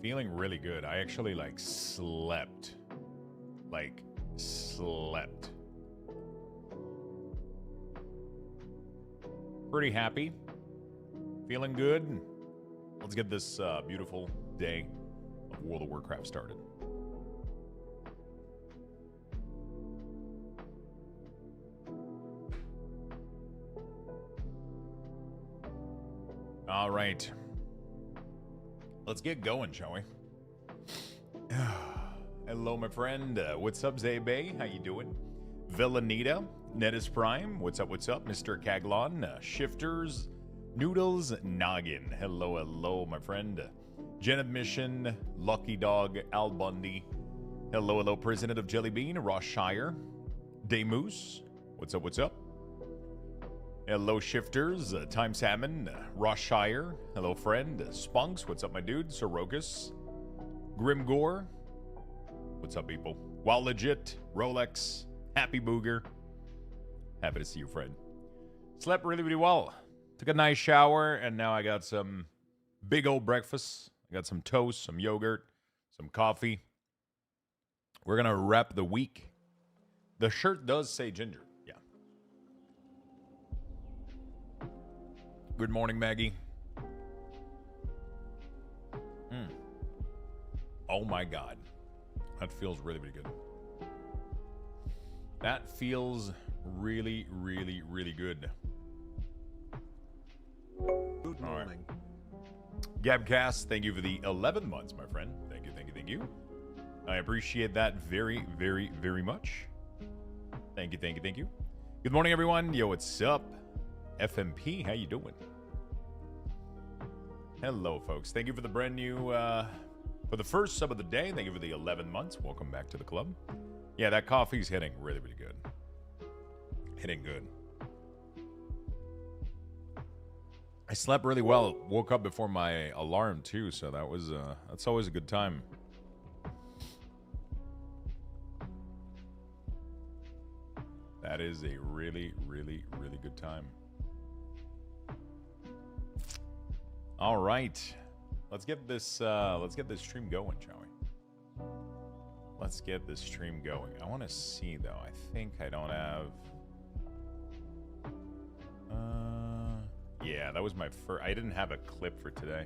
Feeling really good. I actually like slept. Like slept. Pretty happy. Feeling good. Let's get this beautiful day of World of Warcraft started. All right. Let's get going, shall we? Hello, my friend. What's up, Zabe? How you doing? Villanita, Netis Prime. What's up, Mr. Caglon? Shifters, Noodles, Noggin. Hello, my friend. Janet Mission, Lucky Dog, Al Bundy. Hello, President of Jellybean, Ross Shire. Daymoose. What's up? Hello, Shifters, Time Salmon, Ross Shire. Hello, friend. Spunks, what's up, my dude? Sorokas. Grimgore. What's up, people? Wild Legit, Rolex, Happy Booger. Happy to see you, friend. Slept really, really well. Took a nice shower, and now I got some big old breakfast. I got some toast, some yogurt, some coffee. We're going to wrap the week. The shirt does say ginger. Yeah. Good morning, Maggie. Oh, my God. That feels really, really good. That feels really, really, really good. Good morning. Right. Gabcast, thank you for the 11 months, my friend. Thank you. I appreciate that very, very, very much. Thank you. Good morning, everyone. Yo, what's up? FMP, how you doing? Hello, folks. Thank you for the brand new... For the first sub of the day, thank you for the 11 months. Welcome back to the club. Yeah, that coffee's hitting really, really good. Hitting good. I slept really well. Woke up before my alarm, too, so that was, that's always a good time. That is a really, really, really good time. All right. Let's get this stream going, shall we? Let's get this stream going. I want to see, though. I think I don't have... Yeah, that was my first... I didn't have a clip for today.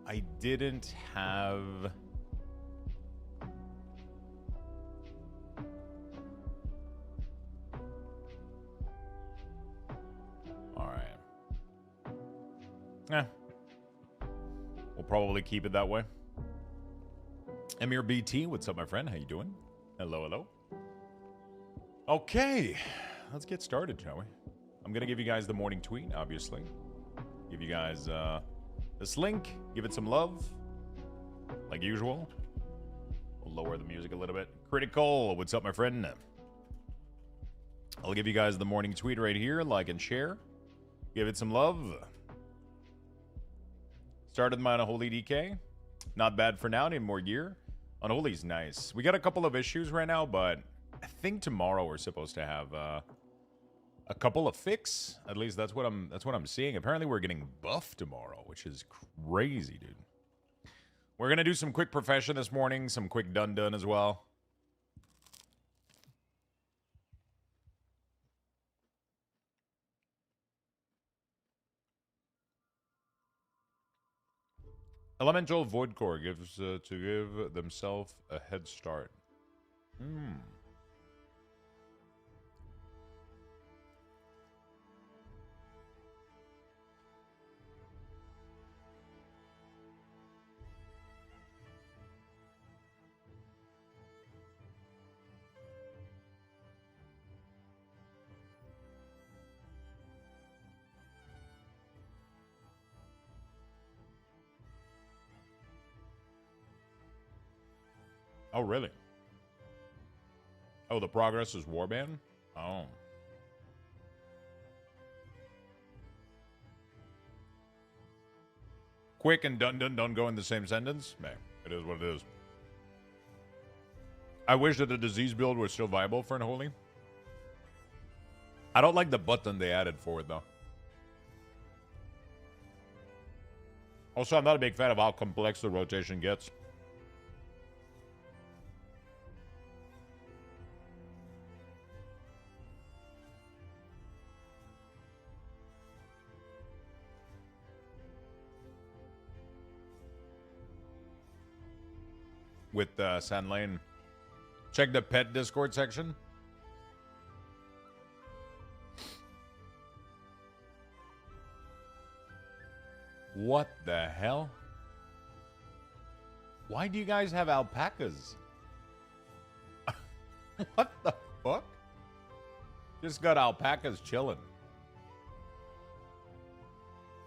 I didn't have... Yeah. We'll probably keep it that way. Emir BT, what's up, my friend? How you doing? Hello. Okay. Let's get started, shall we? I'm going to give you guys the morning tweet, obviously. Give you guys this link. Give it some love. Like usual. We'll lower the music a little bit. Critical, what's up, my friend? I'll give you guys the morning tweet right here. Like and share. Give it some love. Started my Unholy DK. Not bad for now. Need more gear. Unholy's nice. We got a couple of issues right now, but I think tomorrow we're supposed to have a couple of fix. At least that's what I'm seeing. Apparently we're getting buffed tomorrow, which is crazy, dude. We're gonna do some quick profession this morning, some quick done as well. Elemental Void Core gives to give themselves a head start. Oh, really? Oh, the progress is warband? Oh. Quick and done don't go in the same sentence? Man, it is what it is. I wish that the disease build was still viable for Unholy. I don't like the button they added for it, though. Also, I'm not a big fan of how complex the rotation gets. With Sand Lane. Check the pet Discord section. What the hell? Why do you guys have alpacas? What the fuck? Just got alpacas chilling.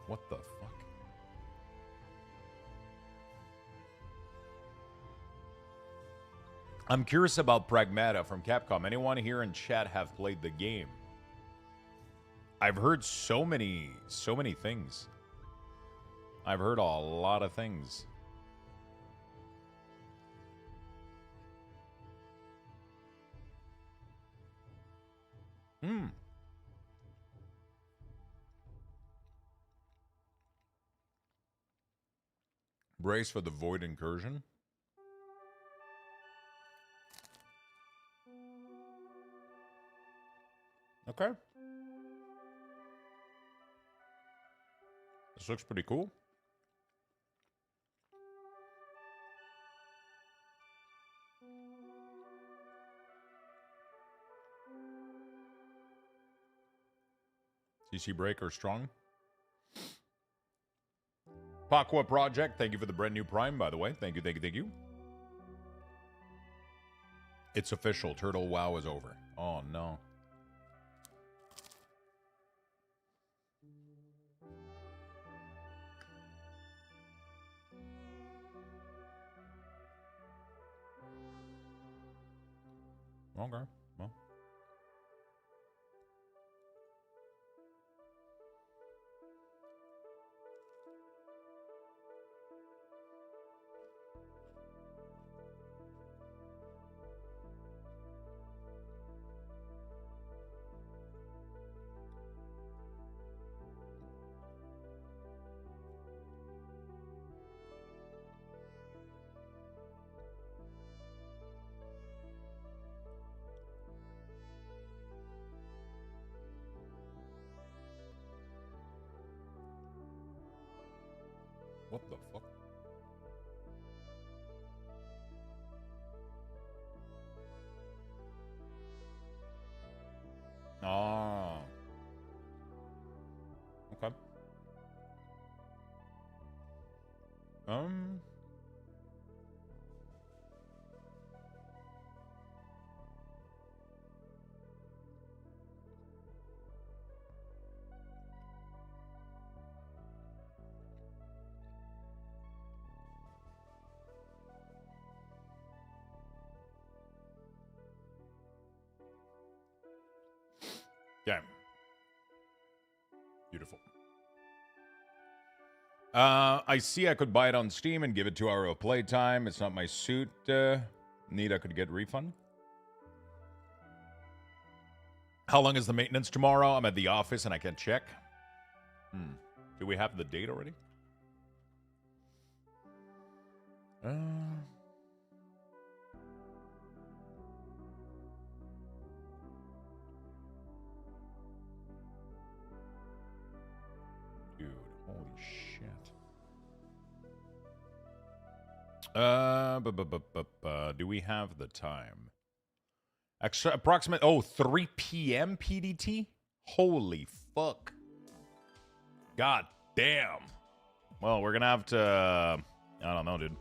What the fuck? I'm curious about Pragmata from Capcom. Anyone here in chat have played the game? I've heard so many things. I've heard a lot of things. Brace for the Void Incursion. Okay. This looks pretty cool. CC Breaker strong. Pakwa Project, thank you for the brand new Prime, by the way. Thank you, thank you, thank you. It's official. Turtle WoW is over. Oh, no. Okay, well. What the fuck? Ah. Okay. Yeah. Beautiful. I see I could buy it on Steam and give it 2 hours of playtime. It's not my suit. Need I could get refund. How long is the maintenance tomorrow? I'm at the office and I can check. Do we have the date already? Dude, holy shit. Do we have the time? Approximate, 3 p.m. PDT? Holy fuck. God damn. Well, we're gonna have to, I don't know, dude.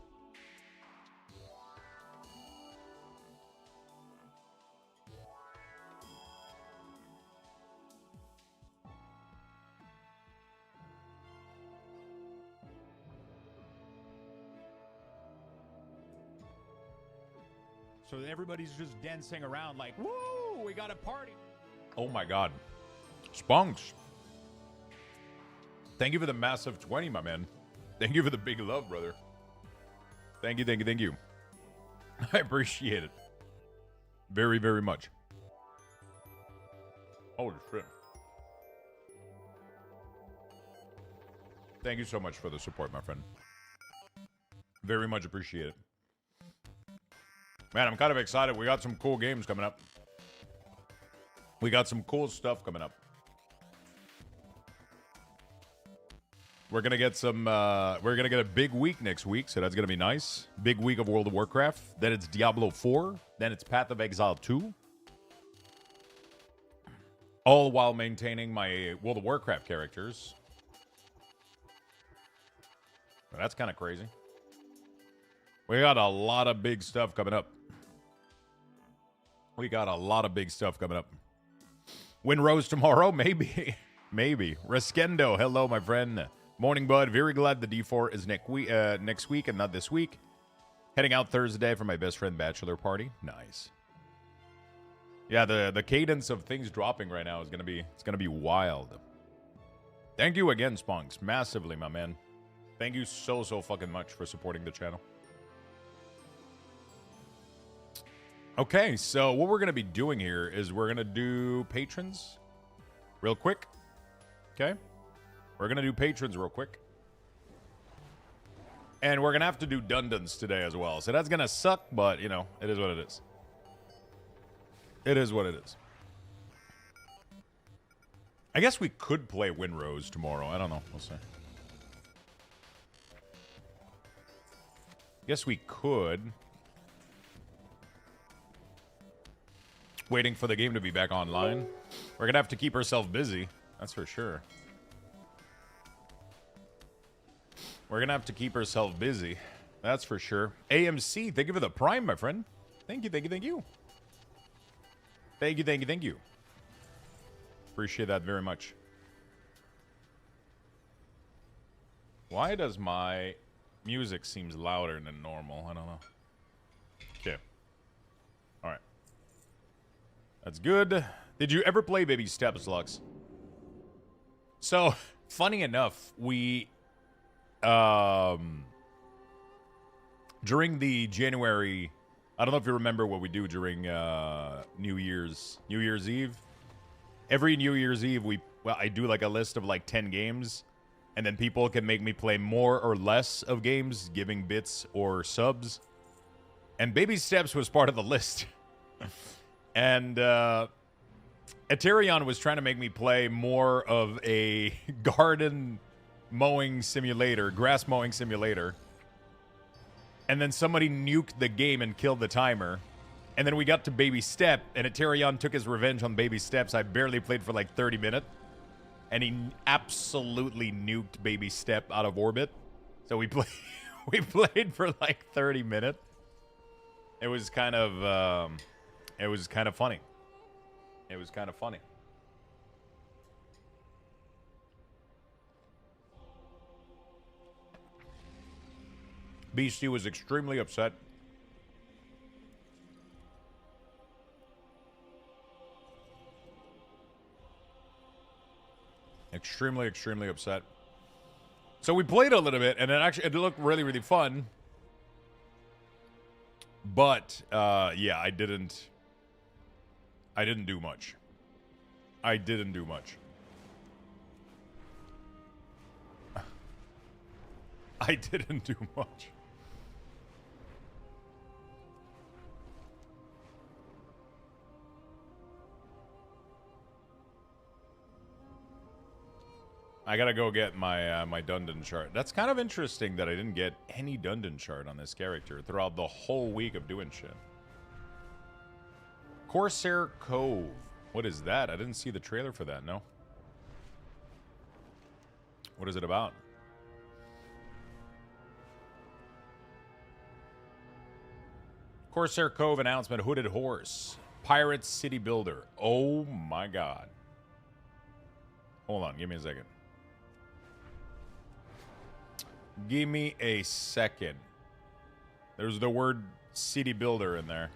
So everybody's just dancing around like, woo, we got a party. Oh my god. Spunks. Thank you for the massive 20, my man. Thank you for the big love, brother. Thank you, thank you, thank you. I appreciate it. Very, very much. Holy shit. Thank you so much for the support, my friend. Very much appreciate it. Man, I'm kind of excited. We got some cool games coming up. We got some cool stuff coming up. We're gonna get some. We're gonna get a big week next week, so that's gonna be nice. Big week of World of Warcraft. Then it's Diablo 4. Then it's Path of Exile 2. All while maintaining my World of Warcraft characters. That's kind of crazy. We got a lot of big stuff coming up. We got a lot of big stuff coming up. Win Rose tomorrow? Maybe. Maybe. Rescendo, hello, my friend. Morning, bud. Very glad the D4 is next week and not this week. Heading out Thursday for my best friend bachelor party. Nice. Yeah, the cadence of things dropping right now is gonna be wild. Thank you again, Spunks. Massively, my man. Thank you so fucking much for supporting the channel. Okay, so what we're gonna be doing here is we're gonna do patrons real quick. Okay? We're going to do patrons real quick. And we're going to have to do Dundons today as well. So that's going to suck, but, you know, it is what it is. It is what it is. I guess we could play Winrose tomorrow. I don't know. We'll see. Guess we could. Waiting for the game to be back online. We're going to have to keep ourselves busy. That's for sure. We're going to have to keep ourselves busy. That's for sure. AMC, thank you for the Prime, my friend. Thank you, thank you, thank you. Thank you, thank you, thank you. Appreciate that very much. Why does my music seems louder than normal? I don't know. Okay. All right. That's good. Did you ever play Baby Steps, Lux? So, funny enough, we... during the January, I don't know if you remember what we do during New Year's Eve. Every New Year's Eve, I do like a list of like 10 games, and then people can make me play more or less of games, giving bits or subs. And Baby Steps was part of the list. And Eterion was trying to make me play more of a garden mowing simulator, grass mowing simulator. And then somebody nuked the game and killed the timer. And then we got to Baby Step, and Eterion took his revenge on Baby Steps. I barely played for like 30 minutes. And he absolutely nuked Baby Step out of orbit. So we played for like 30 minutes. It was kind of funny. It was kind of funny. BC was extremely upset. Extremely upset. So we played a little bit, and it looked really fun. But yeah, I didn't do much. I didn't do much. I didn't do much. I gotta go get my my Dundon chart. That's kind of interesting that I didn't get any Dundon chart on this character throughout the whole week of doing shit. Corsair Cove. What is that? I didn't see the trailer for that, no. What is it about? Corsair Cove announcement, Hooded Horse. Pirate City Builder. Oh my god. Hold on, give me a second. Give me a second. There's the word city builder in there.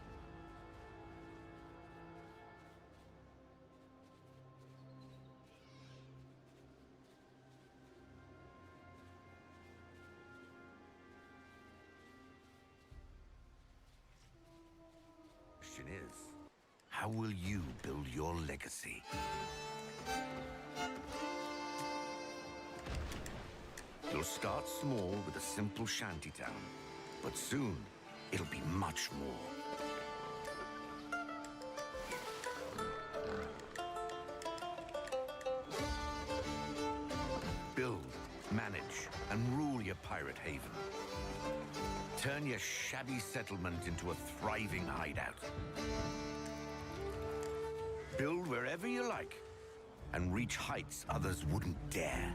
Question is, how How will you build your legacy? You'll start small with a simple shantytown, but soon it'll be much more. Build, manage, and rule your pirate haven. Turn your shabby settlement into a thriving hideout. Build wherever you like, and reach heights others wouldn't dare.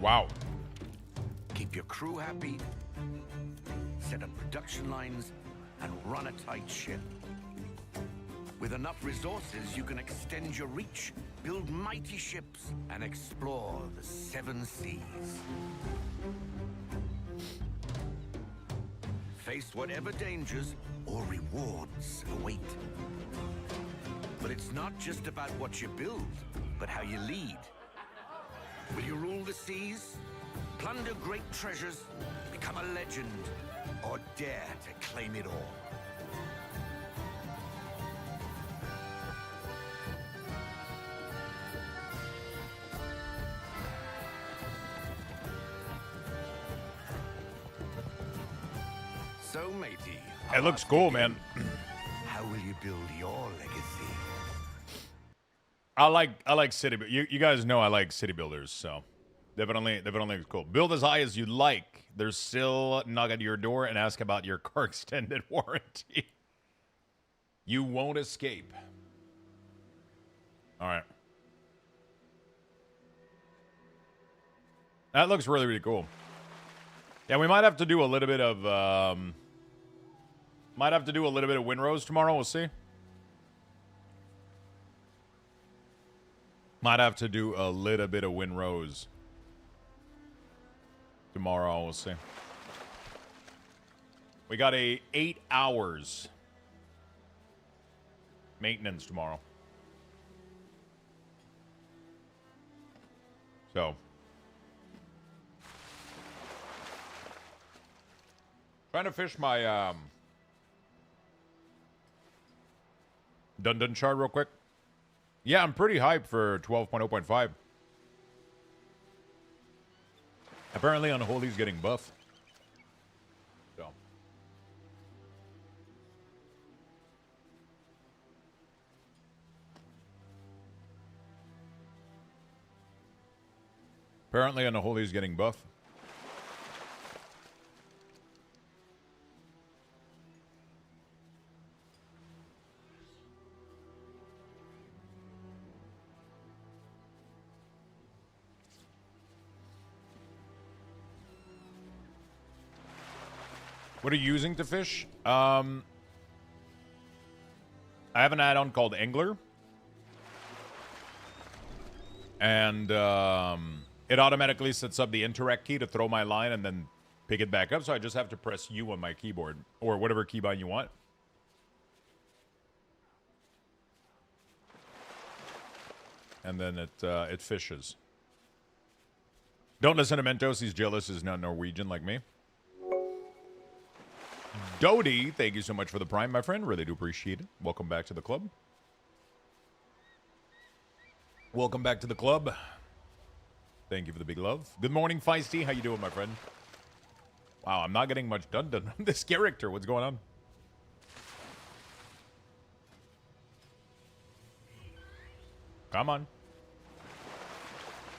Wow. Keep your crew happy, set up production lines, and run a tight ship. With enough resources, you can extend your reach, build mighty ships, and explore the 7 seas. Face whatever dangers or rewards await. But it's not just about what you build, but how you lead. Will you rule the seas, plunder great treasures, become a legend, or dare to claim it all? So, matey, It looks cool, man. how will you build your legacy? I like city. You guys know I like city builders, so definitely looks cool. Build as high as you like. There's still knock at your door and ask about your car extended warranty. You won't escape. All right. That looks really, really cool. Yeah, we might have to do a little bit of Windrose tomorrow. We'll see. Might have to do a little bit of Windrose tomorrow. We'll see. We got a 8 hours maintenance tomorrow. So. Trying to fish my Dun chart real quick. Yeah, I'm pretty hyped for 12.0.5. Apparently Unholy's getting buff. So. Apparently Unholy's getting buff. What are you using to fish? I have an add-on called Angler. And it automatically sets up the interact key to throw my line and then pick it back up. So I just have to press U on my keyboard or whatever keybind you want. And then it fishes. Don't listen to Mentos. He's jealous. He's not Norwegian like me. Dodie, thank you so much for the Prime, my friend. Really do appreciate it. Welcome back to the club. Welcome back to the club. Thank you for the big love. Good morning, Feisty. How you doing, my friend? Wow, I'm not getting much done on this character. What's going on? Come on.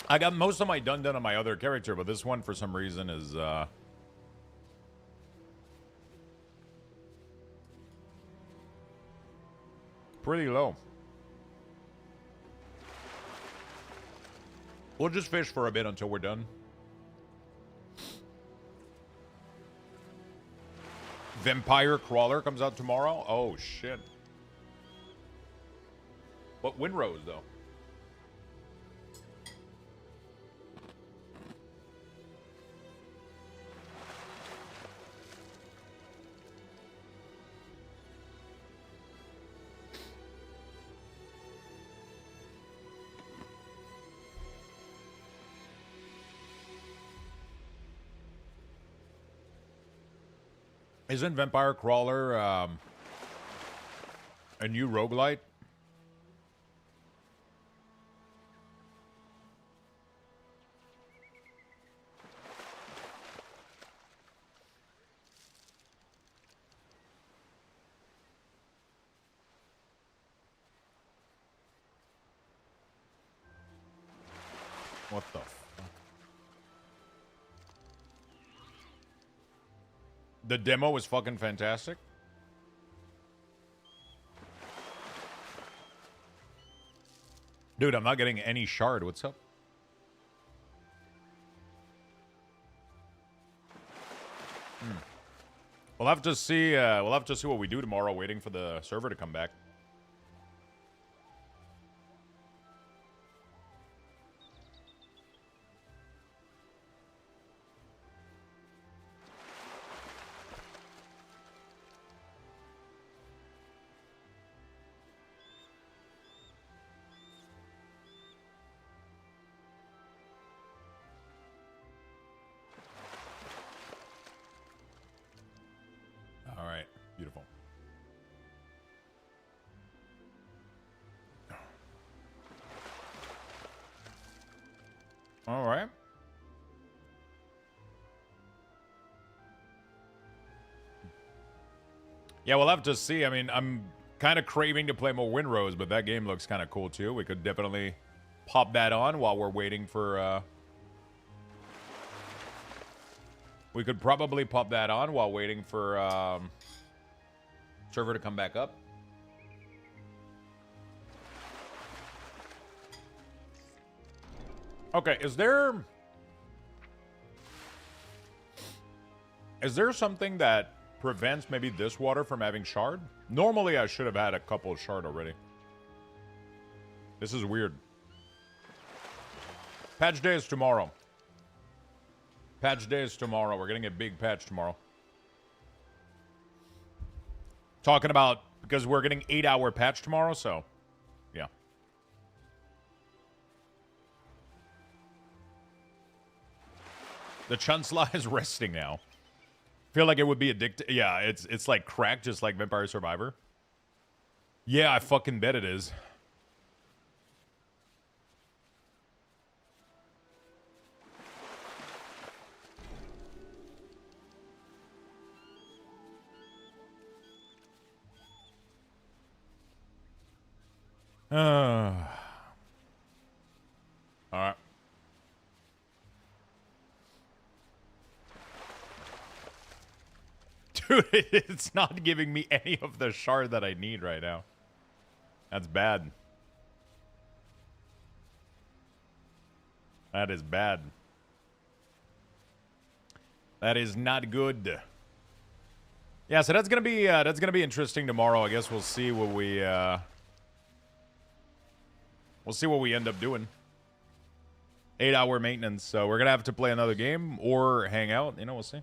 I got most of my done on my other character, but this one, for some reason, is... pretty low. We'll just fish for a bit until we're done. Vampire Crawler comes out tomorrow. Oh, shit. What Windrose, though? Isn't Vampire Crawler a new roguelite? What the fuck? The demo was fucking fantastic. Dude, I'm not getting any shard. What's up? We'll have to see. We'll have to see what we do tomorrow. Waiting for the server to come back. All right, beautiful. All right. Yeah, we'll have to see. I mean, I'm kind of craving to play more Windrose, but that game looks kind of cool too. We could definitely pop that on while we're waiting for... We could probably pop that on while waiting for server to come back up. Okay, is there something that prevents maybe this water from having shard? Normally I should have had a couple of shard already. This is weird. Patch day is tomorrow. Patch day is tomorrow. We're getting a big patch tomorrow. Talking about, because we're getting 8-hour patch tomorrow, so, yeah. The Chunsla is resting now. Feel like it would be addictive. Yeah, it's like crack, just like Vampire Survivor. Yeah, I fucking bet it is. All right. Dude, it's not giving me any of the shard that I need right now. That's bad. That is bad. That is not good. Yeah, so that's gonna be interesting tomorrow. I guess we'll see what we end up doing. 8-hour maintenance, so we're gonna have to play another game or hang out. You know, we'll see.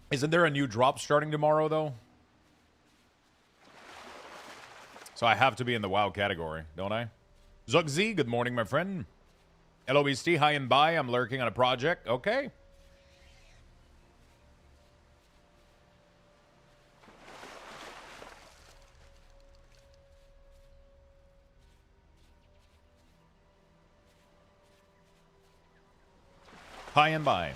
Isn't there a new drop starting tomorrow, though? So I have to be in the WoW category, don't I? Zugzi, good morning, my friend. LOBST, hi and bye. I'm lurking on a project. Okay. Hi and bye.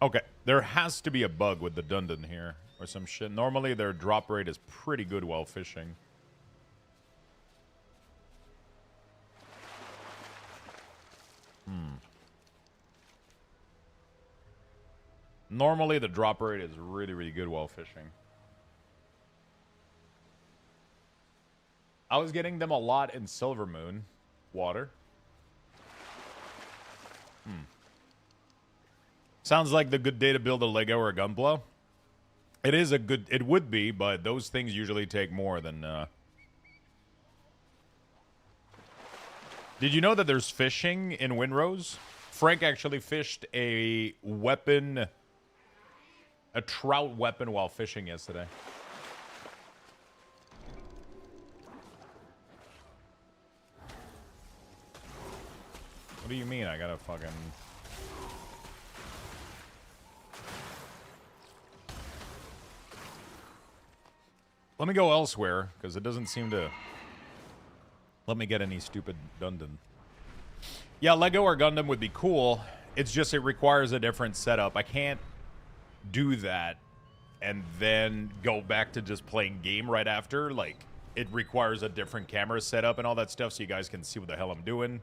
Okay, there has to be a bug with the Dundon here or some shit. Normally their drop rate is pretty good while fishing. Normally the drop rate is really, really good while fishing. I was getting them a lot in Silver Moon water. Sounds like the good day to build a Lego or a Gunpla. It is a good... It would be, but those things usually take more than... Did you know that there's fishing in Windrose? Frank actually fished a weapon... A trout weapon while fishing yesterday. What do you mean I gotta fucking... Let me go elsewhere, because it doesn't seem to let me get any stupid Dundon. Yeah, Lego or Gundam would be cool. It's just it requires a different setup. I can't do that and then go back to just playing game right after. Like, it requires a different camera setup and all that stuff so you guys can see what the hell I'm doing.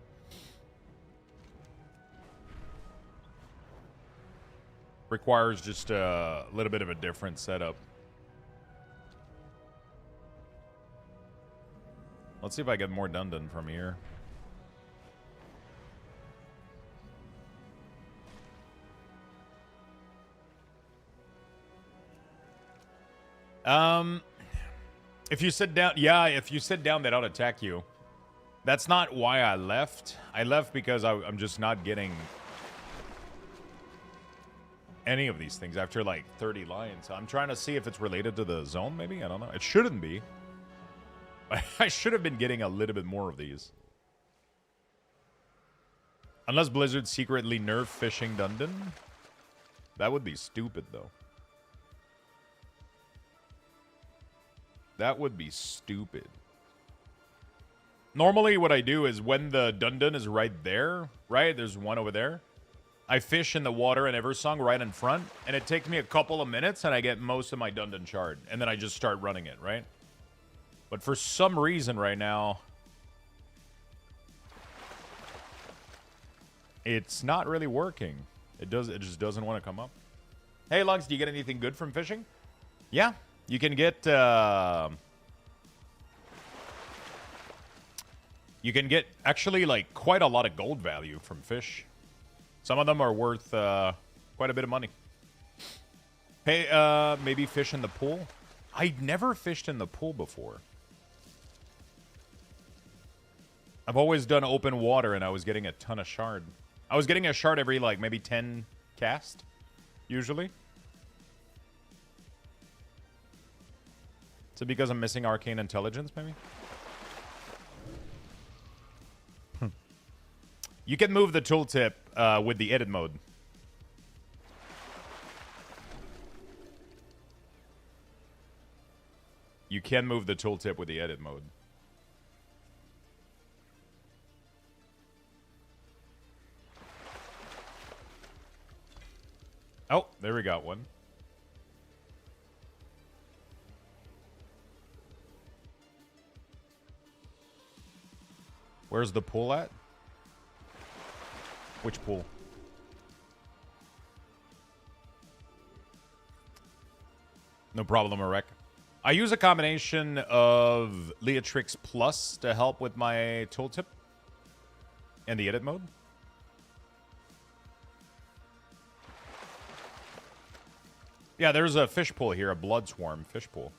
Requires just a little bit of a different setup. Let's see if I get more Dundon from here. If you sit down, yeah, if you sit down, they don't attack you. That's not why I left. I left because I'm just not getting any of these things after like 30 lines. I'm trying to see if it's related to the zone, maybe? I don't know. It shouldn't be. I should have been getting a little bit more of these. Unless Blizzard secretly nerf fishing Dundon. That would be stupid, though. That would be stupid. Normally what I do is when the Dundon is right there, right? There's one over there. I fish in the water in Eversong right in front, and it takes me a couple of minutes, and I get most of my Dundon shard. And then I just start running it, right? But for some reason right now, it's not really working. It just doesn't want to come up. Hey, Lugs, do you get anything good from fishing? Yeah. You can get, actually, like, quite a lot of gold value from fish. Some of them are worth, quite a bit of money. Hey, maybe fish in the pool? I'd never fished in the pool before. I've always done open water, and I was getting a ton of shard. I was getting a shard every, like, maybe 10 cast, usually. Is it because I'm missing arcane intelligence, maybe? You can move the tooltip with the edit mode. You can move the tooltip with the edit mode. Oh, there we got one. Where's the pool at? Which pool? No problem, Arek. I use a combination of Leatrix Plus to help with my tooltip and the edit mode. Yeah, there's a fish pool here, a blood swarm fish pool.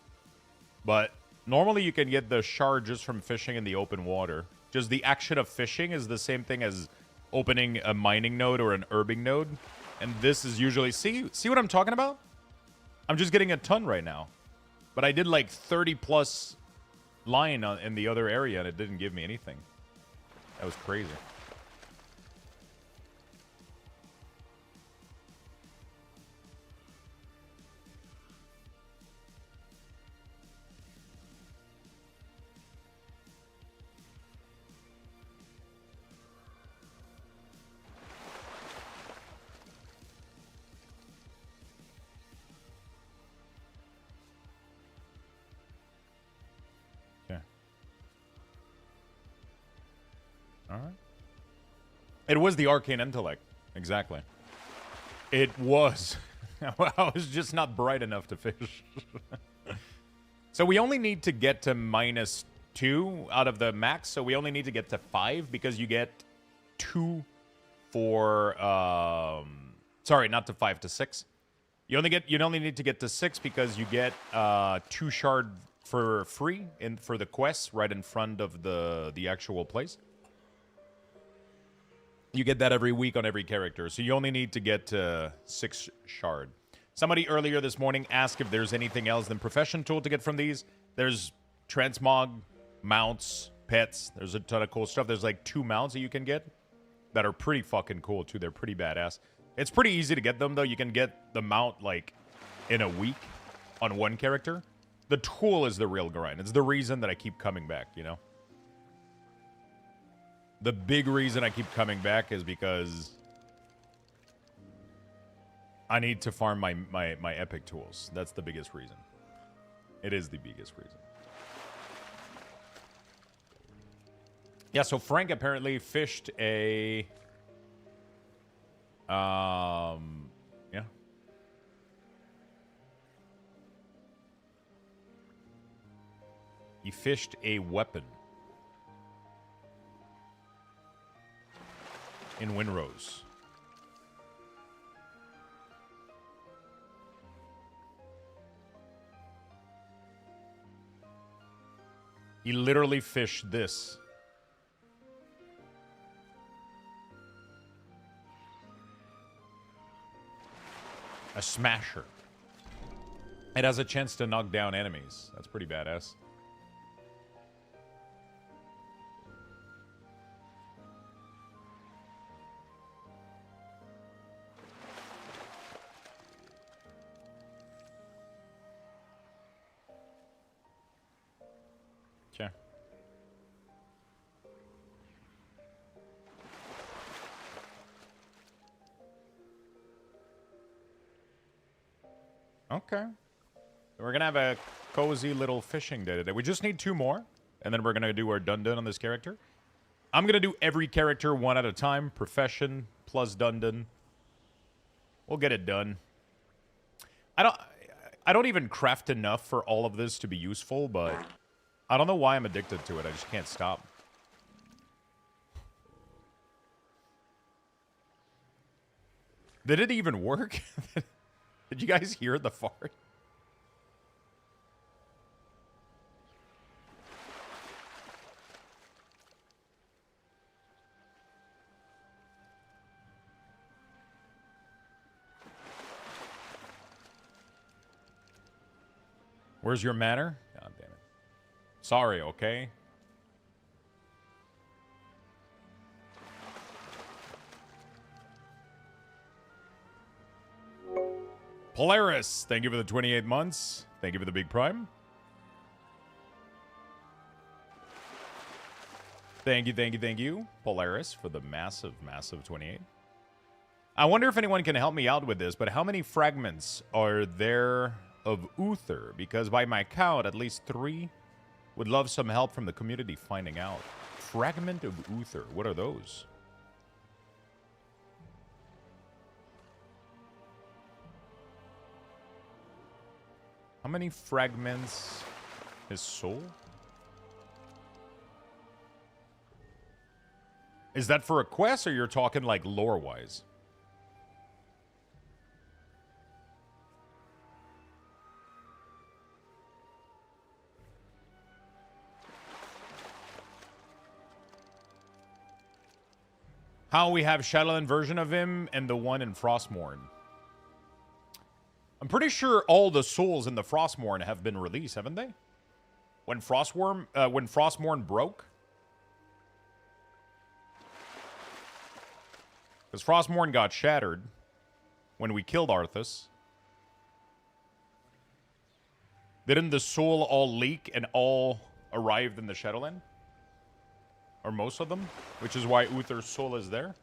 But normally you can get the shard just from fishing in the open water. Just the action of fishing is the same thing as opening a mining node or an herbing node. And this is usually... See what I'm talking about? I'm just getting a ton right now. But I did like 30 plus line in the other area and it didn't give me anything. That was crazy. Alright. It was the arcane intellect. Exactly. It was. I was just not bright enough to fish. So we only need to get to -2 out of the max. So we only need to get to 5 because you get 2 for... sorry, not to 5, to 6. You only need to get to 6 because you get 2 shard for free for the quests right in front of the actual place. You get that every week on every character, so you only need to get to 6 shard. Somebody earlier this morning asked if there's anything else than Profession Tool to get from these. There's Transmog, mounts, pets. There's a ton of cool stuff. There's like 2 mounts that you can get that are pretty fucking cool, too. They're pretty badass. It's pretty easy to get them, though. You can get the mount, like, in a week on one character. The tool is the real grind. It's the reason that I keep coming back, you know? The big reason I keep coming back is because I need to farm my epic tools. That's the biggest reason. It is the biggest reason. Yeah, so Frank apparently fished a... yeah. He fished a weapon. In Windrose. He literally fished this. A smasher. It has a chance to knock down enemies. That's pretty badass. Okay. Okay. We're going to have a cozy little fishing day today. We just need 2 more, and then we're going to do our dun-dun on this character. I'm going to do every character one at a time. Profession plus dun-dun. We'll get it done. I don't even craft enough for all of this to be useful, but I don't know why I'm addicted to it. I just can't stop. Did it even work? Did you guys hear the fart? Where's your manner? God damn it. Sorry, okay? Polaris, thank you for the 28 months. Thank you for the big prime. Thank you, Polaris, for the massive 28. I wonder if anyone can help me out with this, but how many fragments are there of Uther? Because by my count, at least 3. Would love some help from the community finding out. Fragment of Uther, what are those? How many fragments? His soul? Is that for a quest, or you're talking like lore-wise? How we have Shadowland version of him and the one in Frostmourne. I'm pretty sure all the souls in the Frostmourne have been released, haven't they? When Frostmourne broke? Because Frostmourne got shattered when we killed Arthas. Didn't the soul all leak and all arrived in the Shadowland? Or most of them? Which is why Uther's soul is there?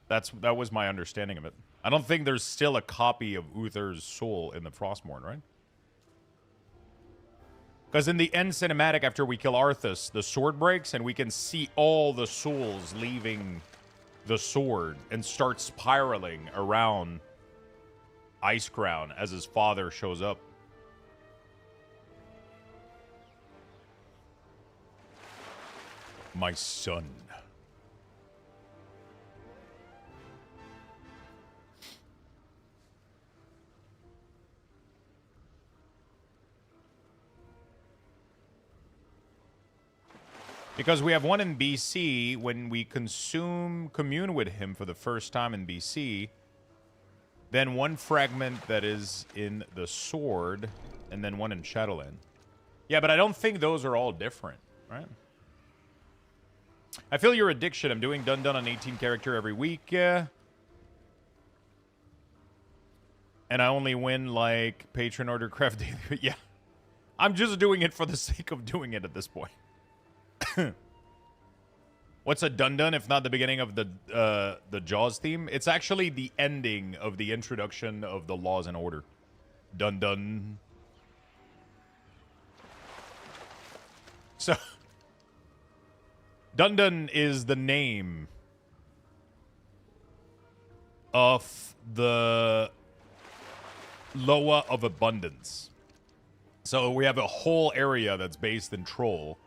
That was my understanding of it. I don't think there's still a copy of Uther's soul in the Frostmourne, right? Because in the end cinematic, after we kill Arthas, the sword breaks, and we can see all the souls leaving the sword and start spiraling around Icecrown as his father shows up. My son. Because we have one in BC, when we commune with him for the first time in BC, then one fragment that is in the sword, and then one in Shadowland. Yeah, but I don't think those are all different, right? I feel your addiction. I'm doing dun-dun on 18 character every week. And I only win, like, patron order craft daily. Yeah. I'm just doing it for the sake of doing it at this point. What's a dun-dun if not the beginning of the Jaws theme? It's actually the ending of the introduction of the Laws and Order. Dun-dun. So, dun-dun is the name of the Loa of Abundance. So we have a whole area that's based in Troll,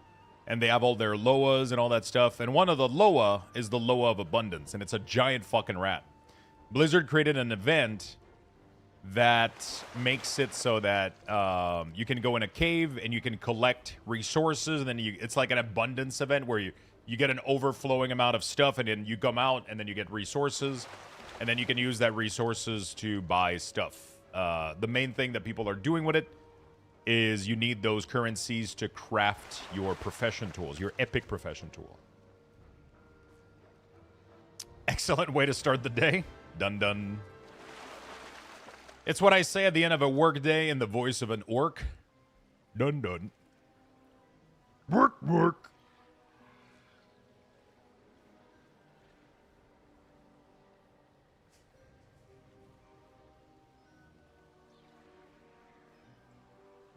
and they have all their Loas and all that stuff, and one of the Loa is the Loa of Abundance, and it's a giant fucking rat. Blizzard created an event that makes it so that you can go in a cave and you can collect resources, and then it's like an abundance event where you get an overflowing amount of stuff, and then you come out and then you get resources, and then you can use that resources to buy stuff. The main thing that people are doing with it is you need those currencies to craft your profession tools, your epic profession tool. Excellent way to start the day. Dun dun. It's what I say at the end of a work day in the voice of an orc. Dun dun. Work, work.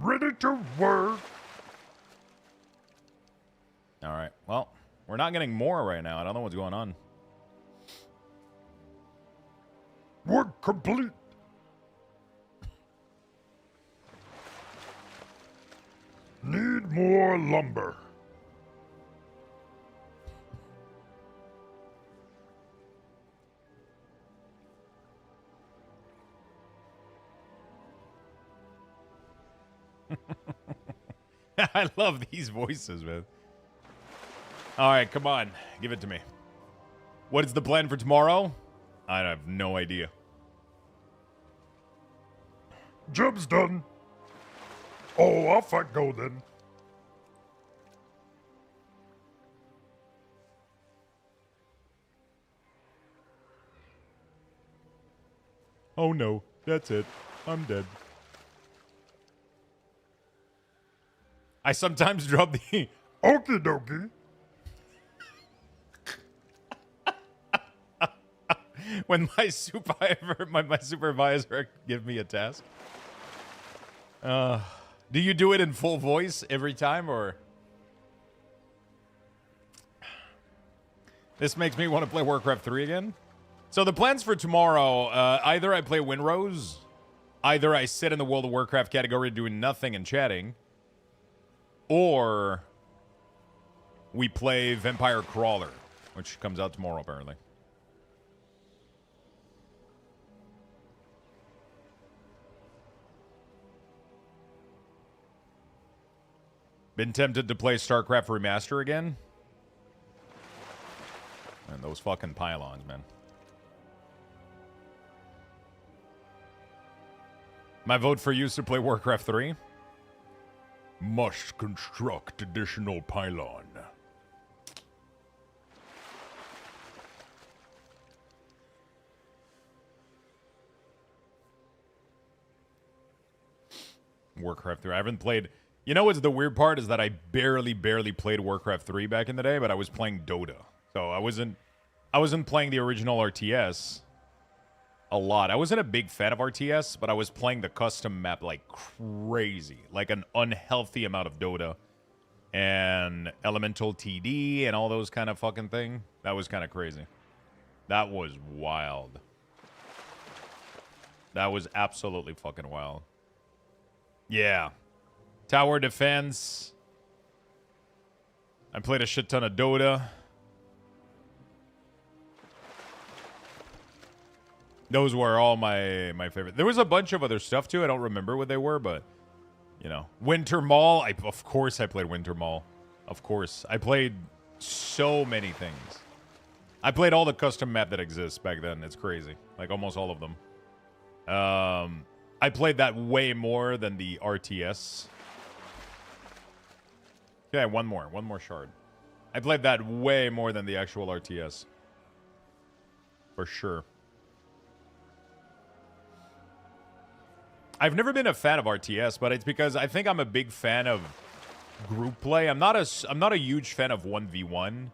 Ready to work. All right. Well, we're not getting more right now. I don't know what's going on. Work complete. Need more lumber. I love these voices, man. All right, come on. Give it to me. What is the plan for tomorrow? I have no idea. Job's done. Oh, off I go then. Oh no, that's it. I'm dead. I sometimes drop the okie dokie. When my supervisor give me a task. Do you do it in full voice every time, or? This makes me want to play Warcraft 3 again. So the plans for tomorrow, either I play Winrose, either I sit in the World of Warcraft category doing nothing and chatting, or we play Vampire Crawler, which comes out tomorrow, apparently. Been tempted to play StarCraft Remaster again. And those fucking pylons, man. My vote for you is to play Warcraft 3. Must construct additional pylon. Warcraft 3. I haven't played... You know what's the weird part is that I barely played Warcraft 3 back in the day, but I was playing Dota. So I wasn't playing the original RTS a lot. I wasn't a big fan of RTS, but I was playing the custom map like crazy. Like an unhealthy amount of Dota. And Elemental TD and all those kind of fucking thing. That was kind of crazy. That was wild. That was absolutely fucking wild. Yeah. Tower defense. I played a shit ton of Dota. Those were all my favorite. There was a bunch of other stuff too. I don't remember what they were, but you know, Winter Mall. Of course I played Winter Mall. Of course. I played so many things. I played all the custom map that exists back then. It's crazy. Like almost all of them. I played that way more than the RTS. Okay, one more shard. I played that way more than the actual RTS. For sure. I've never been a fan of RTS, but it's because I think I'm a big fan of group play. I'm not a huge fan of 1v1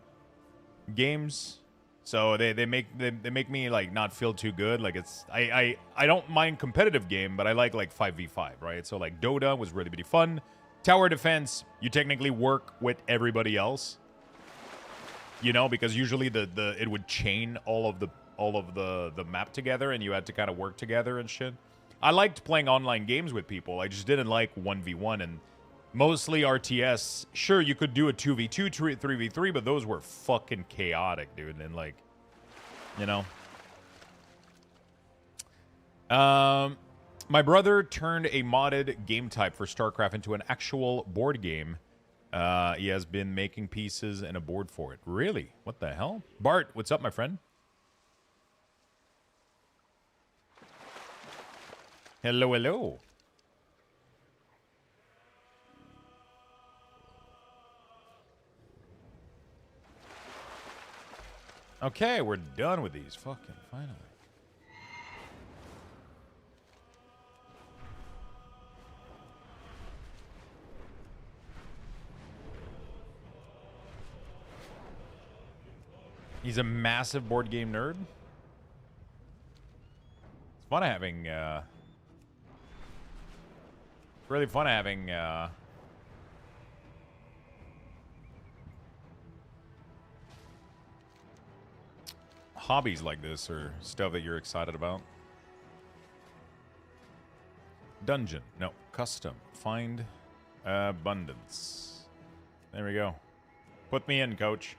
games. So they make me like not feel too good. Like it's I don't mind competitive game, but I like 5v5, right? So like Dota was really fun. Tower defense, you technically work with everybody else. You know, because usually it would chain all of the map together and you had to kind of work together and shit. I liked playing online games with people. I just didn't like 1v1 and mostly RTS. Sure, you could do a 2v2, 3v3, but those were fucking chaotic, dude. And like, you know. My brother turned a modded game type for StarCraft into an actual board game. He has been making pieces and a board for it. Really? What the hell? Bart, what's up, my friend? Hello, hello. Okay, we're done with these. Fucking finally. He's a massive board game nerd. It's fun having, really fun having, hobbies like this or stuff that you're excited about. Dungeon. No. Custom. Find abundance. There we go. Put me in, coach.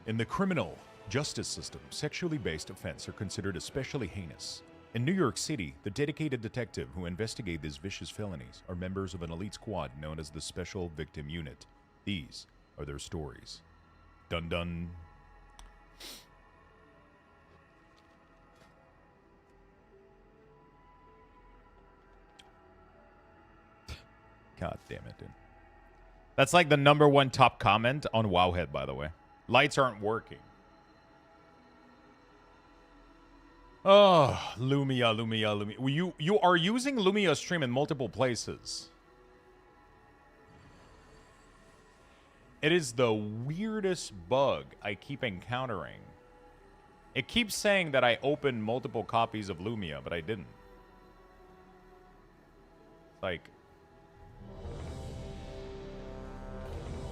In the criminal justice system, sexually based offense are considered especially heinous. In New York City, the dedicated detective who investigate these vicious felonies are members of an elite squad known as the Special Victim Unit. These are their stories. Dun dun. God damn it, dude. That's like the #1 top comment on Wowhead, by the way. Lights aren't working. Oh, Lumia. You are using Lumia stream in multiple places. It is the weirdest bug I keep encountering. It keeps saying that I opened multiple copies of Lumia, but I didn't. Like...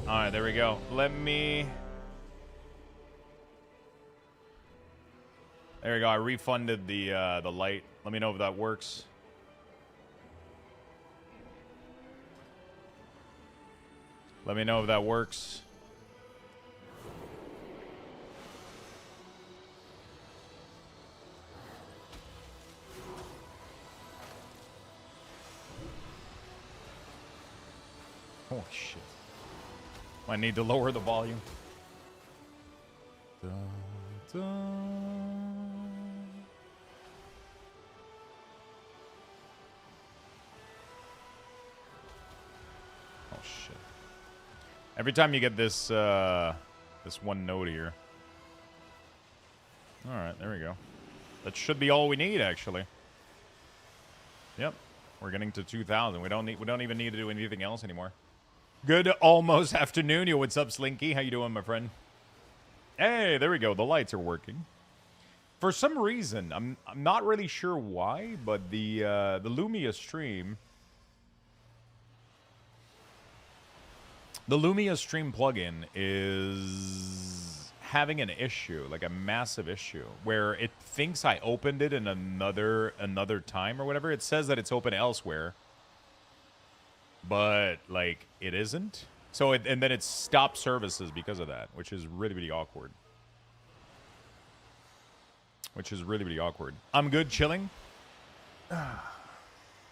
Alright, there we go. Let me... There we go. I refunded the light. Let me know if that works. Let me know if that works. Oh shit. I need to lower the volume. Dun, dun. Oh shit. Every time you get this this one note here. Alright, there we go. That should be all we need, actually. Yep. We're getting to 2,000. We don't even need to do anything else anymore. Good almost afternoon. Yo, what's up, Slinky? How you doing, my friend? Hey, there we go. The lights are working. For some reason, I'm not really sure why, but the Lumia stream, the Lumia stream plugin is having an issue, like a massive issue, where it thinks I opened it in another time or whatever. It says that it's open elsewhere, but like it isn't. So and then it stopped services because of that, which is really awkward. Which is really awkward. I'm good, chilling.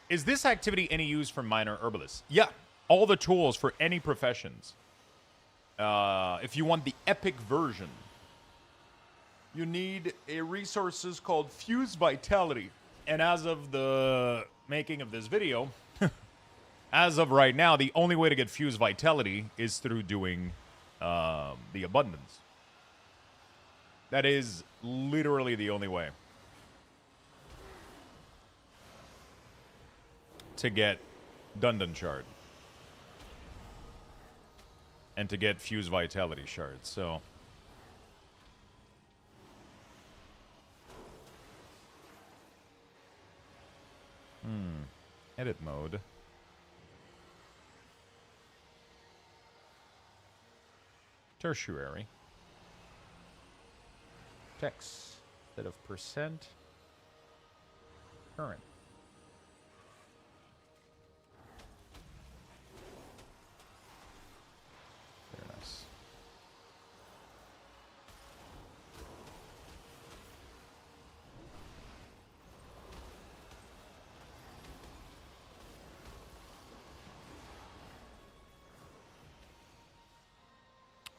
Is this activity any use for minor herbalists? Yeah, all the tools for any professions. If you want the epic version, you need a resources called Fuse Vitality. And as of the making of this video, as of right now, the only way to get Fuse Vitality is through doing the Abundance. That is literally the only way. to get Dundon Shard. And to get Fuse Vitality Shards, so... Edit mode. Tertiary. Text. Instead of percent. Current. Very nice.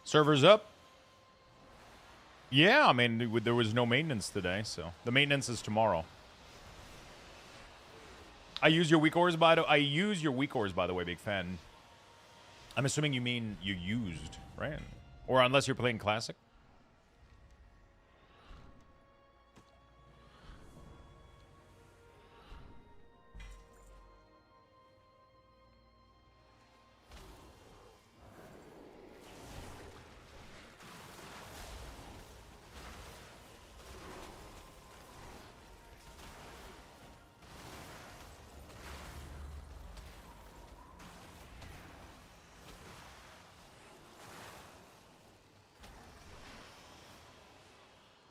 Servers up? Yeah, I mean, there was no maintenance today, so the maintenance is tomorrow. I use your weak ores by the way, big fan. I'm assuming you mean you used, right? Or unless you're playing classic.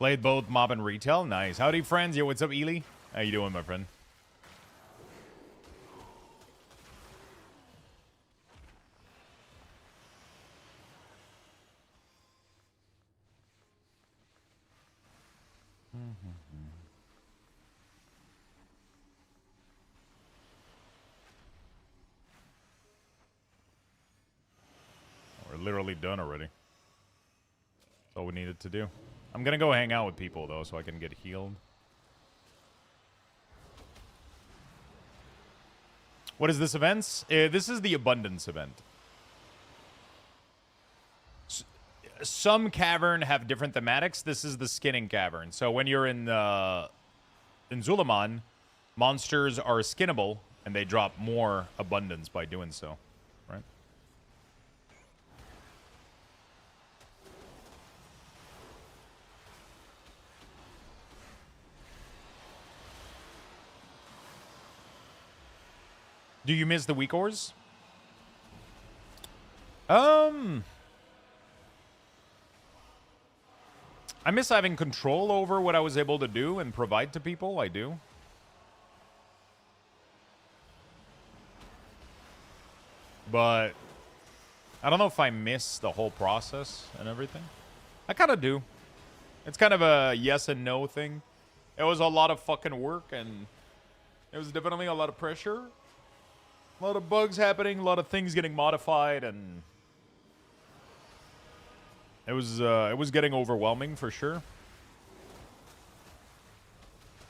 Played both mob and retail. Nice. Howdy, friends. Yo, what's up, Ely? How you doing, my friend? We're literally done already. That's all we needed to do. I'm gonna go hang out with people, though, so I can get healed. What is this event? This is the Abundance event. Some cavern have different thematics. This is the skinning cavern. So when you're in Zulaman, monsters are skinnable, and they drop more abundance by doing so. Right? Do you miss the weak ores? I miss having control over what I was able to do and provide to people. I do. But I don't know if I miss the whole process and everything. I kind of do. It's kind of a yes and no thing. It was a lot of fucking work, and it was definitely a lot of pressure. A lot of bugs happening, a lot of things getting modified, and it was getting overwhelming for sure.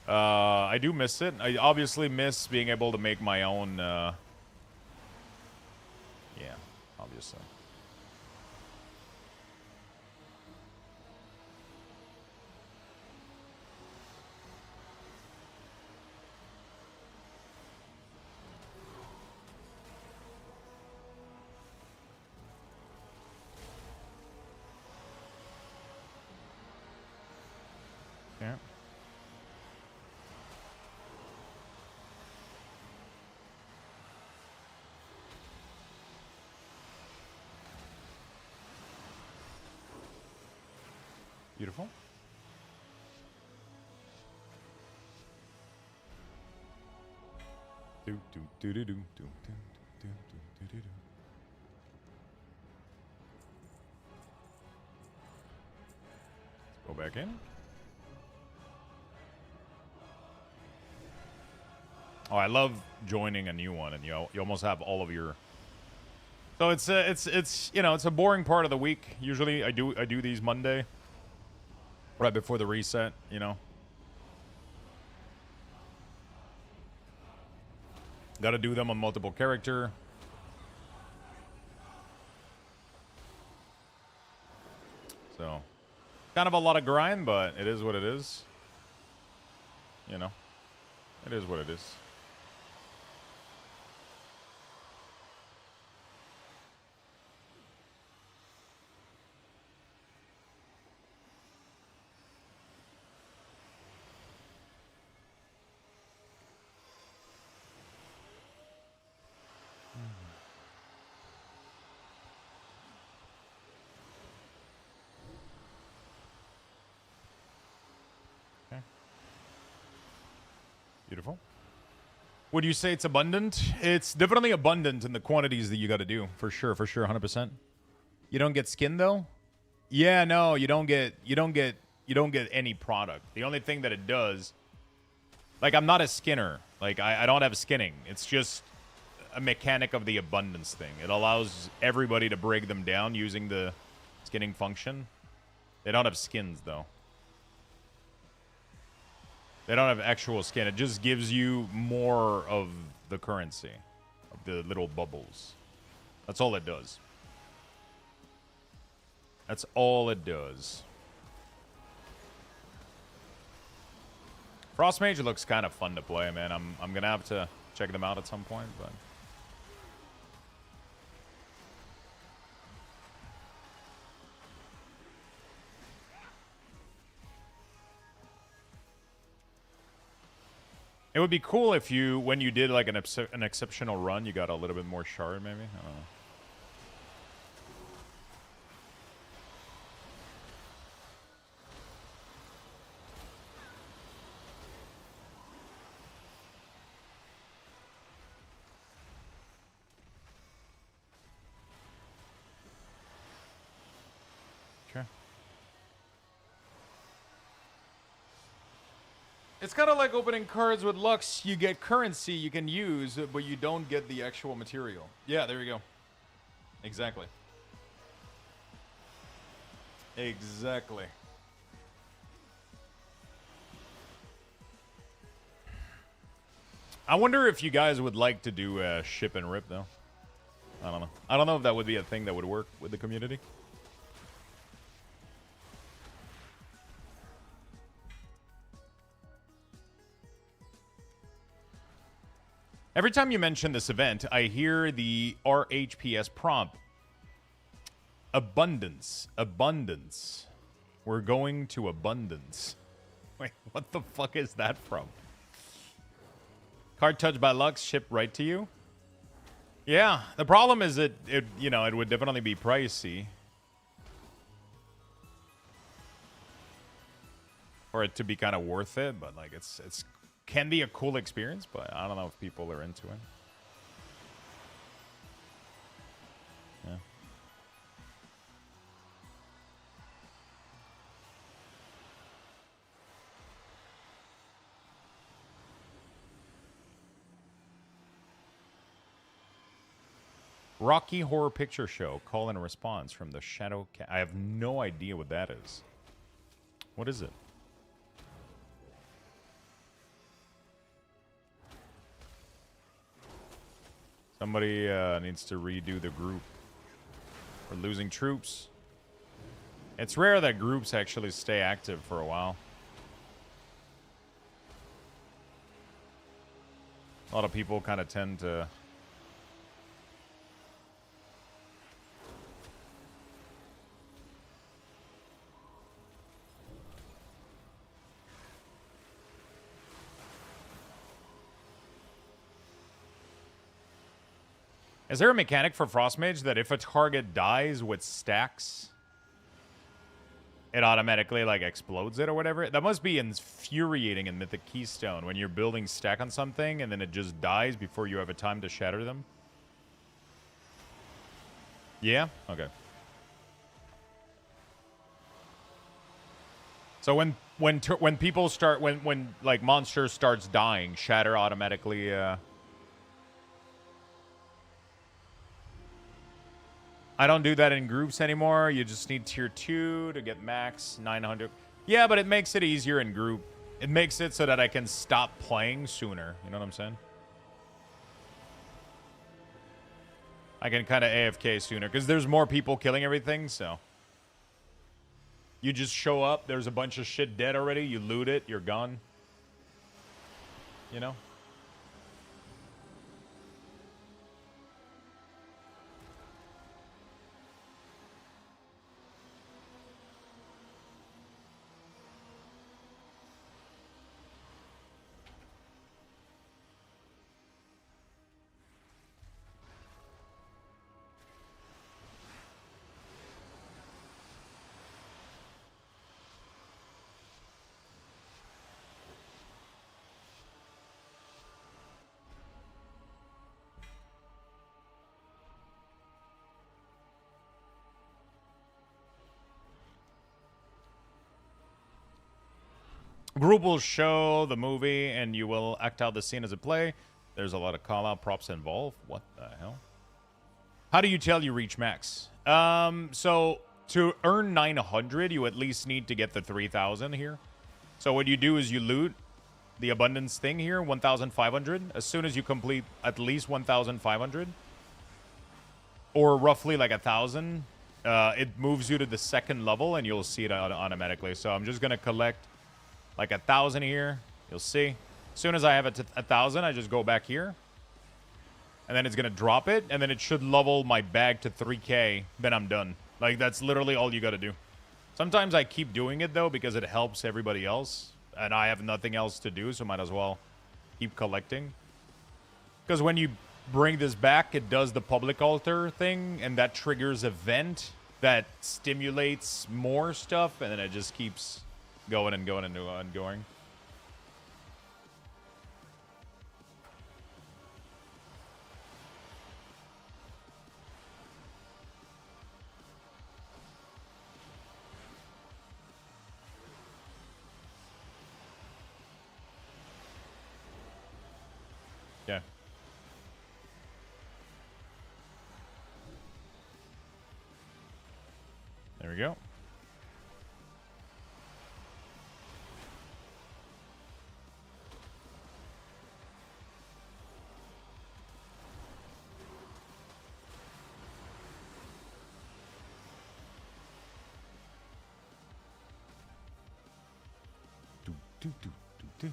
I do miss it. I obviously miss being able to make my own. Yeah, obviously. Yeah. Beautiful. Do do do do do do do do do do do. Go back in. Oh, I love joining a new one, and you almost have all of your. So it's you know, it's a boring part of the week. Usually I do these Monday, right before the reset. You know, got to do them on multiple character. So, kind of a lot of grind, but it is what it is. You know, it is what it is. Beautiful. Would you say it's abundant? It's definitely abundant in the quantities that you got to do. For sure, 100%. You don't get skin though? Yeah, no, you don't get any product. The only thing that it does, like, I'm not a skinner. Like, I don't have skinning. It's just a mechanic of the abundance thing. It allows everybody to break them down using the skinning function. They don't have skins though. They don't have actual skin. It just gives you more of the currency, of the little bubbles. That's all it does. That's all it does. Frostmage looks kind of fun to play, man. I'm gonna have to check them out at some point, but it would be cool if you, when you did like an exceptional run, you got a little bit more shard, maybe. I don't know. It's kind of like opening cards with Lux. You get currency you can use, but you don't get the actual material. Yeah, there you go. Exactly. Exactly. I wonder if you guys would like to do ship and rip, though. I don't know. I don't know if that would be a thing that would work with the community. Every time you mention this event, I hear the RHPS prompt. Abundance. Abundance. We're going to abundance. Wait, what the fuck is that from? Card touched by Lux, shipped right to you? Yeah, the problem is that it would definitely be pricey. For it to be kind of worth it, but like it's can be a cool experience, but I don't know if people are into it. Yeah. Rocky Horror Picture Show, call and response from the Shadow Cat. I have no idea what that is. What is it? Somebody needs to redo the group. We're losing troops. It's rare that groups actually stay active for a while. A lot of people kind of tend to... Is there a mechanic for Frostmage that if a target dies with stacks, it automatically like explodes it or whatever? That must be infuriating in Mythic Keystone when you're building stack on something and then it just dies before you have a time to shatter them. Yeah? Okay. So when people start when like monster starts dying, shatter automatically I don't do that in groups anymore. You just need tier 2 to get max 900. Yeah, but it makes it easier in group. It makes it so that I can stop playing sooner. You know what I'm saying? I can kind of AFK sooner because there's more people killing everything, so. You just show up, there's a bunch of shit dead already, you loot it, you're gone. You know? Group will show the movie, and you will act out the scene as it play. There's a lot of call-out props involved. What the hell? How do you tell you reach max? So to earn 900, you at least need to get the 3,000 here. So what you do is you loot the abundance thing here, 1,500. As soon as you complete at least 1,500, or roughly like 1,000, it moves you to the second level, and you'll see it automatically. So I'm just gonna collect like 1,000 here. You'll see. As soon as I have it to 1,000, I just go back here. And then it's going to drop it. And then it should level my bag to 3K. Then I'm done. Like, that's literally all you got to do. Sometimes I keep doing it, though, because it helps everybody else. And I have nothing else to do, so might as well keep collecting. Because when you bring this back, it does the public altar thing. And that triggers a vent that stimulates more stuff. And then it just keeps going and going and going. Yeah. There we go. Do.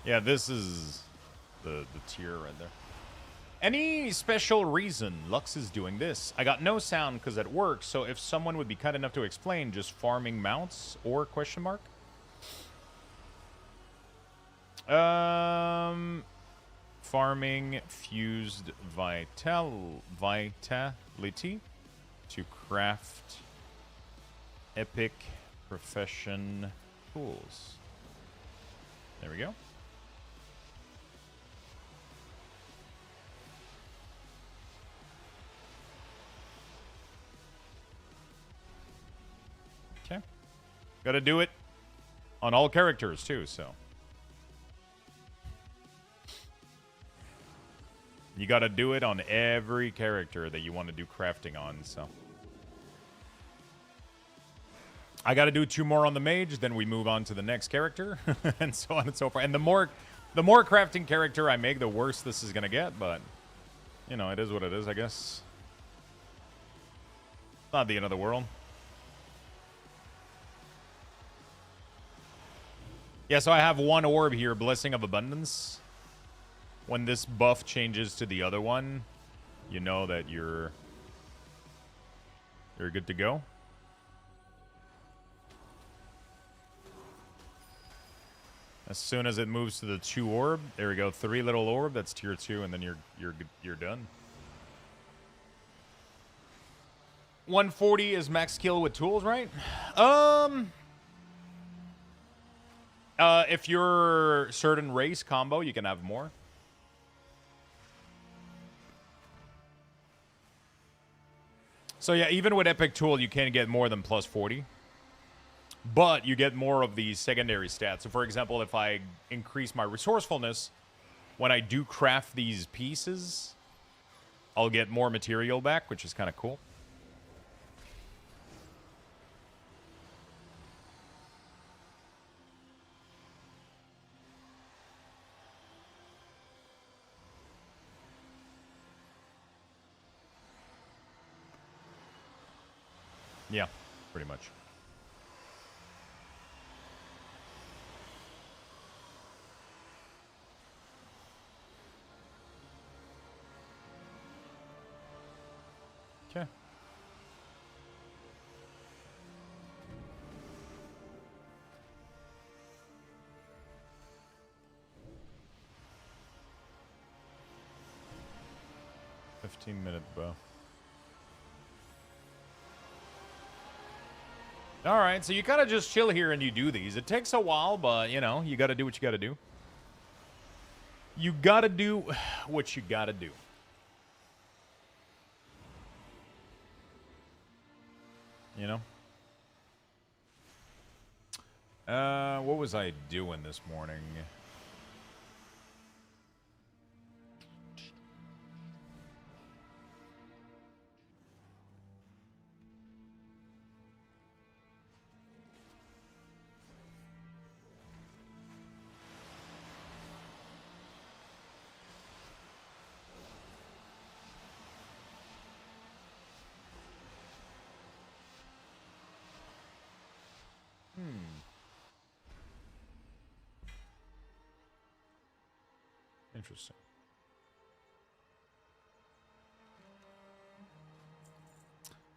Yeah, this is the tier right there. Any special reason Lux is doing this? I got no sound because it works, so if someone would be kind enough to explain, just farming mounts or question mark? Farming fused vitality to craft epic profession tools. There we go. Okay. Gotta do it on all characters too, so. You gotta do it on every character that you want to do crafting on, so. I gotta do 2 more on the mage, then we move on to the next character, and so on and so forth. And the more crafting character I make, the worse this is gonna get, but, you know, it is what it is, I guess. Not the end of the world. Yeah, so I have 1 orb here, Blessing of Abundance. When this buff changes to the other one, you know that you're good to go. As soon as it moves to the 2 orb, there we go, 3 little orb, that's tier 2, and then you're done. 140 is max skill with tools, right? If you're certain race combo, you can have more. So yeah, even with Epic Tool, you can't get more than plus 40. But you get more of the secondary stats. So for example, if I increase my resourcefulness, when I do craft these pieces, I'll get more material back, which is kind of cool. Yeah, pretty much. Okay. 15-minute bow. Alright, so you kind of just chill here and you do these. It takes a while, but, you know, you gotta do what you gotta do. You gotta do what you gotta do. You know? What was I doing this morning? Interesting.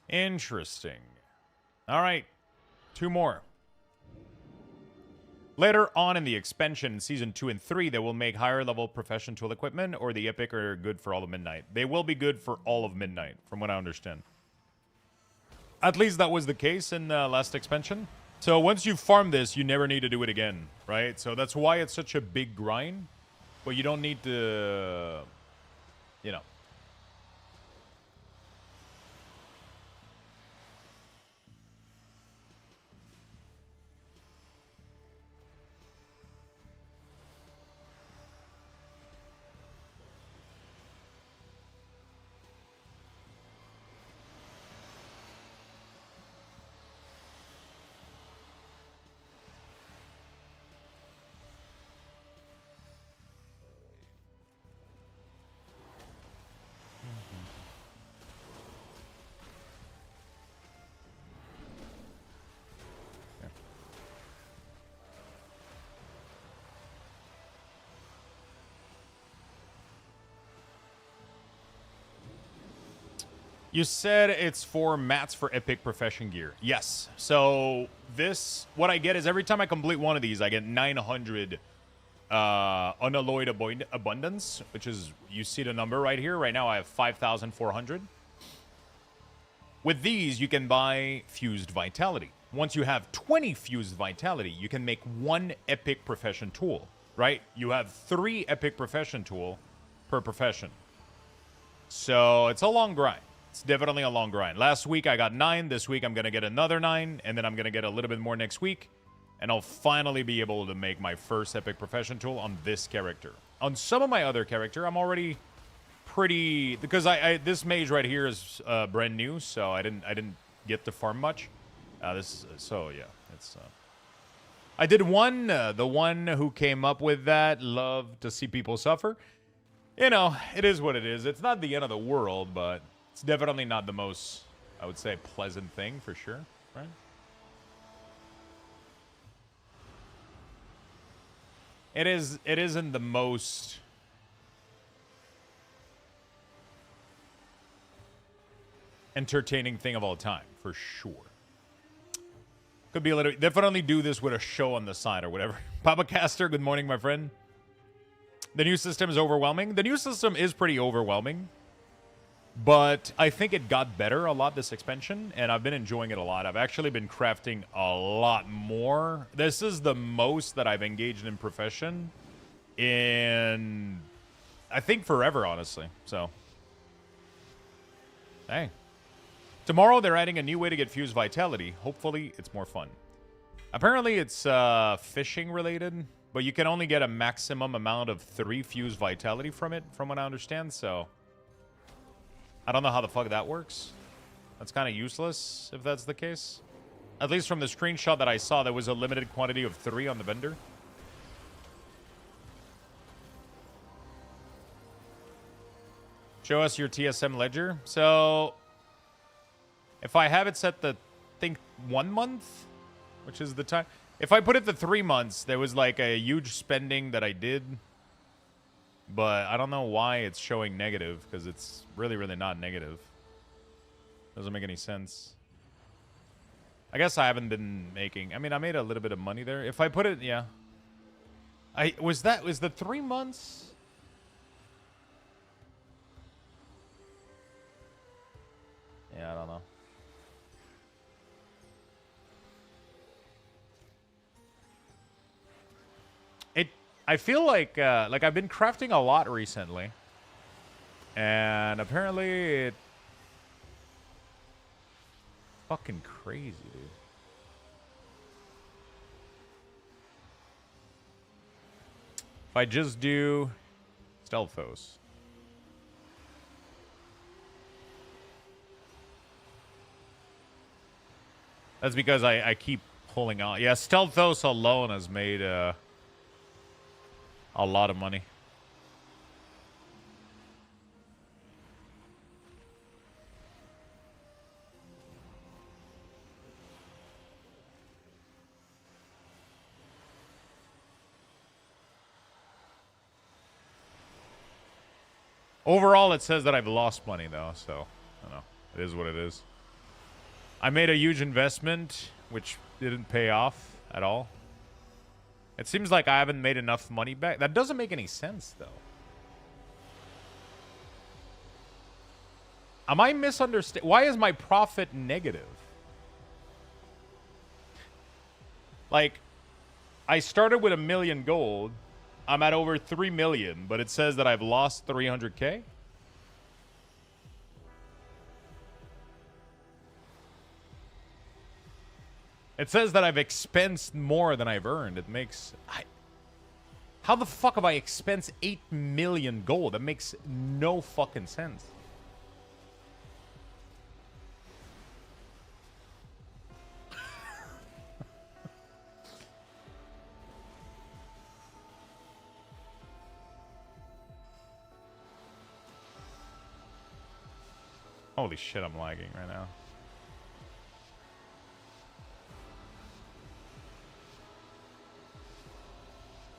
Interesting. All right. 2 more. Later on in the expansion, Season 2 and 3, they will make higher level profession tool equipment, or the epic are good for all of Midnight. They will be good for all of Midnight, from what I understand. At least that was the case in last expansion. So once you farm this, you never need to do it again, right? So that's why it's such a big grind. But you don't need to, you know. You said it's for mats for epic profession gear. Yes. So this, what I get is every time I complete one of these, I get 900 unalloyed abundance, which is, you see the number right here. Right now I have 5,400. With these, you can buy fused vitality. Once you have 20 fused vitality, you can make 1 epic profession tool, right? You have 3 epic profession tool per profession. So it's a long grind. It's definitely a long grind. Last week I got 9. This week I'm going to get another 9. And then I'm going to get a little bit more next week. And I'll finally be able to make my first epic profession tool on this character. On some of my other character, I'm already pretty... Because this mage right here is brand new. So I didn't get to farm much. So yeah, it's... I did one. The one who came up with that loved to see people suffer. You know, it is what it is. It's not the end of the world, but... It's definitely not the most, I would say, pleasant thing for sure, right? It isn't the most entertaining thing of all time, for sure. Could be a little, definitely do this with a show on the side or whatever. Papa Caster, good morning, my friend. The new system is overwhelming. The new system is pretty overwhelming. But I think it got better a lot this expansion, and I've been enjoying it a lot. I've actually been crafting a lot more. This is the most that I've engaged in profession in, I think, forever, honestly. So, hey. Tomorrow, they're adding a new way to get fused vitality. Hopefully, it's more fun. Apparently, it's fishing related, but you can only get a maximum amount of 3 fused vitality from it, from what I understand, so... I don't know how the fuck that works. That's kind of useless, if that's the case. At least from the screenshot that I saw, there was a limited quantity of 3 on the vendor. Show us your TSM ledger. So, if I have it set to, I think, 1 month, which is the time. If I put it to 3 months, there was like a huge spending that I did. But I don't know why it's showing negative, because it's really, really not negative. Doesn't make any sense. I guess I haven't been making... I mean, I made a little bit of money there. If I put it... Yeah. Was the 3 months... Yeah, I don't know. I feel like I've been crafting a lot recently. And apparently it... Fucking crazy, dude. If I just do Stealthos. That's because I keep pulling on. Yeah, Stealthos alone has made a lot of money. Overall, it says that I've lost money, though, so, I don't know. It is what it is. I made a huge investment, which didn't pay off at all. It seems like I haven't made enough money back. That doesn't make any sense, though. Am I misunderstanding? Why is my profit negative? Like, I started with 1 million gold. I'm at over 3 million, but it says that I've lost 300K. It says that I've expensed more than I've earned. It makes... How the fuck have I expensed 8 million gold? That makes no fucking sense. Holy shit, I'm lagging right now.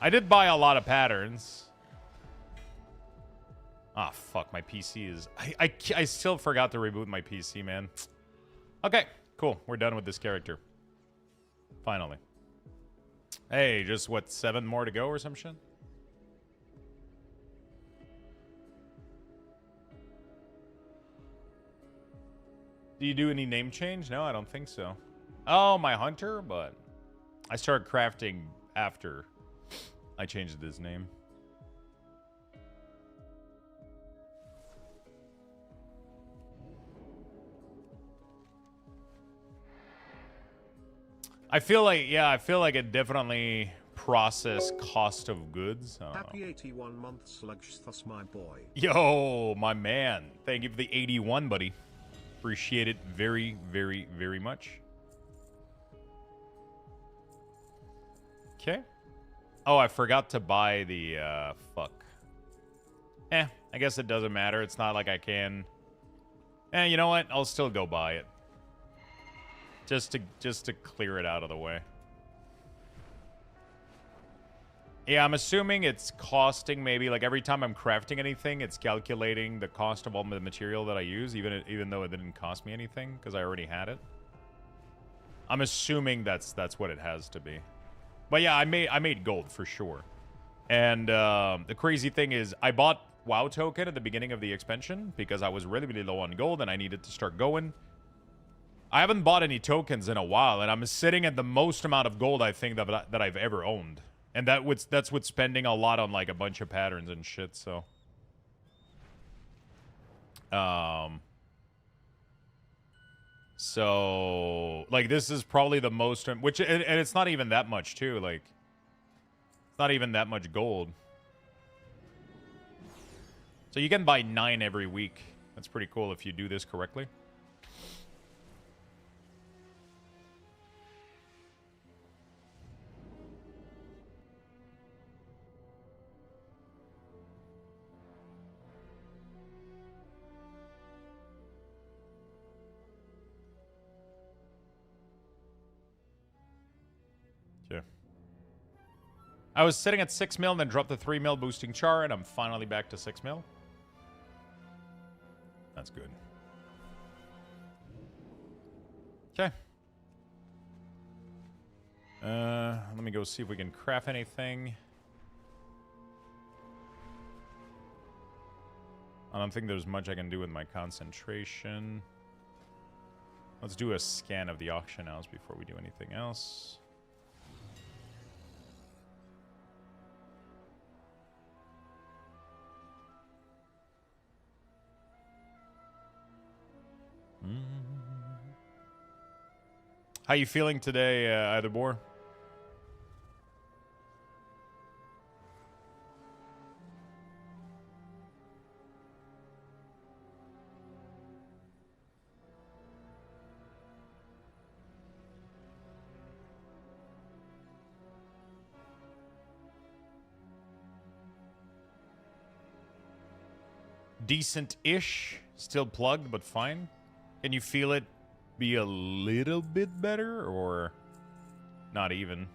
I did buy a lot of patterns. Ah, fuck, my PC is... I still forgot to reboot my PC, man. Okay, cool. We're done with this character. Finally. Hey, just, what, 7 more to go or some shit? Do you do any name change? No, I don't think so. Oh, my hunter? But I started crafting after I changed his name. I feel like it definitely process cost of goods. Happy 81 months, Sludge Thus, my boy. Yo, my man. Thank you for the 81, buddy. Appreciate it very, very, very much. Okay. Oh, I forgot to buy the, fuck. I guess it doesn't matter. It's not like I can... you know what? I'll still go buy it. Just to clear it out of the way. Yeah, I'm assuming it's costing maybe, like, every time I'm crafting anything, it's calculating the cost of all the material that I use, even though it didn't cost me anything, because I already had it. I'm assuming that's what it has to be. But yeah, I made gold, for sure. And the crazy thing is, I bought WoW token at the beginning of the expansion, because I was really, really low on gold, and I needed to start going. I haven't bought any tokens in a while, and I'm sitting at the most amount of gold, I think, that I've ever owned. And that's with spending a lot on, like, a bunch of patterns and shit, so. So, like, this is probably the most, and it's not even that much, too, like. It's not even that much gold. So you can buy 9 every week. That's pretty cool if you do this correctly. I was sitting at 6 mil, then dropped to 3 mil boosting char, and I'm finally back to 6 mil. That's good. Okay. Let me go see if we can craft anything. I don't think there's much I can do with my concentration. Let's do a scan of the auction house before we do anything else. How you feeling today, Either Decent-ish. Still plugged, but fine. Can you feel it be a little bit better, or not even?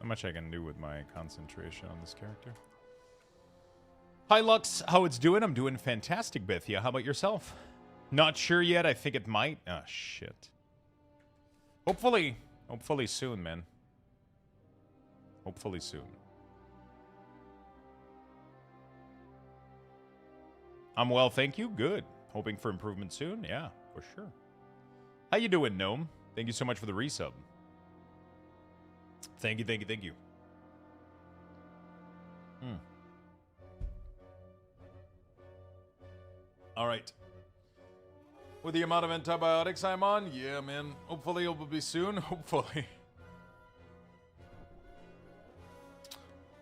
How much I can do with my concentration on this character. Hi Lux, how it's doing? I'm doing fantastic, Bethia. How about yourself? Not sure yet. I think it might. Oh, shit. Hopefully soon, man. Hopefully soon. I'm well, thank you. Good. Hoping for improvement soon. Yeah, for sure. How you doing, Gnome? Thank you so much for the resub. Thank you, thank you, thank you. All right. With the amount of antibiotics I'm on, yeah, man. Hopefully it will be soon. Hopefully.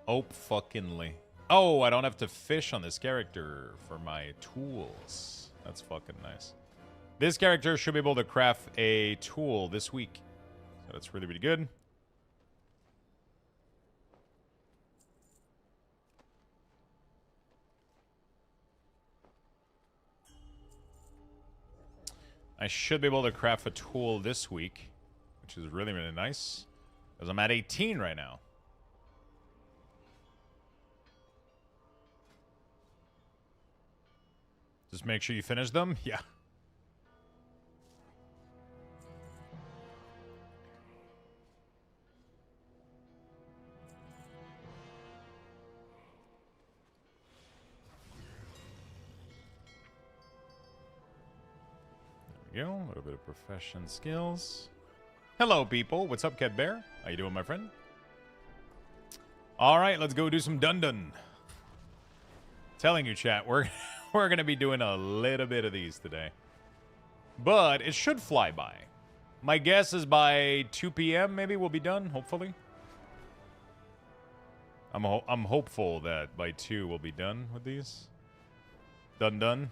Hope-fucking-ly. Oh, I don't have to fish on this character for my tools. That's fucking nice. This character should be able to craft a tool this week. So that's really, really good. I should be able to craft a tool this week, which is really, really nice. Because I'm at 18 right now. Just make sure you finish them? Yeah. There we go. A little bit of profession skills. Hello, people. What's up, Cat Bear? How you doing, my friend? All right, let's go do some dun-dun. Telling you, chat, we're going to be doing a little bit of these today. But it should fly by. My guess is by 2 p.m. maybe we'll be done, hopefully. I'm hopeful that by 2 we'll be done with these. Done.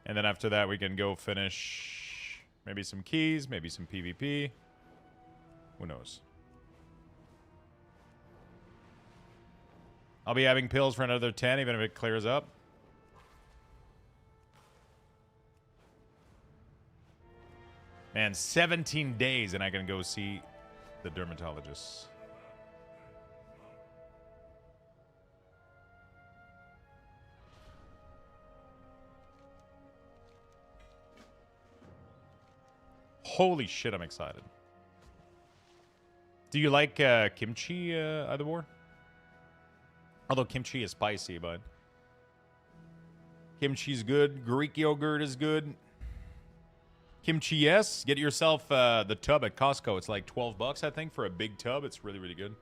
And then after that we can go finish maybe some keys, maybe some PvP. Who knows? I'll be having pills for another 10 even if it clears up. Man, 17 days and I can go see the dermatologist. Holy shit, I'm excited. Do you like kimchi, Either War? Although kimchi is spicy, but kimchi's good. Greek yogurt is good. Kimchi, yes. Get yourself the tub at Costco. It's like 12 bucks, I think, for a big tub. It's really, really good.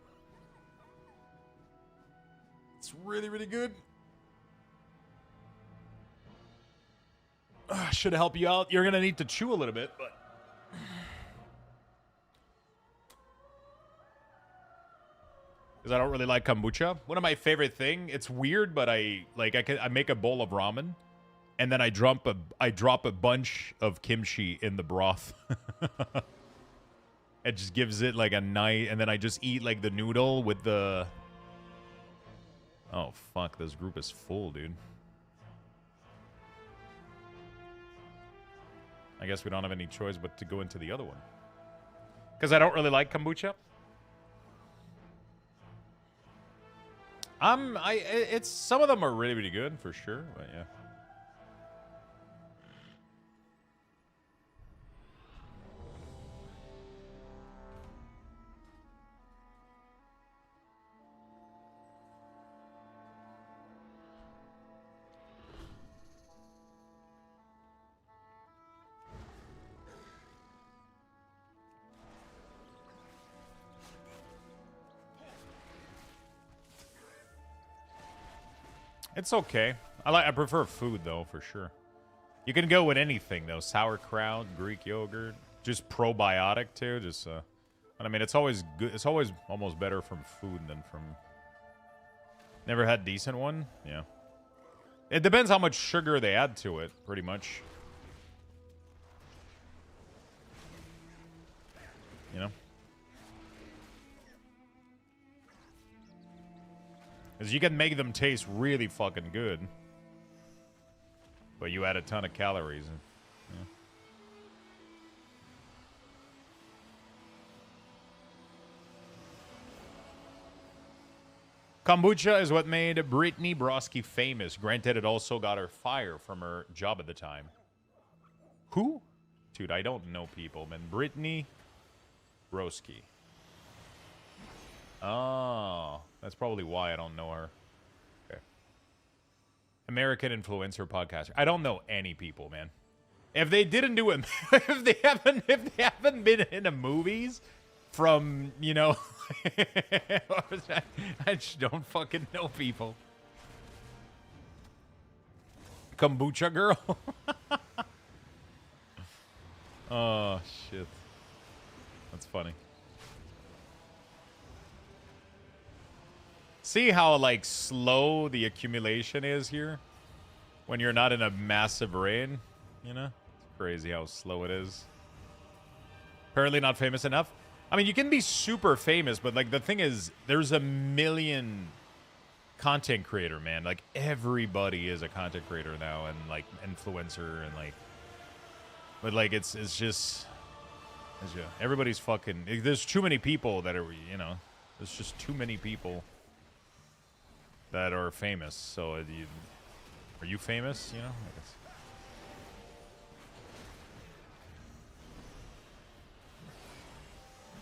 It's really, really good. Should help you out. You're going to need to chew a little bit, but... because I don't really like kombucha. One of my favorite thing. It's weird, but I make a bowl of ramen, and then I drop a bunch of kimchi in the broth. It just gives it like a night, and then I just eat like the noodle with the. Oh fuck! This group is full, dude. I guess we don't have any choice but to go into the other one. Because I don't really like kombucha. It's some of them are really, really good for sure, but yeah. It's okay. I prefer food though, for sure. You can go with anything though. Sauerkraut, Greek yogurt, just probiotic too. Just but I mean, it's always good. It's always almost better from food than from. Never had decent one. Yeah. It depends how much sugar they add to it, pretty much. You know. Because you can make them taste really fucking good. But you add a ton of calories. And, yeah. Kombucha is what made Brittany Broski famous. Granted, it also got her fired from her job at the time. Who? Dude, I don't know people, man. Brittany Broski. Oh, that's probably why I don't know her. Okay. American influencer podcaster. I don't know any people, man. If they didn't do it, if they haven't been in the movies from, you know, I just don't fucking know people. Kombucha girl. Oh shit. That's funny. See how, like, slow the accumulation is here? When you're not in a massive rain, you know? It's crazy how slow it is. Apparently not famous enough. I mean, you can be super famous, but, like, the thing is, there's a million content creator, man. Like, everybody is a content creator now and, like, influencer and, like... But, like, it's just... everybody's fucking... There's too many people that are, you know... There's just too many people... that are famous. So are you famous? You know, I guess.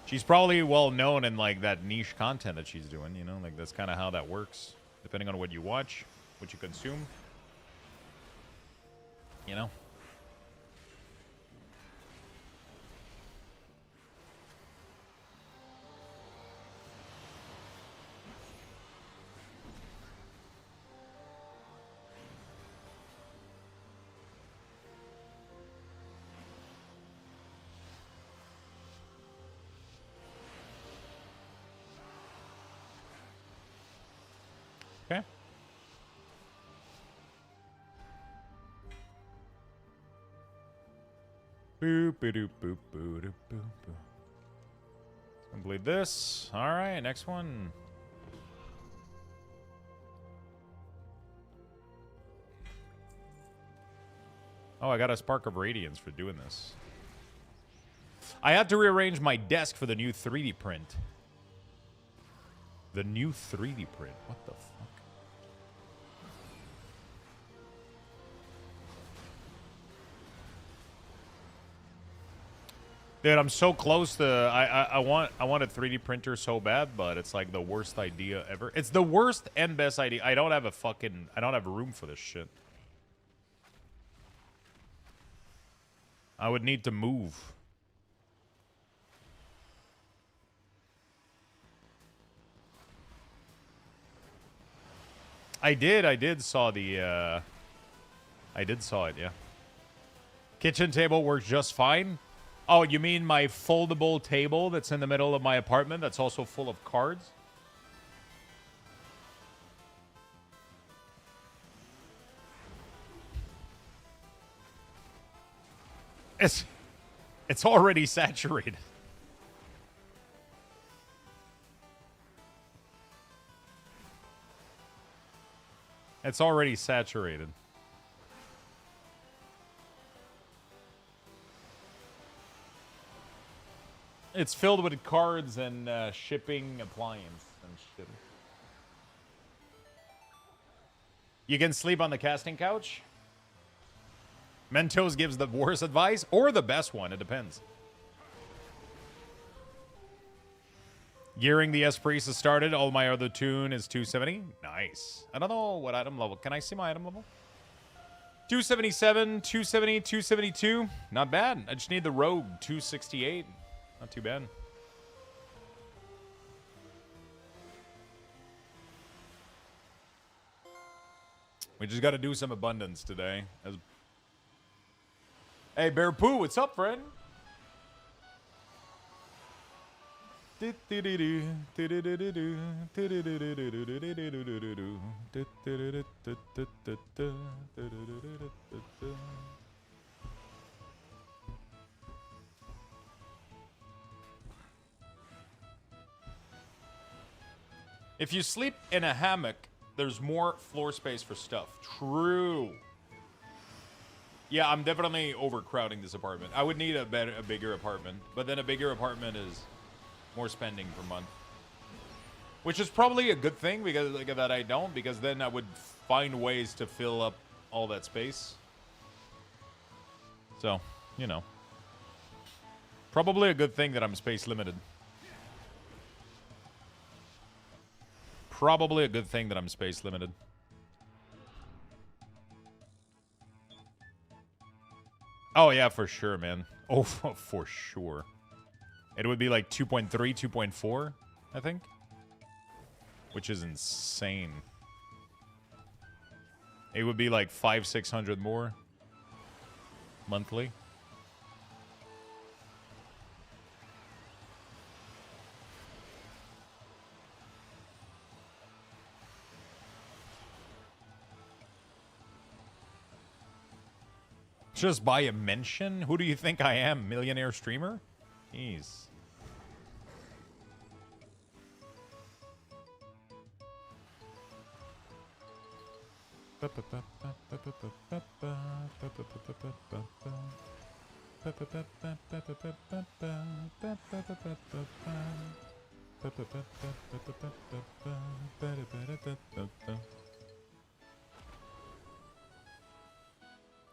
She's probably well known in like that niche content that she's doing. You know, like that's kind of how that works, depending on what you watch, what you consume. You know. Okay. Boop, boop, boop, boop, boop, boop. Complete this. All right, next one. Oh, I got a Spark of Radiance for doing this. I had to rearrange my desk for the new 3D print. The new 3D print? What the fuck? Dude, I'm so close to... I want a 3D printer so bad, but it's like the worst idea ever. It's the worst and best idea. I don't have room for this shit. I would need to move. I did saw the, I did saw it, yeah. Kitchen table works just fine. Oh, you mean my foldable table that's in the middle of my apartment that's also full of cards? It's already saturated. It's already saturated. It's filled with cards and shipping appliance and shit. You can sleep on the casting couch. Mentos gives the worst advice or the best one. It depends. Gearing the S-Priest has started. All my other tune is 270. Nice. I don't know what item level. Can I see my item level? 277, 270, 272. Not bad. I just need the rogue. 268. Not too bad. We just got to do some abundance today. Hey, Bear Poo, what's up, friend? If you sleep in a hammock, there's more floor space for stuff. True. Yeah, I'm definitely overcrowding this apartment. I would need a bigger apartment, but then a bigger apartment is more spending per month, which is probably a good thing because that I don't, because then I would find ways to fill up all that space. So, you know, probably a good thing that I'm space limited. Probably a good thing that I'm space limited. Oh, yeah, for sure, man. Oh, for sure. It would be like 2.3, 2.4, I think. Which is insane. It would be like 500-600 more monthly. Just by a mention? Who do you think I am? Millionaire streamer? Jeez.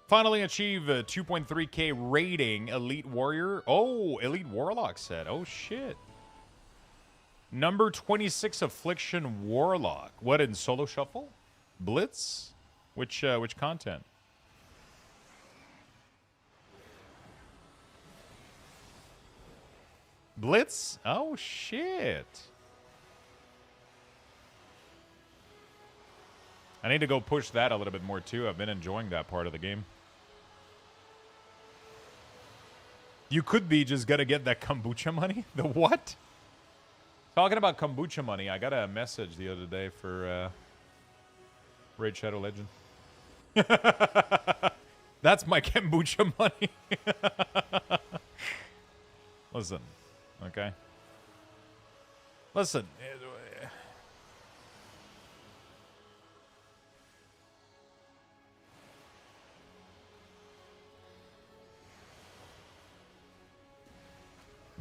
Finally achieve a 2.3k rating, Elite Warrior. Oh, Elite Warlock set. Oh, shit. Number 26 Affliction Warlock. What, in Solo Shuffle? Blitz? Which content? Blitz? Oh, shit. I need to go push that a little bit more, too. I've been enjoying that part of the game. You could be just gonna get that kombucha money? The what? Talking about kombucha money, I got a message the other day for Raid Shadow Legend. That's my kombucha money. Listen, okay? Listen.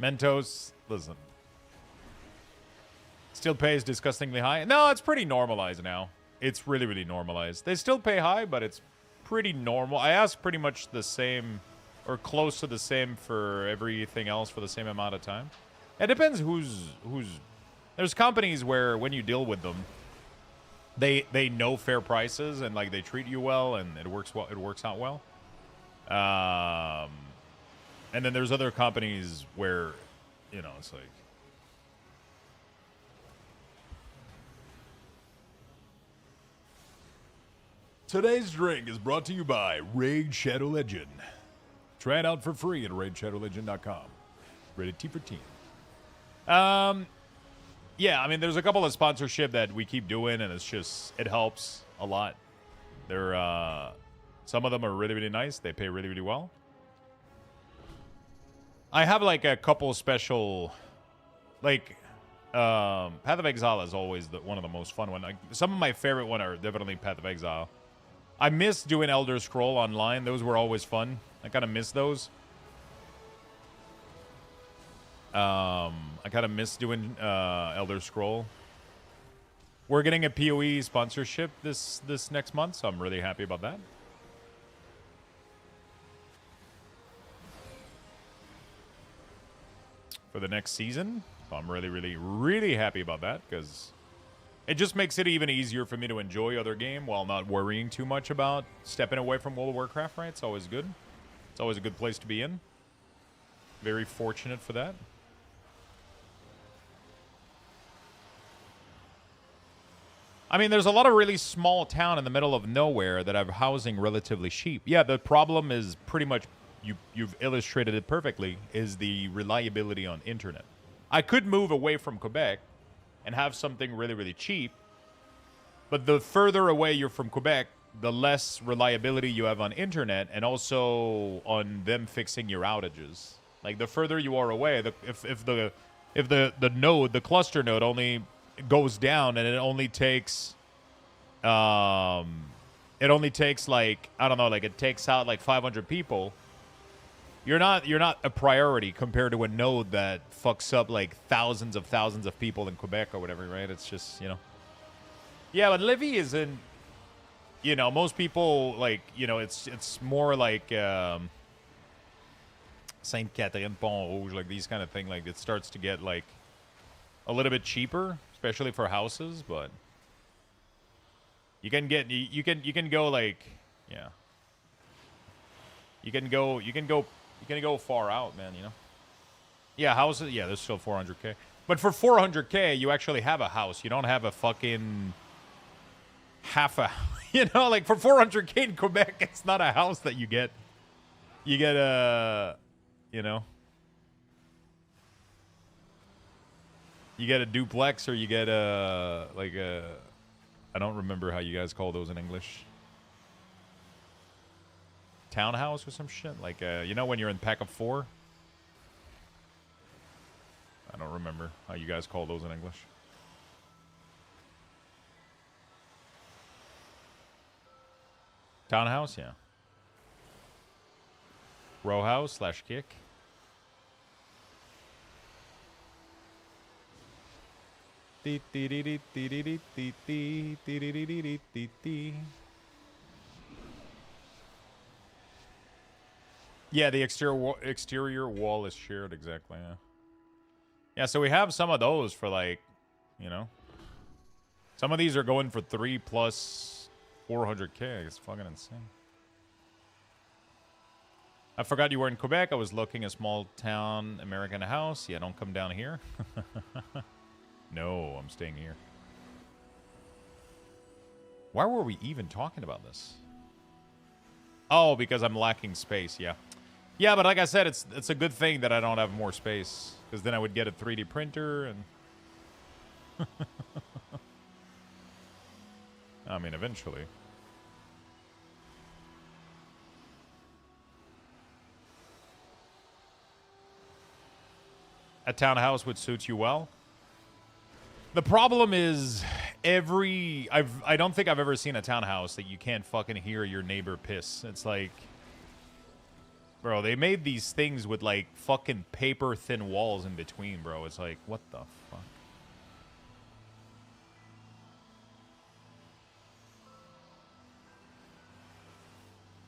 Mentos, listen. Still pays disgustingly high. No, it's pretty normalized now. It's really, really normalized. They still pay high, but it's pretty normal. I ask pretty much the same or close to the same for everything else for the same amount of time. It depends who's. There's companies where when you deal with them, they know fair prices and like they treat you well and it works well. It works out well. And then there's other companies where, you know, it's like. Today's drink is brought to you by Raid Shadow Legend. Try it out for free at raidshadowlegend.com. Rated T for teen. Yeah, I mean, there's a couple of sponsorship that we keep doing, and it's just, it helps a lot. They're, some of them are really, really nice. They pay really, really well. I have like a couple special, like, Path of Exile is always one of the most fun one. Like, some of my favorite one are definitely Path of Exile. I miss doing Elder Scroll online. Those were always fun. I kind of miss those. I kind of miss doing Elder Scroll. We're getting a PoE sponsorship this next month, so I'm really happy about that. For the next season. So I'm really, really, really happy about that because it just makes it even easier for me to enjoy other game while not worrying too much about stepping away from World of Warcraft, right? It's always good. It's always a good place to be in. Very fortunate for that. I mean, there's a lot of really small town in the middle of nowhere that have housing relatively cheap. Yeah, the problem is pretty much, you've illustrated it perfectly, is the reliability on internet. I could move away from Quebec and have something really, really cheap, but the further away you're from Quebec, the less reliability you have on internet and also on them fixing your outages. Like, the further you are away, if the node, the cluster node only goes down and it only takes like, I don't know, like it takes out like 500 people, you're not a priority compared to a node that fucks up like thousands of people in Quebec or whatever, right? It's just, you know. Yeah, but Livy isn't, you know, most people, like, you know, it's more like Sainte Catherine Pont Rouge, like these kind of thing. Like, it starts to get like a little bit cheaper, especially for houses, but you can go like, yeah. You can go far out, man, you know. Yeah, houses, yeah, there's still 400k. But for 400k, you actually have a house. You don't have a fucking half a, you know, like for 400k in Quebec, it's not a house that you get. You get a, you know, you get a duplex, or you get a, like a, I don't remember how you guys call those in English. Townhouse or some shit? Like, you know when you're in pack of 4? I don't remember how you guys call those in English. Townhouse, yeah. Row house / kick. Yeah, the exterior wall is shared, exactly, yeah. Yeah, so we have some of those for, like, you know. Some of these are going for 3 plus 400k. It's fucking insane. I forgot you were in Quebec. I was looking a small town American house. Yeah, don't come down here. No, I'm staying here. Why were we even talking about this? Oh, because I'm lacking space, yeah. Yeah, but like I said, it's a good thing that I don't have more space, because then I would get a 3D printer and... I mean, eventually. A townhouse would suit you well. The problem is I don't think I've ever seen a townhouse that you can't fucking hear your neighbor piss. It's like, bro, they made these things with like fucking paper thin walls in between, bro. It's like, what the fuck?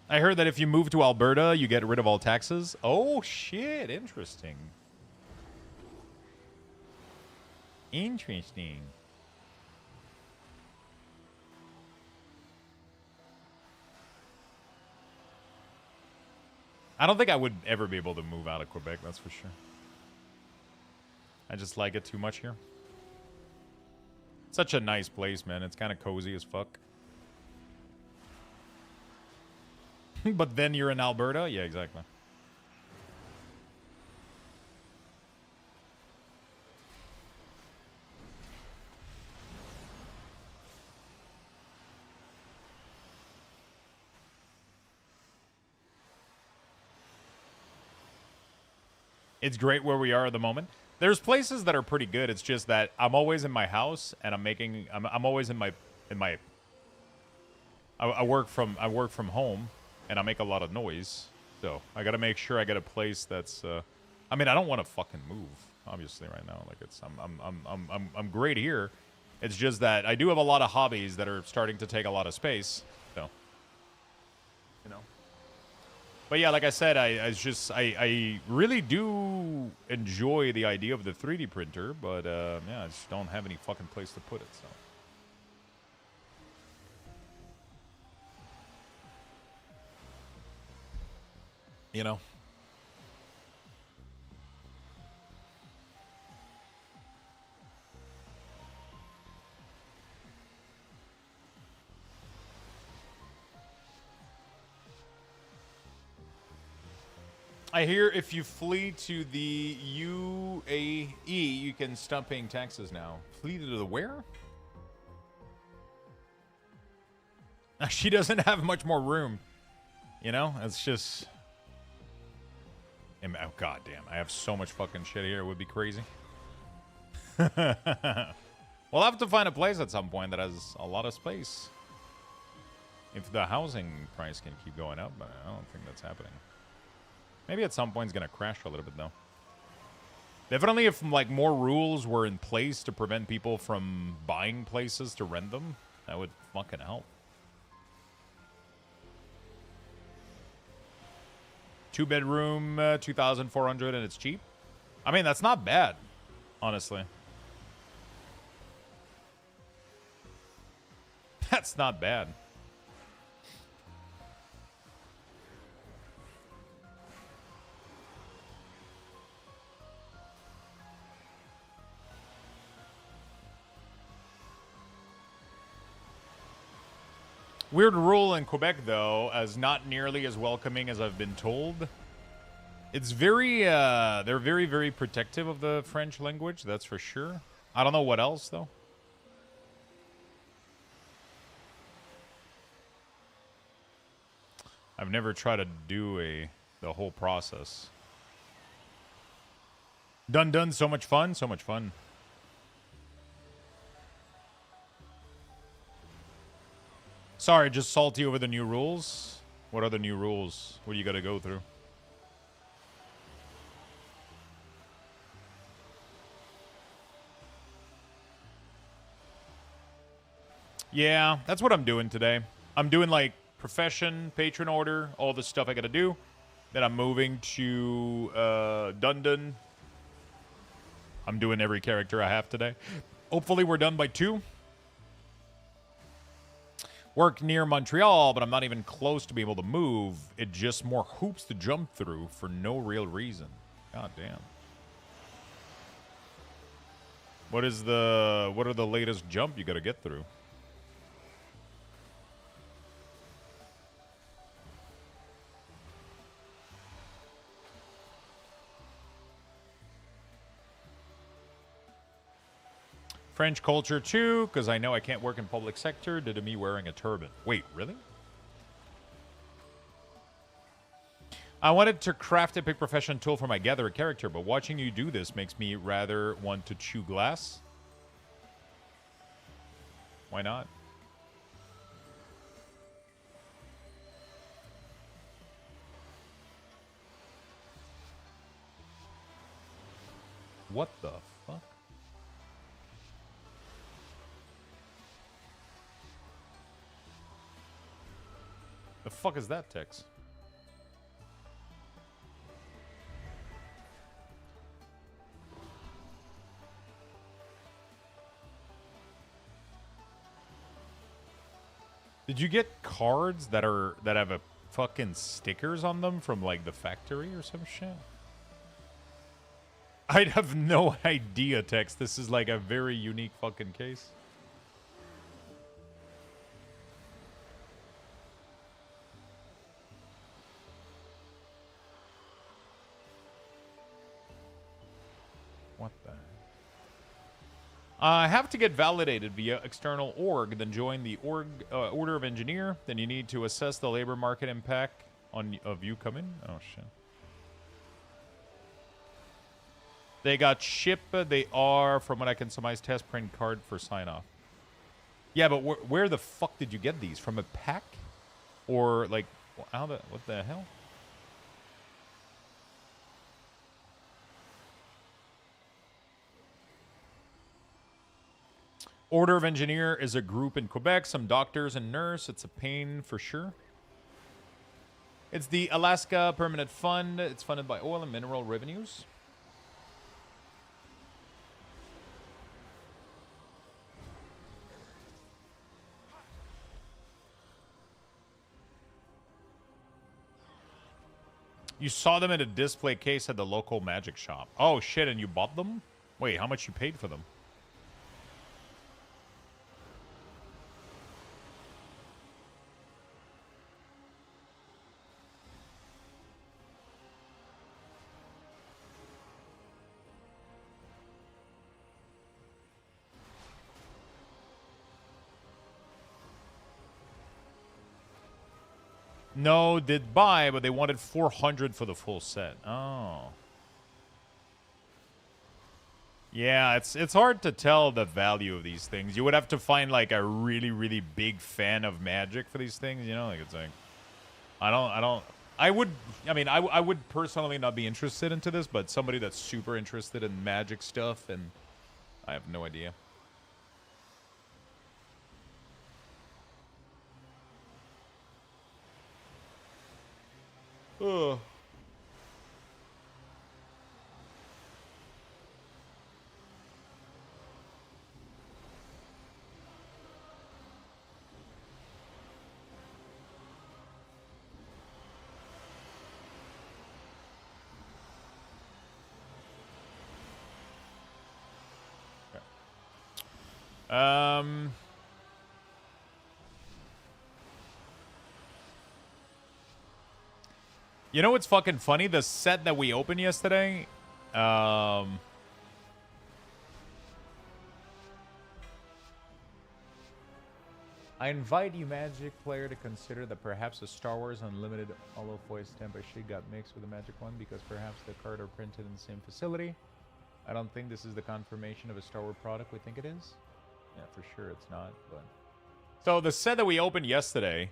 I heard that if you move to Alberta, you get rid of all taxes. Oh shit, interesting. Interesting. I don't think I would ever be able to move out of Quebec, that's for sure. I just like it too much here. Such a nice place, man. It's kind of cozy as fuck. But then you're in Alberta? Yeah, exactly. It's great where we are at the moment. There's places that are pretty good. It's just that I'm always in my house and I'm always in my I work from home and I make a lot of noise. So I got to make sure I get a place that's I mean, I don't want to fucking move obviously right now. Like it's I'm great here. It's just that I do have a lot of hobbies that are starting to take a lot of space. So you know. But yeah, like I said, I really do enjoy the idea of the 3D printer, but yeah, I just don't have any fucking place to put it. So, you know, I hear if you flee to the UAE, you can stop paying taxes now. Flee to the where? She doesn't have much more room. You know, it's just... Oh, God damn. I have so much fucking shit here. It would be crazy. We'll have to find a place at some point that has a lot of space. If the housing price can keep going up, but I don't think that's happening. Maybe at some point it's going to crash a little bit, though. Definitely if, like, more rules were in place to prevent people from buying places to rent them, that would fucking help. 2-bedroom, 2,400, and it's cheap. I mean, that's not bad, honestly. That's not bad. Weird rule in Quebec, though, as not nearly as welcoming as I've been told. It's very, they're very, very protective of the French language, that's for sure. I don't know what else, though. I've never tried to do the whole process. Done, so much fun, so much fun. Sorry, just salty over the new rules. What are the new rules? What do you got to go through? Yeah, that's what I'm doing today. I'm doing like profession, patron order, all the stuff I got to do. Then I'm moving to Dundon. I'm doing every character I have today. Hopefully we're done by 2. Work near Montreal, but I'm not even close to be able to move. It just more hoops to jump through for no real reason. God damn. What are the latest jump you gotta get through? French culture too, because I know I can't work in public sector due to me wearing a turban. Wait, really? I wanted to craft a big profession tool for my gatherer character, but watching you do this makes me rather want to chew glass. Why not? What the fuck? The fuck is that text? Did you get cards that have a fucking stickers on them from like the factory or some shit? I'd have no idea, Tex. This is like a very unique fucking case. What the? I have to get validated via external org, then join the order of engineer. Then you need to assess the labor market impact of you coming. Oh shit. They got shipped. They are, from what I can surmise, test print card for sign-off. Yeah, but where the fuck did you get these? From a pack? Or, like, what the hell? Order of Engineer is a group in Quebec. Some doctors and nurse. It's a pain for sure. It's the Alaska Permanent Fund. It's funded by oil and mineral revenues. You saw them in a display case at the local magic shop. Oh, shit, and you bought them? Wait, how much you paid for them? No, did buy, but they wanted 400 for the full set. Oh. Yeah, it's hard to tell the value of these things. You would have to find like a really, really big fan of Magic for these things, you know? Like it's like I would personally not be interested into this, but somebody that's super interested in Magic stuff, and I have no idea. Ugh. You know what's fucking funny? The set that we opened yesterday, I invite you, Magic player, to consider that perhaps the Star Wars Unlimited Hollow Foil stamp I should got mixed with the Magic one, because perhaps the card are printed in the same facility. I don't think this is the confirmation of a Star Wars product we think it is. Yeah, for sure it's not, but... So the set that we opened yesterday,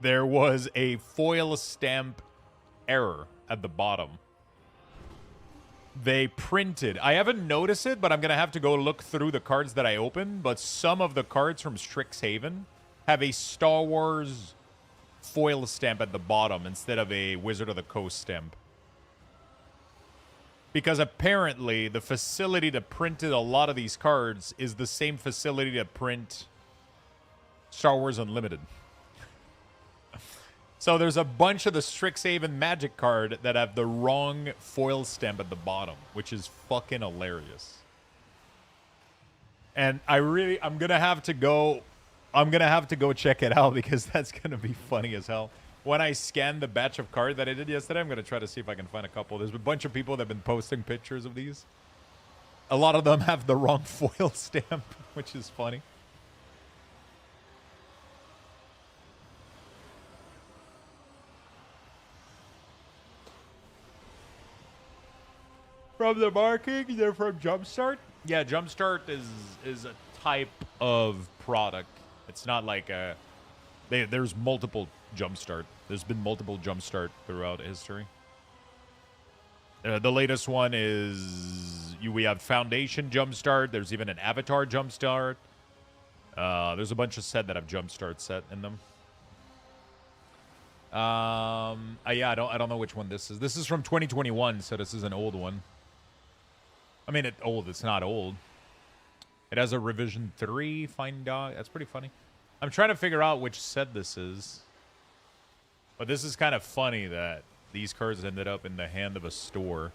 there was a foil stamp error at the bottom. They printed. I haven't noticed it, but I'm going to have to go look through the cards that I opened. But some of the cards from Strixhaven have a Star Wars foil stamp at the bottom instead of a Wizard of the Coast stamp. Because apparently the facility that printed a lot of these cards is the same facility that print Star Wars Unlimited. So there's a bunch of the Strixhaven Magic card that have the wrong foil stamp at the bottom, which is fucking hilarious. And I'm gonna have to go check it out, because that's gonna be funny as hell. When I scan the batch of cards that I did yesterday, I'm gonna try to see if I can find a couple. There's a bunch of people that have been posting pictures of these. A lot of them have the wrong foil stamp, which is funny. From the markings, they're from Jumpstart? Yeah, Jumpstart is a type of product. It's not like a... There's multiple Jumpstart. There's been multiple Jumpstart throughout history. The latest one is... We have Foundation Jumpstart. There's even an Avatar Jumpstart. There's a bunch of set that have Jumpstart set in them. Yeah, I don't know which one this is. This is from 2021, so this is an old one. I mean, it's not old. It has a revision 3, Fine Dog. That's pretty funny. I'm trying to figure out which set this is. But this is kind of funny that these cards ended up in the hand of a store.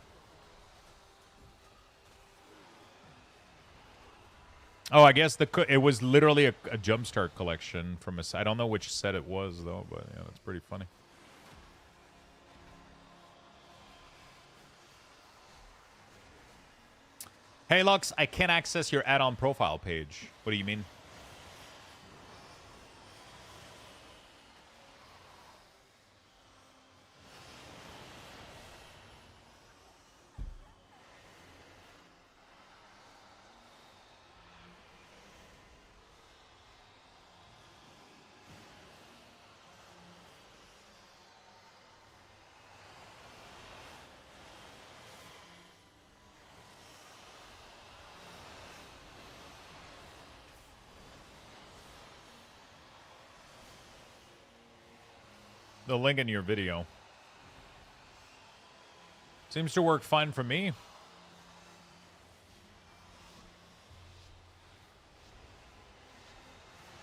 Oh, I guess it was literally a Jumpstart collection from a... I don't know which set it was, though, but yeah, that's pretty funny. Hey, Lux, I can't access your add-on profile page. What do you mean? the link in your video. Seems to work fine for me.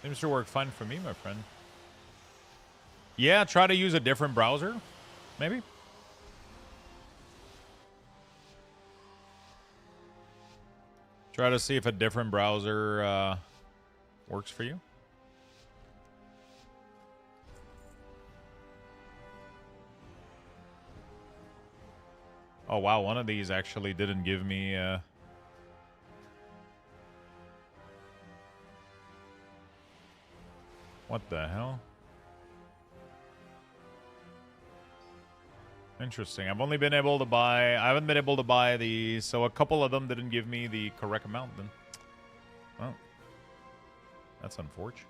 Seems to work fine for me, my friend. Yeah, try to use a different browser, maybe. Try to see if a different browser works for you. Oh, wow. One of these actually didn't give me... What the hell? Interesting. I've only been able to buy... I haven't been able to buy the... So a couple of them didn't give me the correct amount then. Well, that's unfortunate.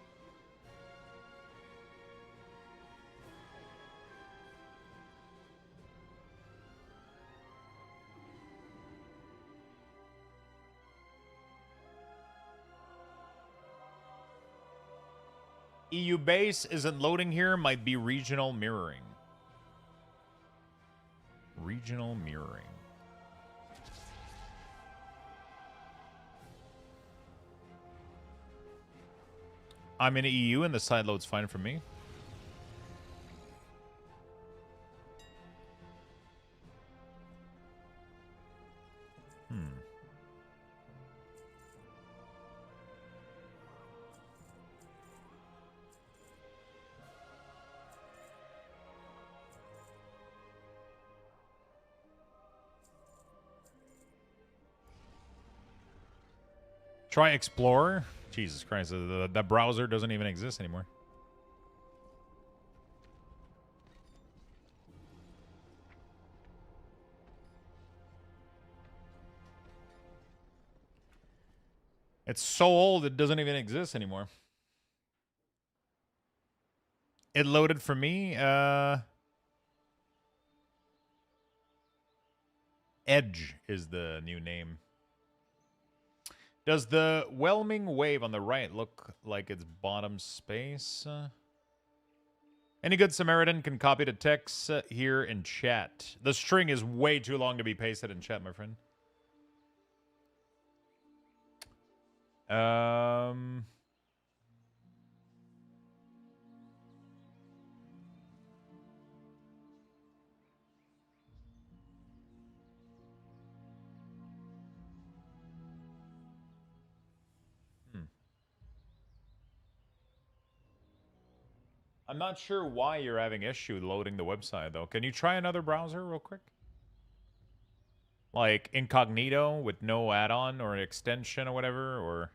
EU base isn't loading here. Might be regional mirroring. Regional mirroring. I'm in EU and the side load's fine for me. Try Explorer. Jesus Christ, the browser doesn't even exist anymore. It's so old, it doesn't even exist anymore. It loaded for me. Edge is the new name. Does the whelming wave on the right look like it's bottom space? Any good Samaritan can copy the text here in chat. The string is way too long to be pasted in chat, my friend. I'm not sure why you're having issue loading the website, though. Can you try another browser real quick? Like incognito with no add-on or an extension or whatever, or...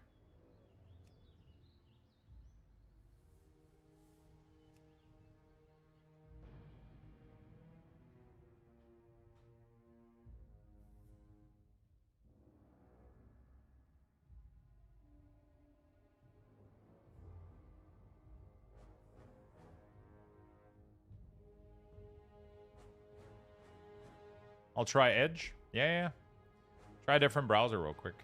I'll try Edge. Yeah. Try a different browser real quick.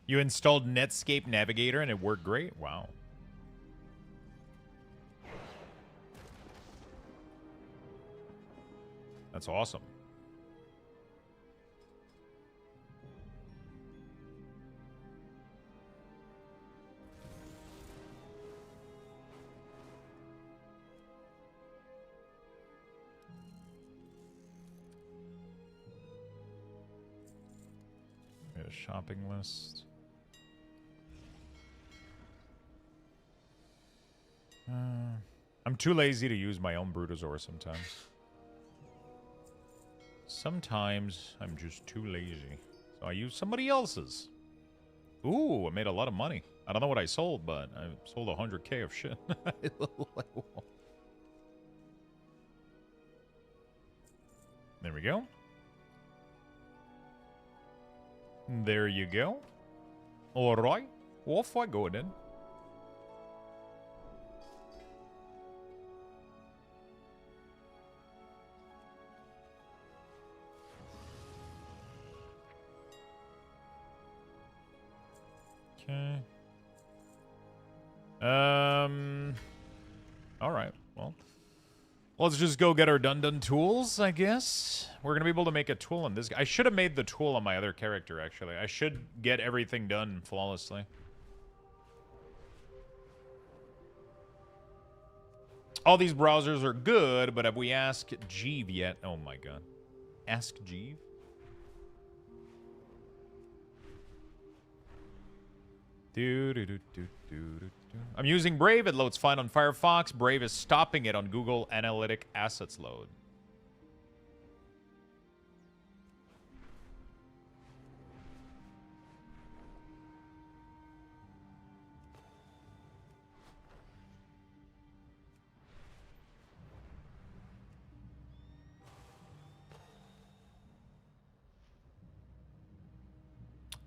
You installed Netscape Navigator and it worked great? Wow. That's awesome. Get a shopping list. I'm too lazy to use my own Brutosaur sometimes. Sometimes I'm just too lazy. So I use somebody else's. Ooh, I made a lot of money. I don't know what I sold, but I sold 100K of shit. There we go. There you go. Alright. Off I go then. Okay. Alright, well. Let's just go get our dun-dun tools, I guess. We're gonna be able to make a tool on this guy. I should have made the tool on my other character, actually. I should get everything done flawlessly. All these browsers are good, but have we asked Jeeve yet? Oh my god. Ask Jeeve? I'm using Brave. It loads fine on Firefox. Brave is stopping it on Google Analytic Assets load.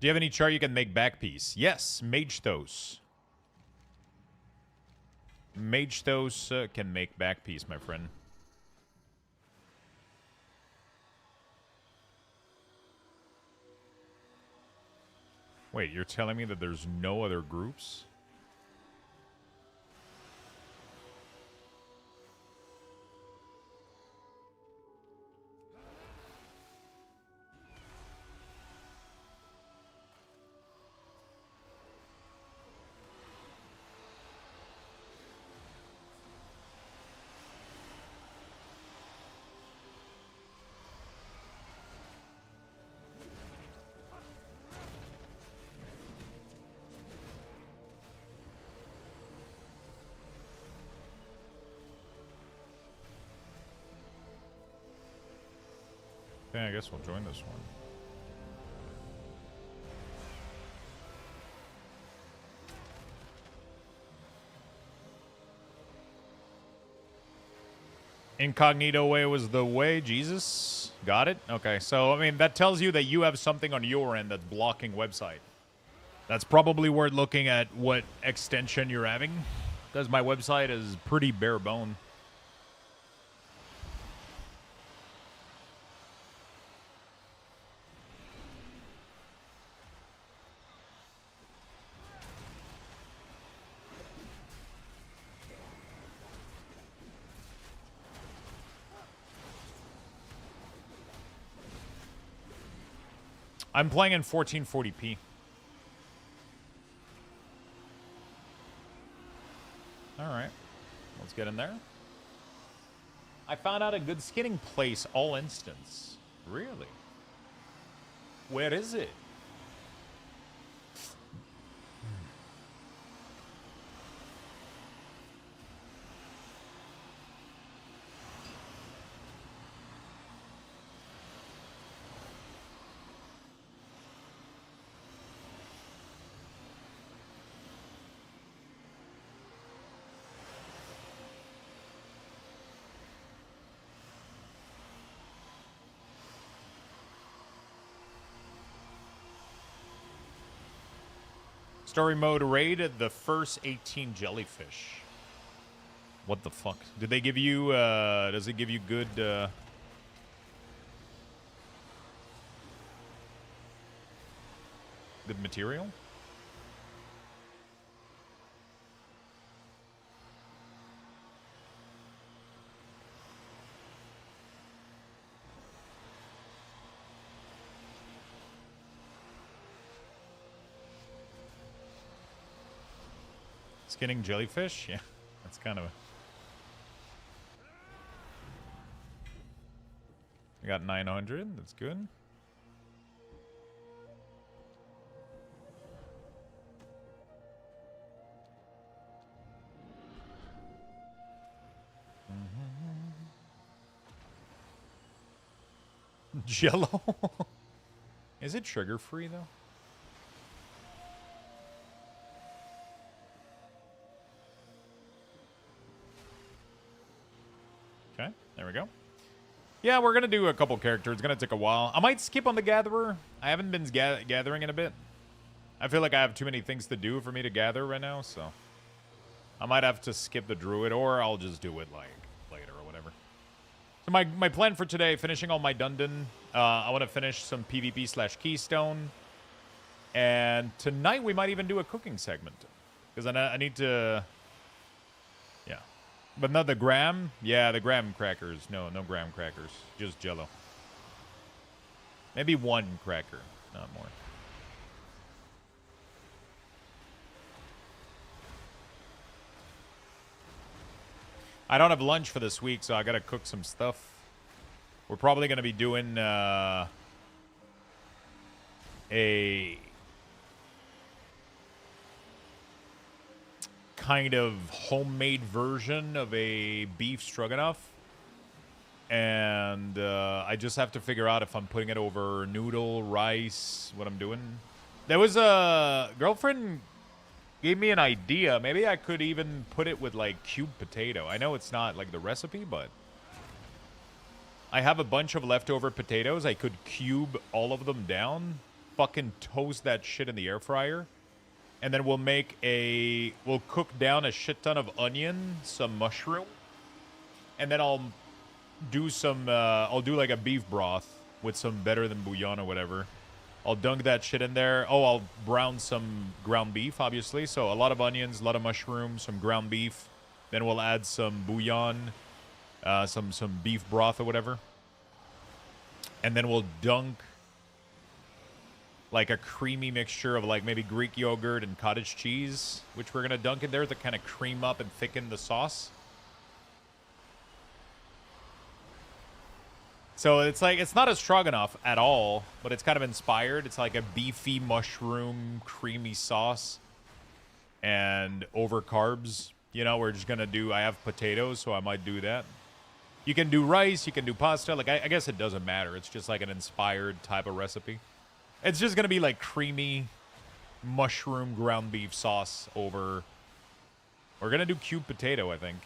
Do you have any chart you can make back piece? Yes, Magethos. Magethos can make back piece, my friend. Wait, you're telling me that there's no other groups? Okay, I guess we'll join this one. Incognito way was the way, Jesus. Got it? Okay, so, I mean, that tells you that you have something on your end that's blocking website. That's probably worth looking at what extension you're having, because my website is pretty bare bone. I'm playing in 1440p. Alright. Let's get in there. I found out a good skinning place all instance. Really? Where is it? Story mode raid, the first 18 jellyfish. What the fuck? Did they give you, does it give you good, good material? Skinning jellyfish? Yeah, that's kind of a... I got 900, that's good. Jello? Is it sugar-free, though? Okay, there we go. Yeah, we're gonna do a couple characters. It's gonna take a while. I might skip on the Gatherer. I haven't been gathering in a bit. I feel like I have too many things to do for me to gather right now, so I might have to skip the Druid, or I'll just do it like later or whatever. So my plan for today, finishing all my Dundon. I want to finish some PvP/Keystone. And tonight we might even do a cooking segment. Because I need to... Yeah. But not the graham. Yeah, the graham crackers. No graham crackers. Just Jello. Maybe one cracker. Not more. I don't have lunch for this week, so I gotta cook some stuff. We're probably gonna be doing a kind of homemade version of a beef stroganoff. And I just have to figure out if I'm putting it over noodle, rice, what I'm doing. There was a girlfriend gave me an idea. Maybe I could even put it with like cubed potato. I know it's not like the recipe, but I have a bunch of leftover potatoes. I could cube all of them down, fucking toast that shit in the air fryer, and then we'll cook down a shit ton of onion, some mushroom, and then I'll do like a beef broth with some better than bouillon or whatever. I'll dunk that shit in there. Oh, I'll brown some ground beef, obviously. So a lot of onions, a lot of mushrooms, some ground beef. Then we'll add some bouillon, some beef broth or whatever. And then we'll dunk like a creamy mixture of like maybe Greek yogurt and cottage cheese, which we're going to dunk in there to kind of cream up and thicken the sauce. So it's like, it's not a stroganoff at all, but it's kind of inspired. It's like a beefy mushroom creamy sauce and over carbs. You know, we're just going to do, I have potatoes, so I might do that. You can do rice, you can do pasta. Like, I guess it doesn't matter. It's just like an inspired type of recipe. It's just going to be like creamy mushroom ground beef sauce over, we're going to do cubed potato, I think.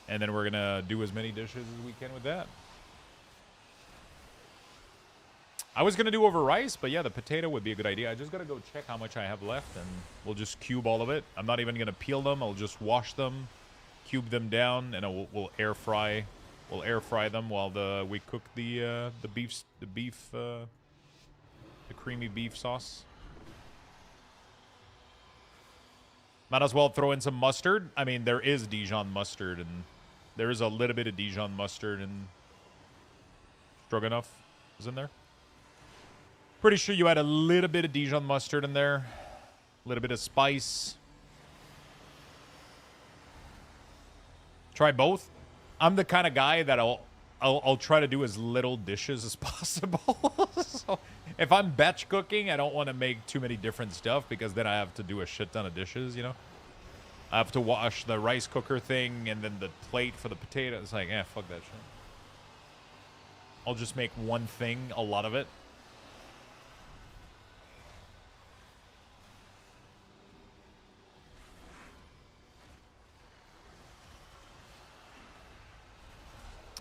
And then we're going to do as many dishes as we can with that. I was going to do over rice, but yeah, the potato would be a good idea. I just got to go check how much I have left, and we'll just cube all of it. I'm not even going to peel them. I'll just wash them, cube them down, and we'll air fry. We'll air fry them while we cook the creamy beef sauce. Might as well throw in some mustard. I mean, there is Dijon mustard, and there is a little bit of Dijon mustard and stroganoff is in there. Pretty sure you add a little bit of Dijon mustard in there. A little bit of spice. Try both. I'm the kind of guy that I'll try to do as little dishes as possible. So if I'm batch cooking, I don't want to make too many different stuff because then I have to do a shit ton of dishes, you know? I have to wash the rice cooker thing and then the plate for the potato. It's like, fuck that shit. I'll just make one thing, a lot of it.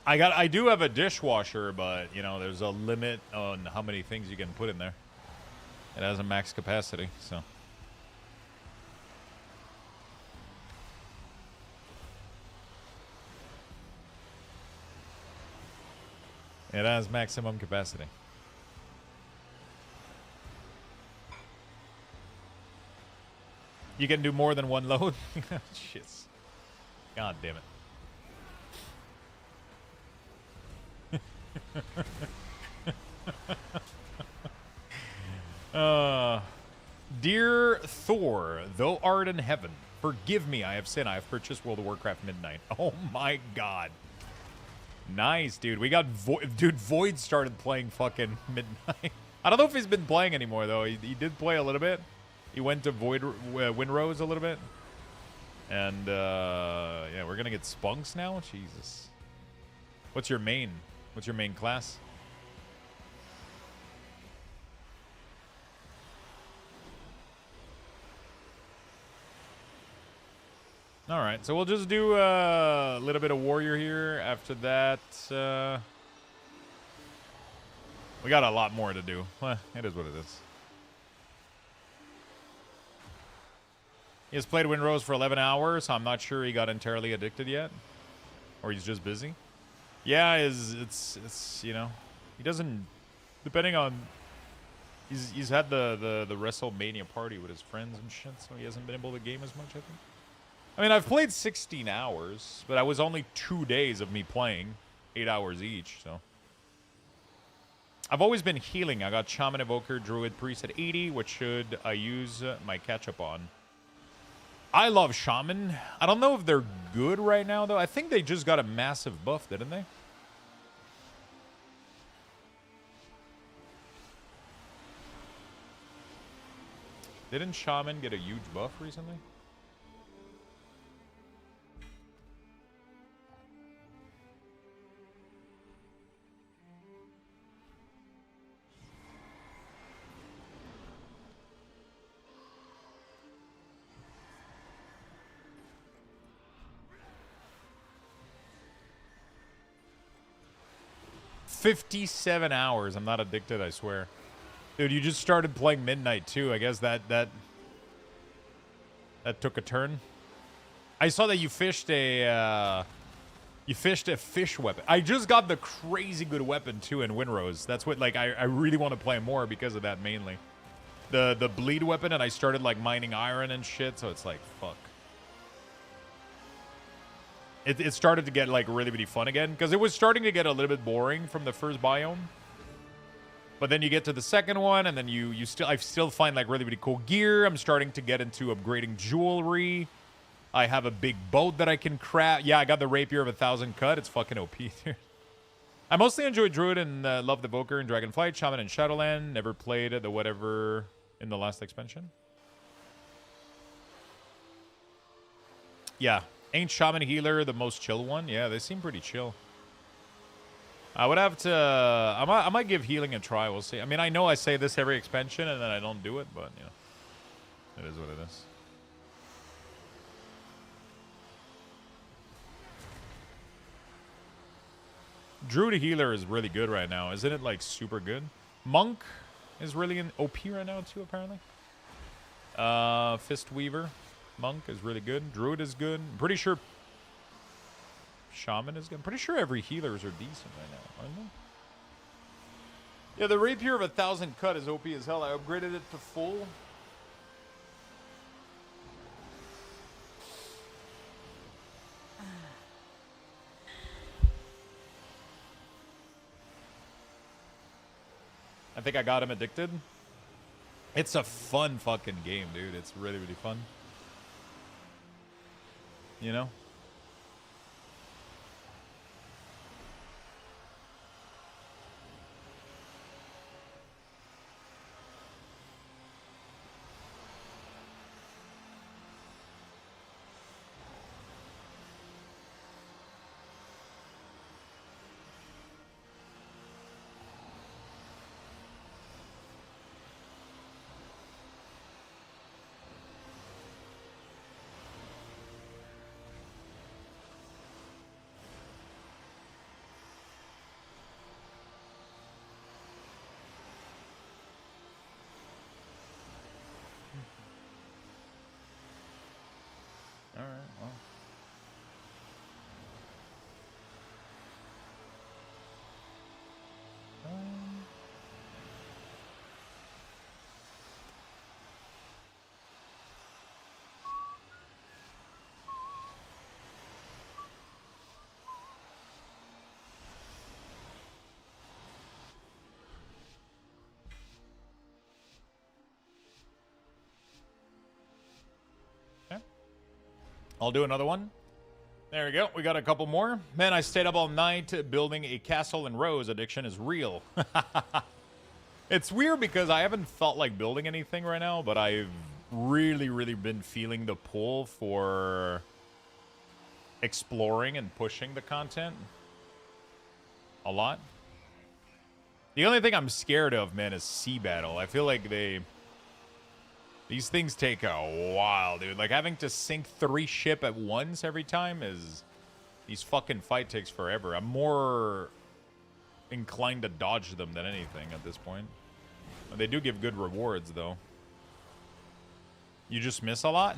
I do have a dishwasher, but, you know, there's a limit on how many things you can put in there. It has a max capacity, so. It has maximum capacity. You can do more than one load? Shit. God damn it. Dear Thor, thou art in heaven, forgive me, I have sinned. I have purchased World of Warcraft Midnight. Oh my god. Nice, dude. We got Void started playing fucking Midnight. I don't know if he's been playing anymore, though. He did play a little bit. He went to Windrose a little bit. And, yeah, we're gonna get Spunks now? Jesus. What's your main? What's your main class? All right, so we'll just do a little bit of warrior here. After that, we got a lot more to do. Well, it is what it is. He has played Windrose for 11 hours. So I'm not sure he got entirely addicted yet, or he's just busy. Yeah, it's you know, he doesn't. Depending on, he's had the WrestleMania party with his friends and shit, so he hasn't been able to game as much, I think. I mean, I've played 16 hours, but I was only 2 days of me playing, 8 hours each, so. I've always been healing. I got Shaman, Evoker, Druid, Priest at 80, which should I use my catch-up on. I love Shaman. I don't know if they're good right now, though. I think they just got a massive buff, didn't they? Didn't Shaman get a huge buff recently? $57 hours. I'm not addicted, I swear. Dude, you just started playing Midnight too. I guess that took a turn. I saw that you fished a fish weapon. I just got the crazy good weapon too in Windrose. That's what like I really want to play more because of that mainly. The bleed weapon, and I started like mining iron and shit, so it's like fuck. It started to get like really, really fun again because it was starting to get a little bit boring from the first biome. But then you get to the second one, and then I still find like really, really cool gear. I'm starting to get into upgrading jewelry. I have a big boat that I can craft. Yeah, I got the Rapier of 1,000 cut. It's fucking OP, dude. I mostly enjoy Druid and love the Evoker and Dragonflight, Shaman and Shadowland. Never played the whatever in the last expansion. Yeah. Ain't Shaman Healer the most chill one? Yeah, they seem pretty chill. I would have to... I might give healing a try. We'll see. I mean, I know I say this every expansion and then I don't do it, but, you know. It is what it is. Druid Healer is really good right now. Isn't it, like, super good? Monk is really in OP right now, too, apparently. Fist Weaver. Monk is really good. Druid is good. I'm pretty sure Shaman is good. I'm pretty sure every healers are decent right now, aren't they? Yeah, the Rapier of 1,000 cut is OP as hell. I upgraded it to full. I think I got him addicted. It's a fun fucking game, dude. It's really, really fun. You know? All right, well. I'll do another one. There we go. We got a couple more. Man, I stayed up all night building a castle in Rose. Addiction is real. It's weird because I haven't felt like building anything right now, but I've really, really been feeling the pull for exploring and pushing the content a lot. The only thing I'm scared of, man, is Sea Battle. I feel like they These things take a while, dude. Like, having to sink 3 ship at once every time is... These fucking fight takes forever. I'm more inclined to dodge them than anything at this point. They do give good rewards, though. You just miss a lot?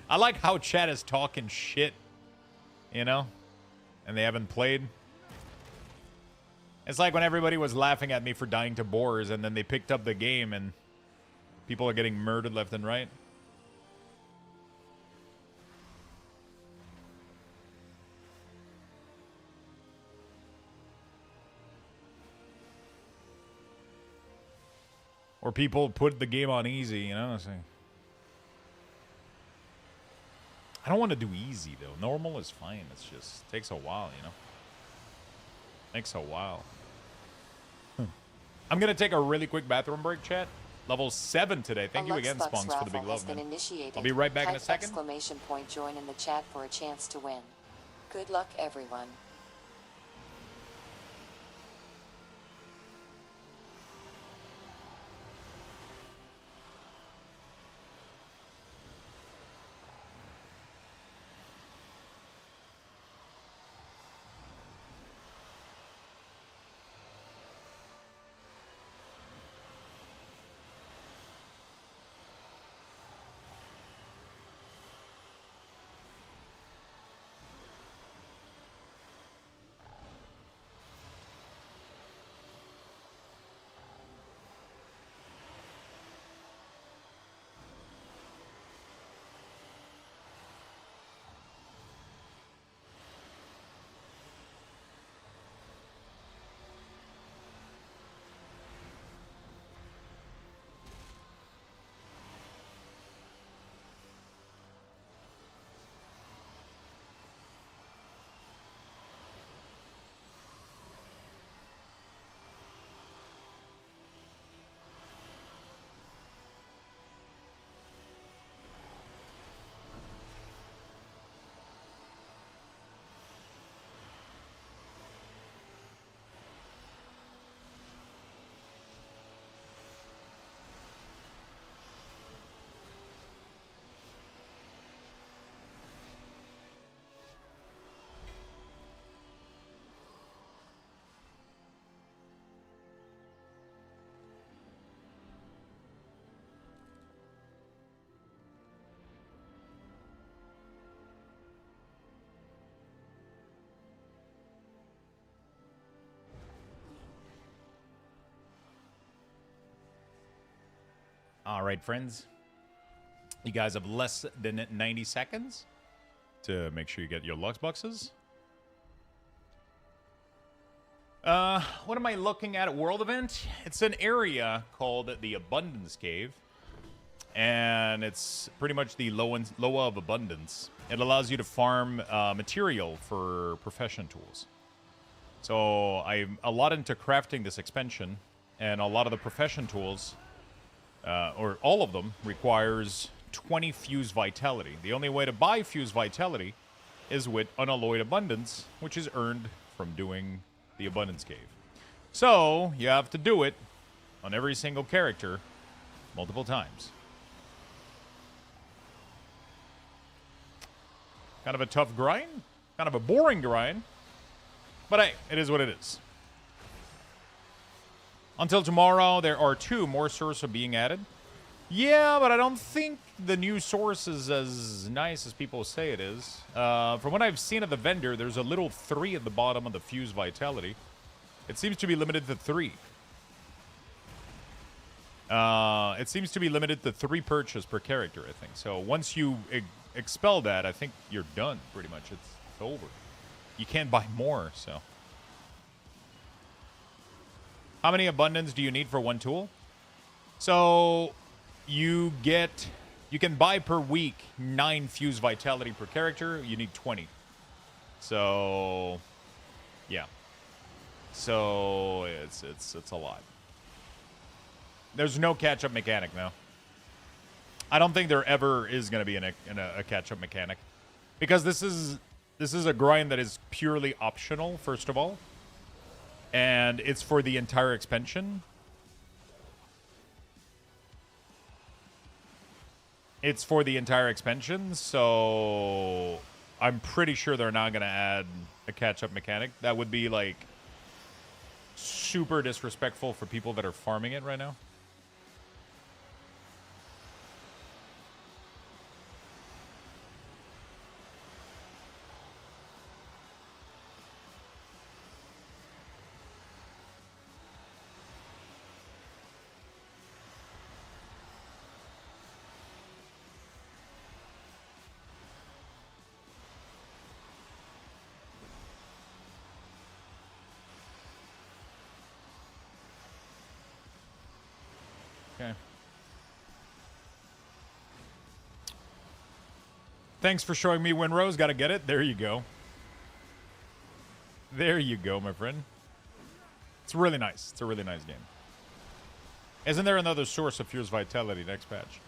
I like how chat is talking shit, you know? And they haven't played. It's like when everybody was laughing at me for dying to boars, and then they picked up the game, and people are getting murdered left and right. Or people put the game on easy, you know? So I don't want to do easy, though. Normal is fine. It's just takes a while, you know? Takes a while. I'm going to take a really quick bathroom break, chat. Level 7 today. Thank you again, Spunks, for the big love, man. I'll be right back in a second. Exclamation point join in the chat for a chance to win. Good luck, everyone. All right, friends. You guys have less than 90 seconds to make sure you get your Lux boxes. What am I looking at World Event? It's an area called the Abundance Cave. And it's pretty much the Loa of Abundance. It allows you to farm material for profession tools. So I'm a lot into crafting this expansion. And a lot of the profession tools... or all of them, requires 20 Fuse Vitality. The only way to buy Fuse Vitality is with Unalloyed Abundance, which is earned from doing the Abundance Cave. So, you have to do it on every single character multiple times. Kind of a tough grind, kind of a boring grind, but hey, it is what it is. Until tomorrow, there are 2 more sources being added. Yeah, but I don't think the new source is as nice as people say it is. From what I've seen of the vendor, there's a little 3 at the bottom of the Fuse Vitality. It seems to be limited to 3. It seems to be limited to 3 purchases per character, I think. So once you expel that, I think you're done, pretty much. It's over. You can't buy more, so... How many abundance do you need for 1 tool? So you can buy per week 9 Fuse Vitality per character. You need 20. So yeah. So it's a lot. There's no catch-up mechanic now. I don't think there ever is going to be a catch-up mechanic, because this is a grind that is purely optional, first of all. And it's for the entire expansion. It's for the entire expansion, so I'm pretty sure they're not going to add a catch-up mechanic. That would be, like, super disrespectful for people that are farming it right now. Okay. Thanks for showing me Winrose. Gotta get it. There you go. There you go, my friend. It's really nice. It's a really nice game. Isn't there another source of Fierce Vitality next patch?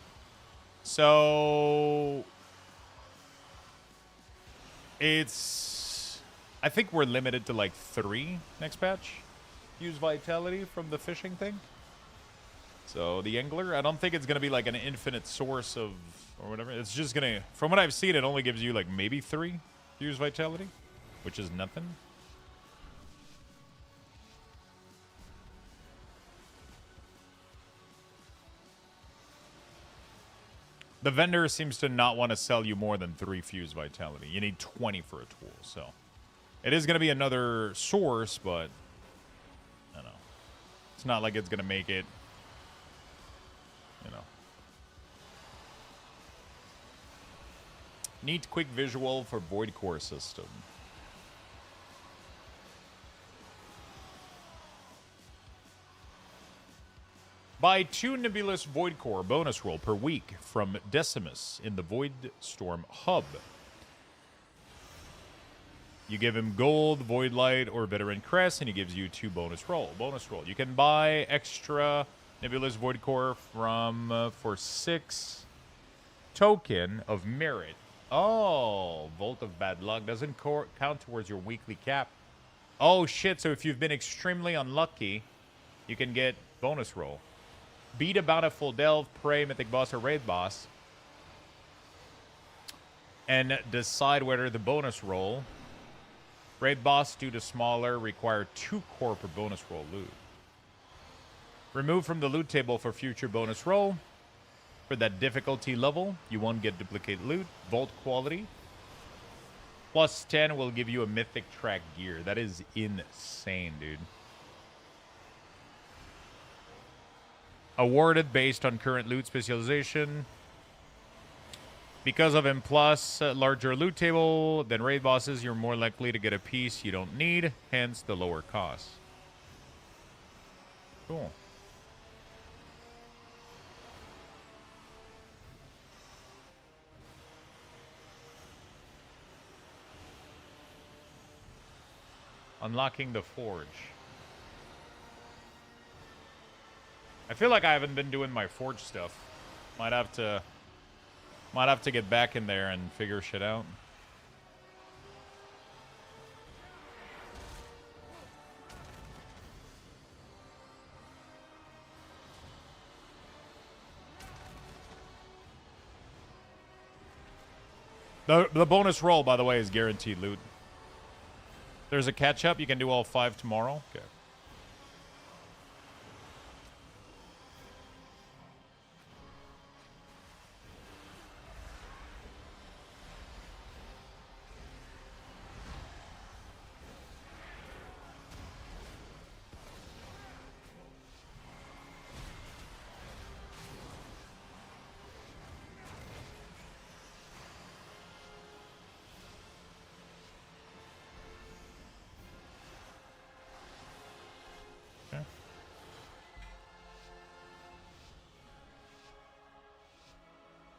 So... it's... I think we're limited to like 3 next patch. Fuse Vitality from the fishing thing. So the Angler, I don't think it's going to be like an infinite source of, or whatever. It's just going to, from what I've seen, it only gives you like maybe 3 Fuse Vitality, which is nothing. The vendor seems to not want to sell you more than 3 Fuse Vitality. You need 20 for a tool, so. It is going to be another source, but, I don't know. It's not like it's going to make it, you know. Neat quick visual for Void Core system. Buy 2 Nebulous Void Core bonus roll per week from Decimus in the Void Storm Hub. You give him gold, Void Light, or Veteran Crest, and he gives you 2 bonus roll. Bonus roll. You can buy extra Nebulous Void Core from for 6 token of merit. Oh, Vault of Bad Luck doesn't count towards your weekly cap. Oh shit! So if you've been extremely unlucky, you can get bonus roll. Beat a Bountiful Delve, Prey, Mythic Boss, or Raid Boss, and decide whether the bonus roll. Raid Boss, due to smaller, require 2 core per bonus roll loot. Remove from the loot table for future bonus roll. For that difficulty level, you won't get duplicate loot. Vault quality. Plus 10 will give you a Mythic Track gear. That is insane, dude. Awarded based on current loot specialization. Because of M+, larger loot table than raid bosses, you're more likely to get a piece you don't need, hence the lower cost. Cool. Unlocking the Forge. I feel like I haven't been doing my Forge stuff. Might have to get back in there and figure shit out. The bonus roll, by the way, is guaranteed loot. There's a catch-up. You can do all 5 tomorrow. Okay.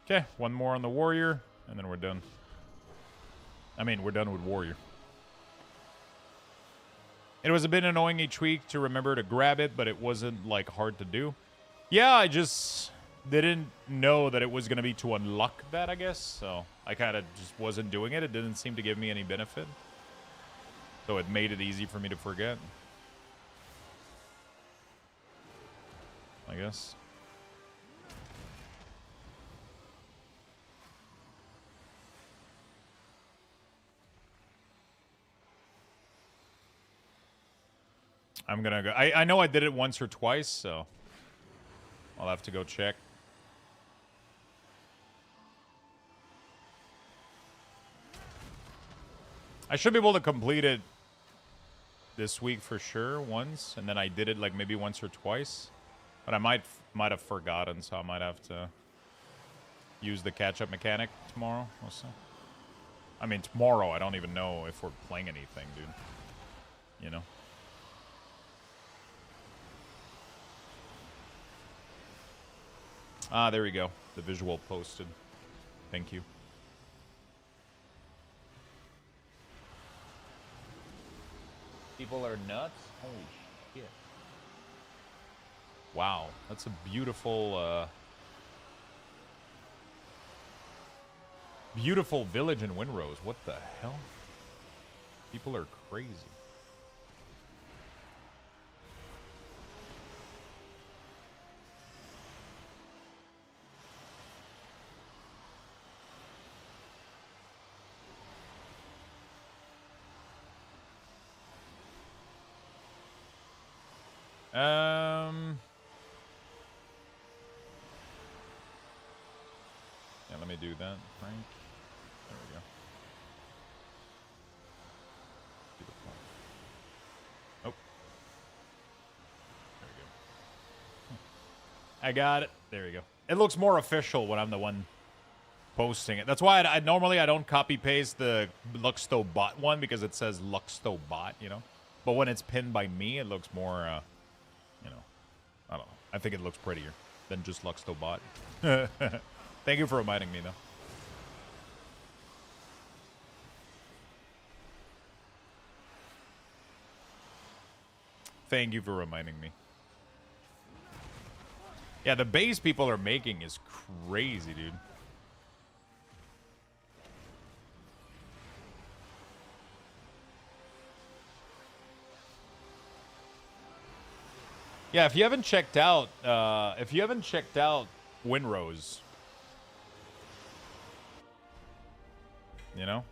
Okay, one more on the Warrior, and then we're done. I mean, we're done with Warrior. It was a bit annoying each week to remember to grab it, but it wasn't, like, hard to do. Yeah, I just didn't know that it was going to be to unlock that, I guess. So I kind of just wasn't doing it. It didn't seem to give me any benefit. So it made it easy for me to forget, I guess. I'm gonna go. I know I did it once or twice, so I'll have to go check. I should be able to complete it this week for sure once, and then I did it like maybe once or twice, but I might have forgotten, so I might have to use the catch-up mechanic tomorrow. We'll see. I mean, tomorrow, I don't even know if we're playing anything, dude. You know? Ah, there we go. The visual posted. Thank you. People are nuts? Holy shit. Wow, that's a beautiful, beautiful village in Windrose. What the hell? People are crazy. Yeah, let me do that, Frank. There we go. Beautiful. Oh. There we go. I got it. There we go. It looks more official when I'm the one posting it. That's why I normally I don't copy paste the Luxto bot one because it says Luxto bot, you know. But when it's pinned by me, it looks more, you know, I don't know. I think it looks prettier than just Luxto bot. Thank you for reminding me, though. Thank you for reminding me. Yeah, the base people are making is crazy, dude. Yeah, if you haven't checked out Windrose, you know?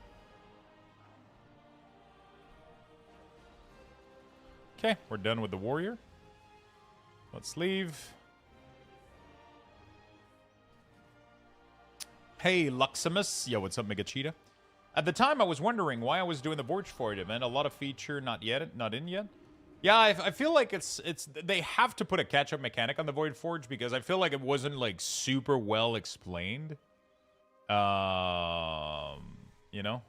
Okay, we're done with the warrior. Let's leave. Hey, Luximus. Yo, what's up, Mega Cheetah? At the time, I was wondering why I was doing the Vorge Forge event. A lot of feature not in yet. Yeah, I feel like it's they have to put a catch-up mechanic on the Void Forge because I feel like it wasn't like super well explained. You know?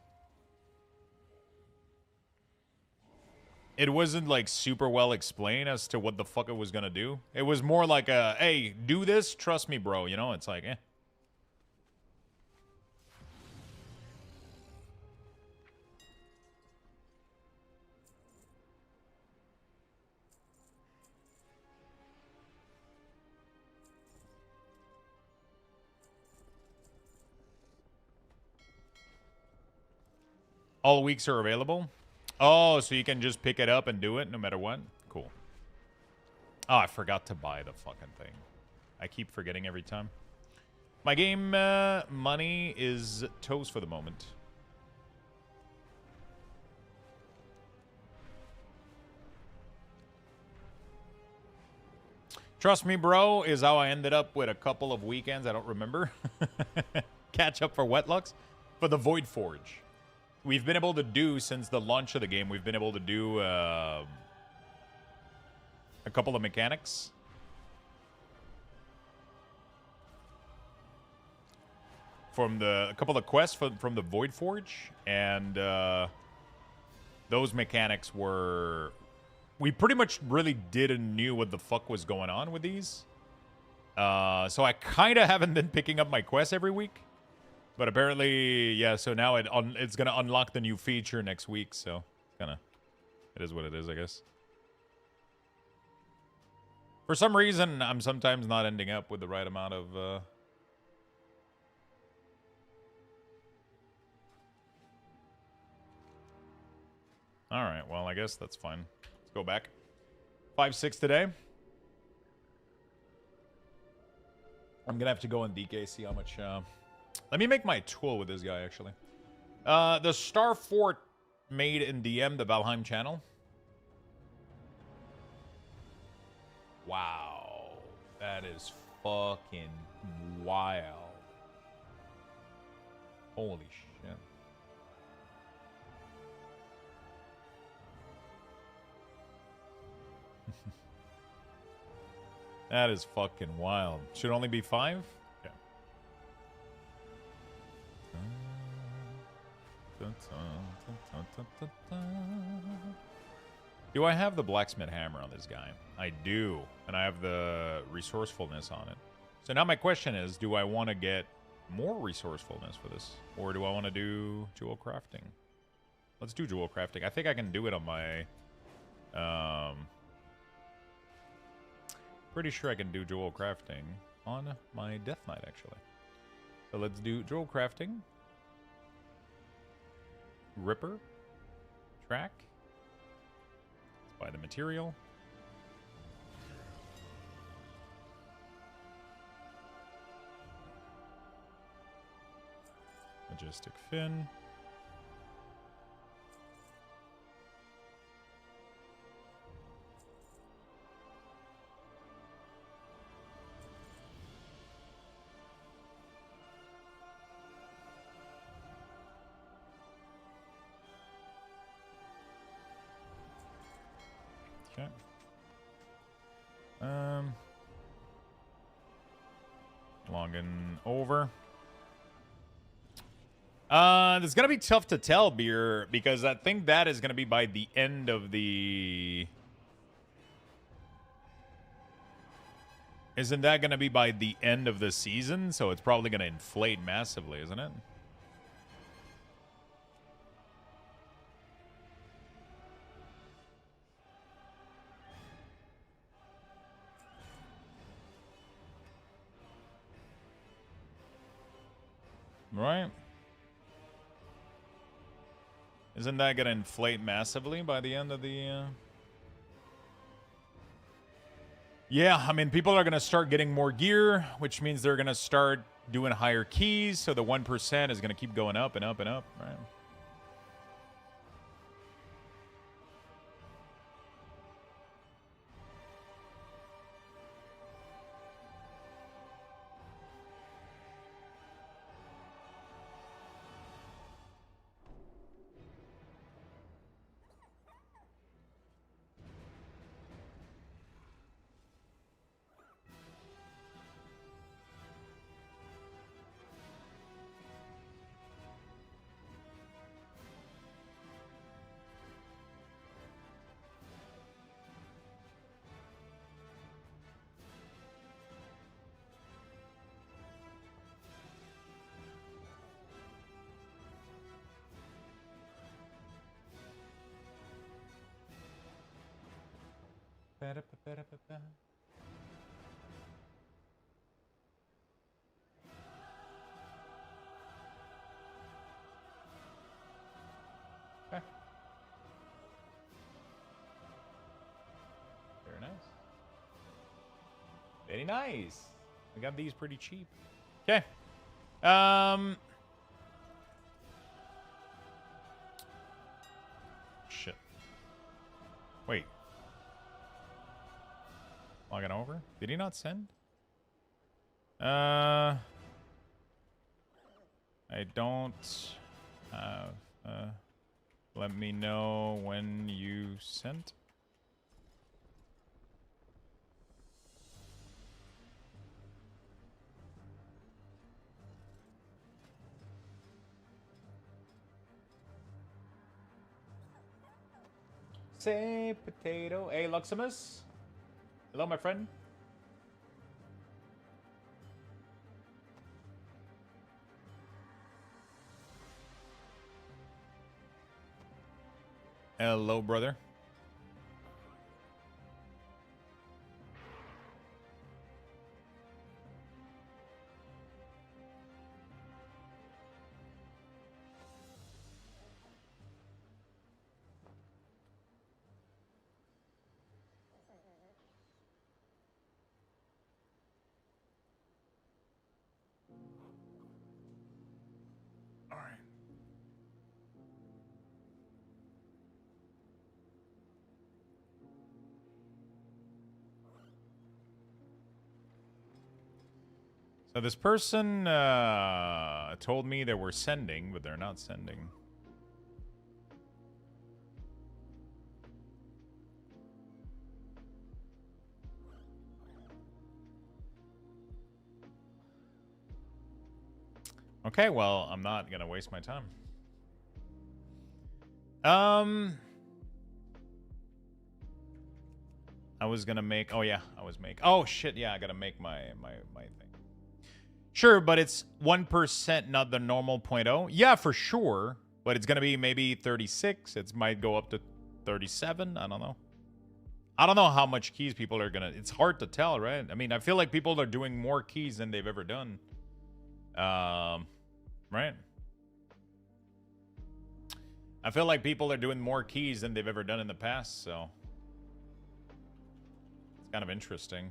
It wasn't like super well explained as to what the fuck it was gonna do. It was more like a, hey, do this, trust me, bro. You know, it's like, eh. All weeks are available? Oh, so you can just pick it up and do it no matter what? Cool. Oh, I forgot to buy the fucking thing. I keep forgetting every time. My game money is toast for the moment. Trust me, bro, is how I ended up with a couple of weekends. I don't remember. Catch up for Wetlux. For the Void Forge. We've been able to do, since the launch of the game, we've been able to do a couple of mechanics. A couple of quests from the Void Forge. And those mechanics were... We pretty much really didn't knew what the fuck was going on with these. So I kind of haven't been picking up my quests every week. But apparently, yeah, so now it's going to unlock the new feature next week, so it is what it is, I guess. For some reason, I'm sometimes not ending up with the right amount of... Alright, well, I guess that's fine. Let's go back. 5-6 today. I'm going to have to go on DK, see how much... Let me make my tool with this guy, actually. The Star Fort made in DM, the Valheim channel. Wow. That is fucking wild. Holy shit. That is fucking wild. Should only be 5? Yeah. Do I have the blacksmith hammer on this guy? I do. And I have the resourcefulness on it. So now my question is, do I want to get more resourcefulness for this? Or do I want to do jewel crafting? Let's do jewel crafting. I think I can do it on my... pretty sure I can do jewel crafting on my Death Knight, actually. So let's do jewel crafting. Ripper. Track. Let's buy the material. Majestic fin. Okay. Logging over. It's gonna be tough to tell, Beer, because I think that is gonna be by the end of the... Isn't that gonna be by the end of the season? So it's probably gonna inflate massively, isn't it? Right? Isn't that gonna inflate massively by the end of the... Yeah, I mean, people are gonna start getting more gear, which means they're gonna start doing higher keys, so the 1% is gonna keep going up and up and up, right? Ba-da-ba-ba-da-ba-ba. Okay. Very nice. Very nice. We got these pretty cheap. Okay. Shit. Wait. Logging over? Did he not send? I don't have... let me know when you sent. Say potato. Hey, Luximus. Hello, my friend. Hello, brother. All right. So this person told me they were sending, but they're not sending. Okay, well, I'm not gonna waste my time. I was gonna make. Oh yeah, I was make. Oh shit, yeah, I gotta make my thing. Sure, but it's 1%, not the normal 0.0. Yeah, for sure, but it's gonna be maybe 36. It might go up to 37. I don't know. I don't know how much keys people are gonna. It's hard to tell, right? I mean, I feel like people are doing more keys than they've ever done. Right? I feel like people are doing more keys than they've ever done in the past, so it's kind of interesting.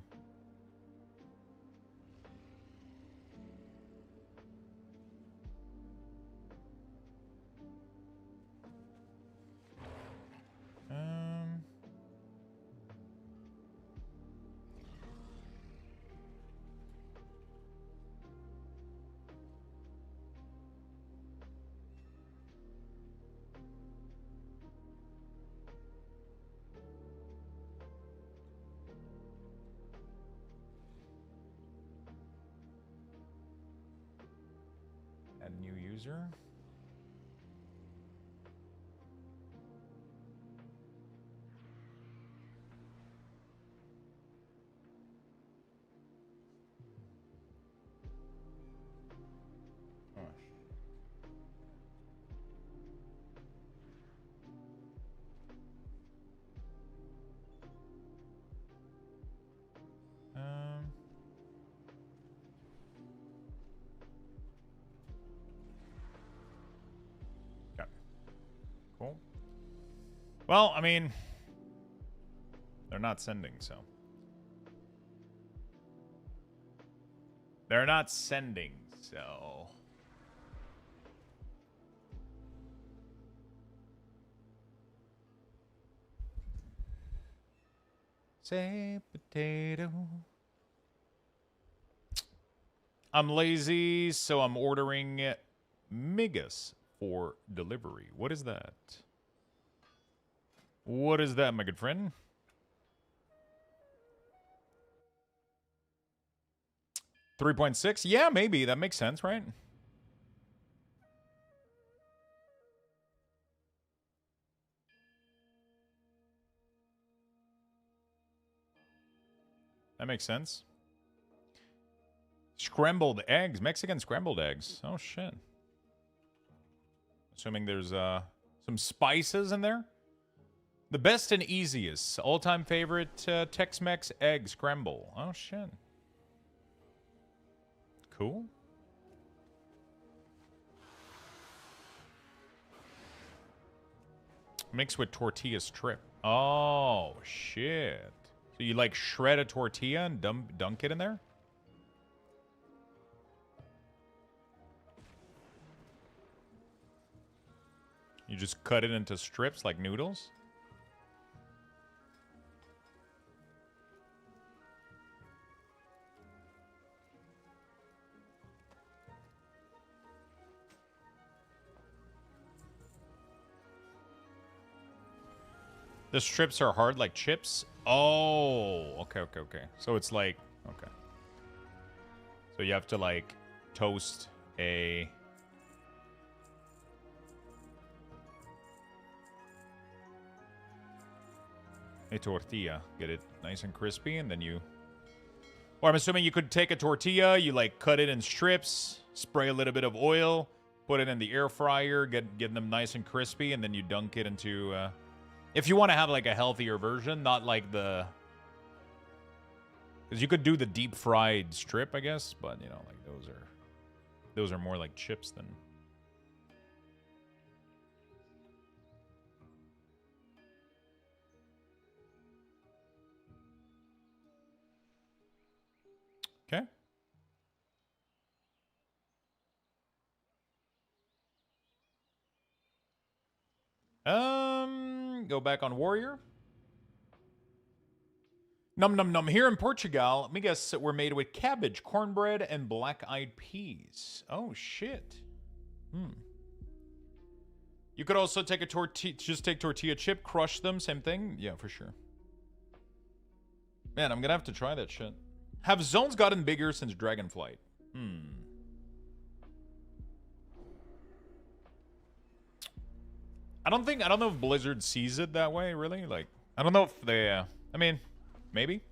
Add new user. Okay. Cool. Well, I mean, they're not sending, so. They're not sending, so. Say potato. I'm lazy, so I'm ordering Migas for delivery. What is that? What is that, my good friend? $3.6? Yeah, maybe. That makes sense, right? That makes sense. Scrambled eggs. Mexican scrambled eggs. Oh, shit. Assuming there's some spices in there. The best and easiest. All-time favorite Tex-Mex egg scramble. Oh, shit. Cool. Mixed with tortilla strip. Oh, shit. So you, like, shred a tortilla and dunk it in there? You just cut it into strips like noodles? The strips are hard like chips? Oh, okay. So it's like, okay. So you have to like toast a tortilla. Get it nice and crispy, and then you... Or I'm assuming you could take a tortilla, you like cut it in strips, spray a little bit of oil, put it in the air fryer, get them nice and crispy, and then you dunk it into... if you want to have like a healthier version, not like the... Because you could do the deep fried strip, I guess, but you know, like those are more like chips than... Okay. Go back on Warrior. Num num num. Here in Portugal, let me guess, we're made with cabbage, cornbread, and black-eyed peas. Oh shit. You could also take a tortilla, just take tortilla chip, crush them, same thing. Yeah, for sure. Man, I'm gonna have to try that shit. Have zones gotten bigger since Dragonflight? I don't know if Blizzard sees it that way, really. Like, I don't know if they, I mean, maybe.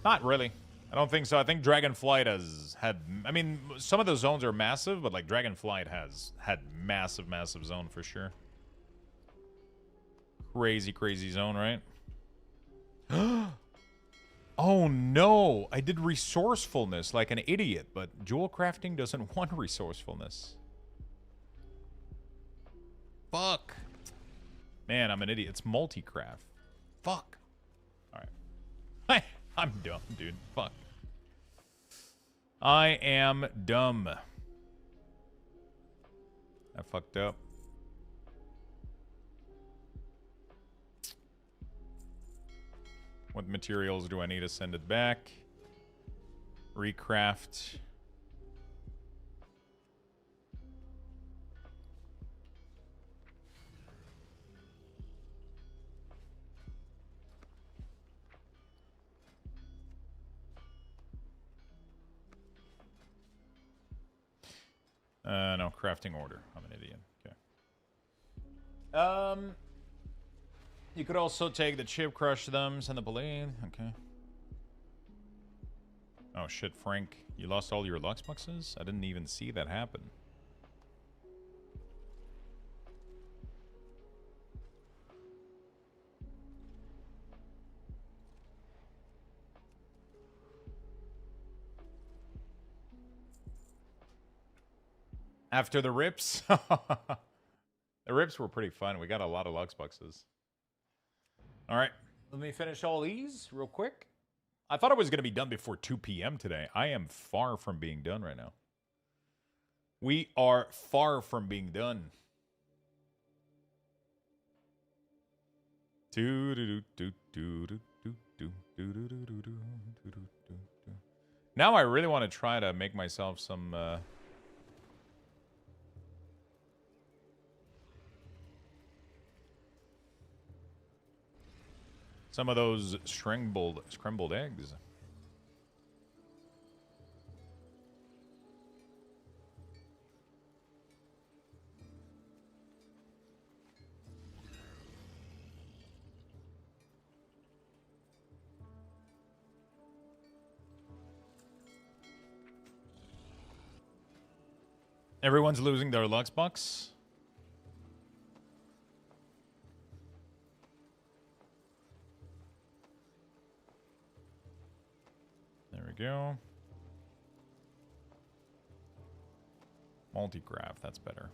Not really. I don't think so. I think Dragonflight has had, I mean, some of the zones are massive, but like Dragonflight has had massive, massive zone for sure. Crazy, crazy zone, right? Oh no, I did resourcefulness like an idiot, but jewel crafting doesn't want resourcefulness. Fuck. Man, I'm an idiot. It's multi-craft. Fuck. Alright. I'm dumb, dude. Fuck. I am dumb. I fucked up. What materials do I need to send it back? Recraft. No, crafting order. I'm an idiot. Okay. You could also take the chip, crush them, send the balloon. Okay. Oh shit, Frank. You lost all your Lux boxes? I didn't even see that happen. After the rips? The rips were pretty fun. We got a lot of Lux boxes. Alright. Let me finish all these real quick. I thought I was going to be done before 2 p.m. today. I am far from being done right now. We are far from being done. Now I really want to try to make myself some... some of those scrambled eggs. Everyone's losing their Lux box. There we go. Multi-craft, that's better.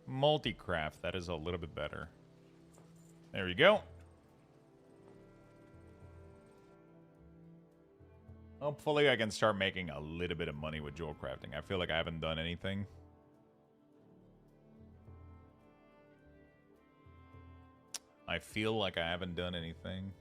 Multi-craft, that is a little bit better. There we go. Hopefully I can start making a little bit of money with jewel crafting. I feel like I haven't done anything. I feel like I haven't done anything.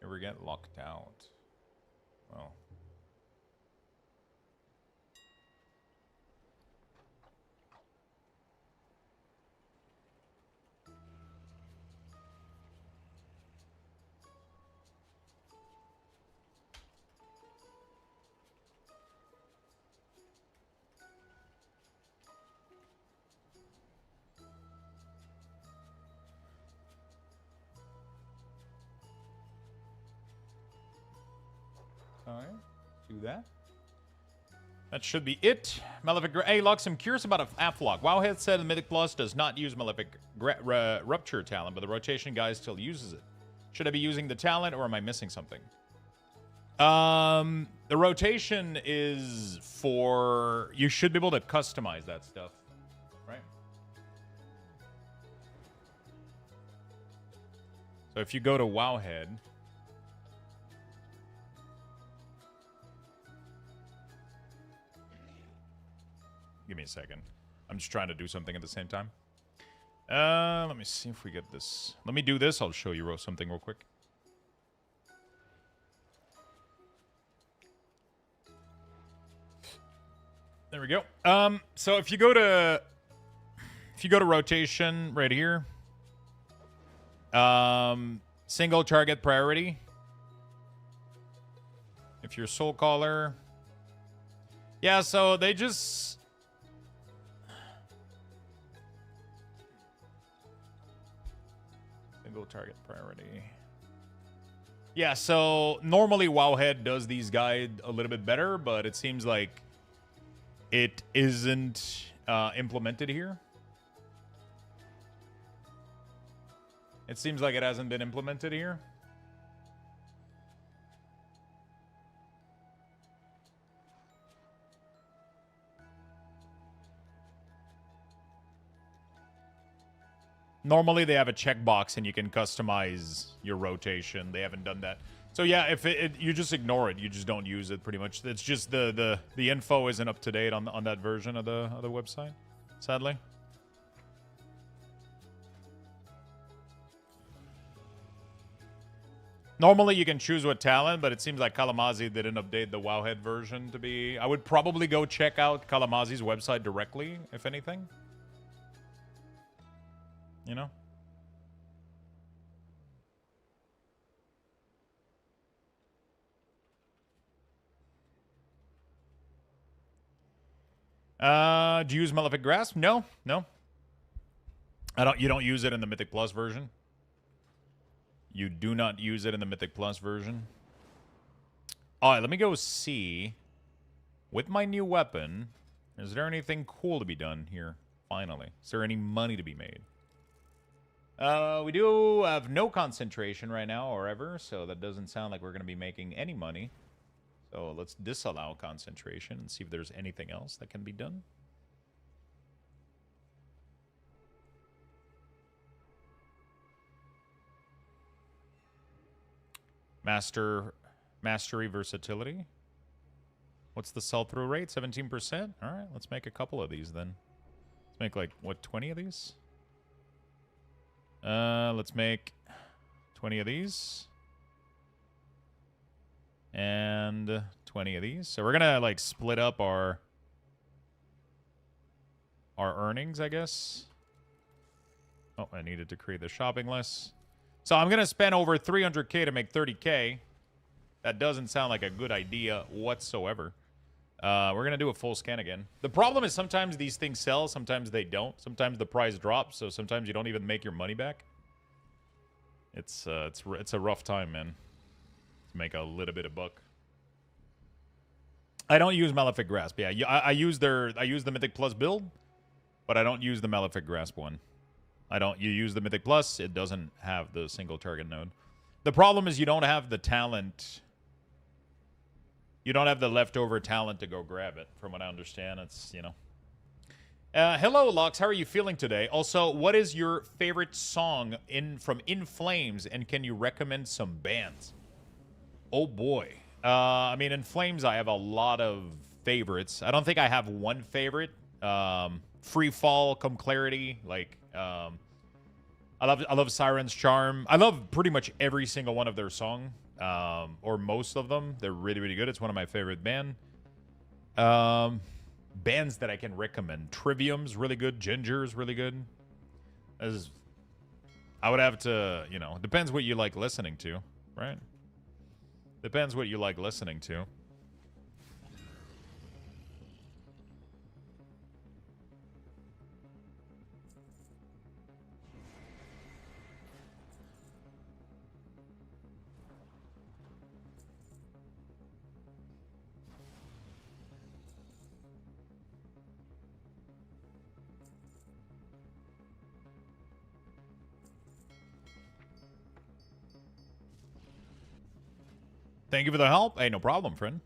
Ever get locked out? Well. Alright, do that. That should be it. Malefic... Hey, Lux, I'm curious about Aflock. Wowhead said the Mythic Plus does not use Malefic Rupture talent, but the rotation guy still uses it. Should I be using the talent, or am I missing something? The rotation is for... You should be able to customize that stuff, right? So if you go to Wowhead... Give me a second. I'm just trying to do something at the same time. Let me see if we get this. Let me do this. I'll show you something real quick. There we go. So if you go to rotation right here, single target priority. If you're Soul Caller, yeah. So they just. Single target priority. Yeah, so normally Wowhead does these guys a little bit better, but it seems like it isn't implemented here. It seems like it hasn't been implemented here. Normally they have a checkbox and you can customize your rotation. They haven't done that. So yeah, if you just ignore it, you just don't use it pretty much. It's just the info isn't up to date on that version of the website, sadly. Normally you can choose what talent, but it seems like Kalamazi didn't update the Wowhead version to be... I would probably go check out Kalamazi's website directly, if anything. You know? Do you use Malefic Grasp? No. You don't use it in the Mythic Plus version. You do not use it in the Mythic Plus version. Alright, let me go see. With my new weapon, is there anything cool to be done here? Finally. Is there any money to be made? We do have no concentration right now or ever, so that doesn't sound like we're going to be making any money. So let's disallow concentration and see if there's anything else that can be done. Mastery versatility. What's the sell-through rate? 17%? All right, let's make a couple of these then. Let's make like, what, 20 of these? Let's make 20 of these. And 20 of these. So we're gonna like split up our earnings, I guess. Oh, I needed to create the shopping list. So I'm gonna spend over 300k to make 30k. That doesn't sound like a good idea whatsoever. We're gonna do a full scan again. The problem is sometimes these things sell, sometimes they don't. Sometimes the price drops, so sometimes you don't even make your money back. It's a rough time, man. To make a little bit of buck. I don't use Malefic Grasp. Yeah, I use the Mythic Plus build, but I don't use the Malefic Grasp one. You use the Mythic Plus, it doesn't have the single target node. The problem is you don't have the talent. You don't have the leftover talent to go grab it, from what I understand. It's, you know. Hello, Lux. How are you feeling today? Also, what is your favorite song from In Flames, and can you recommend some bands? Oh, boy. I mean, In Flames, I have a lot of favorites. I don't think I have one favorite. Free Fall, Come Clarity, like... I love Siren's Charm. I love pretty much every single one of their song, or most of them. They're really, really good. It's one of my favorite bands that I can recommend. Trivium's really good. Ginger's really good. I would have to, you know, depends what you like listening to, right? Depends what you like listening to. Thank you for the help. Hey, no problem, friend.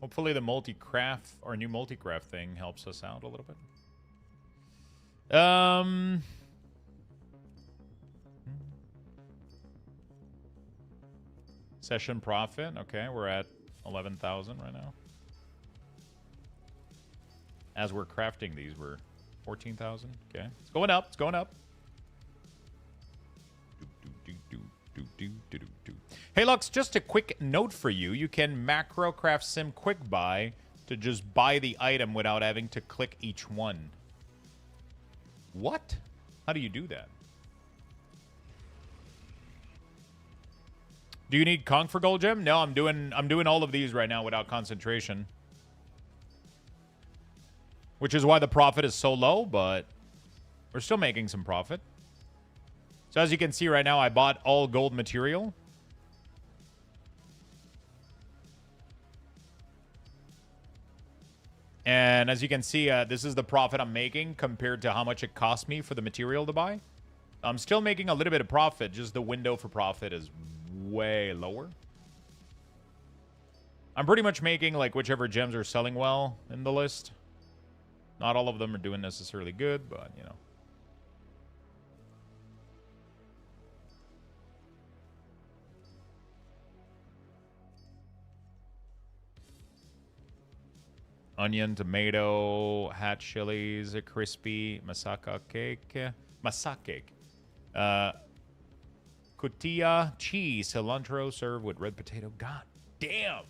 Hopefully the multi-craft or new multi-craft thing helps us out a little bit. Session profit. Okay, we're at 11,000 right now. As we're crafting these, we're 14,000. Okay, it's going up. It's going up. Hey, Lux, just a quick note for you. You can macro craft sim quick buy to just buy the item without having to click each one. What? How do you do that? Do you need Conk for gold gem? No, I'm doing all of these right now without concentration. Which is why the profit is so low, but we're still making some profit. So as you can see right now, I bought all gold material. And as you can see, this is the profit I'm making compared to how much it cost me for the material to buy. I'm still making a little bit of profit, just the window for profit is way lower. I'm pretty much making like whichever gems are selling well in the list. Not all of them are doing necessarily good, but you know. Onion, tomato, hat chilies, crispy, masaka cake, cotija, cheese, cilantro, served with red potato. God damn.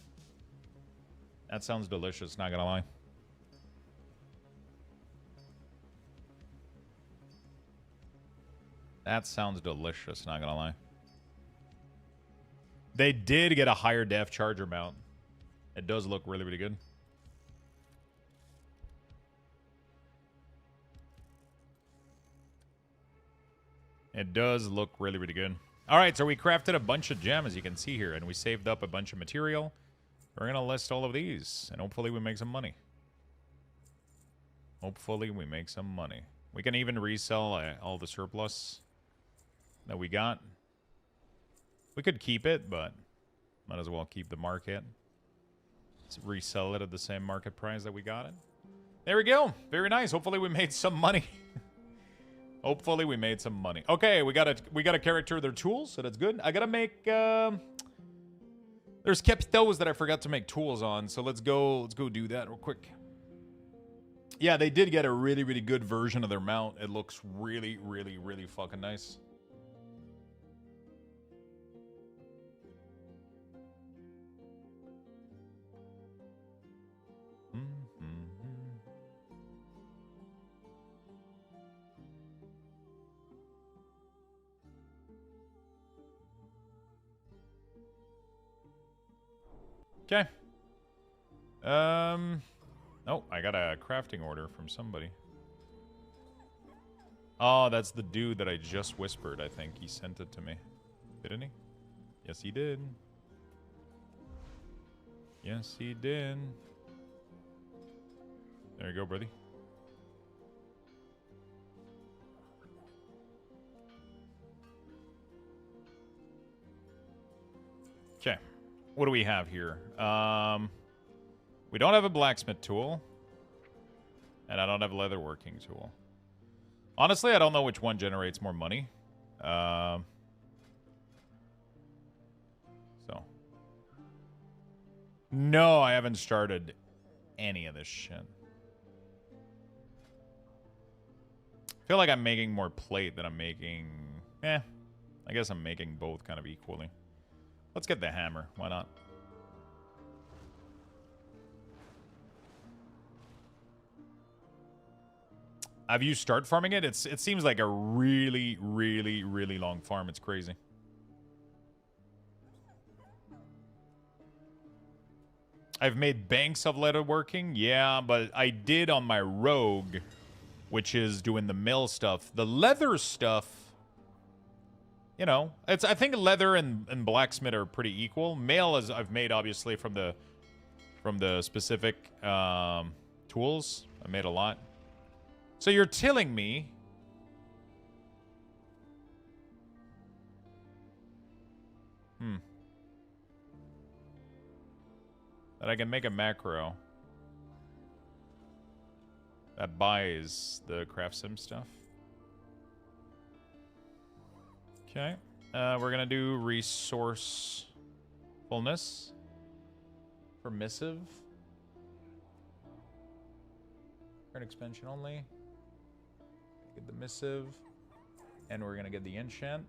That sounds delicious, not gonna lie. That sounds delicious, not gonna lie. They did get a higher def charger mount. It does look really, really good. It does look really, really good. All right, so we crafted a bunch of gems, as you can see here, and we saved up a bunch of material. We're going to list all of these, and hopefully we make some money. Hopefully we make some money. We can even resell all the surplus that we got. We could keep it, but might as well keep the market. Let's resell it at the same market price that we got it. There we go. Very nice. Hopefully we made some money. Hopefully we made some money. Okay, we got a character their tools, so that's good. I gotta make there's Keystones that I forgot to make tools on, so let's go do that real quick. Yeah, they did get a really, really good version of their mount. It looks really, really, really fucking nice. Okay. Oh, I got a crafting order from somebody. Oh, that's the dude that I just whispered, I think. He sent it to me. Didn't he? Yes, he did. Yes, he did. There you go, buddy. Okay. What do we have here? We don't have a blacksmith tool. And I don't have a leatherworking tool. Honestly, I don't know which one generates more money. So. No, I haven't started any of this shit. I feel like I'm making more plate than I'm making... I guess I'm making both kind of equally. Let's get the hammer. Why not? Have you started farming it? It seems like a really, really, really long farm. It's crazy. I've made banks of leatherworking. Yeah, but I did on my rogue, which is doing the mill stuff. The leather stuff... You know, I think leather and blacksmith are pretty equal. Mail is I've made obviously from the specific tools. I made a lot. So you're telling me that I can make a macro that buys the craft sim stuff. Okay. We're gonna do resourcefulness. Permissive. Current expansion only. Get the missive. And we're gonna get the enchant.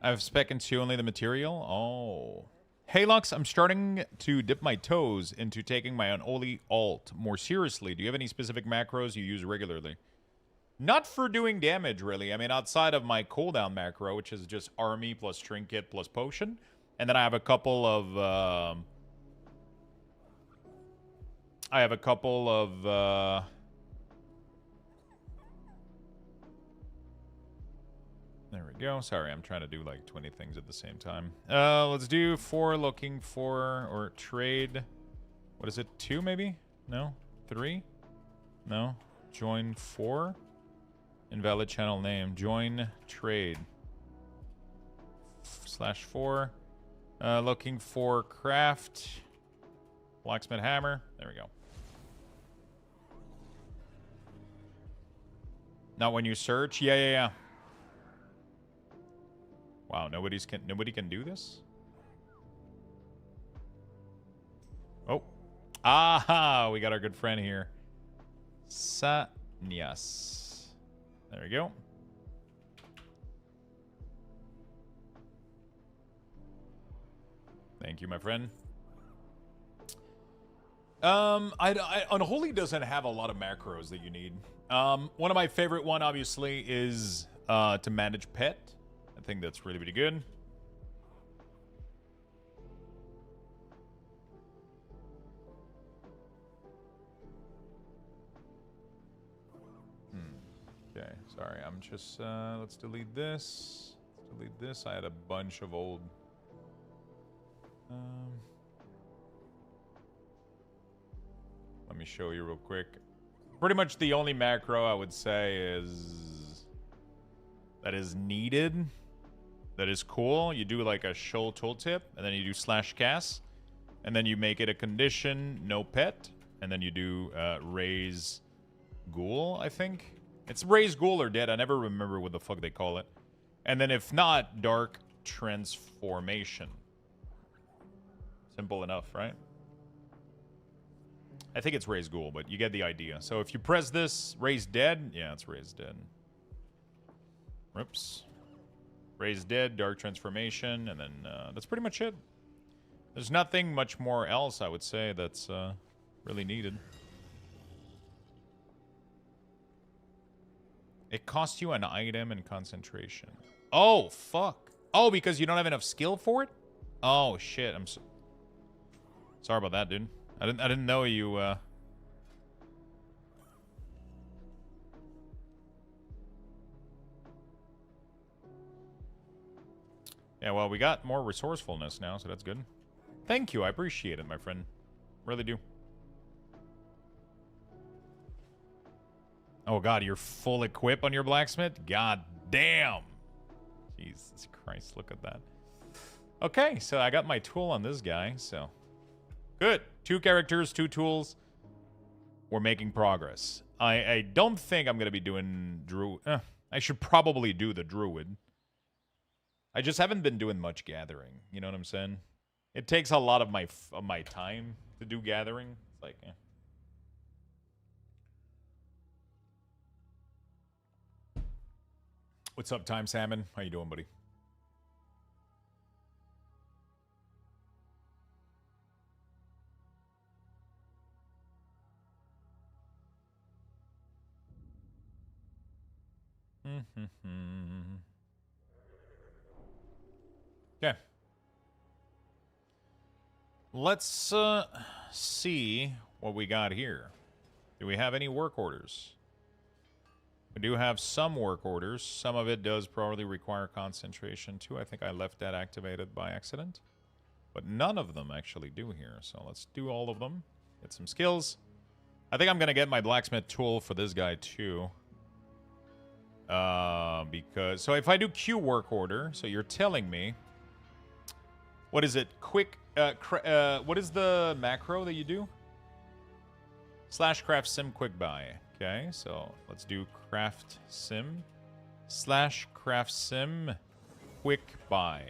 I have spec into only the material. Oh. Hey Lux, I'm starting to dip my toes into taking my Unholy alt more seriously. Do you have any specific macros you use regularly? Not for doing damage, really. I mean, outside of my cooldown macro, which is just army plus trinket plus potion. And then I have a couple of... There we go. Sorry, I'm trying to do like 20 things at the same time. Let's do 4 looking for, or trade. What is it? 2 maybe? No? 3? No? Join 4? Invalid channel name. Join trade. /4. Looking for craft. Blacksmith hammer. There we go. Not when you search? Yeah. Wow, nobody can do this? Oh. Aha! We got our good friend here. Sanyas. There we go. Thank you, my friend. Unholy doesn't have a lot of macros that you need. One of my favorite one, obviously, is to manage pet. I think that's really, really good. Okay, sorry. I'm just, let's delete this. Let's delete this. I had a bunch of old... let me show you real quick. Pretty much the only macro I would say is... that is needed. That is cool. You do like a shoal tooltip, and then you do /cast, and then you make it a condition, no pet, and then you do raise ghoul, I think. It's raise ghoul or dead. I never remember what the fuck they call it. And then if not, dark transformation. Simple enough, right? I think it's raise ghoul, but you get the idea. So if you press this, raise dead, yeah, it's raise dead. Oops. Raise dead, dark transformation, and then that's pretty much it. There's nothing much more else, I would say, that's really needed. It costs you an item and concentration. Oh, fuck. Oh, because you don't have enough skill for it? Oh, shit. I'm sorry about that, dude. I didn't know you... Yeah, well, we got more resourcefulness now, so that's good. Thank you, I appreciate it, my friend. Really do. Oh, God, you're full equip on your blacksmith? God damn! Jesus Christ, look at that. Okay, so I got my tool on this guy, so... Good. 2 characters, 2 tools. We're making progress. I don't think I'm going to be doing Druid. I should probably do the Druid. I just haven't been doing much gathering. You know what I'm saying? It takes a lot of my time to do gathering. It's like, eh. What's up, Time Salmon? How you doing, buddy? Okay. Let's see what we got here. Do we have any work orders? We do have some work orders. Some of it does probably require concentration too. I think I left that activated by accident. But none of them actually do here. So let's do all of them. Get some skills. I think I'm going to get my blacksmith tool for this guy too. Because so if I do Q work order, so you're telling me, what is it? Quick. What is the macro that you do? /craft sim quick buy. Okay, so let's do craft sim /craft sim quick buy.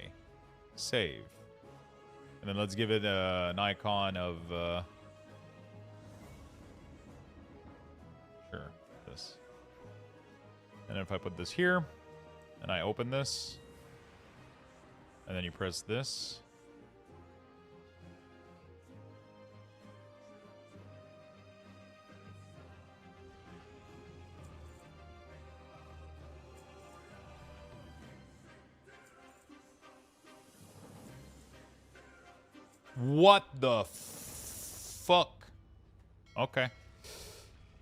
Save. And then let's give it an icon of sure, this. And if I put this here and I open this and then you press this, what the fuck? Okay.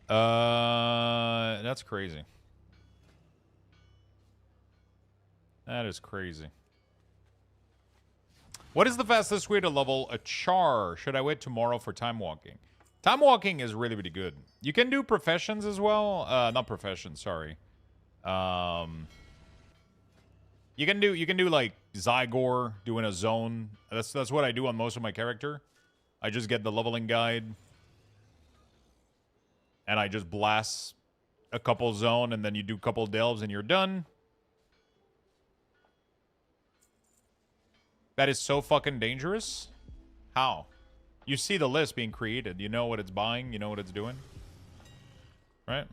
That's crazy. That is crazy. What is the fastest way to level a char? Should I wait tomorrow for time walking? Time walking is really, really good. You can do professions as well. Not professions, sorry. You can do like Zygor doing a zone. That's what I do on most of my character. I just get the leveling guide and I just blast a couple zone and then you do a couple delves and you're done. That is so fucking dangerous. How? You see the list being created. You know what it's buying. You know what it's doing. Right?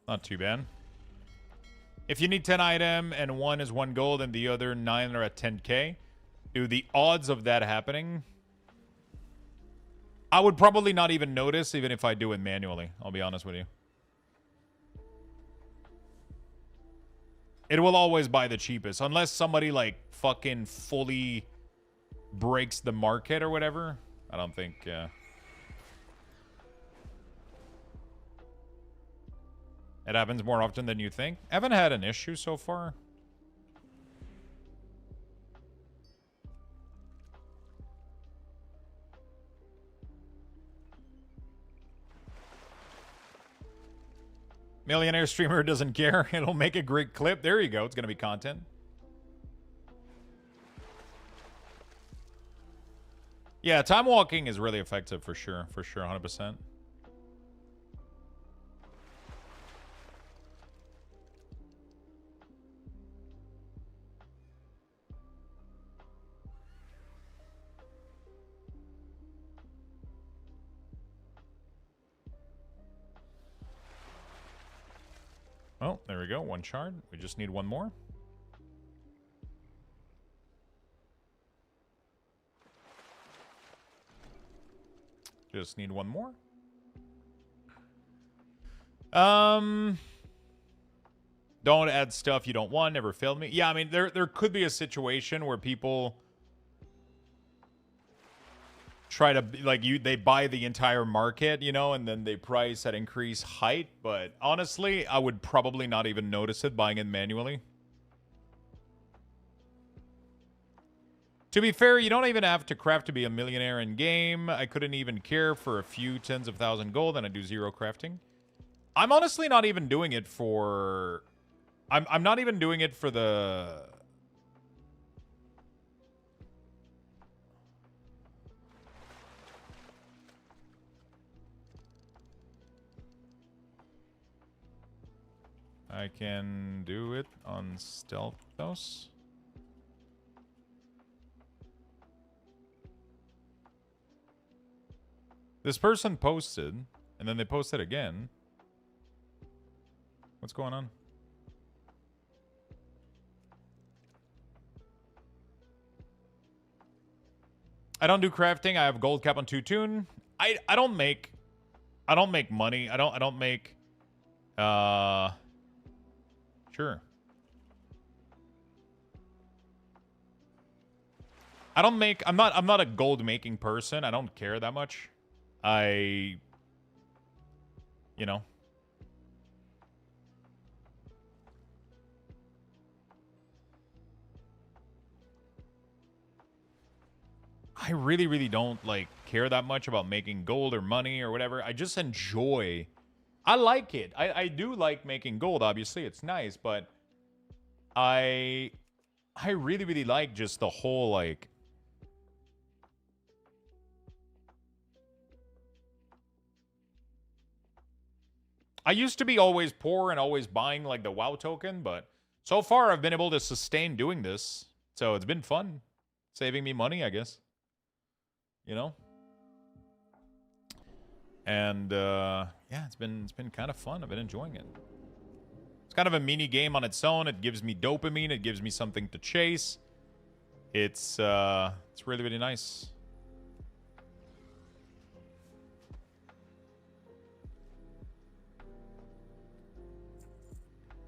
Not too bad. If you need 10 item and one is 1 gold and the other 9 are at 10k, dude, the odds of that happening, I would probably not even notice even if I do it manually. I'll be honest with you. It will always buy the cheapest. Unless somebody like fucking fully breaks the market or whatever. I don't think... It happens more often than you think. I haven't had an issue so far. Millionaire streamer doesn't care. It'll make a great clip. There you go. It's going to be content. Yeah, time walking is really effective for sure. For sure, 100%. Oh, there we go. 1 shard. We just need 1 more. Just need 1 more. Don't add stuff you don't want. Never failed me. Yeah, I mean, there could be a situation where people try to, like, they buy the entire market, you know, and then they price at increased height. But honestly, I would probably not even notice it buying it manually. To be fair, you don't even have to craft to be a millionaire in game. I couldn't even care for a few tens of thousand gold and I do 0 crafting. I'm honestly not even doing it for... I'm not even doing it for the... I can do it on Stealthos. This person posted, and then they posted again. What's going on? I don't do crafting. I have gold cap on 2 tune. I don't make money. I don't make sure. I'm not a gold making person. I don't care that much. You know. I really, really don't, like, care that much about making gold or money or whatever. I just enjoy... I like it. I do like making gold, obviously. It's nice, but I really, really like just the whole, like... I used to be always poor and always buying, like, the WoW token, but so far I've been able to sustain doing this. So it's been fun. Saving me money, I guess. You know? And, yeah, it's been kind of fun. I've been enjoying it. It's kind of a mini game on its own. It gives me dopamine. It gives me something to chase. It's really, really nice.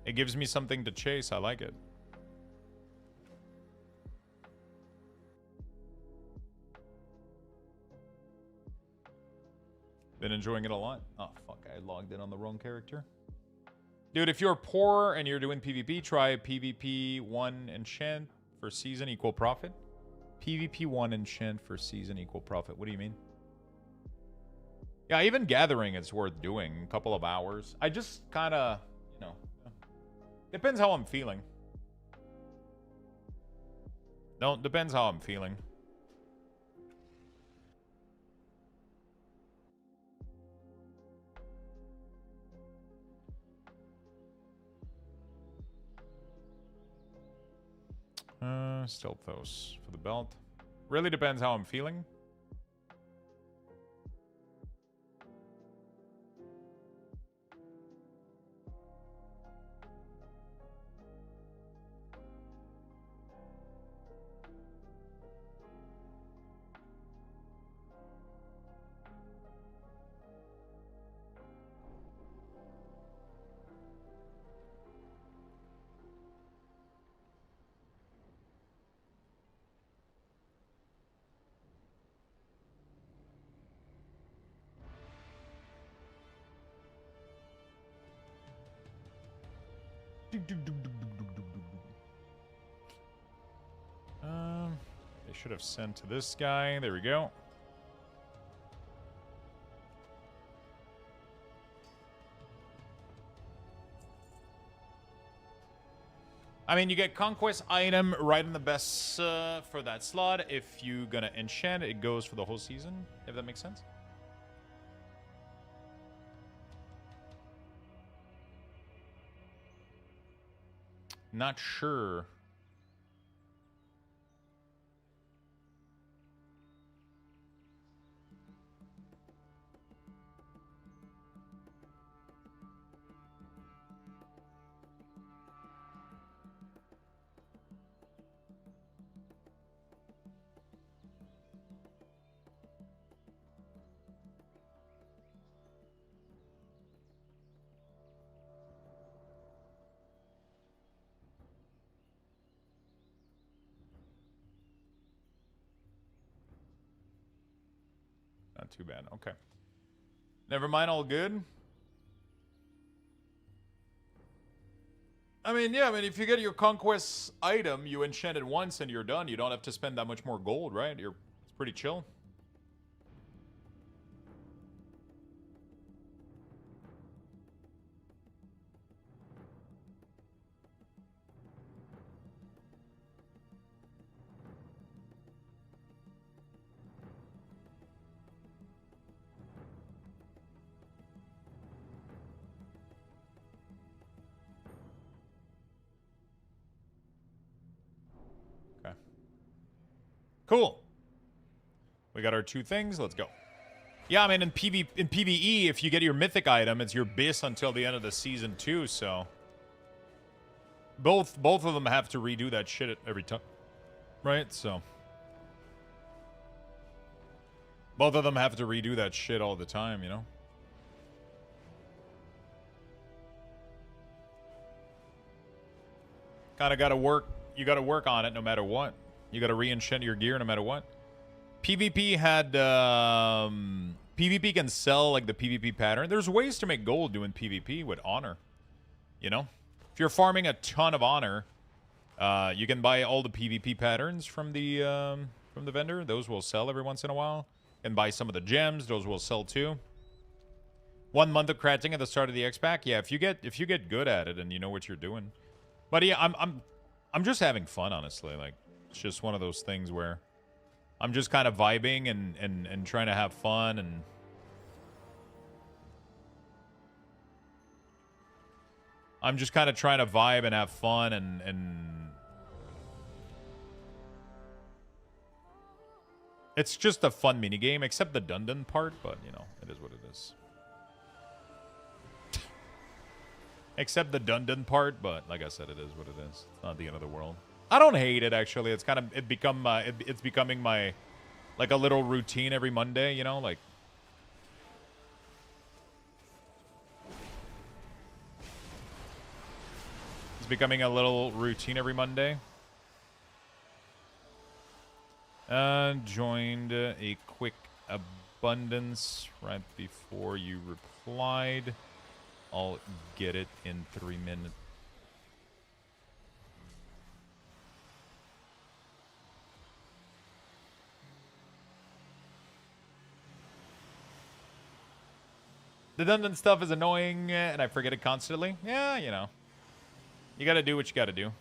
It gives me something to chase. I like it. Been enjoying it a lot. Oh, fuck. I logged in on the wrong character. Dude, if you're poor and you're doing PvP, try PvP 1 enchant for season equal profit. PvP 1 enchant for season equal profit. What do you mean? Yeah, even gathering it's worth doing. A couple of hours. I just kind of, you know... Depends how I'm feeling. No, depends how I'm feeling. Stealthos for the belt. Really depends how I'm feeling. They should have sent to this guy. There we go. I mean, you get conquest item right in the best for that slot. If you're gonna enchant, it goes for the whole season. If that makes sense. Not sure. Not too bad. Okay. Never mind, all good. I mean, yeah, I mean, if you get your conquest item, you enchant it once and you're done. You don't have to spend that much more gold, right? It's pretty chill. Cool. We got our two things. Let's go. Yeah, I mean, in PvE, if you get your mythic item, it's your bis until the end of the season too. So both of them have to redo that shit every time, right? So both of them have to redo that shit all the time, you know. Kind of got to work. You got to work on it no matter what. You got to re-enchant your gear no matter what. PvP had... PvP can sell, like, the PvP pattern. There's ways to make gold doing PvP with honor. You know? If you're farming a ton of honor, you can buy all the PvP patterns from the from the vendor. Those will sell every once in a while. And buy some of the gems. Those will sell too. 1 month of crafting at the start of the X-Pack. Yeah, if you get good at it and you know what you're doing. But yeah, I'm just having fun, honestly. Like, it's just one of those things where I'm just kind of vibing and trying to have fun and I'm just kind of trying to vibe and have fun and it's just a fun mini game, except the Dundon part, but you know, it is what it is. Except the Dundon part, but like I said, it is what it is. It's not the end of the world. I don't hate it actually. It's kind of it's becoming my like a little routine every Monday, you know, like it's becoming a little routine every Monday. Joined a quick abundance right before you replied. I'll get it in 3 minutes. The Dundon stuff is annoying, and I forget it constantly. Yeah, you know. You gotta do what you gotta do.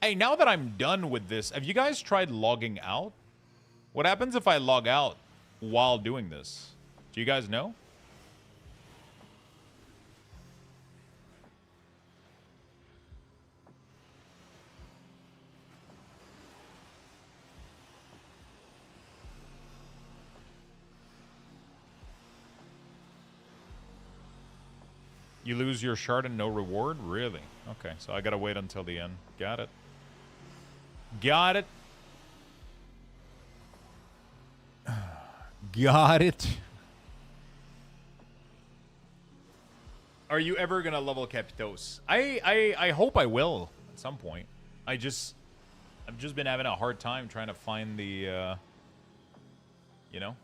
Hey, now that I'm done with this, have you guys tried logging out? What happens if I log out while doing this? Do you guys know? You lose your shard and no reward? Really? Okay, so I gotta wait until the end. Got it. Got it. Got it. Are you ever gonna level Captos? I hope I will at some point. I've just been having a hard time trying to find the you know.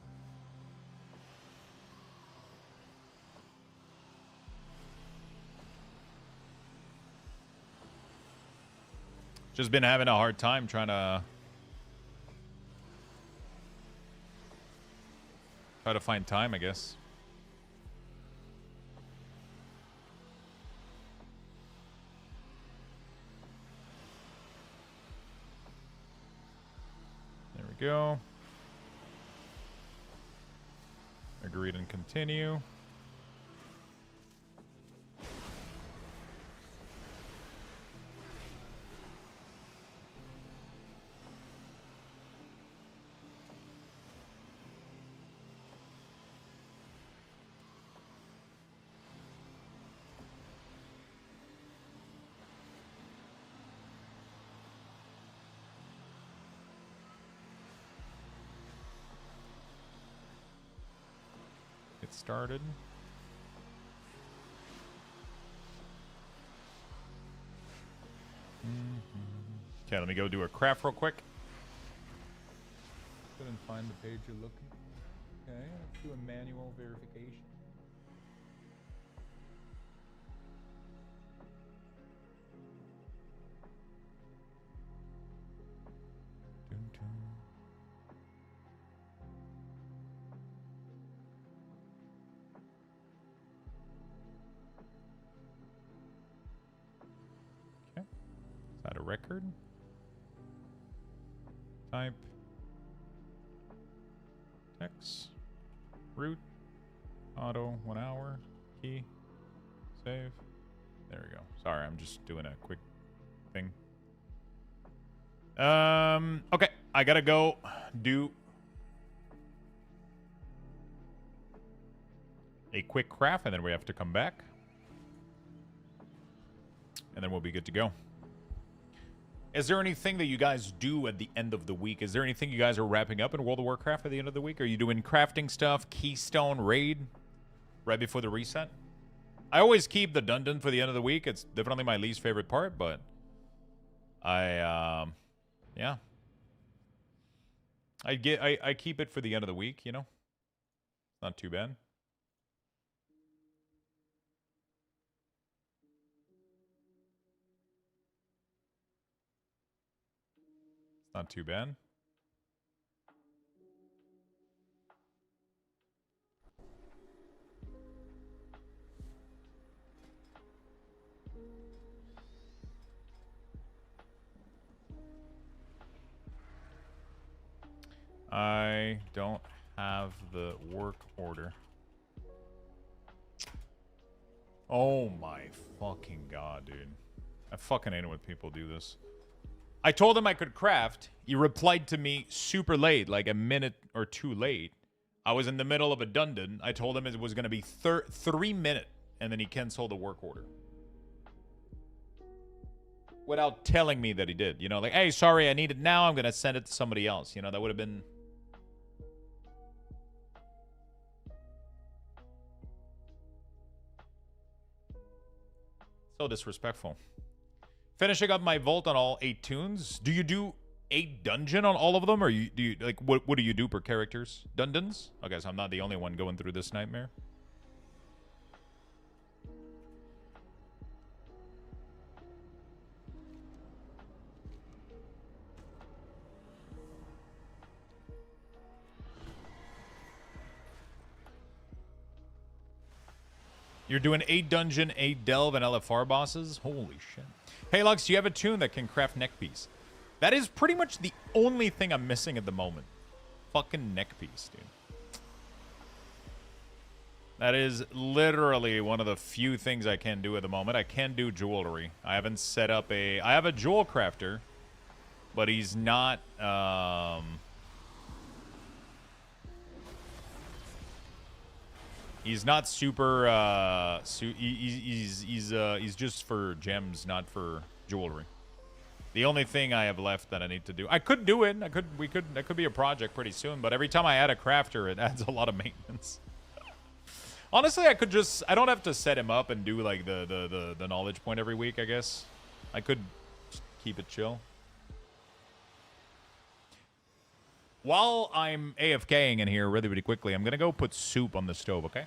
Just been having a hard time trying to find time, I guess. There we go. Agreed and continue. Started. Okay, let me go do a craft real quick. Couldn't find the page you're looking. Okay, let's do a manual verification. A record. Type. Text. Root. Auto. 1 hour. Key. Save. There we go. Sorry, I'm just doing a quick thing. Okay. I gotta go do a quick craft and then we have to come back. And then we'll be good to go. Is there anything that you guys do at the end of the week? Is there anything you guys are wrapping up in World of Warcraft at the end of the week? Are you doing crafting stuff, Keystone, Raid, right before the reset? I always keep the Dundon for the end of the week. It's definitely my least favorite part, but yeah. I keep it for the end of the week, you know? Not too bad. Not too bad. I don't have the work order. Oh my fucking god, dude. I fucking hate it when people do this. I told him I could craft. He replied to me super late, like a minute or two late. I was in the middle of a dungeon. I told him it was going to be 3 minutes, and then he canceled the work order. Without telling me that he did. You know, like, hey, sorry, I need it now. I'm going to send it to somebody else. You know, that would have been... so disrespectful. Finishing up my vault on all 8 tunes. Do you do 8 dungeon on all of them, or do you like what do you do per characters? Dungeons? Okay, so I'm not the only one going through this nightmare. You're doing 8 dungeon, 8 delve, and LFR bosses? Holy shit. Hey, Lux, do you have a tune that can craft neck piece? That is pretty much the only thing I'm missing at the moment. Fucking neck piece, dude. That is literally one of the few things I can do at the moment. I can do jewelry. I haven't set up a... I have a jewel crafter, but he's not... he's not super... he's just for gems, not for jewelry. The only thing I have left that I need to do... I could do it. That could be a project pretty soon, but every time I add a crafter, it adds a lot of maintenance. Honestly, I could just... I don't have to set him up and do, like, the knowledge point every week, I guess. I could just keep it chill. While I'm AFKing in here really, really quickly, I'm going to go put soup on the stove, okay?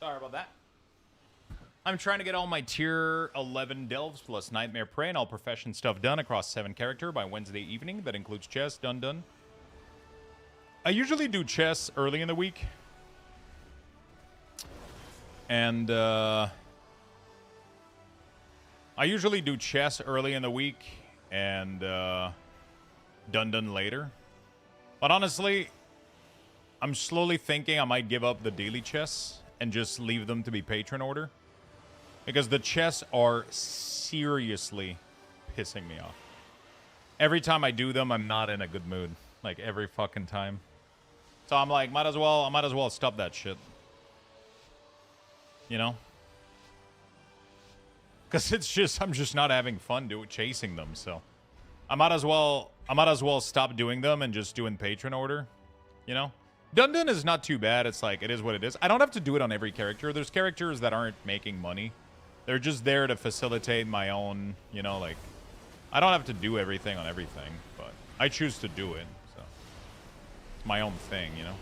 Sorry about that. I'm trying to get all my tier 11 delves plus Nightmare Prey and all profession stuff done across 7 character by Wednesday evening. That includes chess, done. I usually do chess early in the week. And, I usually do chess early in the week and, done later. But honestly, I'm slowly thinking I might give up the daily chess and just leave them to be patron order. Because the chests are seriously pissing me off. Every time I do them, I'm not in a good mood. Like, every fucking time. So I'm like, I might as well stop that shit. You know? Because it's just, I'm just not having fun chasing them, so. I might as well stop doing them and just doing patron order. You know? Dundun is not too bad. It's like, it is what it is. I don't have to do it on every character. There's characters that aren't making money. They're just there to facilitate my own, you know, like... I don't have to do everything on everything, but I choose to do it, so... It's my own thing, you know?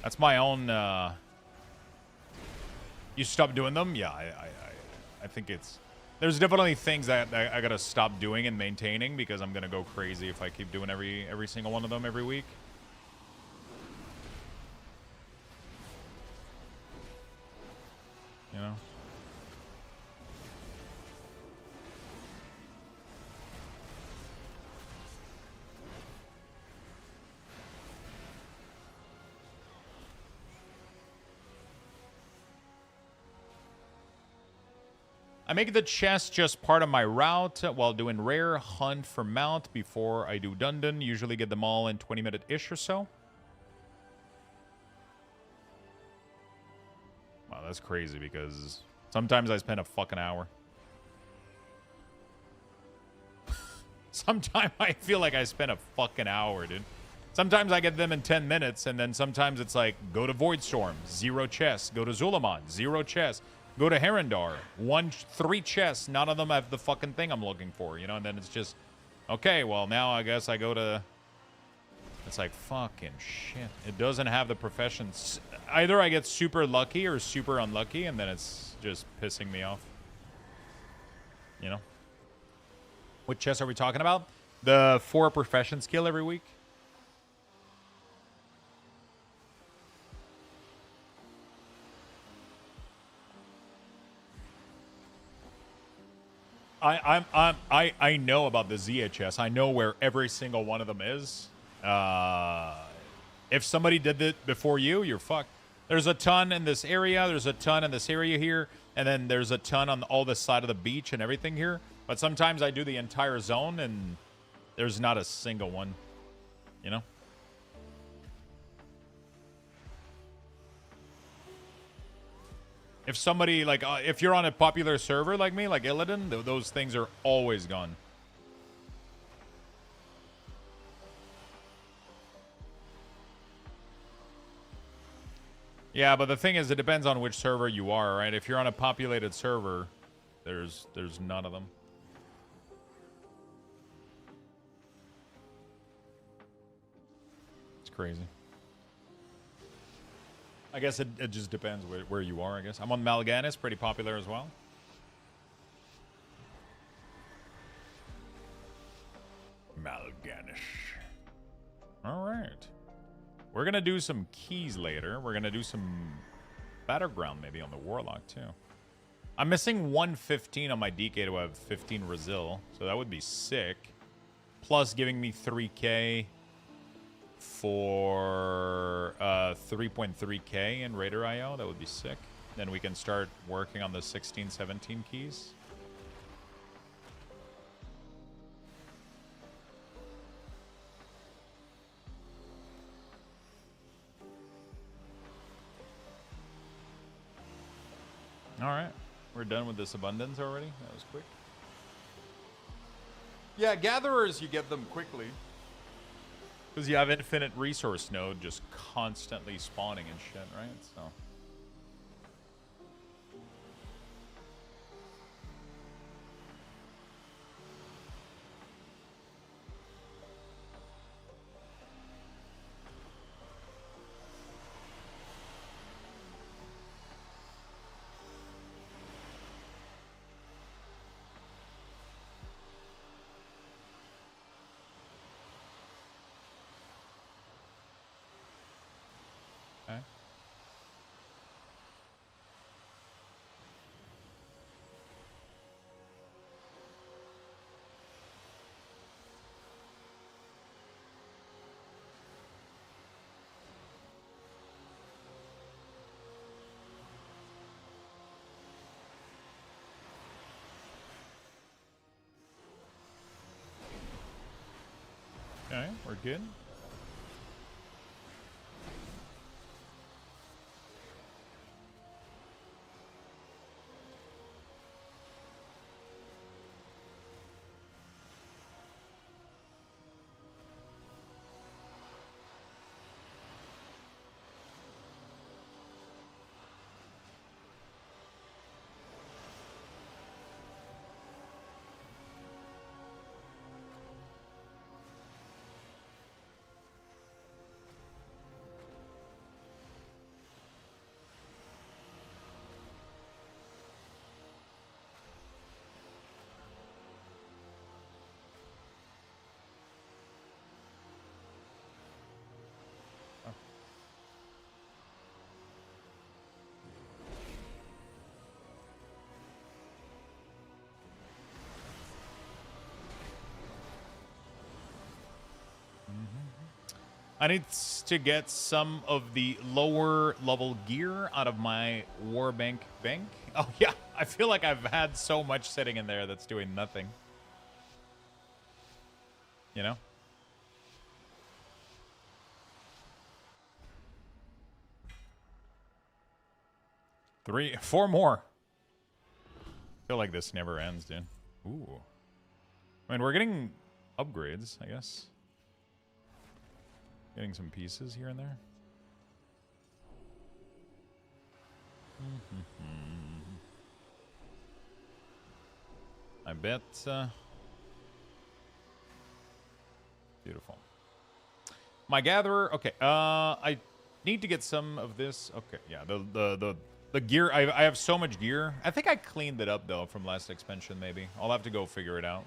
That's my own, You stop doing them? Yeah, I think it's... There's definitely things that I gotta stop doing and maintaining because I'm gonna go crazy if I keep doing every single one of them every week. You know? I make the chest just part of my route while doing rare hunt for mount before I do Dundon. Usually get them all in 20-minute-ish or so. Wow, that's crazy because sometimes I spend a fucking hour. Sometimes I feel like I spent a fucking hour, dude. Sometimes I get them in 10 minutes, and then sometimes it's like, go to Voidstorm, 0 chests. Go to Zulaman, 0 chests. Go to Herondar, 3 chests. None of them have the fucking thing I'm looking for, you know? And then it's just, okay, well, now I guess I go to... It's like, fucking shit. It doesn't have the professions. Either I get super lucky or super unlucky, and then it's just pissing me off. You know? What chest are we talking about? The 4 profession skill every week? I know about the ZHS. I know where every single one of them is. If somebody did it before you, you're fucked. There's a ton in this area. There's a ton in this area here. And then there's a ton on all this side of the beach and everything here. But sometimes I do the entire zone and there's not a single one. You know? If somebody, like, if you're on a popular server like me, like Illidan, those things are always gone. Yeah, but the thing is, it depends on which server you are, right? If you're on a populated server, there's none of them. It's crazy. I guess it just depends where you are, I guess. I'm on Mal'Ganis, pretty popular as well. Mal'Ganis. All right. We're going to do some keys later. We're going to do some Battleground maybe on the Warlock, too. I'm missing 115 on my DK to have 15 Resil, so that would be sick. Plus giving me 3k for 3.3k in Raider IO. That would be sick. Then we can start working on the 16, 17 keys. All right. We're done with this abundance already. That was quick. Yeah, gatherers, you get them quickly. Because you have infinite resource node just constantly spawning and shit, right? So. Okay. Okay, we're good. I need to get some of the lower level gear out of my Warbank bank Oh, yeah. I feel like I've had so much sitting in there that's doing nothing. You know? Four more. I feel like this never ends, dude. Ooh. I mean, we're getting upgrades, I guess. Getting some pieces here and there. I bet. Beautiful. My gatherer. Okay. I need to get some of this. Okay. Yeah. The gear. I have so much gear. I think I cleaned it up though from last expansion. Maybe I'll have to go figure it out.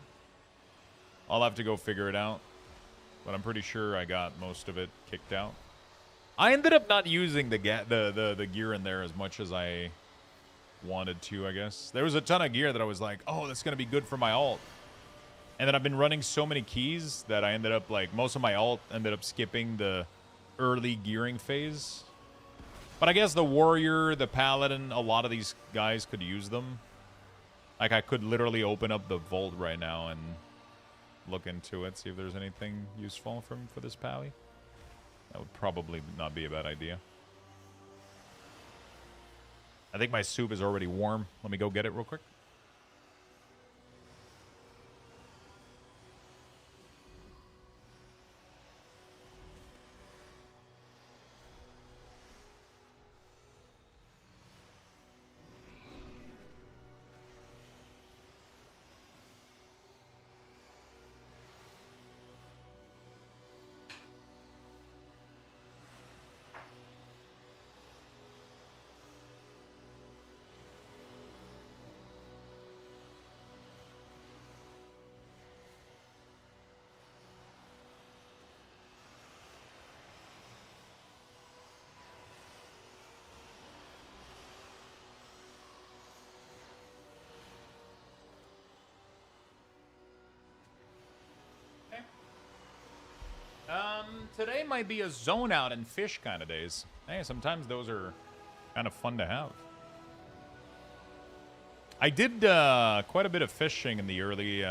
But I'm pretty sure I got most of it kicked out. I ended up not using the gear in there as much as I wanted to, I guess. There was a ton of gear that I was like, oh, that's going to be good for my alt. And then I've been running so many keys that I ended up, like, most of my alt ended up skipping the early gearing phase. But I guess the warrior, the paladin, a lot of these guys could use them. Like, I could literally open up the vault right now and look into it, see if there's anything useful for this pally. That would probably not be a bad idea. I think my soup is already warm. Let me go get it real quick. Today might be a zone out and fish kind of days. Hey, sometimes those are kind of fun to have. I did quite a bit of fishing in the early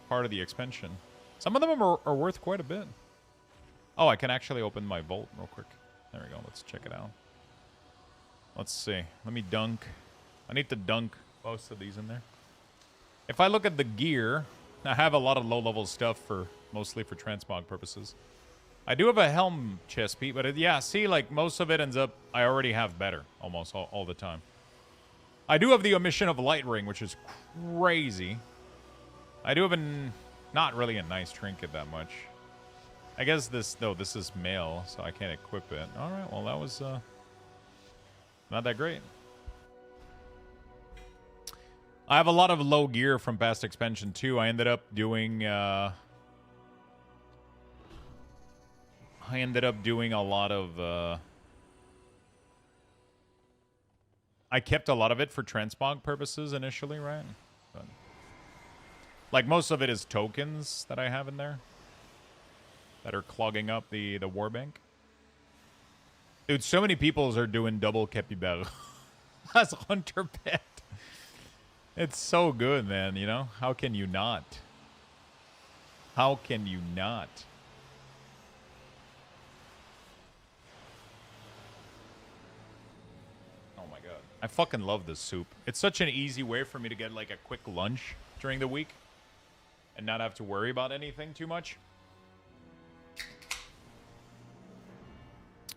part of the expansion. Some of them are worth quite a bit. Oh, I can actually open my vault real quick. There we go. Let's check it out. Let's see. Let me dunk. I need to dunk most of these in there. If I look at the gear, I have a lot of low-level stuff mostly for transmog purposes. I do have a helm chest, Pete, but yeah, see, like, most of it ends up, I already have better, almost all the time. I do have the omission of light ring, which is crazy. I do have not really a nice trinket that much. I guess this is male, so I can't equip it. Alright, well, that was, not that great. I have a lot of low gear from past expansion, too. I ended up doing, a lot of, I kept a lot of it for transmog purposes initially, right? But, like, most of it is tokens that I have in there that are clogging up the warbank. Dude, so many people are doing double capybara as hunter pet. It's so good, man, you know? How can you not? How can you not? Oh my god. I fucking love this soup. It's such an easy way for me to get like a quick lunch during the week and not have to worry about anything too much.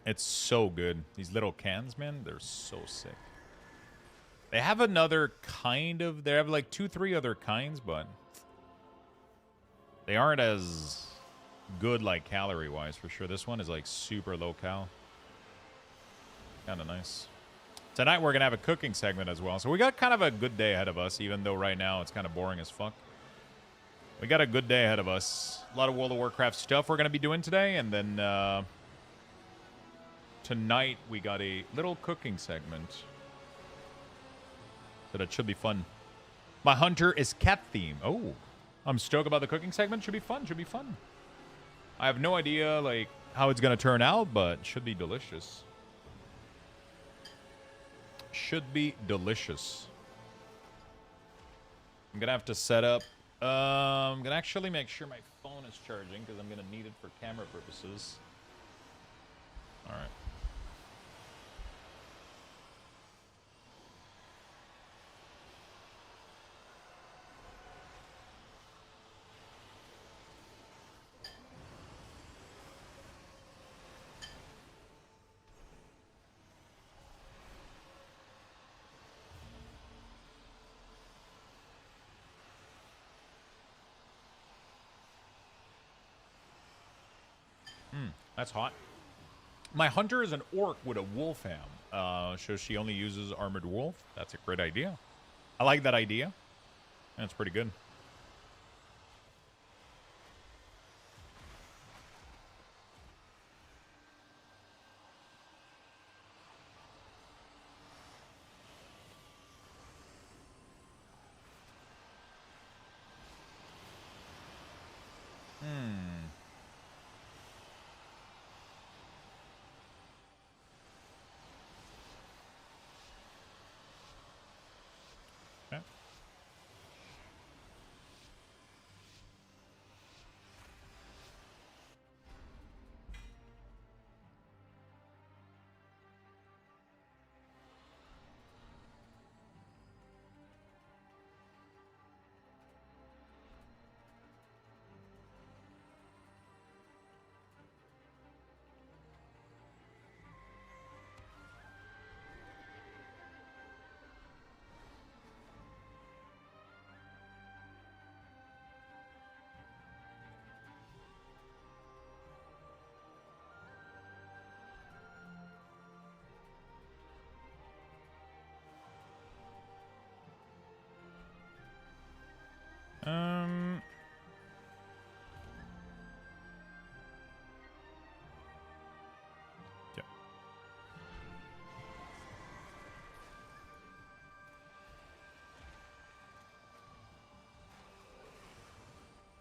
It's so good. These little cans, man, they're so sick. They have another kind of... They have like 2-3 other kinds, but... They aren't as good, like, calorie-wise, for sure. This one is, like, super low-cal. Kind of nice. Tonight we're going to have a cooking segment as well. So we got kind of a good day ahead of us, even though right now it's kind of boring as fuck. We got a good day ahead of us. A lot of World of Warcraft stuff we're going to be doing today, and then... tonight we got a little cooking segment. So that should be fun. My hunter is cat theme. Oh, I'm stoked about the cooking segment. Should be fun. Should be fun. I have no idea like how it's gonna turn out, but should be delicious. should be delicious. I'm gonna have to set up. I'm gonna actually make sure my phone is charging because I'm gonna need it for camera purposes. All right. That's hot. My hunter is an orc with a wolf ham. So she only uses armored wolf. That's a great idea. I like that idea. That's pretty good. Okay. Um. Yeah.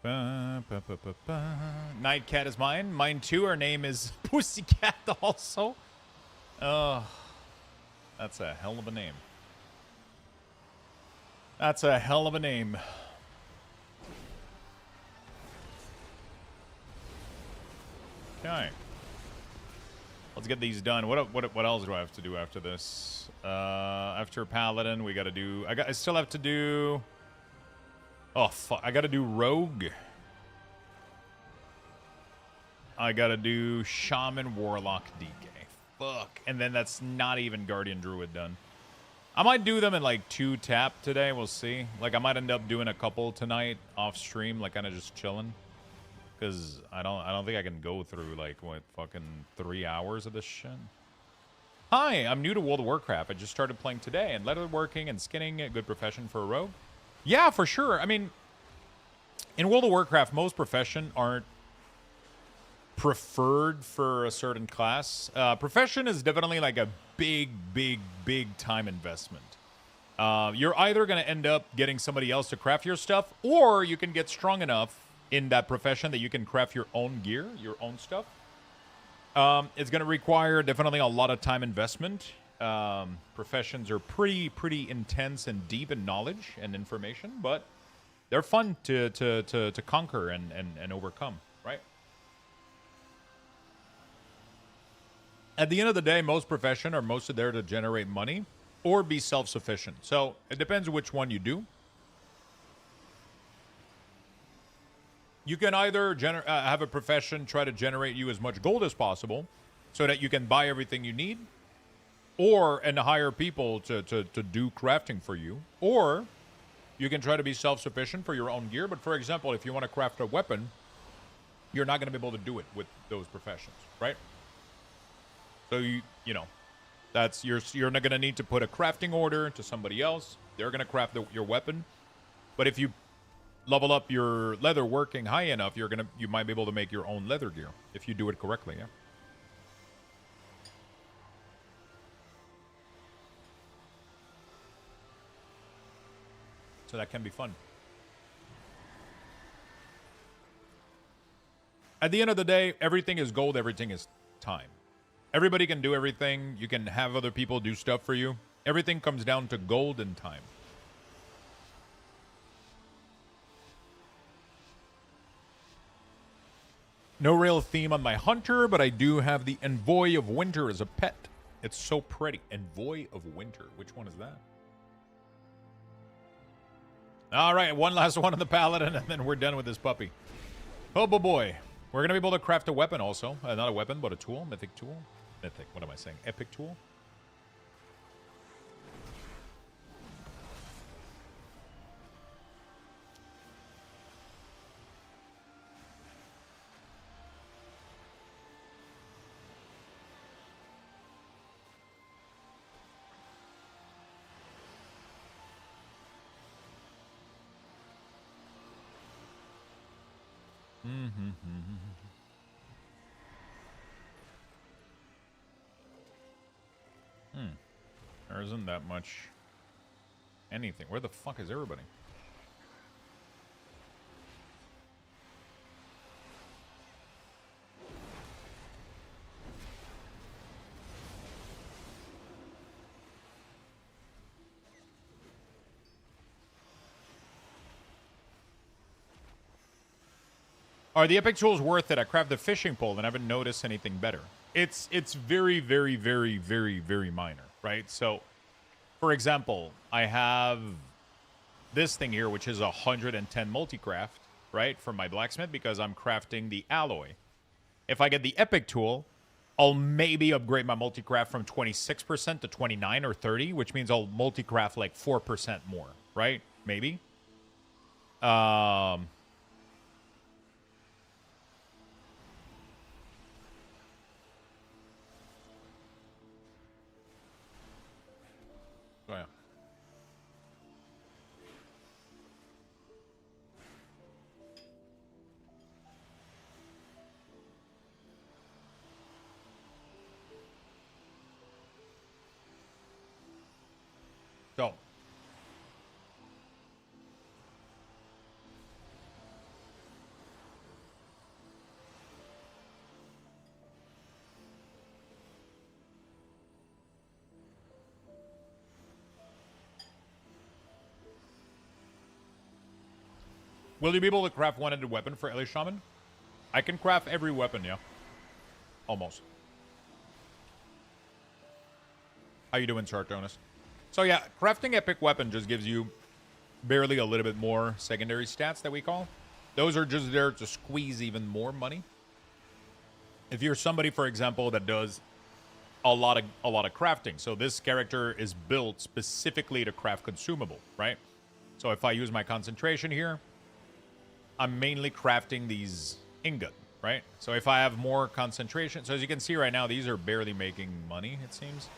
Ba, ba, ba, ba, ba. Nightcat is mine. Mine too. Her name is Pussycat also. Oh, that's a hell of a name. That's a hell of a name. Okay. Let's get these done. What else do I have to do after this? After Paladin, we gotta do... I still have to do... Oh, fuck. I gotta do Rogue. I gotta do Shaman, Warlock, DK. Fuck. And then that's not even Guardian Druid done. I might do them in like 2 tap today. We'll see. Like, I might end up doing a couple tonight off stream, like kind of just chilling. Because I don't think I can go through like what fucking 3 hours of this shit. Hi, I'm new to World of Warcraft. I just started playing today, and leatherworking and skinning a good profession for a rogue. Yeah, for sure. I mean, in World of Warcraft, most profession aren't preferred for a certain class. Profession is definitely like a big time investment. You're either going to end up getting somebody else to craft your stuff, or you can get strong enough in that profession that you can craft your own gear, your own stuff. It's going to require definitely a lot of time investment. Professions are pretty intense and deep in knowledge and information, but they're fun to conquer and overcome, right? At the end of the day, most profession are mostly there to generate money or be self-sufficient. So it depends which one you do. You can either have a profession try to generate you as much gold as possible so that you can buy everything you need, and hire people to do crafting for you, or you can try to be self-sufficient for your own gear. But for example, if you want to craft a weapon, you're not going to be able to do it with those professions, right? So you know, that's you're not going to need to put a crafting order to somebody else. They're going to craft your weapon. But if you level up your leather working high enough, you might be able to make your own leather gear if you do it correctly, yeah. So that can be fun. At the end of the day, everything is gold, everything is time. Everybody can do everything. You can have other people do stuff for you. Everything comes down to golden time. No real theme on my hunter, but I do have the Envoy of Winter as a pet. It's so pretty. Envoy of Winter. Which one is that? All right, one last one on the Paladin, and then we're done with this puppy. Oh, boy. We're going to be able to craft a weapon also. Not a weapon, but a tool. Mythic tool. Mythic, what am I saying? Epic tool. There isn't that much anything. Where the fuck is everybody? Are the epic tools worth it? I craft the fishing pole and I haven't noticed anything better. It's very, very, very, very, very minor, right? So, for example, I have this thing here, which is 110 multi-craft, right, for my blacksmith because I'm crafting the alloy. If I get the epic tool, I'll maybe upgrade my multi-craft from 26% to 29 or 30, which means I'll multi-craft like 4% more, right? Maybe. Oh, yeah. So. Will you be able to craft one-handed weapon for Ellie Shaman? I can craft every weapon, yeah. Almost. How you doing, Sartonis? So yeah, crafting epic weapon just gives you barely a little bit more secondary stats that we call. Those are just there to squeeze even more money. If you're somebody, for example, that does a lot of crafting, so this character is built specifically to craft consumable, right? So if I use my concentration here, I'm mainly crafting these ingot, right? So if I have more concentration, so as you can see right now, these are barely making money, it seems.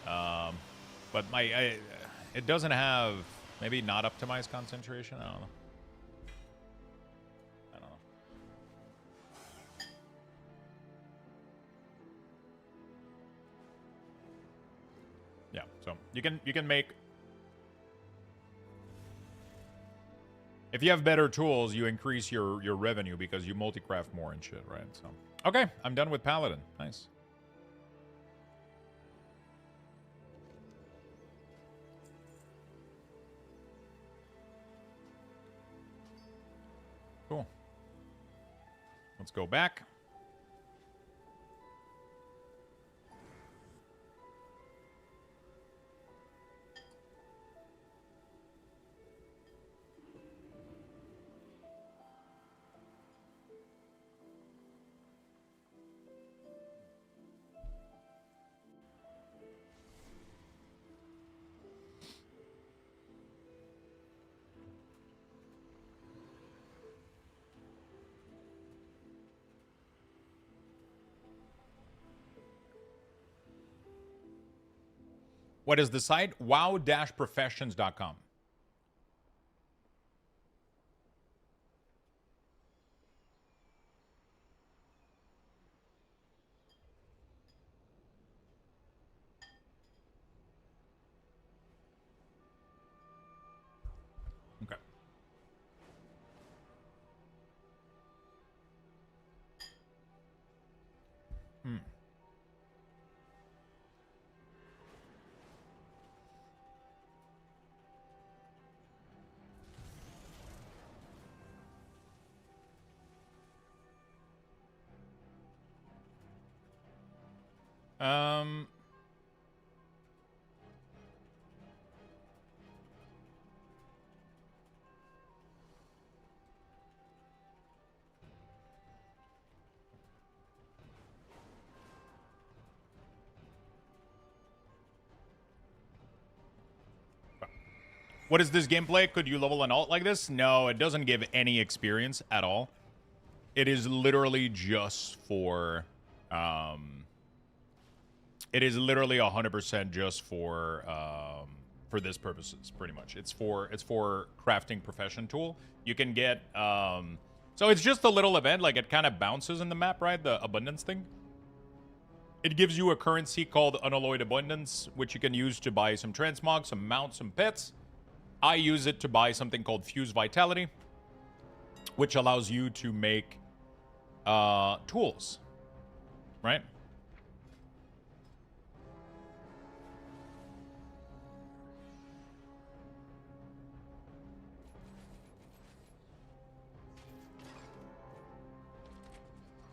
But it doesn't have, maybe not optimized concentration, I don't know. Yeah, so you can make, if you have better tools, you increase your revenue because you multi-craft more and shit, right? So okay, I'm done with Paladin. Nice. Cool. Let's go back. What is the site? wow-professions.com. Okay. Um. What is this gameplay? Could you level an alt like this? No, it doesn't give any experience at all. It is literally just for, it is literally 100% just for this purposes, pretty much. It's for crafting profession tool. You can get, so it's just a little event, like it kind of bounces in the map, right? The abundance thing. It gives you a currency called Unalloyed Abundance, which you can use to buy some transmog, some mounts, some pets. I use it to buy something called Fuse Vitality, which allows you to make tools, right?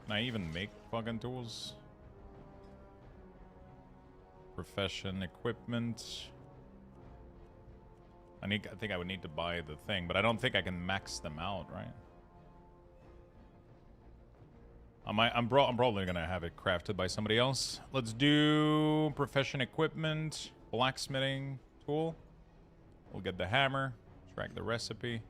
Can I even make fucking tools? Profession, equipment. I think I would need to buy the thing, but I don't think I can max them out, right? I'm probably gonna have it crafted by somebody else. Let's do profession equipment, blacksmithing tool. We'll get the hammer, track the recipe.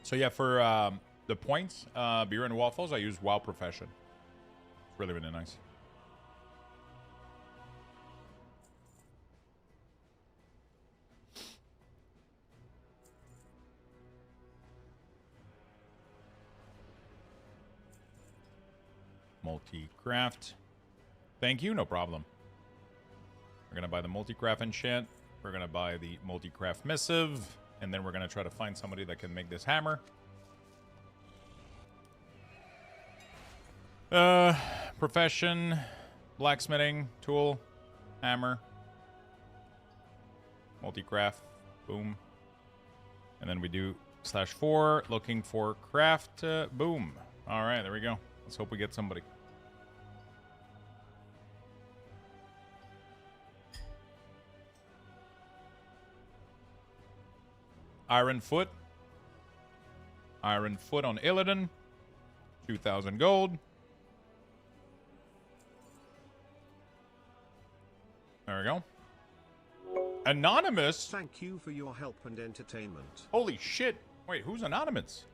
So yeah, for the points, beer and waffles, I use WoW Profession. It's really, really nice. Multi-craft. Thank you, no problem. We're gonna buy the multi-craft enchant. We're gonna buy the multi-craft missive. And then we're going to try to find somebody that can make this hammer. Profession, blacksmithing, tool, hammer, multi-craft, boom. And then we do /4, looking for craft, boom. All right, there we go. Let's hope we get somebody. Iron Foot. Iron Foot on Illidan. 2,000 gold. There we go. Anonymous? Thank you for your help and entertainment. Holy shit. Wait, who's Anonymous?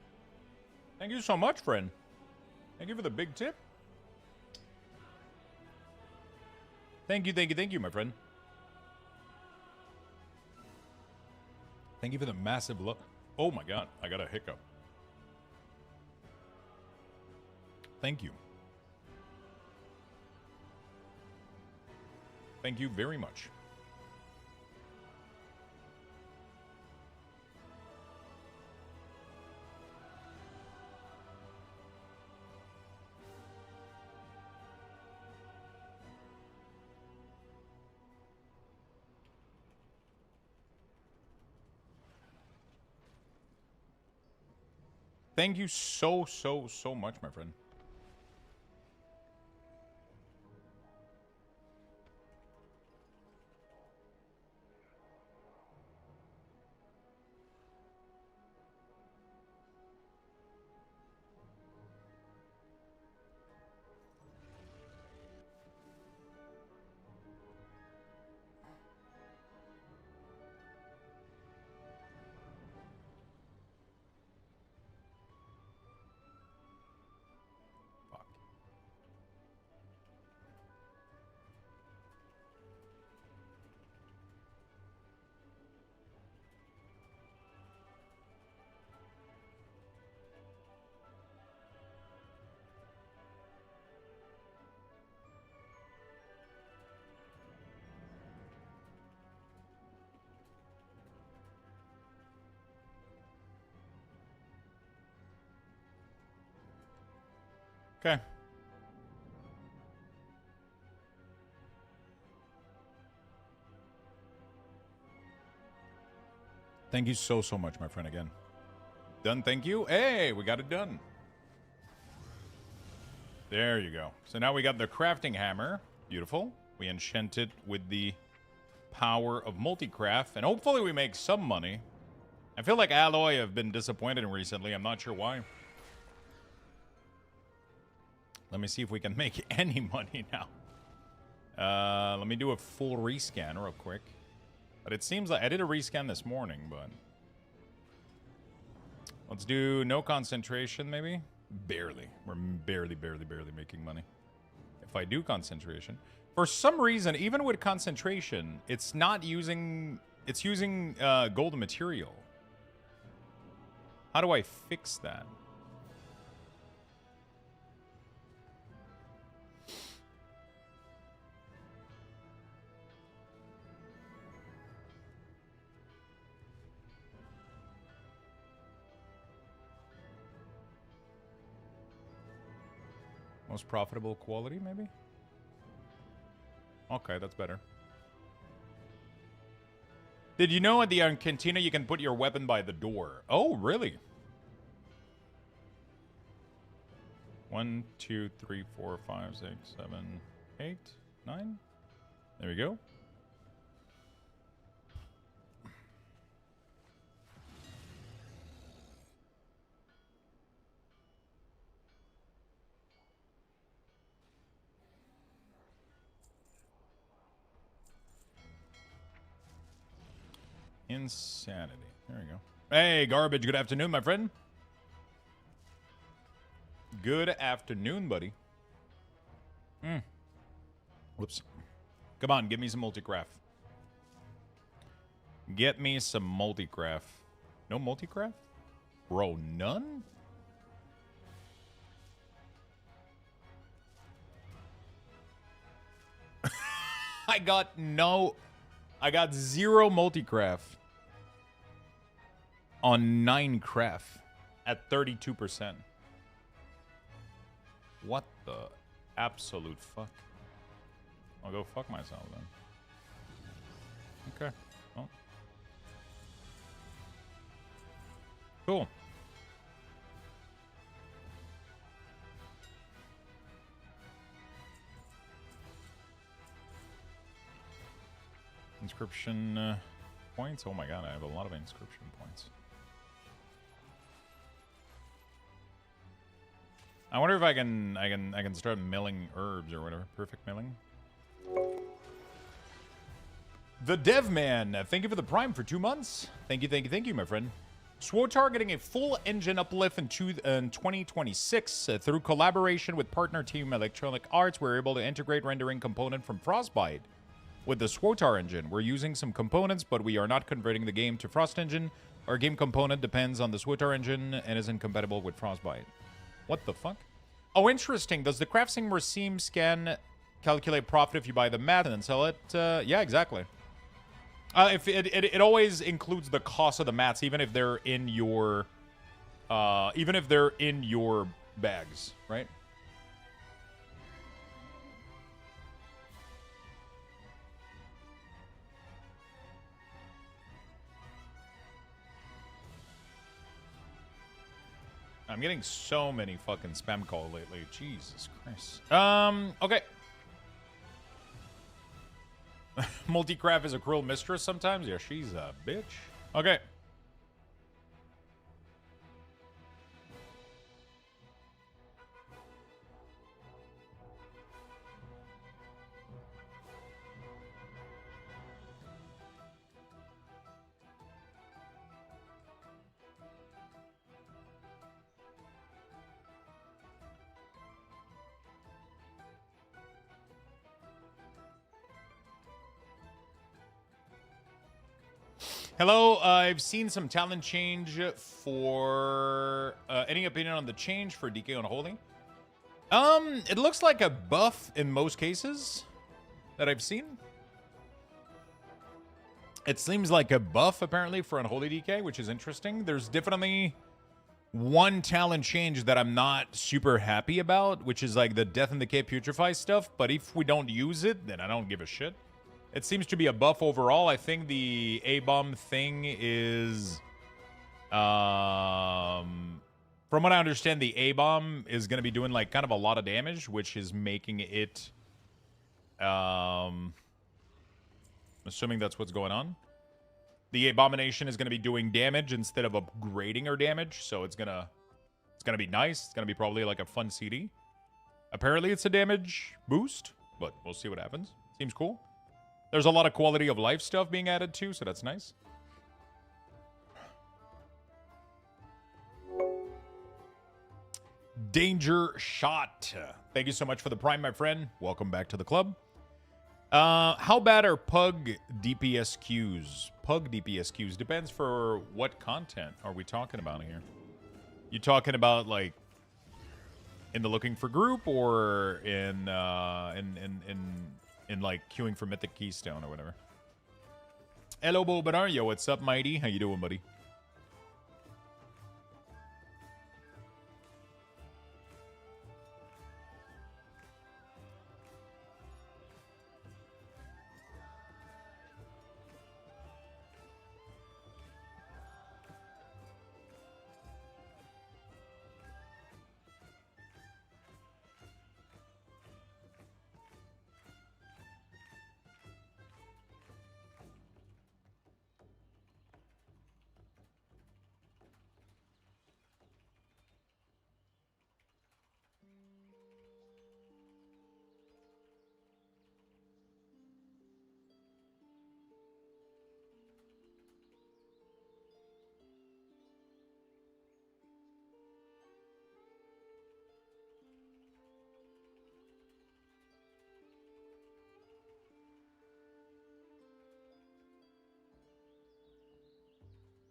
Thank you so much, friend. Thank you for the big tip. Thank you, my friend. Thank you for the massive look. Oh my god, I got a hiccup. Thank you. Thank you very much. Thank you so much, my friend. Okay. Thank you so much, my friend, again. Done, thank you. Hey, we got it done. There you go. So now we got the crafting hammer. Beautiful. We enchant it with the power of multi-craft, and hopefully we make some money. I feel like Alloy have been disappointed in recently. I'm not sure why. Let me see if we can make any money now. Let me do a full rescan real quick. But it seems like I did a rescan this morning, but let's do no concentration, maybe? Barely. We're barely making money. If I do concentration, for some reason, even with concentration, it's not using... It's using golden material. How do I fix that? Most profitable quality, maybe? Okay, that's better. Did you know at the cantina you can put your weapon by the door? Oh, really? 1, 2, 3, 4, 5, 6, 7, 8, 9. There we go. Insanity. There we go. Hey, Garbage. Good afternoon, my friend. Good afternoon, buddy. Whoops. Come on, give me some multi-craft. Get me some multi-craft. No multi-craft? Bro, none? I got 0 multi-craft on 9 craft at 32%. What the absolute fuck? I'll go fuck myself then. Okay. Well. Cool. Inscription points. Oh my god, I have a lot of inscription points. I wonder if I can start milling herbs or whatever. Perfect milling. The Dev Man, thank you for the Prime for 2 months. Thank you, my friend. SWOTAR getting a full engine uplift in 2026 through collaboration with partner team Electronic Arts. We're able to integrate rendering component from Frostbite with the SWOTAR engine. We're using some components, but we are not converting the game to Frost engine. Our game component depends on the SWOTAR engine and is incompatible with Frostbite. What the fuck? Oh, interesting. Does the crafting Racine scan calculate profit if you buy the mat and then sell it? Yeah, exactly. If it always includes the cost of the mats, even if they're in your bags, right? I'm getting so many fucking spam calls lately. Jesus Christ. Okay. Multicraft is a cruel mistress sometimes. Yeah, she's a bitch. Okay. Hello, I've seen some talent change for... any opinion on the change for DK Unholy? It looks like a buff in most cases that I've seen. It seems like a buff, apparently, for Unholy DK, which is interesting. There's definitely one talent change that I'm not super happy about, which is like the Death and Decay Putrefy stuff. But if we don't use it, then I don't give a shit. It seems to be a buff overall. I think the A-bomb thing is... from what I understand, the A-bomb is going to be doing like kind of a lot of damage, which is making it... assuming that's what's going on. The Abomination is going to be doing damage instead of upgrading our damage, so it's gonna be nice. It's gonna be probably like a fun CD. Apparently, it's a damage boost, but we'll see what happens. Seems cool. There's a lot of quality of life stuff being added too, so that's nice. Danger Shot. Thank you so much for the Prime, my friend. Welcome back to the club. How bad are Pug DPS queues? Pug DPS queues depends for what content are we talking about here. You talking about like in the looking for group or in like queuing for Mythic Keystone or whatever? Hello, Bo Benario. What's up, Mighty? How you doing, buddy?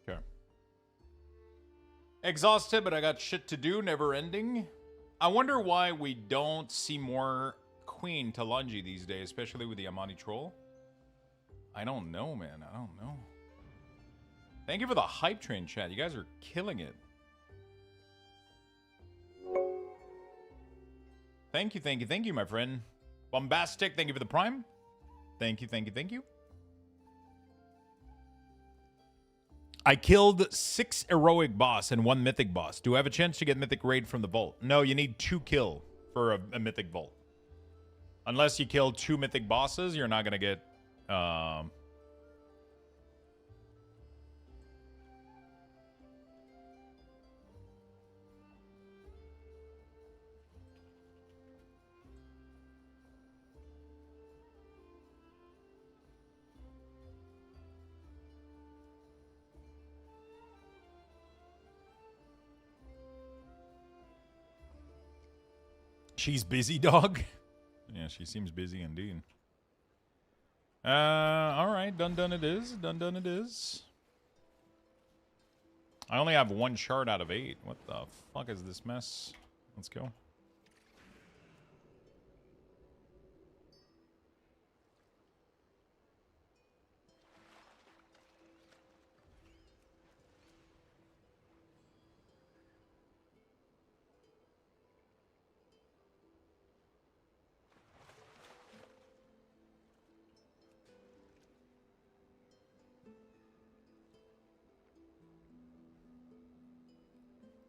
Okay. Exhausted, but I got shit to do, never ending. I wonder why we don't see more Queen Talungi these days, especially with the Amani Troll. I don't know, man. I don't know. Thank you for the hype train, chat. You guys are killing it. Thank you, thank you, thank you, my friend. Bombastic, thank you for the Prime. Thank you, thank you, thank you. I killed 6 heroic boss and 1 mythic boss. Do I have a chance to get mythic raid from the vault? No, you need 2 kill for a mythic vault. Unless you kill 2 mythic bosses, you're not gonna get She's busy, dog. Yeah, she seems busy indeed. All right, done it is. Done it is. I only have 1 shard out of 8. What the fuck is this mess? Let's go.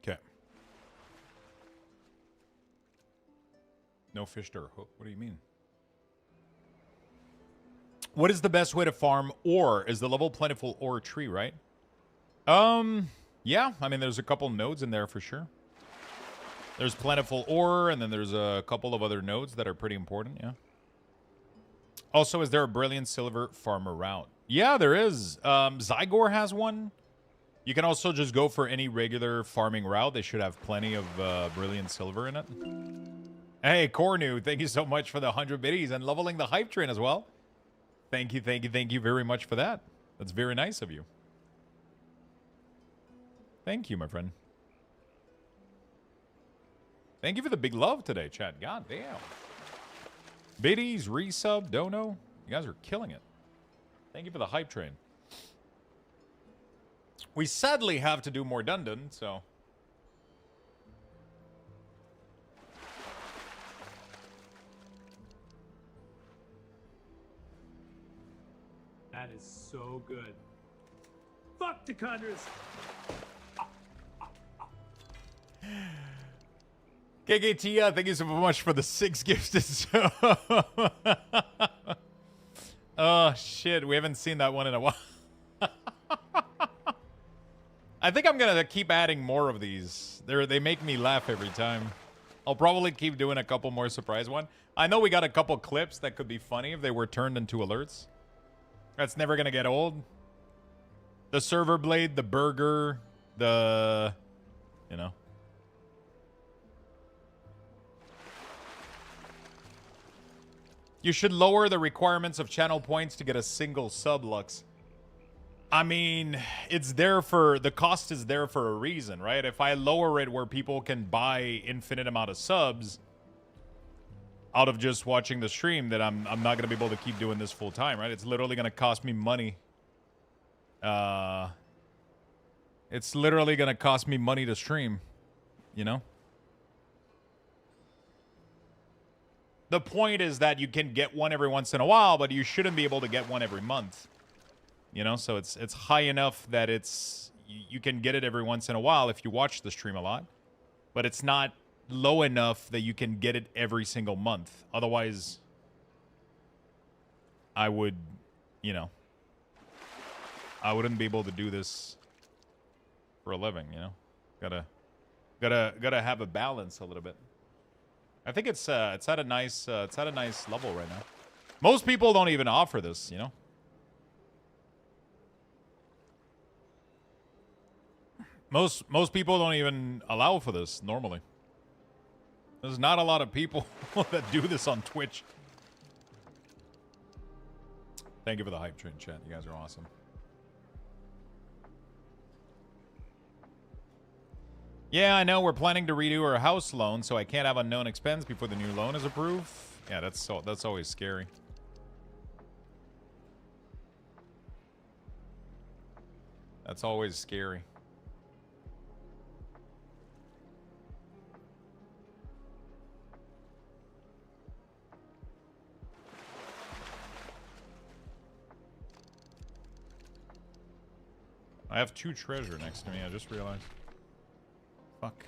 Okay. No fish or hook. What do you mean? What is the best way to farm ore? Is the level plentiful ore tree, right? Yeah. I mean, there's a couple nodes in there for sure. There's plentiful ore, and then there's a couple of other nodes that are pretty important, yeah. Also, is there a brilliant silver farmer route? Yeah, there is. Zygor has one. You can also just go for any regular farming route. They should have plenty of brilliant silver in it. Hey, Cornu, thank you so much for the 100 biddies and leveling the hype train as well. Thank you, thank you, thank you very much for that. That's very nice of you. Thank you, my friend. Thank you for the big love today, chat. God damn. Biddies, resub, dono. You guys are killing it. Thank you for the hype train. We sadly have to do more Dundon, so so good. Fuck the Condors. KKT, thank you so much for the 6 gifts. Oh, shit. We haven't seen that one in a while. I think I'm going to keep adding more of these. They make me laugh every time. I'll probably keep doing a couple more surprise one. I know we got a couple clips that could be funny if they were turned into alerts. That's never going to get old. The server blade, the burger, the... You know. You should lower the requirements of channel points to get a single sub, Lux. I mean, it's there for... The cost is there for a reason, right? If I lower it where people can buy infinite amount of subs out of just watching the stream, then I'm not going to be able to keep doing this full time, right? It's literally going to cost me money. It's literally going to cost me money to stream, you know? The point is that you can get one every once in a while, but you shouldn't be able to get one every month. You know, so it's high enough that it's you can get it every once in a while if you watch the stream a lot, but it's not low enough that you can get it every single month. Otherwise, I would, you know, I wouldn't be able to do this for a living. You know, gotta have a balance a little bit. I think it's at a nice level right now. Most people don't even offer this, you know. Most people don't even allow for this normally. There's not a lot of people that do this on Twitch. Thank you for the hype train, chat. You guys are awesome. Yeah, I know we're planning to redo our house loan, so I can't have unknown expense before the new loan is approved. Yeah, that's always scary. That's always scary. I have 2 treasure next to me, I just realized. Fuck.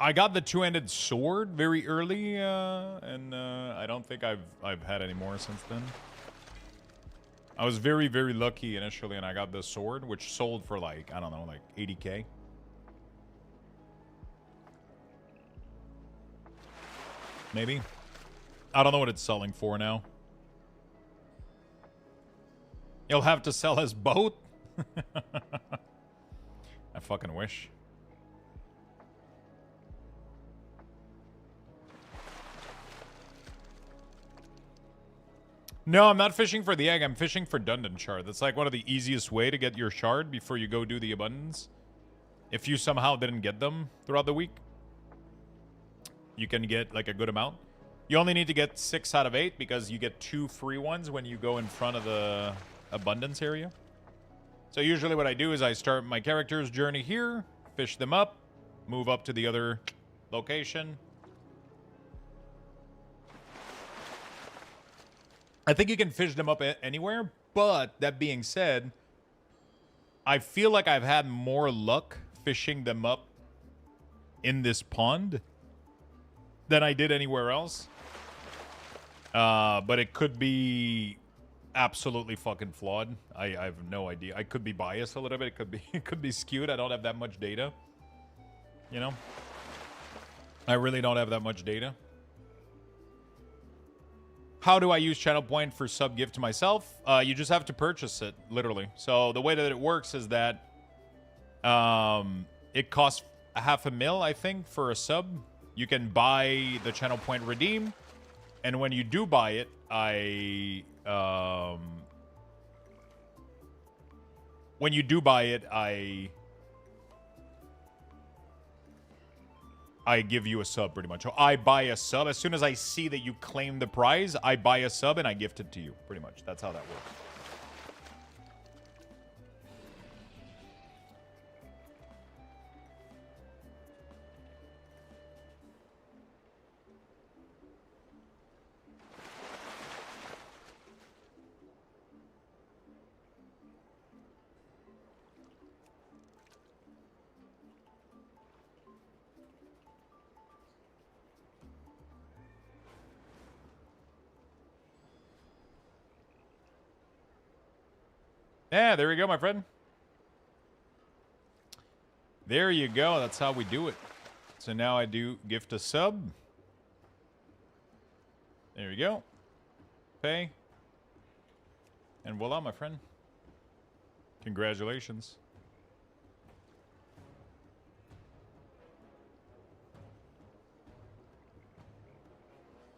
I got the 2-handed sword very early, and I don't think I've had any more since then. I was very, very lucky initially, and I got this sword, which sold for like, I don't know, like 80K. Maybe. I don't know what it's selling for now. You'll have to sell us both? I fucking wish. No, I'm not fishing for the egg. I'm fishing for Dundon shard. That's like one of the easiest way to get your shard before you go do the abundance. If you somehow didn't get them throughout the week, you can get like a good amount. You only need to get 6 out of 8 because you get 2 free ones when you go in front of the abundance area. So usually what I do is I start my character's journey here, fish them up, move up to the other location. I think you can fish them up anywhere, but that being said, I feel like I've had more luck fishing them up in this pond than I did anywhere else. But it could be absolutely fucking flawed. I have no idea. I could be biased a little bit. It could be skewed. I don't have that much data. You know? I really don't have that much data. How do I use channel point for sub gift to myself? You just have to purchase it, literally. So the way that it works is that it costs $500,000, I think, for a sub. You can buy the channel point redeem, And when you do buy it, I when you do buy it, I give you a sub pretty much. So I buy a sub. As soon as I see that you claim the prize, I buy a sub and I gift it to you. Pretty much. That's how that works. Yeah, there you go, my friend. There you go. That's how we do it. So now I do gift a sub. There we go. Pay. And voila, my friend. Congratulations.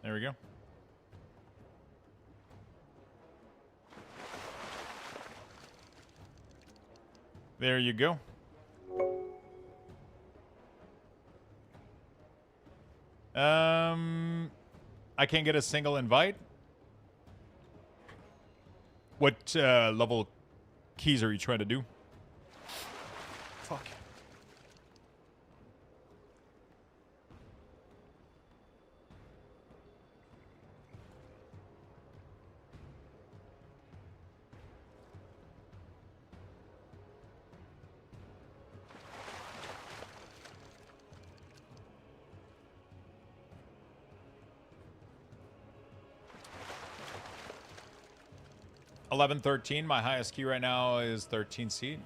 There we go. There you go. I can't get a single invite. What level keys are you trying to do? Fuck. $11.13. My highest key right now is 13 seed.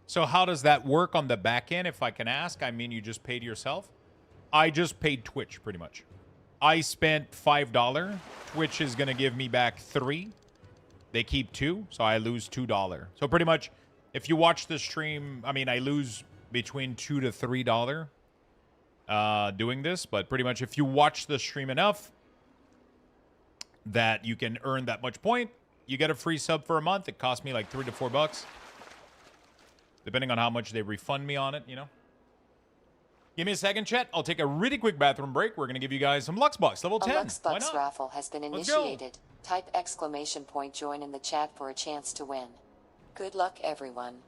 So how does that work on the back end, if I can ask? I mean, you just paid yourself? I just paid Twitch, pretty much. I spent $5. Twitch is going to give me back 3. They keep 2, so I lose $2. So pretty much, if you watch the stream, I mean, I lose between $2 to $3 doing this, but pretty much if you watch the stream enough that you can earn that much point, you get a free sub for a month. It costs me like $3 to $4, depending on how much they refund me on it, you know. Give me a second, chat. I'll take a really quick bathroom break. We're going to give you guys some Luxbox level 10. A Luxbox raffle has been initiated. Type exclamation point join in the chat for a chance to win. Good luck, everyone.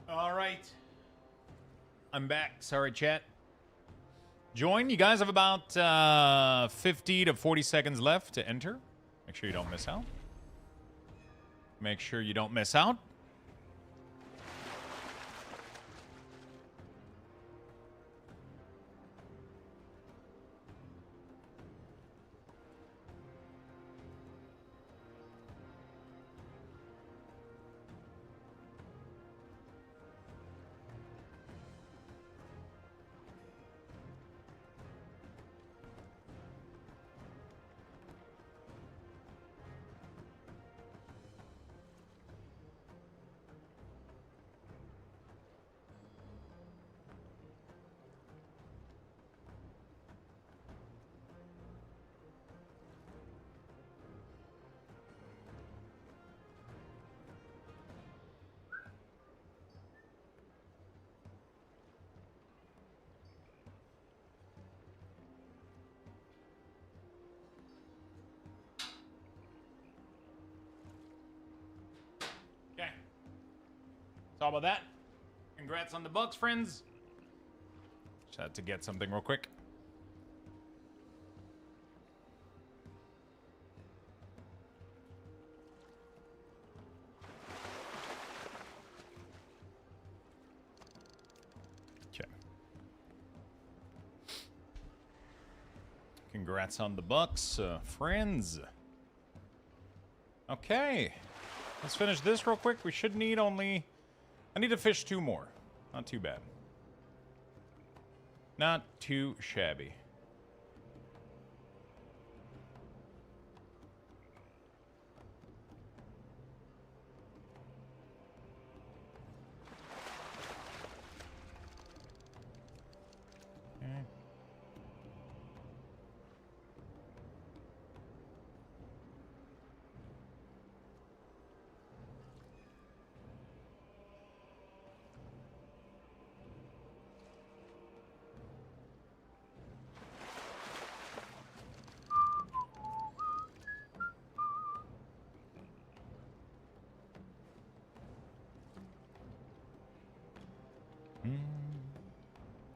All right. I'm back. Sorry, chat. Join. You guys have about 50 to 40 seconds left to enter. Make sure you don't miss out. Make sure you don't miss out. Top of that. Congrats on the Bucks, friends. Just had to get something real quick. Okay. Congrats on the Bucks, friends. Okay. Let's finish this real quick. We should need only... I need to fish 2 more. Not too bad. Not too shabby. Okay.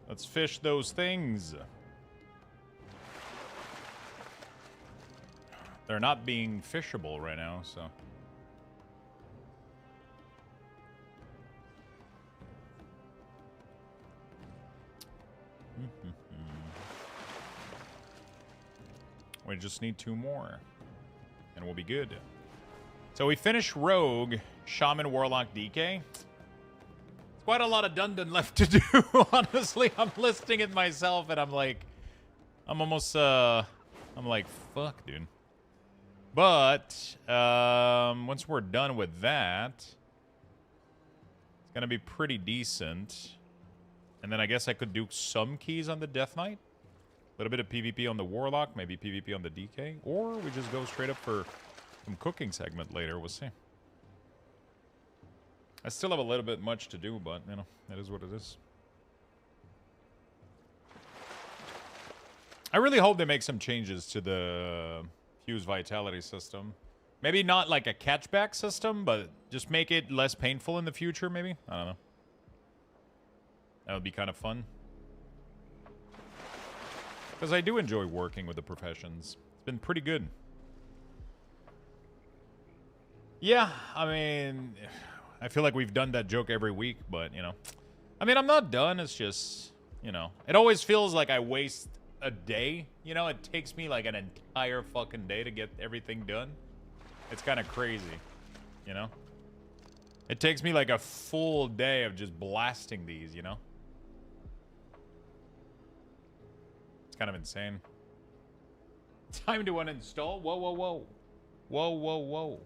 Let's fish those things. They're not being fishable right now, so. We just need 2 more, and we'll be good. So we finish Rogue, Shaman, Warlock, DK. Quite a lot of Dundon left to do. Honestly, I'm listing it myself, and I'm like, I'm almost, I'm like, fuck, dude. But once we're done with that, it's gonna be pretty decent. And then I guess I could do some keys on the Death Knight, a little bit of PvP on the Warlock, maybe PvP on the DK, or we just go straight up for some cooking segment later. We'll see. I still have a little bit much to do, but, you know, it is what it is. I really hope they make some changes to the Fuse Vitality system. Maybe not like a catchback system, but just make it less painful in the future, maybe? I don't know. That would be kind of fun. Because I do enjoy working with the professions. It's been pretty good. Yeah, I mean... I feel like we've done that joke every week, but, you know. I mean, I'm not done. It's just, you know. It always feels like I waste a day. You know, it takes me like an entire fucking day to get everything done. It's kind of crazy, you know. It takes me like a full day of just blasting these, you know. It's kind of insane. Time to uninstall? Whoa, whoa, whoa. Whoa, whoa, whoa.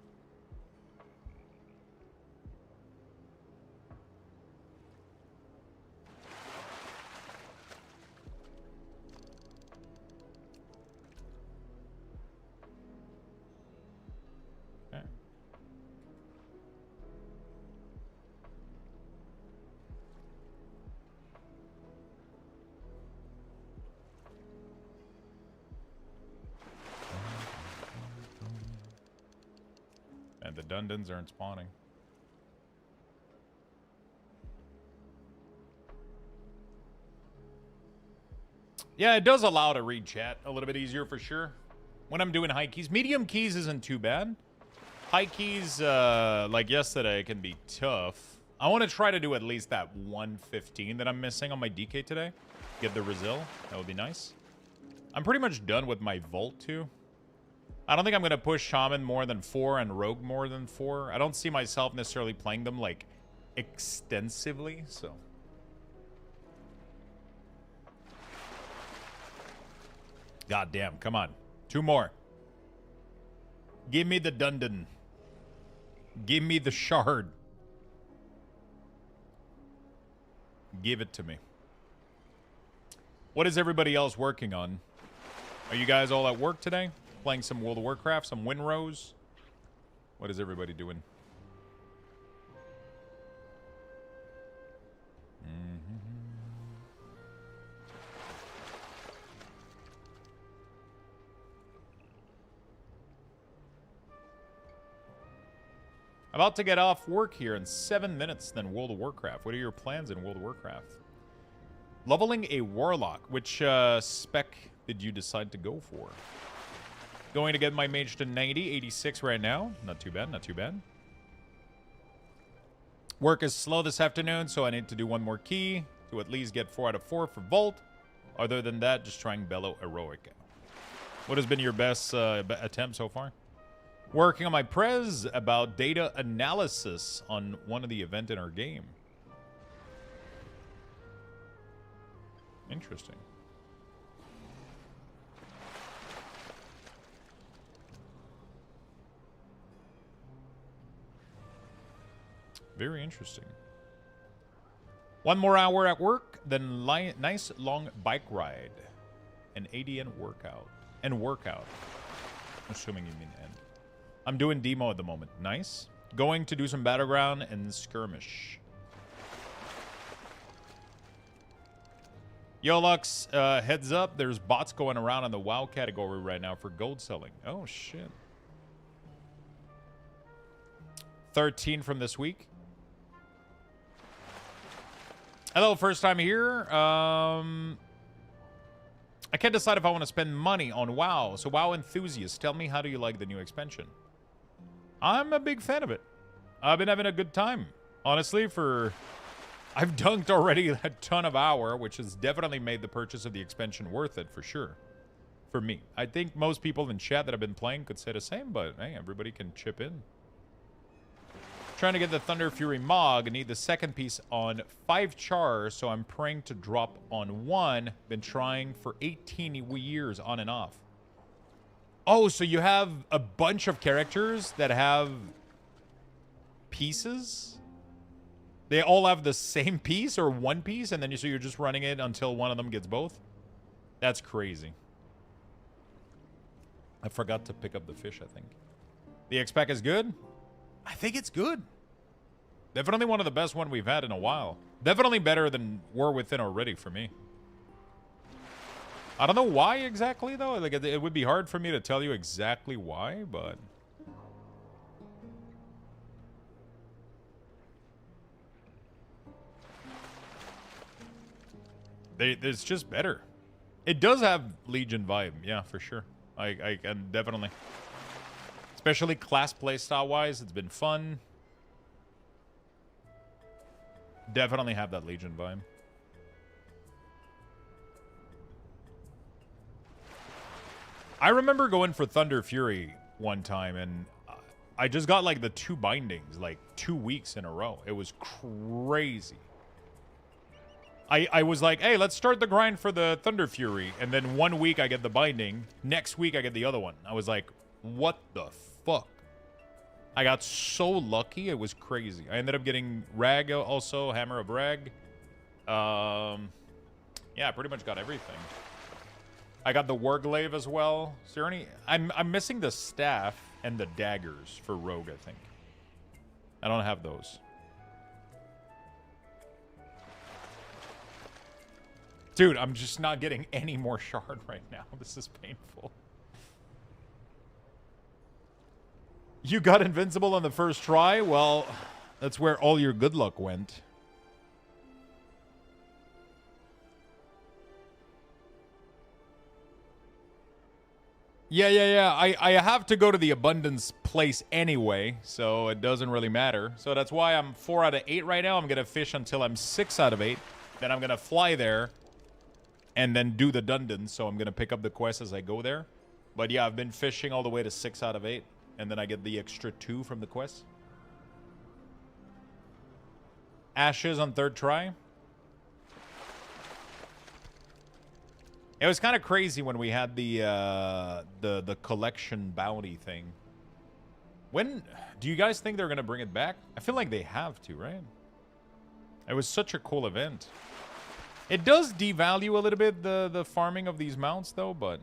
And the Dundons aren't spawning. Yeah, it does allow to read chat a little bit easier for sure. When I'm doing high keys. Medium keys isn't too bad. High keys, like yesterday, can be tough. I want to try to do at least that 115 that I'm missing on my DK today. Get the Rezil. That would be nice. I'm pretty much done with my Volt too. I don't think I'm going to push Shaman more than 4 and Rogue more than 4. I don't see myself necessarily playing them, like, extensively, so. God damn, come on. 2 more. Give me the Dundon. Give me the Shard. Give it to me. What is everybody else working on? Are you guys all at work today? Playing some World of Warcraft, some Winrose? What is everybody doing? About to get off work here in 7 minutes, then World of Warcraft. What are your plans in World of Warcraft? Leveling a Warlock. Which spec did you decide to go for? Going to get my mage to 90, 86 right now. Not too bad, not too bad. Work is slow this afternoon, so I need to do one more key to at least get 4 out of 4 for Vault. Other than that, just trying Bellow Heroic. What has been your best attempt so far? Working on my prez about data analysis on one of the event in our game. Interesting. Very interesting. One more hour at work, then nice long bike ride. An ADN workout. And workout. Assuming you mean end. I'm doing demo at the moment. Nice. Going to do some battleground and skirmish. Yo, Lux, heads up. There's bots going around in the WoW category right now for gold selling. Oh, shit. 13 from this week. Hello, first time here. I can't decide if I want to spend money on WoW. So WoW enthusiasts, tell me, how do you like the new expansion? I'm a big fan of it. I've been having a good time. Honestly, I've dunked already a ton of hour, which has definitely made the purchase of the expansion worth it, for sure. For me. I think most people in chat that have been playing could say the same, but hey, everybody can chip in. Trying to get the Thunder Fury Mog. I need the second piece on 5 chars, so I'm praying to drop on 1. Been trying for 18 years on and off. Oh, so you have a bunch of characters that have pieces? They all have the same piece or one piece, and then so you're just running it until one of them gets both? That's crazy. I forgot to pick up the fish, I think. The X-Pack is good? I think it's good. Definitely one of the best one we've had in a while. Definitely better than War Within already for me. I don't know why exactly, though. Like, it would be hard for me to tell you exactly why, but... It's just better. It does have Legion vibe, yeah, for sure. I can definitely... Especially class playstyle-wise, it's been fun. Definitely have that Legion vibe. I remember going for Thunder Fury one time, and I just got, like, the 2 bindings, like, 2 weeks in a row. It was crazy. I was like, hey, let's start the grind for the Thunder Fury. And then 1 week I get the binding. Next week I get the other one. I was like, what the fuck? I got so lucky. It was crazy. I ended up getting Rag also, Hammer of Rag. Yeah, I pretty much got everything. I got the Warglaive as well. Is there any... I'm missing the staff and the daggers for Rogue, I think. I don't have those. Dude, I'm just not getting any more shard right now. This is painful. You got invincible on the first try? Well, that's where all your good luck went. Yeah. I have to go to the abundance place anyway, so it doesn't really matter. So that's why I'm 4 out of 8 right now. I'm going to fish until I'm 6 out of 8. Then I'm going to fly there and then do the dungeons. So I'm going to pick up the quest as I go there. But yeah, I've been fishing all the way to 6 out of 8. And then I get the extra 2 from the quest. Ashes on 3rd try. It was kind of crazy when we had the collection bounty thing. When do you guys think they're gonna bring it back? I feel like they have to, right? It was such a cool event. It does devalue a little bit the farming of these mounts though, but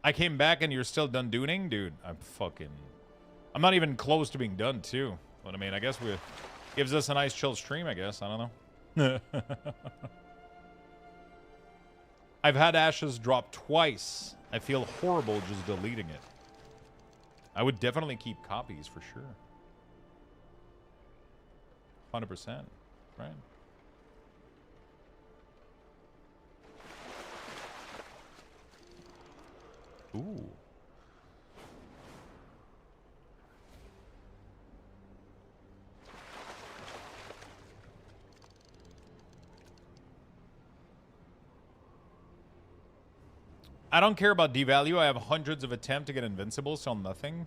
I came back and you're still done dooning? Dude, I'm not even close to being done too. But I mean, I guess gives us a nice chill stream, I guess. I don't know. I've had ashes drop twice. I feel horrible just deleting it. I would definitely keep copies for sure. 100%, right? Ooh. I don't care about devalue. I have hundreds of attempts to get invincible, so nothing.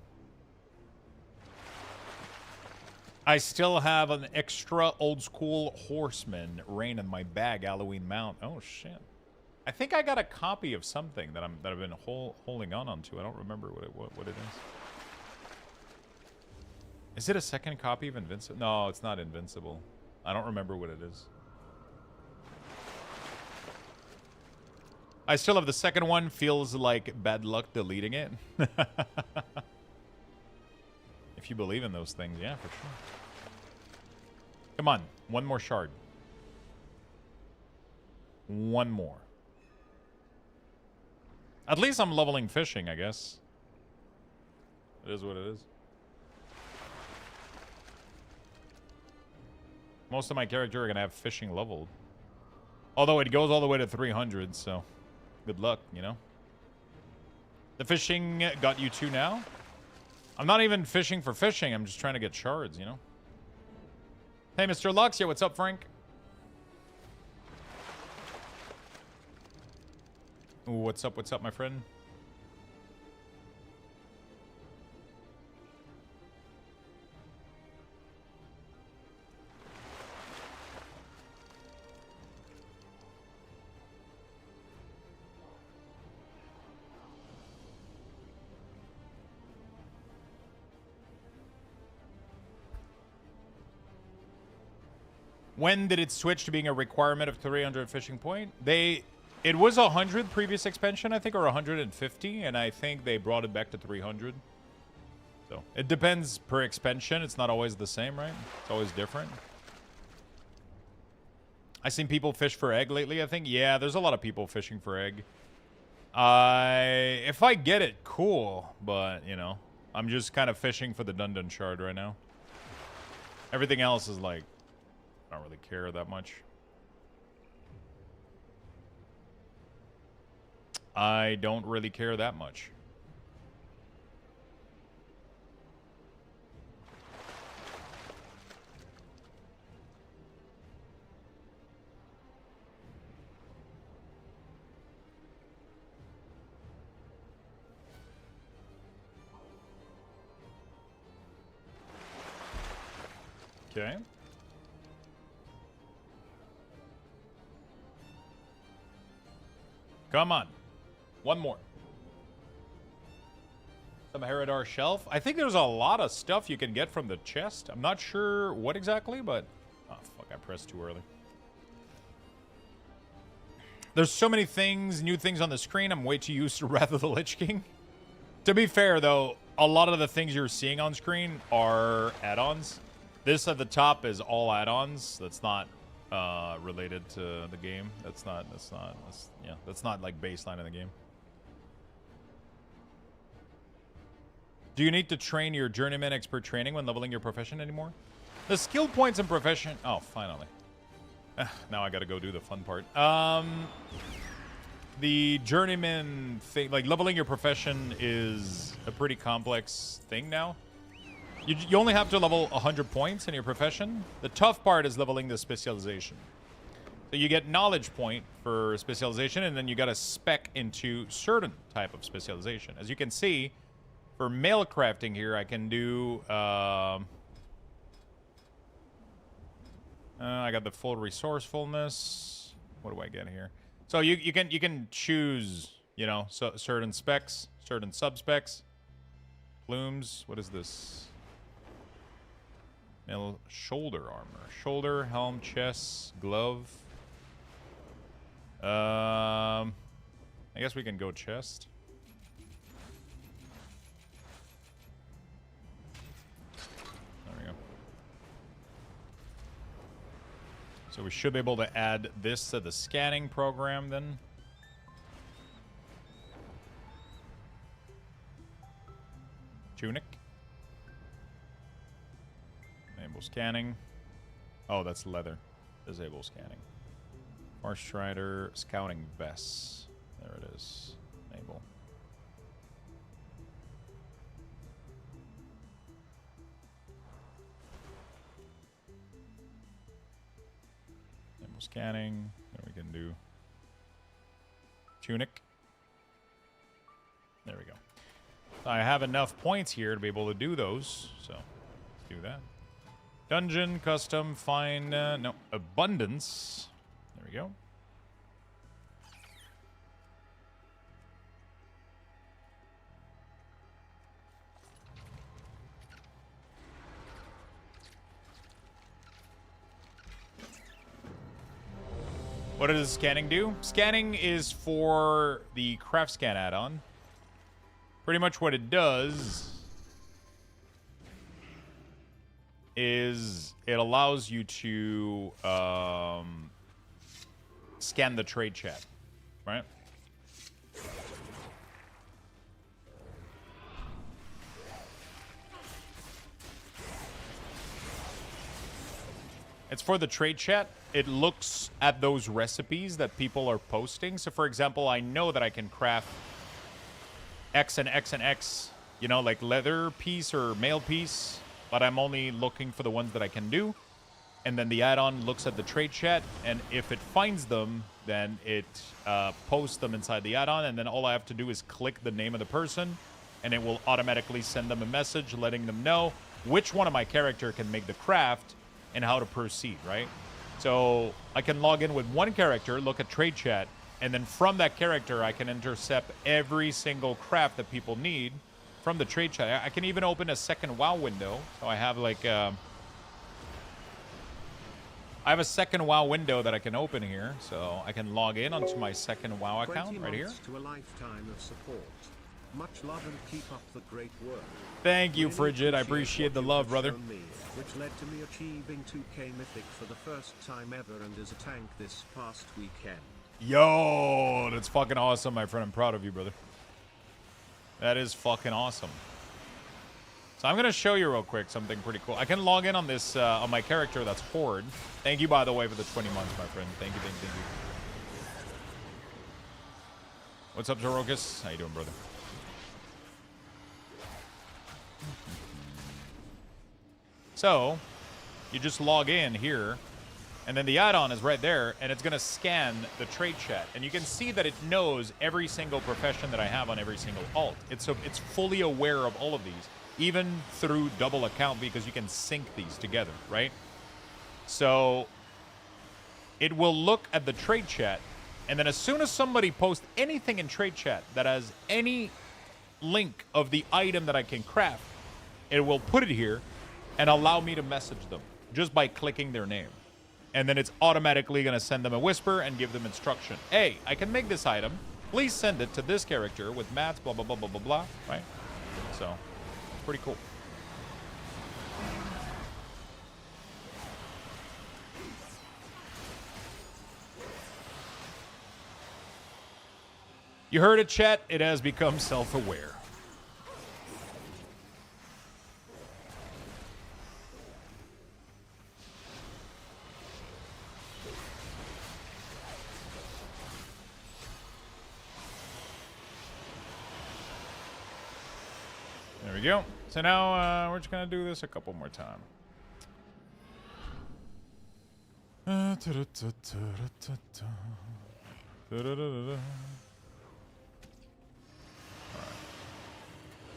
I still have an extra old school horseman reign in my bag Halloween mount. Oh shit. I think I got a copy of something that I've been holding on to. I don't remember what it is. Is it a second copy of Invincible? No, it's not Invincible. I don't remember what it is. I still have the second one. Feels like bad luck deleting it. If you believe in those things, yeah, for sure. Come on, one more shard. One more. At least I'm leveling fishing, I guess. It is what it is. Most of my character are going to have fishing leveled. Although it goes all the way to 300, so good luck, you know? The fishing got you 2 now? I'm not even fishing for fishing. I'm just trying to get shards, you know? Hey, Mr. Luxia, what's up, Frank? Ooh, what's up, my friend? When did it switch to being a requirement of 300 fishing point? It was 100 previous expansion, I think, or 150, and I think they brought it back to 300. So it depends per expansion. It's not always the same, right? It's always different. I've seen people fish for egg lately, I think. Yeah, there's a lot of people fishing for egg. If I get it, cool, but, you know, I'm just kind of fishing for the Dundon shard right now. Everything else is like, I don't really care that much. I don't really care that much. Okay. Come on. One more. Some Herodar shelf. I think there's a lot of stuff you can get from the chest. I'm not sure what exactly, but... Oh, fuck, I pressed too early. There's so many things, new things on the screen. I'm way too used to Wrath of the Lich King. To be fair, though, a lot of the things you're seeing on screen are add-ons. This at the top is all add-ons. That's not related to the game. That's not like baseline in the game. Do you need to train your journeyman expert training when leveling your profession anymore? The skill points in profession... Oh, finally. Now I gotta go do the fun part. The journeyman thing, like leveling your profession, is a pretty complex thing now. You only have to level 100 points in your profession. The tough part is leveling the specialization. So you get knowledge point for specialization, and then you gotta spec into certain type of specialization. As you can see, for mail crafting here, I can do... I got the full resourcefulness. What do I get here? So you can choose, you know, so certain specs, certain subspecs. Plumes. What is this? Mail shoulder armor. Shoulder, helm, chest, glove. I guess we can go chest. There we go. So we should be able to add this to the scanning program then. Tunic. Enable scanning. Oh, that's leather. Disable scanning. Horse Strider, scouting vests. There it is. Enable. Enable scanning. Then we can do tunic. There we go. I have enough points here to be able to do those, so let's do that. Dungeon, custom, find, no, abundance. There we go. What does scanning do? Scanning is for the craft scan add-on. Pretty much what it does is it allows you to scan the trade chat, right? It's for the trade chat. It looks at those recipes that people are posting. So, for example, I know that I can craft X and X and X, you know, like leather piece or mail piece, but I'm only looking for the ones that I can do. And then the add-on looks at the trade chat, and if it finds them, then it posts them inside the add-on, and then all I have to do is click the name of the person, and it will automatically send them a message letting them know which one of my character can make the craft and how to proceed, right? So I can log in with one character, look at trade chat, and then from that character, I can intercept every single craft that people need from the trade chat. I can even open a second WoW window. So I have like, I have a second WoW window that I can open here. So I can log in onto my second WoW account right here. To a lifetime of support. Much love and keep up the great work. Thank you, Frigid. I appreciate the love, brother. Which led to me achieving 2K Mythic for the first time ever and as a tank this past weekend. Yo, that's fucking awesome, my friend. I'm proud of you, brother. That is fucking awesome. So I'm going to show you real quick something pretty cool. I can log in on this, on my character that's Horde. Thank you, by the way, for the 20 months, my friend. Thank you, thank you, thank you. What's up, Zorokas? How you doing, brother? So, you just log in here, and then the add-on is right there, and it's going to scan the trade chat. And you can see that it knows every single profession that I have on every single alt. It's fully aware of all of these, even through double account, because you can sync these together, right? So, it will look at the trade chat, and then as soon as somebody posts anything in trade chat that has any link of the item that I can craft, it will put it here and allow me to message them just by clicking their name. And then it's automatically going to send them a whisper and give them instruction. Hey, I can make this item. Please send it to this character with mats, blah, blah, blah, blah, blah, blah, right? So, it's pretty cool. You heard it, chat. It has become self-aware. There we go. So now we're just going to do this a couple more times.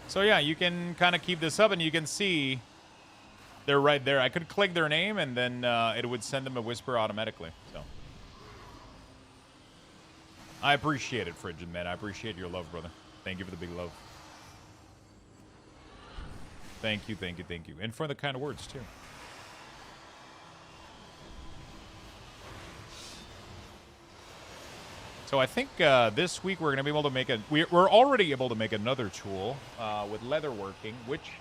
So yeah, you can kind of keep this up, and you can see they're right there. I could click their name, and then it would send them a whisper automatically. So I appreciate it, Frigid, man. I appreciate your love, brother. Thank you for the big love. Thank you, thank you, thank you. And for the kind of words, too. So I think this week we're going to be able to make we're already able to make another tool with leatherworking, which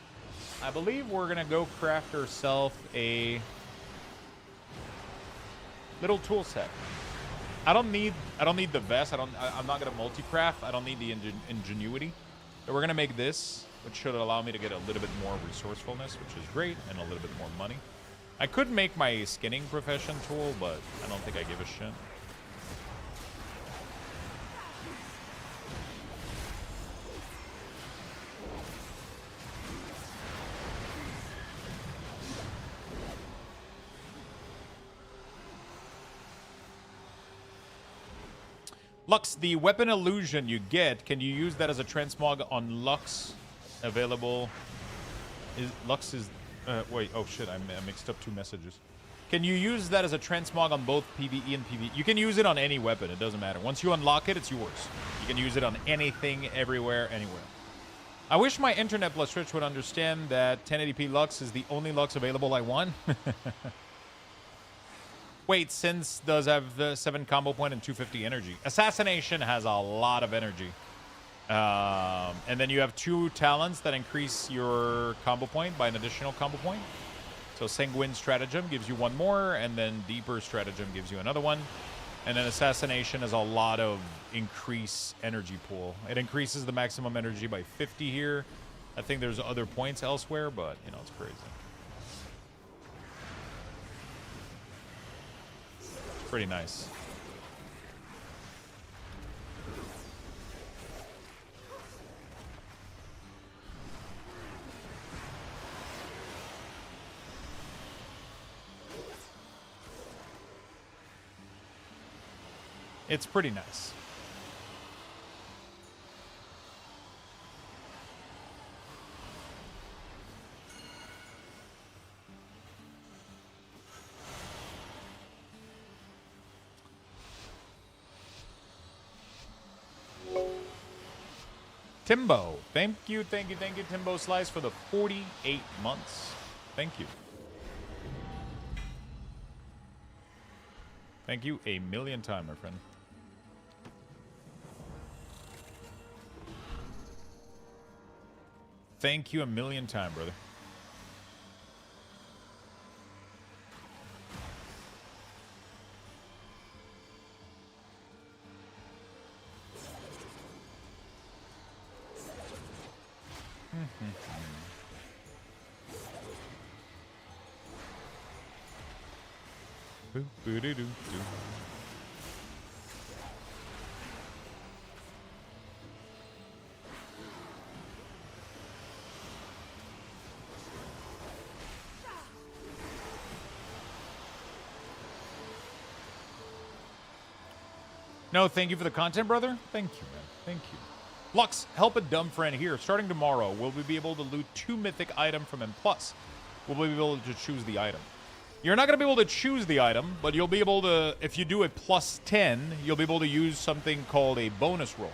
I believe we're going to go craft ourselves a little tool set. I don't need the vest. I'm not going to multi-craft. I don't need the ingenuity. So we're going to make this, which should allow me to get a little bit more resourcefulness, which is great, and a little bit more money. I could make my skinning profession tool, but I don't think I give a shit. Lux, the weapon illusion you get, can you use that as a transmog on Lux? Available. Lux is... wait, oh shit, I mixed up two messages. Can you use that as a transmog on both PvE and PvE? You can use it on any weapon, it doesn't matter. Once you unlock it, it's yours. You can use it on anything, everywhere, anywhere. I wish my internet plus Twitch would understand that 1080p Lux is the only Lux available I want. Wait, Sins does have the 7 combo point and 250 energy. Assassination has a lot of energy. And then you have 2 talents that increase your combo point by an additional combo point. So Sanguine Stratagem gives you 1 more, and then Deeper Stratagem gives you another one. And then Assassination has a lot of increase energy pool. It increases the maximum energy by 50 here. I think there's other points elsewhere, but, you know, it's crazy. Pretty nice. It's pretty nice. Timbo, thank you, Timbo Slice, for the 48 months. Thank you. Thank you a million times, my friend. Thank you a million times, brother. No, thank you for the content, brother. Thank you, man. Thank you. Lux, help a dumb friend here. Starting tomorrow, will we be able to loot 2 mythic items from M+? Will we be able to choose the item? You're not going to be able to choose the item, but you'll be able to, if you do a +10, you'll be able to use something called a bonus roll.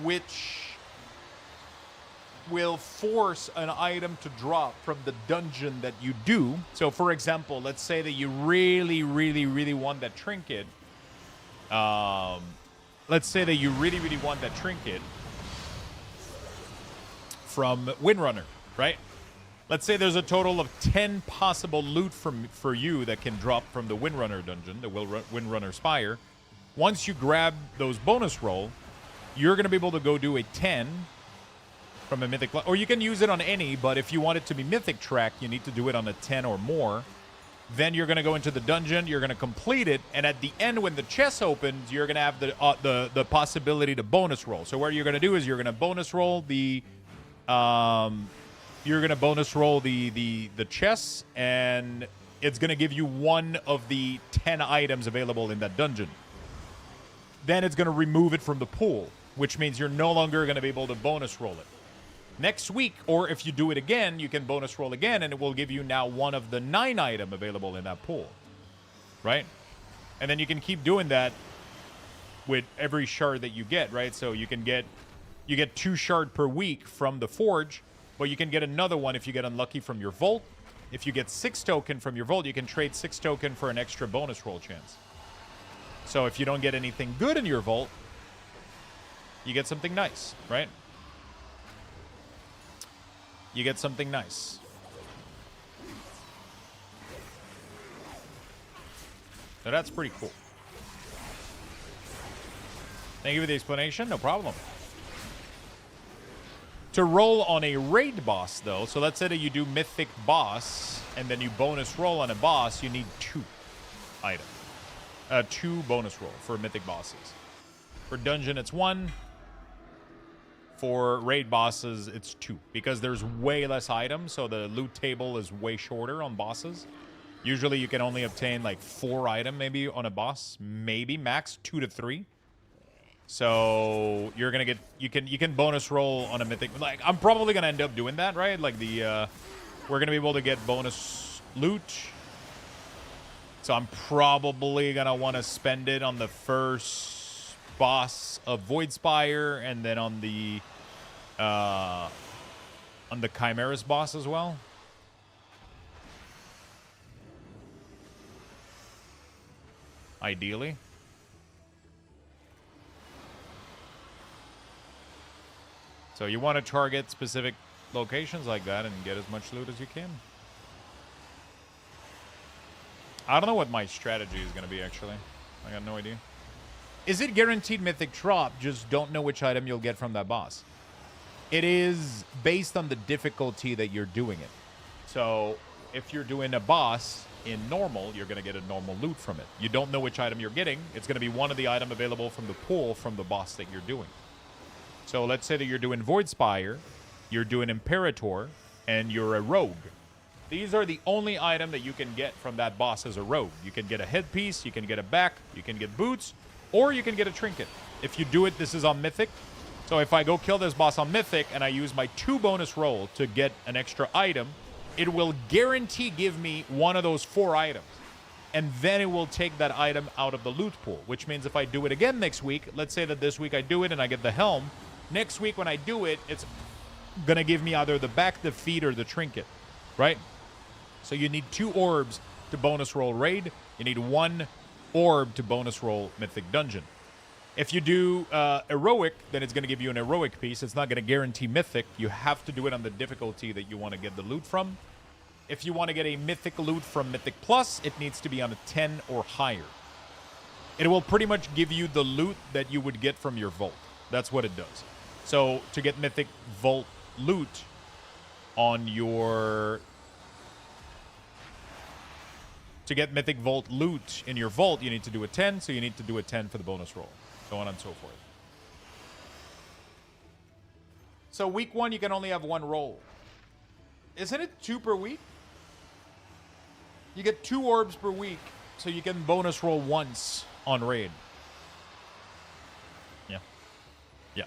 Which will force an item to drop from the dungeon that you do. So, for example, let's say that you really, really, really want that trinket. Let's say that you really, really want that trinket from Windrunner, right? Let's say there's a total of 10 possible loot for you that can drop from the Windrunner dungeon, the Windrunner Spire. Once you grab those bonus roll, you're going to be able to go do a 10 from a mythic, or you can use it on any, but if you want it to be mythic track, you need to do it on a 10 or more. Then you're going to go into the dungeon, you're going to complete it, and at the end when the chest opens, you're going to have the possibility to bonus roll. So what you're going to do is you're going to bonus roll the chests, and it's going to give you one of the 10 items available in that dungeon. Then it's going to remove it from the pool, which means you're no longer going to be able to bonus roll it. Next week, or if you do it again, you can bonus roll again, and it will give you now one of the 9 items available in that pool. Right? And then you can keep doing that with every shard that you get, right? So you get 2 shard per week from the forge, but you can get another one if you get unlucky from your vault. If you get 6 token from your vault, you can trade 6 token for an extra bonus roll chance. So if you don't get anything good in your vault, you get something nice, right? You get something nice. So that's pretty cool. Thank you for the explanation. No problem. To roll on a raid boss, though, so let's say that you do mythic boss, and then you bonus roll on a boss, you need 2 items. 2 bonus roll for mythic bosses. For dungeon, it's 1. For raid bosses, it's 2. Because there's way less items, so the loot table is way shorter on bosses. Usually you can only obtain like 4 items maybe on a boss. Maybe max 2 to 3. So you're gonna get you can bonus roll on a mythic. Like I'm probably gonna end up doing that, right? Like the we're gonna be able to get bonus loot. So I'm probably gonna want to spend it on the first boss of Voidspire, and then on the Chimeras boss as well. Ideally. So you want to target specific locations like that and get as much loot as you can. I don't know what my strategy is going to be, actually. I got no idea. Is it guaranteed mythic drop? Just don't know which item you'll get from that boss. It is based on the difficulty that you're doing it. So if you're doing a boss in normal, you're going to get a normal loot from it. You don't know which item you're getting. It's going to be one of the items available from the pool from the boss that you're doing. So let's say that you're doing Voidspire, you're doing Imperator, and you're a rogue. These are the only item that you can get from that boss as a rogue. You can get a headpiece, you can get a back, you can get boots, or you can get a trinket. If you do it, this is on Mythic. So if I go kill this boss on Mythic and I use my 2 bonus roll to get an extra item, it will guarantee give me one of those 4 items. And then it will take that item out of the loot pool, which means if I do it again next week, let's say that this week I do it and I get the helm, next week when I do it, it's going to give me either the back, the feet, or the trinket, right? So you need 2 orbs to bonus roll raid. You need 1 orb to bonus roll mythic dungeon. If you do heroic, then it's going to give you an heroic piece. It's not going to guarantee mythic. You have to do it on the difficulty that you want to get the loot from. If you want to get a mythic loot from Mythic Plus, it needs to be on a 10 or higher. It will pretty much give you the loot that you would get from your vault. That's what it does. So to get Mythic Vault loot on your... To get Mythic Vault loot in your vault, you need to do a 10, so you need to do a 10 for the bonus roll. So on and so forth. So week 1, you can only have 1 roll. Isn't it 2 per week? You get 2 orbs per week, so you can bonus roll once on raid. Yeah. Yeah.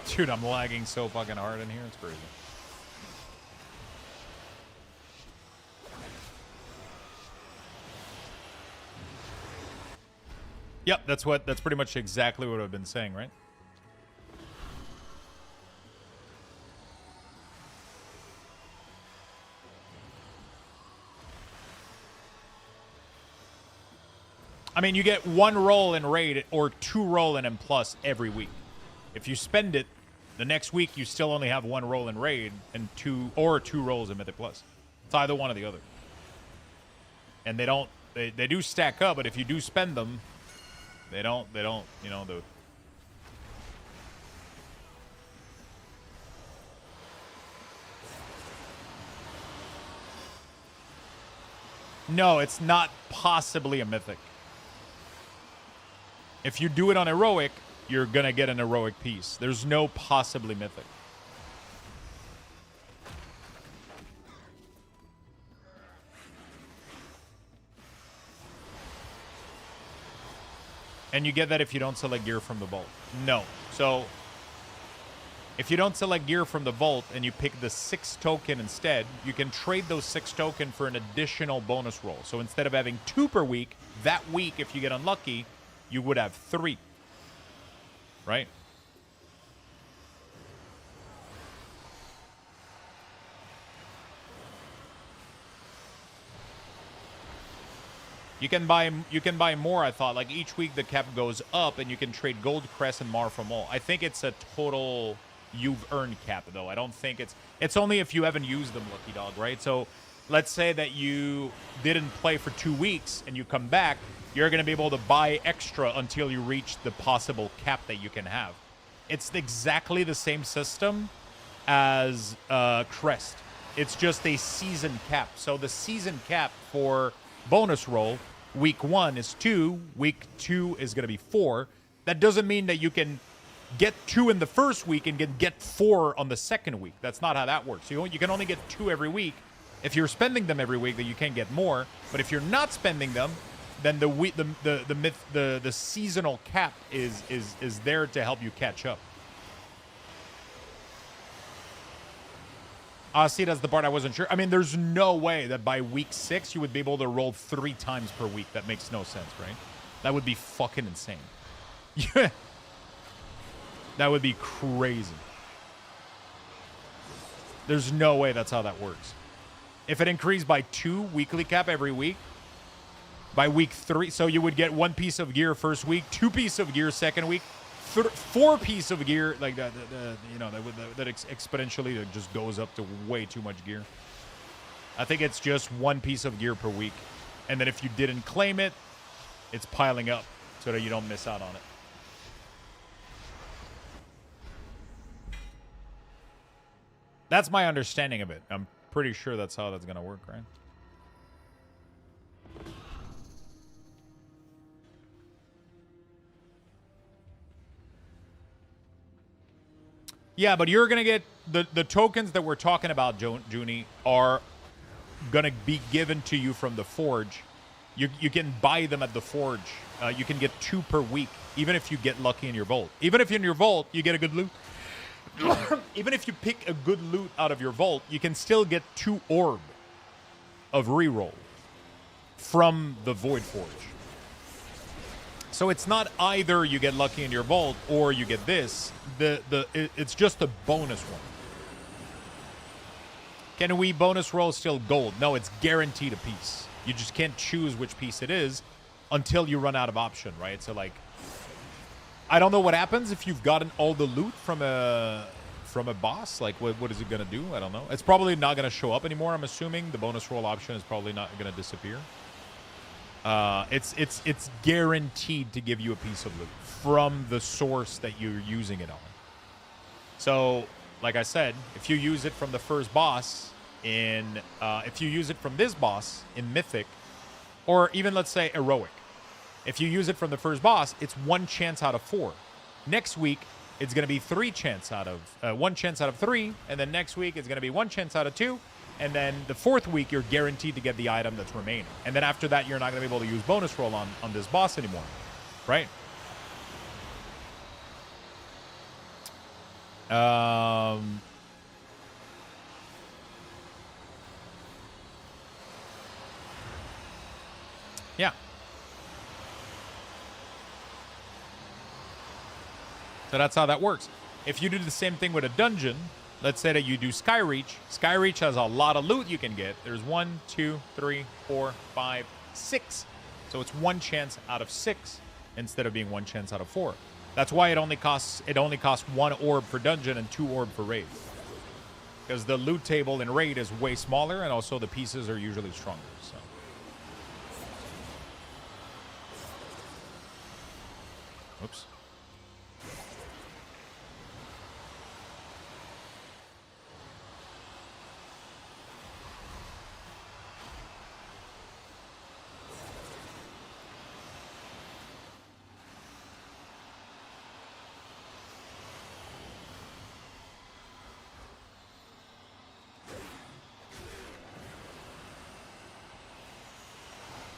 Dude, I'm lagging so fucking hard in here. It's crazy. Yep, that's pretty much exactly what I've been saying, right? I mean, you get 1 roll in raid or 2 roll in M+ every week. If you spend it, the next week you still only have 1 roll in raid and 2 rolls in Mythic Plus. It's either one or the other. And they do stack up, but if you do spend them, they don't, you know, the... No, it's not possibly a mythic. If you do it on heroic, you're gonna get an heroic piece. There's no possibly mythic. And you get that if you don't select gear from the vault. No. So, if you don't select gear from the vault and you pick the 6 token instead, you can trade those 6 token for an additional bonus roll. So instead of having 2 per week, that week, if you get unlucky, you would have 3. Right? You can buy more, I thought. Like each week the cap goes up and you can trade Gold Crest and Mar from all. I think it's a total you've earned cap though. I don't think it's only if you haven't used them, Lucky Dog, right? So let's say that you didn't play for 2 weeks and you come back, you're going to be able to buy extra until you reach the possible cap that you can have. It's exactly the same system as Crest. It's just a season cap. So the season cap for bonus roll, week 1 is 2, week 2 is going to be 4. That doesn't mean that you can get 2 in the first week and get 4 on the second week. That's not how that works. You can only get 2 every week. If you're spending them every week, then you can get more. But if you're not spending them, then the seasonal cap is there to help you catch up. See, that's the part I wasn't sure. I mean, there's no way that by week 6 you would be able to roll 3 times per week. That makes no sense, right? That would be fucking insane. Yeah. That would be crazy. There's no way that's how that works. If it increased by 2 weekly cap every week, by week 3, so you would get 1 piece of gear first week, 2 piece of gear second week, 4 piece of gear, like that, that exponentially that just goes up to way too much gear. I think it's just 1 piece of gear per week. And then if you didn't claim it, it's piling up so that you don't miss out on it. That's my understanding of it. I'm pretty sure that's how that's going to work, right? Yeah, but you're going to get the tokens that we're talking about, Junie, are going to be given to you from the Forge. You can buy them at the Forge. You can get 2 per week, even if you get lucky in your vault. Even if in your vault, you get a good loot. Even if you pick a good loot out of your vault, you can still get 2 orb of reroll from the Void Forge. So it's not either you get lucky in your vault or you get this. It's just a bonus one. Can we bonus roll still gold? No, it's guaranteed a piece. You just can't choose which piece it is until you run out of option, right? So like, I don't know what happens if you've gotten all the loot from a boss. Like, what is it gonna do? I don't know. It's probably not gonna show up anymore. I'm assuming the bonus roll option is probably not gonna disappear. It's guaranteed to give you a piece of loot from the source that you're using it on. So, like I said, if you use it from the first boss if you use it from this boss in Mythic, or even let's say Heroic, if you use it from the first boss, it's 1 chance out of 4. Next week, it's going to be 1 chance out of 3, and then next week it's going to be 1 chance out of 2, and then the 4th week you're guaranteed to get the item that's remaining. And then after that, you're not going to be able to use bonus roll on this boss anymore, right? Yeah. So that's how that works. If you do the same thing with a dungeon, let's say that you do Skyreach. Skyreach has a lot of loot you can get. There's 1, 2, 3, 4, 5, 6. So it's 1 chance out of 6 instead of being 1 chance out of 4. That's why it only costs 1 orb for dungeon and 2 orb for raid. Because the loot table in raid is way smaller, and also the pieces are usually stronger. So. Oops.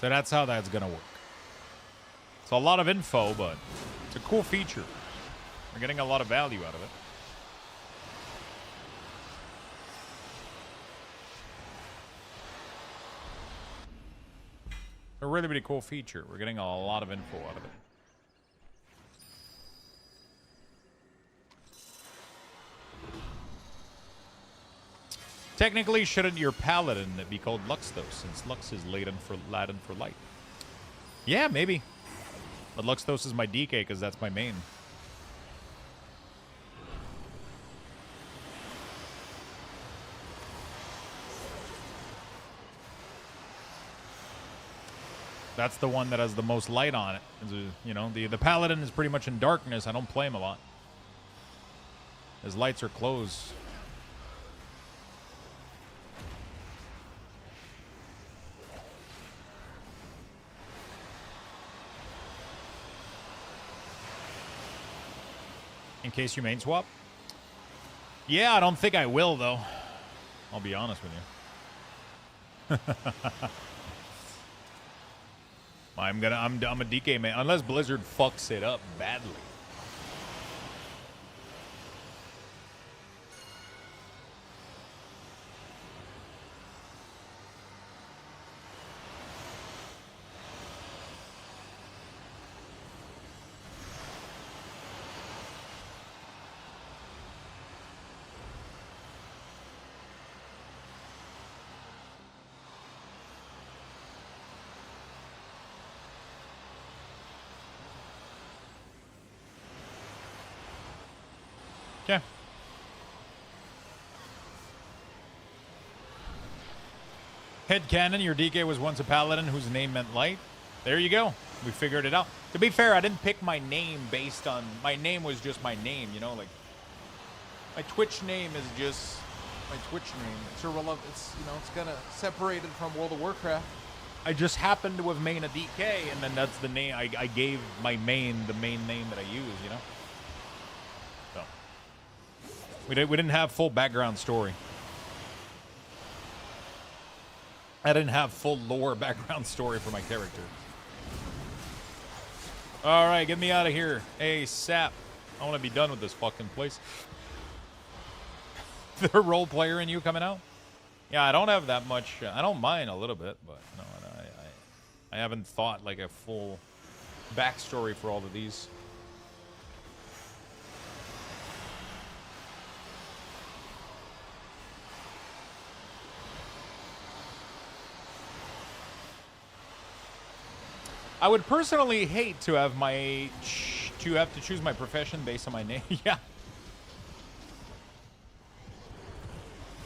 So that's how that's going to work. It's a lot of info, but it's a cool feature. We're getting a lot of value out of it. A really, really cool feature. We're getting a lot of info out of it. Technically, shouldn't your paladin be called Lux, though, since Lux is Latin for light? Yeah, maybe. But Luxthos is my DK, because that's my main. That's the one that has the most light on it. You know, the paladin is pretty much in darkness. I don't play him a lot. His lights are closed. In case you main swap? Yeah, I don't think I will, though. I'll be honest with you. I'm a DK man, unless Blizzard fucks it up badly. Okay. Headcanon, your DK was once a paladin whose name meant light. There you go. We figured it out. To be fair, I didn't pick my name based on... My name was just my name, you know? Like, my Twitch name is just my Twitch name. It's irrelevant. It's, you know, it's kind of separated from World of Warcraft. I just happened to have main a DK, and then that's the name. I gave my main the main name that I use, you know? So... We didn't have full background story. I didn't have full lore background story for my character. All right, get me out of here. Hey, Sap. I want to be done with this fucking place. The role player in you coming out? Yeah, I don't have that much. I don't mind a little bit, but no, I haven't thought like a full backstory for all of these. I would personally hate to have to choose my profession based on my name. Yeah.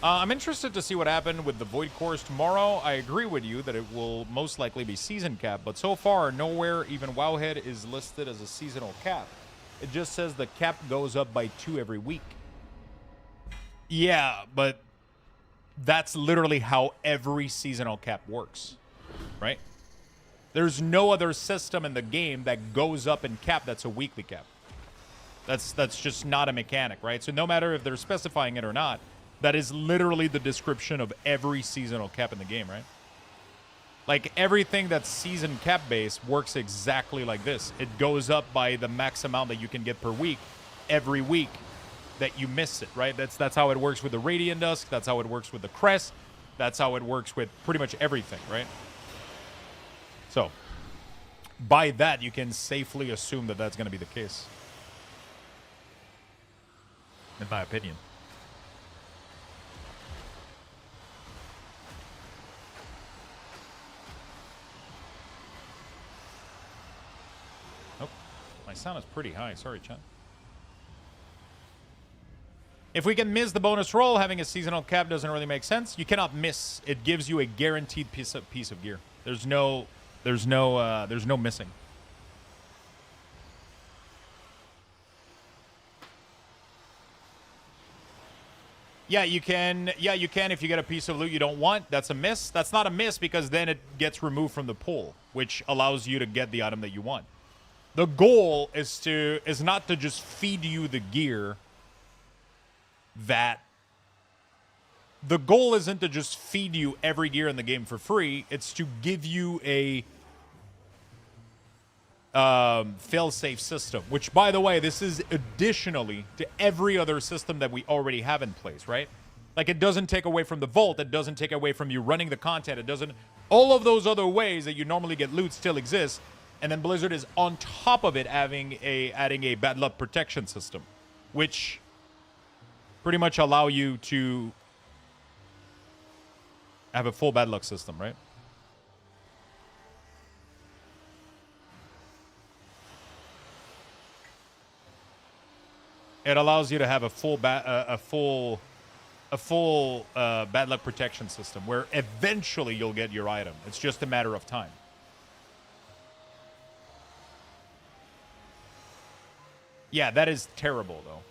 I'm interested to see what happened with the Void Course tomorrow. I agree with you that it will most likely be season cap, but so far nowhere even Wowhead is listed as a seasonal cap. It just says the cap goes up by 2 every week. Yeah, but that's literally how every seasonal cap works, right? There's no other system in the game that goes up in cap that's a weekly cap. That's just not a mechanic, right? So no matter if they're specifying it or not, that is literally the description of every seasonal cap in the game, right? Like everything that's season cap based works exactly like this. It goes up by the max amount that you can get per week every week that you miss it, right? That's how it works with the Radiant Dusk. That's how it works with the Crest. That's how it works with pretty much everything, right? So, by that, you can safely assume that that's going to be the case. In my opinion. Oh, my sound is pretty high. Sorry, chat. If we can miss the bonus roll, having a seasonal cap doesn't really make sense. You cannot miss. It gives you a guaranteed piece of gear. There's no missing. Yeah, you can. Yeah, you can if you get a piece of loot you don't want. That's a miss. That's not a miss because then it gets removed from the pool, which allows you to get the item that you want. The goal is not to just feed you the gear that... The goal isn't to just feed you every gear in the game for free. It's to give you a fail-safe system, which, by the way, this is additionally to every other system that we already have in place, right? Like, it doesn't take away from the vault. It doesn't take away from you running the content. It doesn't... All of those other ways that you normally get loot still exist, and then Blizzard is on top of it adding a bad luck protection system, which pretty much allow you to have a full bad luck system, right? It allows you to have a full bad luck protection system where eventually you'll get your item. It's just a matter of time. Yeah, that is terrible, though.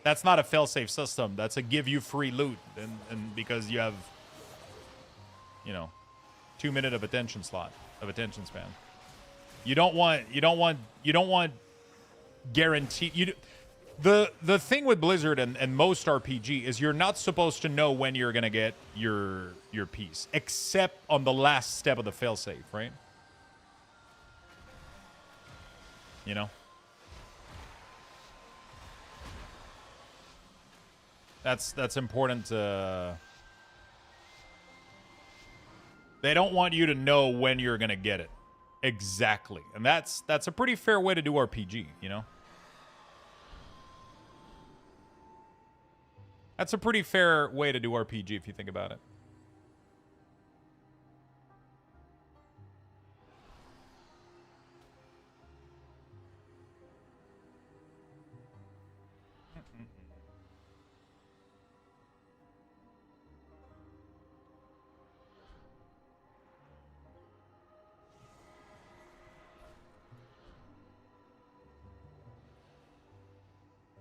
That's not a failsafe system. That's a give you free loot, and because you have, you know, 2 minute of attention span. You don't want guaranteed. The thing with Blizzard and most RPG is you're not supposed to know when you're gonna get your piece, except on the last step of the failsafe, right? You know. That's important. They don't want you to know when you're gonna get it exactly, and that's a pretty fair way to do RPG. You know, that's a pretty fair way to do RPG if you think about it.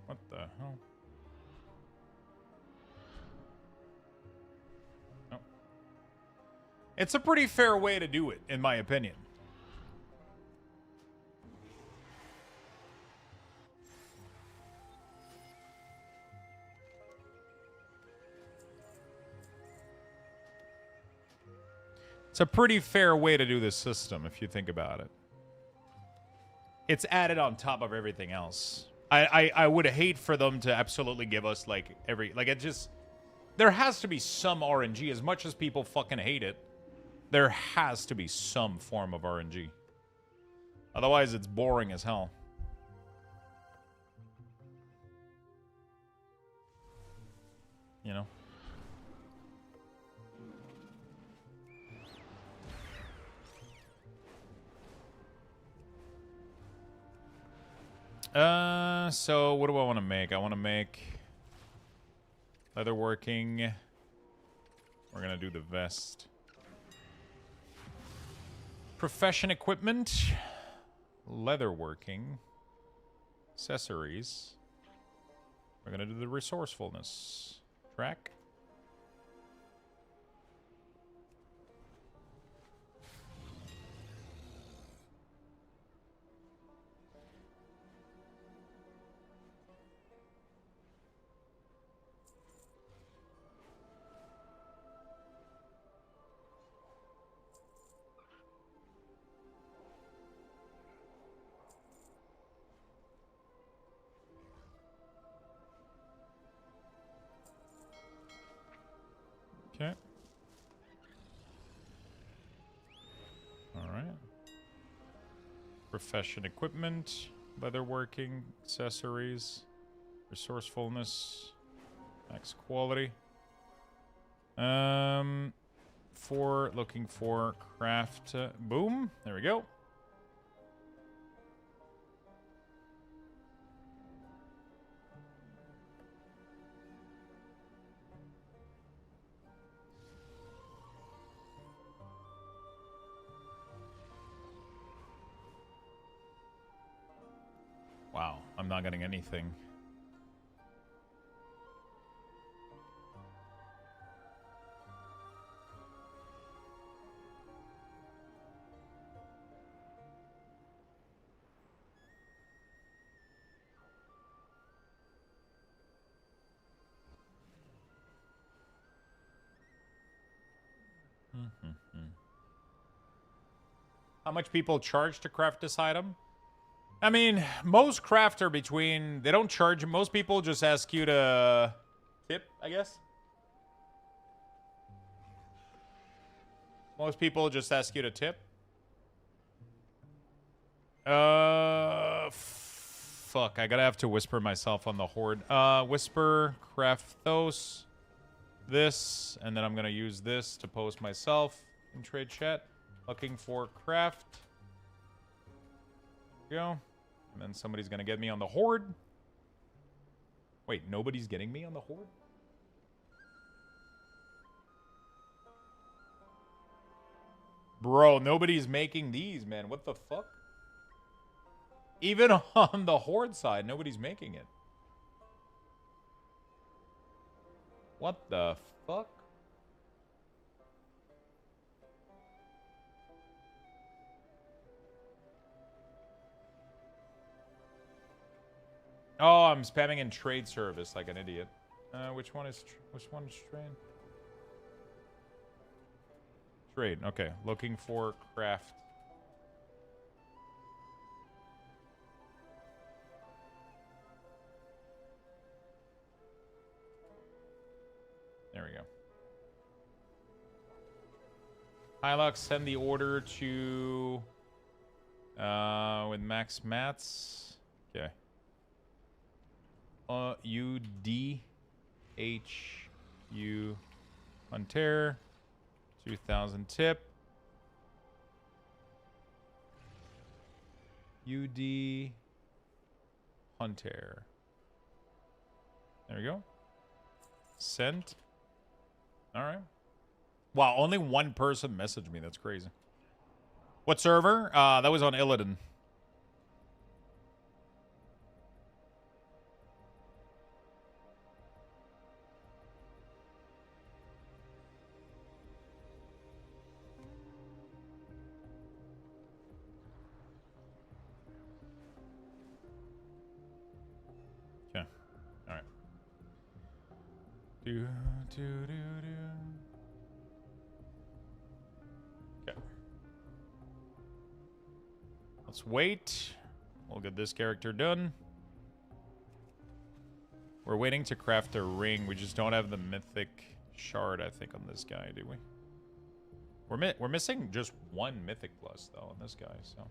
What the hell? Oh. It's a pretty fair way to do it, in my opinion. It's a pretty fair way to do this system, if you think about it. It's added on top of everything else. I would hate for them to absolutely give us, like, it just... There has to be some RNG. As much as people fucking hate it, there has to be some form of RNG. Otherwise, it's boring as hell. You know? So what do I want to make? I want to make leatherworking. We're gonna do the vest. Profession equipment, leatherworking, accessories. We're gonna do the resourcefulness track. Okay. All right. Profession equipment, leatherworking, accessories, resourcefulness, max quality. Looking for craft. Boom. There we go. Wow, I'm not getting anything. How much people charge to craft this item? I mean, most craft are between... They don't charge... Most people just ask you to tip, I guess. Most people just ask you to tip. Fuck, I gotta have to whisper myself on the horde. Whisper, craft those. This, and then I'm gonna use this to post myself in trade chat. Looking for craft. There we go. And then somebody's gonna get me on the horde. Wait, nobody's getting me on the horde? Bro, nobody's making these, man. What the fuck? Even on the Horde side, nobody's making it. What the fuck? Oh, I'm spamming in trade service like an idiot. Which one is trade? Trade. Okay, looking for craft. There we go. Hilux, send the order to with Max Mats. Okay. UDHU Hunter 2000 tip. UD Hunter. There we go. Sent. All right. Wow, only one person messaged me. That's crazy. What server? That was on Illidan. Okay. All right. Do. Okay. Let's wait. We'll get this character done. We're waiting to craft a ring. We just don't have the mythic shard, I think, on this guy, do we? We're missing just one mythic plus, though, on this guy, so...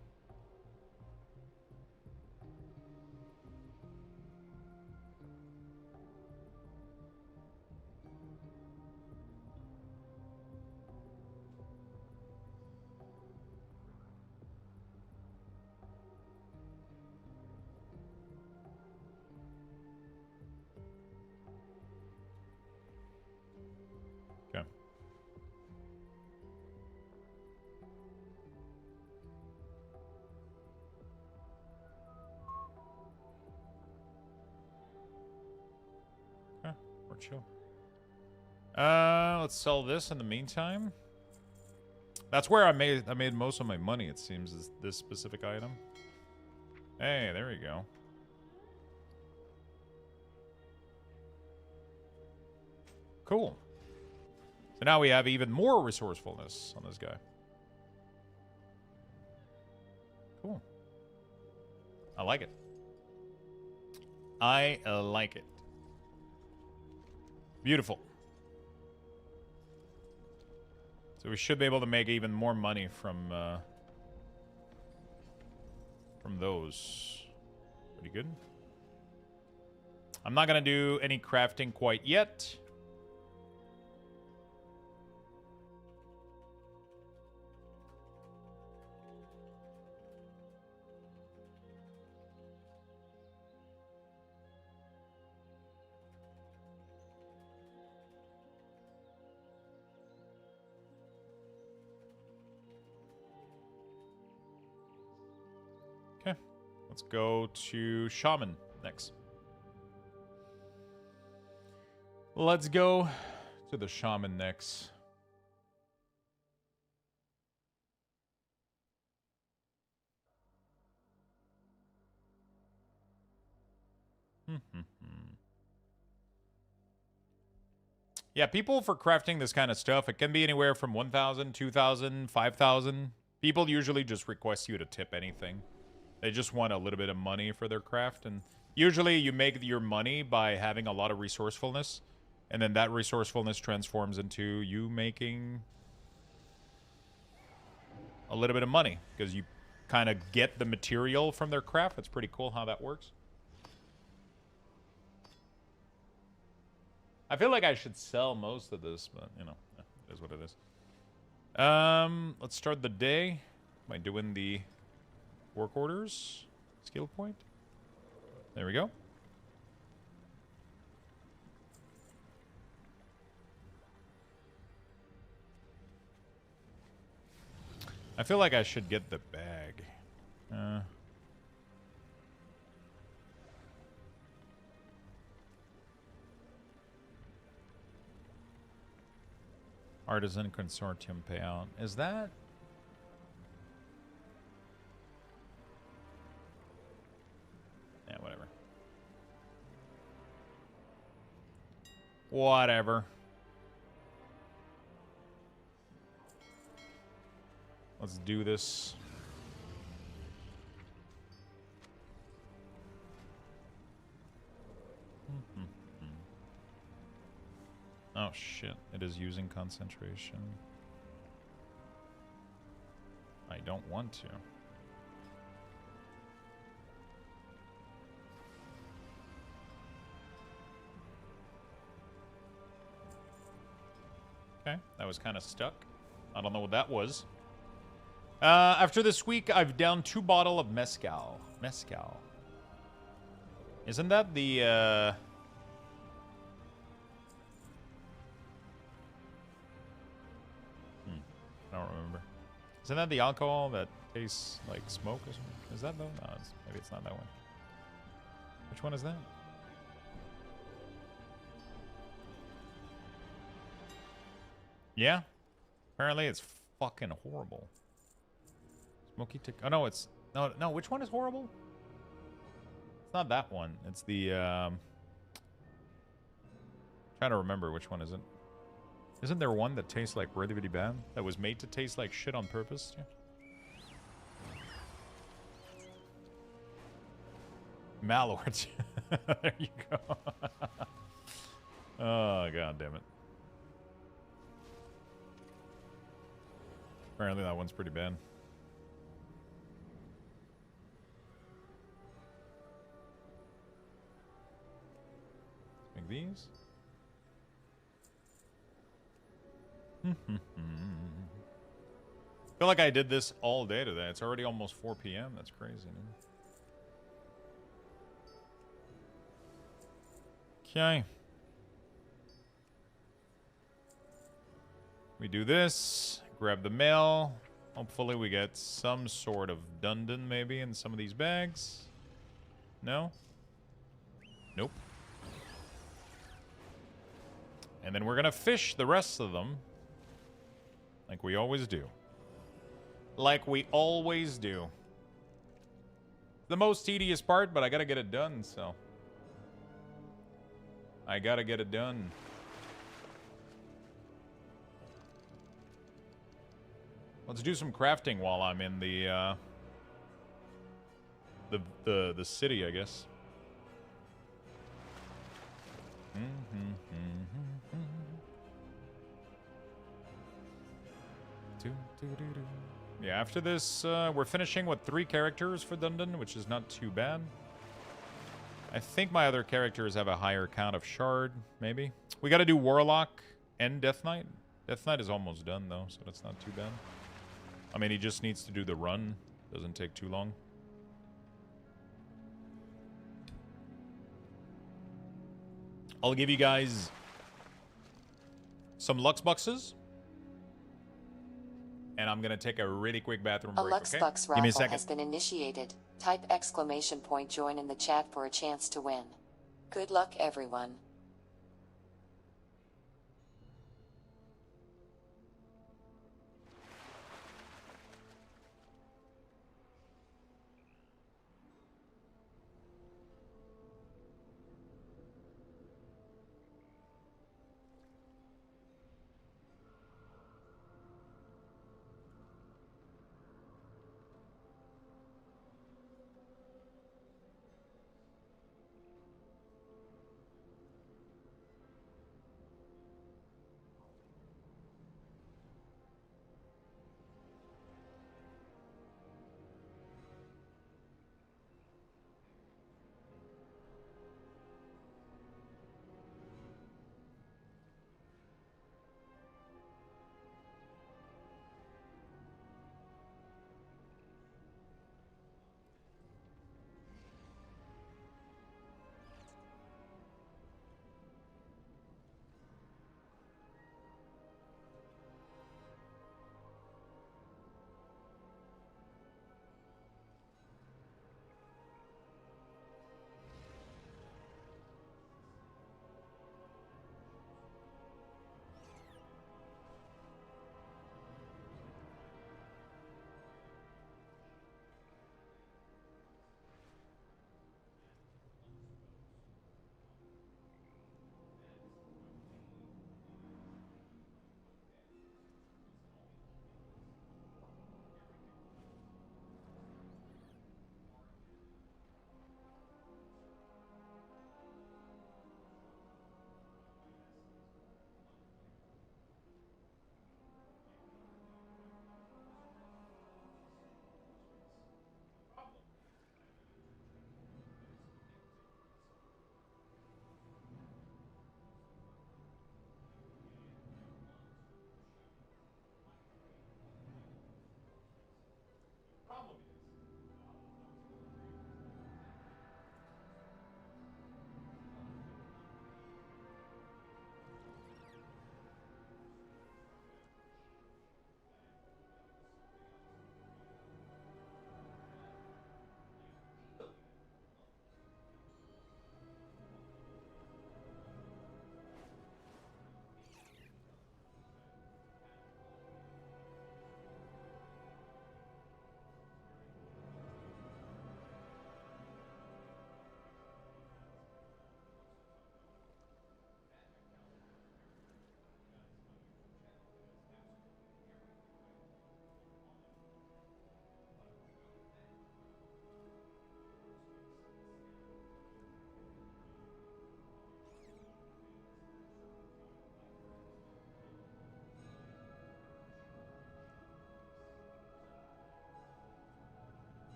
Okay. Okay, we're chill. Let's sell this in the meantime. That's where I made most of my money, it seems, is this specific item. Hey, there we go. Cool. So now we have even more resourcefulness on this guy. Cool. I like it. I like it. Beautiful. So we should be able to make even more money from those. Pretty good. I'm not going to do any crafting quite yet. Okay, let's go to Shaman next. Let's go to the Shaman next. Yeah, people for crafting this kind of stuff, it can be anywhere from 1,000, 2,000, 5,000. People usually just request you to tip anything. They just want a little bit of money for their craft, and usually you make your money by having a lot of resourcefulness, and then that resourcefulness transforms into you making a little bit of money, because you kind of get the material from their craft. It's pretty cool how that works. I feel like I should sell most of this, but, you know, it is what it is. Let's start the day by doing the work orders. Skill point. There we go. I feel like I should get the bag. Artisan Consortium payout. Is that? Yeah, whatever. Whatever. Let's do this. Oh shit, it is using concentration. I don't want to. Okay, that was kind of stuck. I don't know what that was. After this week, I've downed 2 bottles of mezcal. Mezcal. Isn't that the, I don't remember. Isn't that the alcohol that tastes like smoke or something? Is that though? No, maybe it's not that one. Which one is that? Yeah. Apparently it's fucking horrible. Smoky tick. Oh no, it's no. Which one is horrible? It's not that one. It's the trying to remember which one is it. Isn't there one that tastes like really, really bad? That was made to taste like shit on purpose? Yeah. Malords. There you go. Oh, god damn it. Apparently that one's pretty bad. Let's make these. Feel like I did this all day today. It's already almost 4 p.m. That's crazy, man. Okay. We do this. Grab the mail. Hopefully we get some sort of Dundon maybe in some of these bags. No? Nope. And then we're gonna fish the rest of them. Like we always do. Like we always do. The most tedious part, but I gotta get it done, so. I gotta get it done. Let's do some crafting while I'm in the city, I guess. Yeah, after this, we're finishing with 3 characters for Dundon, which is not too bad. I think my other characters have a higher count of shard, maybe. We gotta do Warlock and Death Knight. Death Knight is almost done, though, so that's not too bad. I mean, he just needs to do the run. Doesn't take too long. I'll give you guys some Lux Buxes. And I'm gonna take a really quick bathroom break, A Lux okay? Bucks Give me a raffle second. has been initiated. Type !join in the chat for a chance to win. Good luck, everyone.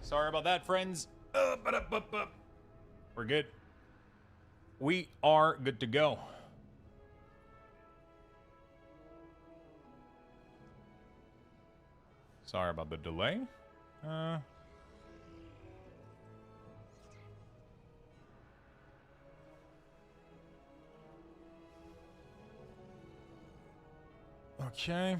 Sorry about that, friends. We're good. We are good to go. Sorry about the delay. Okay.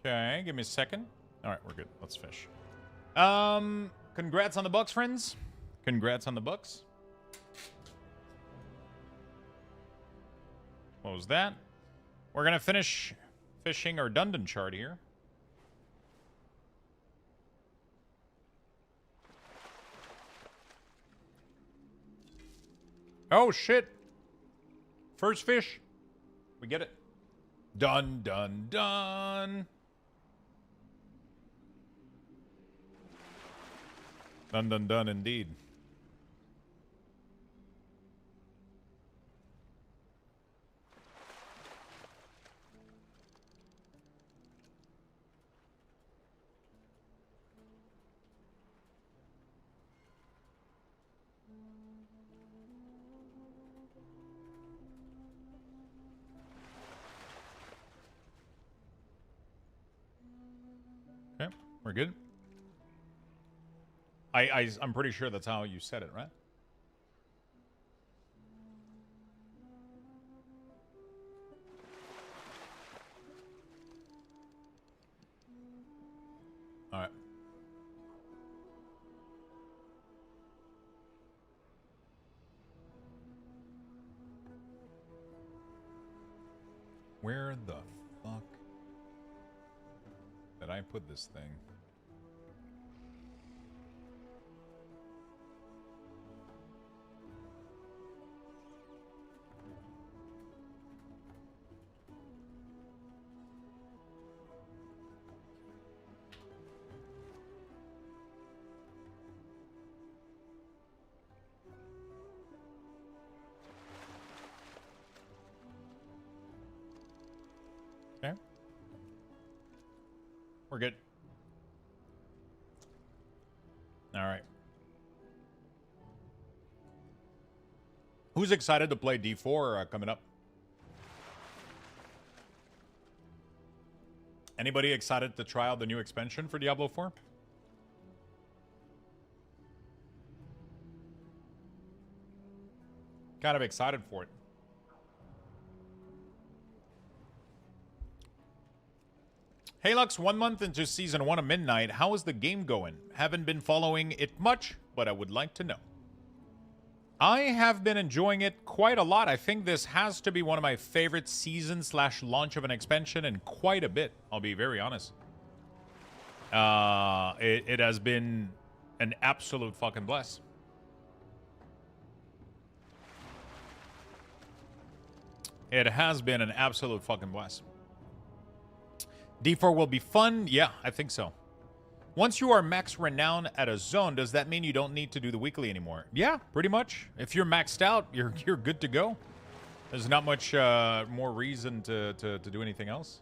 Okay, give me a second. All right, we're good. Let's fish. Congrats on the Bucks, friends. Congrats on the Bucks. What was that? We're gonna finish fishing our Dundon chart here. Oh shit! First fish. We get it. Done, done, done. Done, done, done, indeed. Okay, we're good. I'm pretty sure that's how you said it, right? All right. Where the fuck did I put this thing? Okay. We're good. All right. Who's excited to play D4 coming up? Anybody excited to try out the new expansion for Diablo 4? Kind of excited for it. Hey Lux, 1 month into Season 1 of Midnight. How is the game going? Haven't been following it much, but I would like to know. I have been enjoying it quite a lot. I think this has to be one of my favorite season/launch of an expansion in quite a bit. I'll be very honest. It has been an absolute fucking bless. It has been an absolute fucking bless. D4 will be fun? Yeah, I think so. Once you are max renown at a zone, does that mean you don't need to do the weekly anymore? Yeah, pretty much. If you're maxed out, you're good to go. There's not much more reason to do anything else.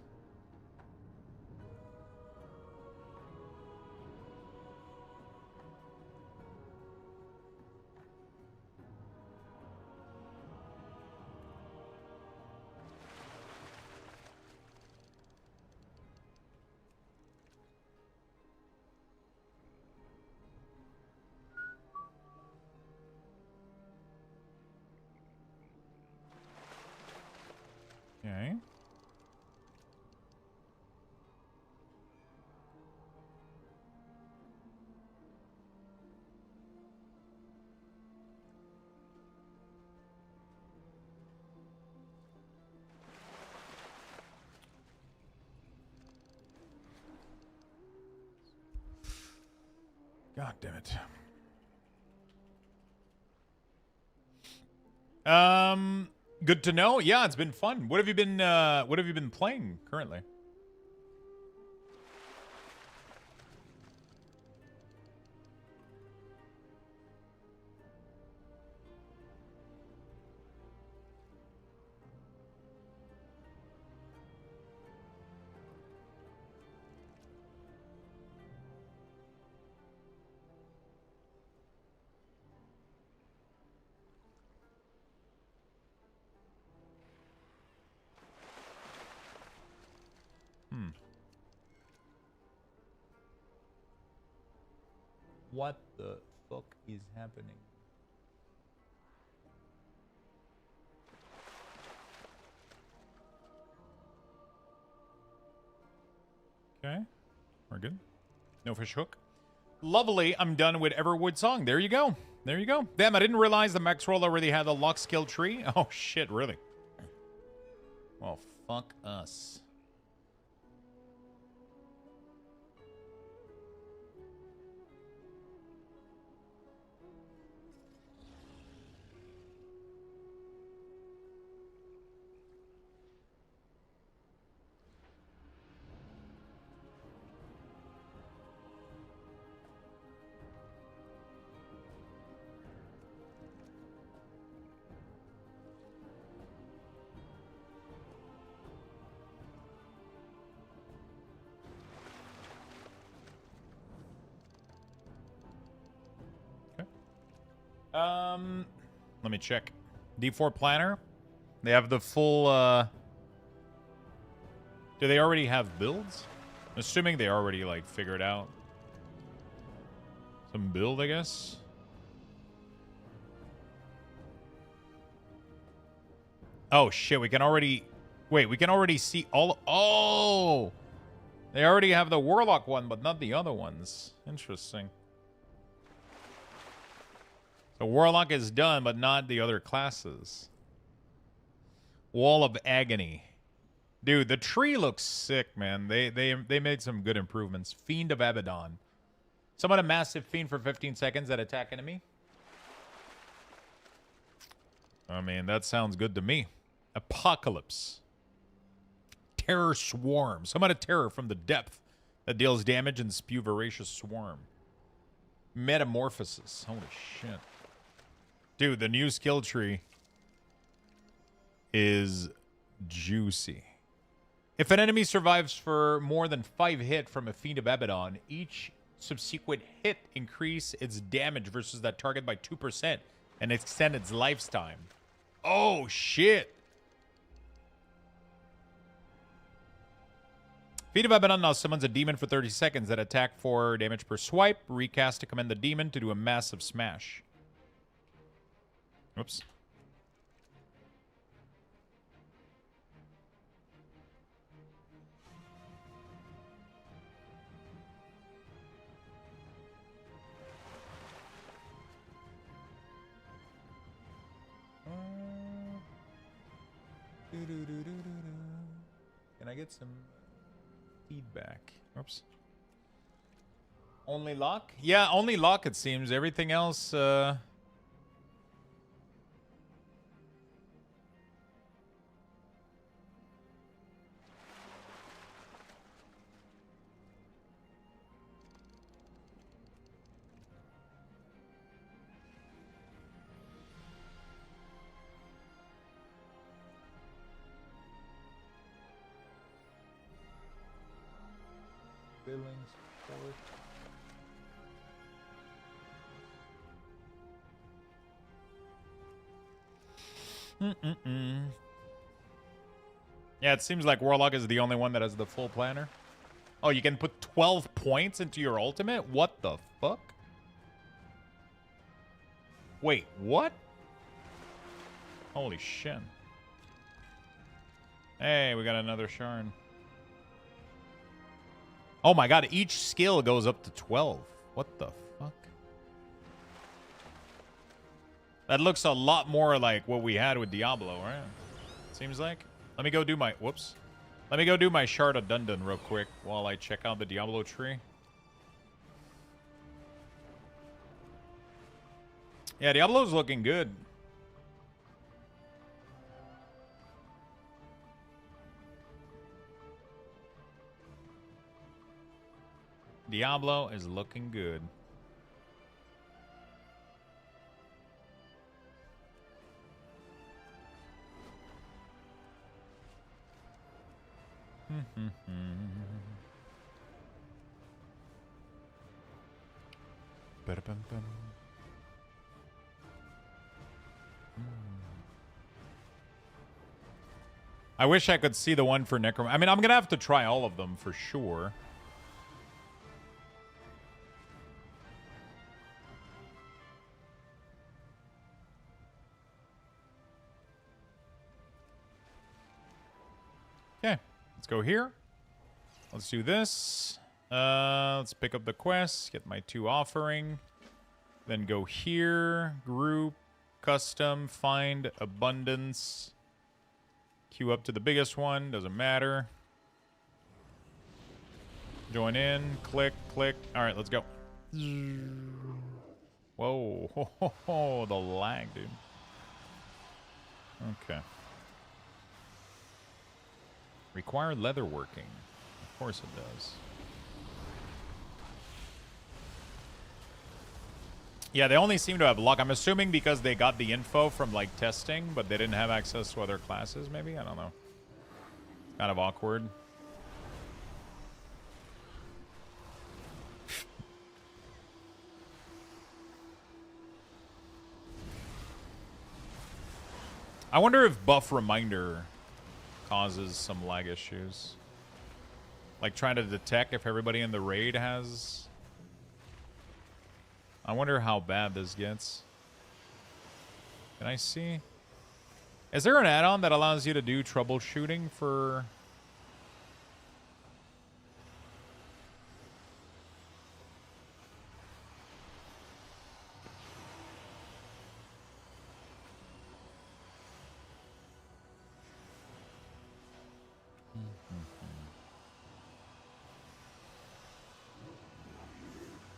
Okay. God damn it. Good to know. Yeah, it's been fun. What have you been playing currently? What the fuck is happening? Okay, we're good. No fish hook. Lovely. I'm done with Everwood Song. There you go. There you go. Damn, I didn't realize the Maxroll already had the lock skill tree. Oh shit, really? Well, fuck us. Let me check. D4 planner. They have the full, do they already have builds? Assuming they already, like, figured out some build, I guess. Oh, shit. We can already... Wait, we can already see all... Oh! They already have the Warlock one, but not the other ones. Interesting. The Warlock is done, but not the other classes. Wall of Agony. Dude, the tree looks sick, man. They made some good improvements. Fiend of Abaddon. Summon a massive fiend for 15 seconds that attack enemy. I mean, that sounds good to me. Apocalypse. Terror Swarm. Summon a terror from the depth that deals damage and spew voracious swarm. Metamorphosis. Holy shit. Dude, the new skill tree is juicy. If an enemy survives for more than 5 hits from a Fiend of Abaddon, each subsequent hit increase its damage versus that target by 2% and extend its lifetime. Oh, shit. Fiend of Abaddon now summons a demon for 30 seconds that attack for damage per swipe. Recast to command the demon to do a massive smash. Oops. Can I get some feedback? Oops. Only lock? Yeah, only lock it seems. Everything else, Billings, Yeah, it seems like Warlock is the only one that has the full planner. Oh, you can put 12 points into your ultimate? What the fuck? Wait, what? Holy shit. Hey, we got another Sharn. Oh my god, each skill goes up to 12. What the fuck? That looks a lot more like what we had with Diablo, right? Seems like. Let me go do my... Whoops. Let me go do my Shard of Dundun real quick while I check out the Diablo tree. Yeah, Diablo's looking good. Diablo is looking good. Ba-da-bum-bum. I wish I could see the one for Necrom. I mean, I'm gonna have to try all of them for sure. Okay, let's go here. Let's do this. Let's pick up the quest, get my 2 offering. Then go here, group, custom, find, abundance. Queue up to the biggest one, doesn't matter. Join in, click, click. All right, let's go. Whoa, the lag, dude. Okay. Require leather working. Of course it does. Yeah, they only seem to have luck. I'm assuming because they got the info from, like, testing, but they didn't have access to other classes, maybe? I don't know. Kind of awkward. I wonder if buff reminder causes some lag issues. Like, trying to detect if everybody in the raid has... I wonder how bad this gets. Can I see? Is there an add-on that allows you to do troubleshooting for...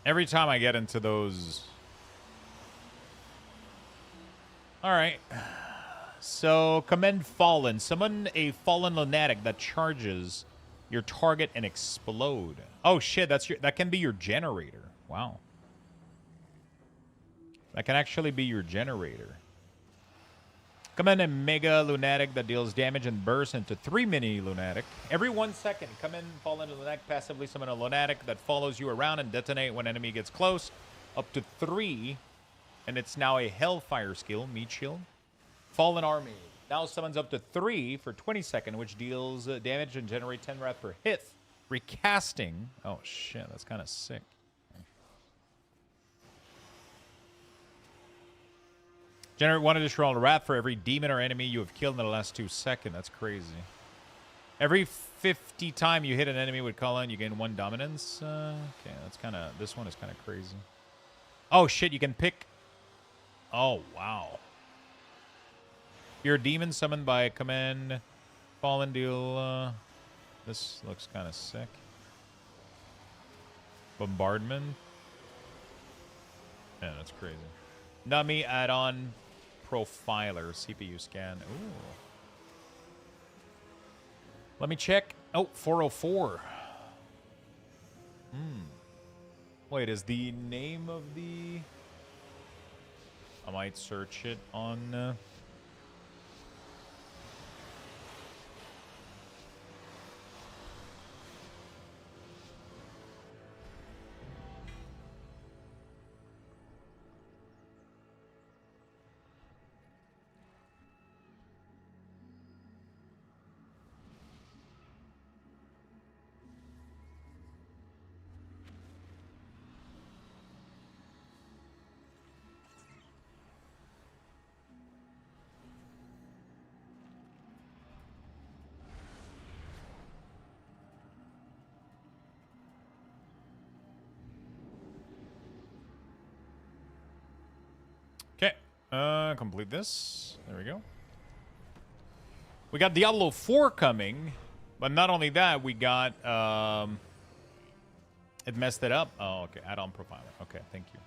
Every time I get into those... Alright. So, commend Fallen. Summon a Fallen Lunatic that charges your target and explode. Oh shit, that can be your generator. Wow. That can actually be your generator. Commend a Mega Lunatic that deals damage and bursts into 3 Mini Lunatic. Every 1 second, commend Fallen Lunatic passively summon a Lunatic that follows you around and detonate when enemy gets close. Up to 3. And it's now a Hellfire skill, Meat Shield. Fallen Army now summons up to 3 for 20 seconds, which deals damage and generate 10 wrath per hit. Recasting. Oh shit, that's kind of sick. Generate 1 additional wrath for every demon or enemy you have killed in the last 2 seconds. That's crazy. Every 50 time you hit an enemy with call on, you gain 1 dominance. Okay, that's kind of... This one is kind of crazy. Oh, shit, you can pick... Oh, wow. You're a demon summoned by command. Fallen deal... This looks kind of sick. Bombardment. Yeah, that's crazy. Nummy add-on... Profiler, CPU scan. Ooh. Let me check. Oh, 404. Wait, is the name of the... I might search it on... Complete this. There we go. We got Diablo 4 coming, but not only that, we got it messed it up. Oh, okay. Add-on profiler. Okay, thank you.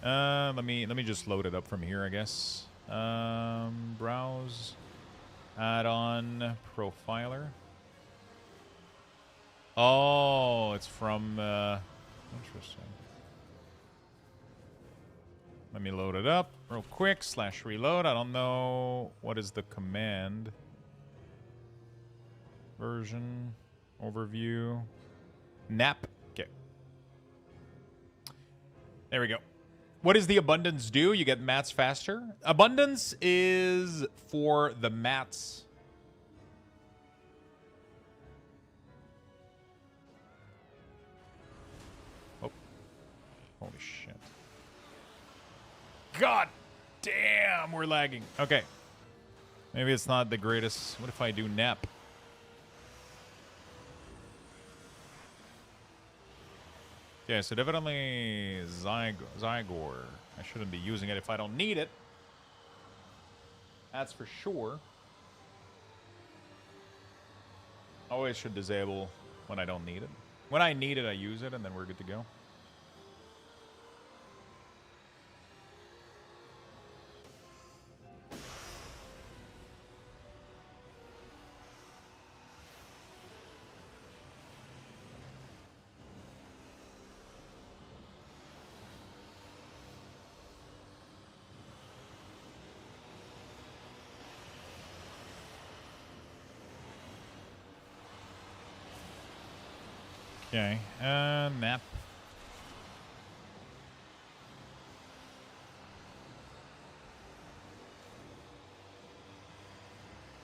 Let me just load it up from here, I guess. Browse, add-on, profiler. Oh, it's from. Interesting. Let me load it up real quick. / reload. I don't know what is the command. Version, overview, nap. Okay. There we go. What does the abundance do? You get mats faster. Abundance is for the mats. Oh. Holy shit. God damn, we're lagging. Okay. Maybe it's not the greatest. What if I do nap? Yeah, so definitely Zygor. I shouldn't be using it if I don't need it. That's for sure. Always should disable when I don't need it. When I need it, I use it, and then we're good to go. Okay, map.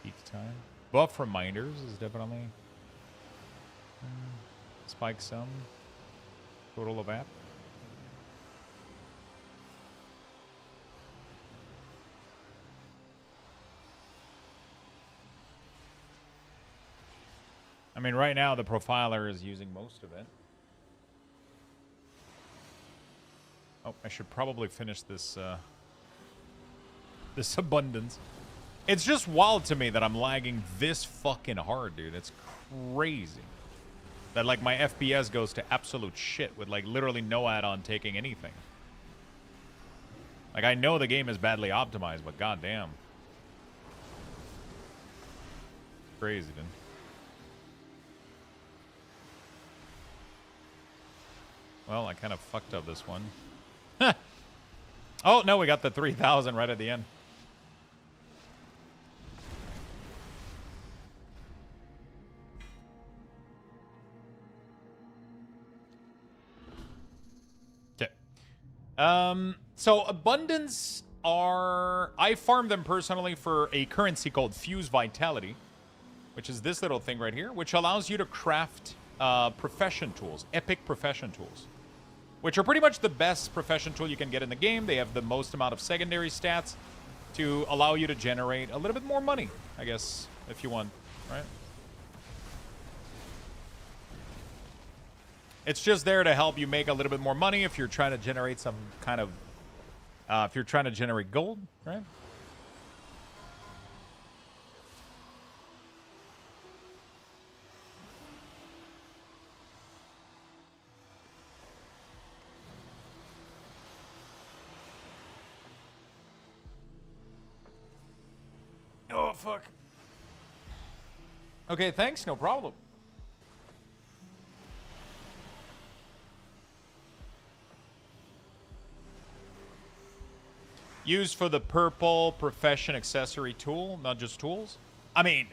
Peak time. Buff reminders is definitely spike some. Total of app. I mean, right now the profiler is using most of it. Oh, I should probably finish this this abundance. It's just wild to me that I'm lagging this fucking hard, dude. It's crazy. That like my FPS goes to absolute shit with like literally no add-on taking anything. Like I know the game is badly optimized, but goddamn. It's crazy, dude. Well, I kind of fucked up this one. Oh, no, we got the 3,000 right at the end. Okay. So abundance are... I farm them personally for a currency called Fuse Vitality, which is this little thing right here, which allows you to craft profession tools, epic profession tools, which are pretty much the best profession tool you can get in the game. They have the most amount of secondary stats to allow you to generate a little bit more money, I guess, if you want, right? It's just there to help you make a little bit more money if you're trying to generate some kind of, if you're trying to generate gold, right? Oh, fuck. Okay, thanks. No problem. Used for the purple profession accessory tool, not just tools. I mean,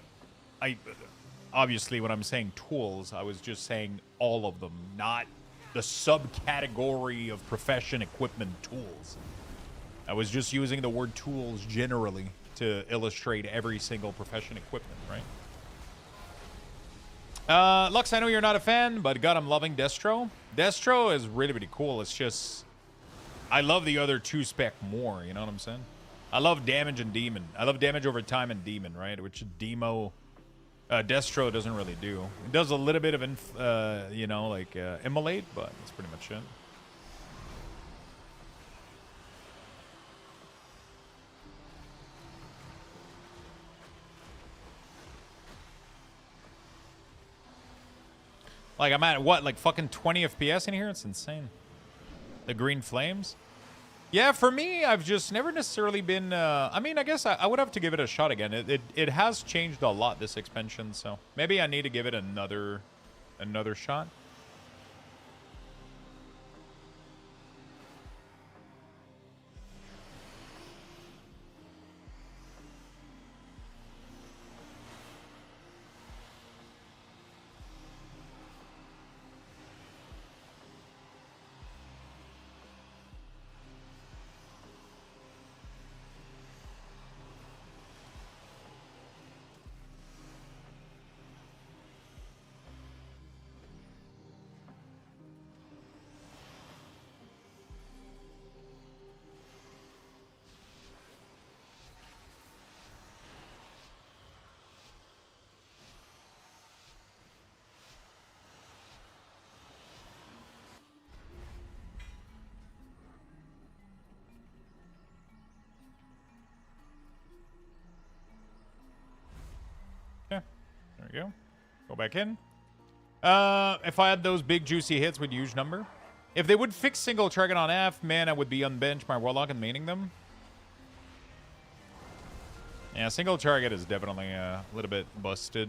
obviously when I'm saying tools, I was just saying all of them, not the subcategory of profession equipment tools. I was just using the word tools generally to illustrate every single profession equipment, right? Lux, I know you're not a fan, but God, I'm loving Destro. Destro is really, really cool. It's just, I love the other two spec more, you know what I'm saying? I love damage and demon. I love damage over time and demon, right? Which Demo, Destro doesn't really do. It does a little bit of, you know, like immolate, but that's pretty much it. Like, I'm at, what, like fucking 20 FPS in here? It's insane. The green flames? Yeah, for me, I've just never necessarily been... I mean, I guess I would have to give it a shot again. It has changed a lot, this expansion, so maybe I need to give it another shot. Okay, there we go. Go back in. If I had those big juicy hits with huge number. If they would fix single target on F, man, I would be unbench my Warlock and maining them. Yeah, single target is definitely a little bit busted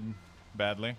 badly.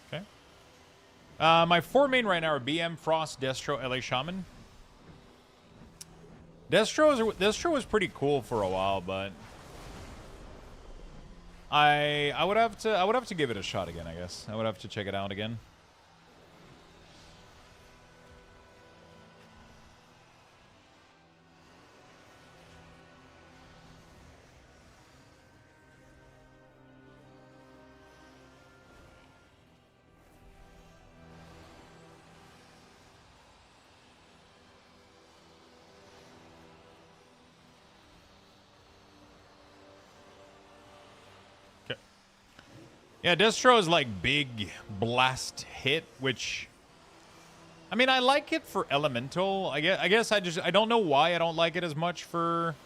Okay. My 4 main right now are BM, Frost, Destro, LA Shaman. Destro was pretty cool for a while, but I would have to give it a shot again, I guess. I would have to check it out again. Yeah, Destro is like big blast hit, which I mean, I like it for elemental. I guess I don't know why I don't like it as much for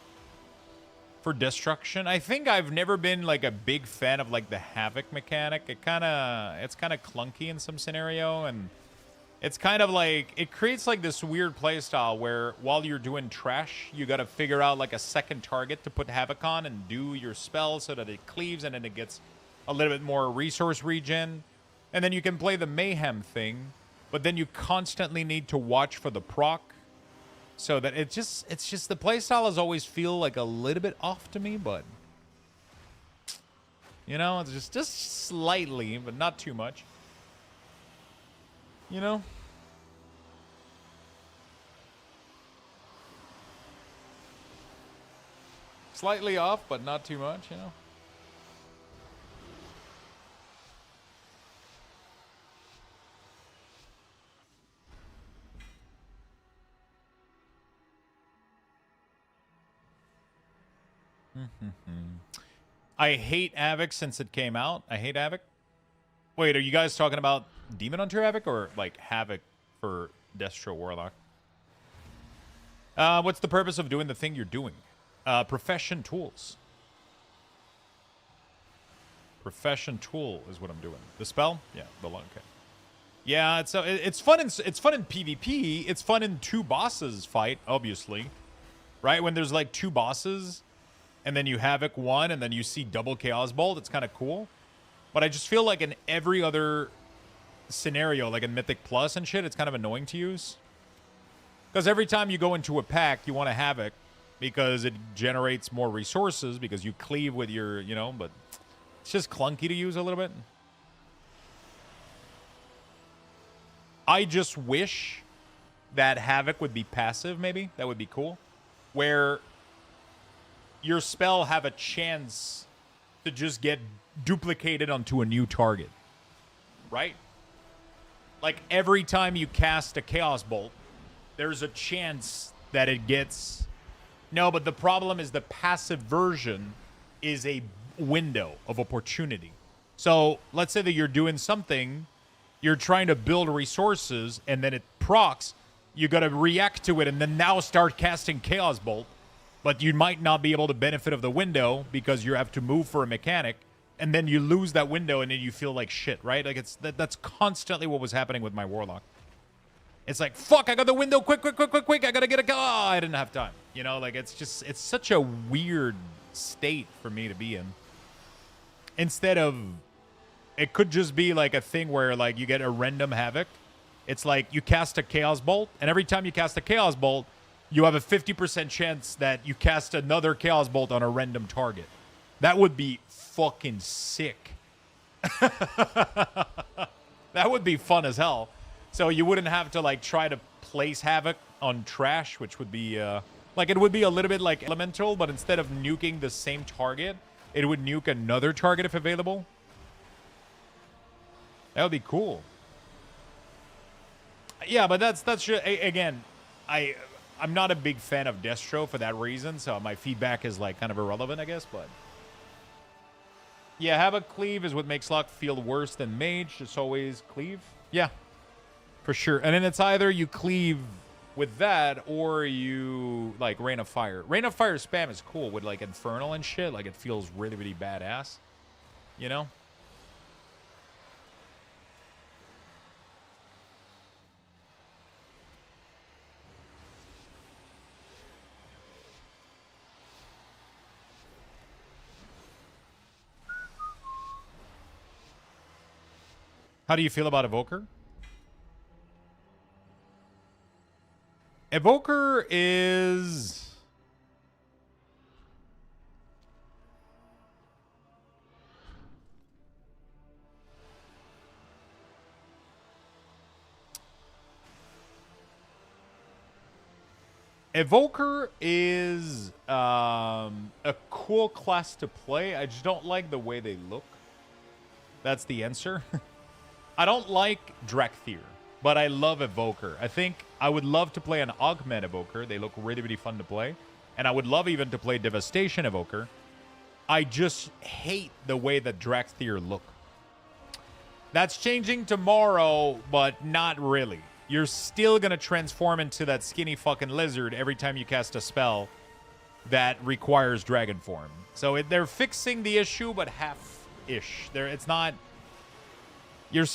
destruction. I think I've never been like a big fan of like the havoc mechanic. It's kind of clunky in some scenario, and it's kind of like it creates like this weird playstyle where while you're doing trash, you got to figure out like a second target to put havoc on and do your spell so that it cleaves and then it gets a little bit more resource regen, and then you can play the mayhem thing, but then you constantly need to watch for the proc, so that it's just the playstyle has always feel like a little bit off to me, but you know, it's just slightly, but not too much, you know. Slightly off, but not too much, you know. I hate Havoc since it came out. I hate Havoc. Wait, are you guys talking about Demon Hunter Havoc or like Havoc for Destro Warlock? What's the purpose of doing the thing you're doing? Profession tools. Profession tool is what I'm doing. The spell? Yeah, the long. Okay. Yeah, it's fun. It's fun in PvP. It's fun in two bosses fight, obviously, right? When there's like two bosses, and then you Havoc one, and then you see double Chaos Bolt. It's kind of cool. But I just feel like in every other scenario, like in Mythic Plus and shit, it's kind of annoying to use. Because every time you go into a pack, you want to Havoc, because it generates more resources because you cleave with your, but it's just clunky to use a little bit. I just wish that Havoc would be passive, maybe. That would be cool. Where your spell have a chance to just get duplicated onto a new target. Right? Like, every time you cast a Chaos Bolt, there's a chance that it gets... No, but the problem is the passive version is a window of opportunity. So, let's say that you're doing something... You're trying to build resources, and then it procs. You got to react to it, and then now start casting Chaos Bolt. But you might not be able to benefit of the window because you have to move for a mechanic, and then you lose that window, and then you feel like shit, right? Like that's constantly what was happening with my Warlock. It's like, fuck, I got the window, quick, I gotta get a... Oh, I didn't have time. Like it's such a weird state for me to be in. Instead of... It could just be like a thing where like you get a random Havoc. It's like you cast a Chaos Bolt, and every time you cast a Chaos Bolt, you have a 50% chance that you cast another Chaos Bolt on a random target. That would be fucking sick. That would be fun as hell. So you wouldn't have to like try to place Havoc on trash, which would be like it would be a little bit like Elemental, but instead of nuking the same target, it would nuke another target if available. That would be cool. Yeah, but that's again, I'm not a big fan of Destro for that reason, so my feedback is like kind of irrelevant, I guess, but yeah, Havoc cleave is what makes Lock feel worse than Mage. Just always cleave. Yeah, for sure. And then it's either you cleave with that or you like Rain of Fire. Rain of Fire spam is cool with like Infernal and shit. Like it feels really, really badass. How do you feel about Evoker? Evoker is... Evoker is a cool class to play. I just don't like the way they look. That's the answer. I don't like Drakthir, but I love Evoker. I think I would love to play an Augment Evoker. They look really, really fun to play. And I would love even to play Devastation Evoker. I just hate the way that Drakthir look. That's changing tomorrow, but not really. You're still going to transform into that skinny fucking lizard every time you cast a spell that requires dragon form. So they're fixing the issue, but half-ish. It's not...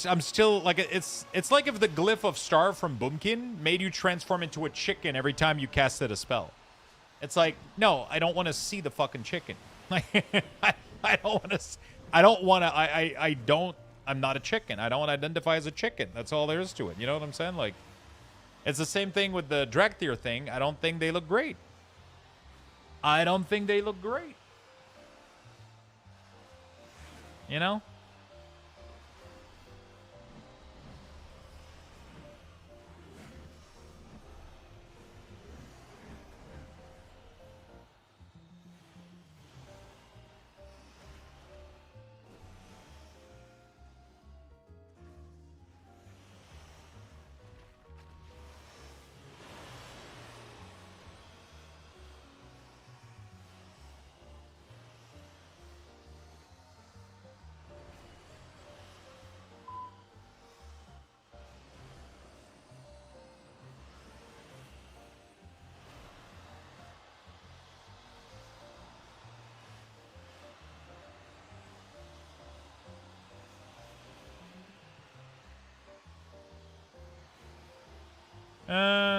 I'm still like it's like if the glyph of Starve from Boomkin made you transform into a chicken every time you casted a spell. It's like, no, I don't want to see the fucking chicken. Like I don't I'm not a chicken. I don't identify as a chicken. That's all there is to it. You know what I'm saying? Like it's the same thing with the Drakthir thing. I don't think they look great. You know?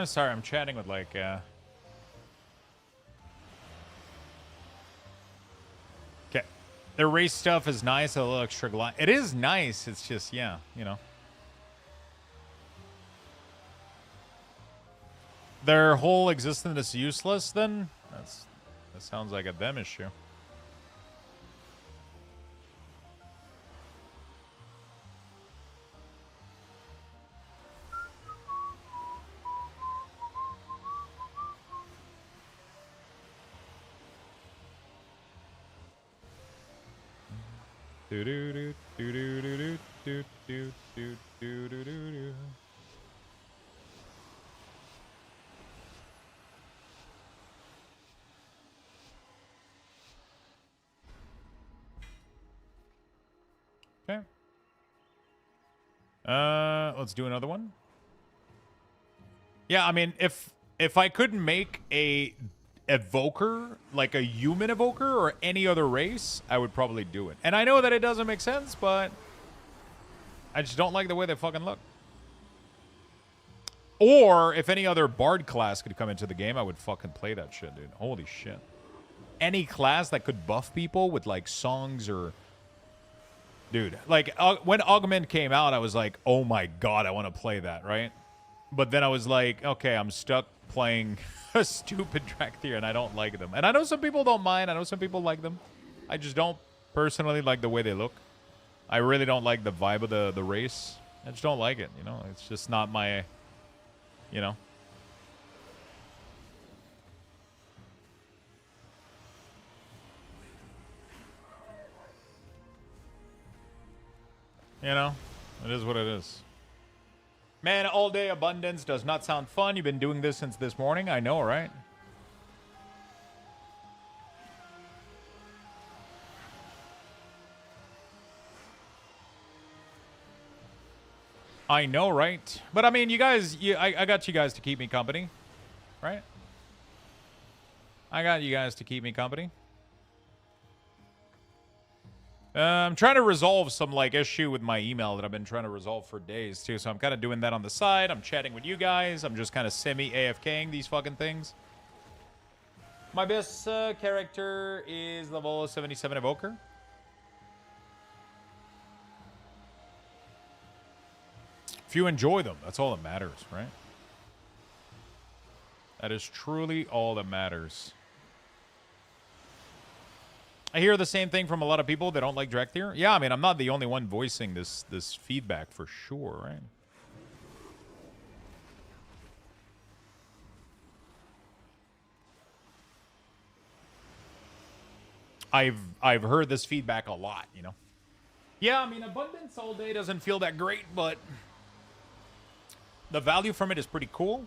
Sorry, I'm chatting with like okay. Their race stuff is nice, a little extra glide. It is nice, it's just, yeah, you know. Their whole existence is useless then? That sounds like a them issue. Do do do do do do do do do do do do. Okay. Let's do another one. Yeah, I mean, if I couldn't make a evoker, like a human evoker or any other race, I would probably do it. And I know that it doesn't make sense, but I just don't like the way they fucking look. Or if any other bard class could come into the game, I would fucking play that shit, dude. Holy shit. Any class that could buff people with like songs or... Dude, like when Augment came out, I was like, oh my god, I want to play that, right? But then I was like, okay, I'm stuck playing a stupid Drakthir and I don't like them. And I know some people don't mind. I know some people like them. I just don't personally like the way they look. I really don't like the vibe of the race. I just don't like it, you know? It's just not my, you know? You know? It is what it is. Man, all day abundance does not sound fun. You've been doing this since this morning. I know, right? I know, right? But I mean, you guys, I got you guys to keep me company, right? I got you guys to keep me company. I'm trying to resolve some, like, issue with my email that I've been trying to resolve for days, too. So I'm kind of doing that on the side. I'm chatting with you guys. I'm just kind of semi-AFKing these fucking things. My best character is level 77 Evoker. If you enjoy them, that's all that matters, right? That is truly all that matters. I hear the same thing from a lot of people that don't like Drakthir. Yeah, I mean, I'm not the only one voicing this feedback for sure, right? I've heard this feedback a lot, you know. Yeah, I mean, abundance all day doesn't feel that great, but the value from it is pretty cool.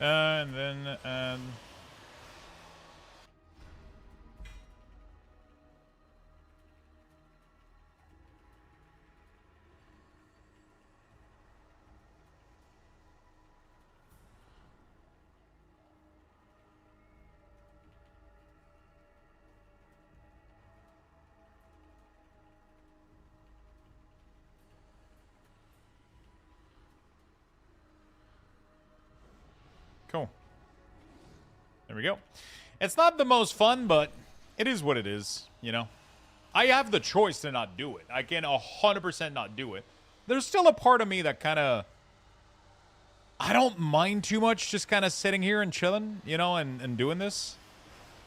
And then, cool. There we go. It's not the most fun, but it is what it is, you know? I have the choice to not do it. I can 100% not do it. There's still a part of me that kind of... I don't mind too much just kind of sitting here and chilling, you know, and doing this.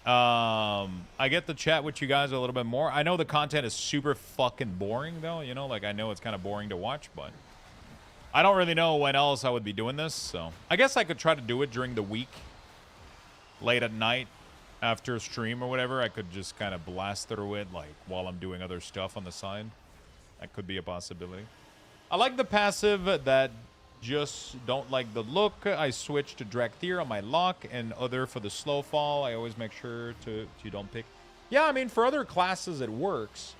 I get to chat with you guys a little bit more. I know the content is super fucking boring, though, you know? Like, I know it's kind of boring to watch, but... I don't really know when else I would be doing this, so... I guess I could try to do it during the week. Late at night, after a stream or whatever, I could just kind of blast through it, like, while I'm doing other stuff on the side. That could be a possibility. I like the passive that just don't like the look. I switch to Drakthir on my lock and other for the slow fall. I always make sure to you don't pick Yeah, I mean, for other classes it works,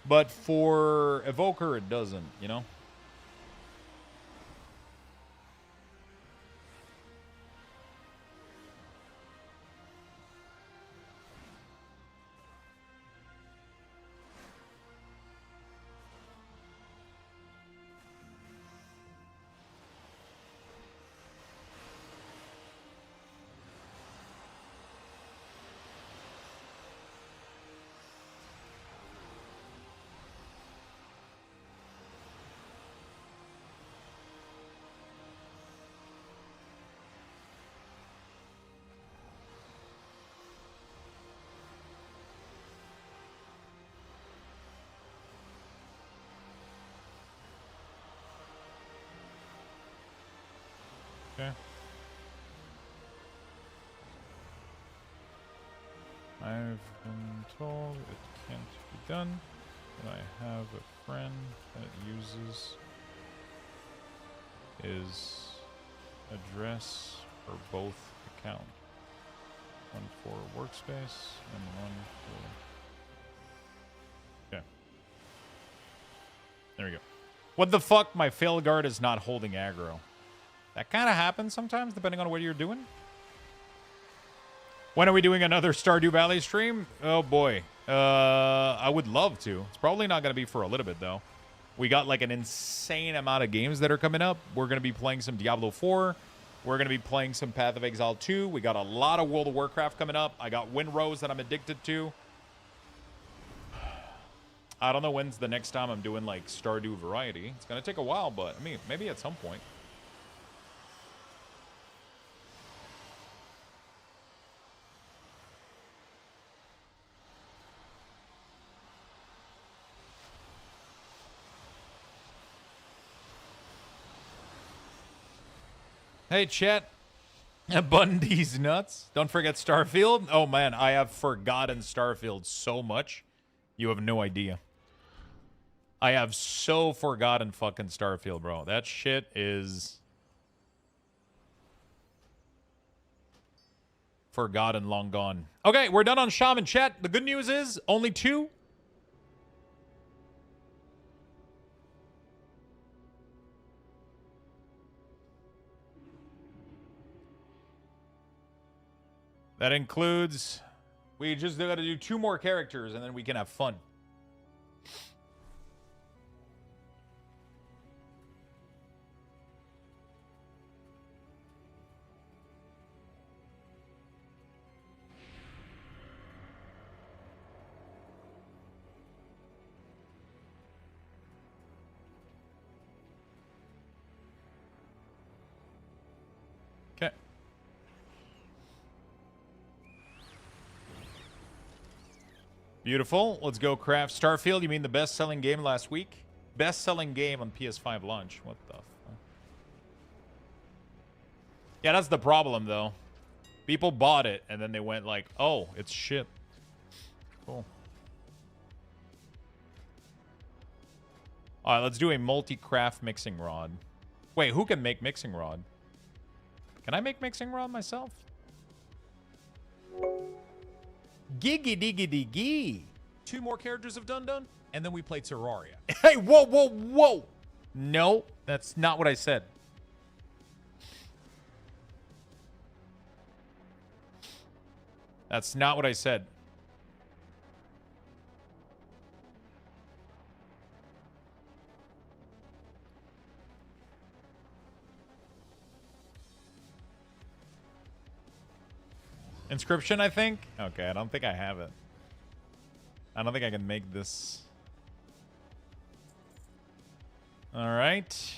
but for Evoker it doesn't, you know? Okay. I've been told it can't be done, but I have a friend that uses his address for both accounts. One for workspace and one for... Okay. There we go. What the fuck? My fail guard is not holding aggro. That kind of happens sometimes, depending on what you're doing. When are we doing another Stardew Valley stream? Oh, boy. I would love to. It's probably not going to be for a little bit, though. We got, like, an insane amount of games that are coming up. We're going to be playing some Diablo 4. We're going to be playing some Path of Exile 2. We got a lot of World of Warcraft coming up. I got Windrose that I'm addicted to. I don't know when's the next time I'm doing, like, Stardew Variety. It's going to take a while, but, I mean, maybe at some point. Hey, chat. Bundy's nuts. Don't forget Starfield. Oh, man, I have forgotten Starfield so much. You have no idea. I have so forgotten fucking Starfield, bro. That shit is... forgotten, long gone. Okay, we're done on Shaman, chat. The good news is only 2. That includes, we just got to do 2 more characters and then we can have fun. Okay. Beautiful. Let's go craft. Starfield, you mean the best-selling game last week? Best-selling game on PS5 launch. What the fuck? Yeah, that's the problem, though. People bought it, and then they went like, oh, it's shit. Cool. All right, let's do a multi-craft mixing rod. Wait, who can make mixing rod? Can I make mixing rod myself? Giggy diggy diggy. 2 more characters of Dun, and then we play Terraria. Hey, whoa, whoa, whoa. No, that's not what I said. That's not what I said. Inscription, I think? Okay, I don't think I have it. I don't think I can make this. All right.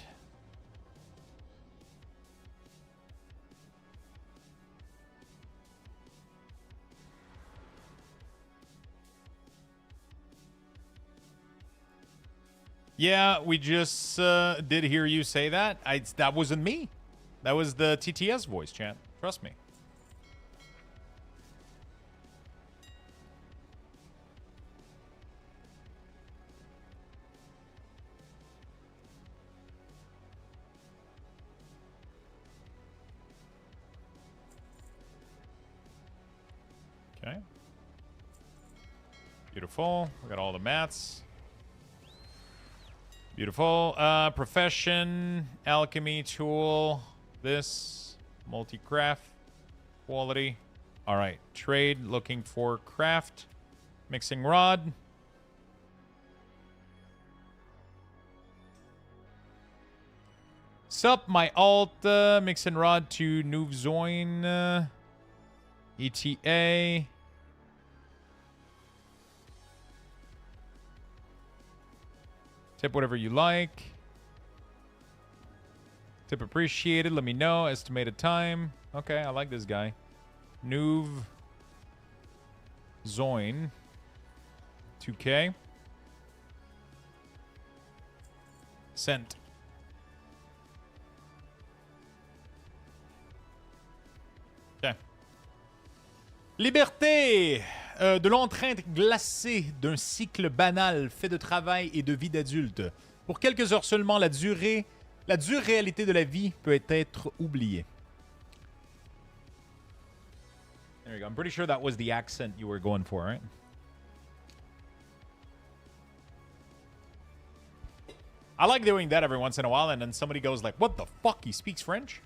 Yeah, we just did hear you say that. That wasn't me. That was the TTS voice, chat. Trust me. Okay. Beautiful. We got all the mats. Beautiful. Profession, alchemy, tool, this, multi-craft, quality. All right. Trade, looking for craft, mixing rod. Sup, my alt, mixing rod to Nouvzoin, ETA. Tip whatever you like. Tip appreciated. Let me know. Estimated time. Okay, I like this guy. Nouvzoin. 2K. Sent. Okay. Liberté de l'entrainte glacée d'un cycle banal fait de travail et de vie d'adulte. Pour quelques heures seulement, la dure réalité de la vie peut être oubliée. There you go. I'm pretty sure that was the accent you were going for, right? I like doing that every once in a while, and then somebody goes like, what the fuck, he speaks French?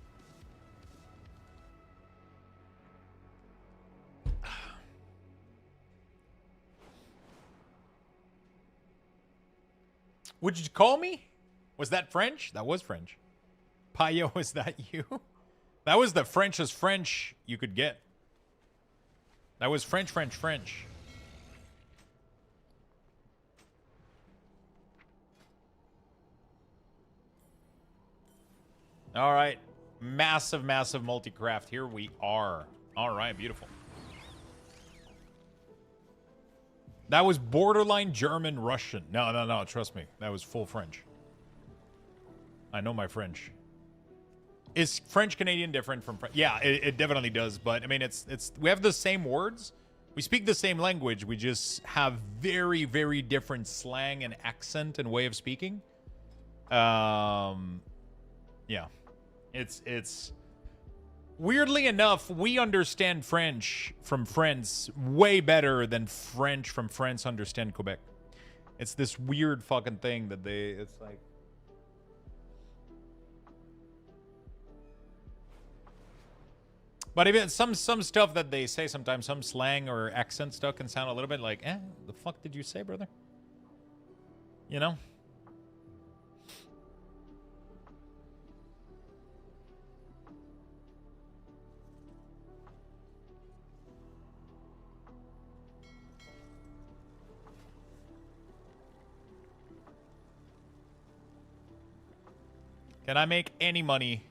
Would you call me? Was that French? That was French. Payo, is that you? That was the Frenchest French you could get. That was French, French, French. All right. Massive, massive multi-craft. Here we are. All right, beautiful. That was borderline German, Russian. No, trust me. That was full French. I know my French. Is French Canadian different from French? Yeah, it definitely does. But I mean, it's we have the same words. We speak the same language. We just have very, very different slang and accent and way of speaking. Yeah. It's weirdly enough, we understand French from France way better than French from France understand Quebec. It's this weird fucking thing that it's like. But even some stuff that they say sometimes, some slang or accent stuff can sound a little bit like, the fuck did you say, brother? You know? Can I make any money?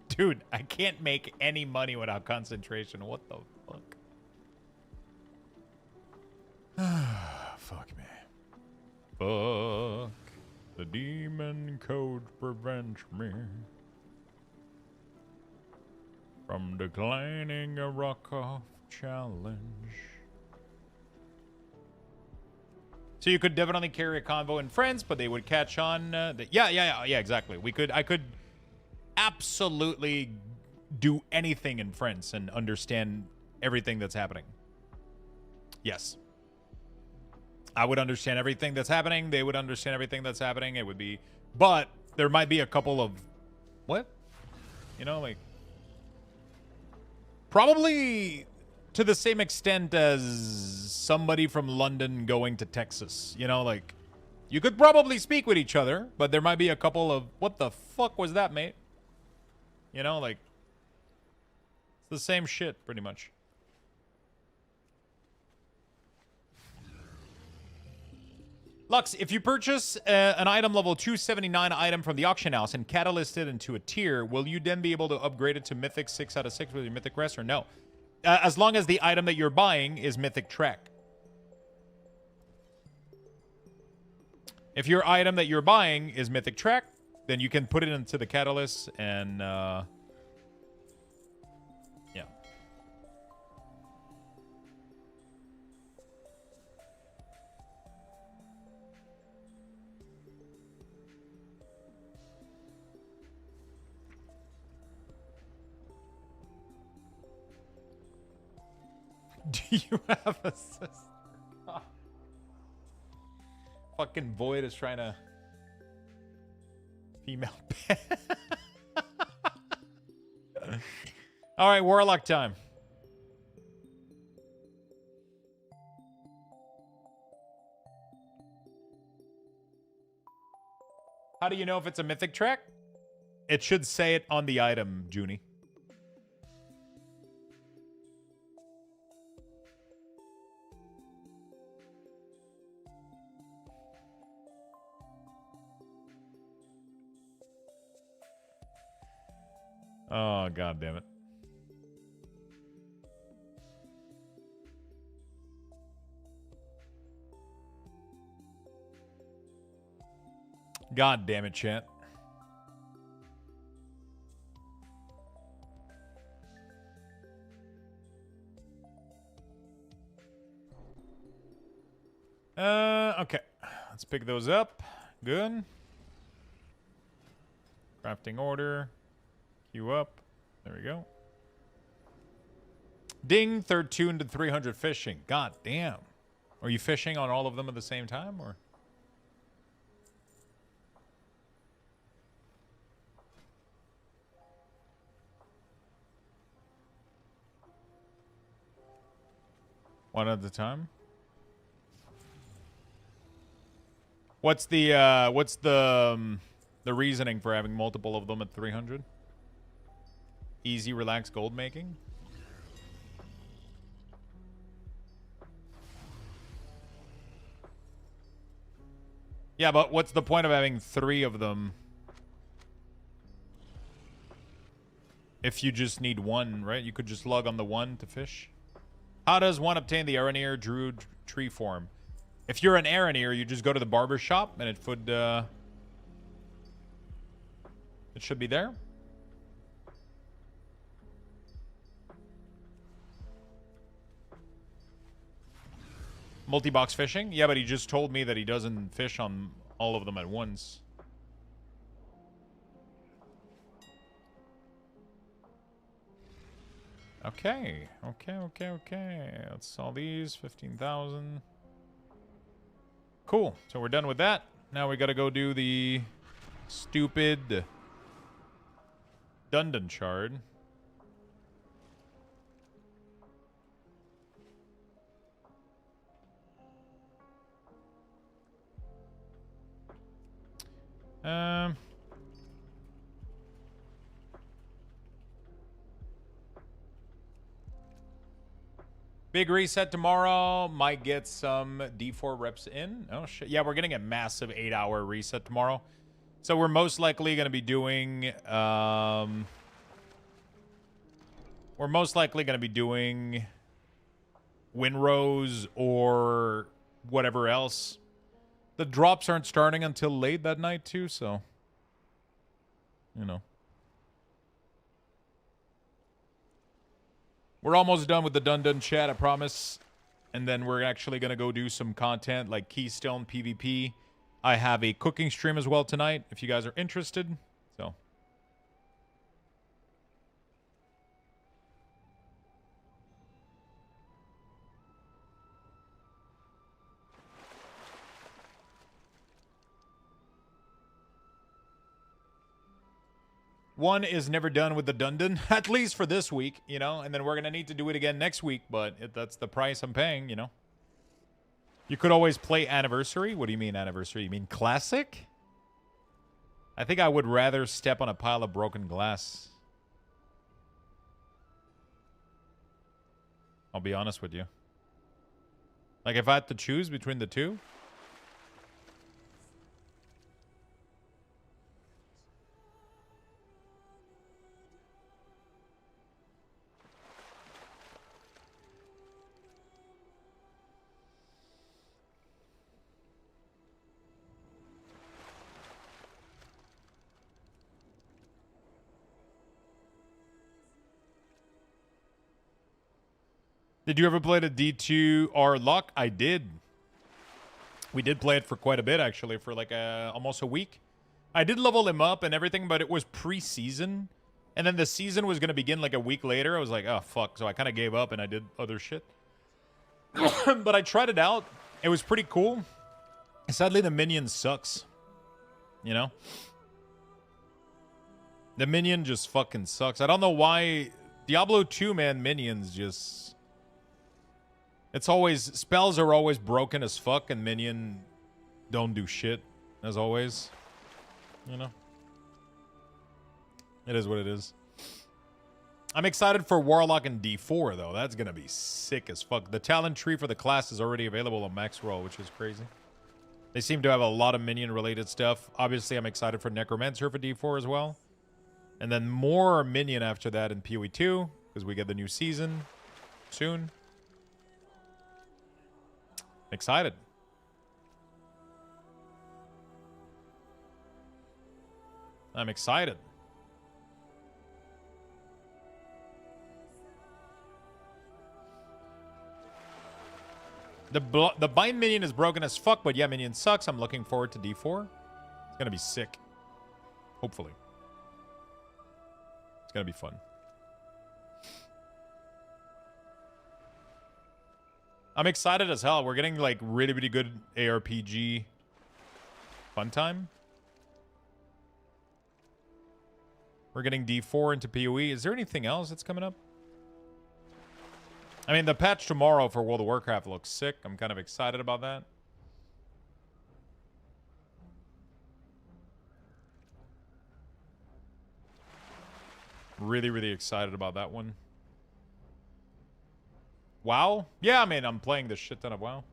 Dude, I can't make any money without concentration. What the fuck? Fuck me. Fuck. The demon code prevents me from declining a rock-off challenge. So you could definitely carry a convo in France, but they would catch on. Yeah, exactly. I could absolutely do anything in France and understand everything that's happening. Yes. I would understand everything that's happening. They would understand everything that's happening. It would be... But there might be a couple of... What? You know, like... Probably to the same extent as somebody from London going to Texas. You know, like... You could probably speak with each other, but there might be a couple of... What the fuck was that, mate? You know, like... It's the same shit, pretty much. Lux, if you purchase an item level 279 item from the auction house and catalyst it into a tier, will you then be able to upgrade it to Mythic 6 out of 6 with your Mythic Rest or no? As long as the item that you're buying is Mythic Track. If your item that you're buying is Mythic Track, then you can put it into the catalyst and... yeah. Do you have a sister? Fucking Void is trying to... Female pet. All right, Warlock time. How do you know if it's a mythic track? It should say it on the item, Junie. Oh, god damn it. God damn it, chat. Okay. Let's pick those up. Good. Crafting order. Queue up. There we go. Ding, third tune to 300 fishing. God damn. Are you fishing on all of them at the same time, or? One at a time? What's the reasoning for having multiple of them at 300? Easy, relaxed gold making? Yeah, but what's the point of having 3 of them if you just need 1, right? You could just log on the 1 to fish. How does one obtain the Aranir Druid tree form? If you're an Aranir, you just go to the barber shop and it should be there. Multi-box fishing? Yeah, but he just told me that he doesn't fish on all of them at once. Okay. Let's sell these. 15,000. Cool. So we're done with that. Now we gotta go do the stupid Dundon shard. Big reset tomorrow. Might get some D4 reps in. Oh, shit. Yeah, we're getting a massive 8-hour reset tomorrow. So we're most likely going to be doing... Winrose or whatever else. The drops aren't starting until late that night, too, so... You know. We're almost done with the Dundon chat, I promise. And then we're actually going to go do some content like Keystone PvP. I have a cooking stream as well tonight, if you guys are interested. So... One is never done with the Dundon, at least for this week, you know, and then we're going to need to do it again next week, but that's the price I'm paying, you know. You could always play Anniversary. What do you mean Anniversary? You mean Classic? I think I would rather step on a pile of broken glass. I'll be honest with you. Like, if I had to choose between the two... Did you ever play the D2 Warlock? I did. We did play it for quite a bit, actually, for like almost a week. I did level him up and everything, but it was pre-season. And then the season was going to begin like a week later. I was like, oh, fuck. So I kind of gave up and I did other shit. But I tried it out. It was pretty cool. Sadly, the minion sucks. You know? The minion just fucking sucks. I don't know why. Diablo 2, man, minions just... It's always... Spells are always broken as fuck, and minion don't do shit, as always. You know? It is what it is. I'm excited for Warlock and D4, though. That's gonna be sick as fuck. The talent tree for the class is already available on Maxroll, which is crazy. They seem to have a lot of minion-related stuff. Obviously, I'm excited for Necromancer for D4 as well. And then more minion after that in PoE 2, because we get the new season soon. Excited. I'm excited. The bind minion is broken as fuck, but yeah, minion sucks. I'm looking forward to D4. It's gonna be sick. Hopefully. It's gonna be fun. I'm excited as hell. We're getting like really, really good ARPG fun time. We're getting D4 into PoE. Is there anything else that's coming up? I mean, the patch tomorrow for World of Warcraft looks sick. I'm kind of excited about that. Really, really excited about that one. WoW? Yeah, I mean, I'm playing the shit ton of WoW.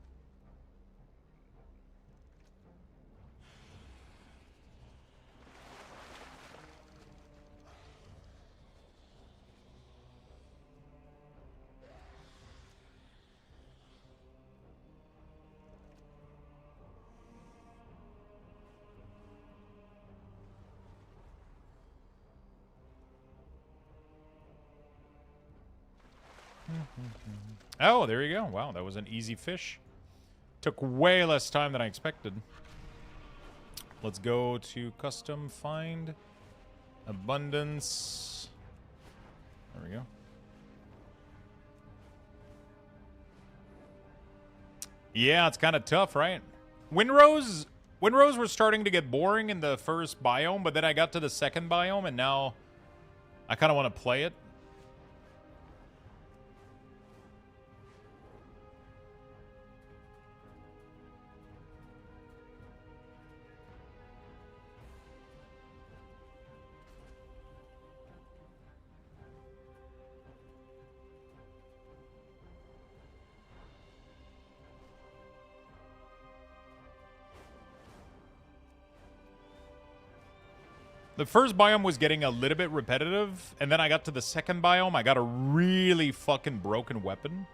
Oh, there you go. Wow, that was an easy fish. Took way less time than I expected. Let's go to custom find abundance. There we go. Yeah, it's kind of tough, right? Windrose were starting to get boring in the first biome, but then I got to the second biome, and now I kind of want to play it. The first biome was getting a little bit repetitive, and then I got to the second biome. I got a really fucking broken weapon,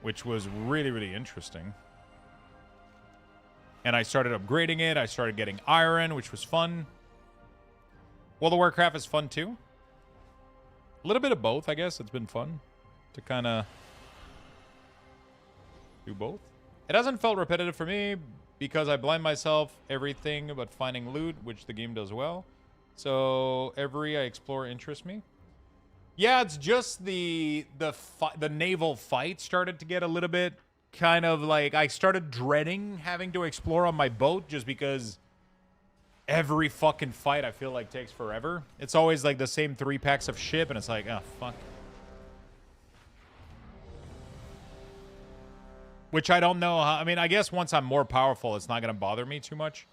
which was really, really interesting. And I started upgrading it. I started getting iron, which was fun. World of Warcraft is fun too. A little bit of both, I guess. It's been fun to kind of do both. It hasn't felt repetitive for me, because I blind myself everything but finding loot, which the game does well. So every I explore interests me. Yeah, it's just the naval fight started to get a little bit kind of like, I started dreading having to explore on my boat just because every fucking fight I feel like takes forever. It's always like the same 3 packs of ship, and it's like, oh, fuck. Which I don't know how... I mean, I guess once I'm more powerful, it's not going to bother me too much.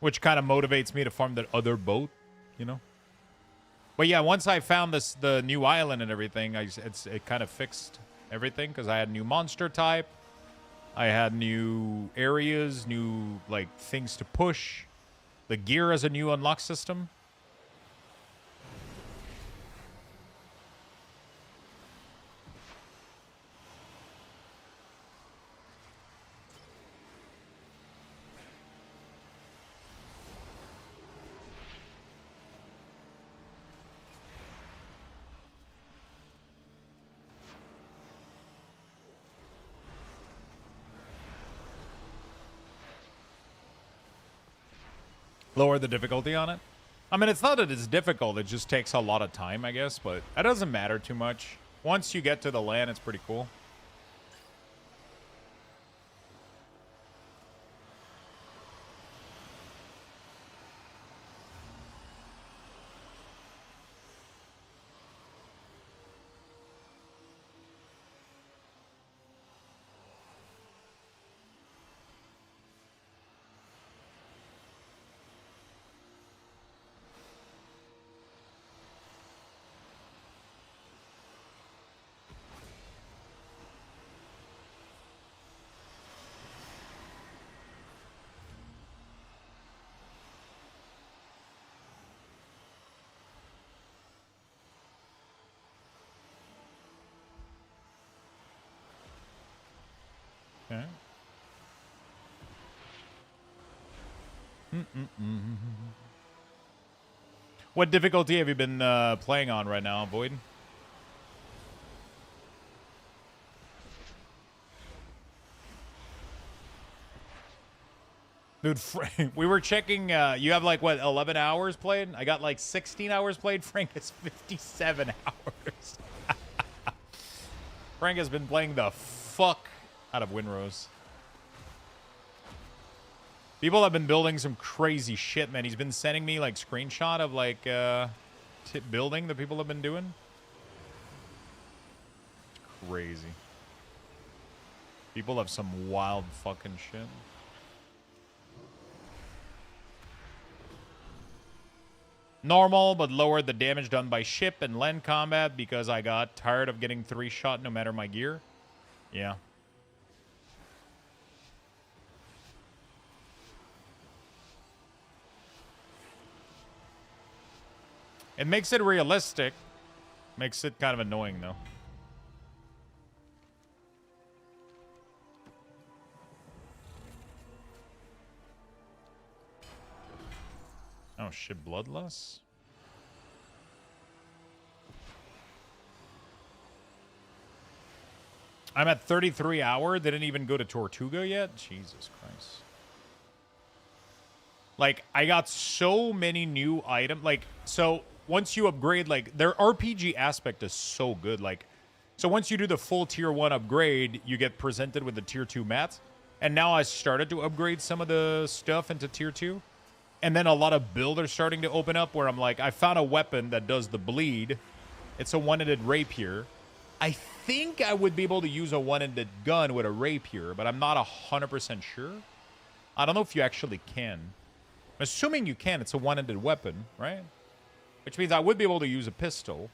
Which kind of motivates me to farm that other boat, you know? But yeah, once I found the new island and everything, it kind of fixed everything, because I had new monster type. I had new areas, new, like, things to push. The gear has a new unlock system. Lower the difficulty on it. I mean, it's not that it's difficult. It just takes a lot of time, I guess. But that doesn't matter too much. Once you get to the land, it's pretty cool. Okay. What difficulty have you been playing on right now, Void? Dude, we were checking. You have like, what, 11 hours played? I got like 16 hours played. Frank has 57 hours. Frank has been playing the fuck out of Winrose. People have been building some crazy shit, man. He's been sending me like screenshot of like building that people have been doing. It's crazy. People have some wild fucking shit. Normal, but lowered the damage done by ship and land combat because I got tired of getting 3-shot no matter my gear. Yeah. It makes it realistic. Makes it kind of annoying, though. Oh, shit, Bloodlust? I'm at 33 hour. Didn't even go to Tortuga yet? Jesus Christ. Like, I got so many new items. Like, so once you upgrade, like, their RPG aspect is so good. Like, so once you do the full tier 1 upgrade, you get presented with the tier 2 mats. And now I started to upgrade some of the stuff into tier 2. And then a lot of builds are starting to open up where I'm like, I found a weapon that does the bleed. It's a one-handed rapier. I think I would be able to use a one-handed gun with a rapier, but I'm not 100% sure. I don't know if you actually can. I'm assuming you can. It's a one-handed weapon, right? Which means I would be able to use a pistol.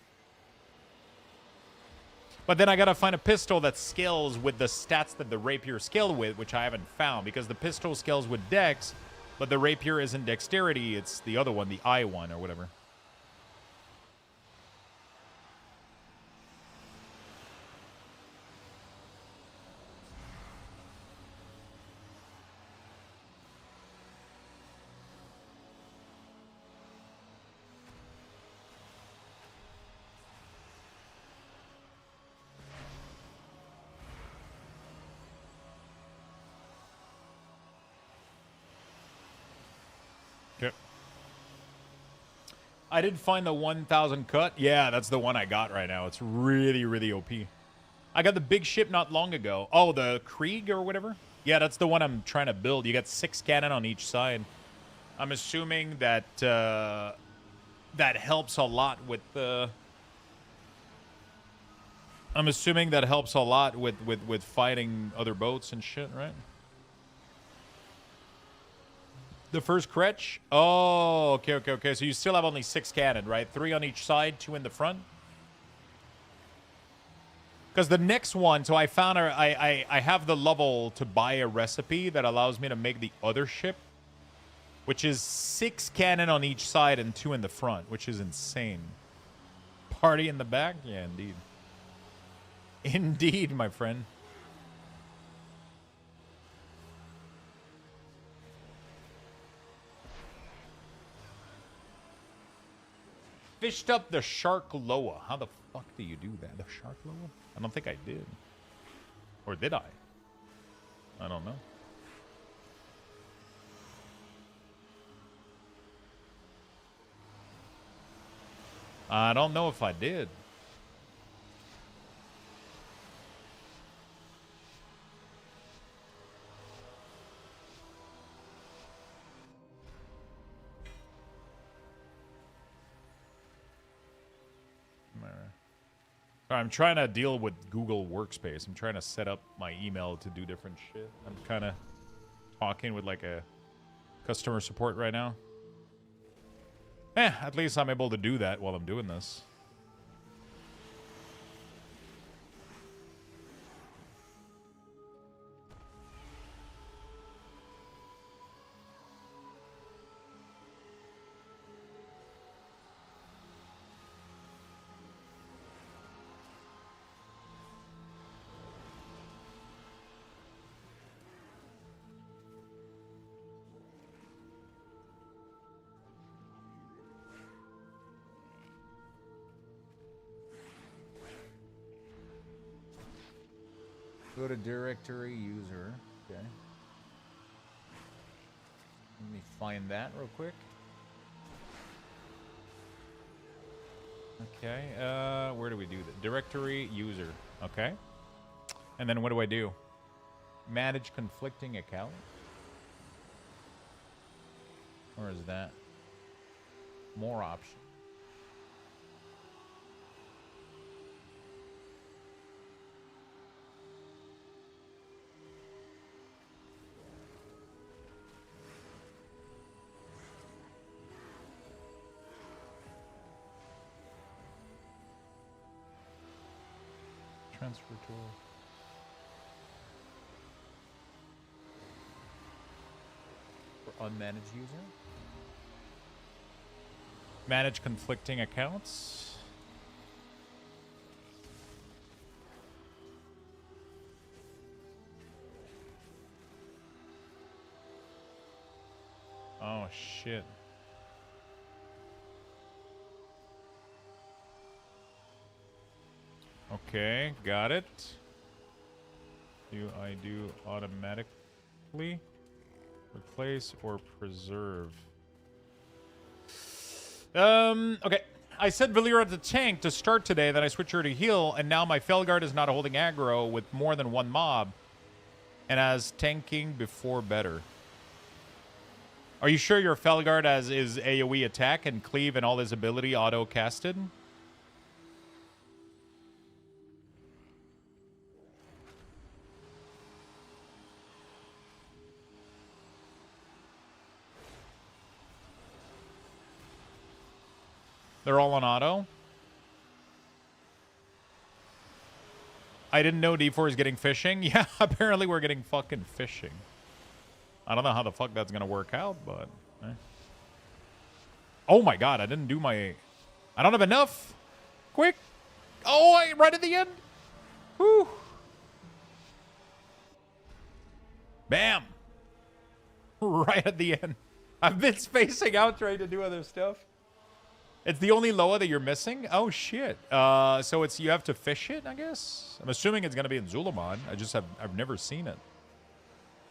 But then I gotta find a pistol that scales with the stats that the rapier scaled with, which I haven't found, because the pistol scales with dex, but the rapier isn't dexterity, it's the other one, the I one or whatever. Okay. I did find the 1000 cut. Yeah, that's the one I got right now. It's really, really OP. I got the big ship not long ago. Oh, the Krieg or whatever? Yeah, that's the one I'm trying to build. You got 6 cannon on each side. I'm assuming that that helps a lot with the... I'm assuming that helps a lot with fighting other boats and shit, right? The first Kretch? Oh, okay. So you still have only 6 cannon, right? 3 on each side, 2 in the front? Because the next one, so I found I have the level to buy a recipe that allows me to make the other ship, which is 6 cannon on each side and 2 in the front, which is insane. Party in the back? Yeah, indeed. Indeed, my friend. Fished up the Shark Loa. How the fuck do you do that? The Shark Loa? I don't think I did. Or did I? I don't know. I don't know if I did. I'm trying to deal with Google Workspace. I'm trying to set up my email to do different shit. I'm kind of talking with like a customer support right now. At least I'm able to do that while I'm doing this. Go to directory user. Okay. Let me find that real quick. Okay. Where do we do that? Directory user. Okay. And then what do I do? Manage conflicting account? Or is that more options? Transfer tool. For unmanaged user. Manage conflicting accounts. Oh shit. Okay, got it. Do I do automatically? Replace or preserve? Okay. I set Valera at the tank to start today, then I switched her to heal, and now my Felguard is not holding aggro with more than one mob. And as tanking before better. Are you sure your Felguard is AoE attack and cleave and all his ability auto-casted? They're all on auto. I didn't know D4 is getting fishing. Yeah, apparently we're getting fucking fishing. I don't know how the fuck that's gonna work out, but... Oh my god, I didn't do my... I don't have enough! Quick! Oh, right at the end! Whew! Bam! Right at the end. I've been spacing out trying to do other stuff. It's the only Loa that you're missing? Oh, shit. So it's you have to fish it, I guess? I'm assuming it's going to be in Zulaman. I've never seen it.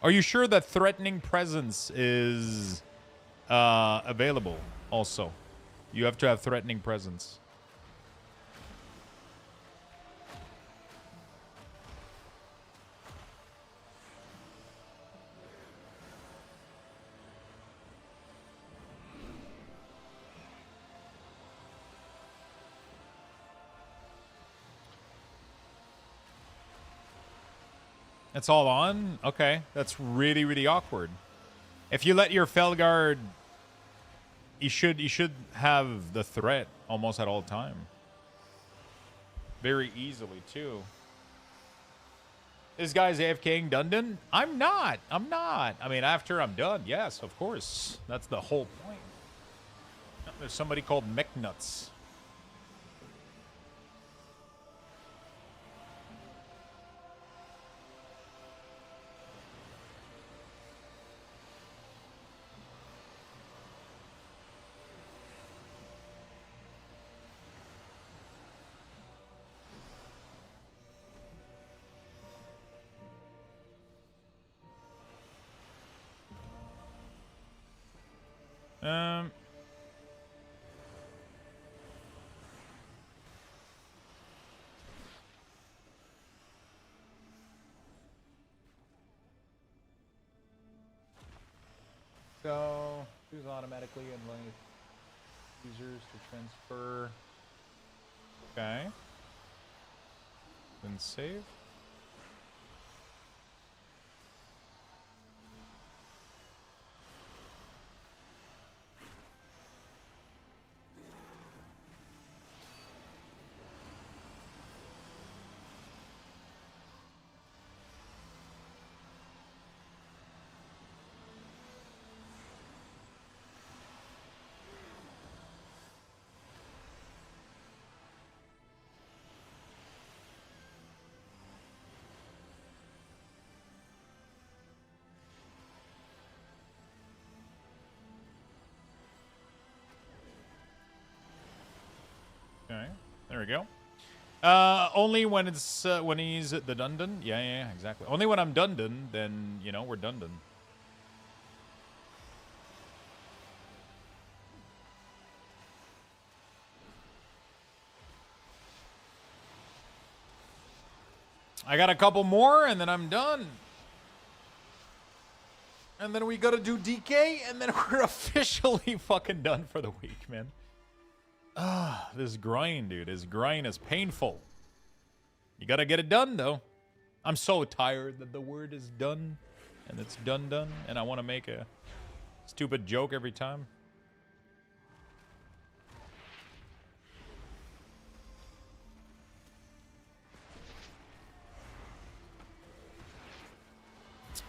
Are you sure that Threatening Presence is available also? You have to have Threatening Presence. It's all on? Okay. That's really, really awkward. If you let your Felguard... You should have the threat almost at all time. Very easily, too. This guy's AFKing Dundon? I'm not. I'm not. I mean, after I'm done, yes, of course. That's the whole point. There's somebody called McNuts. So choose automatically and like users to transfer. Okay. Then save. Okay, there we go. Only when it's when he's at the Dundon. Yeah, exactly. Only when I'm Dundon, then you know we're Dundon. I got a couple more, and then I'm done. And then we gotta do DK, and then we're officially fucking done for the week, man. Ah, this grind, dude. This grind is painful. You gotta get it done, though. I'm so tired that the word is done, and it's done, and I want to make a stupid joke every time.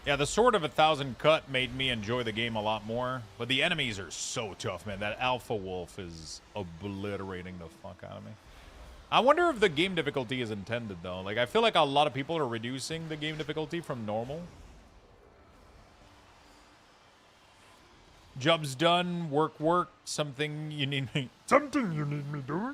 Yeah, the Sword of 1,000 Cut made me enjoy the game a lot more, but the enemies are so tough, man. That Alpha Wolf is obliterating the fuck out of me. I wonder if the game difficulty is intended, though. Like, I feel like a lot of people are reducing the game difficulty from normal. Job's done, work, something you need me... Something you need me doing?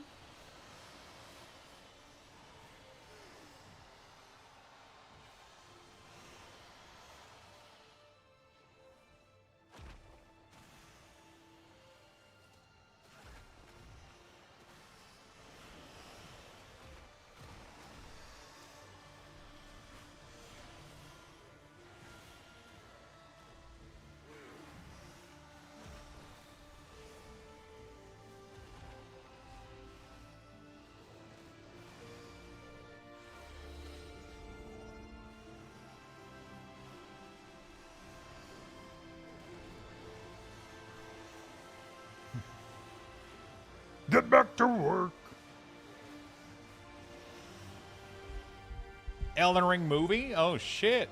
Get back to work. Elden Ring movie? Oh, shit.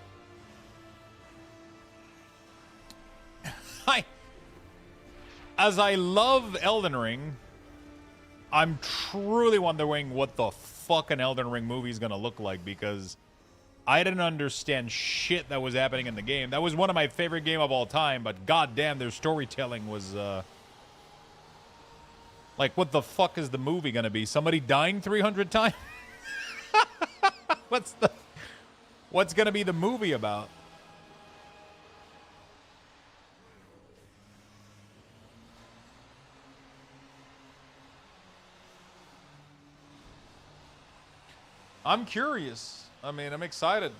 As I love Elden Ring, I'm truly wondering what the fuck an Elden Ring movie is going to look like, because I didn't understand shit that was happening in the game. That was one of my favorite games of all time, but goddamn, their storytelling was... Like, what the fuck is the movie gonna be? Somebody dying 300 times? What's gonna be the movie about? I'm curious. I mean, I'm excited.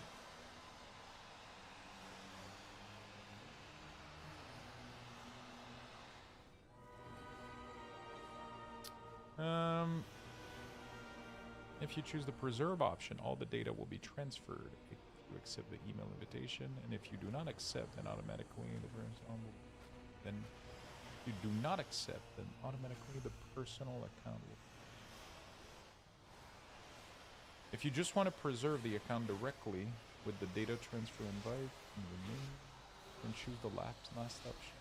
If you choose the preserve option, all the data will be transferred if you accept the email invitation, and if you do not accept, then automatically the personal account will. If you just want to preserve the account directly with the data transfer invite and remove, then choose the last option.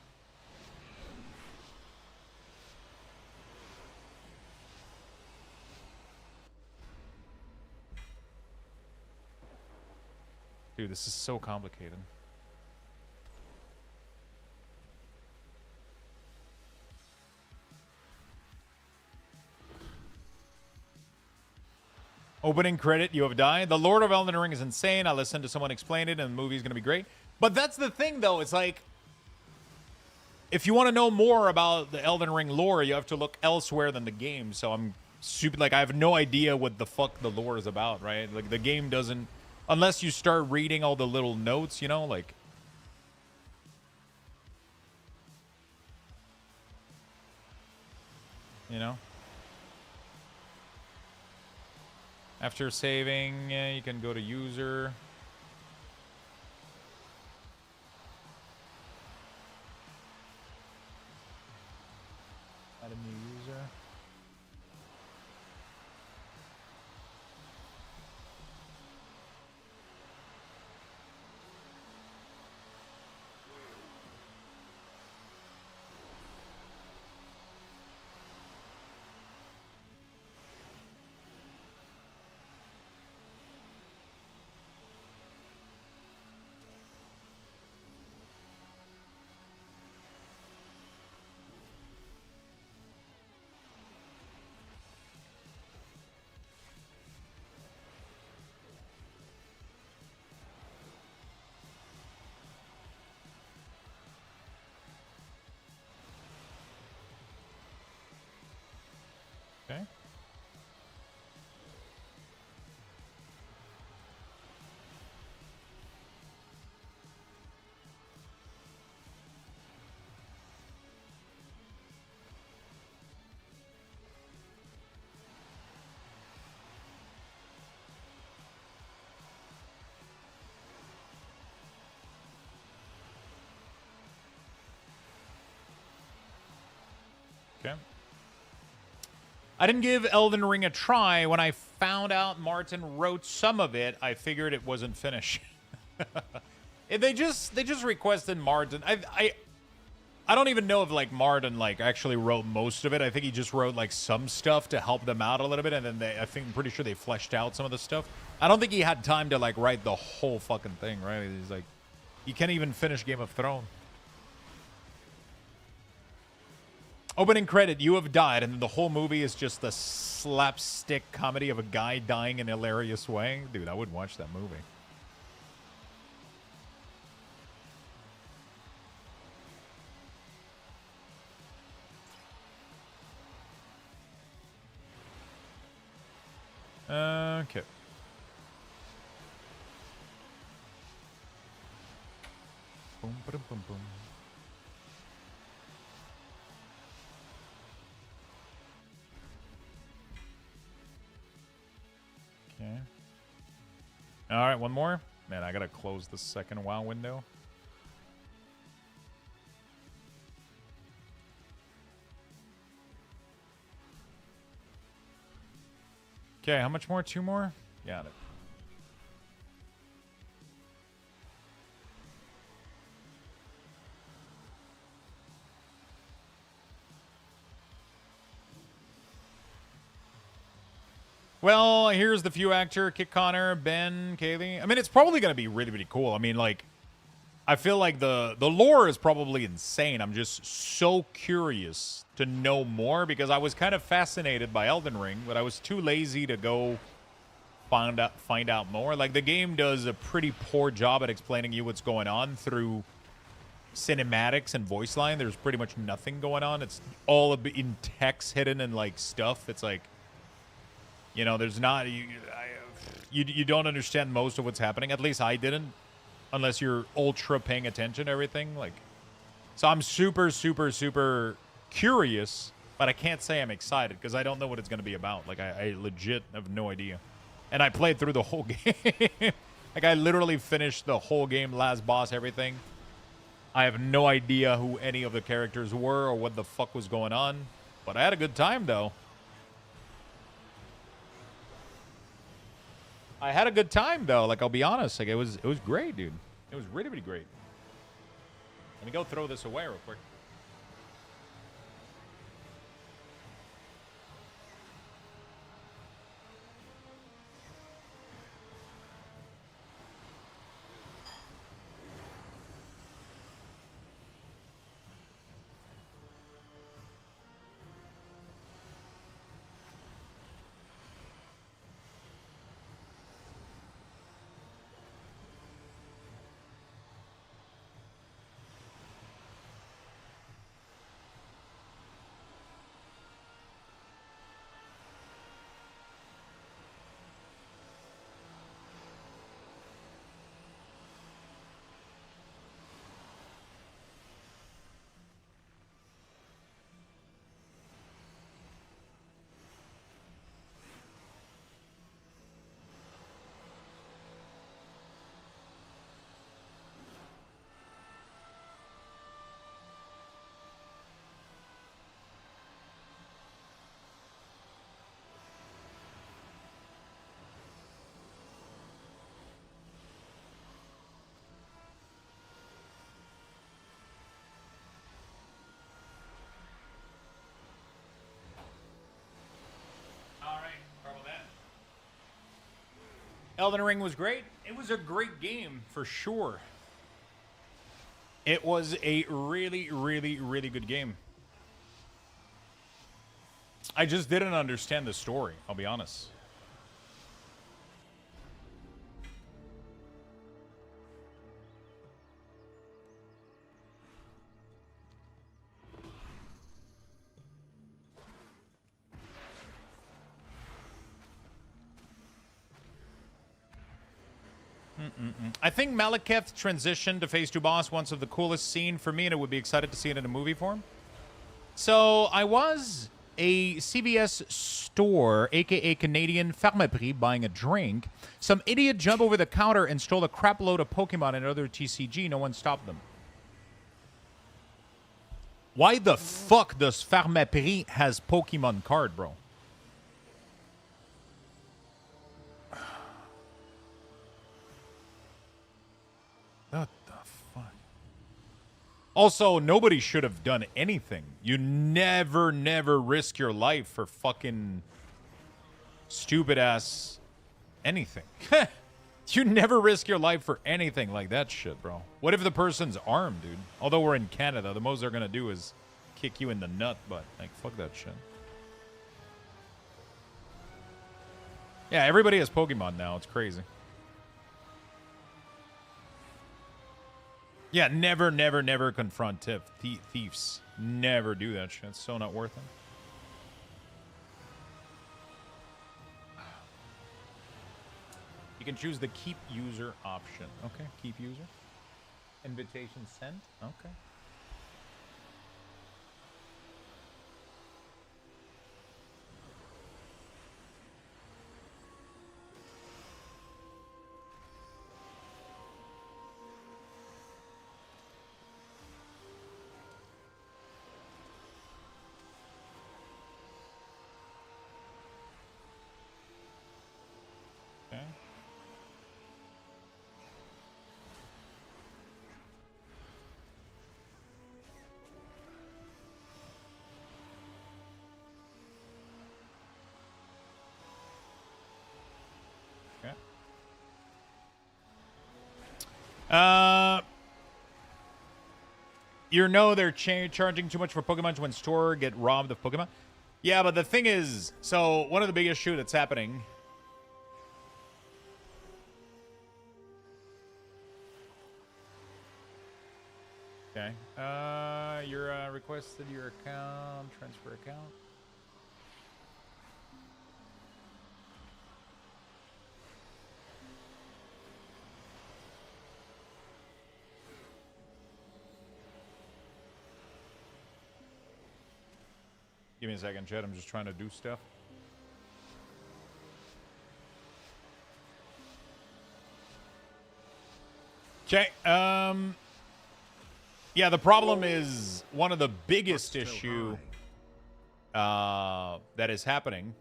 Dude, this is so complicated. Opening credit, you have died. The Lord of Elden Ring is insane. I listened to someone explain it, and the movie's going to be great. But that's the thing, though. It's like, if you want to know more about the Elden Ring lore, you have to look elsewhere than the game. So I'm super, like, I have no idea what the fuck the lore is about, right? Like, the game doesn't... Unless you start reading all the little notes, you know, like... you know. After saving, you can go to user. Add a new user. Okay. Okay. I didn't give Elden Ring a try. When I found out Martin wrote some of it, I figured it wasn't finished. they just requested Martin. I don't even know if like Martin like actually wrote most of it. I think he just wrote like some stuff to help them out a little bit, and then I'm pretty sure they fleshed out some of the stuff. I don't think he had time to like write the whole fucking thing, right? He's like, you can't even finish Game of Thrones. Opening credit, you have died, and the whole movie is just a slapstick comedy of a guy dying in a hilarious way. Dude, I would watch that movie. Okay. Boom, boom, boom, boom. Okay. All right, one more. Man, I gotta close the second WoW window. Okay, how much more? 2 more? Got it. Well, here's the few actor, Kit Connor, Ben, Kaylee. I mean, it's probably going to be really, really cool. I mean, like, I feel like the lore is probably insane. I'm just so curious to know more because I was kind of fascinated by Elden Ring, but I was too lazy to go find out more. Like, the game does a pretty poor job at explaining you what's going on through cinematics and voice line. There's pretty much nothing going on. It's all in text hidden and, like, stuff. It's like, you know, there's not... You don't understand most of what's happening. At least I didn't. Unless you're ultra paying attention to everything. Like, so I'm super, super, super curious, but I can't say I'm excited because I don't know what it's going to be about. Like, I legit have no idea. And I played through the whole game. Like, I literally finished the whole game, last boss, everything. I have no idea who any of the characters were or what the fuck was going on. But I had a good time, though. I had a good time, though. Like, I'll be honest. Like, it was great, dude. It was really, really great. Let me go throw this away real quick. Elden Ring was great. It was a great game for sure. It was a really, really, really good game. I just didn't understand the story, I'll be honest. I think Malekith's transition to Phase 2 boss, once of the coolest scene for me, and I would be excited to see it in a movie form. So, I was a CVS store, aka Canadian Pharmaprix, buying a drink. Some idiot jumped over the counter and stole a crap load of Pokemon and other TCG. No one stopped them. Why the fuck does Pharmaprix has Pokemon card, bro? What the fuck? Also, nobody should have done anything. You never risk your life for fucking stupid ass anything. You never risk your life for anything like that shit, bro. What if the person's armed, dude? Although we're in Canada, the most they're gonna do is kick you in the nut, but like, fuck that shit. Yeah, everybody has Pokemon now. It's crazy. Yeah, never confront thieves. Never do that shit. It's so not worth it. You can choose the keep user option. Okay, keep user. Invitation sent. Okay. Okay. Okay. You know they're charging too much for Pokemon when store get robbed of Pokemon. Yeah, but the thing is, so one of the biggest issue that's happening. Okay. You're requested your account, transfer account. Give me a second, Chet. I'm just trying to do stuff. Okay. Yeah, the problem is one of the biggest issue that is happening.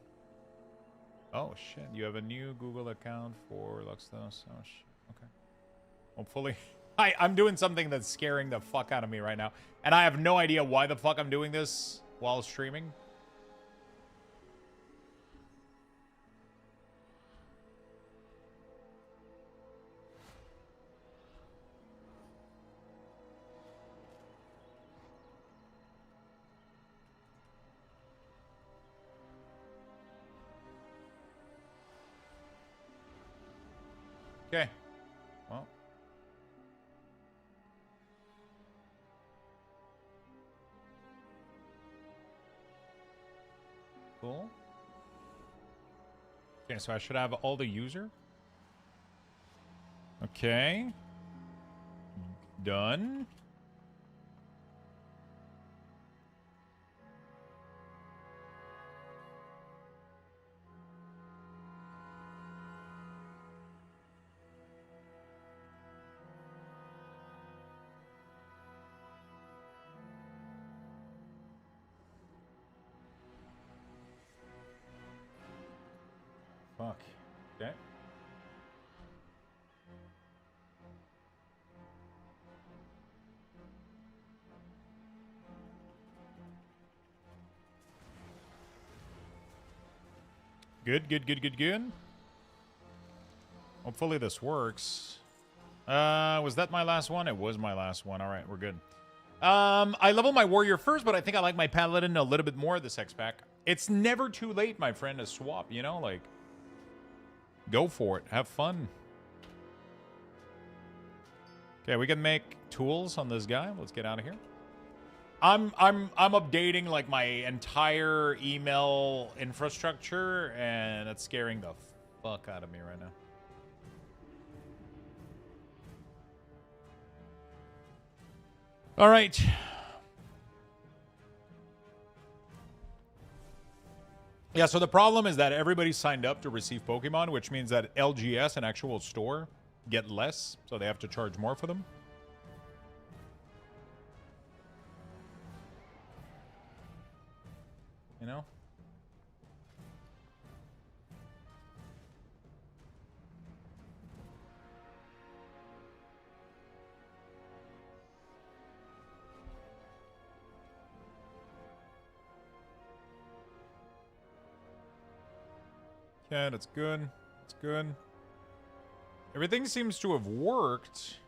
Oh shit! You have a new Google account for Luxtos. Oh shit. Okay. Hopefully, I'm doing something that's scaring the fuck out of me right now, and I have no idea why the fuck I'm doing this while streaming. Okay. Well. Cool. Okay, so I should have all the user. Okay. Done. Fuck. Okay. Good. Hopefully this works. Was that my last one? It was my last one. All right, we're good. I level my warrior first, but I think I like my paladin a little bit more this X pack. It's never too late, my friend, to swap, you know? Like, go for it. Have fun. Okay, we can make tools on this guy. Let's get out of here. I'm updating like my entire email infrastructure, and it's scaring the fuck out of me right now. All right. Yeah, so the problem is that everybody signed up to receive Pokemon, which means that LGS, an actual store, get less, so they have to charge more for them. You know? Yeah, that's good. That's good. Everything seems to have worked.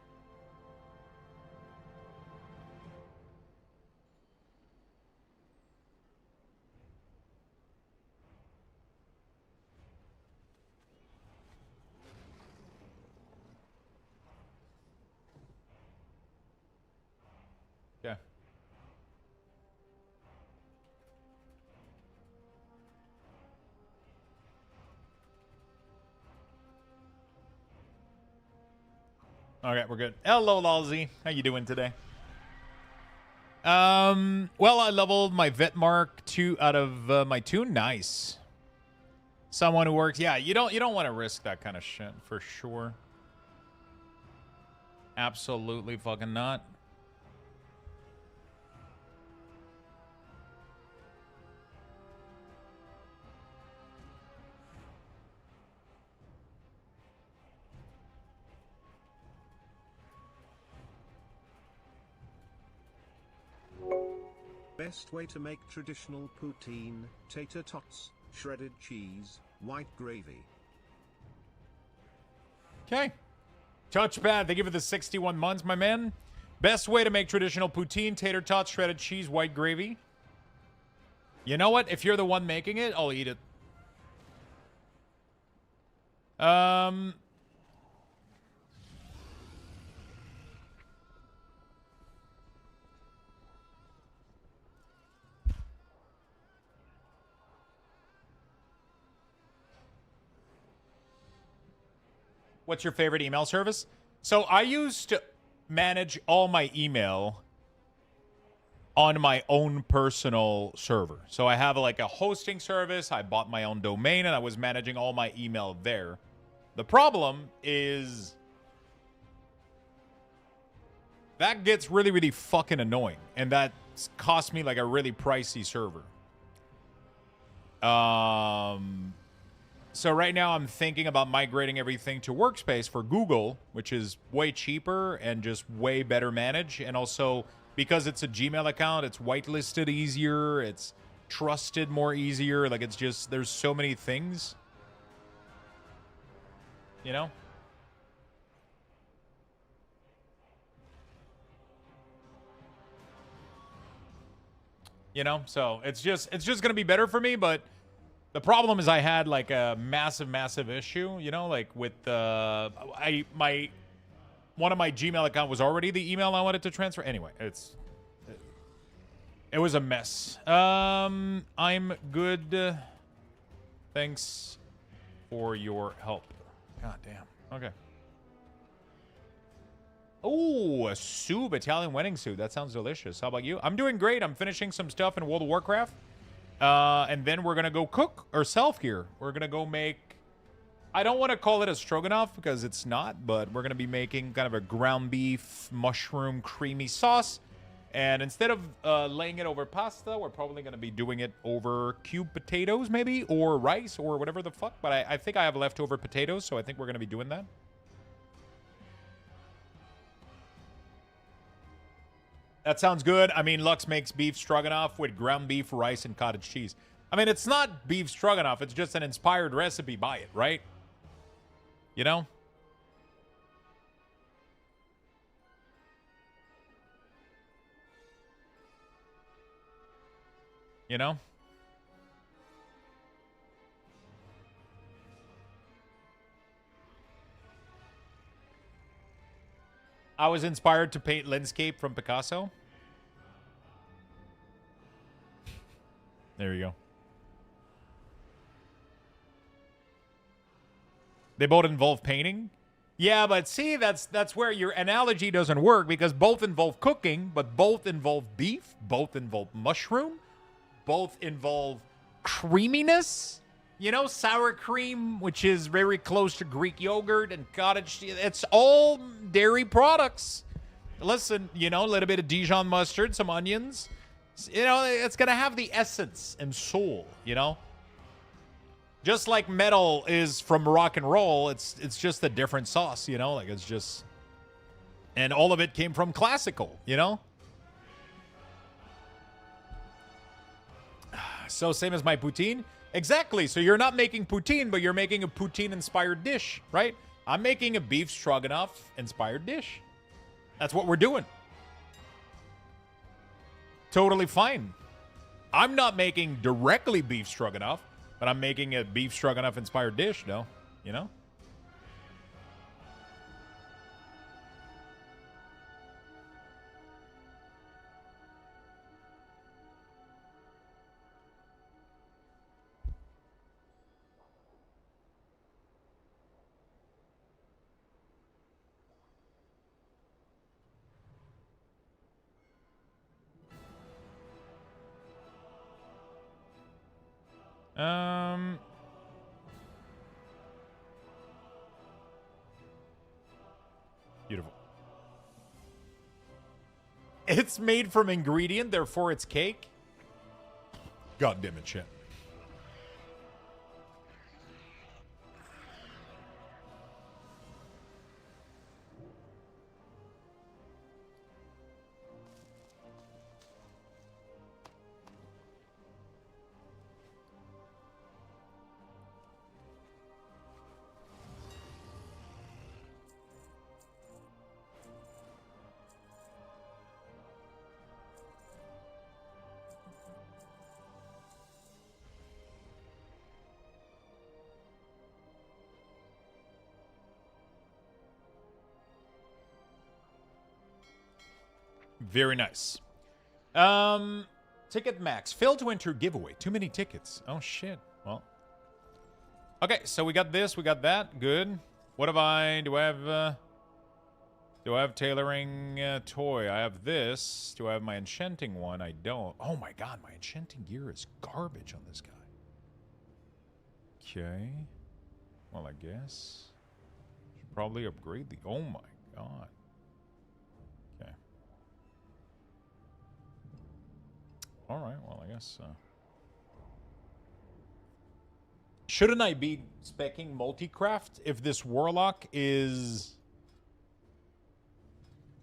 Yeah. Okay, we're good. Hello, Lalzy. How you doing today? Well, I leveled my vet mark 2 out of my 2. Nice. Someone who works. Yeah, you don't want to risk that kind of shit for sure. Absolutely fucking not. Best way to make traditional poutine, tater tots, shredded cheese, white gravy. Okay. Touchpad, thank you for the 61 months, my man. Best way to make traditional poutine, tater tots, shredded cheese, white gravy. You know what? If you're the one making it, I'll eat it. What's your favorite email service? So I used to manage all my email on my own personal server. So I have like a hosting service. I bought my own domain and I was managing all my email there. The problem is that gets really, really fucking annoying. And that cost me like a really pricey server. So right now I'm thinking about migrating everything to Workspace for Google, which is way cheaper and just way better managed. And also, because it's a Gmail account, it's whitelisted easier, it's trusted more easier. Like, it's just, there's so many things. You know? You know? So, it's just going to be better for me, but the problem is I had like a massive issue, you know, like with one of my Gmail account was already the email I wanted to transfer. Anyway, it was a mess. I'm good. Thanks for your help. God damn. Okay. Oh, a soup, Italian wedding soup. That sounds delicious. How about you? I'm doing great. I'm finishing some stuff in World of Warcraft. And then we're going to go cook ourselves here. We're going to go make... I don't want to call it a stroganoff because it's not, but we're going to be making kind of a ground beef, mushroom, creamy sauce. And instead of laying it over pasta, we're probably going to be doing it over cubed potatoes, maybe, or rice, or whatever the fuck. But I think I have leftover potatoes, so I think we're going to be doing that. That sounds good. I mean, Lux makes beef stroganoff with ground beef, rice, and cottage cheese. I mean, it's not beef stroganoff. It's just an inspired recipe by it, right? You know? You know? I was inspired to paint landscape from Picasso. There you go. They both involve painting? Yeah, but see, that's where your analogy doesn't work because both involve cooking, but both involve beef, both involve mushroom, both involve creaminess. You know, sour cream, which is very close to Greek yogurt and cottage cheese. It's all dairy products. Listen, you know, a little bit of Dijon mustard, some onions. You know, it's going to have the essence and soul, you know? Just like metal is from rock and roll, it's just a different sauce, you know? Like, it's just... And all of it came from classical, you know? So, same as my poutine? Exactly. So, you're not making poutine, but you're making a poutine-inspired dish, right? I'm making a beef stroganoff-inspired dish. That's what we're doing. Totally fine. I'm not making directly beef stroganoff, but I'm making a beef stroganoff inspired dish, no? You know? Beautiful. It's made from ingredient, therefore it's cake. God damn it, shit. Very nice. Ticket max. Failed to enter giveaway. Too many tickets. Oh, shit. Well. Okay, so we got this. We got that. Good. What have I... Do I have tailoring toy? I have this. Do I have my enchanting one? I don't. Oh, my God. My enchanting gear is garbage on this guy. Okay. Well, I guess. Should probably upgrade the... Oh, my God. Okay. All right, well, I guess... Shouldn't I be speccing multi-craft if this Warlock is...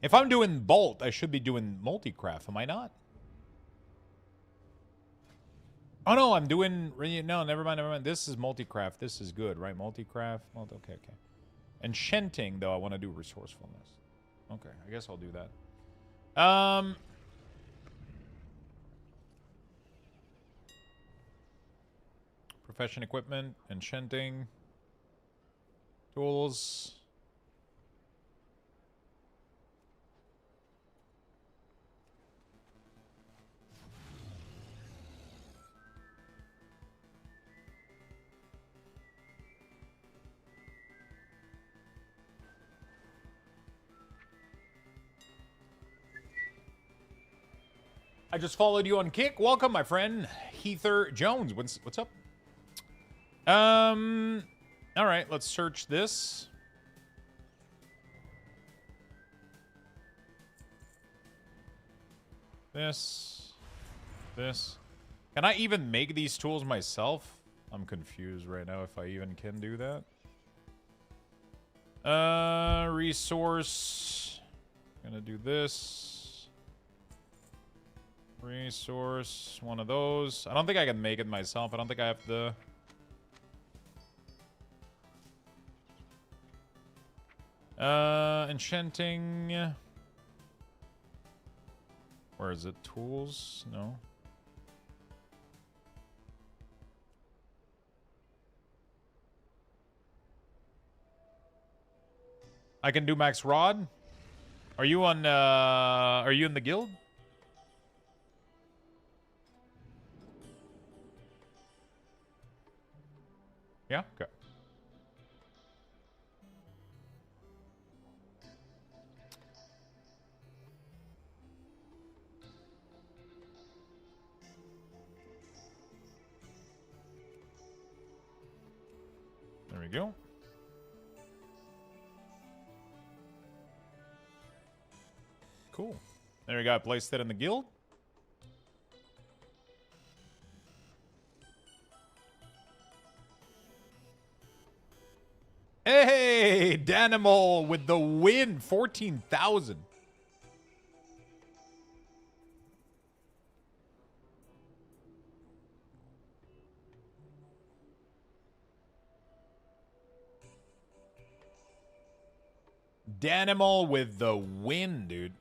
If I'm doing Bolt, I should be doing multi-craft, am I not? Oh, no, I'm doing... No, never mind, never mind. This is multi-craft. This is good, right? Multi-craft. Okay, okay. Enchanting, though, I want to do resourcefulness. Okay, I guess I'll do that. Profession equipment, enchanting, tools. I just followed you on Kick. Welcome, my friend. Heather Jones. What's up? All right, let's search this. This. Can I even make these tools myself? I'm confused right now if I even can do that. Resource. Gonna do this. Resource. One of those. I don't think I can make it myself. I don't think I have the... Enchanting. Where is it? Tools? No. I can do max rod. Are you on? Are you in the guild? Yeah. Okay. There we go. Cool. There we go. Place that in the guild. Hey, Danimal with the win. 14,000. Danimal with the win, dude.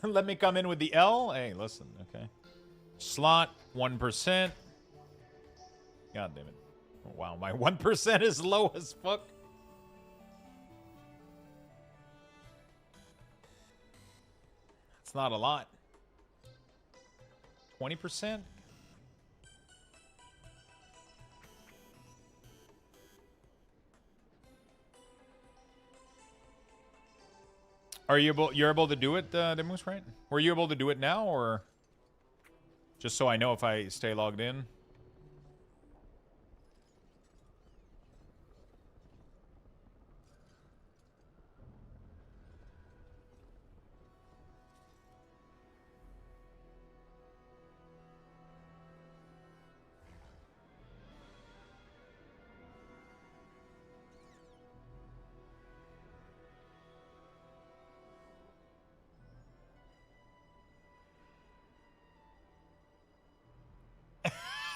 Let me come in with the L. Hey, listen, okay. Slot, 1%. God damn it. Oh, wow, my 1% is low as fuck. It's not a lot. 20%? Are you able? You're able to do it, Demus, right? Were you able to do it now, or just so I know if I stay logged in?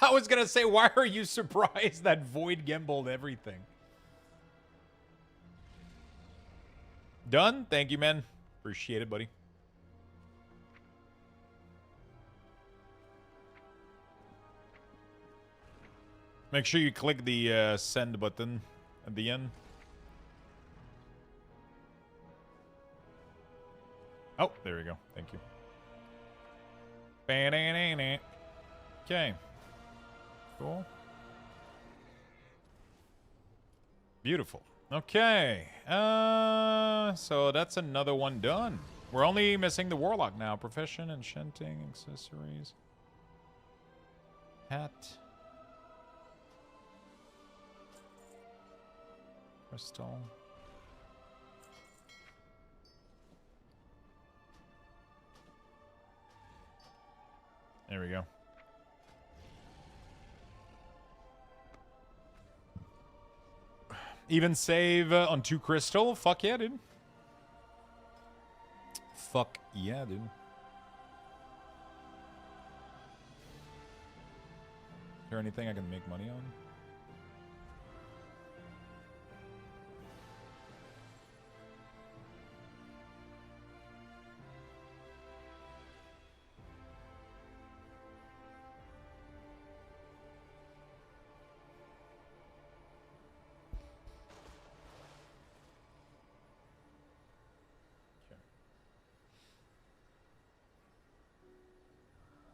I was gonna say, why are you surprised that Void gambled everything? Done? Thank you, man. Appreciate it, buddy. Make sure you click the send button at the end. Oh, there we go. Thank you. Okay. Cool. Beautiful. Okay. So that's another one done. We're only missing the Warlock now. Profession, enchanting, accessories. Hat. Crystal. There we go. Even save on 2 crystal? Fuck yeah, dude. Fuck yeah, dude. Is there anything I can make money on?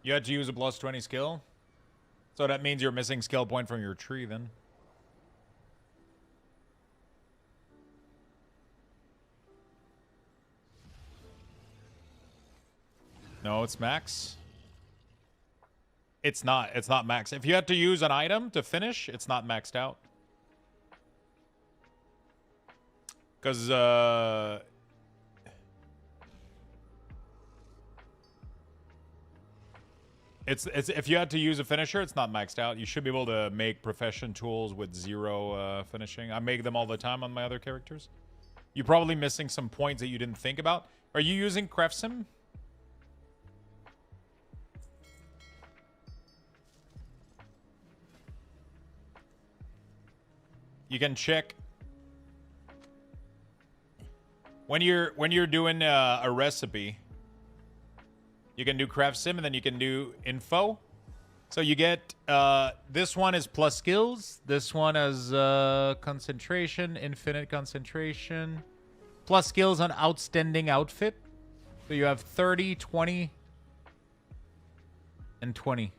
You had to use a plus 20 skill? So that means you're missing skill point from your tree then. No, it's max. It's not max. If you had to use an item to finish, it's not maxed out. Because, It's if you had to use a finisher, it's not maxed out. You should be able to make profession tools with 0 finishing. I make them all the time on my other characters. You're probably missing some points that you didn't think about. Are you using Craft Sim? You can check. When you're doing a recipe, you can do craft sim and then you can do info. So you get this one is plus skills. This one has concentration, infinite concentration, plus skills on outstanding outfit. So you have 30, 20, and 20.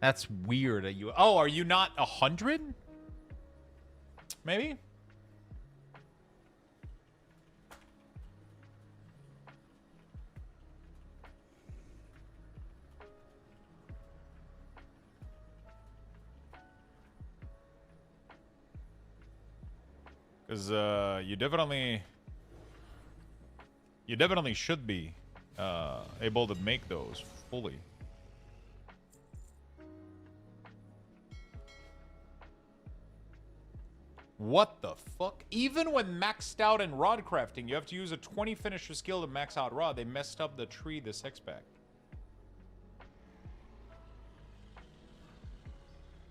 That's weird. Are you not 100? Maybe? Because you definitely should be able to make those fully. What the fuck? Even when maxed out in rod crafting, you have to use a 20 finisher skill to max out rod. They messed up the tree this X pack.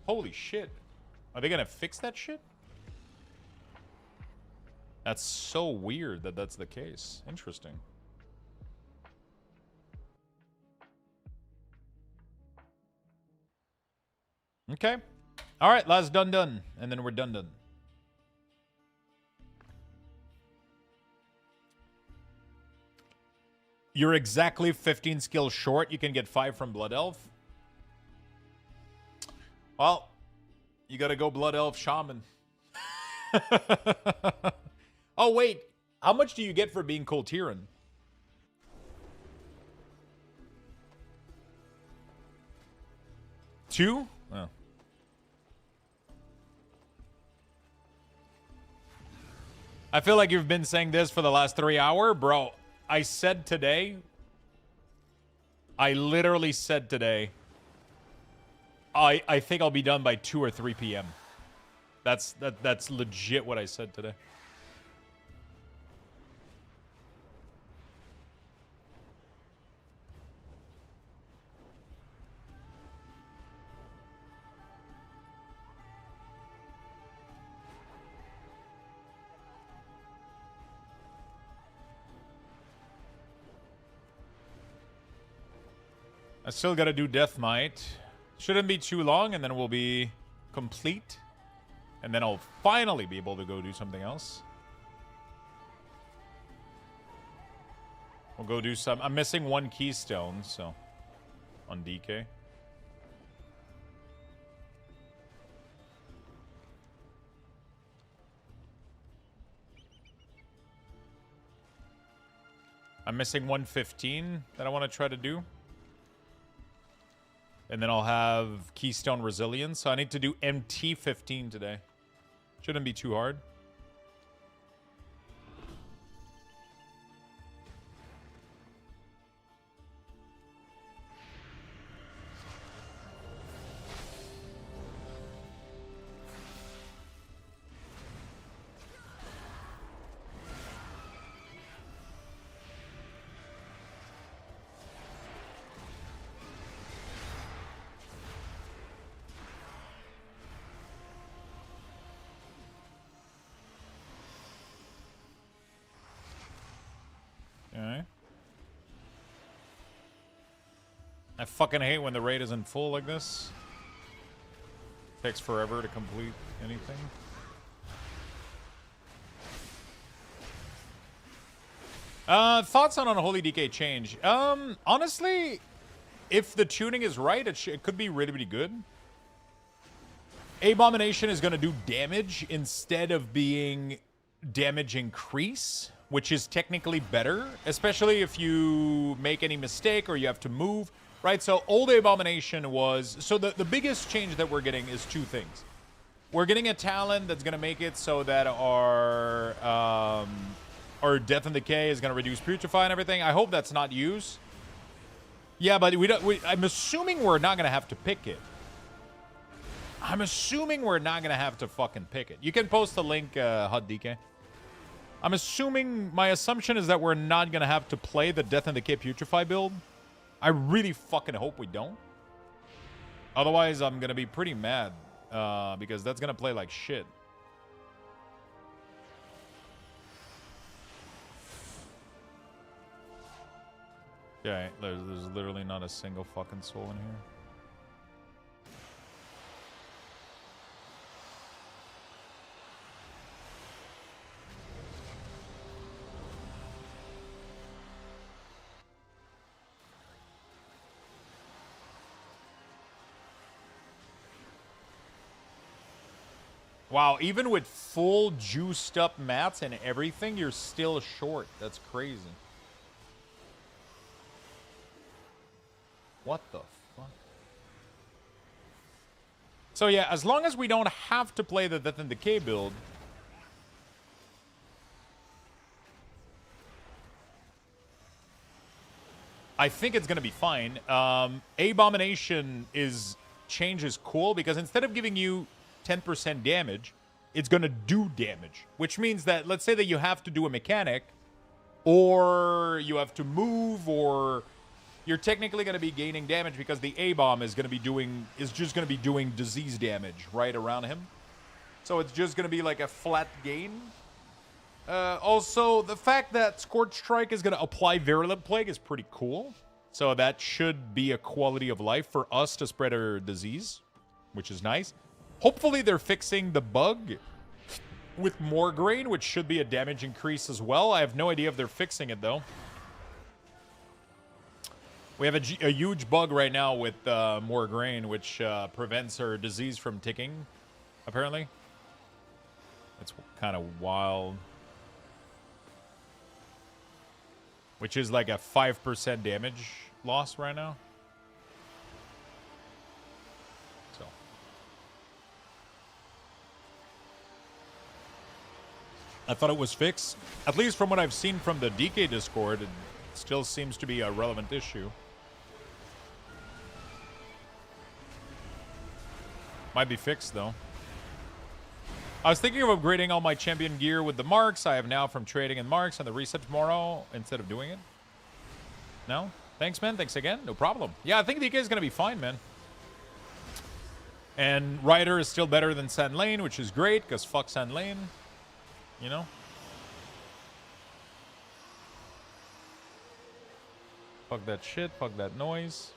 Holy shit. Are they gonna fix that shit? That's so weird that that's the case. Interesting. Okay. All right, last done. And then we're done. You're exactly 15 skills short. You can get 5 from Blood Elf. Well, you gotta go Blood Elf Shaman. Oh, wait. How much do you get for being Kultiran? 2? Oh. I feel like you've been saying this for the last 3 hours. Bro, I said today. I literally said today. I think I'll be done by 2 or 3 p.m. That's legit what I said today. I still gotta do Death Might. Shouldn't be too long, and then we'll be complete. And then I'll finally be able to go do something else. We'll go do some... I'm missing 1 keystone, so... On DK. I'm missing 115 that I want to try to do. And then I'll have Keystone Resilience. So I need to do MT15 today. Shouldn't be too hard. I fucking hate when the raid isn't full like this. Takes forever to complete anything. Thoughts on Unholy DK change? Honestly, if the tuning is right, it could be really, really good. Abomination is going to do damage instead of being damage increase, which is technically better, especially if you make any mistake or you have to move. Right, so old Abomination was... So the biggest change that we're getting is 2 things. We're getting a talent that's going to make it so that our Death and Decay is going to reduce Putrefy and everything. I hope that's not used. Yeah, but I'm assuming we're not going to have to pick it. I'm assuming we're not going to have to fucking pick it. You can post the link, Hot DK. I'm assuming... My assumption is that we're not going to have to play the Death and Decay Putrefy build. I really fucking hope we don't. Otherwise, I'm going to be pretty mad because that's going to play like shit. Yeah, there's literally not a single fucking soul in here. Wow, even with full juiced up mats and everything, you're still short. That's crazy. What the fuck? So yeah, as long as we don't have to play the Death and Decay build, I think it's gonna be fine. Abomination change is cool because instead of giving you 10% damage, it's gonna do damage. Which means that, let's say that you have to do a mechanic, or you have to move, or you're technically gonna be gaining damage because the A-bomb is just gonna be doing disease damage right around him. So it's just gonna be like a flat gain. Also, the fact that Scorch Strike is gonna apply Virulent Plague is pretty cool. So that should be a quality of life for us to spread our disease, which is nice. Hopefully they're fixing the bug with more grain, which should be a damage increase as well. I have no idea if they're fixing it, though. We have a huge bug right now with more grain, which prevents our disease from ticking, apparently. It's kind of wild. Which is like a 5% damage loss right now. So. I thought it was fixed. At least from what I've seen from the DK Discord, it still seems to be a relevant issue. Might be fixed, though. I was thinking of upgrading all my champion gear with the marks I have now from trading in marks on the reset tomorrow instead of doing it. No? Thanks, man. Thanks again. No problem. Yeah, I think DK is going to be fine, man. And Ryder is still better than Sand Lane, which is great, because fuck Sand Lane. You know? Fuck that shit. Fuck that noise.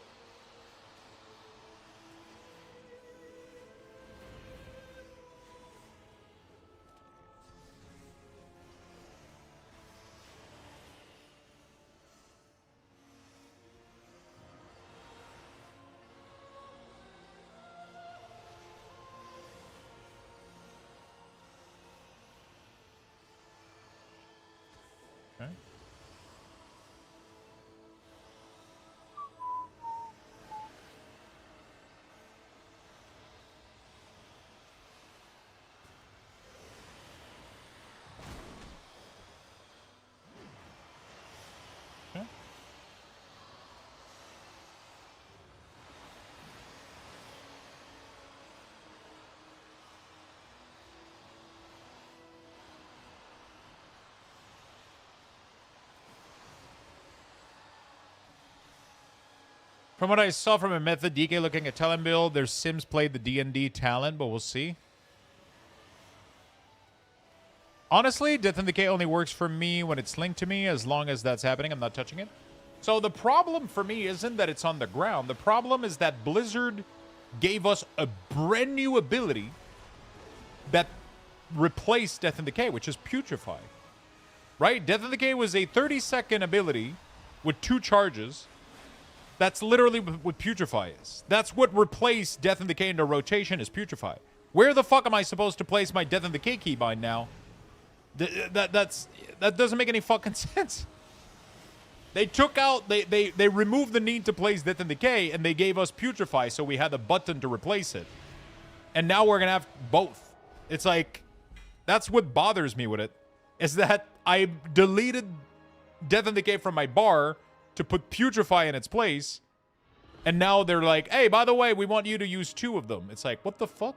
Okay. Okay. From what I saw from a Method DK looking at Talent build, their Sims played the D&D Talent, but we'll see. Honestly, Death and Decay only works for me when it's linked to me. As long as that's happening, I'm not touching it. So the problem for me isn't that it's on the ground. The problem is that Blizzard gave us a brand new ability that replaced Death and Decay, which is Putrefy. Right? Death and Decay was a 30-second ability with 2 charges. That's literally what Putrefy is. That's what replaced Death and Decay into rotation is Putrefy. Where the fuck am I supposed to place my Death and Decay keybind now? That doesn't make any fucking sense. They took out, they removed the need to place Death and Decay, and they gave us Putrefy, so we had a button to replace it. And now we're gonna have both. It's like, that's what bothers me with it, is that I deleted Death and Decay from my bar to put Putrefy in its place, and now they're like, hey, by the way, we want you to use 2 of them. It's like, what the fuck?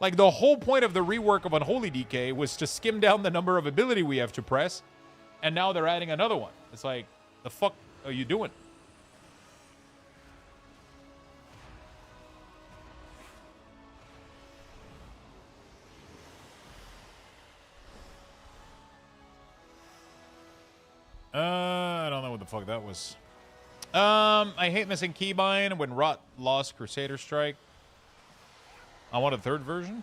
Like, the whole point of the rework of Unholy DK was to skim down the number of ability we have to press, and now they're adding another one. It's like, the fuck are you doing? the fuck that was. I hate missing keybind when Rot lost Crusader Strike. I want a third version.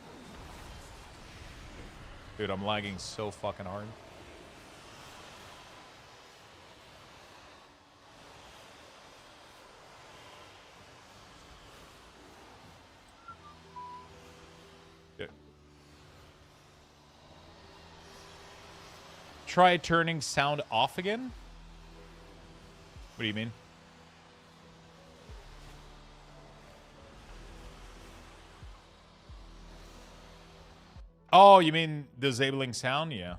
Dude, I'm lagging so fucking hard. Yeah. Try turning sound off again? What do you mean? Oh, you mean disabling sound? Yeah.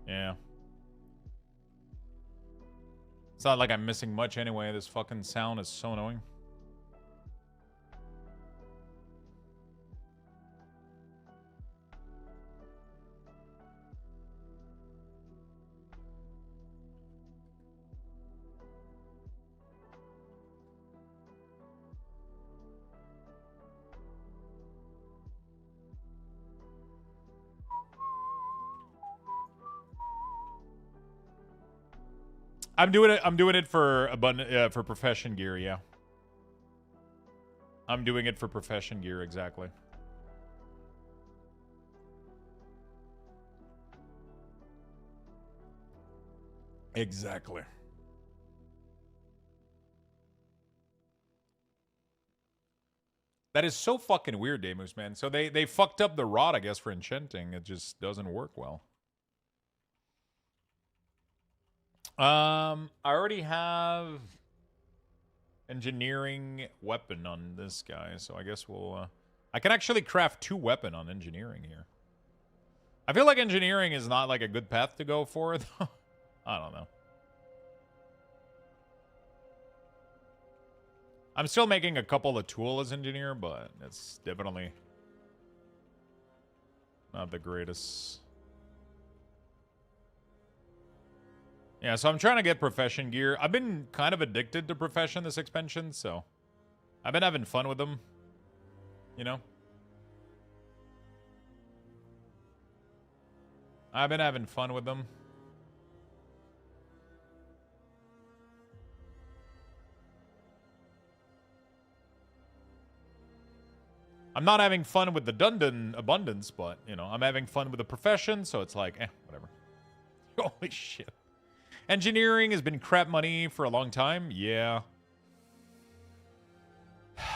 Yeah. It's not like I'm missing much anyway. This fucking sound is so annoying. I'm doing it for for profession gear, yeah. I'm doing it for profession gear, exactly. Exactly. That is so fucking weird, Damus, man. So they fucked up the rod, I guess, for enchanting. It just doesn't work well. I already have engineering weapon on this guy, so I guess we'll I can actually craft 2 weapon on engineering here. I feel like engineering is not like a good path to go for, though. I don't know. I'm still making a couple of tool as engineer, but it's definitely not the greatest. Yeah, so I'm trying to get profession gear. I've been kind of addicted to profession this expansion, so I've been having fun with them. You know? I've been having fun with them. I'm not having fun with the Dundon abundance, but, you know, I'm having fun with the profession, so it's like, whatever. Holy shit. Engineering has been crap money for a long time. Yeah.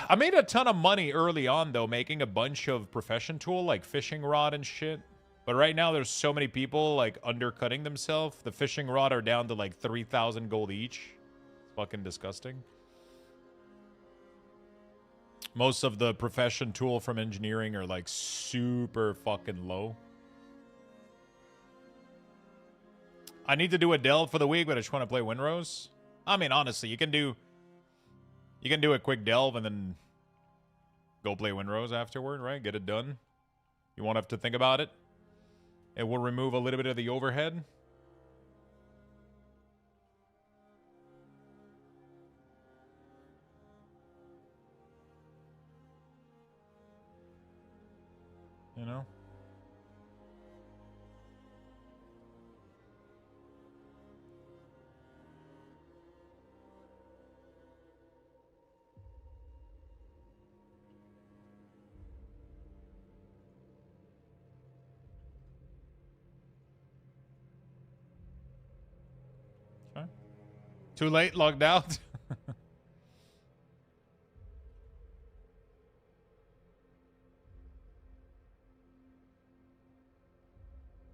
I made a ton of money early on, though, making a bunch of profession tool, like fishing rod and shit. But right now, there's so many people, like, undercutting themselves. The fishing rod are down to, like, 3,000 gold each. It's fucking disgusting. Most of the profession tool from engineering are, like, super fucking low. I need to do a delve for the week, but I just want to play Windrose. I mean, honestly, you can do a quick delve and then go play Windrose afterward, right? Get it done. You won't have to think about it. It will remove a little bit of the overhead. You know? Okay. Too late, logged out.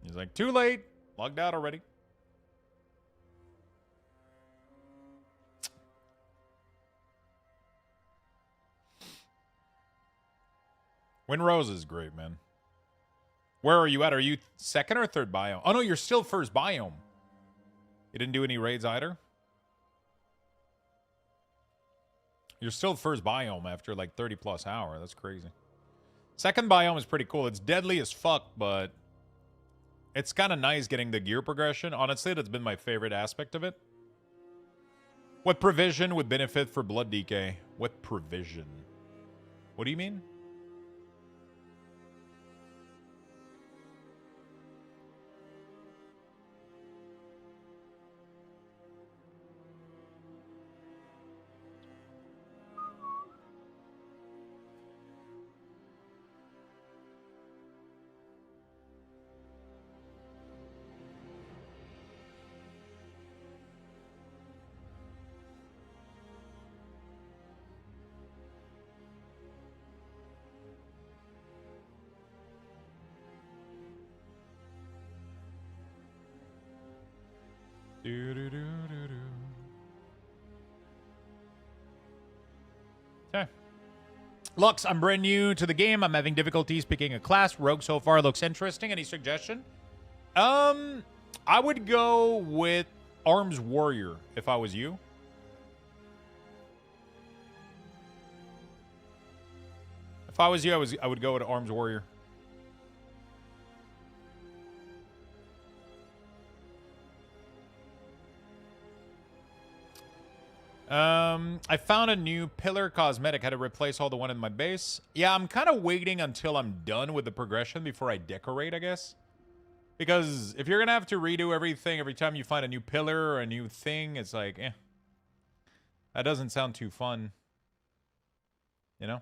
He's like, too late. Logged out already. Windrose is great, man. Where are you at? Are you second or third biome? Oh, no, you're still first biome. You didn't do any raids either? You're still first biome after like 30 plus hour. That's crazy. Second biome is pretty cool. It's deadly as fuck, but it's kind of nice getting the gear progression. Honestly, that's been my favorite aspect of it. What provision would benefit for blood decay? What provision? What do you mean? Okay. Lux, I'm brand new to the game. I'm having difficulties picking a class. Rogue so far looks interesting. Any suggestion? I would go with Arms Warrior if I was you. If I was you, I would go with Arms Warrior. I found a new pillar cosmetic. Had to replace all the one in my base. Yeah, I'm kind of waiting until I'm done with the progression before I decorate, I guess. Because if you're going to have to redo everything every time you find a new pillar or a new thing, it's like, eh. That doesn't sound too fun. You know?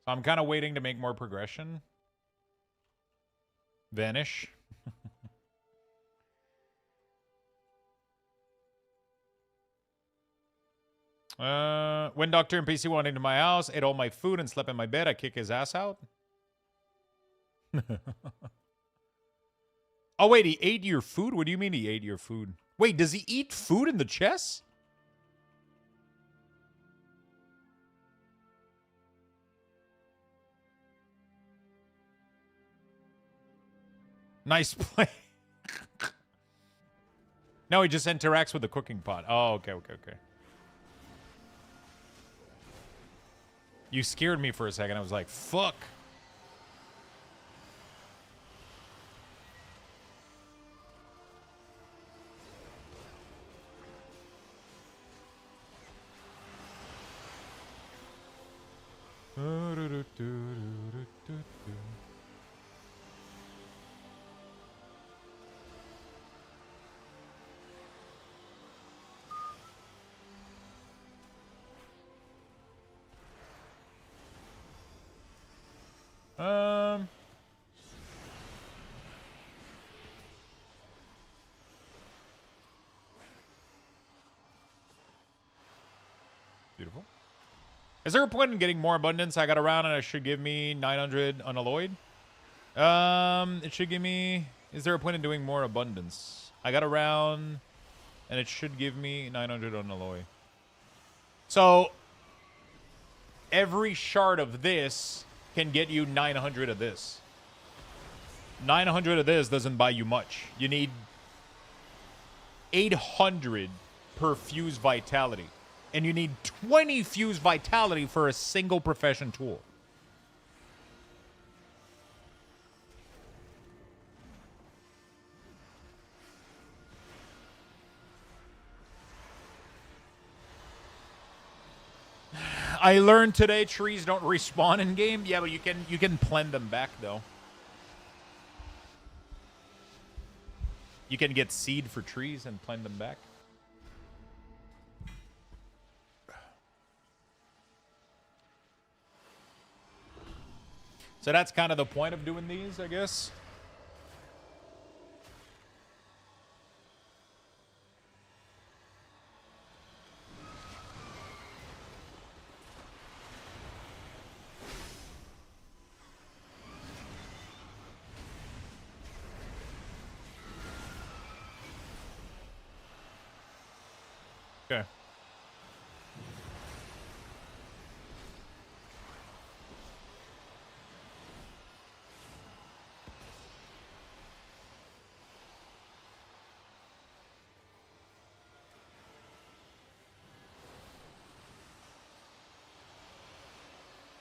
So I'm kind of waiting to make more progression. Vanish. When Doctor and PC went into my house, ate all my food and slept in my bed, I kick his ass out. Oh, wait, he ate your food? What do you mean he ate your food? Wait, does he eat food in the chest? Nice play. No, he just interacts with the cooking pot. Oh, okay. You scared me for a second. I was like, fuck. Beautiful. Is there a point in getting more abundance? I got around and it should give me 900 unalloyed. It should give me... Is there a point in doing more abundance? I got around and it should give me 900 unalloyed. So, every shard of this can get you 900 of this. 900 of this doesn't buy you much. You need 800 per fuse vitality. And you need 20 fuse vitality for a single profession tool. I learned today trees don't respawn in game. Yeah, but you can blend them back though. You can get seed for trees and blend them back. So that's kind of the point of doing these, I guess. Okay.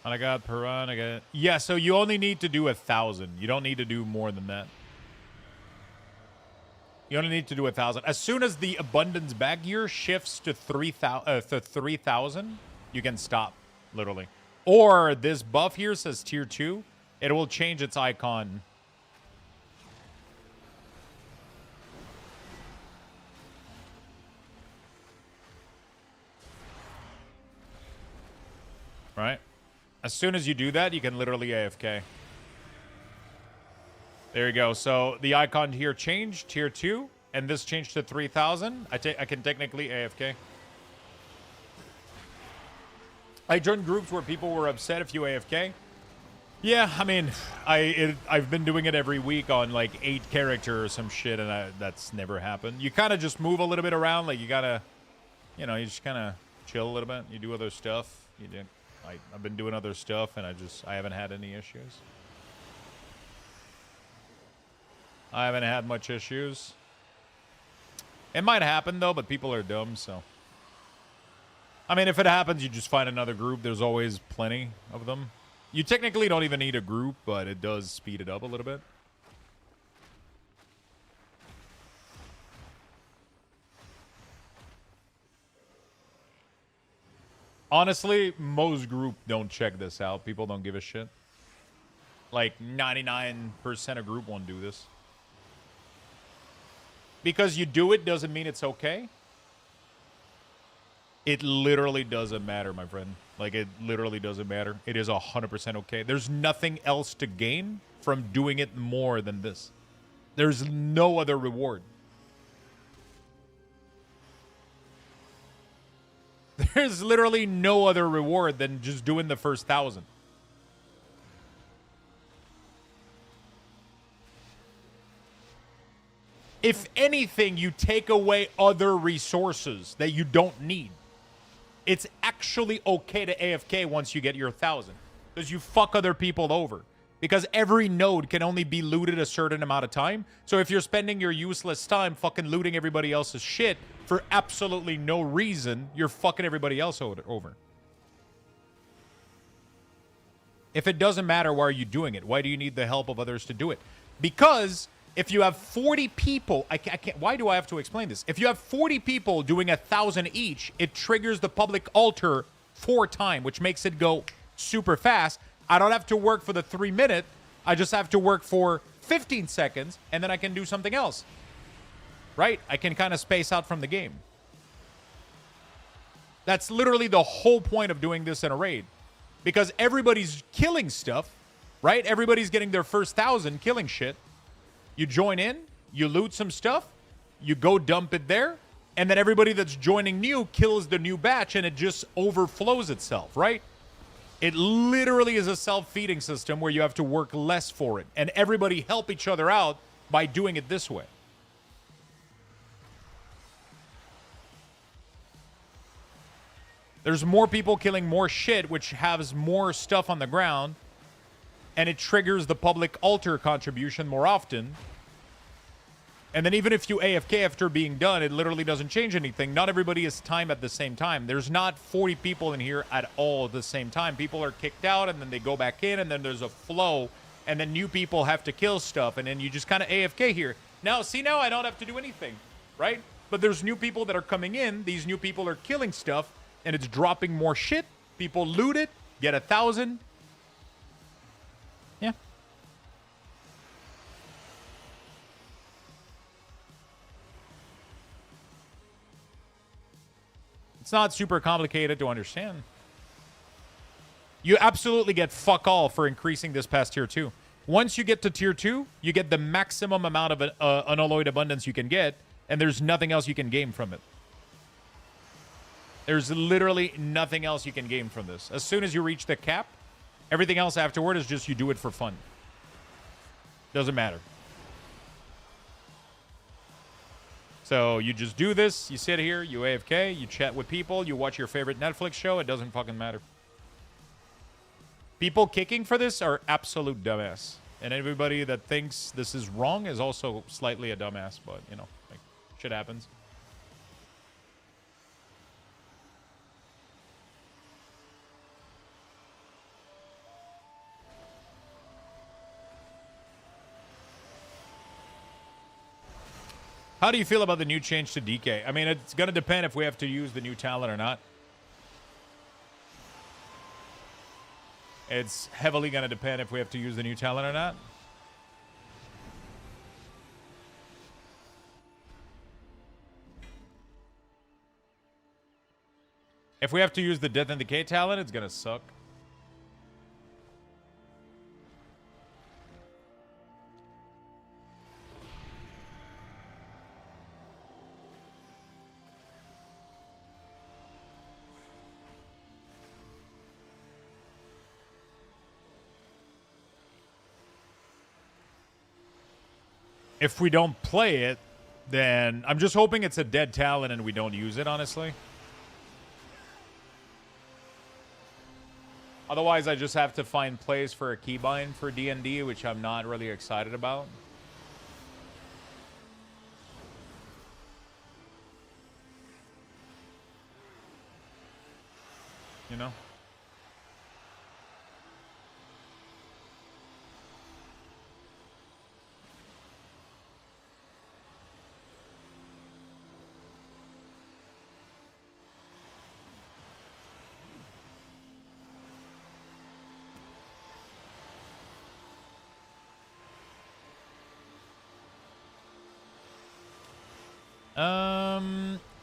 And I got Piranha. Yeah, so you only need to do 1,000. You don't need to do more than that. You only need to do 1,000. As soon as the abundance bag gear shifts to 3,000, you can stop, literally. Or this buff here says tier 2. It will change its icon. Right? As soon as you do that, you can literally AFK. There you go. So the icon here changed, tier 2, and this changed to 3,000. I can technically AFK. I joined groups where people were upset if you AFK. Yeah, I mean, I've been doing it every week on like 8 character or some shit, and that's never happened. You kind of just move a little bit around, like you gotta, you know, you just kind of chill a little bit. You do other stuff. You do. I've been doing other stuff, and I haven't had any issues. I haven't had much issues. It might happen though, but people are dumb, so. I mean, if it happens, you just find another group. There's always plenty of them. You technically don't even need a group, but it does speed it up a little bit. Honestly, most group don't check this out. People don't give a shit. Like 99% of group won't do this. Because you do it doesn't mean it's okay. It literally doesn't matter, my friend. Like, it literally doesn't matter. It is 100% okay. There's nothing else to gain from doing it more than this. There's no other reward. There's literally no other reward than just doing the first 1,000. If anything, you take away other resources that you don't need. It's actually okay to AFK once you get your 1,000. Because you fuck other people over. Because every node can only be looted a certain amount of time. So if you're spending your useless time fucking looting everybody else's shit for absolutely no reason, you're fucking everybody else over. If it doesn't matter, why are you doing it? Why do you need the help of others to do it? Because if you have 40 people, I can't, why do I have to explain this? If you have 40 people doing 1,000 each, it triggers the public altar 4 times, which makes it go super fast. I don't have to work for the 3 minute. I just have to work for 15 seconds, and then I can do something else. Right? I can kind of space out from the game. That's literally the whole point of doing this in a raid. Because everybody's killing stuff, right? Everybody's getting their first 1,000 killing shit. You join in, you loot some stuff, you go dump it there, and then everybody that's joining new kills the new batch, and it just overflows itself, right? It literally is a self-feeding system where you have to work less for it, and everybody help each other out by doing it this way. There's more people killing more shit, which has more stuff on the ground, and it triggers the public altar contribution more often. And then even if you AFK after being done, it literally doesn't change anything. Not everybody is timed at the same time. There's not 40 people in here at all at the same time. People are kicked out, and then they go back in, and then there's a flow, and then new people have to kill stuff, and then you just kind of AFK here. Now, see, now I don't have to do anything, right? But there's new people that are coming in. These new people are killing stuff, and it's dropping more shit. People loot it, get 1,000. Yeah. It's not super complicated to understand. You absolutely get fuck all for increasing this past tier 2. Once you get to tier 2, you get the maximum amount of unalloyed abundance you can get, and there's nothing else you can gain from it. There's literally nothing else you can gain from this. As soon as you reach the cap, everything else afterward is just you do it for fun. Doesn't matter. So you just do this, you sit here, you AFK, you chat with people, you watch your favorite Netflix show, it doesn't fucking matter. People kicking for this are absolute dumbass. And everybody that thinks this is wrong is also slightly a dumbass, but, you know, like, shit happens. How do you feel about the new change to DK? I mean, it's going to depend if we have to use the new talent or not. It's heavily going to depend if we have to use the new talent or not. If we have to use the Death and Decay talent, it's going to suck. if we don't play it, then I'm just hoping it's a dead talent and we don't use it, honestly. Otherwise, I just have to find plays for a keybind for D&D, which I'm not really excited about. You know?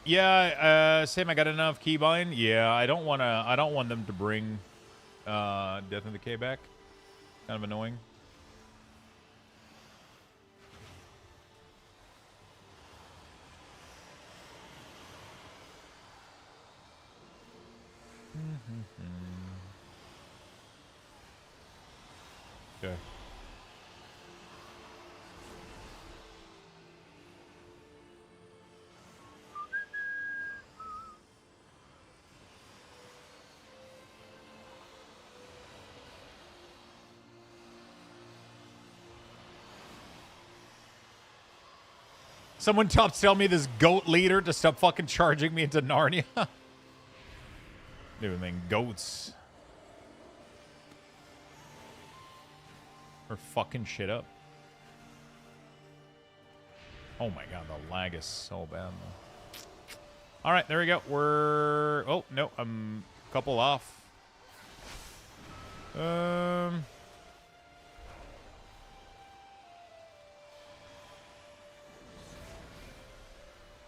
Yeah, same. I got enough keybind. Yeah, I don't want them to bring Death and Decay back. Kind of annoying. Okay. Someone tell me this goat leader to stop fucking charging me into Narnia. Everything goats. We're fucking shit up. Oh my god, the lag is so bad. All right, there we go. We're... Oh, no, I'm a couple off.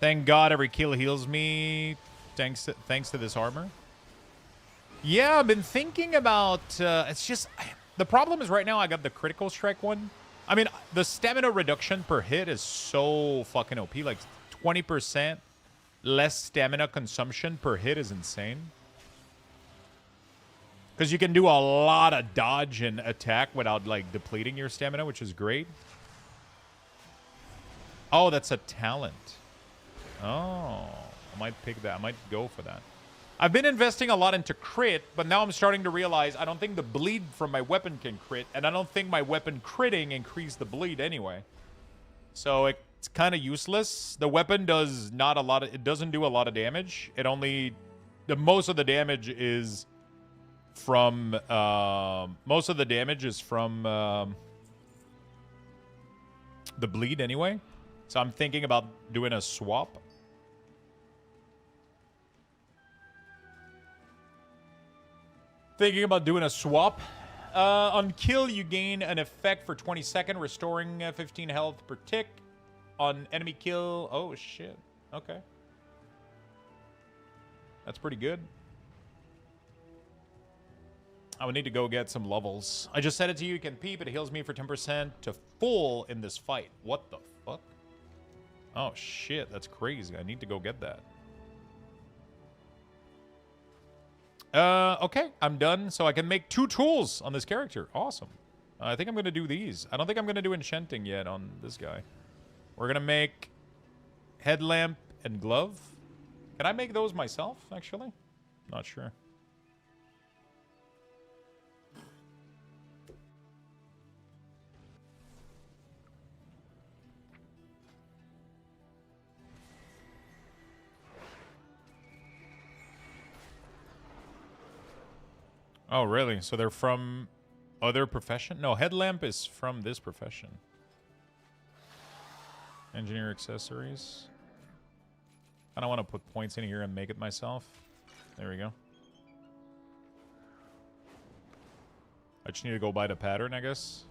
Thank God every kill heals me thanks to this armor. Yeah, I've been thinking about... it's just... The problem is right now I got the critical strike one. I mean, the stamina reduction per hit is so fucking OP. Like, 20% less stamina consumption per hit is insane. Because you can do a lot of dodge and attack without, like, depleting your stamina, which is great. Oh, that's a talent. Oh, I might pick that. I might go for that. I've been investing a lot into crit, but now I'm starting to realize I don't think the bleed from my weapon can crit, and I don't think my weapon critting increased the bleed anyway. So it's kind of useless. The weapon does not a lot of... It doesn't do a lot of damage. It only... Most of the damage is from... most of the damage is from... the bleed anyway. So I'm thinking about doing a swap. Thinking about doing a swap. On kill, you gain an effect for 20 seconds, restoring 15 health per tick. On enemy kill... Oh, shit. Okay. That's pretty good. I would need to go get some levels. I just said it to you. You can peep. It heals me for 10% to full in this fight. What the fuck? Oh, shit. That's crazy. I need to go get that. Okay, I'm done. So I can make 2 tools on this character. Awesome. I think I'm going to do these. I don't think I'm going to do enchanting yet on this guy. We're going to make headlamp and glove. Can I make those myself, actually? Not sure. Oh, really? So they're from other profession? No, headlamp is from this profession. Engineer accessories. I don't want to put points in here and make it myself. There we go. I just need to go by the pattern, I guess.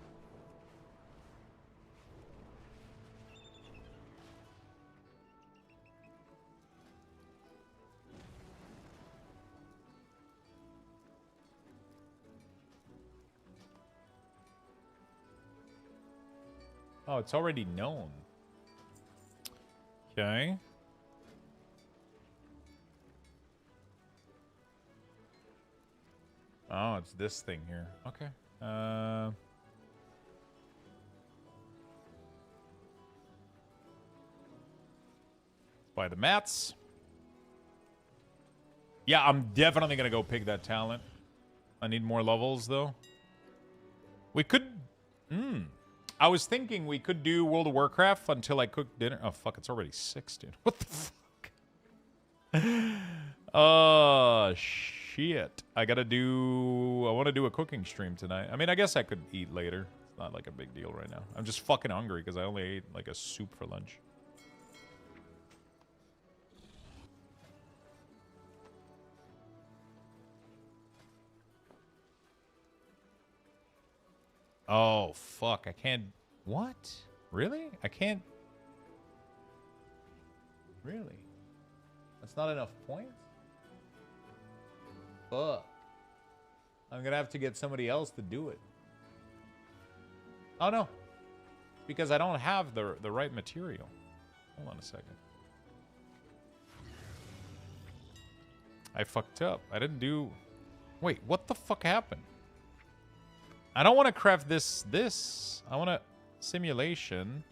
Oh, it's already known. Okay. Oh, it's this thing here. Okay. Buy the mats. Yeah, I'm definitely going to go pick that talent. I need more levels, though. We could... I was thinking we could do World of Warcraft until I cook dinner. Oh, fuck, it's already 6, dude. What the fuck? Oh, shit. I gotta do... I want to do a cooking stream tonight. I mean, I guess I could eat later. It's not like a big deal right now. I'm just fucking hungry because I only ate like a soup for lunch. Oh, fuck. I can't... What? Really? I can't... Really? That's not enough points? Fuck. I'm gonna have to get somebody else to do it. Oh, no. Because I don't have the right material. Hold on a second. I fucked up. I didn't do... Wait, what the fuck happened? I don't want to craft this. I want to... Simulation.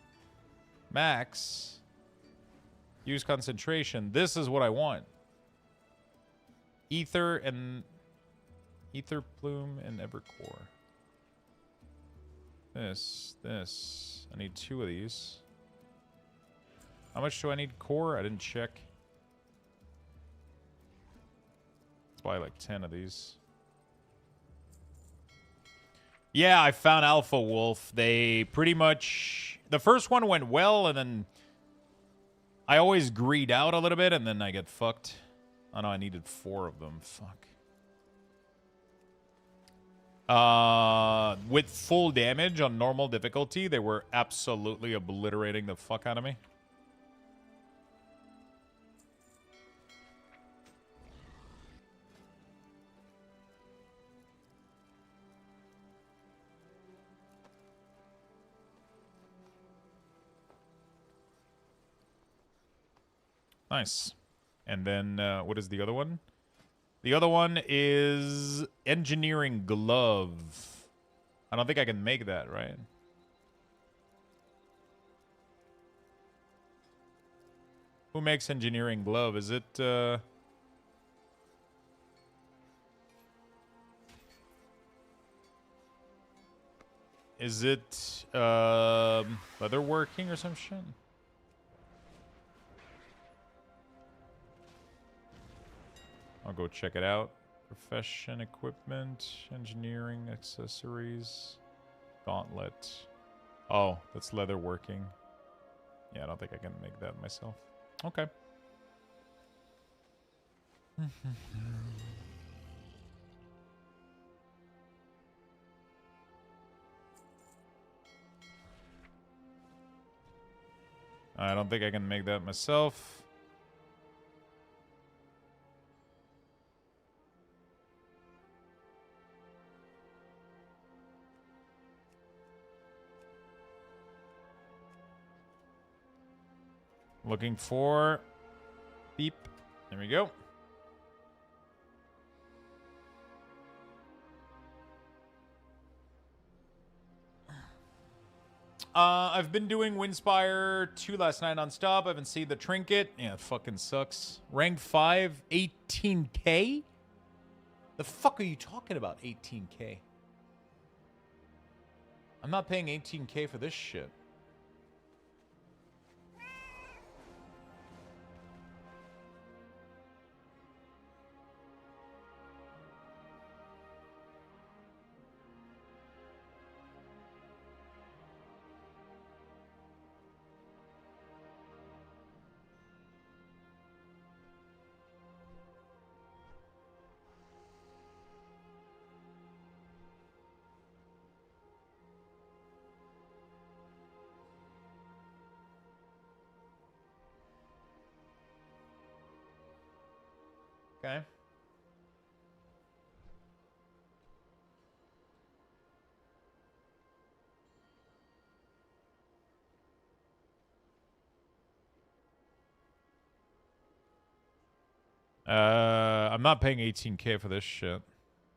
Max. Use concentration. This is what I want. Ether and... Ether Plume and Evercore. This. I need 2 of these. How much do I need core? I didn't check. Let's buy like 10 of these. Yeah, I found Alpha Wolf. They pretty much... The first one went well, and then... I always greed out a little bit, and then I get fucked. Oh no, I needed 4 of them. Fuck. With full damage on normal difficulty, they were absolutely obliterating the fuck out of me. Nice. And then, what is the other one? The other one is Engineering Glove. I don't think I can make that, right? Who makes Engineering Glove? Is it, Is it, leatherworking or some shit? I'll go check it out. Profession, equipment, engineering, accessories, gauntlet. Oh, that's leatherworking. Yeah, I don't think I can make that myself. Okay. I don't think I can make that myself. Looking for... Beep. There we go. I've been doing Windspire 2 last night non-stop. I haven't seen the Trinket. Yeah, it fucking sucks. Rank 5, 18k? The fuck are you talking about, 18k? I'm not paying 18k for this shit. Okay. I'm not paying 18k for this shit.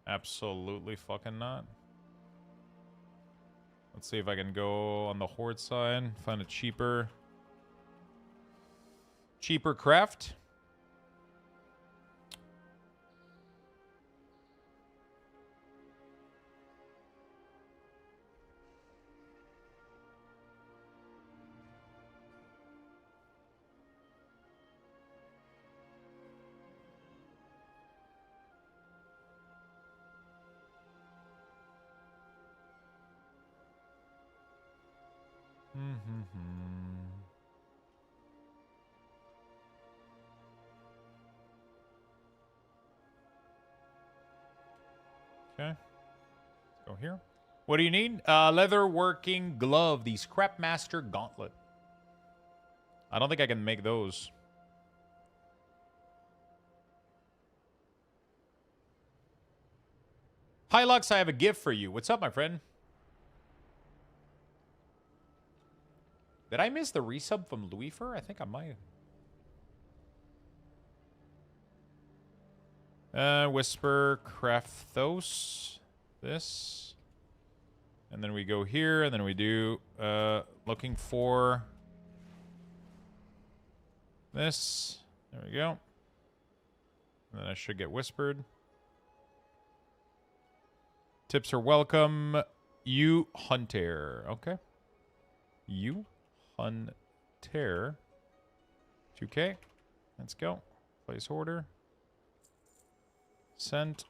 Absolutely fucking not. Let's see if I can go on the Horde side, find a cheaper Cheaper craft. Okay. Let's go here. What do you need? Leather working glove. The Scrapmaster Gauntlet. I don't think I can make those. Hi, Lux. I have a gift for you. What's up, my friend? Did I miss the resub from Luifer? I think I might have. Whisper, Crafthos. This. And then we go here, and then we do looking for this. There we go. And then I should get whispered. Tips are welcome. You Hunter. Okay. You Hunter. 2K. Let's go. Place order. Sent.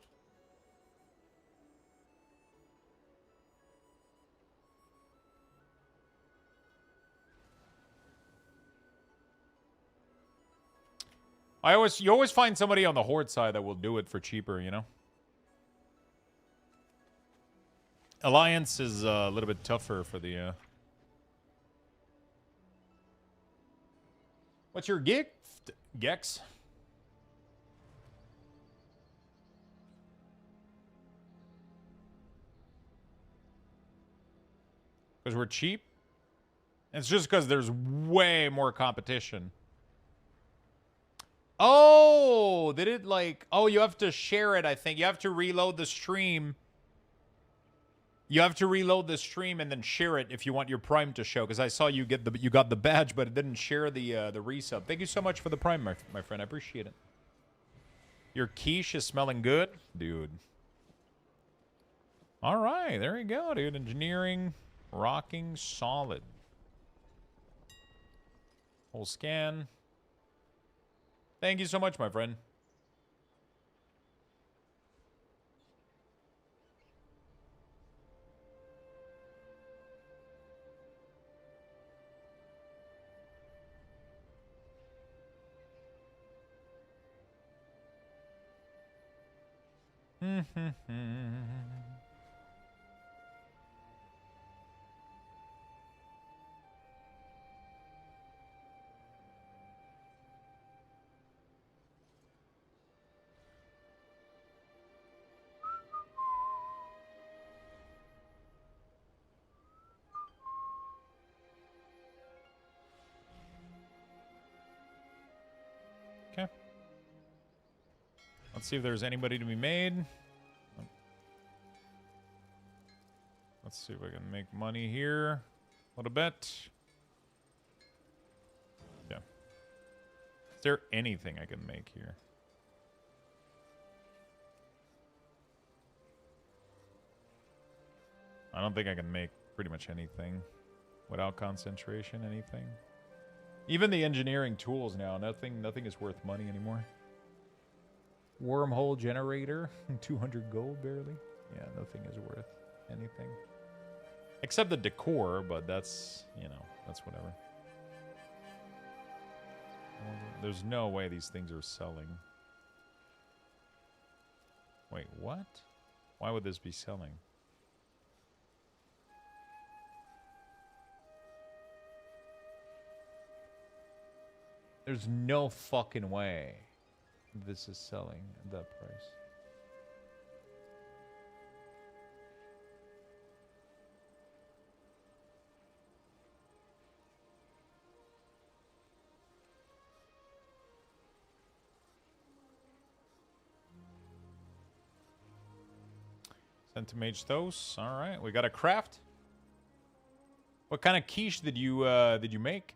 You always find somebody on the Horde side that will do it for cheaper, you know? Alliance is a little bit tougher for the... What's your gift, Gex? Because we're cheap? It's just because there's way more competition. Oh, did it like... Oh, you have to share it, I think. You have to reload the stream. You have to reload the stream and then share it if you want your Prime to show. Because I saw you got the badge, but it didn't share the resub. Thank you so much for the Prime, my friend. I appreciate it. Your quiche is smelling good? Dude. All right, there you go, dude. Engineering, rocking, solid. Whole scan. Thank you so much, my friend. Okay. Let's see if there's anybody to be made. Let's see if I can make money here. A little bit. Yeah. Is there anything I can make here? I don't think I can make pretty much anything without concentration, anything. Even the engineering tools now, nothing is worth money anymore. Wormhole generator, 200 gold barely. Yeah, nothing is worth anything. Except the decor, but that's, you know, that's whatever. There's no way these things are selling. Wait, what? Why would this be selling? There's no fucking way this is selling at that price. Sent to Mage Thos. All right, we got a craft. What kind of quiche did you make?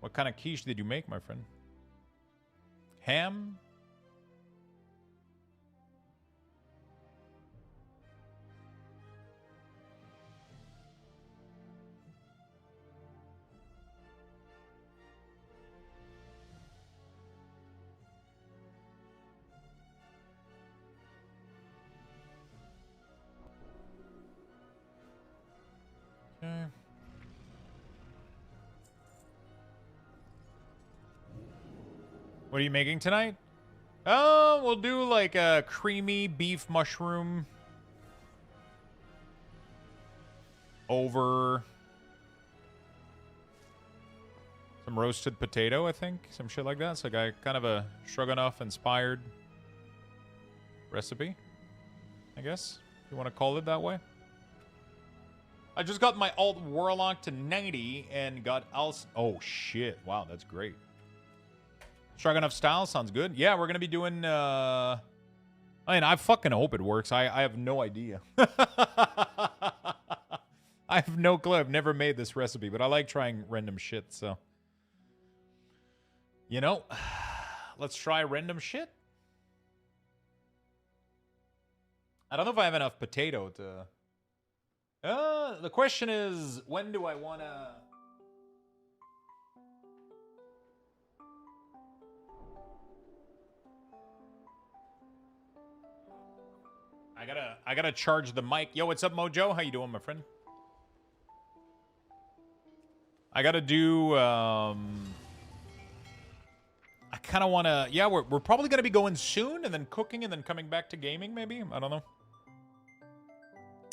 What kind of quiche did you make, my friend? Ham? Okay. What are you making tonight? Oh, we'll do like a creamy beef mushroom over some roasted potato, I think. Some shit like that. So kind of a stroganoff inspired recipe, I guess, if you want to call it that way. I just got my alt Warlock to 90 and got oh shit. Wow, that's great. Stroganoff style sounds good. Yeah, we're gonna be doing I mean, I fucking hope it works. I have no idea. I have no clue. I've never made this recipe, but I like trying random shit, so you know, let's try random shit. I don't know if I have enough potato to the question is, when do I want to... I gotta charge the mic. Yo, what's up, Mojo? How you doing, my friend? I gotta do, I kind of want to... Yeah, we're probably gonna be going soon, and then cooking, and then coming back to gaming, maybe? I don't know.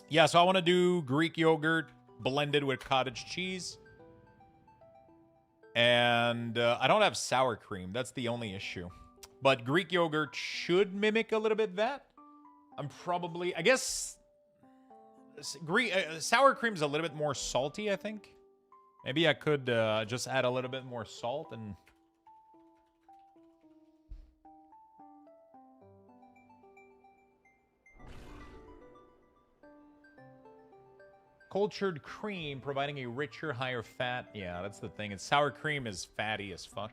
Yeah, so I want to do Greek yogurt blended with cottage cheese. And I don't have sour cream. That's the only issue. But Greek yogurt should mimic a little bit that. I'm probably... I guess... sour cream's a little bit more salty, I think. Maybe I could just add a little bit more salt and... Cultured cream, providing a richer, higher fat. Yeah, that's the thing. It's sour cream is fatty as fuck.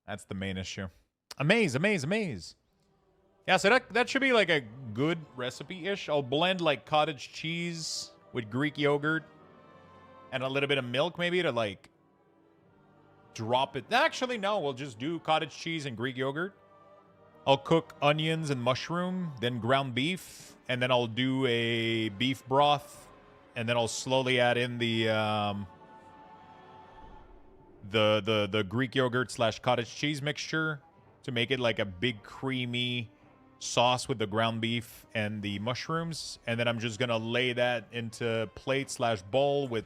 That's the main issue. Amaze. Yeah, so that should be like a good recipe-ish. I'll blend like cottage cheese with Greek yogurt and a little bit of milk maybe to like drop it. Actually, no, we'll just do cottage cheese and Greek yogurt. I'll cook onions and mushroom, then ground beef, and then I'll do a beef broth, and then I'll slowly add in the Greek yogurt / cottage cheese mixture to make it like a big creamy sauce with the ground beef and the mushrooms, and then I'm just gonna lay that into plate / bowl with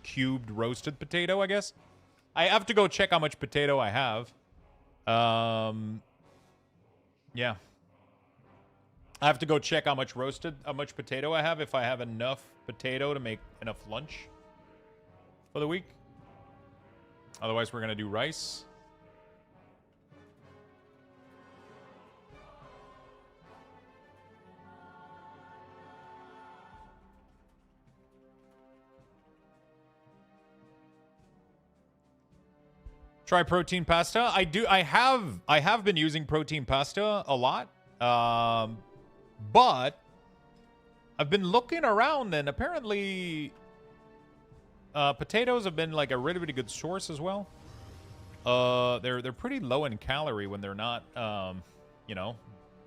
cubed roasted potato, I guess. I have to go check how much potato I have. Yeah. I have to go check how much potato I have, if I have enough potato to make enough lunch for the week. Otherwise, we're going to do rice. Try protein pasta. I have been using protein pasta a lot. But I've been looking around, and apparently potatoes have been like a really, really good source as well. They're pretty low in calorie when they're not you know,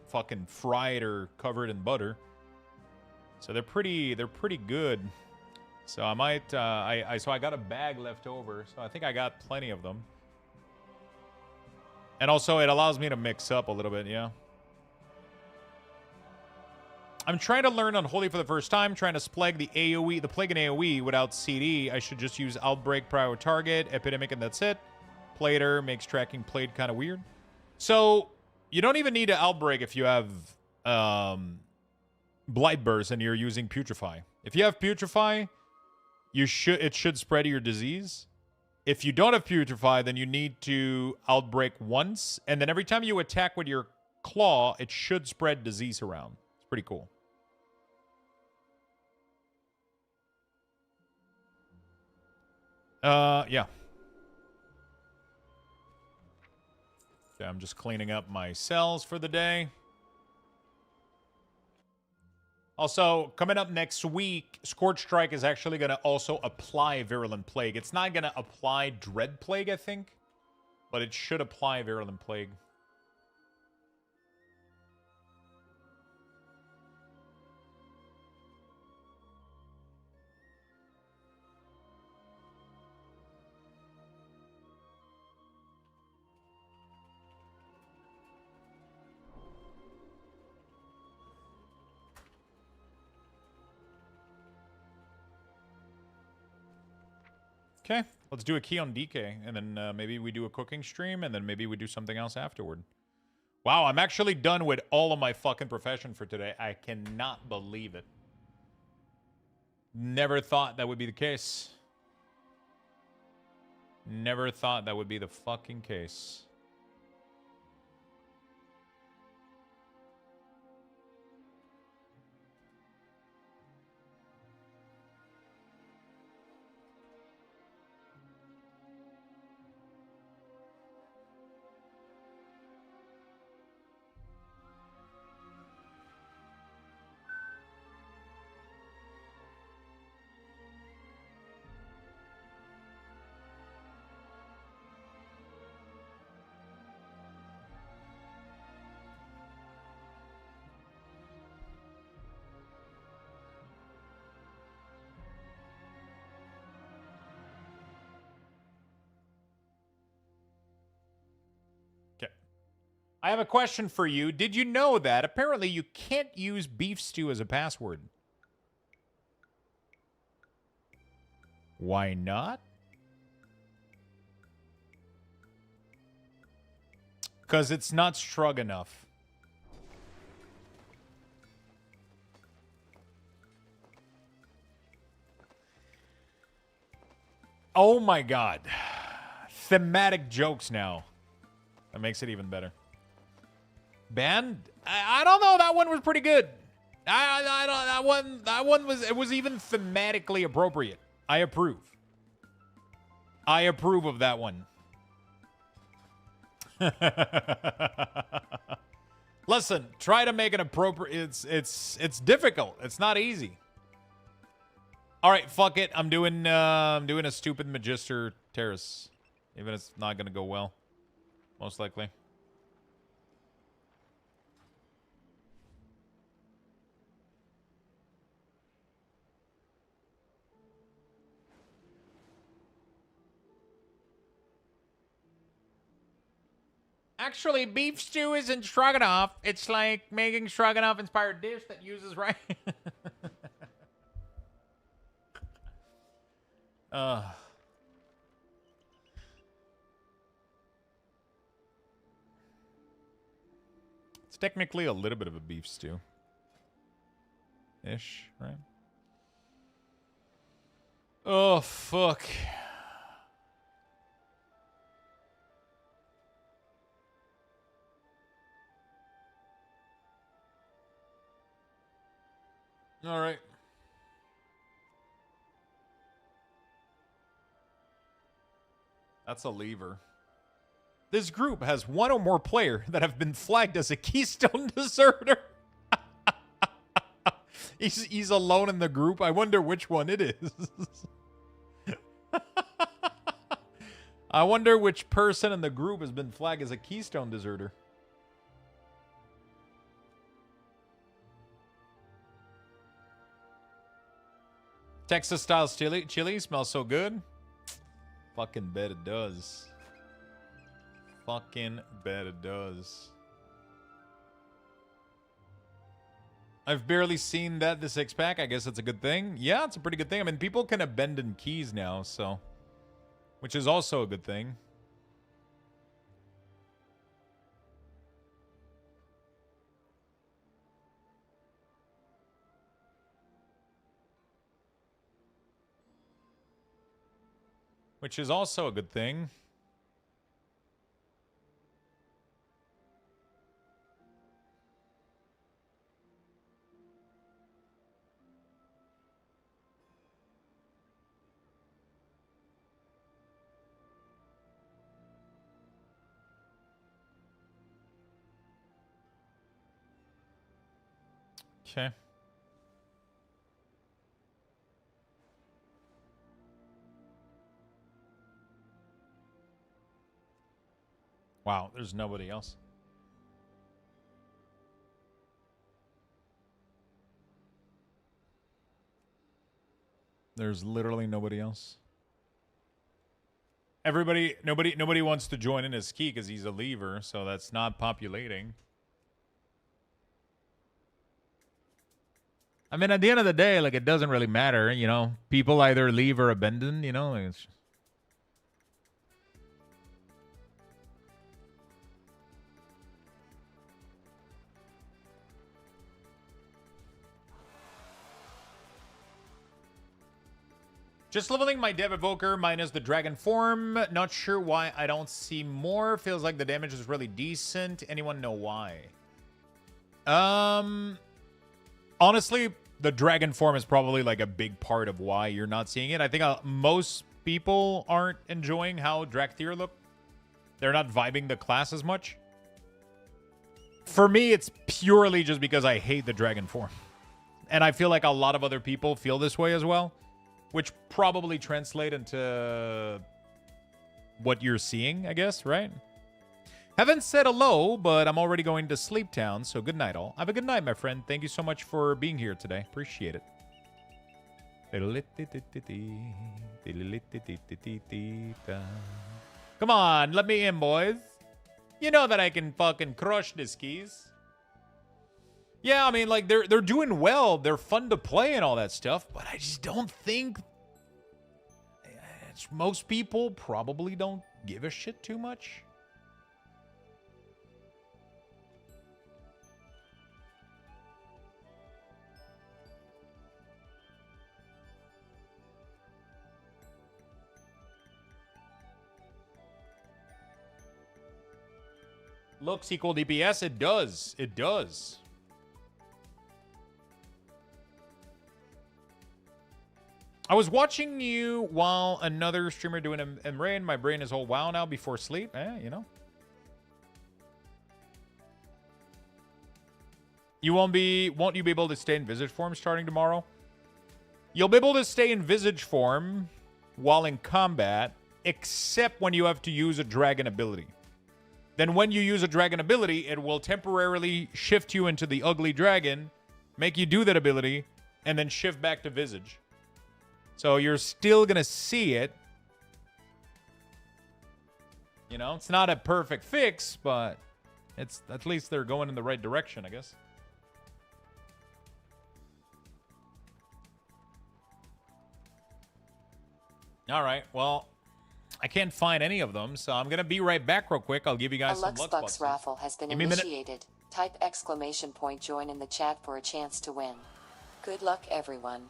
fucking fried or covered in butter. So they're pretty good. So I might so I got a bag left over, so I think I got plenty of them. And also, it allows me to mix up a little bit, yeah. I'm trying to learn Unholy for the first time, trying to plague the plague in AoE without CD. I should just use Outbreak, Prior Target, Epidemic, and that's it. Plater makes tracking played kind of weird. So, you don't even need to Outbreak if you have Blight Burst and you're using Putrefy. If you have Putrefy, it should spread your disease. If you don't have Putrefy, then you need to Outbreak once, and then every time you attack with your claw, it should spread disease around. It's pretty cool. Yeah. Okay, I'm just cleaning up my cells for the day. Also, coming up next week, Scorch Strike is actually going to also apply Virulent Plague. It's not going to apply Dread Plague, I think, but it should apply Virulent Plague. Okay, let's do a key on DK, and then maybe we do a cooking stream, and then maybe we do something else afterward. Wow, I'm actually done with all of my fucking profession for today. I cannot believe it. Never thought that would be the case. Never thought that would be the fucking case. I have a question for you. Did you know that apparently you can't use beef stew as a password? Why not? Because it's not stroganoff. Oh my god. Thematic jokes now. That makes it even better. Band? I don't know. That one was pretty good. That one was, it was even thematically appropriate. I approve. I approve of that one. Listen, try to make it appropriate. It's difficult. It's not easy. All right, fuck it. I'm doing a stupid Magister Terrace. Even if it's not gonna go well. Most likely. Actually, beef stew isn't stroganoff. It's like making stroganoff-inspired dish that uses rice. It's technically a little bit of a beef stew. Ish, right? Oh, fuck. All right. That's a lever. This group has one or more player that have been flagged as a Keystone deserter. He's alone in the group. I wonder which one it is. I wonder which person in the group has been flagged as a Keystone deserter. Texas style chili smells so good. Fucking bet it does. Fucking bet it does. I've barely seen that the 6-pack. I guess it's a good thing. Yeah, it's a pretty good thing. I mean, people can abandon keys now, so. Which is also a good thing. Which is also a good thing. Okay. Wow, there's nobody else. There's literally nobody else. Nobody wants to join in as Key because he's a lever, so that's not populating. I mean, at the end of the day, like, it doesn't really matter, you know? People either leave or abandon, you know? Like, it's... Just leveling my Dev Evoker minus the Dragon form. Not sure why I don't see more. Feels like the damage is really decent. Anyone know why? Honestly, the Dragon form is probably like a big part of why you're not seeing it. I think most people aren't enjoying how Drakthir look. They're not vibing the class as much. For me, it's purely just because I hate the Dragon form. And I feel like a lot of other people feel this way as well. Which probably translate into what you're seeing, I guess, right? Haven't said hello, but I'm already going to Sleep Town, so good night all. Have a good night, my friend. Thank you so much for being here today. Appreciate it. Come on, let me in, boys. You know that I can fucking crush this, Keys. Yeah, I mean, like, they're doing well. They're fun to play and all that stuff, but I just don't think... most people probably don't give a shit too much. Looks equal DPS? It does. It does. I was watching you while another streamer doing MRA, and my brain is all wow now before sleep. You know. Won't you be able to stay in Visage form starting tomorrow? You'll be able to stay in Visage form while in combat, except when you have to use a dragon ability. Then when you use a dragon ability, it will temporarily shift you into the ugly dragon, make you do that ability, and then shift back to Visage. So you're still going to see it. You know, it's not a perfect fix, but it's at least they're going in the right direction, I guess. All right, well, I can't find any of them, so I'm going to be right back real quick. I'll give you guys A some Lux Lux Bucks boxes. raffle has been initiated. Type exclamation point join in the chat for a chance to win. Good luck, everyone.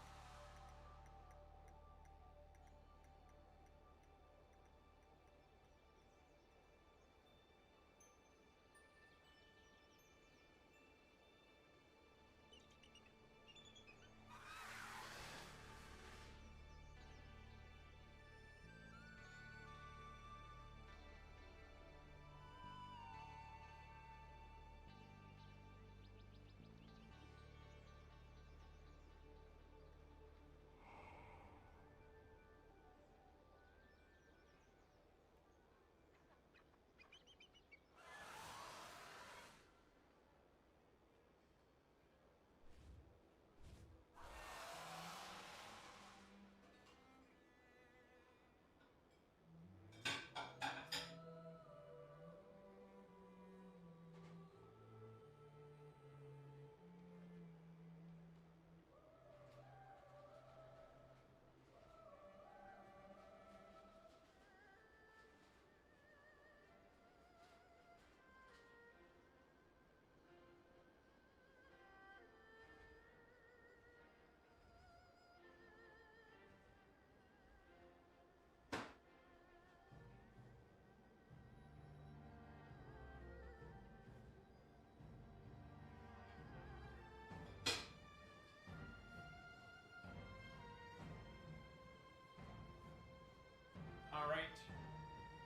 All right,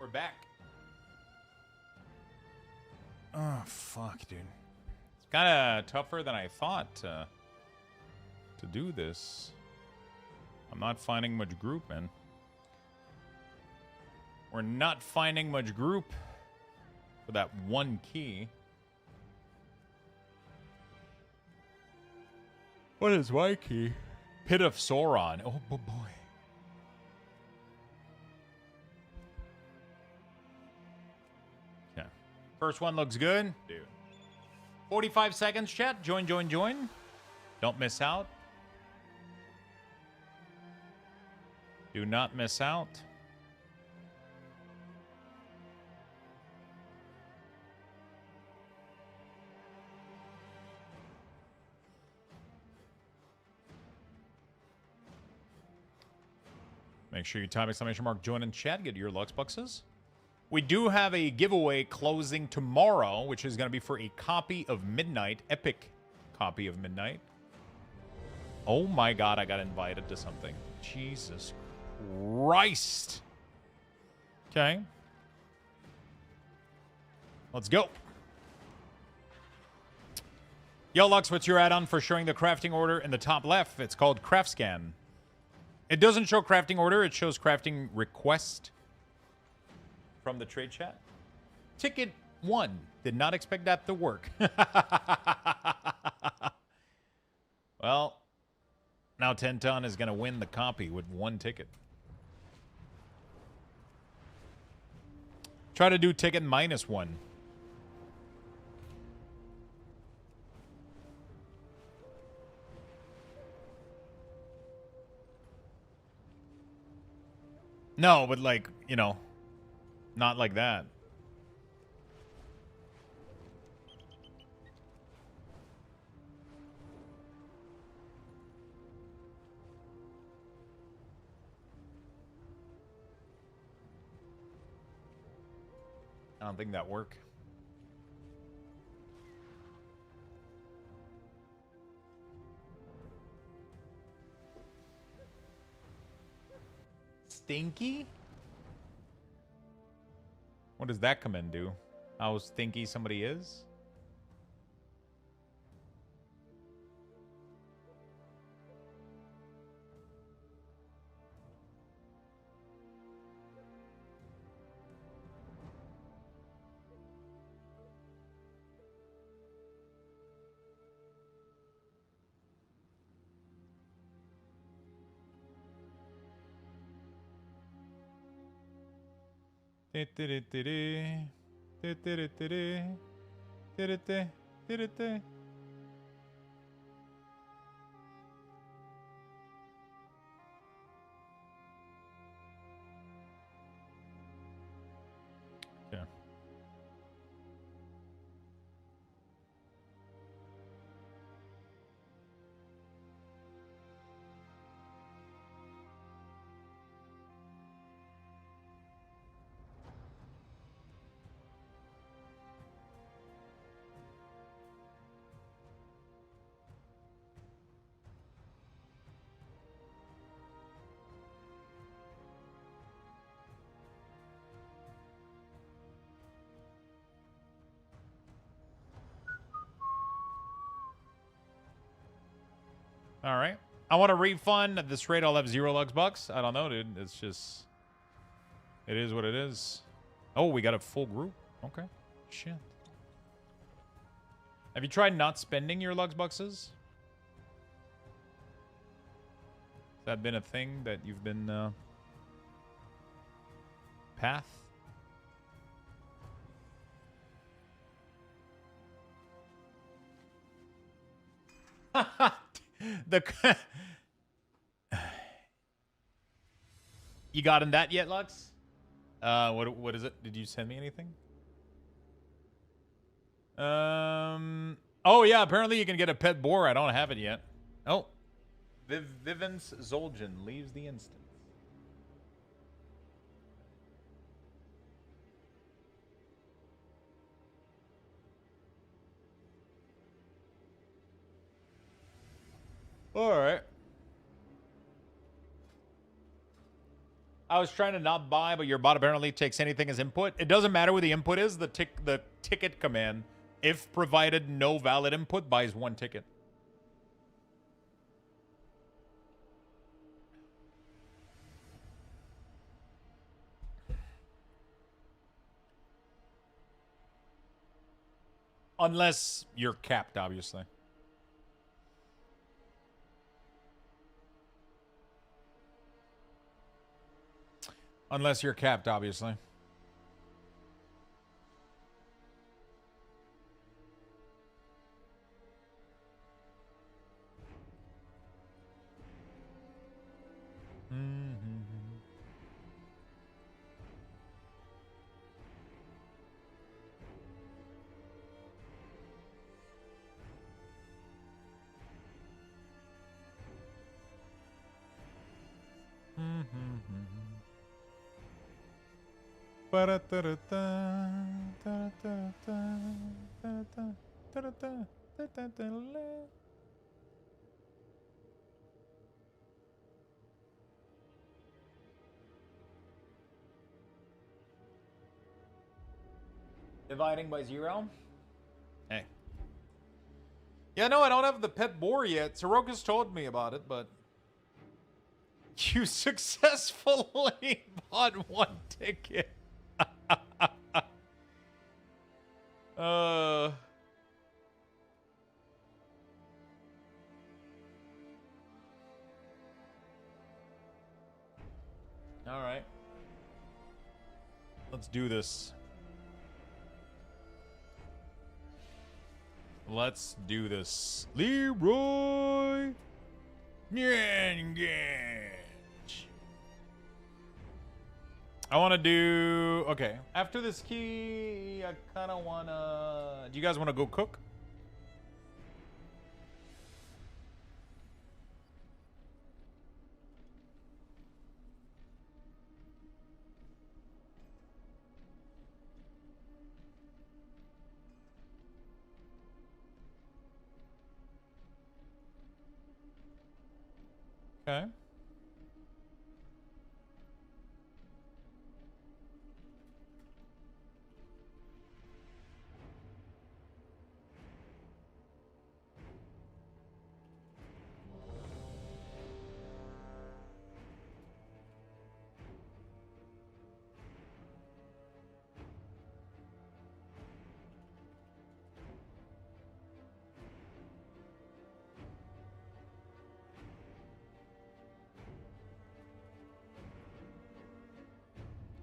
we're back. Oh, fuck, dude. It's kind of tougher than I thought. to do this. I'm not finding much group, man. We're not finding much group for that one key. What is my key? Pit of Sauron. Oh, boy. Okay. First one looks good. Dude. 45 seconds, chat. Join. Don't miss out. Do not miss out. Make sure you type exclamation mark join in chat. Get your Lux Bucks. We do have a giveaway closing tomorrow, which is going to be for a copy of Midnight. Epic copy of Midnight. Oh my god, I got invited to something. Jesus Christ. Okay. Let's go. Yo, Lux, what's your add-on for showing the crafting order in the top left? It's called Craft Scan. It doesn't show crafting order. It shows crafting request from the trade chat. Ticket 1. Did not expect that to work. Well, now Tenton is going to win the copy with 1 ticket. Try to do ticket -1. No, but like, you know, not like that. I don't think that work. Stinky? What does that come in do? How stinky somebody is? Yeah. All right. I want a refund. At this rate, I'll have 0 Lux Bucks. I don't know, dude. It's just... It is what it is. Oh, we got a full group. Okay. Shit. Have you tried not spending your Lux Buckses? Has that been a thing that you've been... Path? You gotten that yet, Lux? What is it? Did you send me anything? Oh yeah, apparently you can get a pet boar. I don't have it yet. Oh. Vivens Zoljan leaves the instance. All right. I was trying to not buy, but your bot apparently takes anything as input. It doesn't matter what the input is. The ticket command, if provided no valid input, buys 1 ticket. Unless you're capped, obviously. Unless you're capped, obviously. Dividing by 0? Hey. Yeah, no, I don't have the pet boar yet. Soroka's told me about it, but... You successfully bought 1 ticket. All right. Let's do this. Let's do this. Leroy Jenkins. I want to do... Okay. After this key, I kind of want to... Do you guys want to go cook? Okay.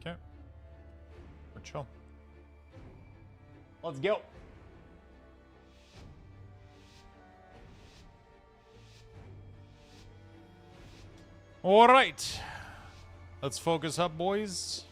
Okay. We're chill. Let's go. All right. Let's focus up, boys.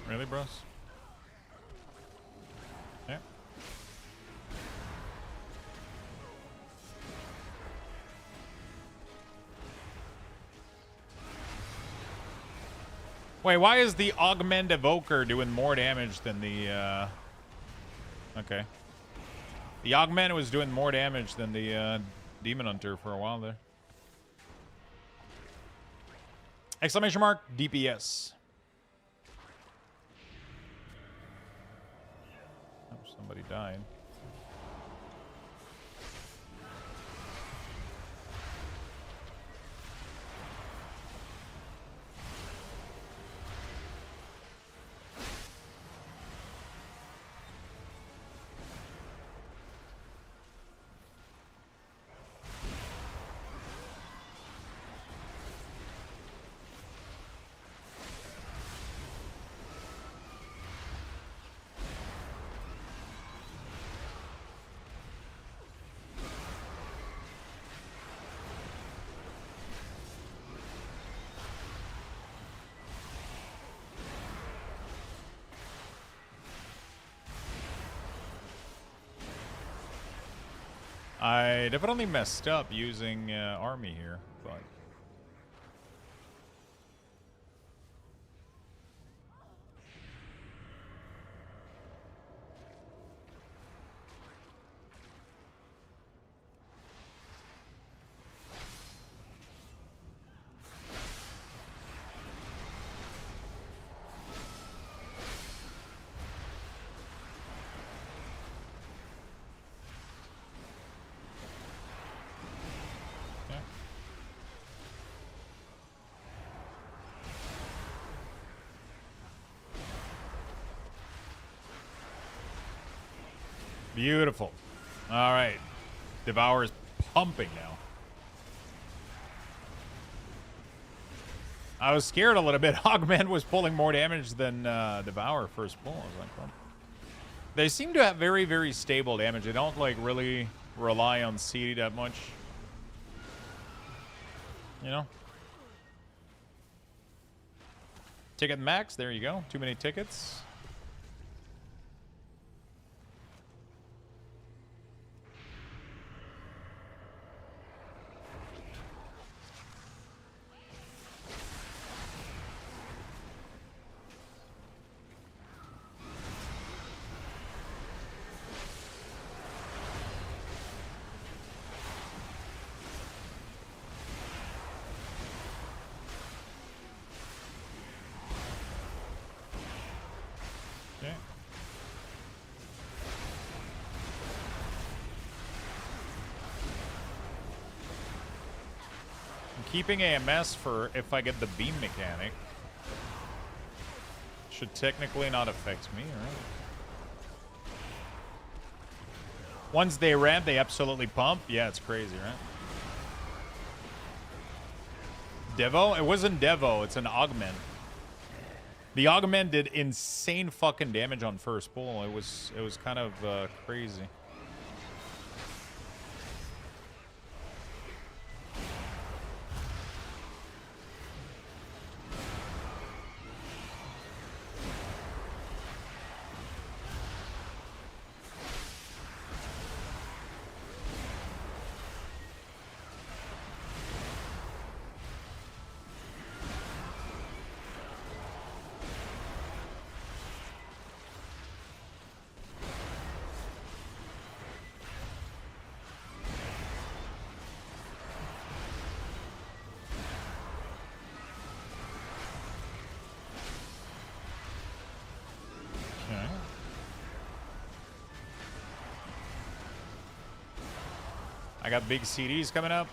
Really, bros? Yeah. Wait, why is the Augment Evoker doing more damage than the, Okay. The Augment was doing more damage than the, Demon Hunter for a while there. Exclamation mark, DPS. Oh, somebody died. I definitely messed up using army here, but beautiful. All right. Devour's pumping now. I was scared a little bit. Hogman was pulling more damage than Devour first pull. I was like, well. They seem to have very, very stable damage. They don't, like, really rely on CD that much. You know? Ticket max. There you go. Too many tickets. Keeping AMS for if I get the beam mechanic. Should technically not affect me, right? Once they ramp, they absolutely pump. Yeah, it's crazy, right? Devo? It wasn't Devo, it's an augment. The augment did insane fucking damage on first pull. It was kind of crazy. I got big CDs coming up.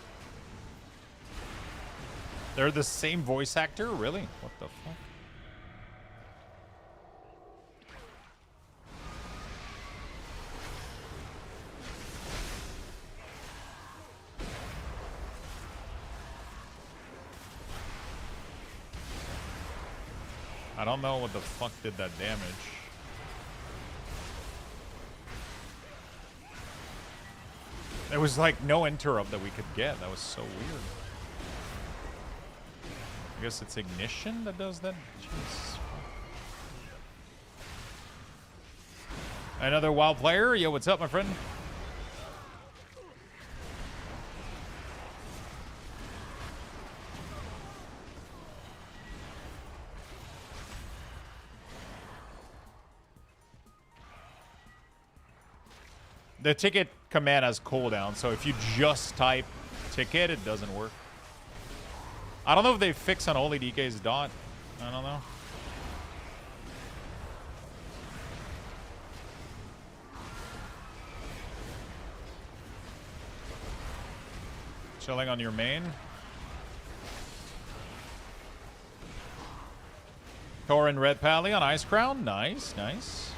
They're the same voice actor? Really? What the fuck? I don't know what the fuck did that damage. There was like no interrupt that we could get. That was so weird. I guess it's ignition that does that? Jeez. Another WoW player? Yo, what's up, my friend? The ticket command has cooldown, so if you just type ticket, it doesn't work. I don't know if they fix Unholy DK's dot. I don't know. Chilling on your main. Thorin Red Pally on Ice Crown. Nice, nice.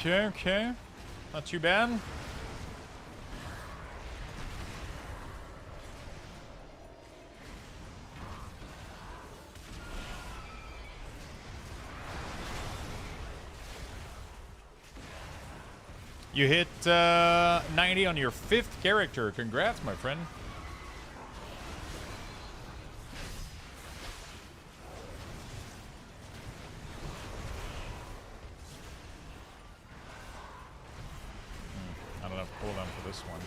Okay, okay. Not too bad. You hit 90 on your 5th character. Congrats, my friend. Not enough cooldown for this one.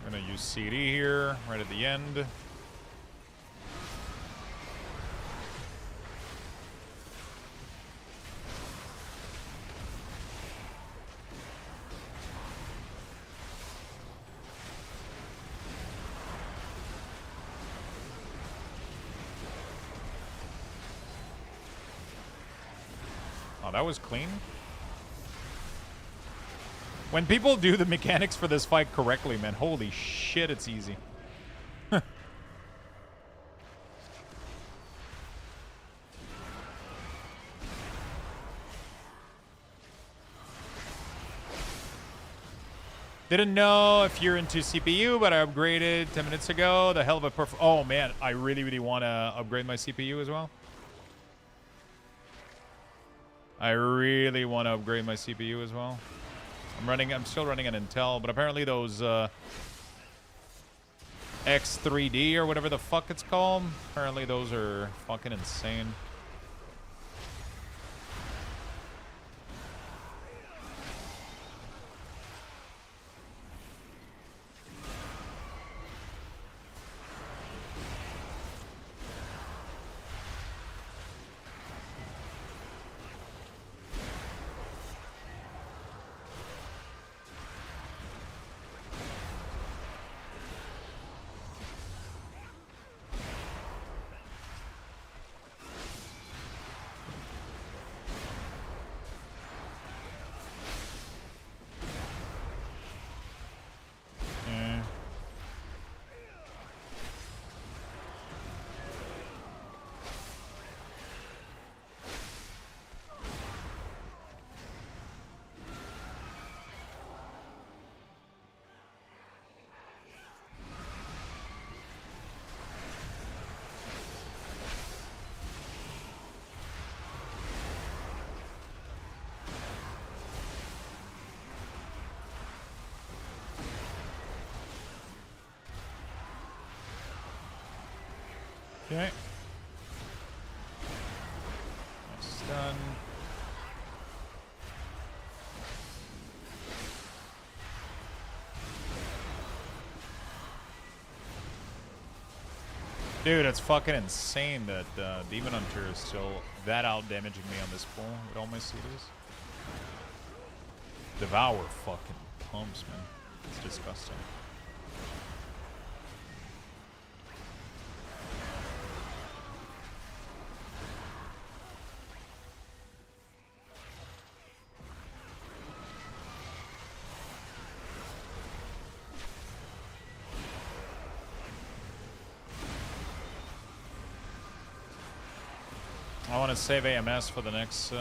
I'm gonna use CD here, right at the end. Oh, that was clean. When people do the mechanics for this fight correctly, man, holy shit, it's easy. Didn't know if you're into CPU, but I upgraded 10 minutes ago. The hell of a oh man, I really, really want to upgrade my CPU as well. I really want to upgrade my CPU as well. I'm still running an Intel, but apparently those X3D or whatever the fuck it's called, apparently those are fucking insane. Okay. Nice stun. Dude, it's fucking insane that Demon Hunter is still that out damaging me on this pull with all my CDs. Devour fucking pumps, man. It's disgusting. I want to save AMS for the next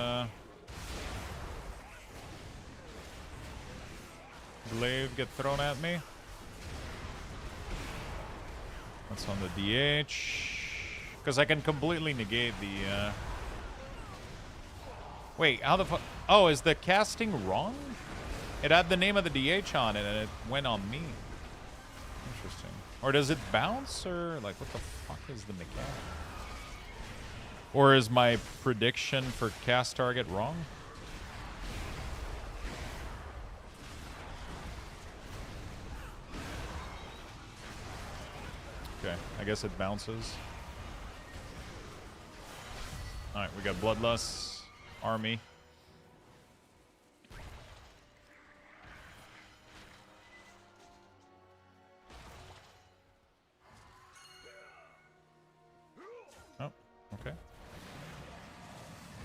glaive get thrown at me. That's on the DH. Because I can completely negate the... Wait, how the fuck... Oh, is the casting wrong? It had the name of the DH on it and it went on me. Interesting. Or does it bounce? Or like, what the fuck is the mechanic? Or is my prediction for cast target wrong? Okay, I guess it bounces. Alright, we got Bloodlust Army. Oh, okay.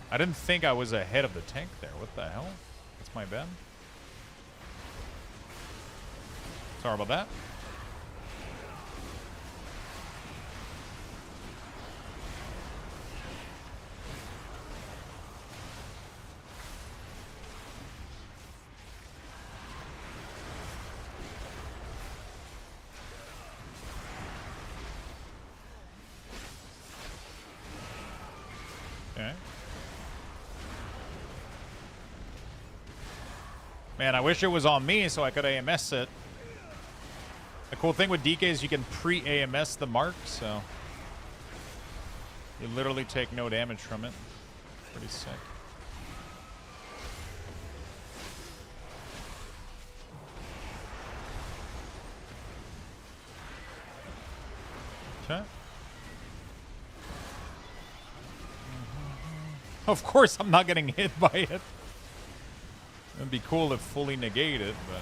I didn't think I was ahead of the tank there. What the hell? That's my bad. Sorry about that. Okay. Man, I wish it was on me so I could AMS it. The cool thing with DK is you can pre-AMS the mark, so you literally take no damage from it. Pretty sick. Okay. Of course I'm not getting hit by it. It'd be cool if fully negated, but...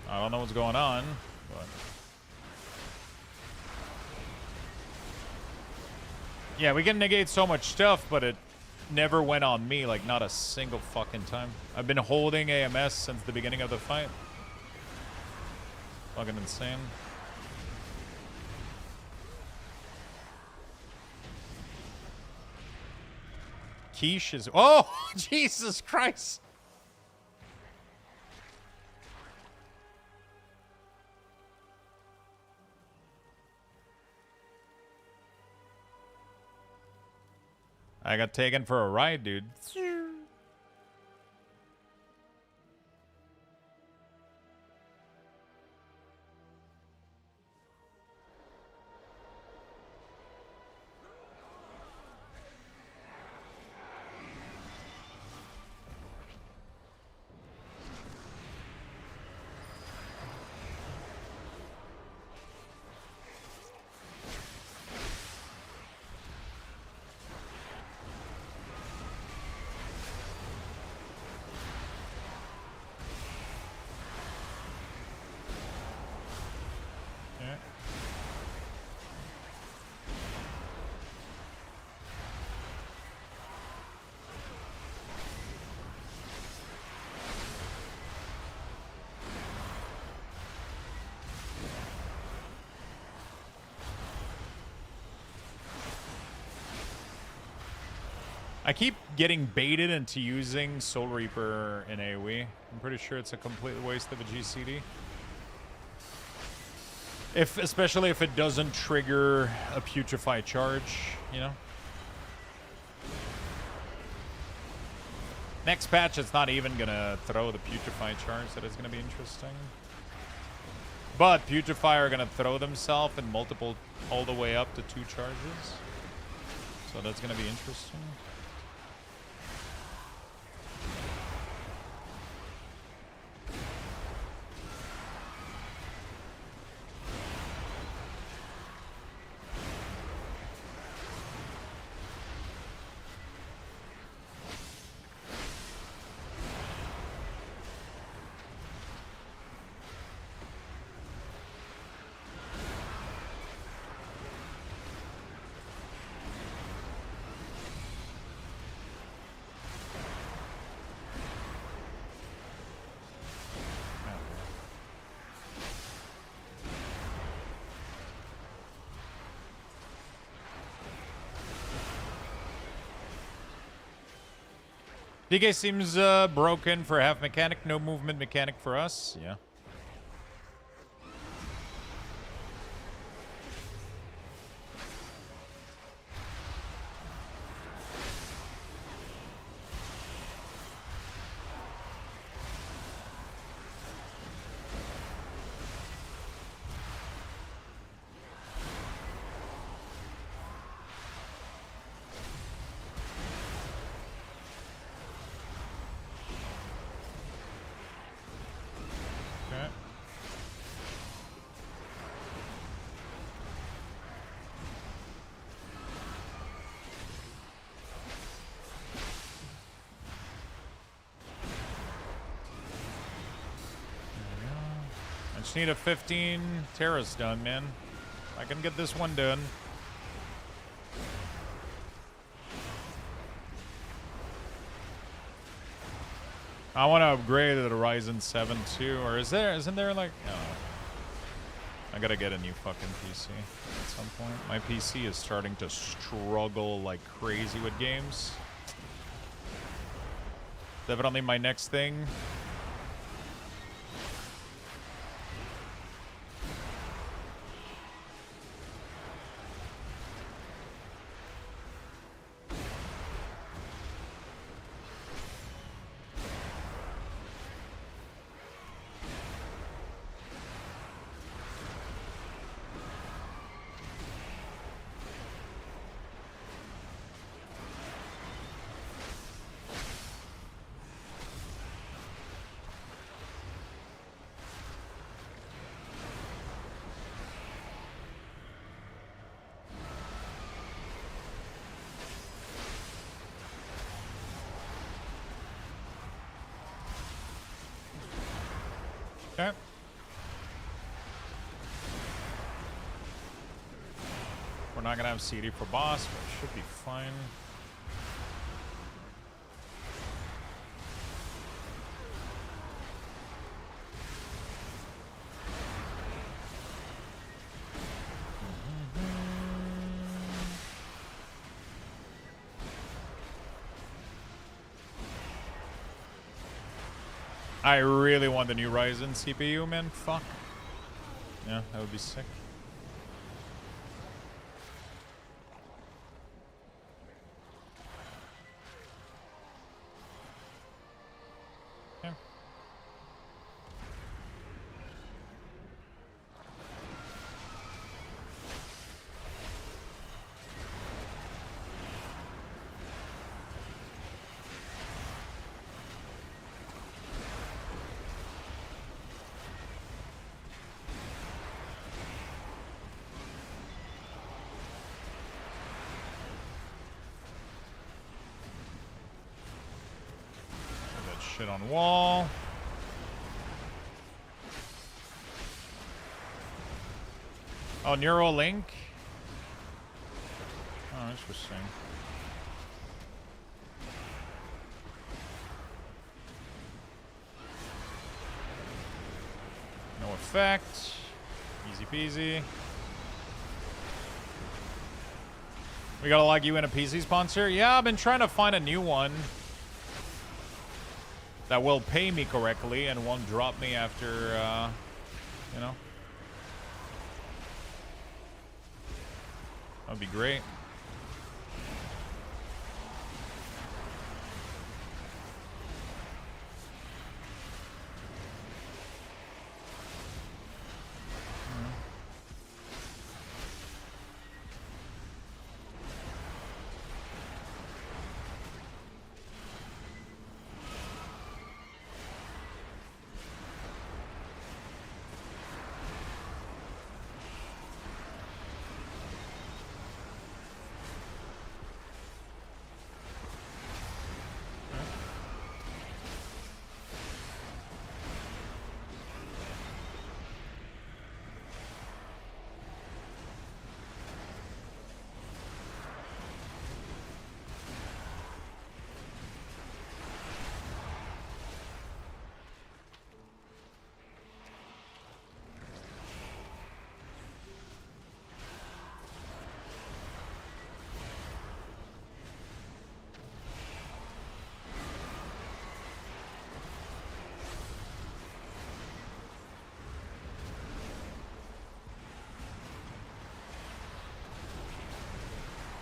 I don't know what's going on, but... Yeah, we can negate so much stuff, but it never went on me, like, not a single fucking time. I've been holding AMS since the beginning of the fight. Fucking insane. Quiche is... Oh! Jesus Christ! I got taken for a ride, dude. I keep getting baited into using Soul Reaper in AoE. I'm pretty sure it's a complete waste of a GCD. Especially if it doesn't trigger a Putrefy charge, you know? Next patch, it's not even gonna throw the Putrefy charge. That is gonna be interesting. But Putrefy are gonna throw themselves in multiple, all the way up to 2 charges. So that's gonna be interesting. DK seems broken for half mechanic, no movement mechanic for us. Yeah. just need a 15 terrace done, man. I can get this one done. I want to upgrade to the Ryzen 7 too, or isn't there like, no. I gotta get a new fucking PC at some point. My PC is starting to struggle like crazy with games. Definitely my next thing. Okay. We're not gonna have CD for boss, but it should be fine. I really want the new Ryzen CPU, man. Fuck. Yeah, that would be sick. Yeah. Shit on wall. Oh, Neuralink. Oh, interesting. No effect. Easy peasy. We gotta log you in a PC sponsor? Yeah, I've been trying to find a new one that will pay me correctly and won't drop me after, you know. That'd be great.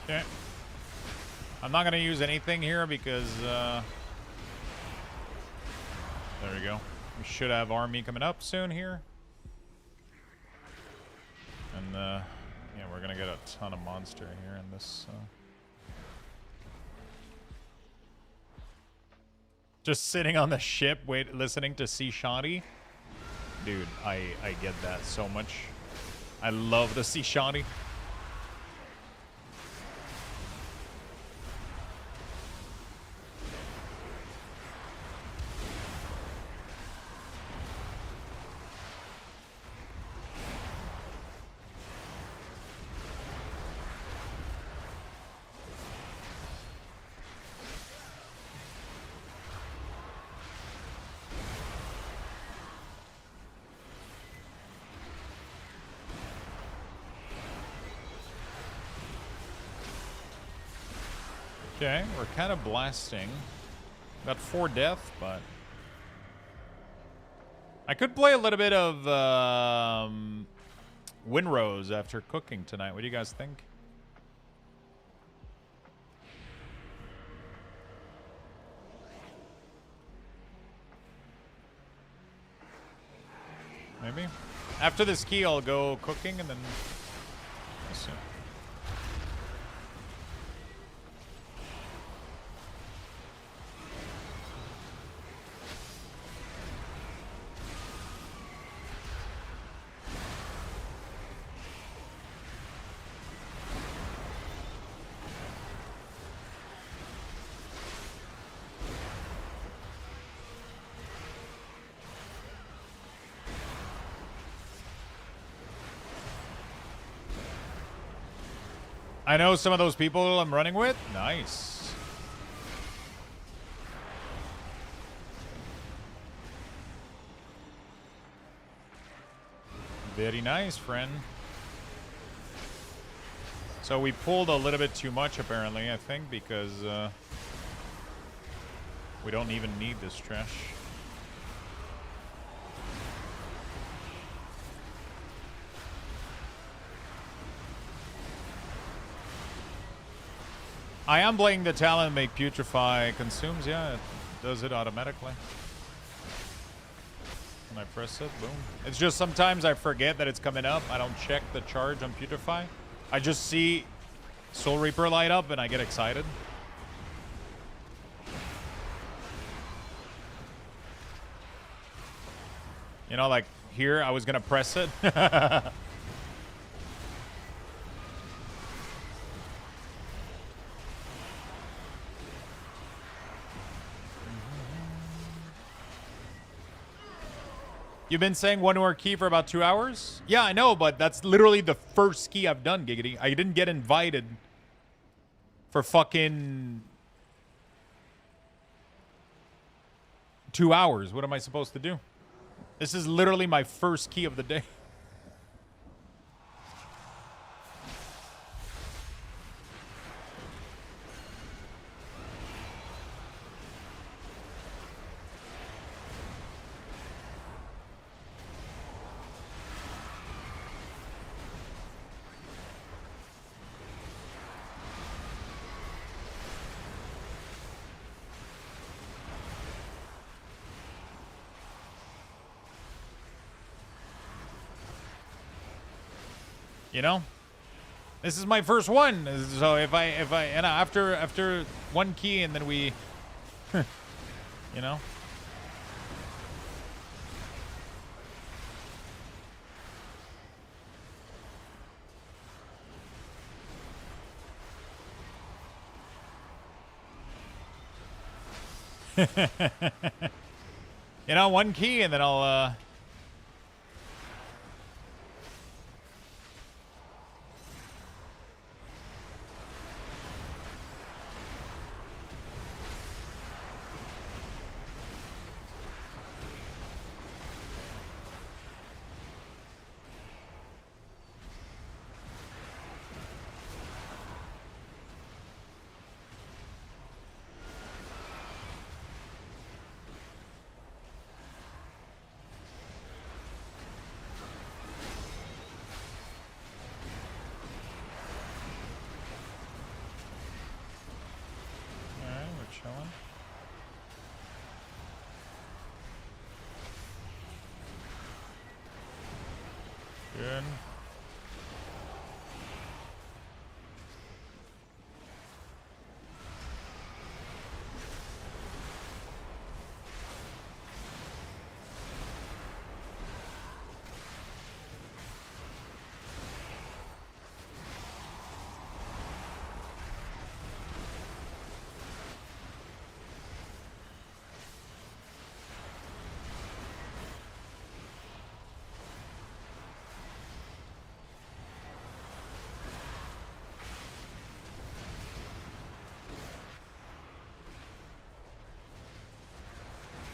Okay. I'm not gonna use anything here because there we go. We should have army coming up soon here. And yeah, we're gonna get a ton of monster here in this just sitting on the ship, listening to Sea Shanty. Dude, I get that so much. I love the Sea Shanty. Okay, we're kind of blasting. Got 4 death, but I could play a little bit of Windrose after cooking tonight. What do you guys think? Maybe. After this key, I'll go cooking and then... We'll see. I know some of those people I'm running with. Nice. Very nice, friend. So we pulled a little bit too much, apparently, I think, because we don't even need this trash. I am playing the talent make putrefy consumes, yeah, it does it automatically. When I press it, boom. It's just sometimes I forget that it's coming up. I don't check the charge on putrefy. I just see Soul Reaper light up and I get excited. You know, like here, I was gonna press it. You've been saying one more key for about 2 hours? Yeah, I know, but that's literally the first key I've done, Giggity. I didn't get invited for fucking 2 hours. What am I supposed to do? This is literally my first key of the day. You know, this is my first one. So if I and after one key and then we, you know. You know, one key and then I'll chilling. Good.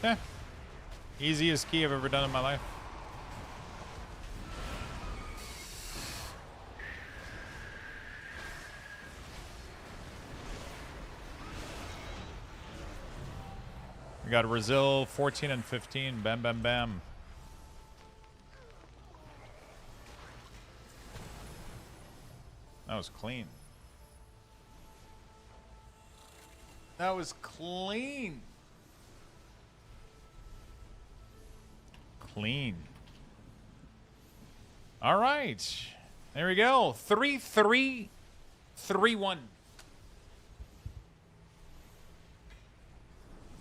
Yeah. Easiest key I've ever done in my life. We got Brazil 14 and 15. Bam, bam, bam. That was clean. That was clean. Clean. All right. There we go. 3-3-3-1.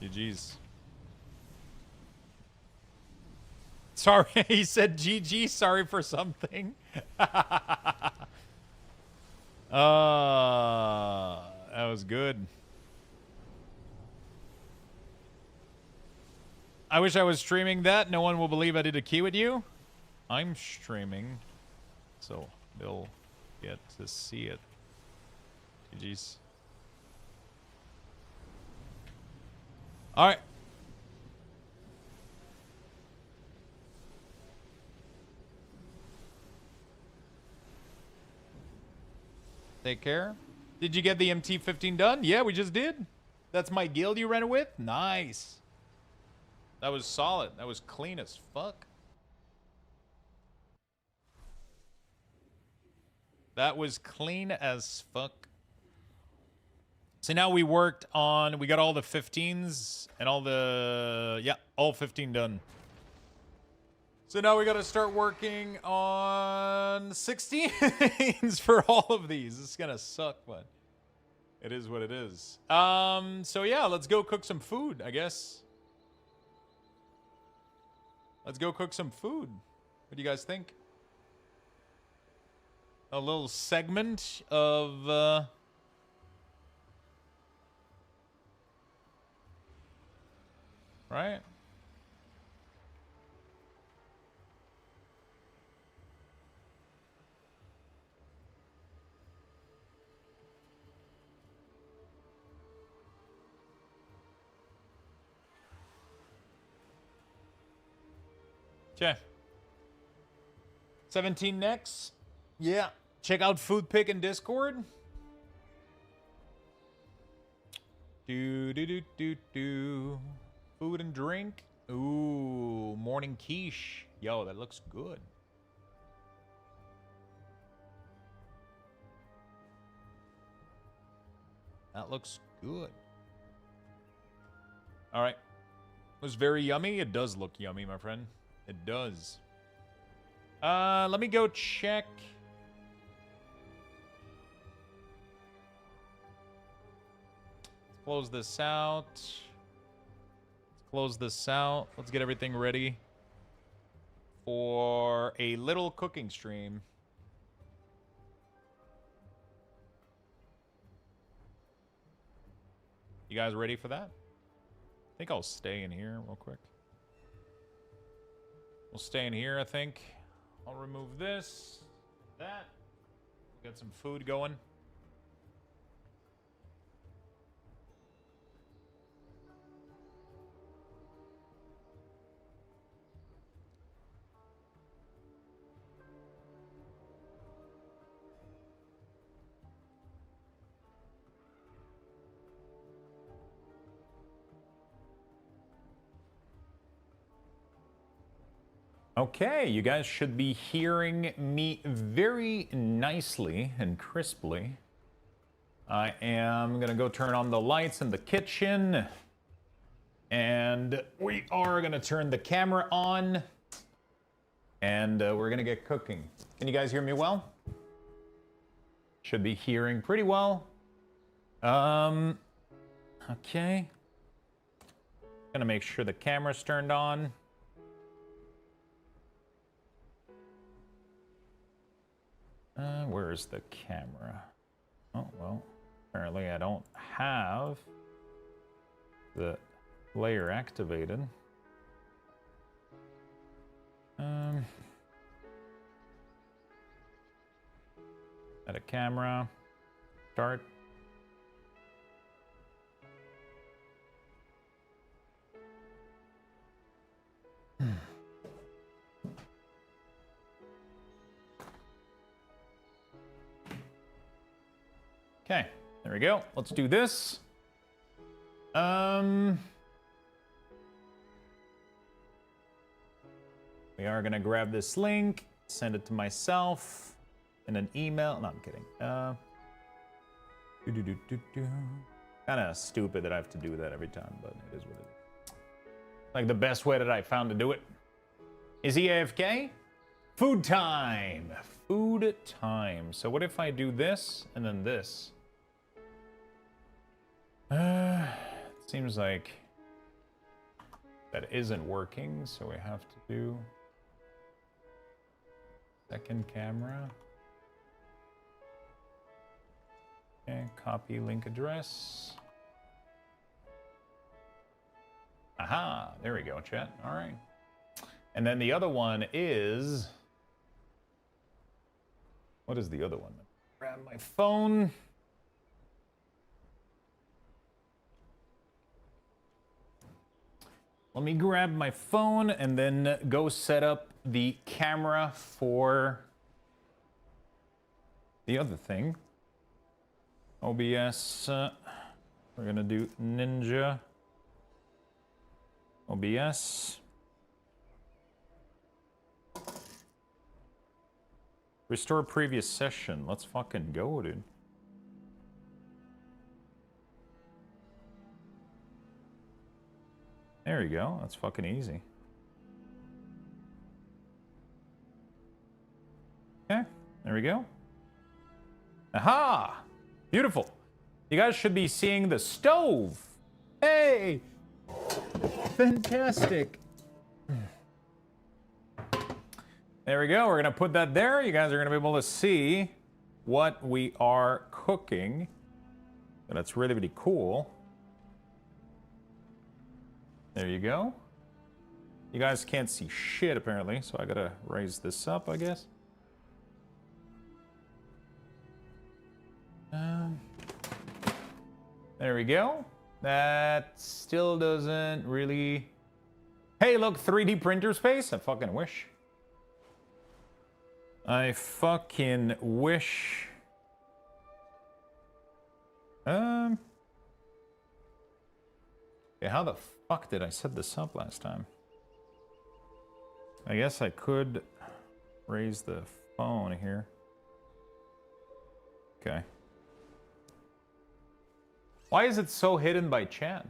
GG's. Sorry, he said GG, sorry for something. That was good. I wish I was streaming that. No one will believe I did a key with you. I'm streaming, so they'll get to see it. GG's. All right. Take care. Did you get the MT-15 done? Yeah, we just did. That's my guild you ran it with? Nice. That was solid. That was clean as fuck. That was clean as fuck. So now we worked on, we got all the 15s and all the, yeah, all 15 done. So now we got to start working on 16s for all of these. This is going to suck, but it is what it is. So yeah, let's go cook some food, I guess. Let's go cook some food. What do you guys think? A little segment of, right? Okay. 17 next. Yeah. Check out Food Pick in Discord. Do. Food and drink. Ooh, morning quiche. Yo, that looks good. That looks good. All right. It was very yummy. It does look yummy, my friend. It does. Let me go check. Let's close this out. Let's close this out. Let's get everything ready for a little cooking stream. You guys ready for that? I think I'll stay in here real quick. We'll stay in here, I think. I'll remove this, that. We'll get some food going. Okay, you guys should be hearing me very nicely and crisply. I am going to go turn on the lights in the kitchen. And we are going to turn the camera on. And we're going to get cooking. Can you guys hear me well? Should be hearing pretty well. Okay. Gonna make sure the camera's turned on. Where's the camera? Oh, well, apparently I don't have the layer activated. Add a camera. Start. Okay, there we go. Let's do this. We are gonna grab this link, send it to myself in an email. No, I'm kidding. Kind of stupid that I have to do that every time, but it is what it is. Like the best way that I found to do it. Is he AFK? Food time. Food time. So what if I do this and then this? Seems like that isn't working, so we have to do second camera. Okay, copy link address. Aha, there we go, chat. All right. And then the other one is... What is the other one? Grab my phone. Let me grab my phone and then go set up the camera for the other thing. OBS. We're gonna do Ninja. OBS. Restore previous session. Let's fucking go, dude. There you go. That's fucking easy. Okay, there we go. Aha! Beautiful. You guys should be seeing the stove. Hey! Fantastic. There we go. We're going to put that there. You guys are going to be able to see what we are cooking. And that's really, really cool. There you go. You guys can't see shit, apparently, so I got to raise this up, I guess. There we go. That still doesn't really... Hey, look, 3D printer space. I fucking wish. I fucking wish. Yeah, how the fuck did I set this up last time? I guess I could raise the phone here. Okay. Why is it so hidden by chat?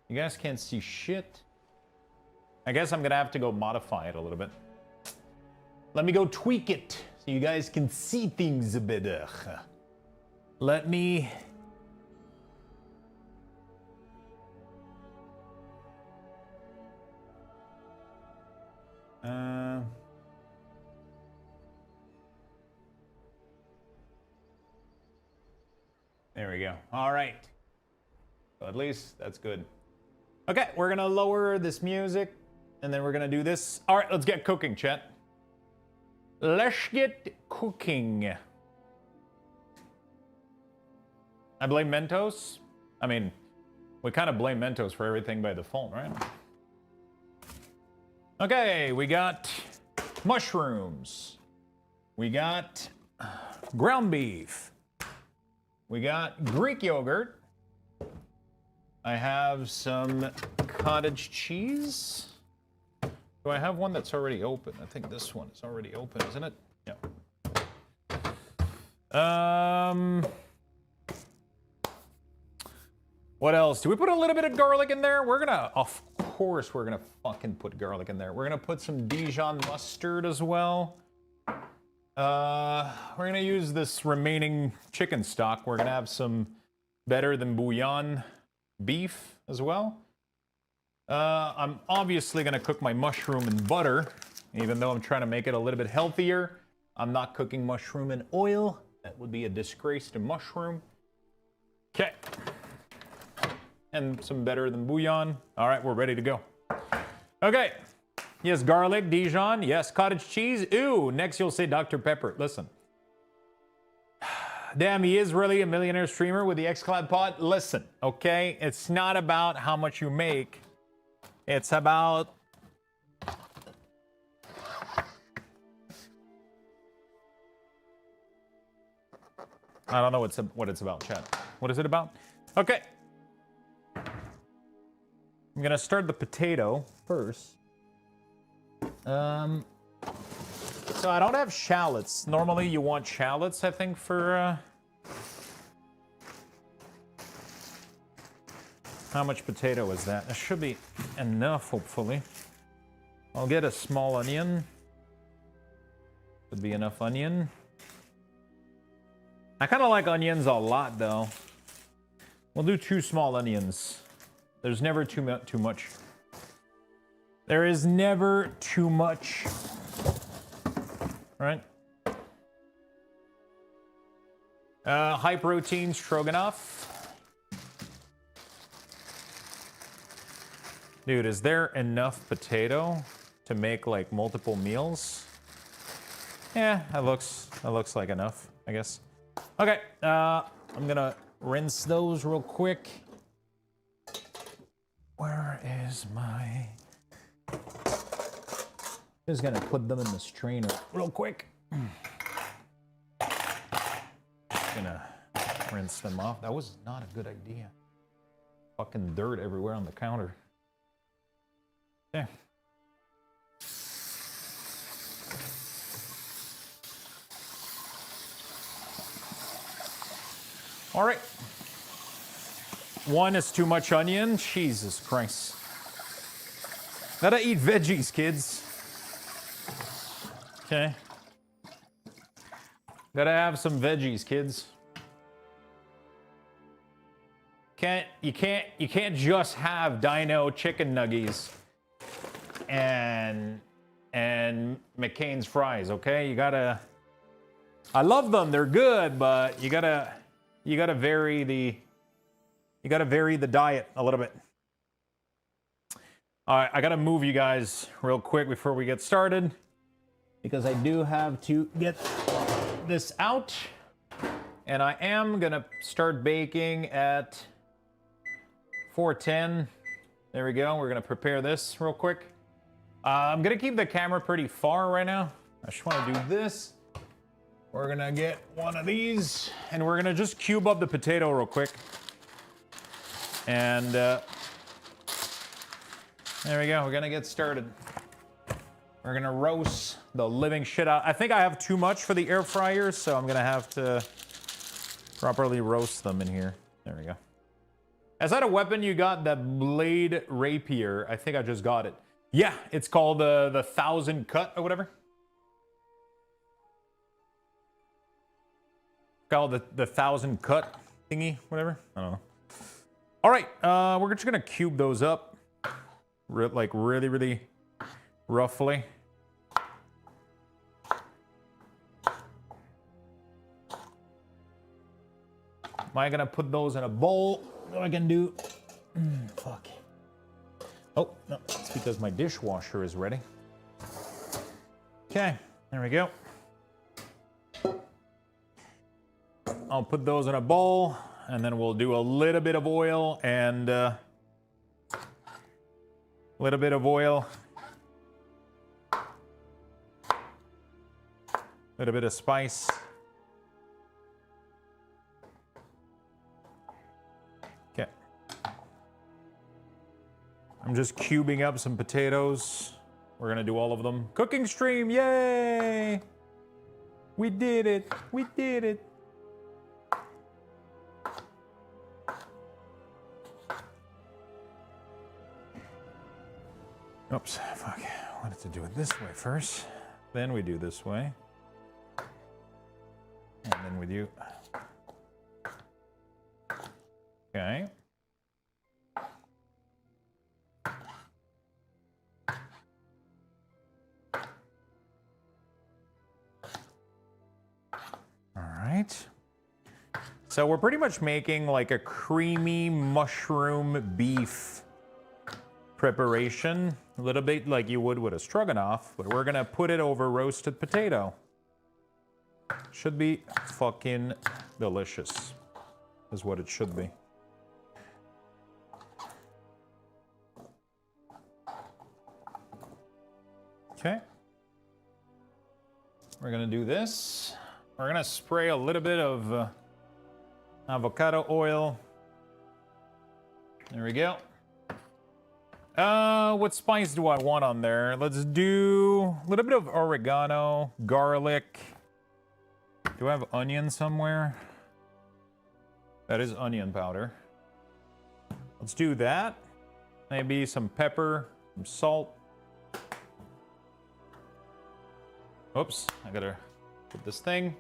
You guys can't see shit. I guess I'm gonna have to go modify it a little bit. Let me go tweak it so you guys can see things better. Let me... There we go. All right. So at least that's good. Okay, we're gonna lower this music and then we're gonna do this. All right, let's get cooking, chat. Let's get cooking. I blame Mentos. I mean, we kind of blame Mentos for everything by default, right? Okay, we got mushrooms. We got ground beef. We got Greek yogurt. I have some cottage cheese. Do I have one that's already open? I think this one is already open, isn't it? Yeah. What else? Do we put a little bit of garlic in there? We're gonna, of course, we're gonna fucking put garlic in there. We're gonna put some Dijon mustard as well. We're gonna use this remaining chicken stock. We're gonna have some better than bouillon beef as well. I'm obviously gonna cook my mushroom in butter, even though I'm trying to make it a little bit healthier. I'm not cooking mushroom in oil. That would be a disgrace to mushroom. Okay. And some better than bouillon. All right, we're ready to go. Okay. Yes, garlic, Dijon. Yes, cottage cheese. Ooh, next you'll say Dr. Pepper. Listen. Damn, he is really a millionaire streamer with the xCloud pod. Listen, okay? It's not about how much you make. It's about... I don't know what it's about, chat. What is it about? Okay. I'm gonna start the potato first. So I don't have shallots. Normally you want shallots, I think, for... How much potato is that? That should be enough, hopefully. I'll get a small onion. Should be enough onion. I kind of like onions a lot, though. We'll do 2 small onions. There's never too much. There is never too much. Right? High protein stroganoff. Dude, is there enough potato to make like multiple meals? Yeah, that looks like enough, I guess. Okay, I'm gonna rinse those real quick. Where is my... Just gonna put them in the strainer real quick. Gonna rinse them off. That was not a good idea. Fucking dirt everywhere on the counter. Okay. All right. 1 is too much onion. Jesus Christ. Gotta eat veggies, kids. Okay. Gotta have some veggies, kids. You can't just have Dino chicken nuggies and McCain's fries, okay? You gotta... I love them, they're good, but you gotta vary the diet a little bit. All right, I gotta move you guys real quick before we get started because I do have to get this out, and I am gonna start baking at 410. There we go. We're gonna prepare this real quick. I'm gonna keep the camera pretty far right now. I just want to do this. We're gonna get one of these, and we're gonna just cube up the potato real quick. And there we go. We're gonna get started. We're gonna roast the living shit out. I think I have too much for the air fryer, so I'm gonna have to properly roast them in here. There we go. As that a weapon, you got the blade rapier. I think I just got it. Yeah, it's called the 1000 cut or whatever. Called the 1000 cut thingy, whatever. I don't know. All right, we're just gonna cube those up, like really roughly. Am I gonna put those in a bowl? What I can do? Fuck. Oh no, it's because my dishwasher is ready. Okay, there we go. I'll put those in a bowl, and then we'll do a little bit of oil and a little bit of oil, a little bit of spice. Okay. I'm just cubing up some potatoes. We're gonna do all of them. Cooking stream, yay! We did it, we did it. Oops, fuck. I wanted to do it this way first. Then we do this way. And then we do... Okay. All right. So we're pretty much making like a creamy mushroom beef preparation, a little bit like you would with a stroganoff, but we're gonna put it over roasted potato. Should be fucking delicious, is what it should be. Okay. We're gonna do this. We're gonna spray a little bit of avocado oil. There we go. What spice do I want on there? Let's do a little bit of oregano, garlic. Do I have onion somewhere? That is onion powder. Let's do that. Maybe some pepper, some salt. Oops, I gotta put this thing.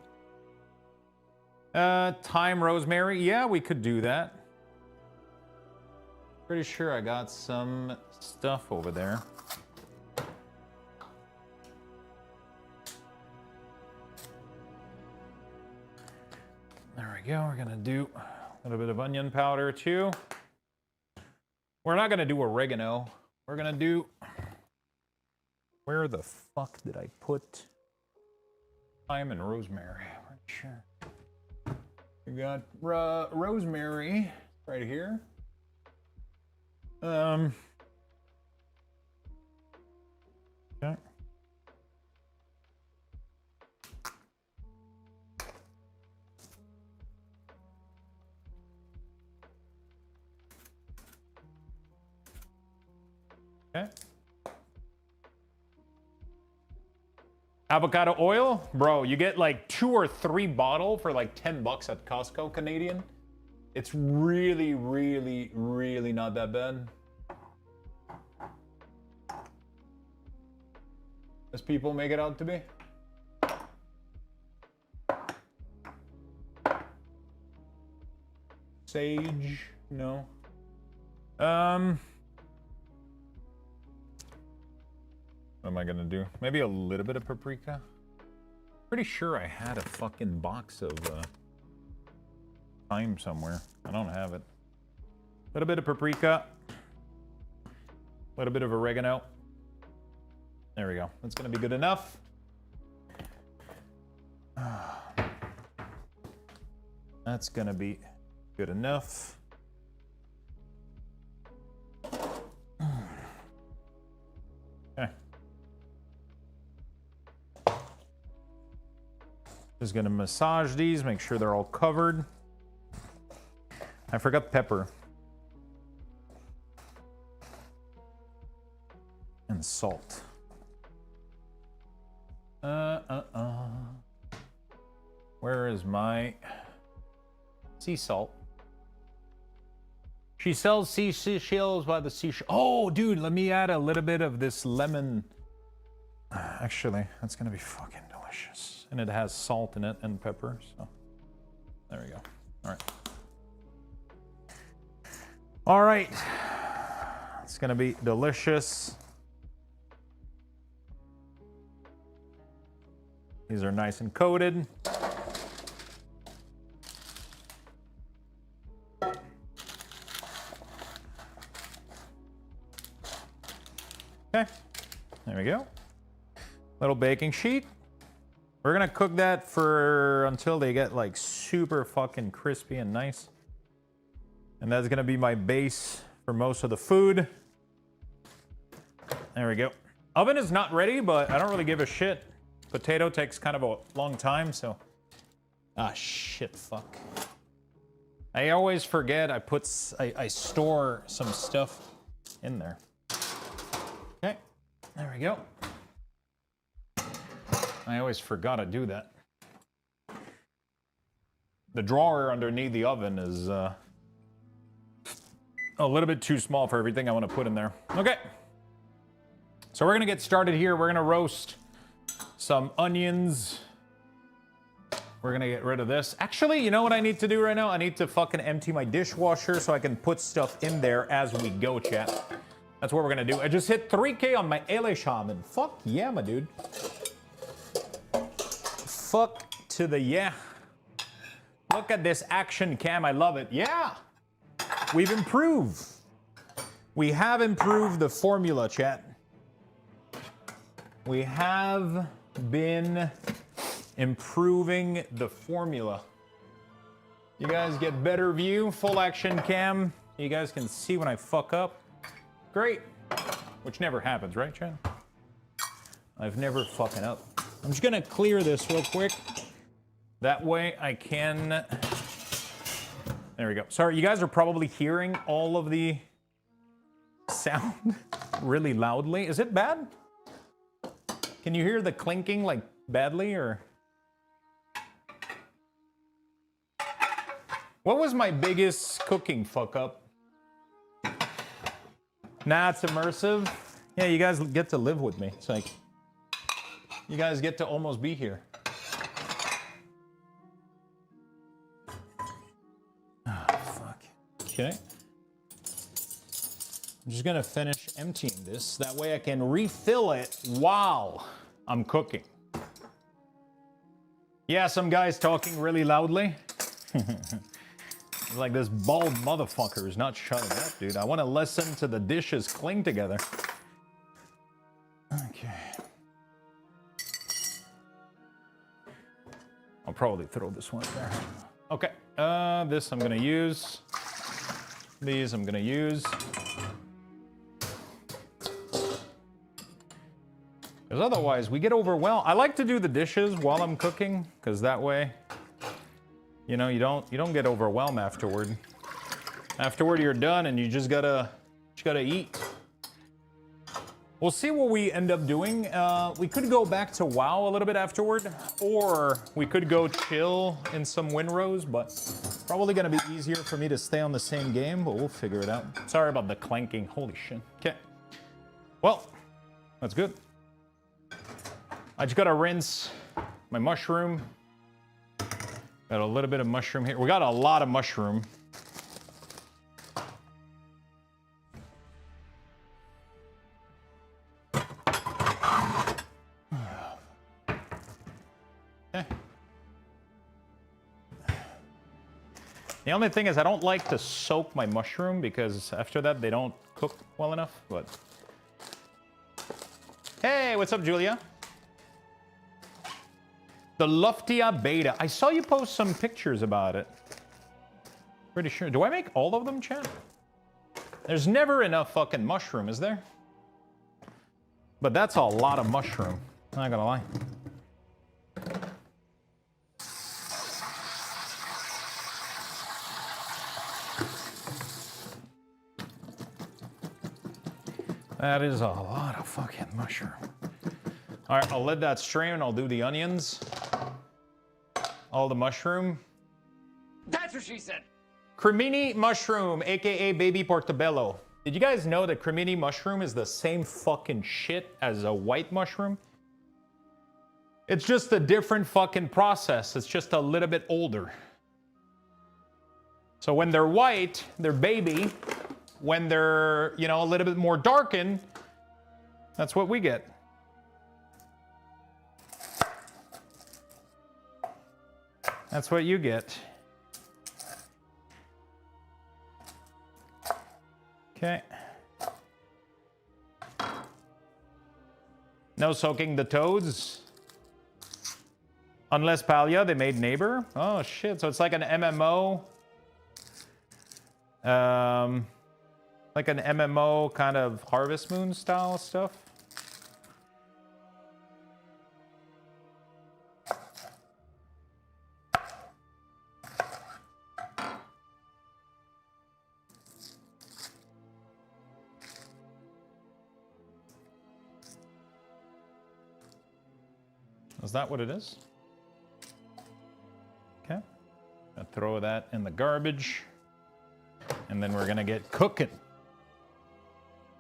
Thyme, rosemary. Yeah, we could do that. Pretty sure I got some stuff over there. There we go. We're gonna do a little bit of onion powder too. We're not gonna do oregano. We're gonna do... Where the fuck did I put thyme and rosemary? I'm not sure. We got rosemary right here. Okay. Okay. Avocado oil? Bro, you get like 2 or 3 bottles for like $10 at Costco Canadian. It's really, really, really not that bad. As people make it out to be. Sage? No. What am I gonna do? Maybe a little bit of paprika? Pretty sure I had a fucking box of thyme somewhere. I don't have it. A little bit of paprika. A little bit of oregano. There we go. That's gonna be good enough. That's gonna be good enough. Okay. Just gonna massage these, make sure they're all covered. I forgot pepper. And salt. Where is my sea salt? She sells seashells by the seashore. Oh, dude, let me add a little bit of this lemon. Actually, that's gonna be fucking delicious. And it has salt in it and pepper, so there we go. All right. All right. It's gonna be delicious. These are nice and coated. Okay, there we go. Little baking sheet. We're gonna cook that for until they get like super fucking crispy and nice. And that's gonna be my base for most of the food. There we go. Oven is not ready, but I don't really give a shit. Potato takes kind of a long time, so... Ah, shit, fuck. I always forget I store some stuff in there. Okay, there we go. I always forgot to do that. The drawer underneath the oven is a little bit too small for everything I want to put in there. Okay. So we're gonna get started here. We're gonna roast some onions. We're gonna get rid of this. Actually, you know what I need to do right now? I need to fucking empty my dishwasher so I can put stuff in there as we go, chat. That's what we're gonna do. I just hit 3K on my LA Shaman. Fuck yeah, my dude. Fuck to the yeah. Look at this action cam. I love it. Yeah. We've improved. We have improved the formula, chat. We have been improving the formula. You guys get better view, full action cam. You guys can see when I fuck up. Great. Which never happens, right, Chad? I've never fucking up. I'm just gonna clear this real quick. That way I can... There we go. Sorry, you guys are probably hearing all of the sound really loudly. Is it bad? Can you hear the clinking like badly or? What was my biggest cooking fuck up? Nah, it's immersive. Yeah, you guys get to live with me. It's like, you guys get to almost be here. Oh, fuck. Okay. I'm just gonna finish emptying this. That way I can refill it while I'm cooking. Yeah, some guy's talking really loudly. Like this bald motherfucker is not shutting up, dude. I want to listen to the dishes cling together. Okay. I'll probably throw this one there. Okay. This I'm gonna use. These I'm gonna use. Because otherwise we get overwhelmed. I like to do the dishes while I'm cooking, because that way, you know, you don't get overwhelmed afterward. Afterward, you're done, and you just gotta eat. We'll see what we end up doing. We could go back to WoW a little bit afterward, or we could go chill in some Winrows, but probably gonna be easier for me to stay on the same game, but we'll figure it out. Sorry about the clanking. Holy shit. Okay. Well, that's good. I just gotta rinse my mushroom. Got a little bit of mushroom here. We got a lot of mushroom. Okay. The only thing is I don't like to soak my mushroom because after that they don't cook well enough, but... Hey, what's up, Julia? The Luftia Beta. I saw you post some pictures about it. Pretty sure. Do I make all of them, chat? There's never enough fucking mushroom, is there? But that's a lot of mushroom. Not gonna lie. That is a lot of fucking mushroom. All right, I'll let that strain and I'll do the onions. All the mushroom. That's what she said. Cremini mushroom, aka baby portobello. Did you guys know that cremini mushroom is the same fucking shit as a white mushroom? It's just a different fucking process. It's just a little bit older. So when they're white, they're baby. When they're, you know, a little bit more darkened, that's what we get. That's what you get. Okay. No soaking the toads. Unless Palia, they made Neighbor. Oh shit, so it's like an MMO. Like an MMO kind of Harvest Moon style stuff. Is that what it is? Okay. I'll throw that in the garbage. And then we're gonna get cooking.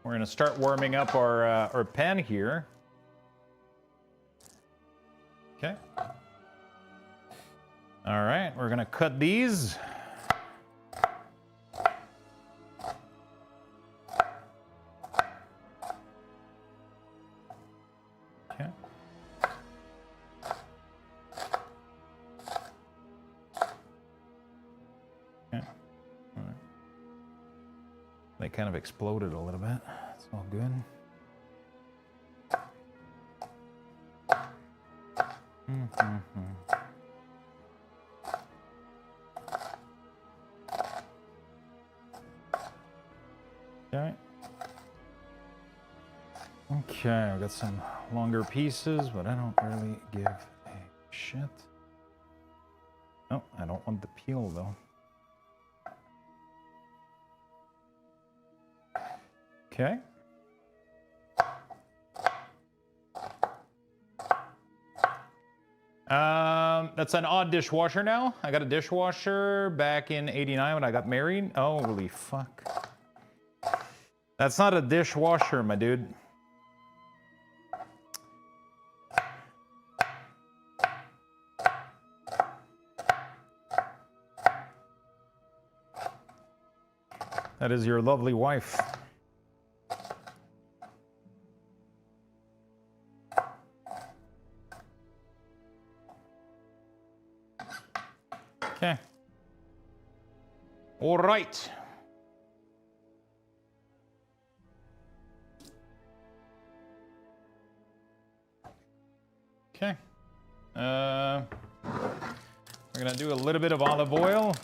We're gonna start warming up our pan here. Okay. All right, we're gonna cut these. Okay. They kind of exploded a little bit. It's all good. Okay. Okay, I've got some longer pieces, but I don't really give a shit. Oh, I don't want the peel though. Okay. That's an odd dishwasher now. I got a dishwasher back in '89 when I got married. Oh, holy fuck. That's not a dishwasher, my dude. That is your lovely wife. Okay. All right. Okay. We're gonna do a little bit of olive oil.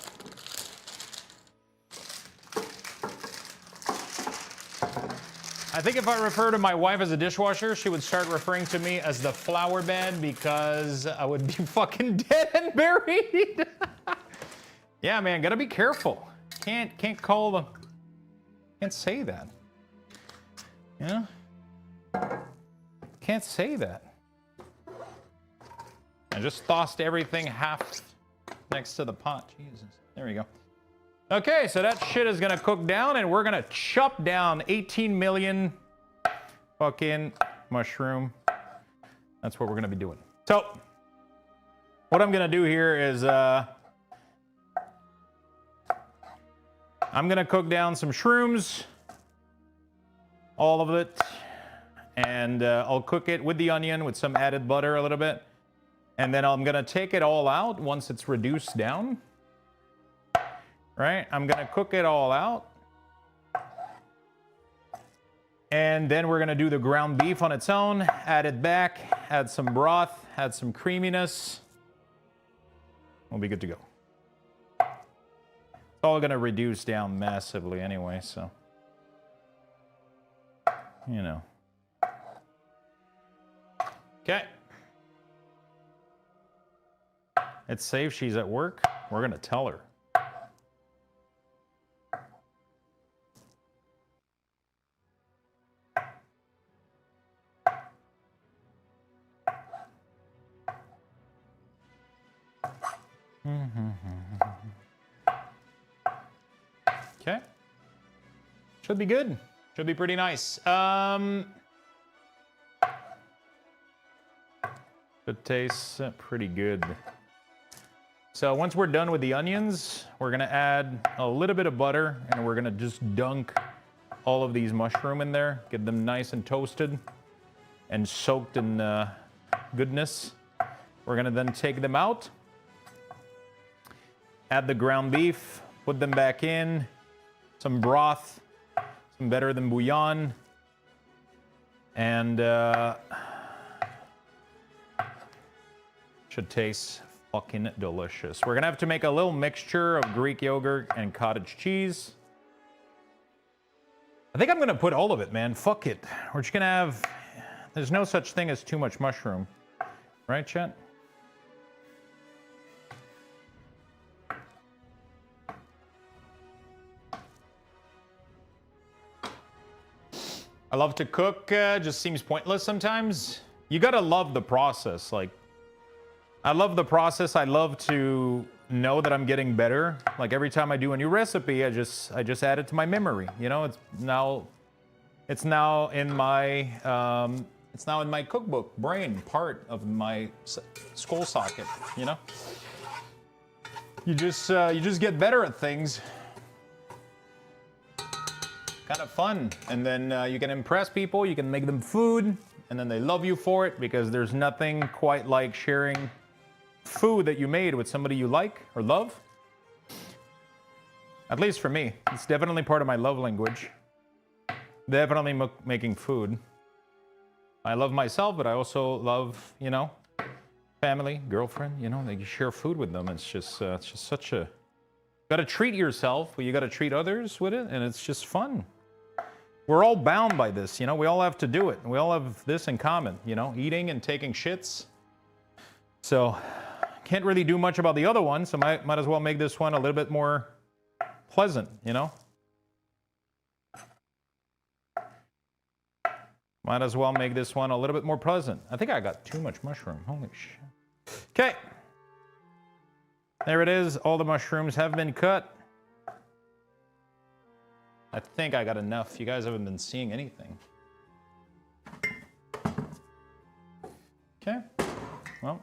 I think if I refer to my wife as a dishwasher, she would start referring to me as the flower bed because I would be fucking dead and buried. Yeah, man, gotta be careful. Can't call them. Can't say that. Yeah. Can't say that. I just tossed everything half next to the pot. Jesus. There we go. Okay, so that shit is gonna cook down, and we're gonna chop down 18 million fucking mushroom. That's what we're gonna be doing. So, what I'm gonna do here is I'm gonna cook down some shrooms, all of it, and I'll cook it with the onion with some added butter a little bit, and then I'm gonna take it all out once it's reduced down. Right? I'm gonna cook it all out. And then we're gonna do the ground beef on its own, add it back, add some broth, add some creaminess. We'll be good to go. It's all gonna reduce down massively anyway, so. You know. Okay. It's safe, she's at work. We're gonna tell her. Okay. Should be good. Should be pretty nice. It tastes pretty good. So once we're done with the onions, we're gonna add a little bit of butter and we're gonna just dunk all of these mushroom in there, get them nice and toasted and soaked in goodness. We're gonna then take them out, add the ground beef, put them back in, some broth, some better than bouillon, and should taste fucking delicious. We're gonna have to make a little mixture of Greek yogurt and cottage cheese. I think I'm gonna put all of it, man. Fuck it. We're just gonna have, there's no such thing as too much mushroom. Right, chat? I love to cook, just seems pointless sometimes. You gotta love the process. Like, I love the process. I love to know that I'm getting better. Like every time I do a new recipe, I just add it to my memory. You know, it's now in my cookbook brain, part of my skull socket. You know, you just get better at things. Kind of fun, and then you can impress people. You can make them food, and then they love you for it because there's nothing quite like sharing food that you made with somebody you like or love. At least for me, it's definitely part of my love language. Definitely making food. I love myself, but I also love, you know, family, girlfriend. You know, you share food with them. It's just such a. Got to treat yourself, but you got to treat others with it, and it's just fun. We're all bound by this, you know. We all have to do it. We all have this in common, you know, eating and taking shits. So, can't really do much about the other one, so might as well make this one a little bit more pleasant, you know. Might as well make this one a little bit more pleasant. I think I got too much mushroom. Holy shit. Okay. There it is. All the mushrooms have been cut. I think I got enough. You guys haven't been seeing anything. Okay. Well,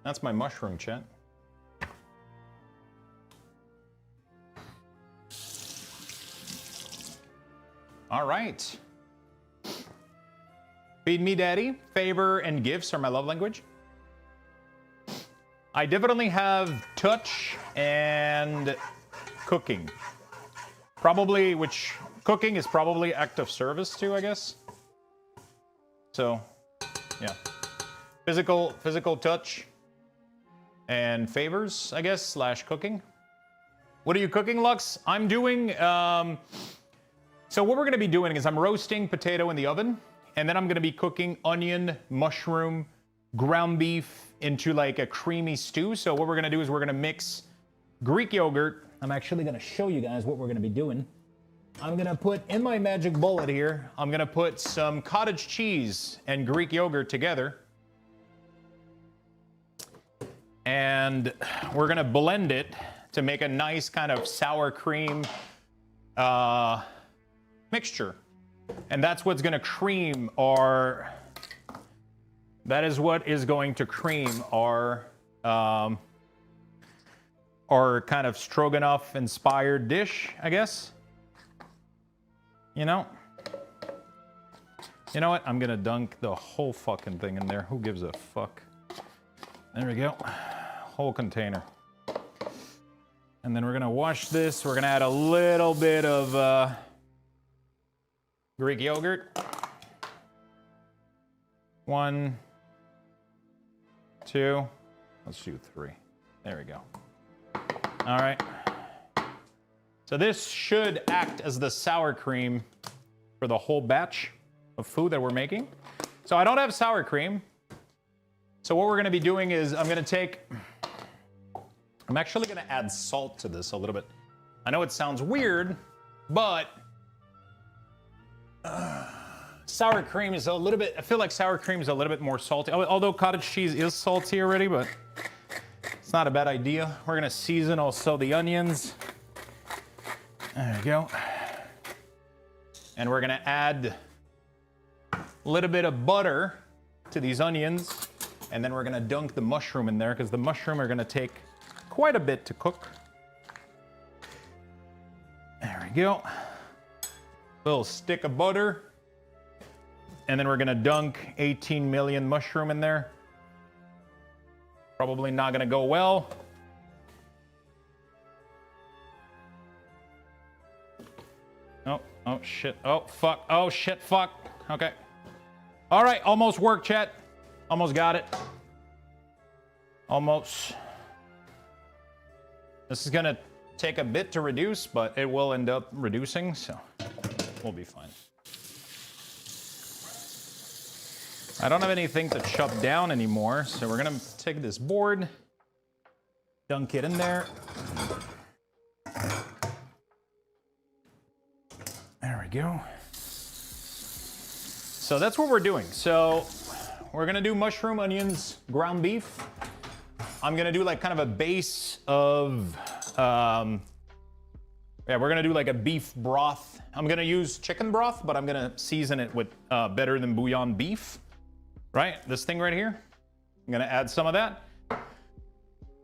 that's my mushroom, chat. All right. Feed me, daddy. Favor and gifts are my love language. I definitely have touch and cooking. Probably, which cooking is probably act of service too, I guess. So, yeah. Physical touch and favors, I guess, slash cooking. What are you cooking, Lux? I'm doing, so what we're gonna be doing is I'm roasting potato in the oven, and then I'm gonna be cooking onion, mushroom, ground beef into like a creamy stew. So what we're gonna do is we're gonna mix Greek yogurt. I'm actually gonna show you guys what we're gonna be doing. I'm gonna put in my magic bullet here, I'm gonna put some cottage cheese and Greek yogurt together. And we're gonna blend it to make a nice kind of sour cream mixture. And that's what's gonna cream our, that is what is going to cream our kind of stroganoff inspired dish, I guess. You know what? I'm gonna dunk the whole fucking thing in there. Who gives a fuck? There we go. Whole container. And then we're gonna wash this. We're gonna add a little bit of Greek yogurt. 1, 2, let's do 3. There we go. All right. So this should act as the sour cream for the whole batch of food that we're making. So I don't have sour cream. So what we're gonna be doing is I'm actually gonna add salt to this a little bit. I know it sounds weird, but sour cream is a little bit, I feel like sour cream is a little bit more salty. Although cottage cheese is salty already, but it's not a bad idea. We're gonna season also the onions. There we go. And we're gonna add a little bit of butter to these onions. And then we're gonna dunk the mushroom in there because the mushroom are gonna take quite a bit to cook. There we go. Little stick of butter. And then we're gonna dunk 18 million mushroom in there. Probably not gonna go well. Oh shit, oh fuck, oh shit, fuck. Okay. All right, almost worked, chat. Almost got it. Almost. This is gonna take a bit to reduce, but it will end up reducing, so we'll be fine. I don't have anything to chop down anymore, so we're gonna take this board, dunk it in there. There we go. So that's what we're doing. So we're gonna do mushroom, onions, ground beef. I'm gonna do like kind of a base of, we're gonna do like a beef broth. I'm gonna use chicken broth, but I'm gonna season it with better than bouillon beef. Right, this thing right here. I'm gonna add some of that.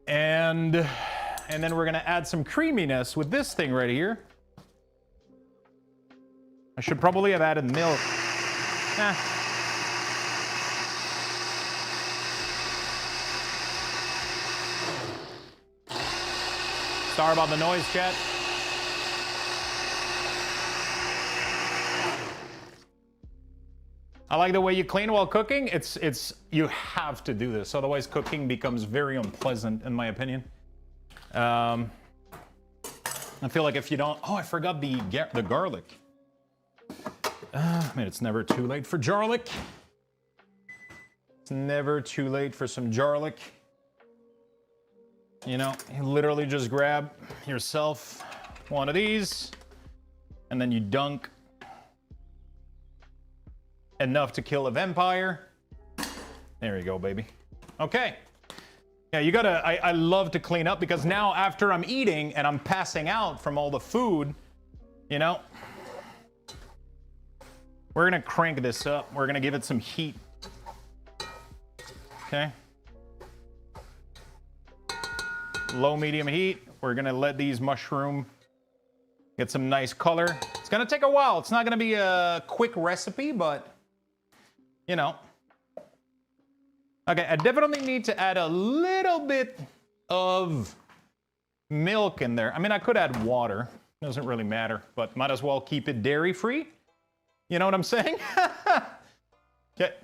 And then we're gonna add some creaminess with this thing right here. I should probably have added milk. Sorry about the noise, chat. I like the way you clean while cooking. You have to do this, otherwise cooking becomes very unpleasant, in my opinion. I feel like if you don't, oh, I forgot the garlic. I mean, it's never too late for garlic. It's never too late for some garlic. You know, you literally just grab yourself one of these, and then you dunk enough to kill a vampire. There you go, baby. Okay. Yeah, you gotta, I love to clean up because now after I'm eating and I'm passing out from all the food, you know, we're gonna crank this up. We're gonna give it some heat. Okay. Low, medium heat. We're gonna let these mushroom get some nice color. It's gonna take a while. It's not gonna be a quick recipe, but you know. Okay, I definitely need to add a little bit of milk in there. I mean, I could add water. Doesn't really matter, but might as well keep it dairy free. You know what I'm saying? Okay.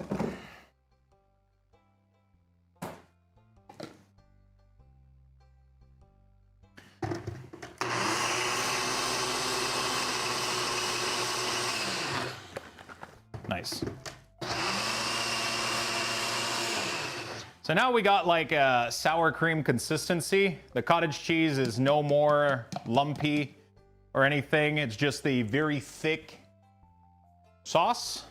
Nice. So now we got like a sour cream consistency. The cottage cheese is no more lumpy or anything. It's just the very thick sauce,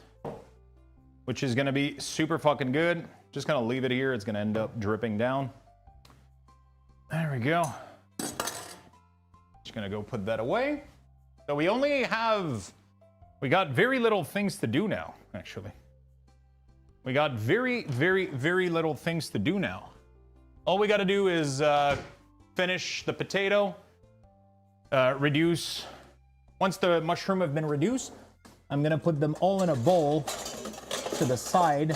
which is gonna be super fucking good. Just gonna leave it here. It's gonna end up dripping down. There we go. Just gonna go put that away. So we got very little things to do now, actually. We got very, very, very little things to do now. All we got to do is finish the potato, reduce. Once the mushroom have been reduced, I'm going to put them all in a bowl to the side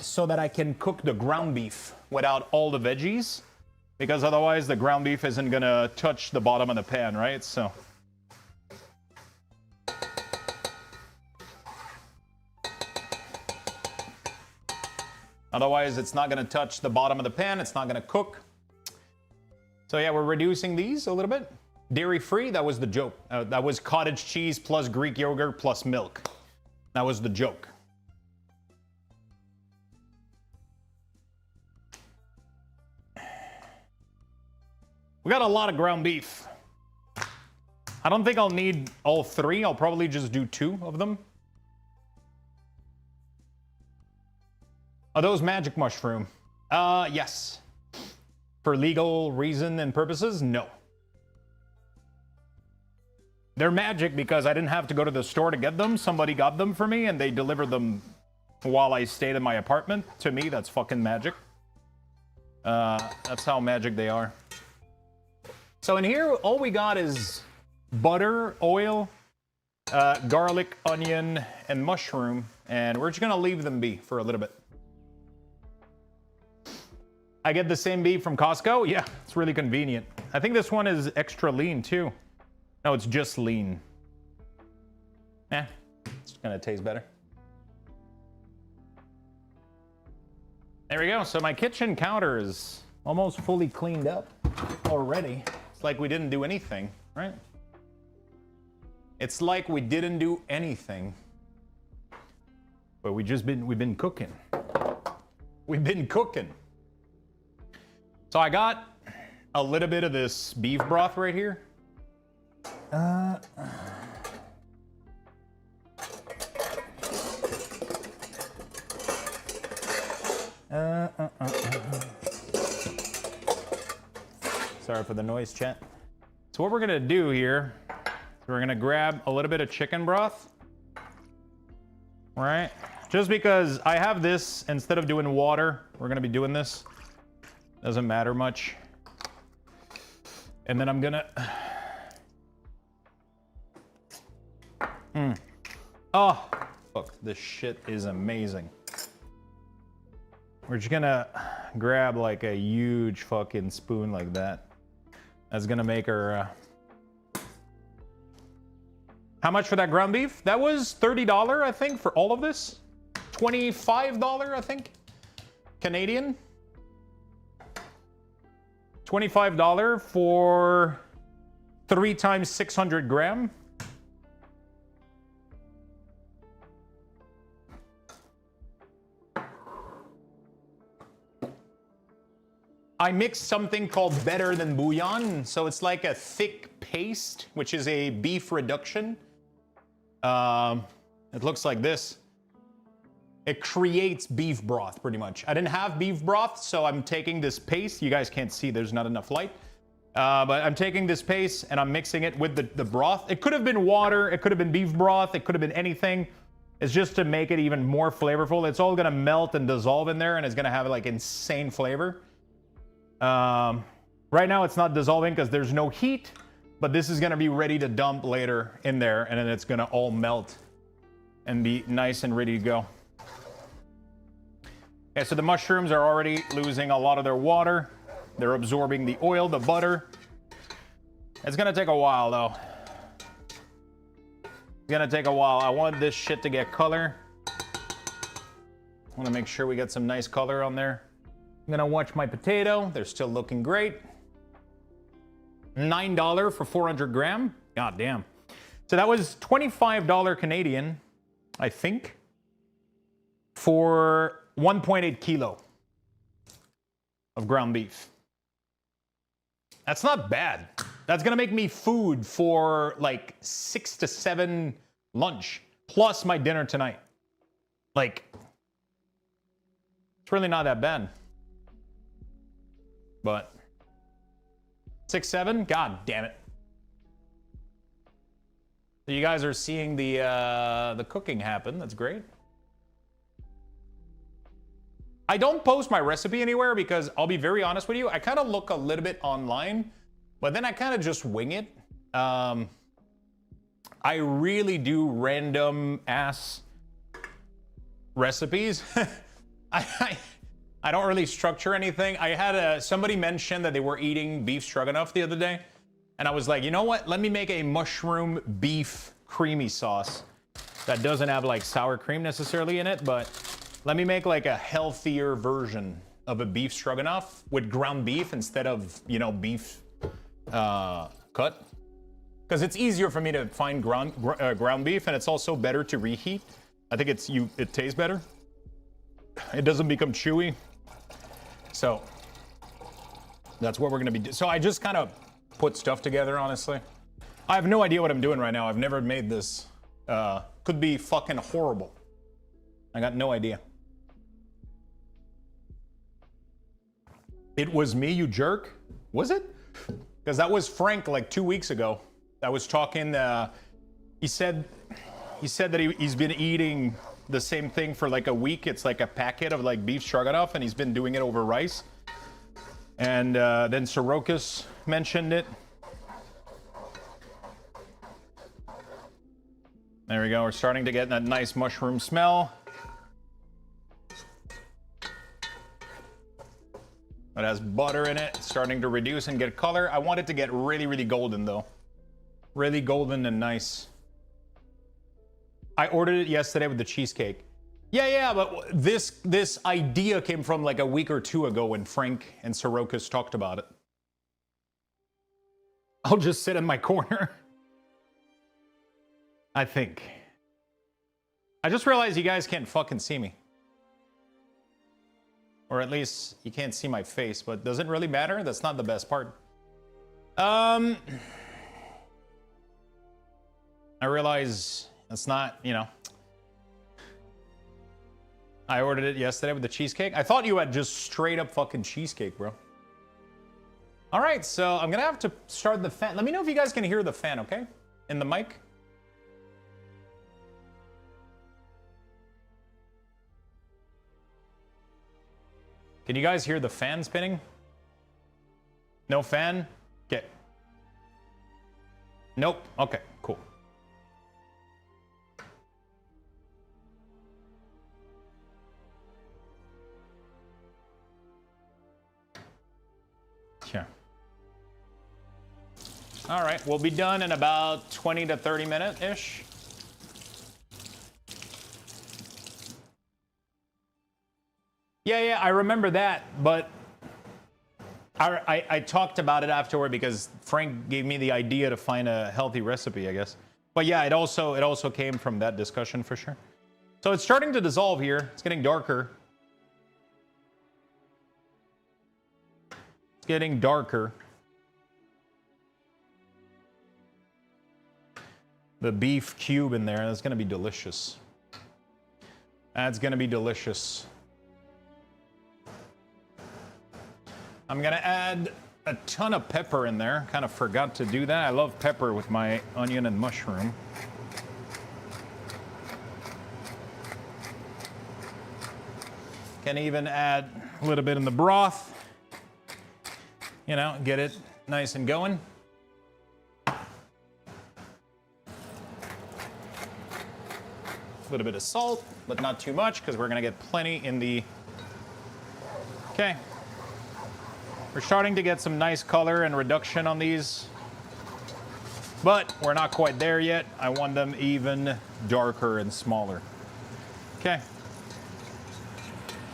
so that I can cook the ground beef without all the veggies, because otherwise the ground beef isn't going to touch the bottom of the pan, right? So otherwise, it's not going to touch the bottom of the pan. It's not going to cook. So yeah, we're reducing these a little bit. Dairy-free, that was the joke. That was cottage cheese plus Greek yogurt plus milk. That was the joke. We got a lot of ground beef. I don't think I'll need all three. I'll probably just do 2 of them. Are those magic mushroom? Yes. For legal reason and purposes, no. They're magic because I didn't have to go to the store to get them. Somebody got them for me and they delivered them while I stayed in my apartment. To me, that's fucking magic. That's how magic they are. So in here, all we got is butter, oil, garlic, onion, and mushroom. And we're just gonna leave them be for a little bit. I get the same beef from Costco? Yeah, it's really convenient. I think this one is extra lean too. No, it's just lean. It's gonna taste better. There we go. So my kitchen counter is almost fully cleaned up already. It's like we didn't do anything, right? It's like we didn't do anything. But we've been cooking. We've been cooking. So I got a little bit of this beef broth right here. Sorry for the noise, chat. So what we're gonna do here, we're gonna grab a little bit of chicken broth. Right? Just because I have this, instead of doing water, we're gonna be doing this. Doesn't matter much. And then I'm gonna... Oh, fuck, this shit is amazing. We're just gonna grab like a huge fucking spoon like that. That's gonna make her... How much for that ground beef? That was $30, I think, for all of this. $25, I think, Canadian. $25 for 3 times 600 gram. I mixed something called better than bouillon. So it's like a thick paste, which is a beef reduction. It looks like this. It creates beef broth, pretty much. I didn't have beef broth, so I'm taking this paste. You guys can't see, there's not enough light. But I'm taking this paste and I'm mixing it with the broth. It could have been water, it could have been beef broth, it could have been anything. It's just to make it even more flavorful. It's all gonna melt and dissolve in there and it's gonna have like insane flavor. Right now it's not dissolving because there's no heat, but this is gonna be ready to dump later in there and then it's gonna all melt and be nice and ready to go. Okay, so the mushrooms are already losing a lot of their water. They're absorbing the oil, the butter. It's gonna take a while though. It's gonna take a while. I want this shit to get color. I wanna make sure we get some nice color on there. I'm gonna watch my potato. They're still looking great. $9 for 400 gram. God damn. So that was $25 Canadian, I think, for 1.8 kilo of ground beef. That's not bad. That's gonna make me food for like 6 to 7 lunch, plus my dinner tonight. Like, it's really not that bad. But 6, 7, god damn it. So you guys are seeing the cooking happen. That's great. I don't post my recipe anywhere because I'll be very honest with you. I kind of look a little bit online, but then I kind of just wing it. I really do random ass recipes. I don't really structure anything. I had somebody mention that they were eating beef stroganoff the other day, and I was like, you know what? Let me make a mushroom beef creamy sauce that doesn't have like sour cream necessarily in it, but let me make like a healthier version of a beef stroganoff with ground beef instead of, you know, beef cut. Because it's easier for me to find ground beef, and it's also better to reheat. I think it tastes better. It doesn't become chewy. So that's what we're gonna be doing. So I just kind of put stuff together, honestly. I have no idea what I'm doing right now. I've never made this. Could be fucking horrible. I got no idea. It was me, you jerk? Was it? Because that was Frank like 2 weeks ago. I was talking, he said that he's been eating the same thing for like a week. It's like a packet of like beef stroganoff, and he's been doing it over rice. And then Sorokas mentioned it. There we go, we're starting to get that nice mushroom smell. It has butter in it, it's starting to reduce and get color. I want it to get really, really golden though. Really golden and nice. I ordered it yesterday with the cheesecake. Yeah, but this idea came from like a week or two ago when Frank and Sorokas talked about it. I'll just sit in my corner. I think. I just realized you guys can't fucking see me. Or at least you can't see my face, but does it really matter? That's not the best part. I realize that's not, you know. I ordered it yesterday with the cheesecake. I thought you had just straight up fucking cheesecake, bro. All right, so I'm gonna have to start the fan. Let me know if you guys can hear the fan, okay? In the mic. Can you guys hear the fan spinning? No fan? Okay. Nope. Okay, cool. Yeah. All right, we'll be done in about 20 to 30 minutes-ish. Yeah, I remember that, but I talked about it afterward because Frank gave me the idea to find a healthy recipe, I guess. But yeah, it also came from that discussion for sure. So it's starting to dissolve here. It's getting darker. It's getting darker. the beef cube in there. That's gonna be delicious. That's gonna be delicious. I'm gonna add a ton of pepper in there. Kind of forgot to do that. I love pepper with my onion and mushroom. Can even add a little bit in the broth. You know, get it nice and going. A little bit of salt, but not too much because we're gonna get plenty in the... Okay. We're starting to get some nice color and reduction on these, but we're not quite there yet. I want them even darker and smaller. Okay.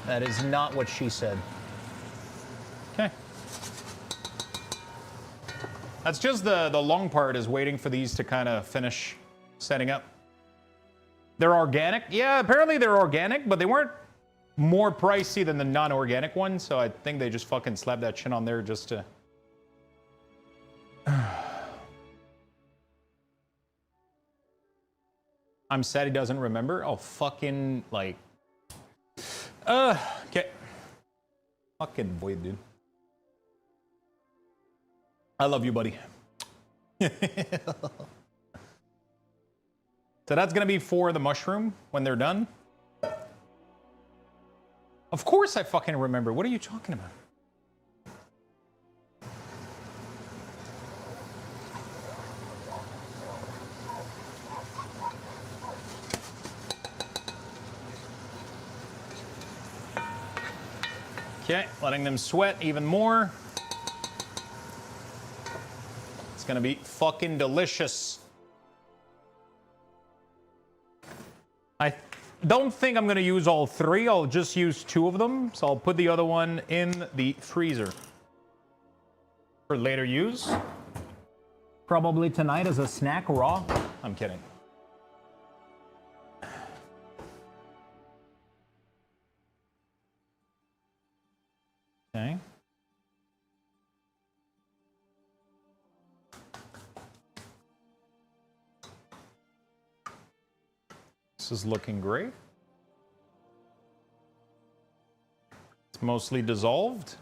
That is not what she said. Okay. That's just the long part, is waiting for these to kind of finish setting up. They're organic. Yeah, apparently they're organic, but they weren't more pricey than the non-organic ones, so I think they just fucking slapped that shit on there just to... I'm sad he doesn't remember. Oh, fucking, like... okay. Fucking void, dude. I love you, buddy. So that's gonna be for the mushroom when they're done. Of course I fucking remember. What are you talking about? Okay, letting them sweat even more. It's gonna be fucking delicious. I don't think I'm gonna use all three. I'll just use 2 of them. So I'll put the other one in the freezer for later use. Probably tonight as a snack raw. I'm kidding. Okay. This is looking great. It's mostly dissolved.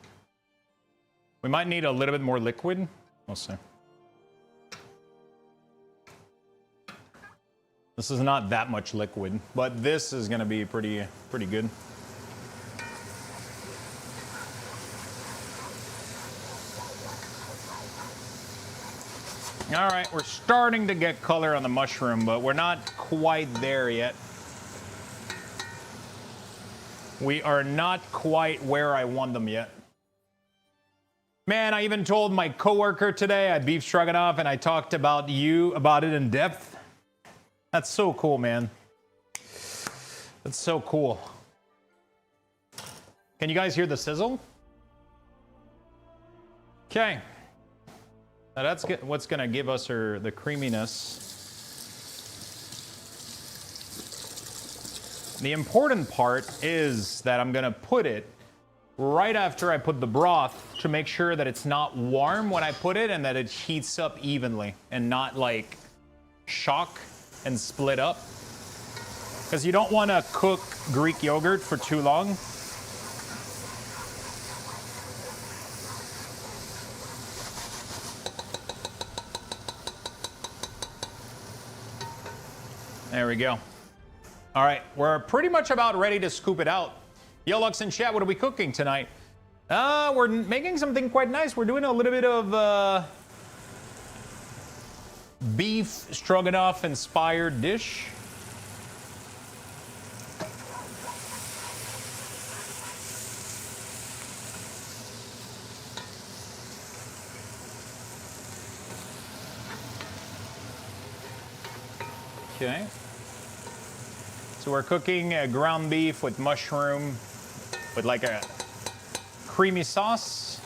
We might need a little bit more liquid. We'll see. This is not that much liquid, but this is going to be pretty good. All right, we're starting to get color on the mushroom, but we're not quite there yet. We are not quite where I want them yet. Man, I even told my coworker today I beef stroganoff and I talked about it in depth. That's so cool, man. That's so cool. Can you guys hear the sizzle? Okay. Now that's what's going to give us the creaminess. The important part is that I'm going to put it right after I put the broth to make sure that it's not warm when I put it and that it heats up evenly and not like shock and split up. Because you don't want to cook Greek yogurt for too long. There we go. All right, we're pretty much about ready to scoop it out. Yo, Lux in chat, what are we cooking tonight? We're making something quite nice. We're doing a little bit of beef stroganoff inspired dish. Okay. So we're cooking ground beef with mushroom, with like a creamy sauce.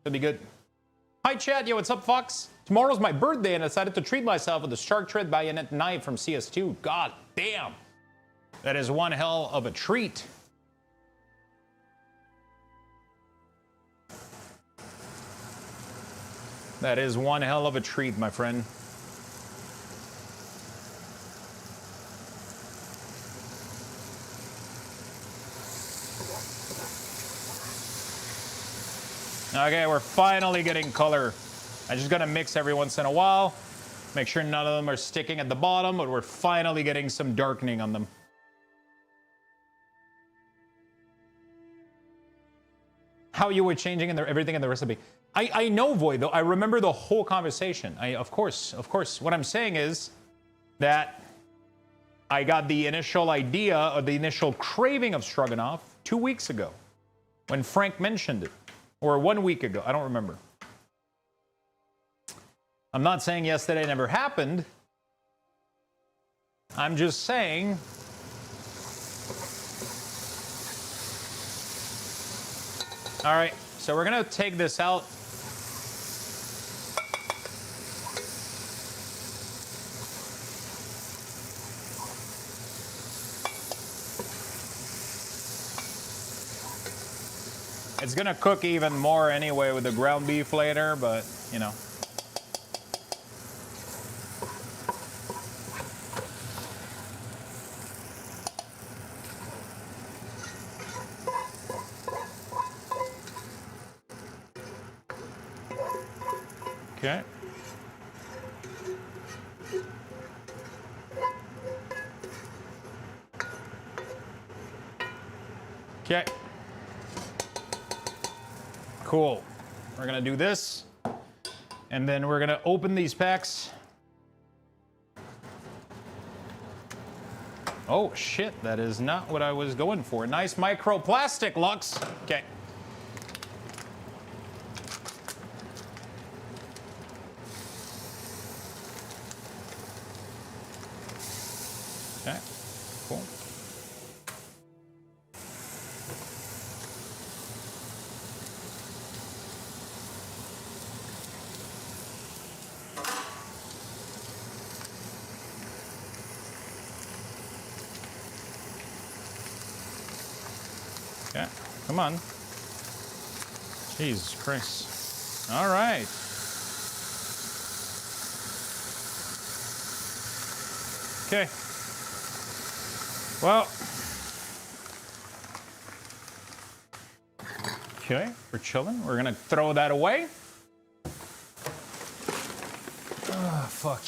Should be good. Hi chat, yo, what's up, Fox? Tomorrow's my birthday and I decided to treat myself with a shark thread bayonet knife from CS2. God damn. That is one hell of a treat. That is one hell of a treat, my friend. Okay, we're finally getting color. I just gotta mix every once in a while. Make sure none of them are sticking at the bottom, but we're finally getting some darkening on them. How you were changing everything in the recipe. I know, Void, though. I remember the whole conversation. Of course. What I'm saying is that I got the initial idea, or the initial craving of Stroganoff 2 weeks ago when Frank mentioned it. Or 1 week ago. I don't remember. I'm not saying yesterday never happened. I'm just saying... All right, so we're gonna take this out. It's gonna cook even more anyway with the ground beef later, but you know. Okay. Okay. Cool. We're gonna do this, and then we're gonna open these packs. Oh shit, that is not what I was going for. Nice microplastic, Lux. Okay. Okay, cool. Okay, come on. Jesus Christ. All right. Okay. Well, okay, we're chilling. We're gonna throw that away. Oh, fuck.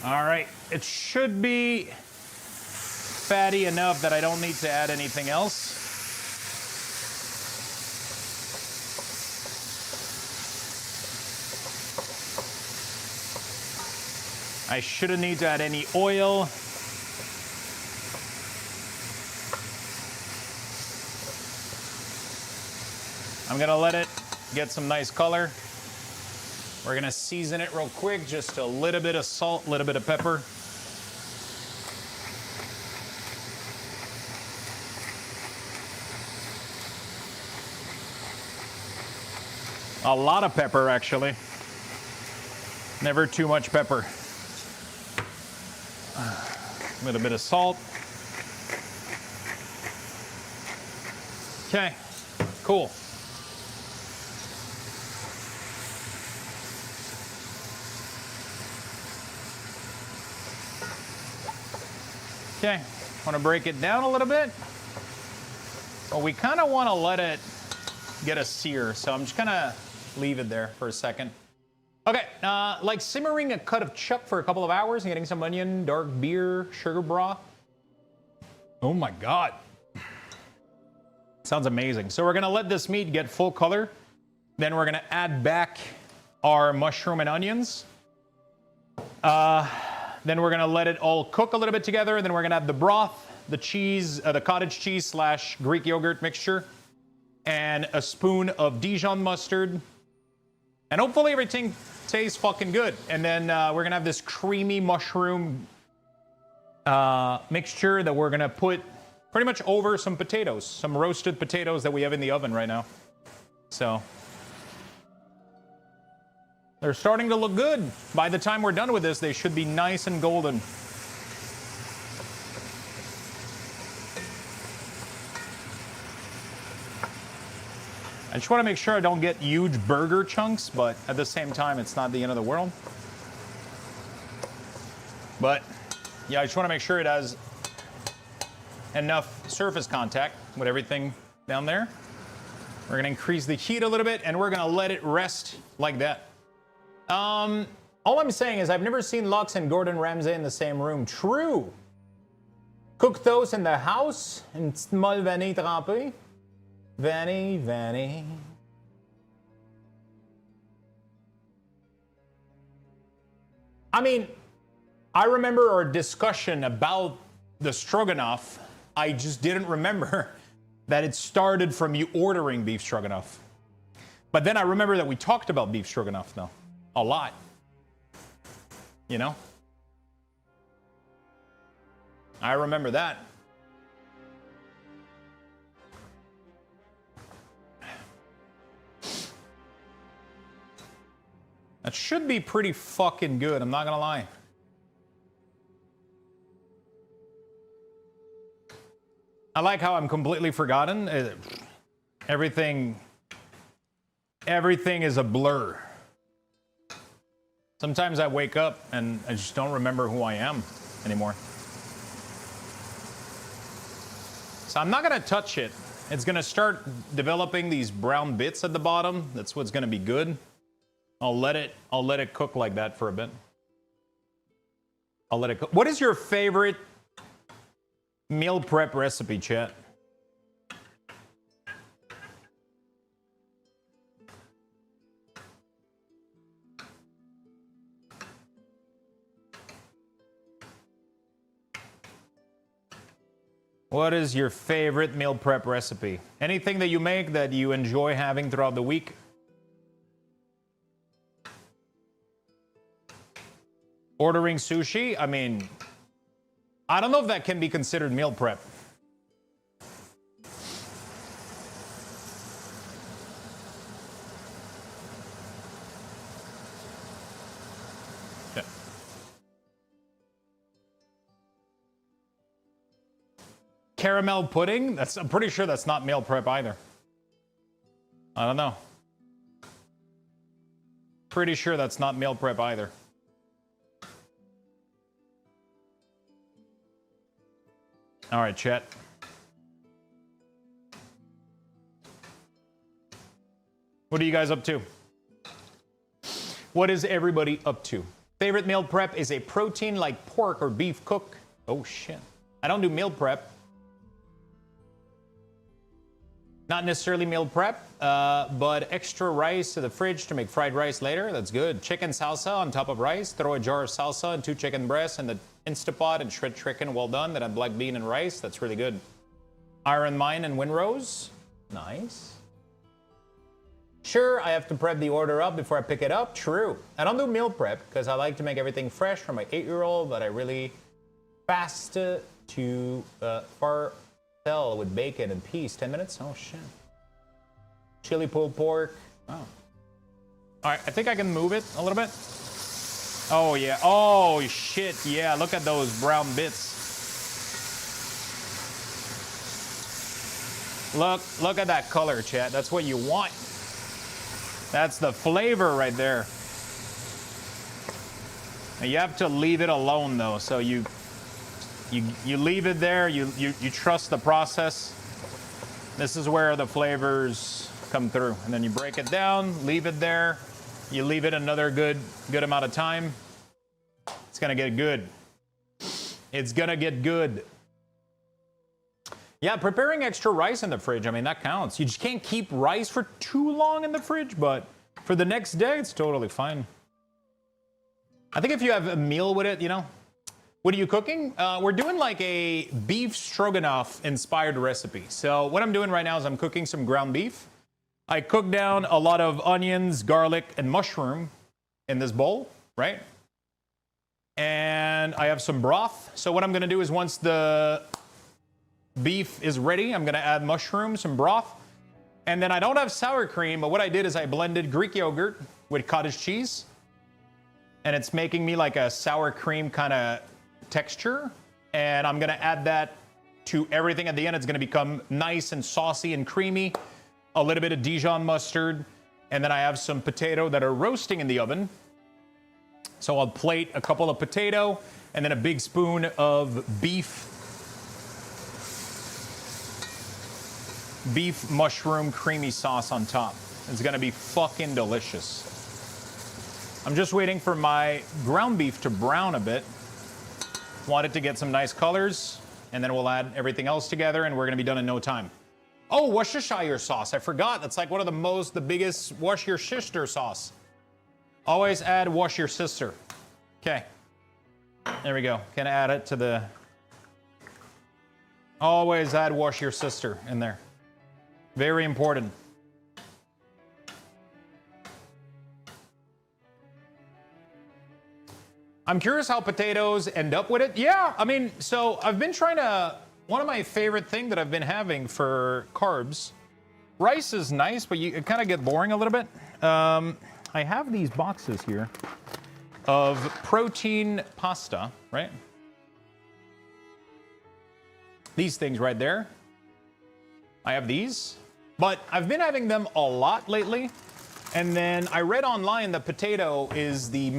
All right, it should be fatty enough that I don't need to add anything else. I shouldn't need to add any oil. I'm gonna let it get some nice color. We're gonna season it real quick, just a little bit of salt, a little bit of pepper. A lot of pepper, actually. Never too much pepper. A little bit of salt. Okay, cool. Okay, want to break it down a little bit. Well, we kind of want to let it get a sear, so I'm just gonna leave it there for a second. Okay, like simmering a cut of chuck for a couple of hours and getting some onion, dark beer, sugar broth. Oh my God. Sounds amazing. So we're gonna let this meat get full color. Then we're gonna add back our mushroom and onions. Then we're gonna let it all cook a little bit together. And then we're gonna add the broth, the cheese, the cottage cheese / Greek yogurt mixture, and a spoon of Dijon mustard. And hopefully everything tastes fucking good. And then we're gonna have this creamy mushroom mixture that we're gonna put pretty much over some potatoes, some roasted potatoes that we have in the oven right now. So they're starting to look good. By the time we're done with this, they should be nice and golden. I just want to make sure I don't get huge burger chunks, but at the same time, it's not the end of the world. But yeah, I just want to make sure it has enough surface contact with everything down there. We're going to increase the heat a little bit, and we're going to let it rest like that. All I'm saying is I've never seen Lux and Gordon Ramsay in the same room. True. Cook those in the house. Une petite molle vanille trempée. Vanille. I mean, I remember our discussion about the stroganoff. I just didn't remember that it started from you ordering beef stroganoff. But then I remember that we talked about beef stroganoff though. A lot. You know? I remember that. That should be pretty fucking good, I'm not gonna lie. I like how I'm completely forgotten. Everything is a blur. Sometimes I wake up and I just don't remember who I am anymore. So I'm not gonna touch it. It's gonna start developing these brown bits at the bottom. That's what's gonna be good. I'll let it cook like that for a bit. I'll let it cook. What is your favorite meal prep recipe, chat? What is your favorite meal prep recipe? Anything that you make that you enjoy having throughout the week? Ordering sushi? I mean, I don't know if that can be considered meal prep. Yeah. Caramel pudding? I'm pretty sure that's not meal prep either. I don't know. Pretty sure that's not meal prep either. All right, chat. What are you guys up to? What is everybody up to? Favorite meal prep is a protein like pork or beef cook. Oh, shit. I don't do meal prep. Not necessarily meal prep, but extra rice to the fridge to make fried rice later. That's good. Chicken salsa on top of rice. Throw a jar of salsa and 2 chicken breasts in the Instapot and shred chicken. Well done. Then add black bean and rice. That's really good. Iron Mine and Winrose. Nice. Sure, I have to prep the order up before I pick it up. True. I don't do meal prep because I like to make everything fresh for my 8-year-old, but I really fast to farcel with bacon and peas. 10 minutes? Oh, shit. Chili pulled pork. Oh. All right, I think I can move it a little bit. Oh, yeah. Oh, shit. Yeah, look at those brown bits. Look at that color, chat. That's what you want. That's the flavor right there. Now, you have to leave it alone, though. So you leave it there. You trust the process. This is where the flavors come through. And then you break it down, leave it there. You leave it another good amount of time. It's gonna get good. It's gonna get good. Yeah, preparing extra rice in the fridge, I mean, that counts. You just can't keep rice for too long in the fridge, but for the next day, it's totally fine. I think if you have a meal with it, you know. What are you cooking? We're doing like a beef stroganoff inspired recipe. So what I'm doing right now is I'm cooking some ground beef. I cook down a lot of onions, garlic, and mushroom in this bowl, right? And I have some broth. So what I'm gonna do is once the beef is ready, I'm gonna add mushrooms, some broth. And then I don't have sour cream, but what I did is I blended Greek yogurt with cottage cheese. And it's making me like a sour cream kind of texture. And I'm gonna add that to everything at the end. It's gonna become nice and saucy and creamy. A little bit of Dijon mustard, and then I have some potato that are roasting in the oven. So I'll plate a couple of potato and then a big spoon of beef mushroom creamy sauce on top. It's gonna be fucking delicious. I'm just waiting for my ground beef to brown a bit. Want it to get some nice colors, and then we'll add everything else together, and we're gonna be done in no time. Oh, Worcestershire sauce. I forgot. That's like one of the biggest Worcestershire sauce. Always add Worcestershire. Okay. There we go. Gonna add it to the... Always add Worcestershire in there. Very important. I'm curious how potatoes end up with it. Yeah, I mean, so I've been trying to... One of my favorite things that I've been having for carbs, rice is nice, but it kind of get boring a little bit. I have these boxes here of protein pasta, right? These things right there. I have these, but I've been having them a lot lately. And then I read online that potato is the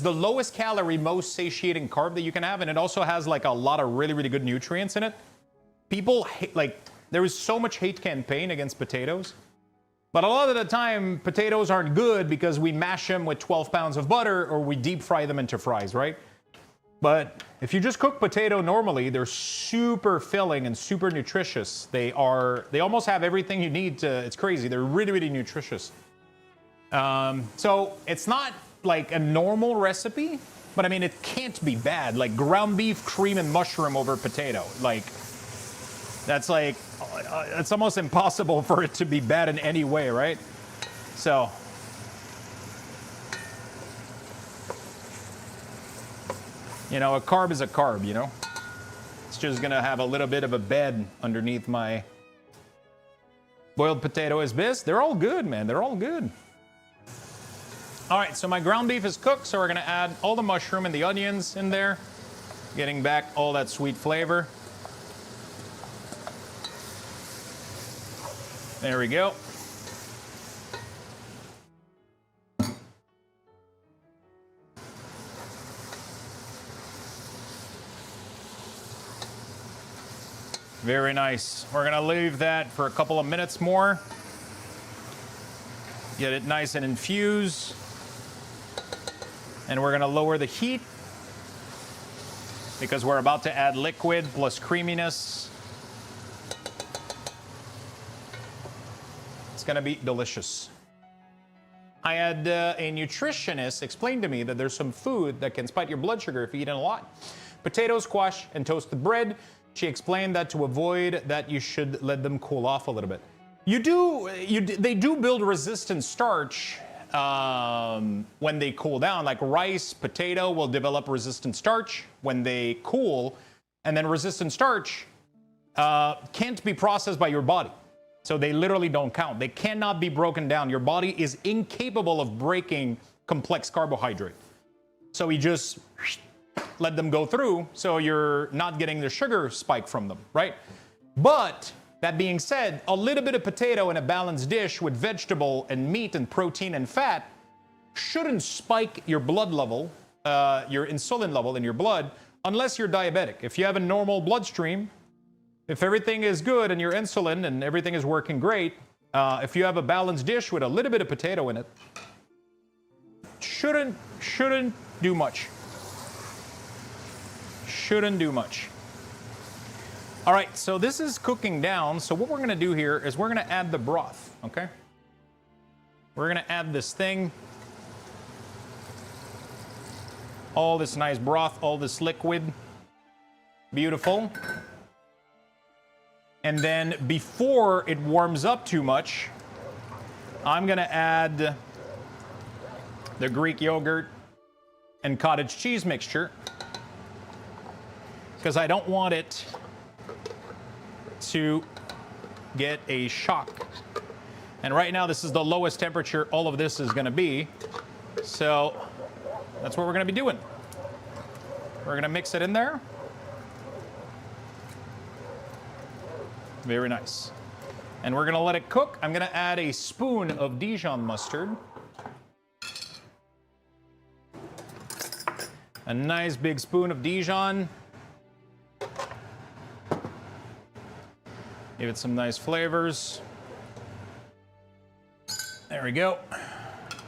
lowest calorie, most satiating carb that you can have, and it also has like a lot of really, really good nutrients in it. People hate, like, there is so much hate campaign against potatoes, but a lot of the time potatoes aren't good because we mash them with 12 pounds of butter or we deep fry them into fries, right? But if you just cook potato normally, they're super filling and super nutritious. They almost have everything you need to, it's crazy. They're really, really nutritious. So it's not like a normal recipe, but I mean, it can't be bad. Like ground beef, cream, and mushroom over potato. Like, that's like, it's almost impossible for it to be bad in any way, right? So, you know, a carb is a carb, you know? It's just gonna have a little bit of a bed underneath my boiled potato is this. They're all good, man. They're all good. All right, so my ground beef is cooked, so we're gonna add all the mushroom and the onions in there, getting back all that sweet flavor. There we go. Very nice. We're gonna leave that for a couple of minutes more. Get it nice and infused. And we're gonna lower the heat because we're about to add liquid plus creaminess. It's gonna be delicious. I had a nutritionist explain to me that there's some food that can spike your blood sugar if you eat it a lot. Potato squash and toasted bread. She explained that to avoid that, you should let them cool off a little bit. They do build resistant starch when they cool down. Like rice, potato will develop resistant starch when they cool, and then resistant starch can't be processed by your body. So they literally don't count. They cannot be broken down. Your body is incapable of breaking complex carbohydrate. So we just let them go through, so you're not getting the sugar spike from them, right? But that being said, a little bit of potato in a balanced dish with vegetable and meat and protein and fat shouldn't spike your blood level, your insulin level in your blood, unless you're diabetic. If you have a normal bloodstream, if everything is good and your insulin and everything is working great, if you have a balanced dish with a little bit of potato in it, shouldn't do much. Shouldn't do much. All right, so this is cooking down. So what we're gonna do here is we're gonna add the broth, okay? We're gonna add this thing. All this nice broth, all this liquid. Beautiful. And then before it warms up too much, I'm gonna add the Greek yogurt and cottage cheese mixture, because I don't want it to get a shock. And right now, this is the lowest temperature all of this is gonna be. So that's what we're gonna be doing. We're gonna mix it in there. Very nice. And we're gonna let it cook. I'm gonna add a spoon of Dijon mustard. A nice big spoon of Dijon. Give it some nice flavors. There we go.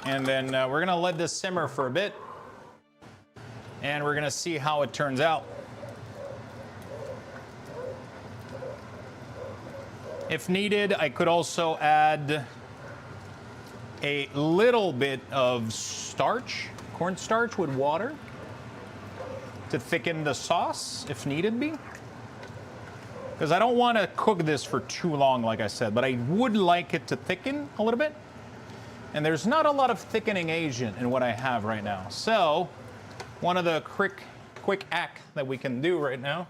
And then we're gonna let this simmer for a bit. And we're gonna see how it turns out. If needed, I could also add a little bit of starch, cornstarch with water to thicken the sauce if needed be. Because I don't want to cook this for too long, like I said, but I would like it to thicken a little bit. And there's not a lot of thickening agent in what I have right now. So one of the quick hack that we can do right now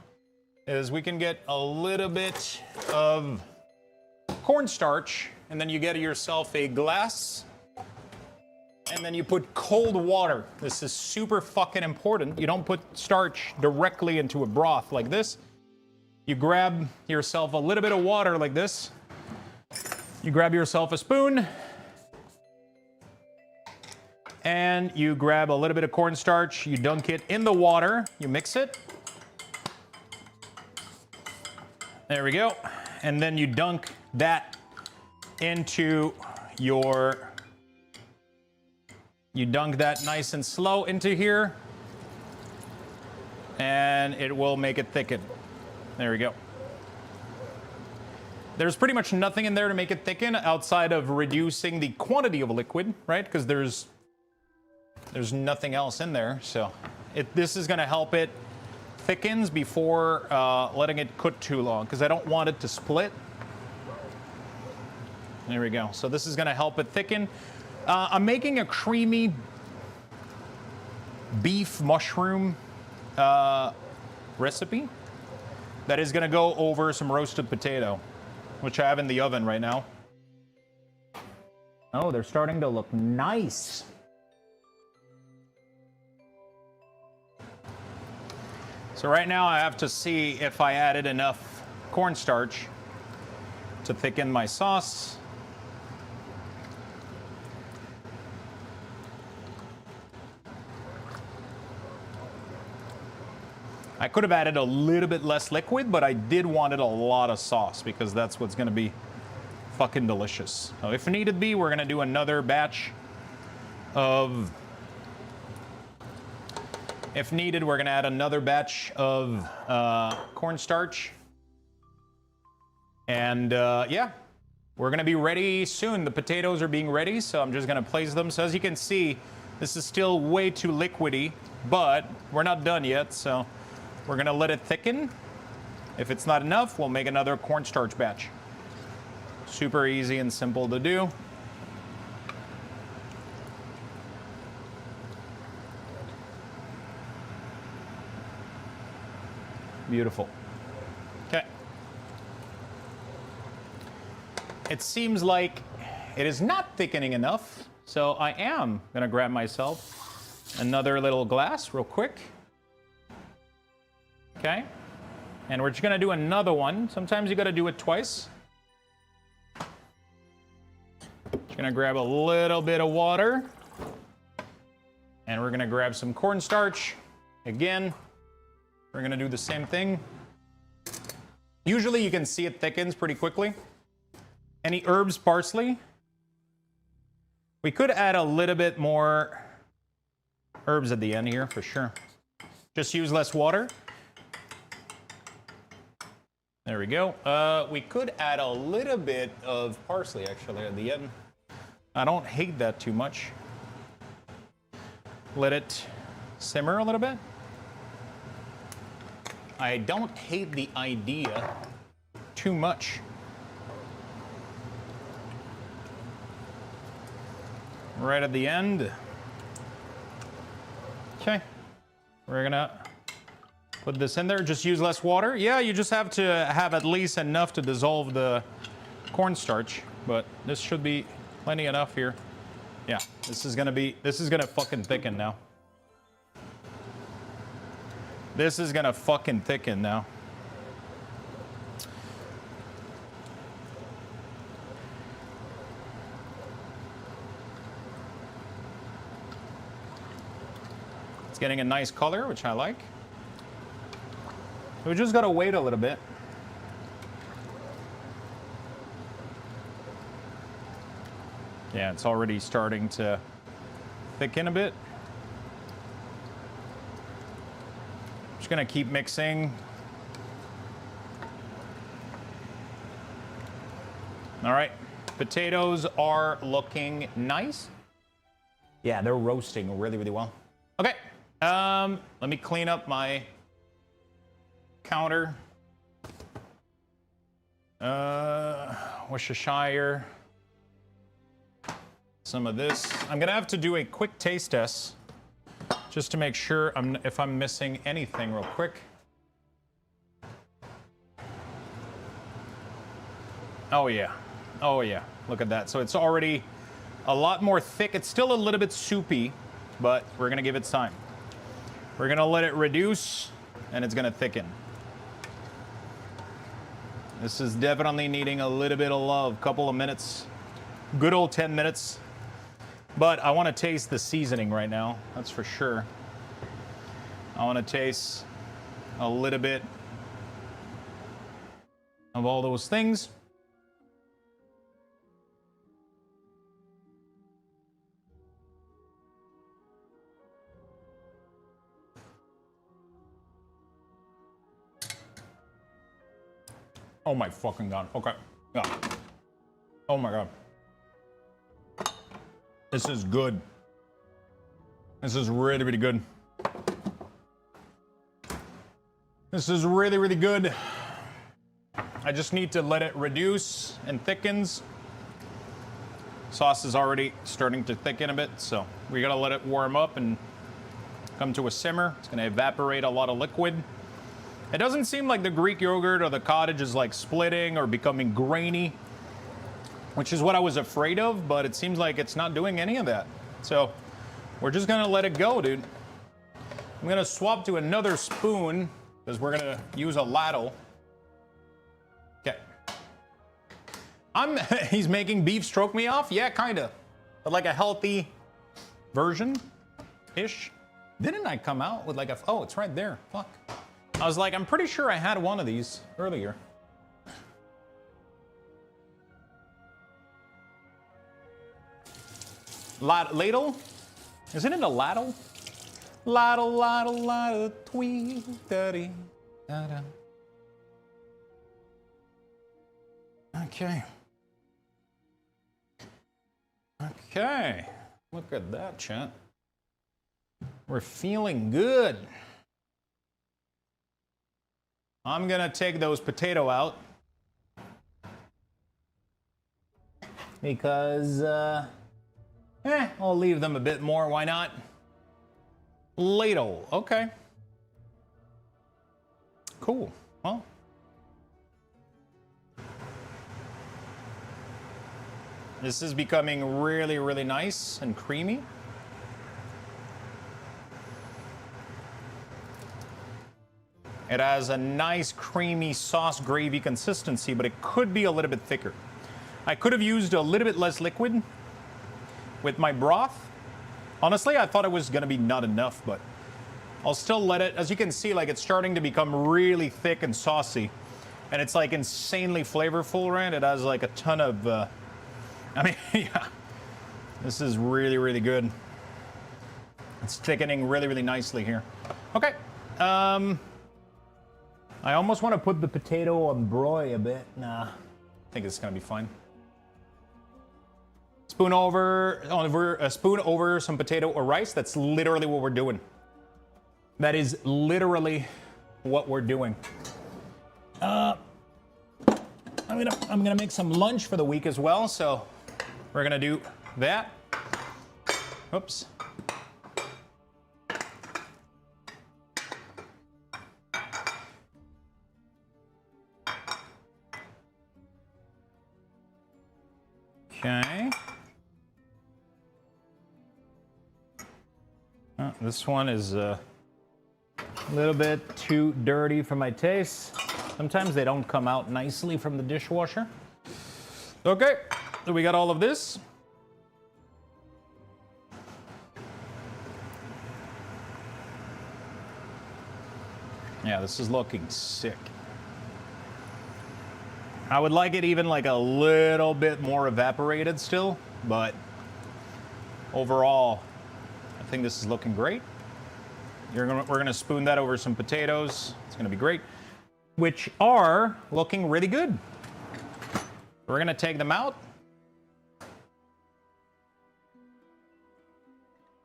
is we can get a little bit of cornstarch, and then you get yourself a glass, and then you put cold water. This is super fucking important. You don't put starch directly into a broth like this. You grab yourself a little bit of water like this. You grab yourself a spoon, and you grab a little bit of cornstarch. You dunk it in the water. You mix it. There we go. And then you dunk that into your... You dunk that nice and slow into here, and it will make it thicken. There we go. There's pretty much nothing in there to make it thicken outside of reducing the quantity of liquid, right? Because there's nothing else in there. So this is going to help it thickens before letting it cook too long, because I don't want it to split. There we go. So this is going to help it thicken. I'm making a creamy beef mushroom recipe that is going to go over some roasted potato, which I have in the oven right now. Oh, they're starting to look nice. So right now I have to see if I added enough cornstarch to thicken my sauce. I could have added a little bit less liquid, but I did wanted a lot of sauce because that's what's going to be fucking delicious. So if needed be, we're going to do another batch of... If needed, we're going to add another batch of cornstarch. And yeah, we're going to be ready soon. The potatoes are being ready, so I'm just going to place them. So as you can see, this is still way too liquidy, but we're not done yet, so... We're gonna let it thicken. If it's not enough, we'll make another cornstarch batch. Super easy and simple to do. Beautiful. Okay. It seems like it is not thickening enough, so I am gonna grab myself another little glass real quick. Okay, and we're just gonna do another one. Sometimes you gotta do it twice. Just gonna grab a little bit of water, and we're gonna grab some cornstarch. Again, we're gonna do the same thing. Usually you can see it thickens pretty quickly. Any herbs, parsley? We could add a little bit more herbs at the end here for sure. Just use less water. There we go. We could add a little bit of parsley, actually, at the end. I don't hate that too much. Let it simmer a little bit. I don't hate the idea too much. Right at the end. Okay. We're gonna... put this in there, just use less water. Yeah, you just have to have at least enough to dissolve the cornstarch, but this should be plenty enough here. Yeah, this is gonna fucking thicken now. This is gonna fucking thicken now. It's getting a nice color, which I like. We just gotta wait a little bit. Yeah, it's already starting to thicken a bit. Just gonna keep mixing. All right, potatoes are looking nice. Yeah, they're roasting really, really well. Okay, let me clean up my counter. Worcestershire. Some of this. I'm gonna have to do a quick taste test just to make sure if I'm missing anything real quick. Oh yeah, oh yeah, look at that. So it's already a lot more thick. It's still a little bit soupy, but we're gonna give it time. We're gonna let it reduce and it's gonna thicken. This is definitely needing a little bit of love, couple of minutes, good old 10 minutes. But I want to taste the seasoning right now, that's for sure. I want to taste a little bit of all those things. Oh my fucking god. Okay. Yeah. Oh my god. This is good. This is really, really good. This is really, really good. I just need to let it reduce and thickens. Sauce is already starting to thicken a bit, so we gotta let it warm up and come to a simmer. It's gonna evaporate a lot of liquid. It doesn't seem like the Greek yogurt or the cottage is like splitting or becoming grainy, which is what I was afraid of, but it seems like it's not doing any of that. So we're just gonna let it go, dude. I'm gonna swap to another spoon because we're gonna use a ladle. Okay. He's making beef stroke me off? Yeah, kinda. But like a healthy version-ish. Didn't I come out with like a, oh, it's right there, fuck. I was like, I'm pretty sure I had one of these earlier. Ladle? Isn't it a ladle? Ladle, ladle, ladle, tweet, daddy, da da. Okay. Okay. Look at that, chat. We're feeling good. I'm gonna take those potato out because I'll leave them a bit more. Why not? Ladle. Okay. Cool. Well. This is becoming really, really nice and creamy. It has a nice creamy sauce gravy consistency, but it could be a little bit thicker. I could have used a little bit less liquid with my broth. Honestly, I thought it was gonna be not enough, but I'll still let it. As you can see, like it's starting to become really thick and saucy, and it's like insanely flavorful, right? It has like a ton of, I mean, yeah, this is really, really good. It's thickening really, really nicely here. Okay, I almost want to put the potato on broil a bit. Nah, I think it's gonna be fine. Spoon over some potato or rice. That's literally what we're doing. That is literally what we're doing. I'm gonna make some lunch for the week as well, so we're gonna do that. Oops. Okay. Oh, this one is a little bit too dirty for my taste. Sometimes they don't come out nicely from the dishwasher. Okay, so we got all of this. Yeah, this is looking sick. I would like it even like a little bit more evaporated still, but overall, I think this is looking great. We're gonna spoon that over some potatoes. It's gonna be great, which are looking really good. We're gonna take them out.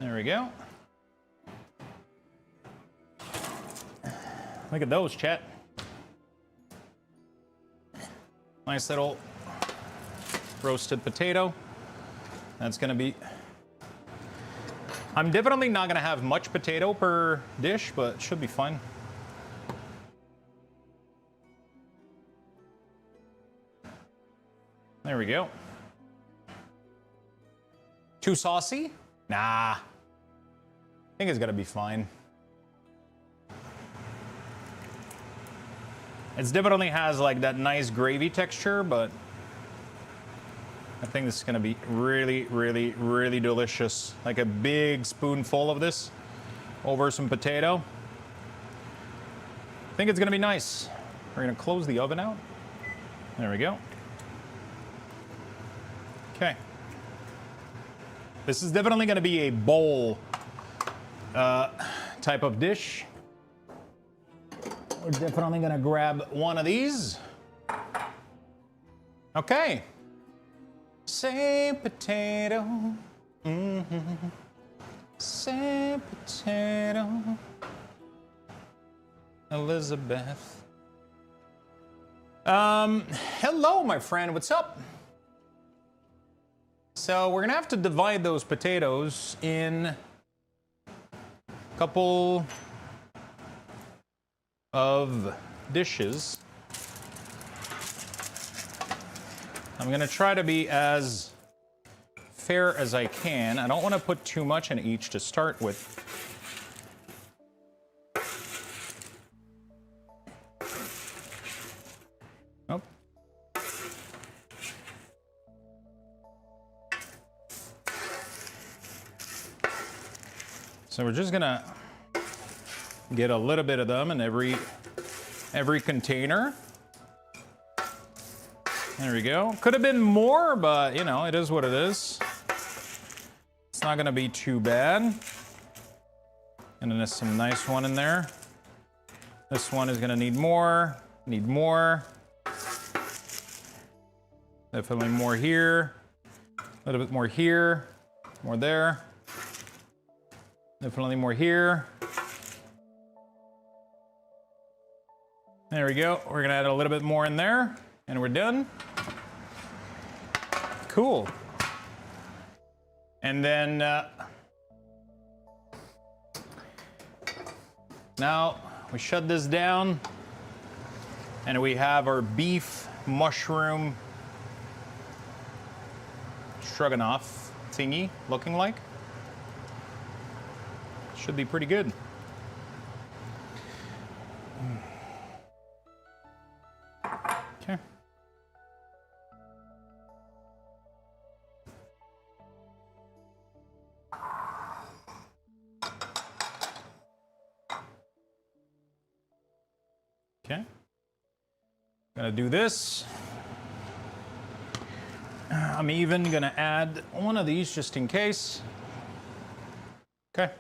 There we go. Look at those, chat. Nice little roasted potato. That's gonna be... I'm definitely not gonna have much potato per dish, but it should be fine. There we go. Too saucy? Nah. I think it's gonna be fine. It definitely has like that nice gravy texture, but I think this is gonna be really, really, really delicious. Like a big spoonful of this over some potato. I think it's gonna be nice. We're gonna close the oven out. There we go. Okay. This is definitely gonna be a bowl type of dish. We're definitely gonna grab one of these. Okay. Say potato. Mm-hmm. Say potato. Elizabeth. Hello, my friend. What's up? So we're gonna have to divide those potatoes in a couple of dishes. I'm gonna try to be as fair as I can. I don't want to put too much in each to start with. Oh. So we're just gonna get a little bit of them in every container. There we go. Could have been more, but you know, it is what it is. It's not gonna be too bad. And then there's some nice one in there. This one is gonna need more. Need more. Definitely more here. A little bit more here. More there. Definitely more here. There we go. We're gonna add a little bit more in there, and we're done. Cool. And then now we shut this down, and we have our beef mushroom stroganoff thingy looking like. Should be pretty good. Okay. Okay. Gonna do this. I'm even gonna add one of these just in case. Okay.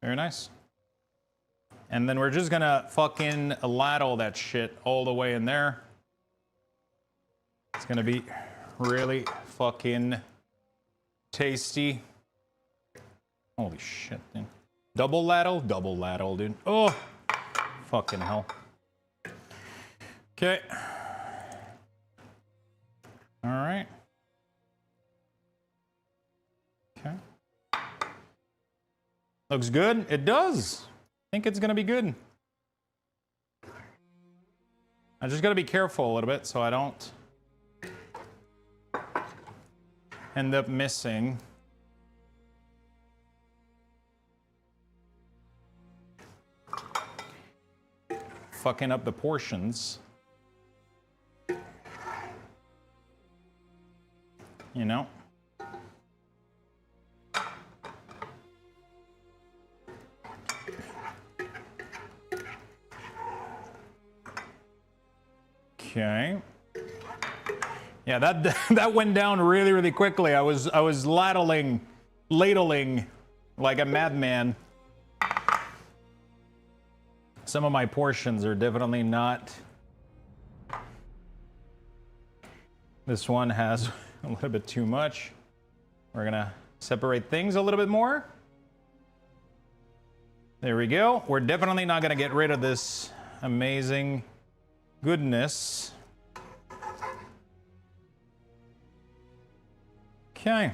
Very nice. And then we're just gonna fucking ladle that shit all the way in there. It's gonna be really fucking tasty. Holy shit, dude. Double ladle, dude. Oh, fucking hell. Okay. All right. Okay. Looks good. It does. I think it's gonna be good. I just gotta be careful a little bit so I don't end up missing. Fucking up the portions. You know? Okay. Yeah, that went down really, really quickly. I was ladling like a madman. Some of my portions are definitely not. This one has a little bit too much. We're gonna separate things a little bit more. There we go. We're definitely not gonna get rid of this amazing goodness. Okay.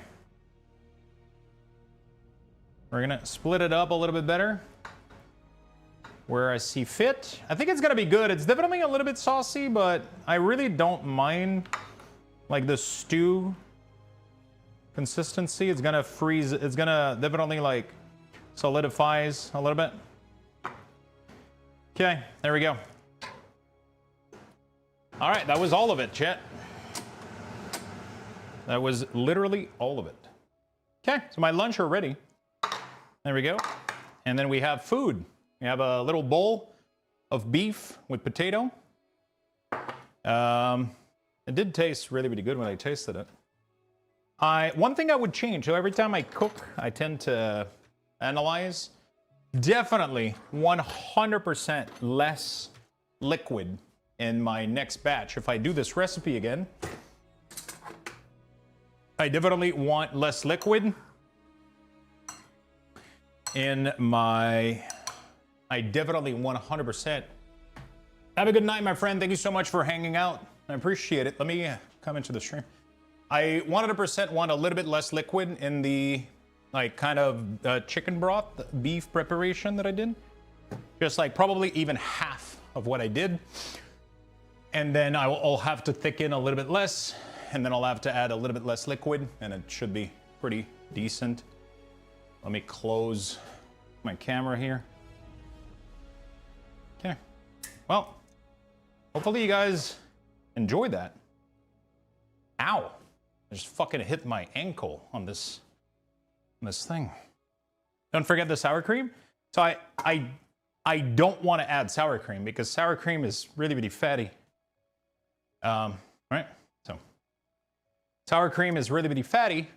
We're gonna split it up a little bit better where I see fit. I think it's gonna be good. It's definitely a little bit saucy, but I really don't mind like the stew consistency. It's gonna freeze. It's gonna definitely like solidifies a little bit. Okay, there we go. All right, that was all of it, chat. That was literally all of it. Okay, so my lunch are ready. There we go. And then we have food. We have a little bowl of beef with potato. It did taste really, really good when I tasted it. One thing I would change, so every time I cook, I tend to analyze. Definitely 100% less liquid in my next batch. If I do this recipe again, I definitely want less liquid in my... I definitely 100%. Have a good night, my friend. Thank you so much for hanging out. I appreciate it. Let me come into the stream. I 100% want a little bit less liquid in the like kind of chicken broth, beef preparation that I did. Just like probably even half of what I did. And then I'll have to thicken a little bit less, and then I'll have to add a little bit less liquid, and it should be pretty decent. Let me close my camera here. Okay. Well, hopefully you guys enjoyed that. Ow. I just fucking hit my ankle on this thing. Don't forget the sour cream. So I don't want to add sour cream because sour cream is really, really fatty. Right? So sour cream is really, really fatty.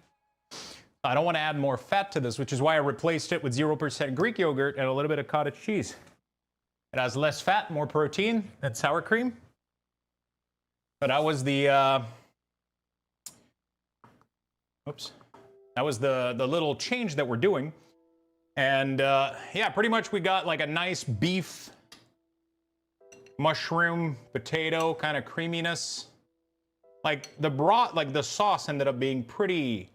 I don't want to add more fat to this, which is why I replaced it with 0% Greek yogurt and a little bit of cottage cheese. It has less fat, more protein than sour cream. But that was the oops. That was the little change that we're doing. And yeah, pretty much we got like a nice beef, mushroom, potato kind of creaminess. Like the broth, like the sauce ended up being pretty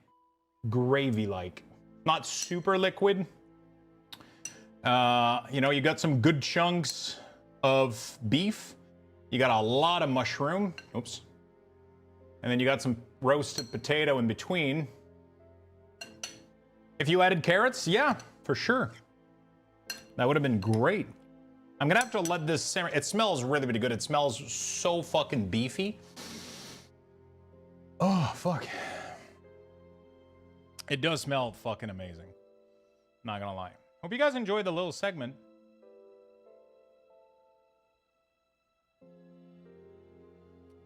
gravy-like. Not super liquid. You know, you got some good chunks of beef. You got a lot of mushroom. Oops. And then you got some roasted potato in between. If you added carrots, yeah, for sure. That would have been great. I'm gonna have to let this simmer. It smells really, really good. It smells so fucking beefy. Oh, fuck. It does smell fucking amazing. Not gonna lie. Hope you guys enjoyed the little segment.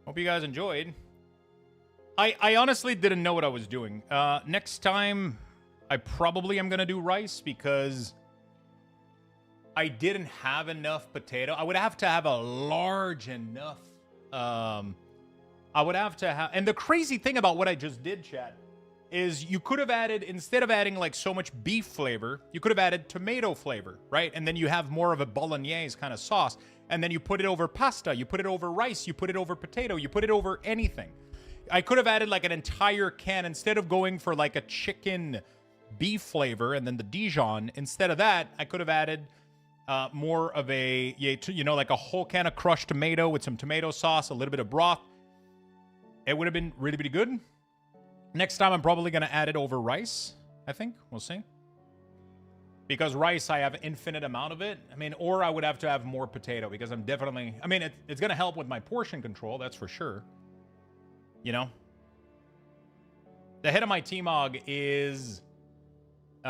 Hope you guys enjoyed. I honestly didn't know what I was doing. Next time, I probably am gonna do rice because I didn't have enough potato. I would have to have a large enough. I would have to have. And the crazy thing about what I just did, chat, is you could have added, instead of adding like so much beef flavor, you could have added tomato flavor, right? And then you have more of a bolognese kind of sauce. And then you put it over pasta, you put it over rice, you put it over potato, you put it over anything. I could have added like an entire can instead of going for like a chicken beef flavor and then the Dijon. Instead of that, I could have added more of a, you know, like a whole can of crushed tomato with some tomato sauce, a little bit of broth. It would have been really, really good. Next time, I'm probably going to add it over rice, I think. We'll see. Because rice, I have an infinite amount of it. I mean, or I would have to have more potato because I'm definitely... I mean, it's going to help with my portion control, that's for sure. You know? The head of my T-Mog is... the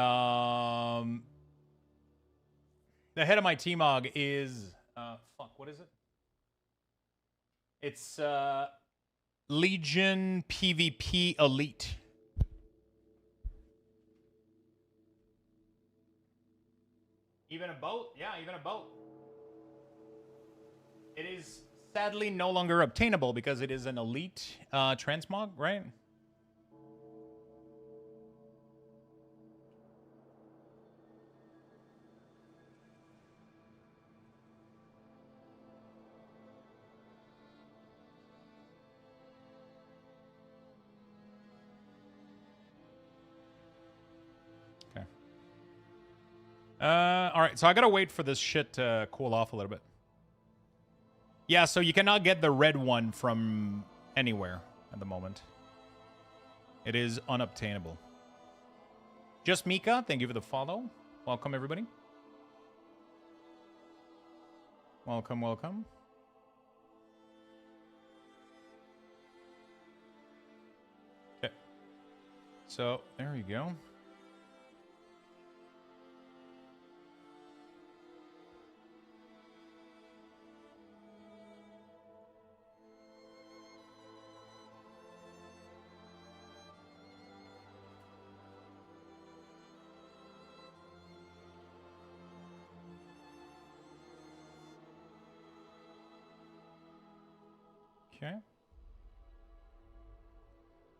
head of my T-Mog is... fuck, what is it? It's Legion PvP Elite. Even a boat? Yeah, even a boat. It is sadly no longer obtainable because it is an elite transmog, right? Okay. All right, so I gotta wait for this shit to cool off a little bit. Yeah, so you cannot get the red one from anywhere at the moment. It is unobtainable. Just Mika, thank you for the follow. Welcome, everybody. Welcome, welcome. Okay. So, there you go. Okay.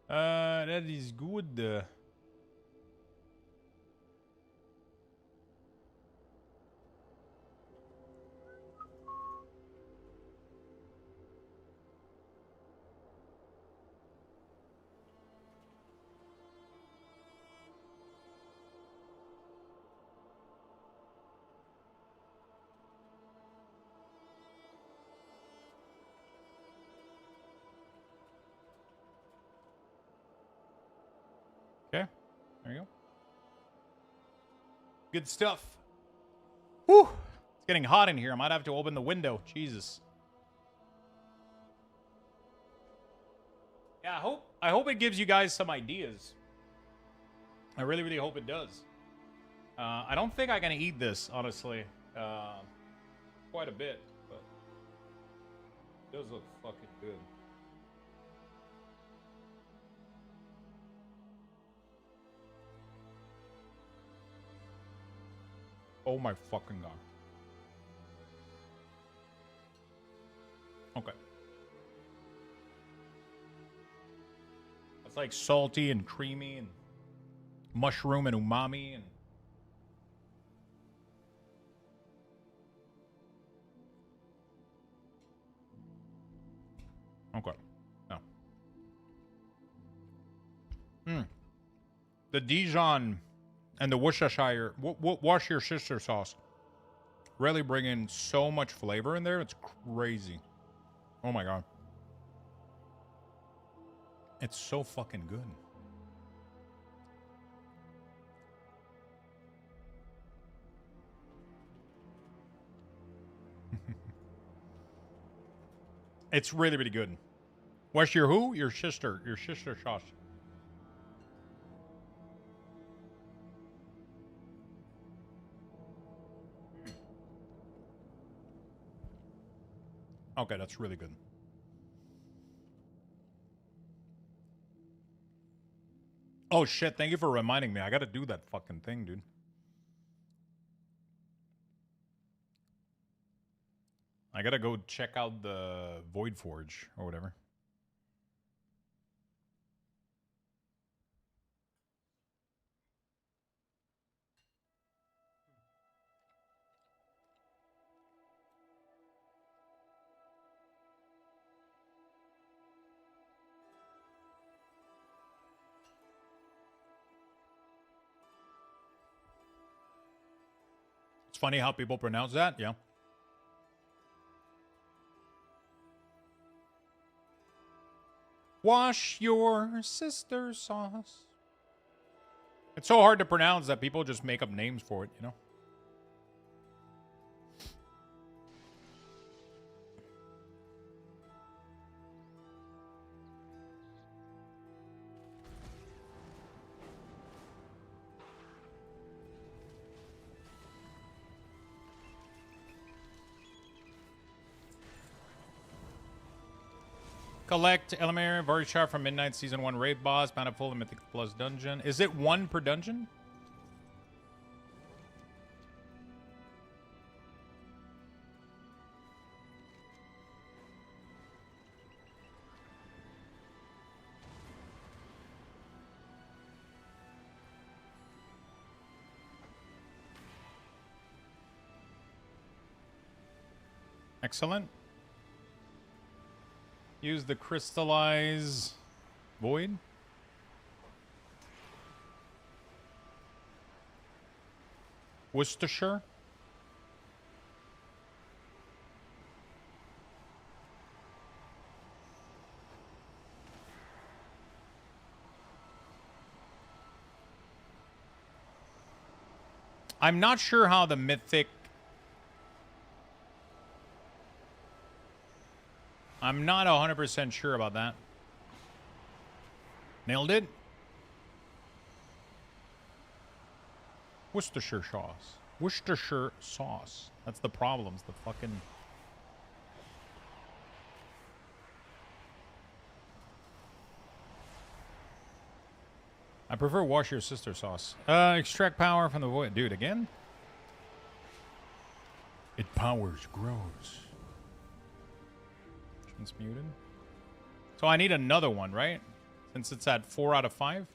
That is good. Okay. There you go. Good stuff. Whew. It's getting hot in here. I might have to open the window. Jesus. Yeah, I hope it gives you guys some ideas. I really, really hope it does. I don't think I'm gonna eat this, honestly. Quite a bit, but it does look fucking good. Oh my fucking god. Okay. It's like salty and creamy and mushroom and umami and okay. No. The Dijon and the Worcestershire Worcestershire sauce really bring in so much flavor in there. It's crazy. Oh my god. It's so fucking good. It's really, really good. What's your who? Your sister sauce. Okay, that's really good. Oh shit, thank you for reminding me. I gotta do that fucking thing, dude. I gotta go check out the Void Forge or whatever. It's funny how people pronounce that, yeah. Wash your sister sauce. It's so hard to pronounce that people just make up names for it, you know? Collect Elamir, Varishar from Midnight Season 1 Raid Boss, Bountiful, and Mythic Plus Dungeon. Is it one per dungeon? Excellent. Use the Crystallize Void. Worcestershire. I'm not sure how the mythic... I'm not 100% sure about that. Nailed it. Worcestershire sauce. Worcestershire sauce. That's the problems. The fucking... I prefer wash your sister sauce. Extract power from the void. Dude, again? It powers grows. Muted. So I need another one, right? Since it's at 4 out of 5.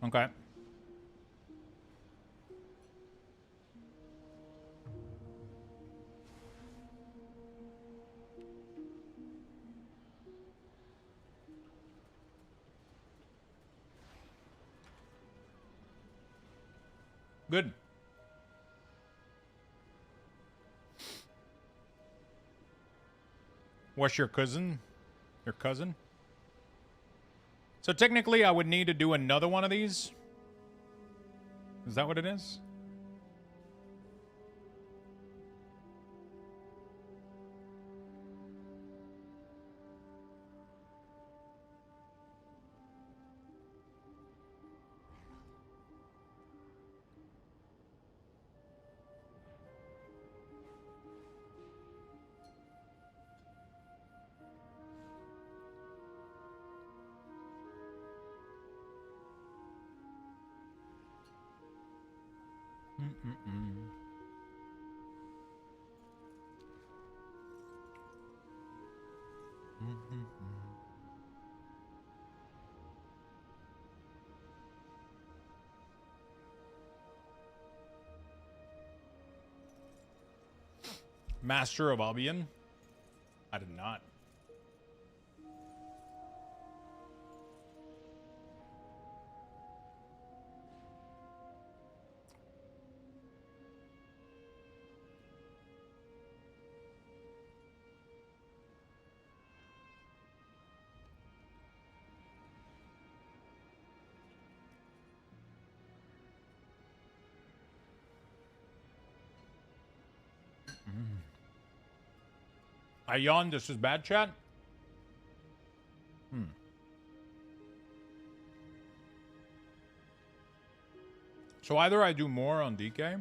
Okay. Good. What's your cousin? Your cousin? So technically, I would need to do another one of these. Is that what it is? Master of Albion? I did not. I yawned. This is bad, chat. So either I do more on DK.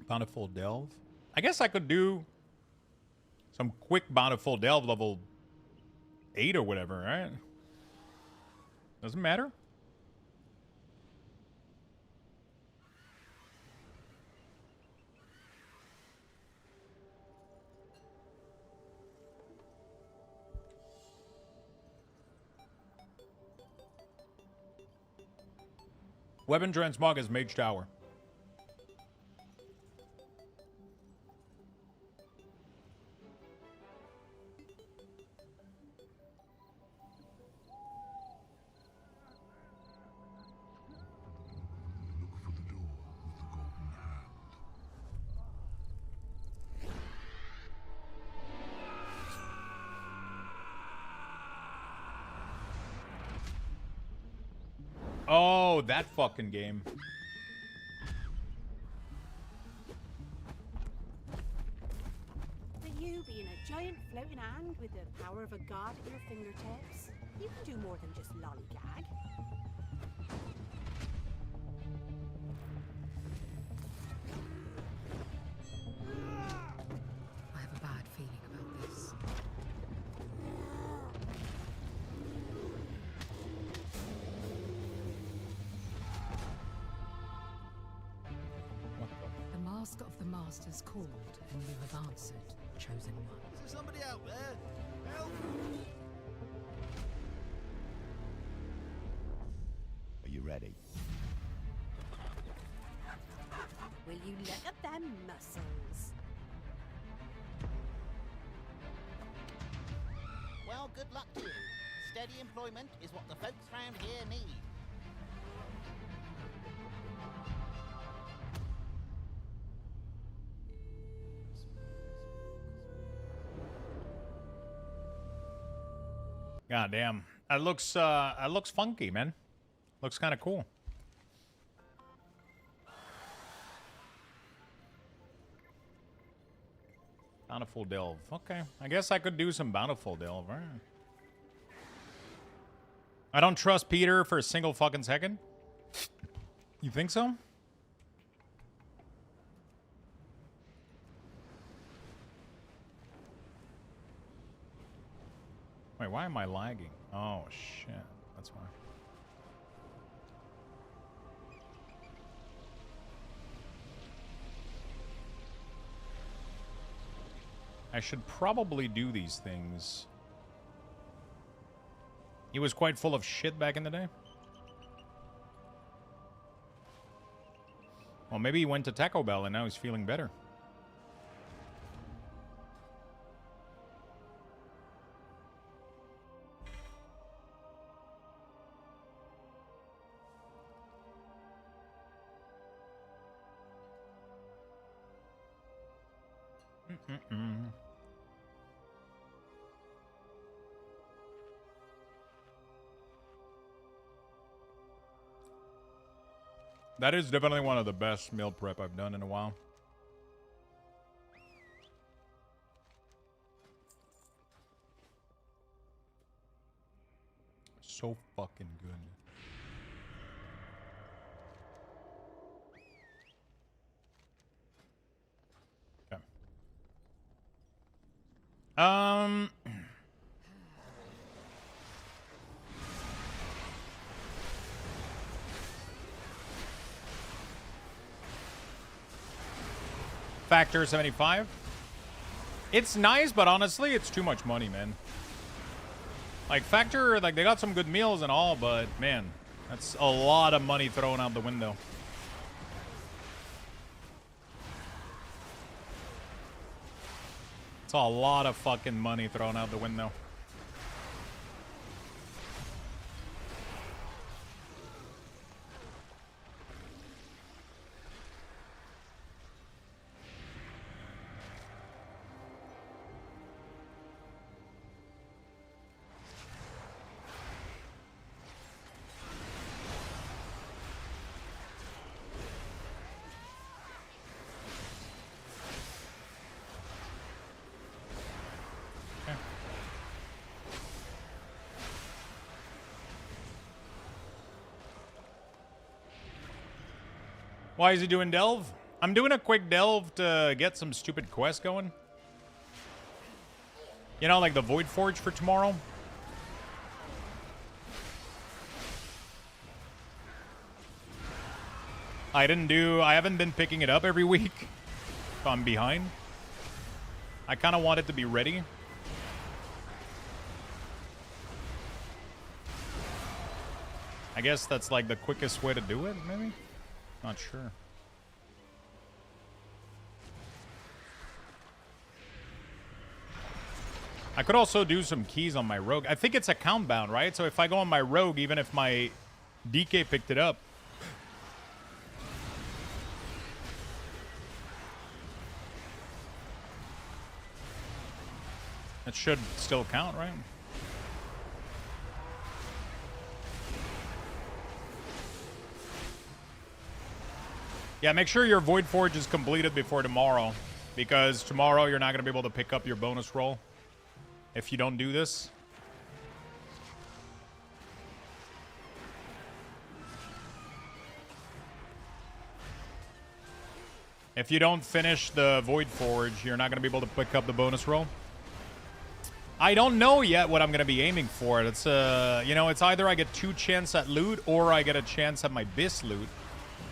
Bountiful Delve. I guess I could do some quick Bountiful Delve level 8 or whatever, right? Doesn't matter. Weapon transmog is Mage Tower. Oh, that fucking game. But you being a giant floating hand with the power of a god at your fingertips, you can do more than just lollygag. I have a bad feeling about this. The Mask of the Masters called, and you have answered, chosen one. Is there somebody out there? Help! Are you ready? Will you look at them muscles? Well, good luck to you. Steady employment is what the folks round here need. God damn. That looks funky, man. Looks kind of cool. Bountiful Delve. Okay. I guess I could do some Bountiful Delve. All right. I don't trust Peter for a single fucking second. You think so? Wait, why am I lagging? Oh, shit. That's why. I should probably do these things. He was quite full of shit back in the day. Well, maybe he went to Taco Bell and now he's feeling better. That is definitely one of the best meal prep I've done in a while. So fucking good. Okay. Factor 75. It's nice, but honestly, it's too much money, man. Like, Factor, like, they got some good meals and all, but, man, that's a lot of money thrown out the window. It's a lot of fucking money thrown out the window. Why is he doing delve? I'm doing a quick delve to get some stupid quest going. You know, like the Void Forge for tomorrow. I haven't been picking it up every week. If I'm behind. I kind of want it to be ready. I guess that's like the quickest way to do it, maybe? Not sure. I could also do some keys on my rogue. I think it's account bound, right? So if I go on my rogue, even if my DK picked it up, it should still count, right? Yeah, make sure your Void Forge is completed before tomorrow, because tomorrow you're not going to be able to pick up your bonus roll if you don't do this. If you don't finish the Void Forge, you're not going to be able to pick up the bonus roll. I don't know yet what I'm going to be aiming for. It's you know, it's either I get 2 chance at loot or I get a chance at my bis loot.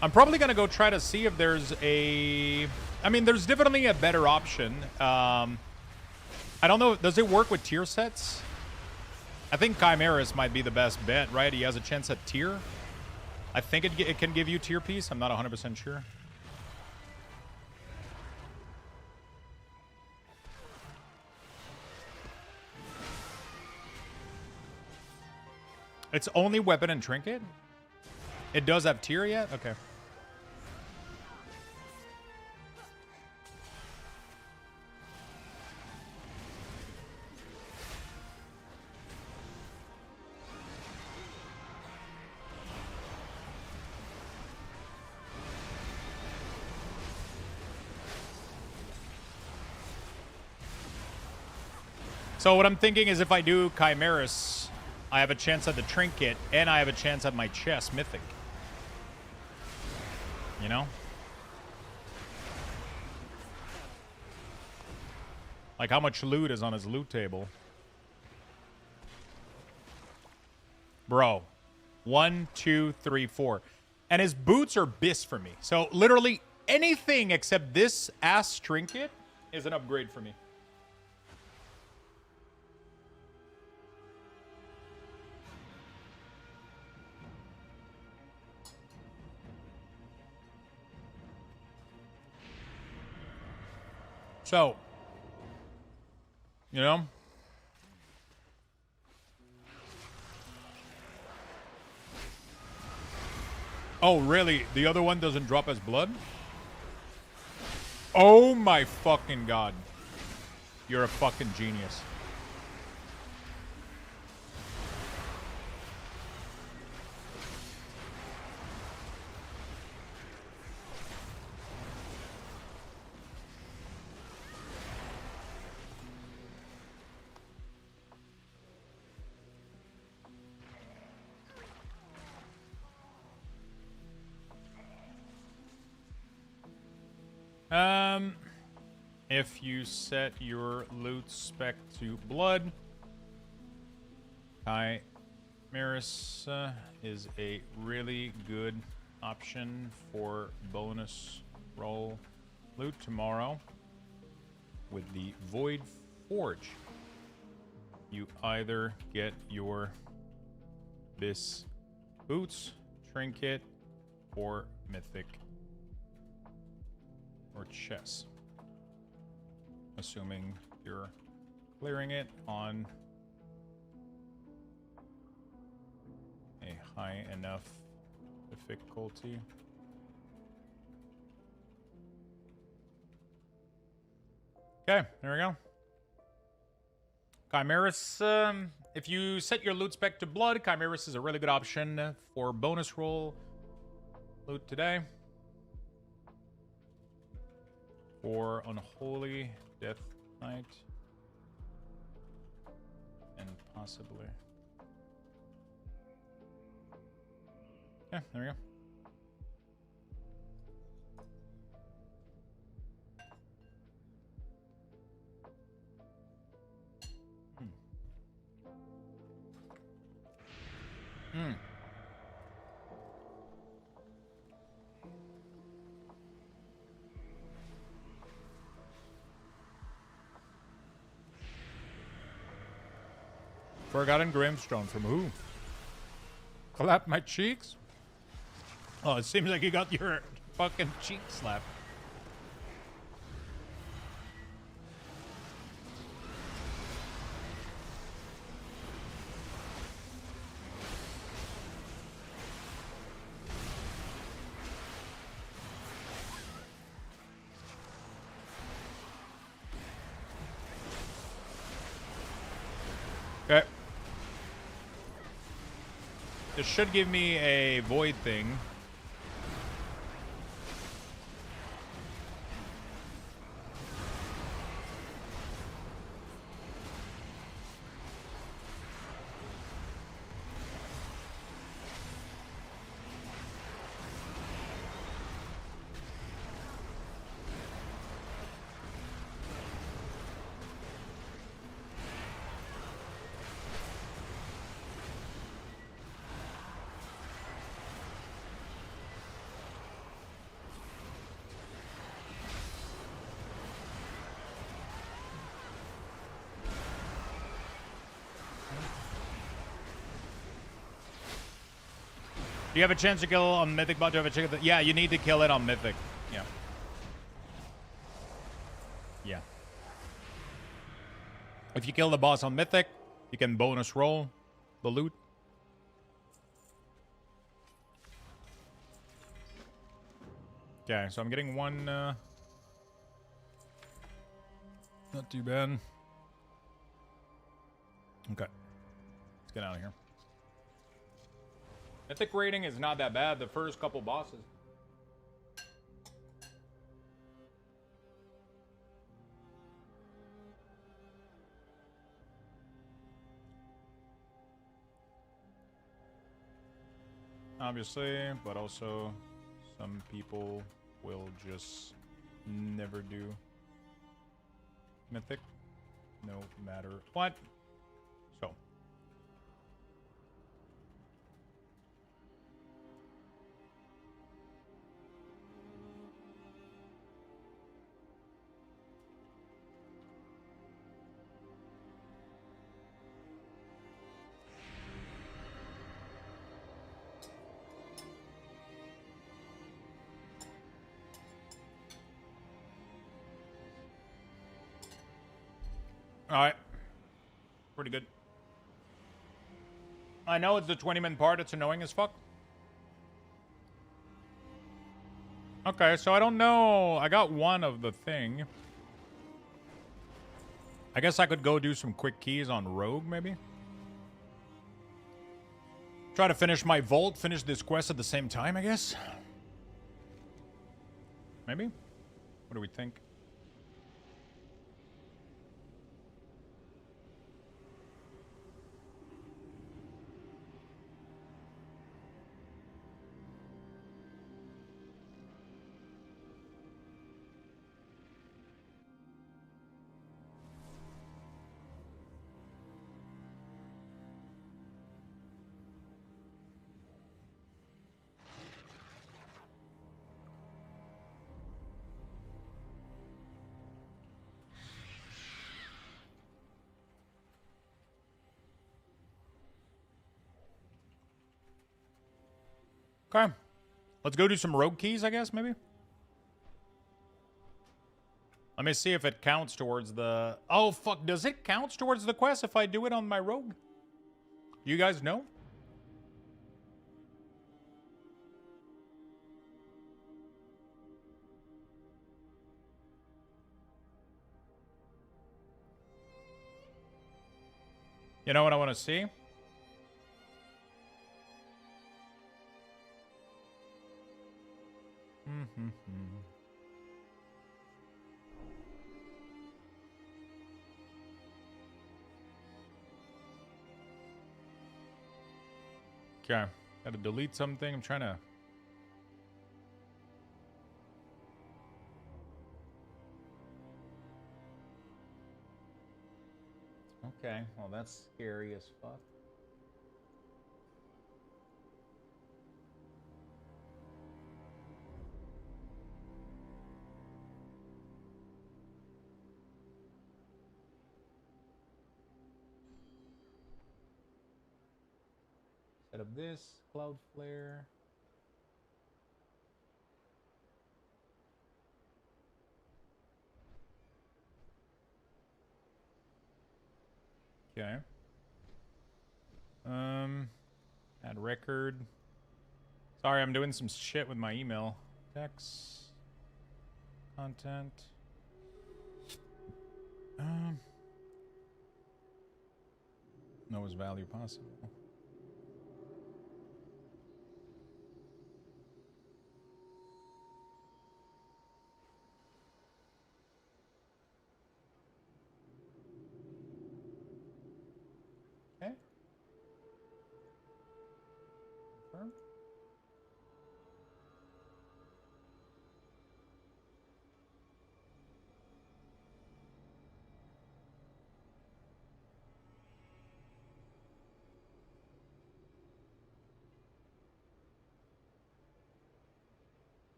I'm probably going to go try to see if there's a... I mean, there's definitely a better option. I don't know. Does it work with tier sets? I think Chimeras might be the best bet, right? He has a chance at tier. I think it can give you tier piece. I'm not 100% sure. It's only weapon and trinket? It does have tier yet? Okay. So what I'm thinking is if I do Chimeras, I have a chance at the trinket, and I have a chance at my chest mythic. You know? Like how much loot is on his loot table. Bro. 1, 2, 3, 4. And his boots are bis for me. So literally anything except this ass trinket is an upgrade for me. So, you know, oh, really? The other one doesn't drop as blood? Oh my fucking god. You're a fucking genius. If you set your loot spec to blood, Chimeras is a really good option for bonus roll loot tomorrow with the Void Forge. You either get your bis boots, trinket, or mythic. Or chess. Assuming you're clearing it on a high enough difficulty. Okay, there we go. Chimeras, if you set your loot spec to blood, Chimeras is a really good option for bonus roll loot today. For Unholy Death Knight. And possibly. Yeah, there we go. Forgotten Grimstone from who? Clap my cheeks? Oh, it seems like you got your fucking cheek slapped. Okay. This should give me a void thing. Do you have a chance to kill on Mythic bot? Do you have a chance? Yeah, you need to kill it on Mythic. Yeah. Yeah. If you kill the boss on Mythic, you can bonus roll the loot. Okay, so I'm getting one, not too bad. Okay. Let's get out of here. Mythic rating is not that bad, the first couple bosses. Obviously, but also some people will just never do Mythic, no matter what. So. Alright. Pretty good. I know it's the 20-minute part. It's annoying as fuck. Okay, so I don't know. I got one of the thing. I guess I could go do some quick keys on Rogue, maybe? Try to finish my vault, finish this quest at the same time, I guess? Maybe? What do we think? Okay. Let's go do some rogue keys, I guess, maybe? Let me see if it counts towards the... Oh, fuck. Does it count towards the quest if I do it on my rogue? You guys know? You know what I want to see? Okay, gotta delete something. I'm trying to... Okay, well that's scary as fuck. Set up this, Cloudflare. Okay. Add record. Sorry, I'm doing some shit with my email. Text. Content. Lowest value possible. Okay. Confirm.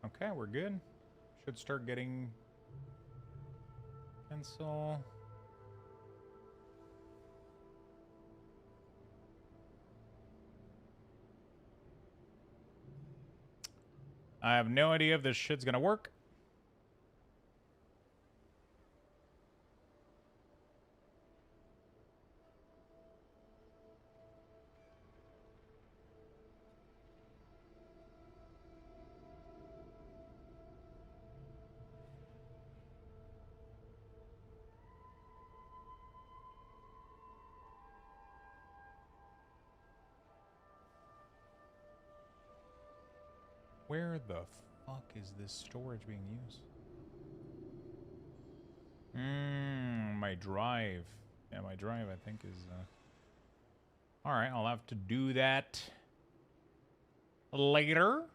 Okay, we're good. Should start getting cancel. I have no idea if this shit's gonna work. Where the fuck is this storage being used? My drive. Yeah, my drive, I think, is... Alright, I'll have to do that later.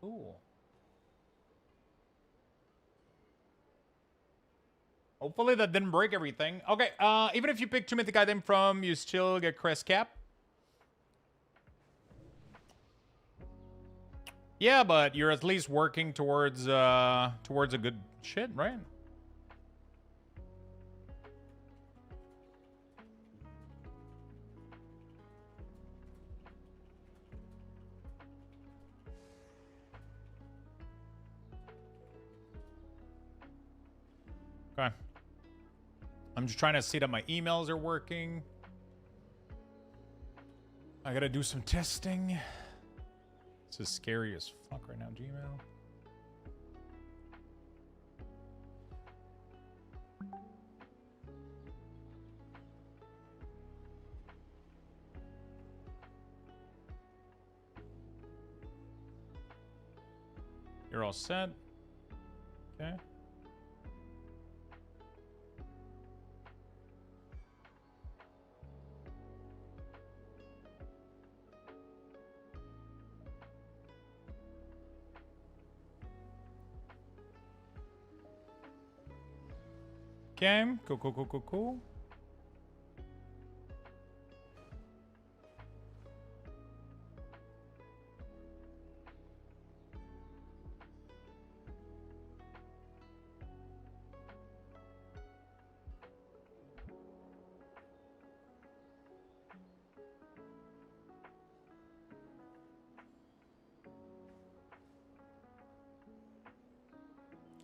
Cool. Hopefully that didn't break everything. Okay, even if you pick 2 mythic item from, you still get crest cap. Yeah, but you're at least working towards a good shit, right? Okay. I'm just trying to see that my emails are working. I gotta do some testing. This is scary as fuck right now, Gmail. You're all set. Okay. Okay, cool.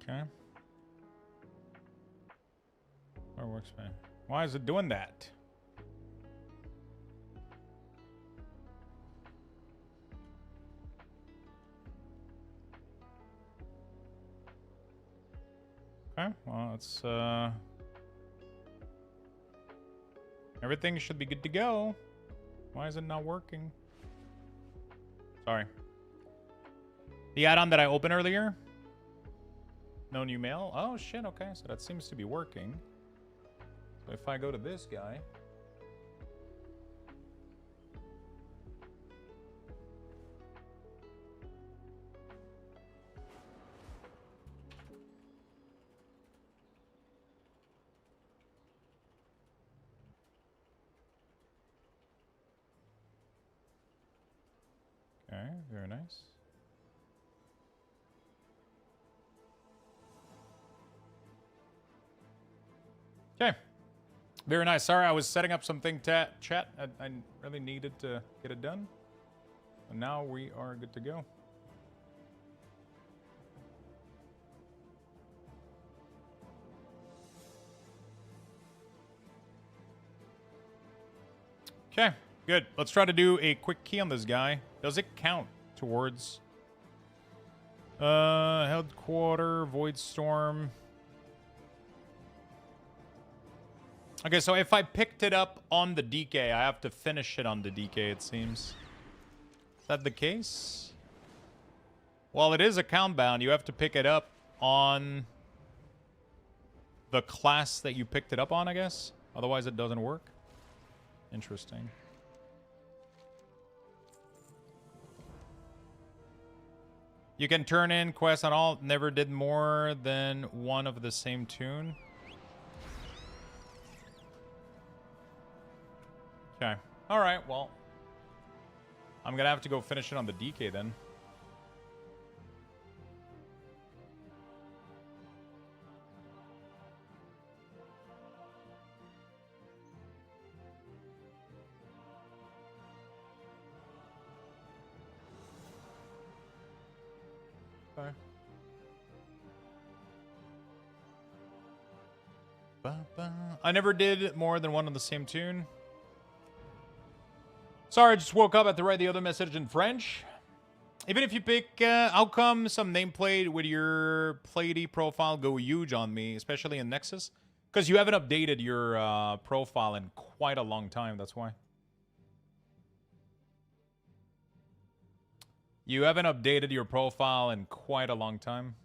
Okay. Where works, man? Why is it doing that? Okay, well, it's everything should be good to go. Why is it not working? Sorry. The add-on that I opened earlier? No new mail? Oh shit, okay, so that seems to be working. So if I go to this guy... Okay, very nice. Okay. Very nice. Sorry, I was setting up something to chat. I really needed to get it done. And now we are good to go. Okay, good. Let's try to do a quick key on this guy. Does it count towards headquarter, void storm? Okay, so if I picked it up on the DK, I have to finish it on the DK, it seems. Is that the case? Well, it is account bound. You have to pick it up on the class that you picked it up on, I guess. Otherwise, it doesn't work. Interesting. You can turn in quests on all. Never did more than one of the same tune. Okay. All right, well. I'm going to have to go finish it on the DK then. Okay. I never did more than one on the same tune. Sorry, I just woke up at to write the other message in French. Even if you pick, how come some nameplate with your Plady profile go huge on me, especially in Nexus? Because you haven't updated your profile in quite a long time, that's why. You haven't updated your profile in quite a long time.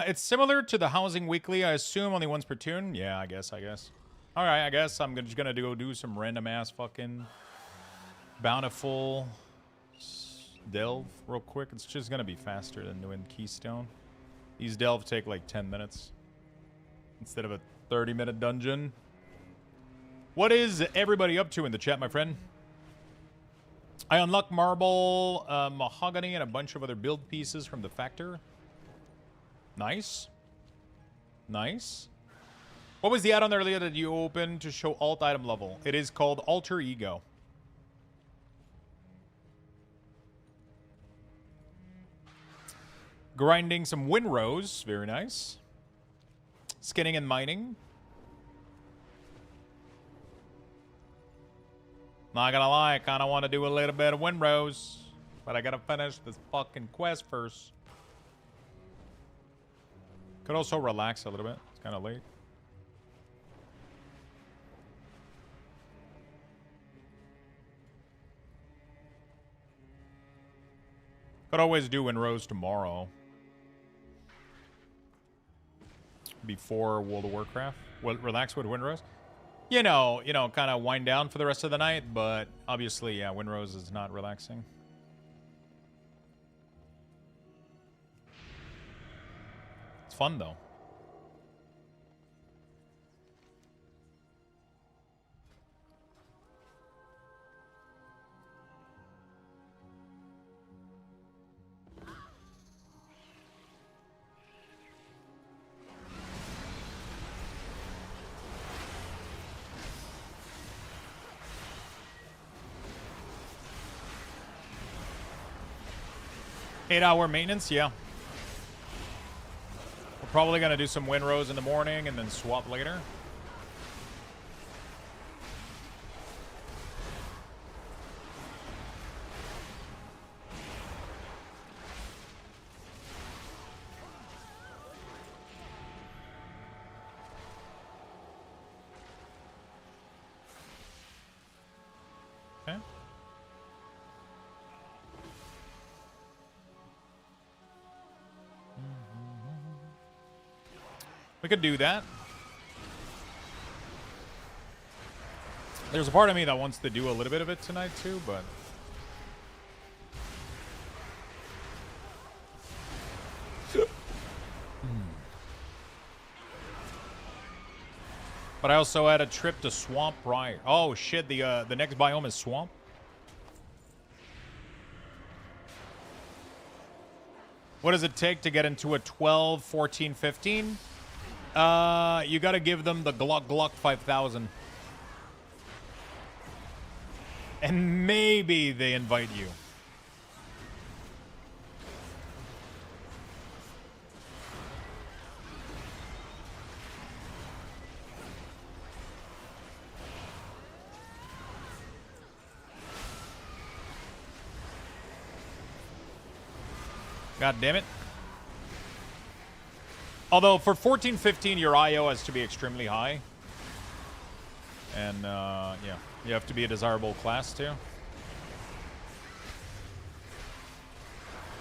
It's similar to the Housing Weekly, I assume, only once per tune. Yeah, I guess. All right, I guess I'm just gonna go do some random ass fucking bountiful delve real quick. It's just gonna be faster than doing Keystone. These delve take like 10 minutes instead of a 30-minute dungeon. What is everybody up to in the chat, my friend? I unlocked marble, mahogany, and a bunch of other build pieces from the factor. Nice. Nice. What was the add-on earlier that you opened to show alt item level? It is called Alter Ego. Grinding some windrows. Very nice. Skinning and mining. Not gonna lie, I kind of want to do a little bit of windrows. But I gotta finish this fucking quest first. Could also relax a little bit. It's kind of late. Could always do windrows tomorrow. Before World of Warcraft. Relax with windrows. You know, kind of wind down for the rest of the night, but obviously, yeah, windrows is not relaxing. It's fun, though. Eight-hour maintenance, yeah. We're probably going to do some windrows in the morning and then swap later. Okay. We could do that. There's a part of me that wants to do a little bit of it tonight too, but I also had a trip to Swamp prior. Oh shit, the next biome is Swamp. What does it take to get into a 12, 14, 15? You gotta give them the Gluck 5000. And maybe they invite you. God damn it. Although for 14, 15, your IO has to be extremely high. And, yeah. You have to be a desirable class, too.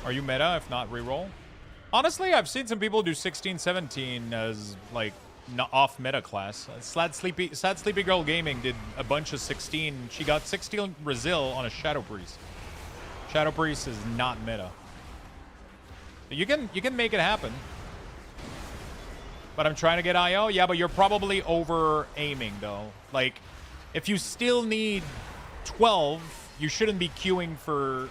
Are you meta? If not, reroll. Honestly, I've seen some people do 16, 17 as, like, off meta class. Sad Sleepy Girl Gaming did a bunch of 16. She got 16 Brazil on a Shadow Priest. Shadow Priest is not meta. You can make it happen. But I'm trying to get IO. Yeah, but you're probably over aiming though. Like, if you still need 12, you shouldn't be queuing for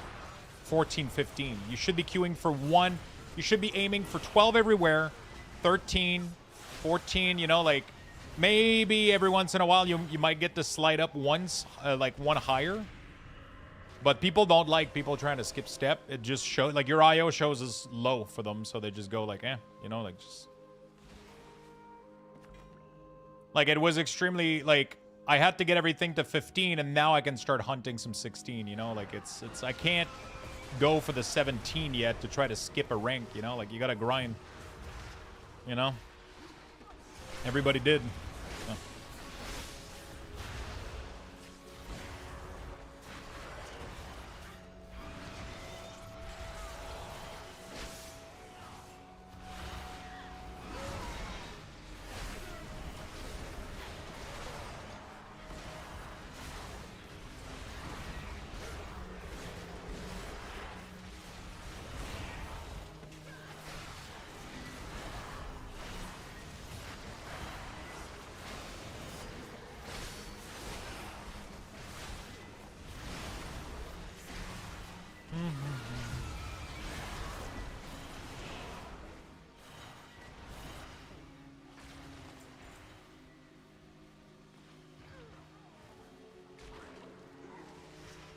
14, 15. You should be queuing for 1. You should be aiming for 12 everywhere, 13, 14, you know, like maybe every once in a while you might get to slide up once, like one higher. But people don't like people trying to skip step. It just shows, like your IO shows is low for them, so they just go like, you know, like just. Like it was extremely, like, I had to get everything to 15 and now I can start hunting some 16, you know, like it's I can't go for the 17 yet to try to skip a rank, you know, like you gotta grind, you know. Everybody did. So.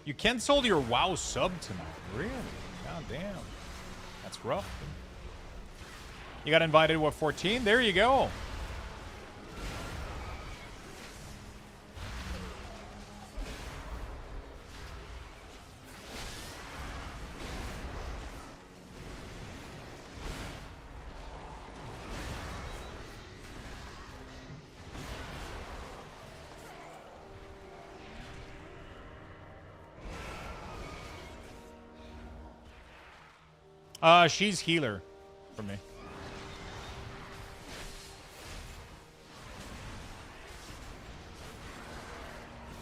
You canceled your WoW sub tonight. Really? God damn. That's rough. You got invited, what, 14? There you go. She's healer for me.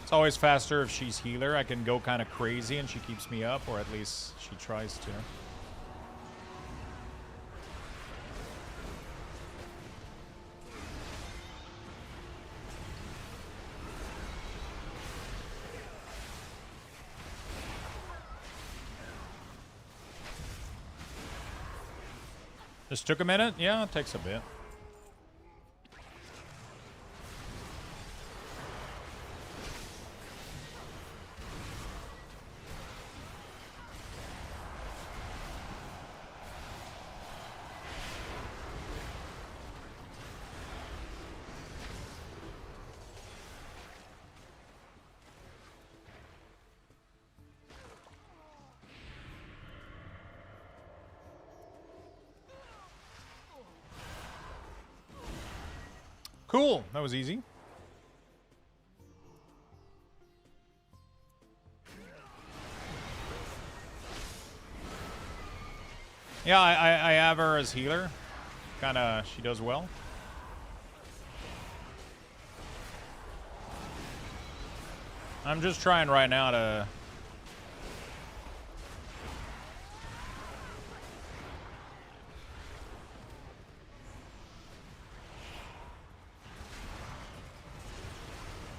It's always faster if she's healer. I can go kind of crazy and she keeps me up, or at least she tries to. Just took a minute? Yeah, it takes a bit. Cool. That was easy. Yeah, I have her as healer. Kinda, she does well. I'm just trying right now to...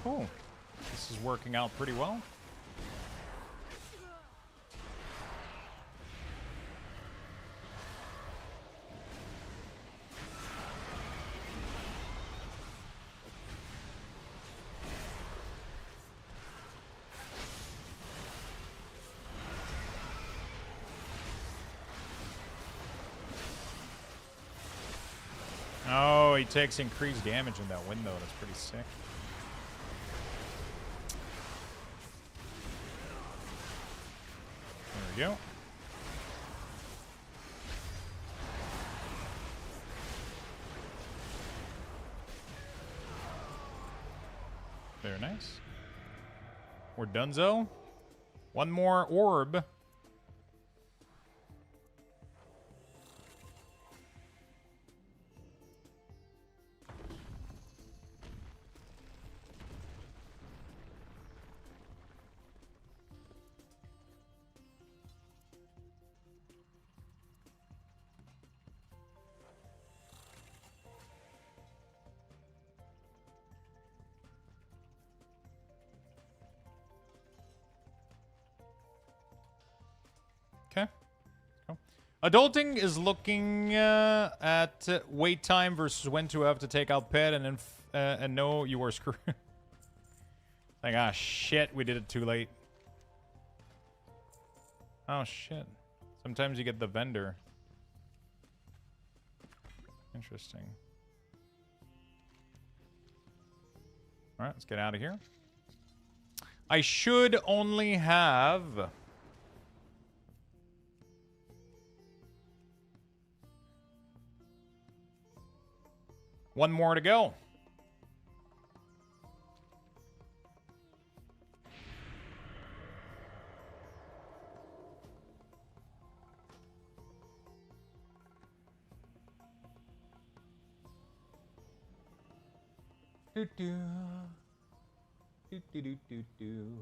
Cool. This is working out pretty well. Oh, he takes increased damage in that window. That's pretty sick. There we go. Very nice. We're donezo. One more orb. Adulting is looking at wait time versus when to have to take out pet and then and know you are screwed. Like, ah, shit, we did it too late. Oh, shit. Sometimes you get the vendor. Interesting. All right, let's get out of here. I should only have... one more to go. Do do do do do do do.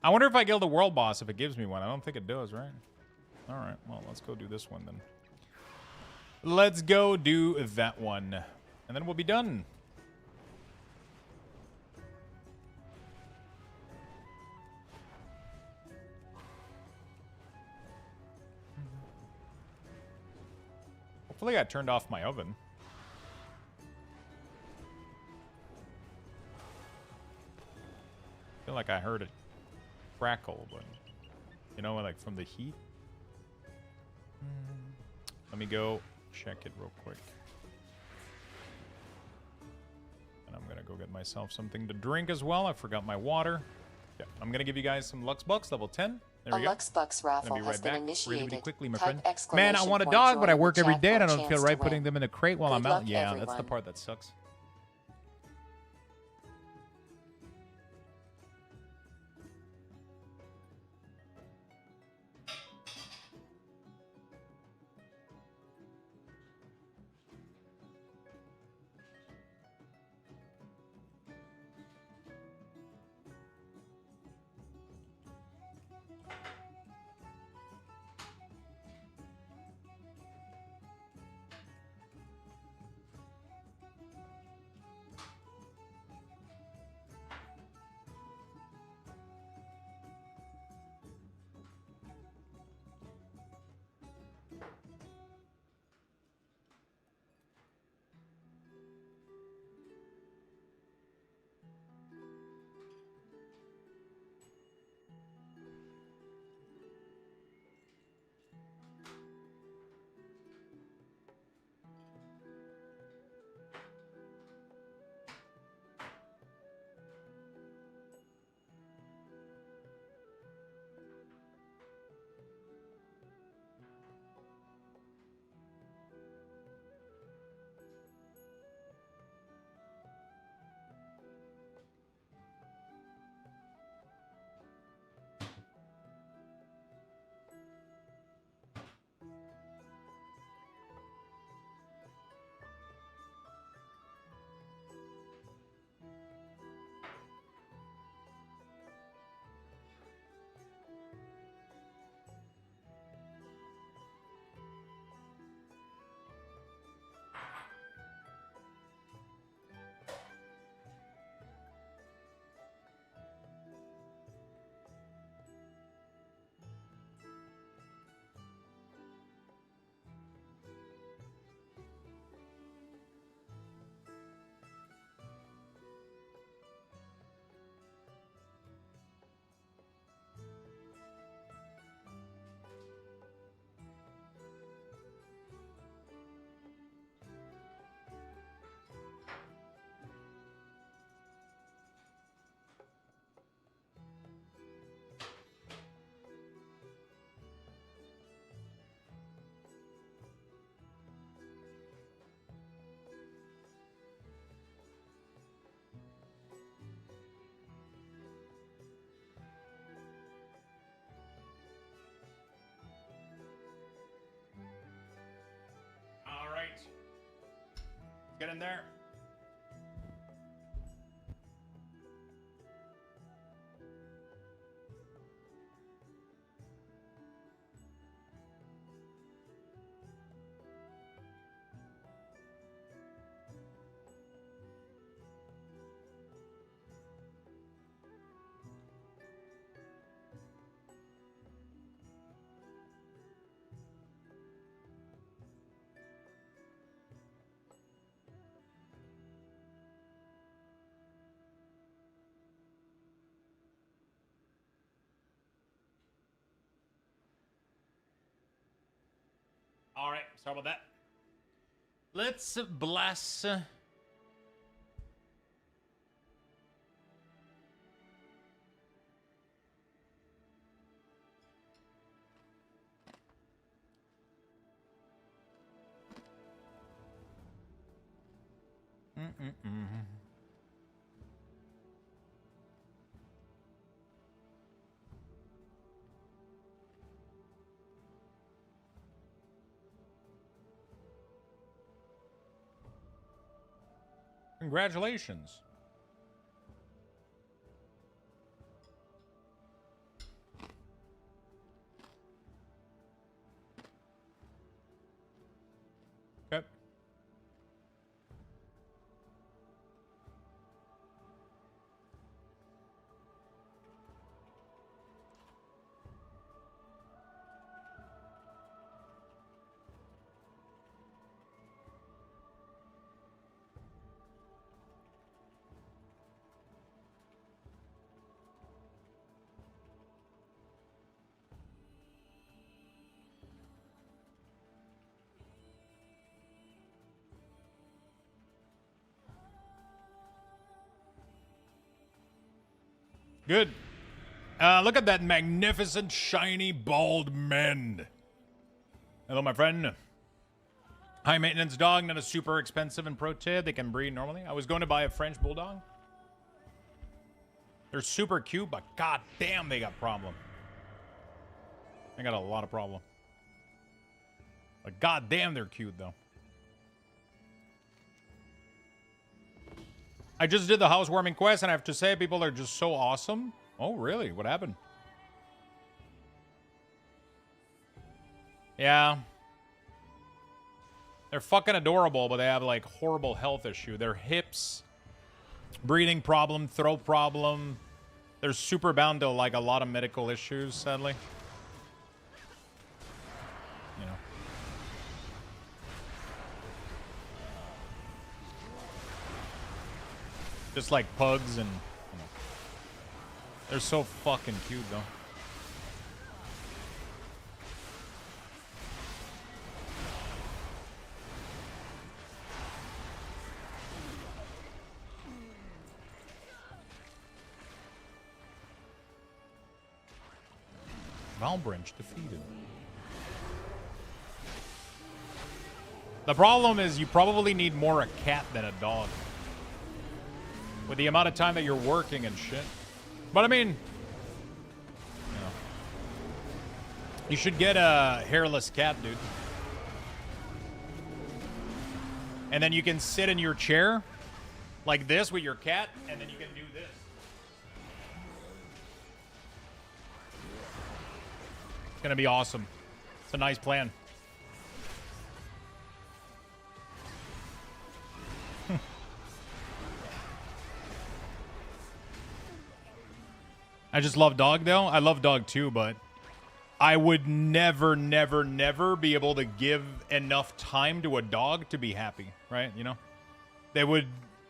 I wonder if I kill the world boss if it gives me one. I don't think it does, right? All right, well, let's go do this one then. Let's go do that one. And then we'll be done. Hopefully I turned off my oven. I feel like I heard it crackle, but you know, like from the heat. Let me go check it real quick. And I'm gonna go get myself something to drink as well. I forgot my water. Yeah, I'm gonna give you guys some Lux Bucks, level 10. There we go. A Lux Bucks raffle Be has been back initiated. really quickly, my Type friend. Man, I want a exclamation dog, point but I join work the every chat day and I for a don't feel chance right to putting win. them in a crate while Good I'm out. luck, Yeah, that's the everyone. part that sucks. Get in there. All right, sorry about that. Let's bless. Congratulations. Okay. Good. Look at that magnificent, shiny, bald mend. Hello, my friend. High maintenance dog, not a super expensive and protein. They can breed normally. I was going to buy a French bulldog. They're super cute, but god damn, they got problem. They got a lot of problem. But god damn, they're cute though. I just did the housewarming quest, and I have to say, people are just so awesome. Oh, really? What happened? Yeah. They're fucking adorable, but they have, like, horrible health issue. Their hips, breathing problem, throat problem. They're super bound to, like, a lot of medical issues, sadly. You know. Just like pugs and, you know. They're so fucking cute, though. Valbranch defeated. The problem is you probably need more a cat than a dog. With the amount of time that you're working and shit. But I mean, you know, you should get a hairless cat, dude. And then you can sit in your chair like this with your cat, and then you can do this. It's gonna be awesome. It's a nice plan. I just love dog, though. I love dog, too, but I would never, never, never be able to give enough time to a dog to be happy, right? You know? They would...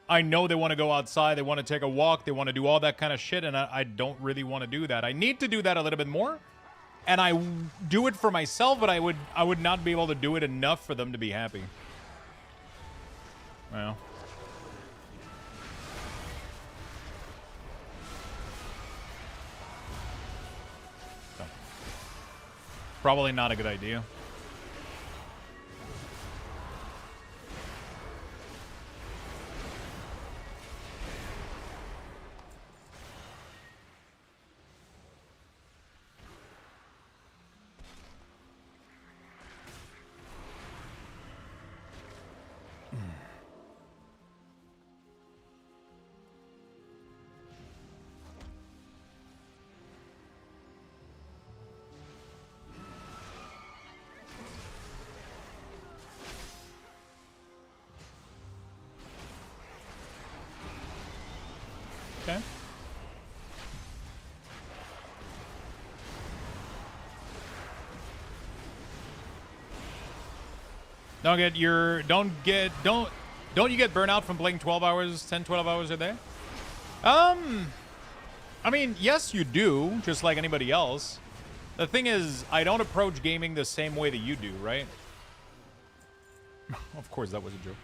I know they want to go outside. They want to take a walk. They want to do all that kind of shit, and I don't really want to do that. I need to do that a little bit more, and I do it for myself, but I would not be able to do it enough for them to be happy. Well... Probably not a good idea. Okay. Don't you get burnout from playing 12 hours a day? I mean, yes you do, just like anybody else. The thing is, I don't approach gaming the same way that you do, right? Of course, that was a joke.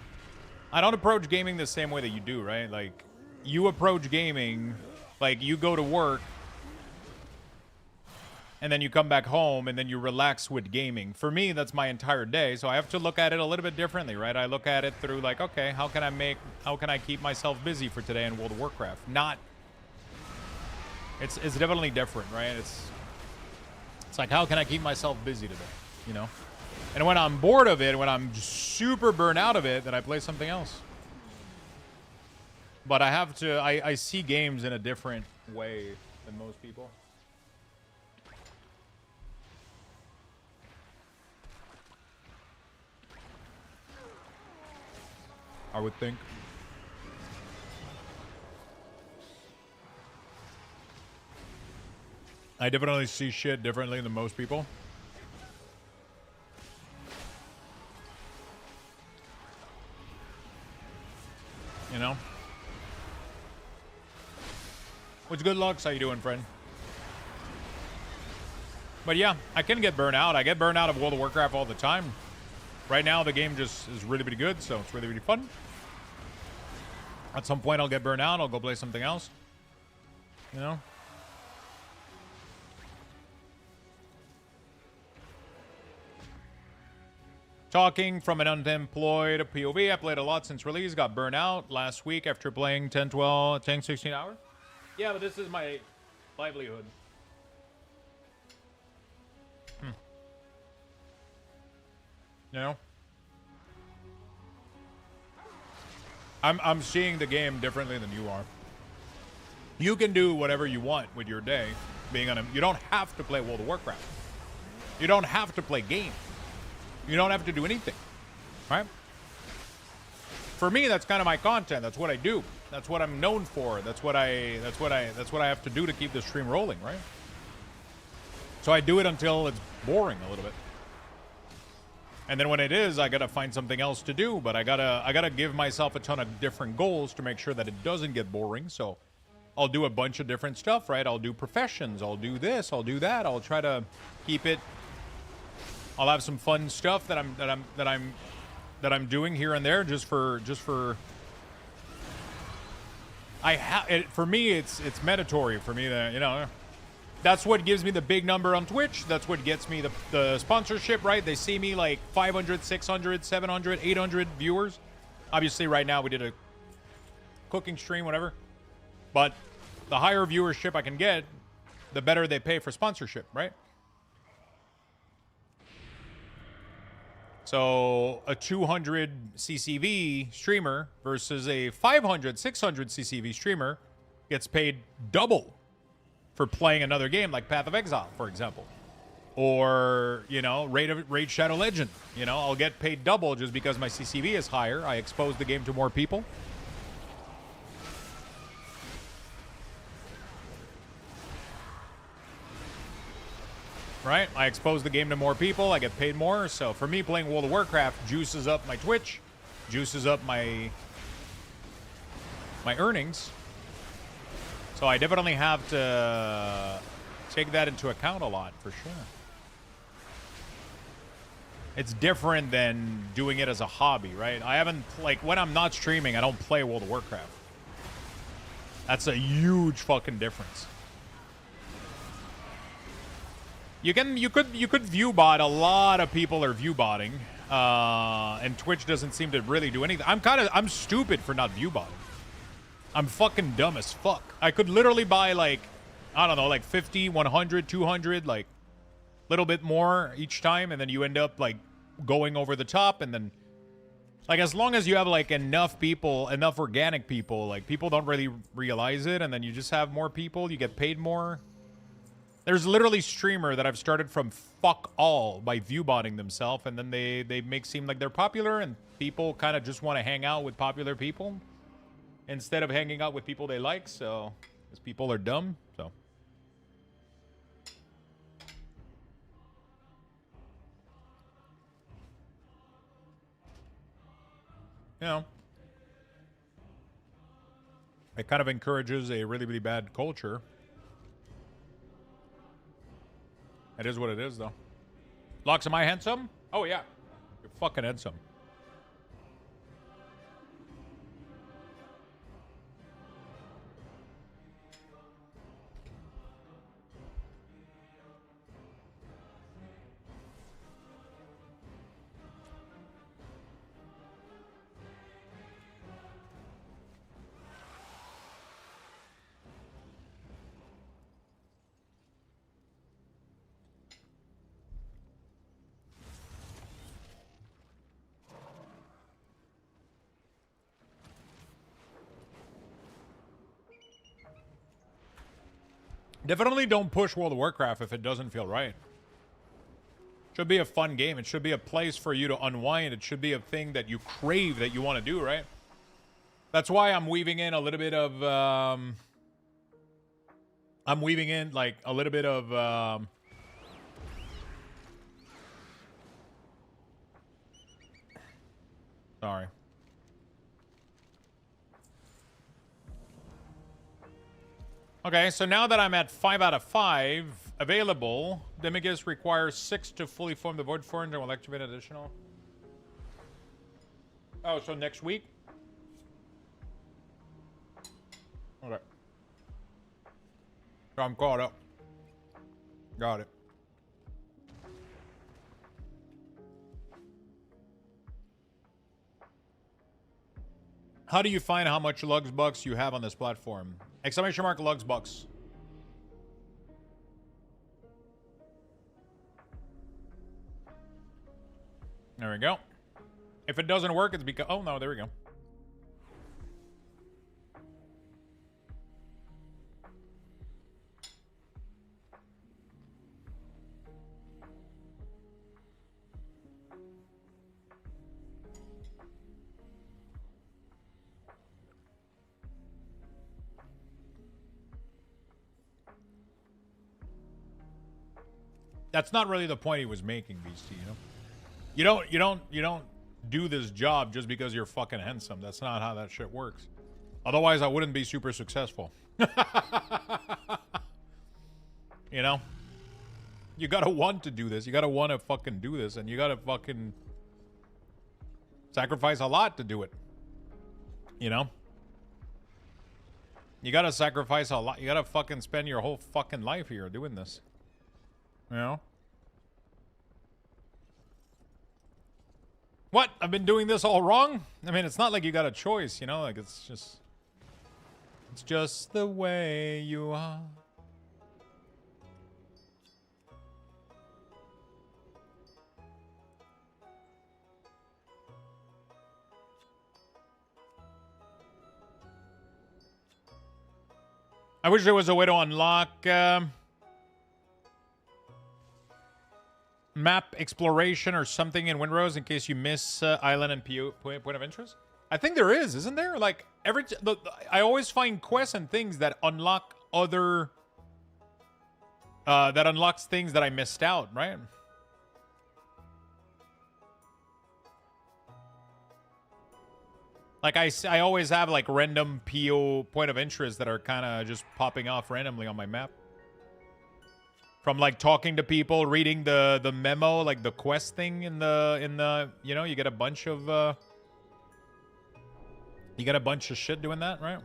I don't approach gaming the same way that you do, right? Like, you approach gaming, like, you go to work, and then you come back home, and then you relax with gaming. For me, that's my entire day, so I have to look at it a little bit differently, right? I look at it through, like, okay, how can I keep myself busy for today in World of Warcraft? Not... It's definitely different, right? It's like, how can I keep myself busy today, you know? And when I'm bored of it, when I'm super burnt out of it, then I play something else. But I have to... I see games in a different way than most people. I would think. I definitely see shit differently than most people. You know? What's good, Lux? How you doing, friend? But yeah, I can get burnt out. I get burnt out of World of Warcraft all the time. Right now, the game just is really, really good, so it's really, really fun. At some point, I'll get burnt out. I'll go play something else. You know? Talking from an unemployed POV. I played a lot since release. Got burnt out last week after playing 10, 12, 10, 16 hours. Yeah, but this is my livelihood. You know? I'm seeing the game differently than you are. You can do whatever you want with your day. You don't have to play World of Warcraft. You don't have to play games. You don't have to do anything. Right? For me, that's kind of my content. That's what I do. That's what I'm known for. That's what I have to do to keep the stream rolling, right? So I do it until it's boring a little bit. And then when it is, I gotta find something else to do. But I gotta give myself a ton of different goals to make sure that it doesn't get boring. So I'll do a bunch of different stuff, right? I'll do professions. I'll do this. I'll do that. I'll try to keep it. I'll have some fun stuff that I'm doing here and there just for. For me, it's mandatory for me that, you know. That's what gives me the big number on Twitch. That's what gets me the sponsorship, right? They see me like 500, 600, 700, 800 viewers. Obviously, right now we did a cooking stream, whatever. But the higher viewership I can get, the better they pay for sponsorship, right? So a 200 CCV streamer versus a 500, 600 CCV streamer gets paid double for playing another game like Path of Exile, for example. Or, you know, Raid Shadow Legend. You know, I'll get paid double just because my CCV is higher. I expose the game to more people. Right? I expose the game to more people. I get paid more. So for me, playing World of Warcraft juices up my Twitch, juices up my earnings. So I definitely have to take that into account a lot, for sure. It's different than doing it as a hobby, right? I haven't, like, when I'm not streaming, I don't play World of Warcraft. That's a huge fucking difference. You could view bot. A lot of people are view botting, and Twitch doesn't seem to really do anything. I'm stupid for not view botting. I'm fucking dumb as fuck. I could literally buy, like, I don't know, like 50, 100, 200, like, little bit more each time, and then you end up, like, going over the top, and then, like, as long as you have, like, enough people, enough organic people, like, people don't really realize it, and then you just have more people, you get paid more. There's literally streamer that I've started from fuck all by view botting themselves, and then they make seem like they're popular, and people kind of just want to hang out with popular people instead of hanging out with people they like, so, because people are dumb, so. You know. It kind of encourages a really, really bad culture. It is what it is, though. Locks, am I handsome? Oh, yeah. You're fucking handsome. Definitely don't push World of Warcraft if it doesn't feel right. Should be a fun game. It should be a place for you to unwind. It should be a thing that you crave, that you want to do, right? That's why I'm weaving in a little bit of I'm weaving in like a little bit of sorry. Okay, so now that I'm at 5 out of 5 available, Demigus requires 6 to fully form the Void Forge and will activate additional. Oh, so next week? Okay. So I'm caught up. Got it. How do you find how much Lugs Bucks you have on this platform? Exclamation mark Lugs Bucks. There we go. If it doesn't work, it's because... Oh, no, there we go. That's not really the point he was making, BC, you know? You don't do this job just because you're fucking handsome. That's not how that shit works. Otherwise, I wouldn't be super successful. You know? You gotta want to do this. You gotta want to fucking do this. And you gotta fucking sacrifice a lot to do it. You know? You gotta sacrifice a lot. You gotta fucking spend your whole fucking life here doing this. You know? What? I've been doing this all wrong? I mean, it's not like you got a choice, you know? Like, it's just the way you are. I wish there was a way to unlock map exploration or something in Windrose in case you miss island and point of interest. I think there is, isn't there? Like I always find quests and things that unlock other that unlocks things that I missed out, right? Like I always have like random PO point of interest that are kind of just popping off randomly on my map. From like talking to people, reading the memo, like the quest thing in the you know, you get a bunch of shit doing that, right?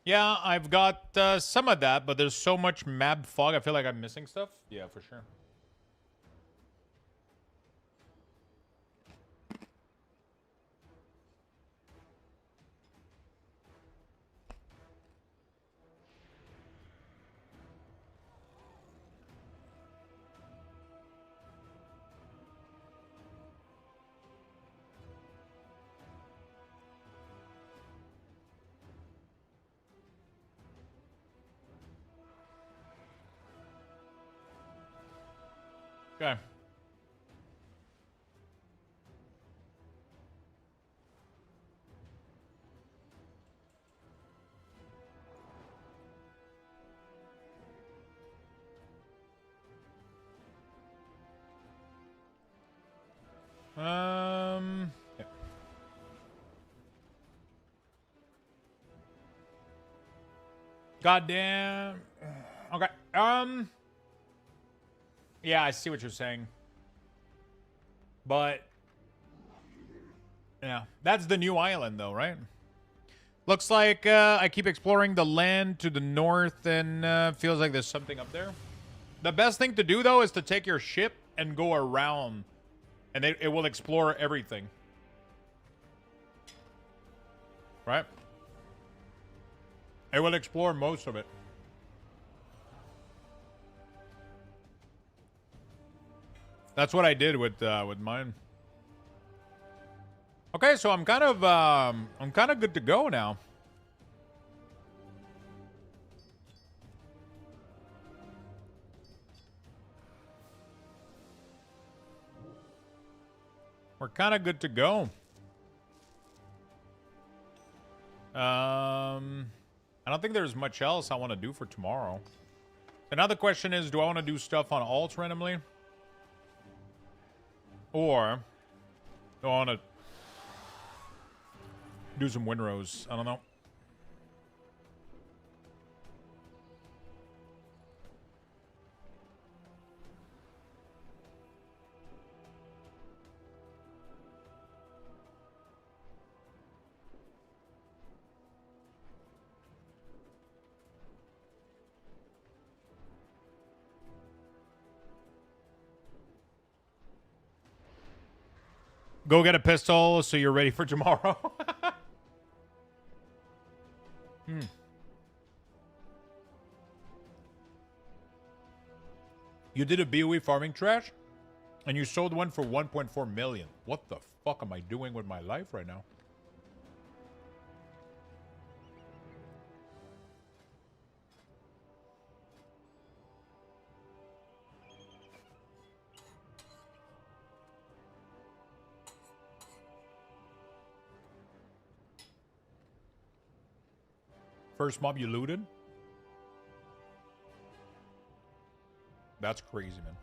Yeah, I've got some of that, but there's so much map fog. I feel like I'm missing stuff. Yeah, for sure. Okay. Yeah. Goddamn. Okay. Yeah, I see what you're saying. But yeah, that's the new island though, right? Looks like I keep exploring the land to the north and feels like there's something up there. The best thing to do though is to take your ship and go around and it will explore everything. Right? It will explore most of it. That's what I did with mine. Okay, so I'm kind of good to go now. We're kind of good to go. I don't think there's much else I want to do for tomorrow. Another question is, do I want to do stuff on alts randomly? Or do I want to do some windrows? I don't know. Go get a pistol so you're ready for tomorrow. You did a BOE farming trash? And you sold one for 1.4 million. What the fuck am I doing with my life right now? First mob you looted? That's crazy, man.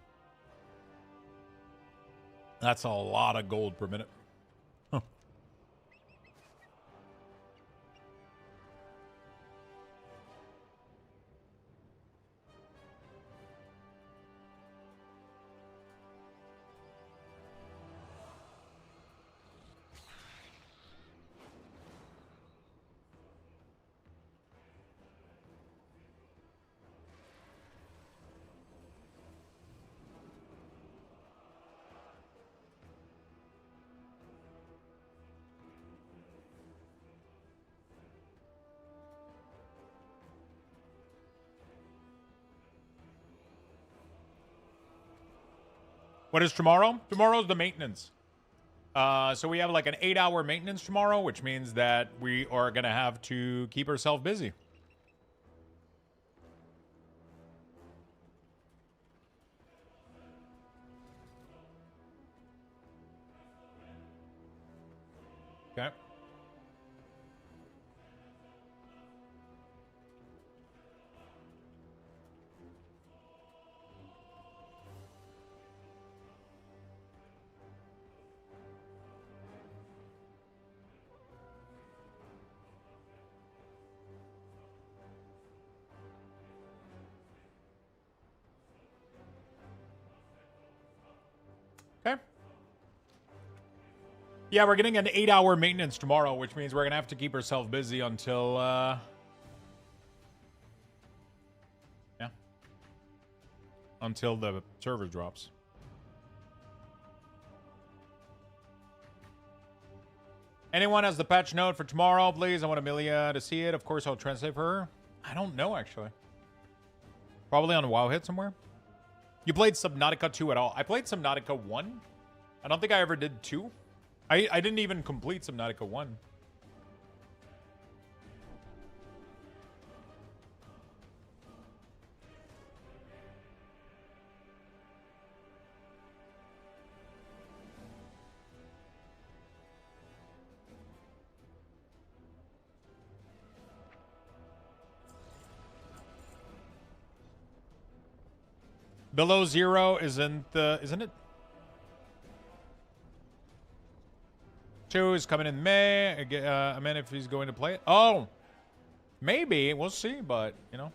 That's a lot of gold per minute. Huh. What is tomorrow? Tomorrow's the maintenance. So we have like an 8-hour maintenance tomorrow, which means that we are going to have to keep ourselves busy. Okay. Okay. Yeah, we're getting an 8-hour maintenance tomorrow, which means we're going to have to keep ourselves busy until, yeah. Until the server drops. Anyone has the patch note for tomorrow, please? I want Amelia to see it. Of course, I'll translate for her. I don't know, actually. Probably on WoW Hit somewhere. You played Subnautica 2 at all? I played Subnautica 1. I don't think I ever did 2. I didn't even complete Subnautica 1. Below zero isn't it? 2 is coming in May. I mean, if he's going to play it. Oh, maybe. We'll see, but, you know.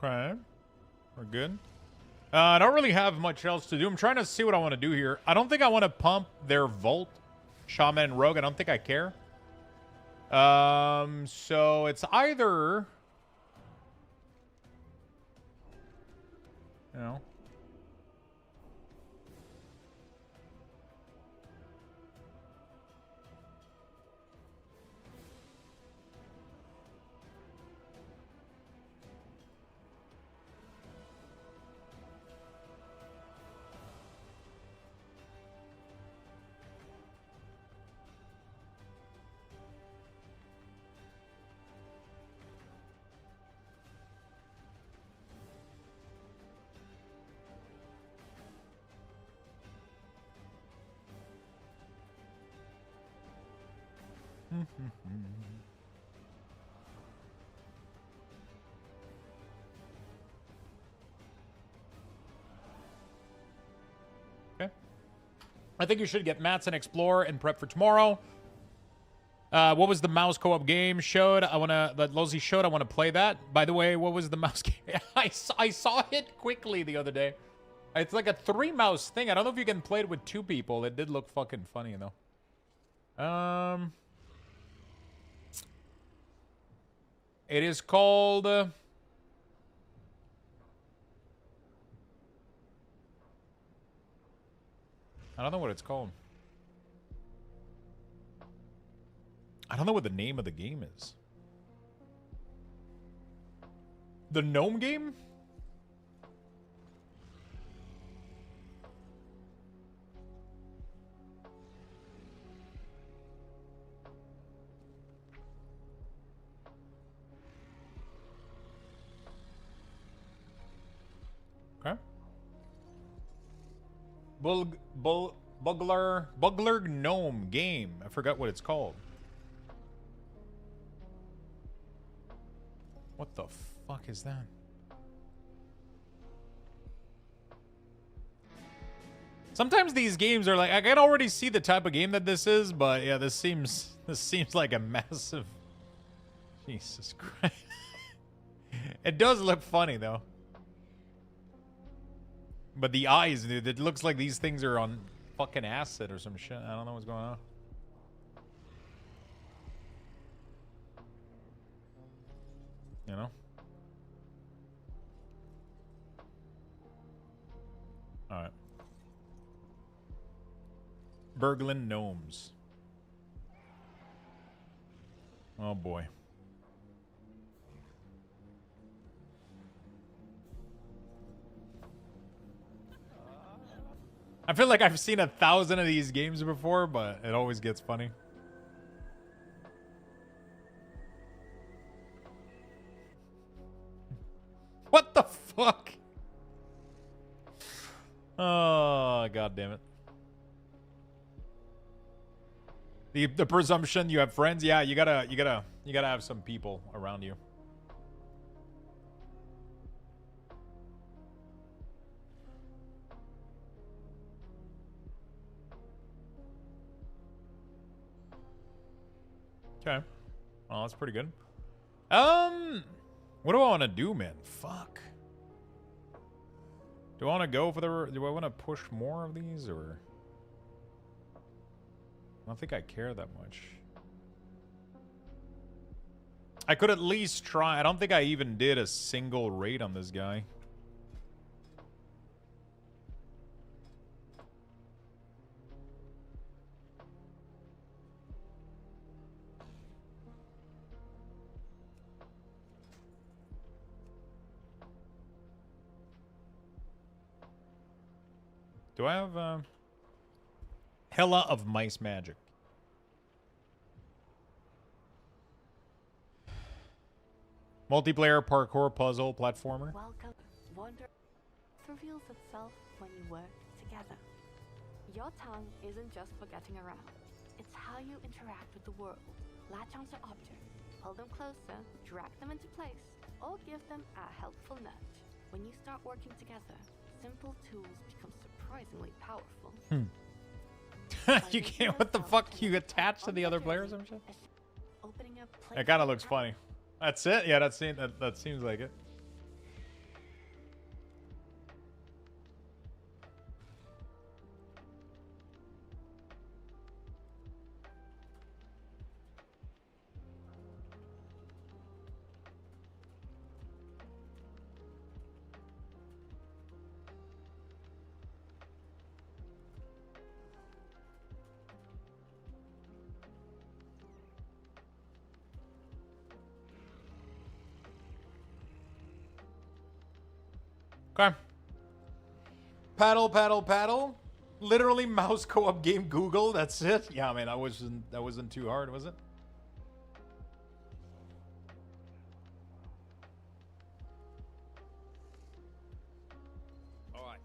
Okay. We're good. I don't really have much else to do. I'm trying to see what I want to do here. I don't think I want to pump their Volt, Shaman, and Rogue. I don't think I care. So it's either... You know... Okay. I think you should get mats and explore and prep for tomorrow. What was the mouse co-op game showed? That Lozy showed. I want to play that. By the way, what was the mouse game? I saw it quickly the other day. It's like a 3-mouse thing. I don't know if you can play it with 2 people. It did look fucking funny though. It is called... I don't know what it's called. I don't know what the name of the game is. The gnome game? Okay. Bugler gnome game. I forgot what it's called. What the fuck is that? Sometimes these games are like, I can already see the type of game that this is, but yeah, this seems like a massive... Jesus Christ. It does look funny though. But the eyes, dude, it looks like these things are on fucking acid or some shit. I don't know what's going on. You know? Alright. Berglin Gnomes. Oh boy. I feel like I've seen 1,000 of these games before, but it always gets funny. What the fuck? Oh, god damn it. The presumption you have friends, yeah, you gotta have some people around you. Okay. Well, that's pretty good. What do I want to do, man? Fuck. Do I want to go for the... Do I want to push more of these, or... I don't think I care that much. I could at least try. I don't think I even did a single raid on this guy. Do I have Hella of Mice Magic? Multiplayer parkour puzzle platformer. Welcome. Wonder reveals itself when you work together. Your tongue isn't just for getting around. It's how you interact with the world. Latch onto objects, pull them closer, drag them into place, or give them a helpful nudge. When you start working together, simple tools become surprisingly powerful. You can't. What the fuck? You attach to the other players and shit? That kind of looks funny. That's it. Yeah, that seems like it. Okay. Paddle, paddle, paddle. Literally mouse co-op game Google. That's it. Yeah, man, that wasn't too hard, was it? All right.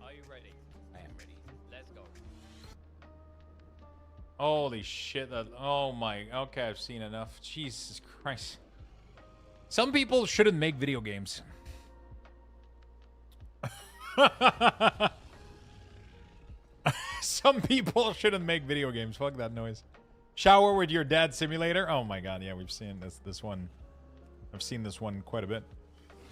Are you ready? I am ready. Let's go. Holy shit. Oh my. Okay, I've seen enough. Jesus Christ. Some people shouldn't make video games. Some people shouldn't make video games. Fuck that noise. Shower with your dad simulator. Oh my god, yeah, we've seen this one. I've seen this one quite a bit.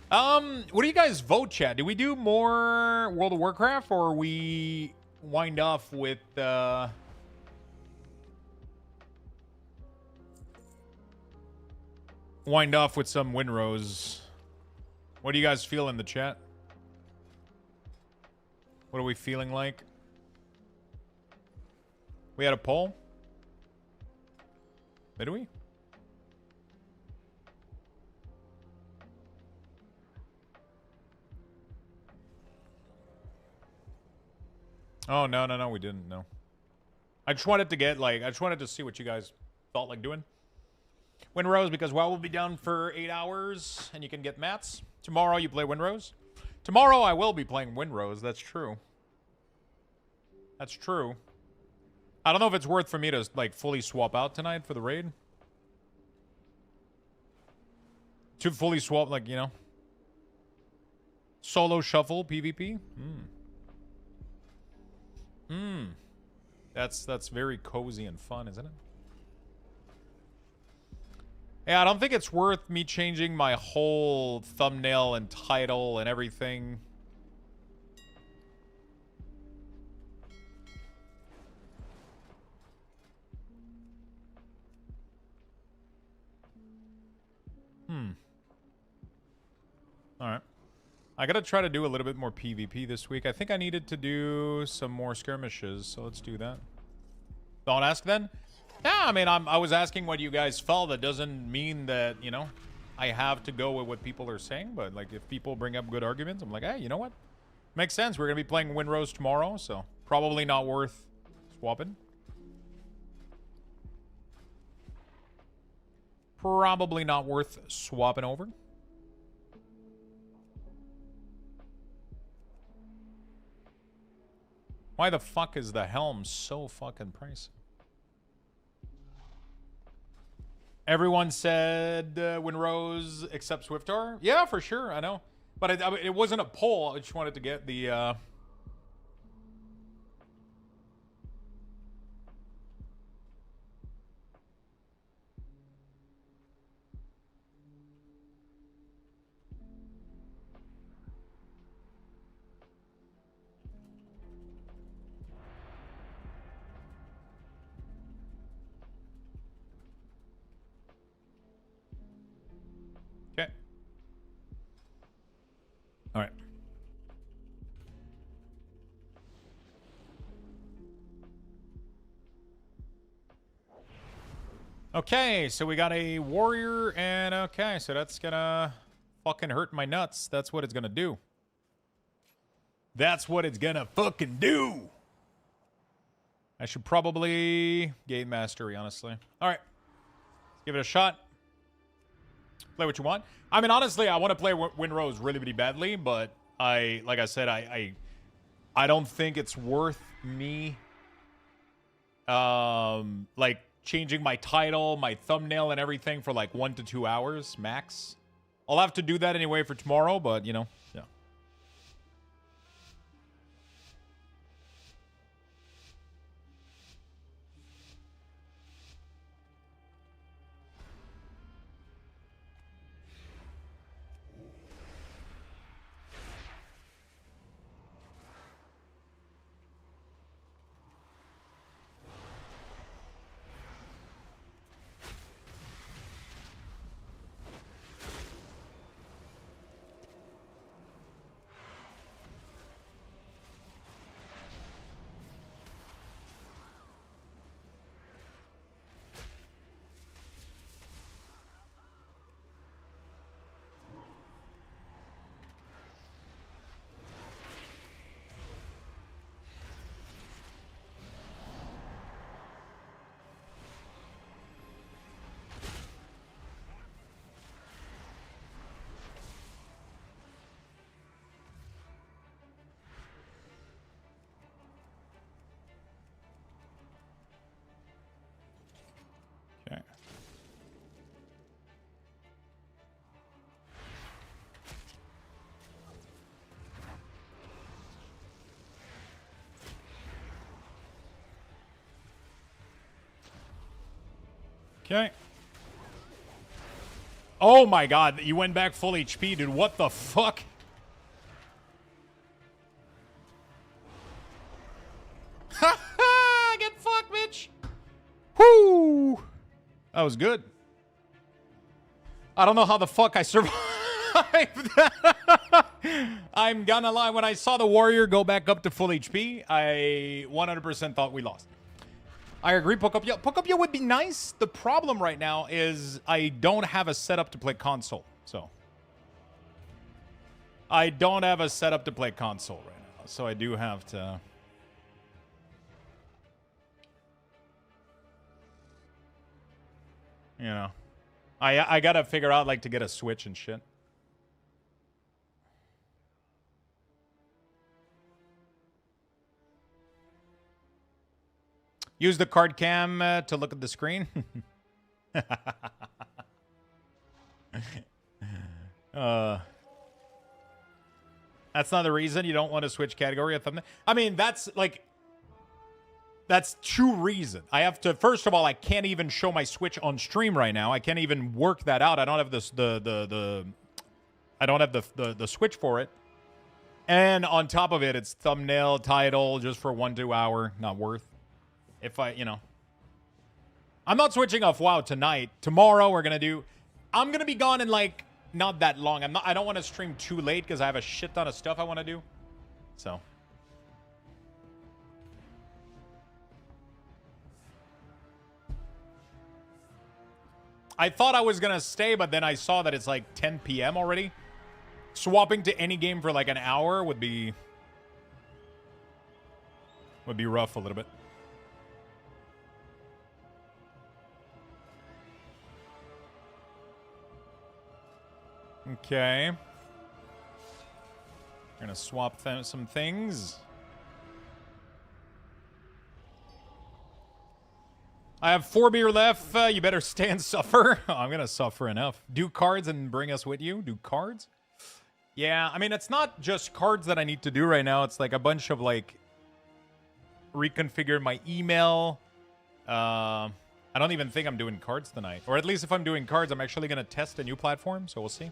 What do you guys vote, chat? Do we do more World of Warcraft, or we wind off with some Windrose? What do you guys feel in the chat? What are we feeling like? We had a poll? Did we? Oh, no, we didn't, no. I just wanted to get, like, I just wanted to see what you guys felt like doing. Windrose, because WoW will be down for 8 hours, and you can get mats. Tomorrow you play Windrose. Tomorrow I will be playing Windrose, that's true. That's true. I don't know if it's worth for me to, like, fully swap out tonight for the raid. To fully swap, like, you know. Solo shuffle, PvP. That's very cozy and fun, isn't it? Yeah, I don't think it's worth me changing my whole thumbnail and title and everything. Alright. I gotta try to do a little bit more PvP this week. I think I needed to do some more skirmishes, so let's do that. Don't ask then? Yeah, I mean, I was asking what you guys felt. That doesn't mean that, you know, I have to go with what people are saying, but, like, if people bring up good arguments, I'm like, hey, you know what? Makes sense. We're gonna be playing Windrose tomorrow, so probably not worth swapping. Probably not worth swapping over. Why the fuck is the helm so fucking pricey? Everyone said Windrose except Swiftar. Yeah, for sure, I know. But it wasn't a poll. I just wanted to get the... Okay. All right. Okay, so we got a warrior, and okay, so that's gonna fucking hurt my nuts. That's what it's gonna do. That's what it's gonna fucking do. I should probably gain mastery, honestly. All right, let's give it a shot. Play what you want. I mean, honestly, I want to play Windrose really, really badly, but like I said, I don't think it's worth me, like, changing my title, my thumbnail, and everything for like 1 to 2 hours max. I'll have to do that anyway for tomorrow, but you know, yeah. Okay. Oh my god, you went back full HP, dude. What the fuck? Ha ha! Get fucked, bitch! Whoo! That was good. I don't know how the fuck I survived that. I'm gonna lie, when I saw the warrior go back up to full HP, I 100% thought we lost. I agree, Pokopia would be nice. The problem right now is I don't have a setup to play console. So I don't have a setup to play console right now. So I do have to... You know. I gotta figure out, like, to get a Switch and shit. Use the card cam to look at the screen. That's not the reason you don't want to switch category of thumbnail. I mean, that's like... That's true reason. I have to... First of all, I can't even show my Switch on stream right now. I can't even work that out. I don't have this... I don't have the Switch for it. And on top of it, it's thumbnail, title, just for 1-2 hour. Not worth. If I, you know. I'm not switching off WoW tonight. Tomorrow we're gonna do... I'm gonna be gone in, like, not that long. I don't want to stream too late because I have a shit ton of stuff I want to do. So... I thought I was going to stay, but then I saw that it's like 10 p.m. already. Swapping to any game for like an hour would be rough a little bit. Okay. We're going to swap some things. I have 4 beer left. You better stay and suffer. Oh, I'm going to suffer enough. Do cards and bring us with you. Do cards? Yeah, I mean, it's not just cards that I need to do right now. It's like a bunch of, like, reconfigure my email. I don't even think I'm doing cards tonight. Or at least if I'm doing cards, I'm actually going to test a new platform. So we'll see.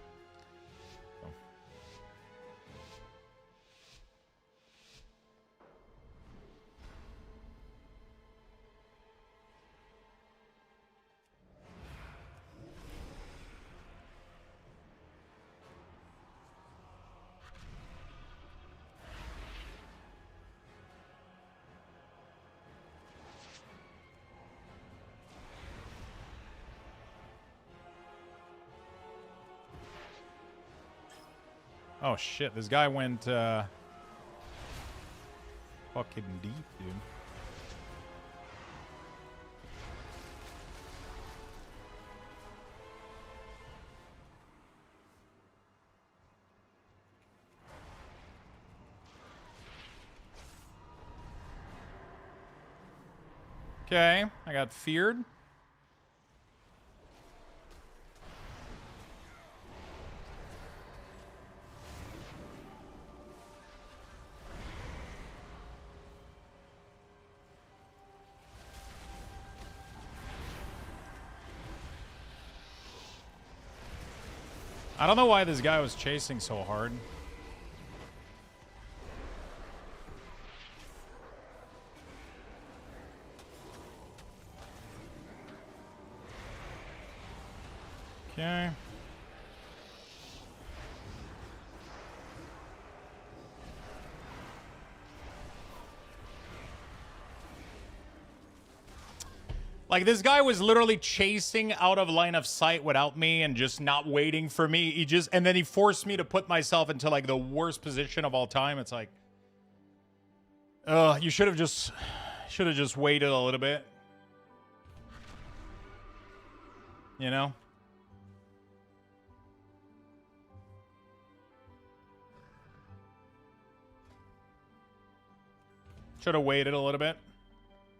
Oh shit, this guy went fucking deep, dude. Okay, I got feared. I don't know why this guy was chasing so hard. Okay. Like, this guy was literally chasing out of line of sight without me and just not waiting for me. And then he forced me to put myself into, like, the worst position of all time. It's like, you should have just waited a little bit. You know? Should have waited a little bit.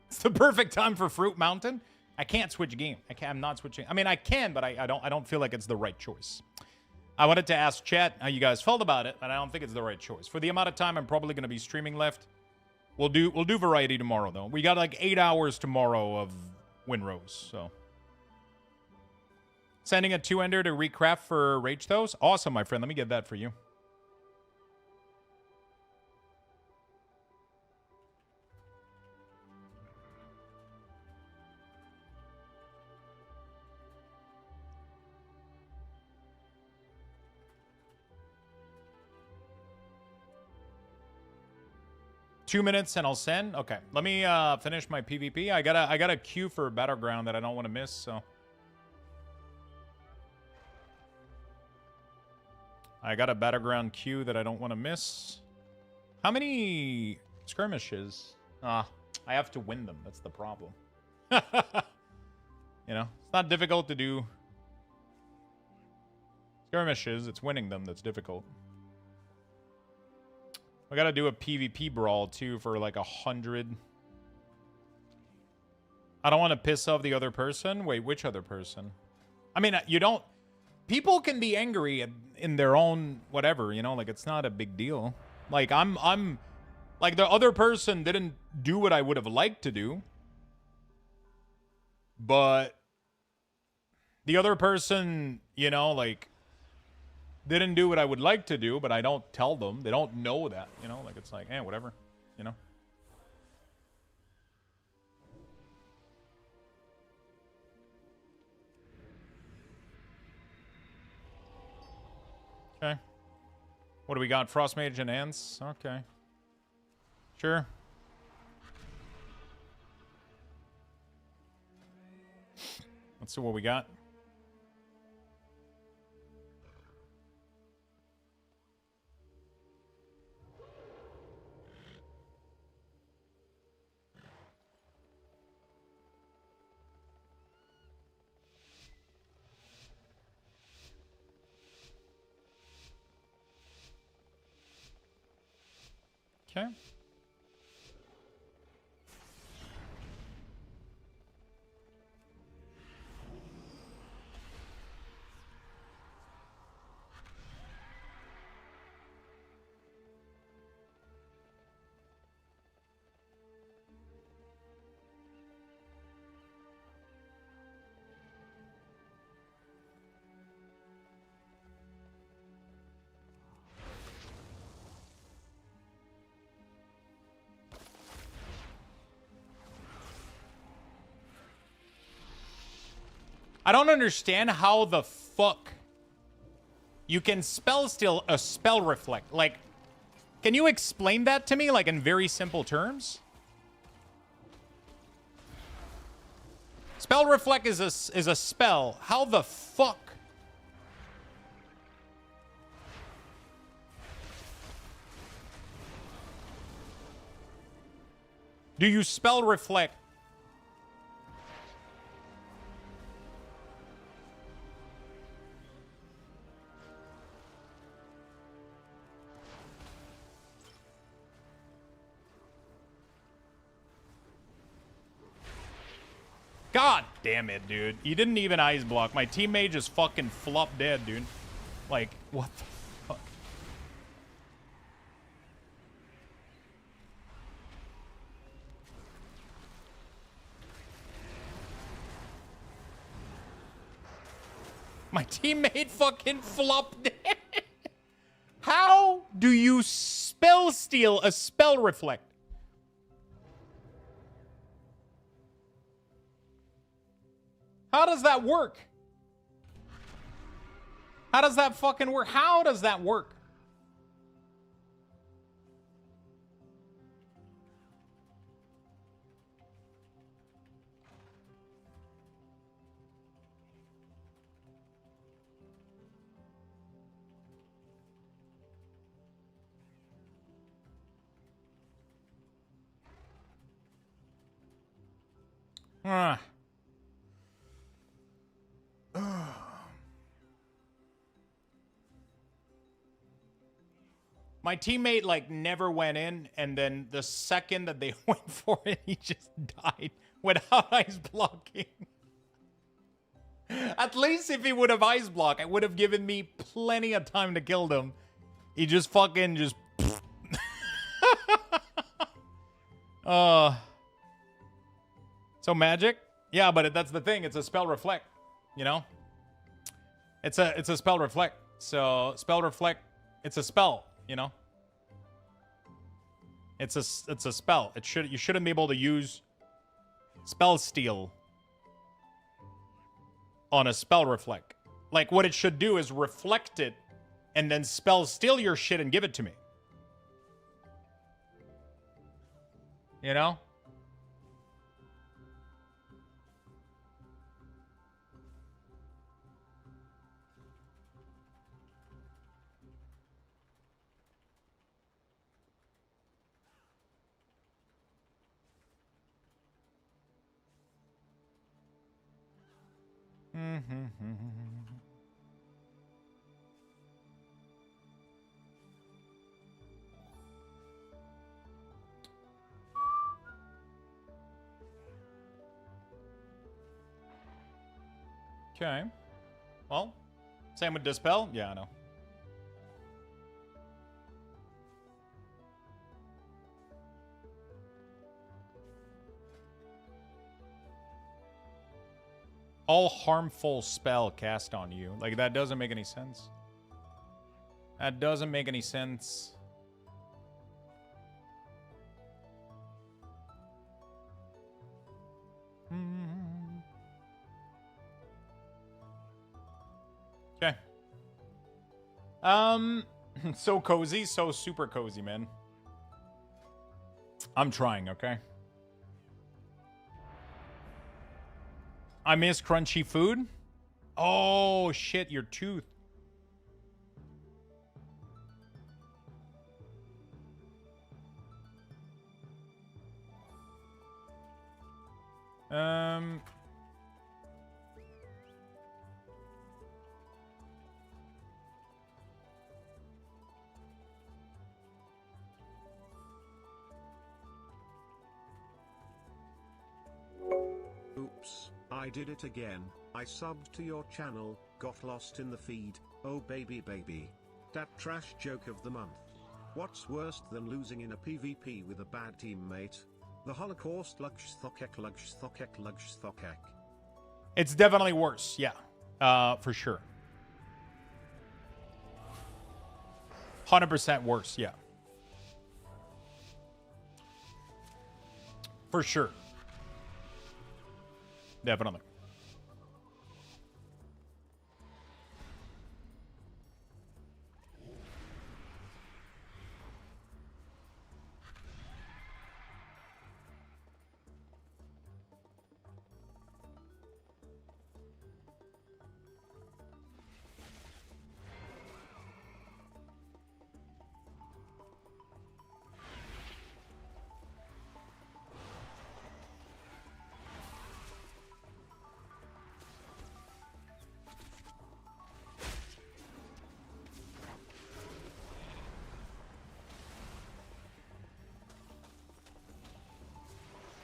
It's the perfect time for Fruit Mountain. I can't switch game. I'm not switching. I mean, I can, but I don't feel like it's the right choice. I wanted to ask chat how you guys felt about it, but I don't think it's the right choice. For the amount of time I'm probably going to be streaming left, we'll do variety tomorrow though. We got like 8 hours tomorrow of Windrose, so Sending a 2-ender to recraft for Rage Those. Awesome, my friend. Let me get that for you. Two minutes and I'll send. Okay, let me finish my PvP. I got a queue for Battleground that I don't want to miss. So I got a Battleground queue that I don't want to miss. How many skirmishes? I have to win them. That's the problem. You know, it's not difficult to do skirmishes. It's winning them that's difficult. I gotta do a PvP brawl, too, for like 100. I don't want to piss off the other person. Wait, which other person? I mean, you don't... People can be angry in their own whatever, you know? Like, it's not a big deal. Like, I'm... Like, the other person didn't do what I would have liked to do. But... The other person, you know, like... Didn't do what I would like to do, but I don't tell them. They don't know that, you know? Like, it's like, eh, whatever, you know? Okay. What do we got? Frost Mage and Ants? Okay. Sure. Let's see what we got. Okay. I don't understand how the fuck you can spell steal a spell reflect. Like, can you explain that to me, like, in very simple terms? Spell reflect is a spell. How the fuck? Do you spell reflect? God damn it, dude. You didn't even ice block. My teammate just fucking flopped dead, dude. Like, what the fuck? My teammate fucking flopped dead. How do you spell steal a spell reflect? How does that work? How does that fucking work? How does that work? My teammate, like, never went in, and then the second that they went for it, he just died without ice blocking. At least if he would have ice blocked, it would have given me plenty of time to kill them. He just fucking just... So magic? Yeah, but that's the thing. It's a spell reflect, you know? It's a spell reflect. So spell reflect, it's a spell, you know. It's a spell. You shouldn't be able to use spell steal on a spell reflect. Like what it should do is reflect it and then spell steal your shit and give it to me. You know? Okay. Well, same with Dispel. Yeah, I know. All harmful spell cast on you. Like, that doesn't make any sense. That doesn't make any sense. Okay. So cozy, so super cozy, man. I'm trying, okay? I miss crunchy food. Oh, shit, your tooth. Oops, I did it again. I subbed to your channel, got lost in the feed. Oh baby baby. That trash joke of the month. What's worse than losing in a PvP with a bad teammate? The Holocaust Lugshthokek. It's definitely worse, yeah. For sure. 100% worse, yeah. For sure. Definitely.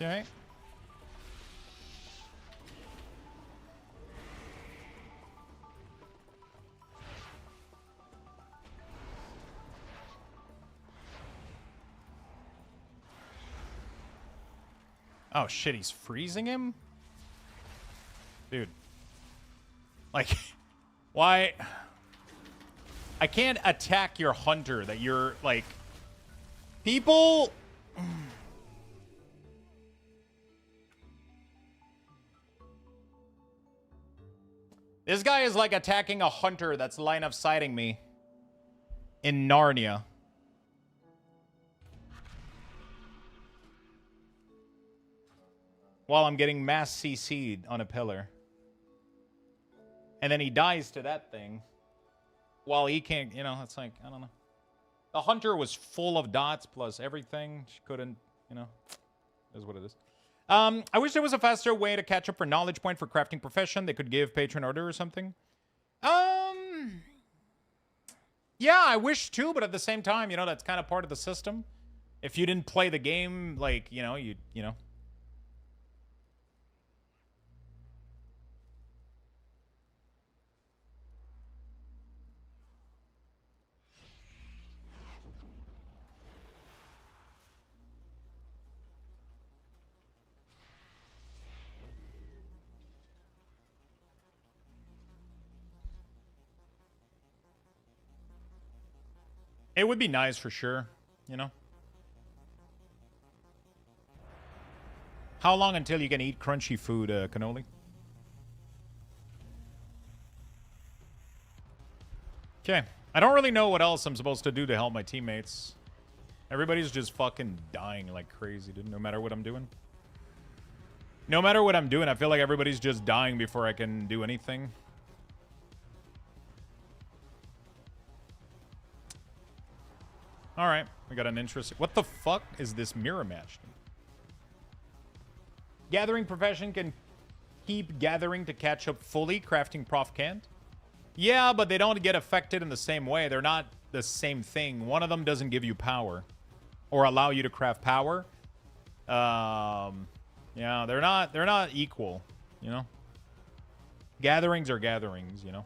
Okay. Oh shit, he's freezing him? Dude. Like, why? I can't attack your hunter that you're, like... People... This guy is like attacking a hunter that's line of sighting me in Narnia. While I'm getting mass CC'd on a pillar. And then he dies to that thing. While he can't, you know, it's like, I don't know. The hunter was full of dots plus everything. She couldn't, you know, is what it is. I wish there was a faster way to catch up for knowledge point for crafting profession. They could give patron order or something. Yeah, I wish too, but at the same time, you know, that's kind of part of the system. If you didn't play the game, like, you know, you know. It would be nice for sure, you know? How long until you can eat crunchy food, Cannoli? Okay. I don't really know what else I'm supposed to do to help my teammates. Everybody's just fucking dying like crazy, dude, no matter what I'm doing. No matter what I'm doing, I feel like everybody's just dying before I can do anything. Alright, we got an interesting... What the fuck is this mirror match? Gathering profession can keep gathering to catch up fully. Crafting prof can't. Yeah, but they don't get affected in the same way. They're not the same thing. One of them doesn't give you power. Or allow you to craft power. Yeah, they're not equal, you know? Gatherings are gatherings, you know?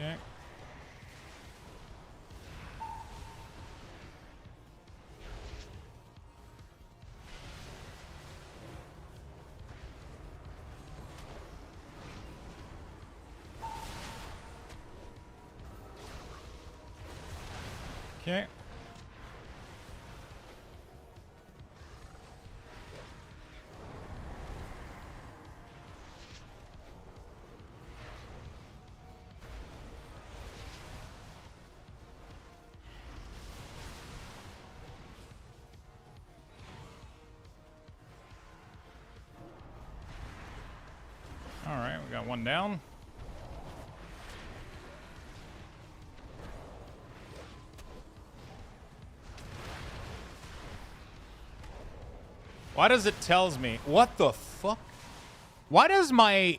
Okay. Okay. All right, we got one down. Why does it tells me? What the fuck? Why does my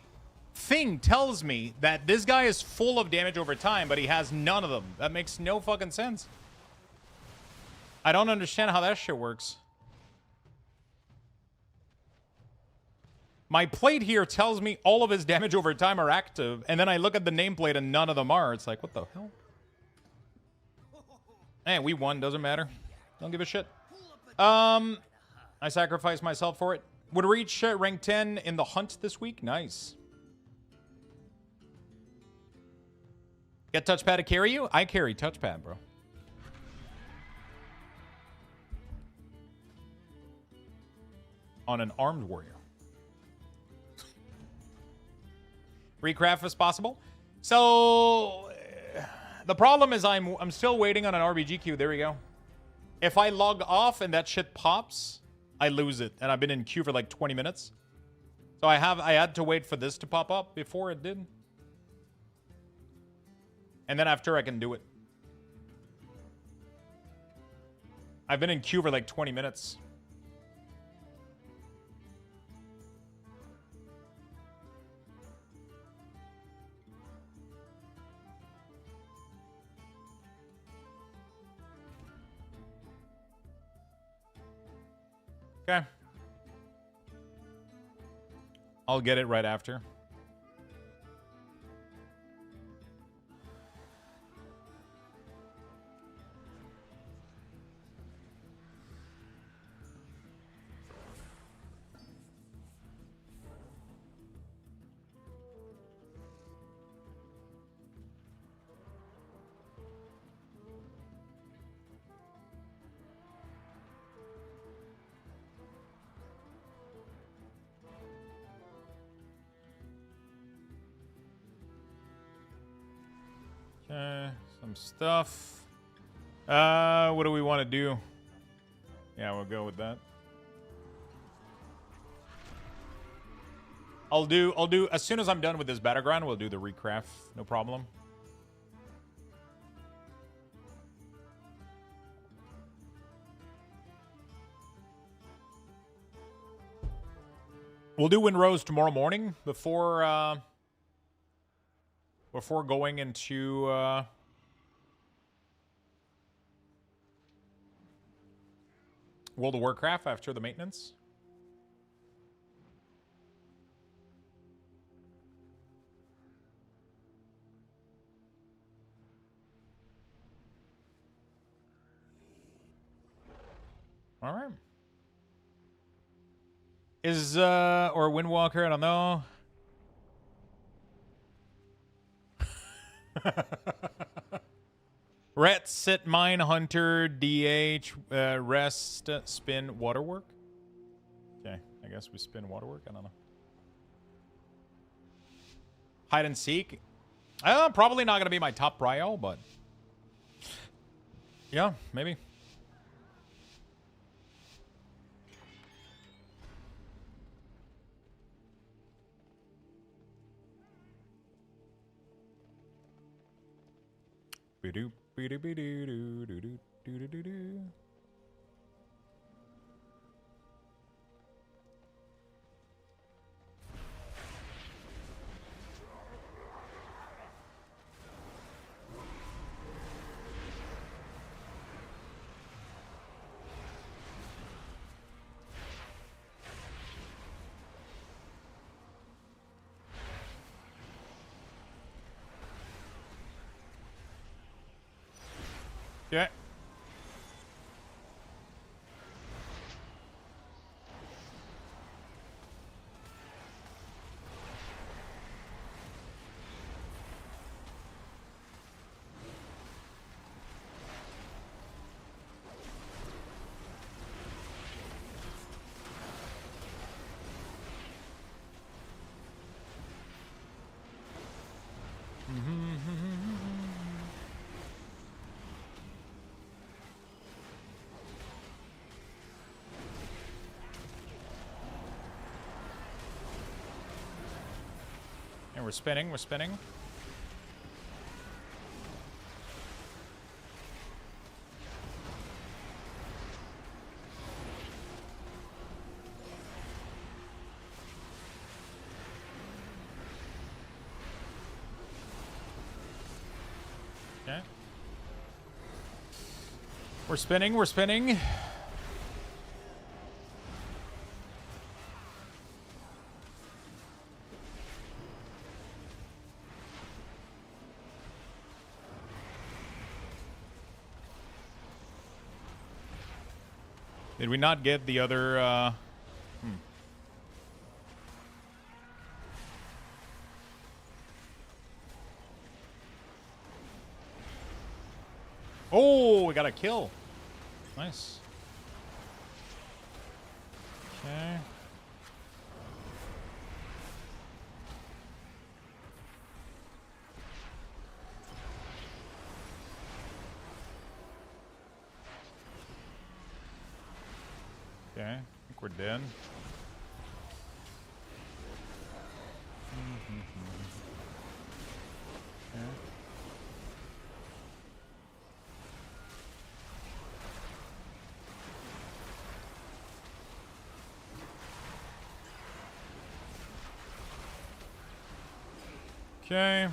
thing tells me that this guy is full of damage over time, but he has none of them? That makes no fucking sense. I don't understand how that shit works. My plate here tells me all of his damage over time are active, and then I look at the nameplate and none of them are. It's like, what the hell? Hey, we won. Doesn't matter. Don't give a shit. I sacrificed myself for it. Would reach rank 10 in the hunt this week. Nice. Get touchpad to carry you? I carry touchpad, bro. On an armed warrior. Recraft is possible. So the problem is I'm still waiting on an RBG queue. There we go. If I log off and that shit pops, I lose it. And I've been in queue for like 20 minutes. So I had to wait for this to pop up before it did. And then after I can do it. I've been in queue for like 20 minutes. Okay. I'll get it right after. Okay, some stuff. What do we want to do? Yeah, we'll go with that. I'll do as soon as I'm done with this battleground, we'll do the recraft, no problem. We'll do Windrose tomorrow morning before going into World of Warcraft after the maintenance. All right. Is or Windwalker, I don't know. Ret, sit, mine, hunter, DH, rest, spin, waterwork. Okay, I guess we spin waterwork. I don't know. Hide and seek. Probably not gonna be my top prio, but yeah, maybe. Be-doop. Yeah. And we're spinning, we're spinning. Okay. We're spinning, we're spinning. Did we not get the other, Oh, we got a kill. Nice. Okay. Okay, I think we're dead. Okay. Okay.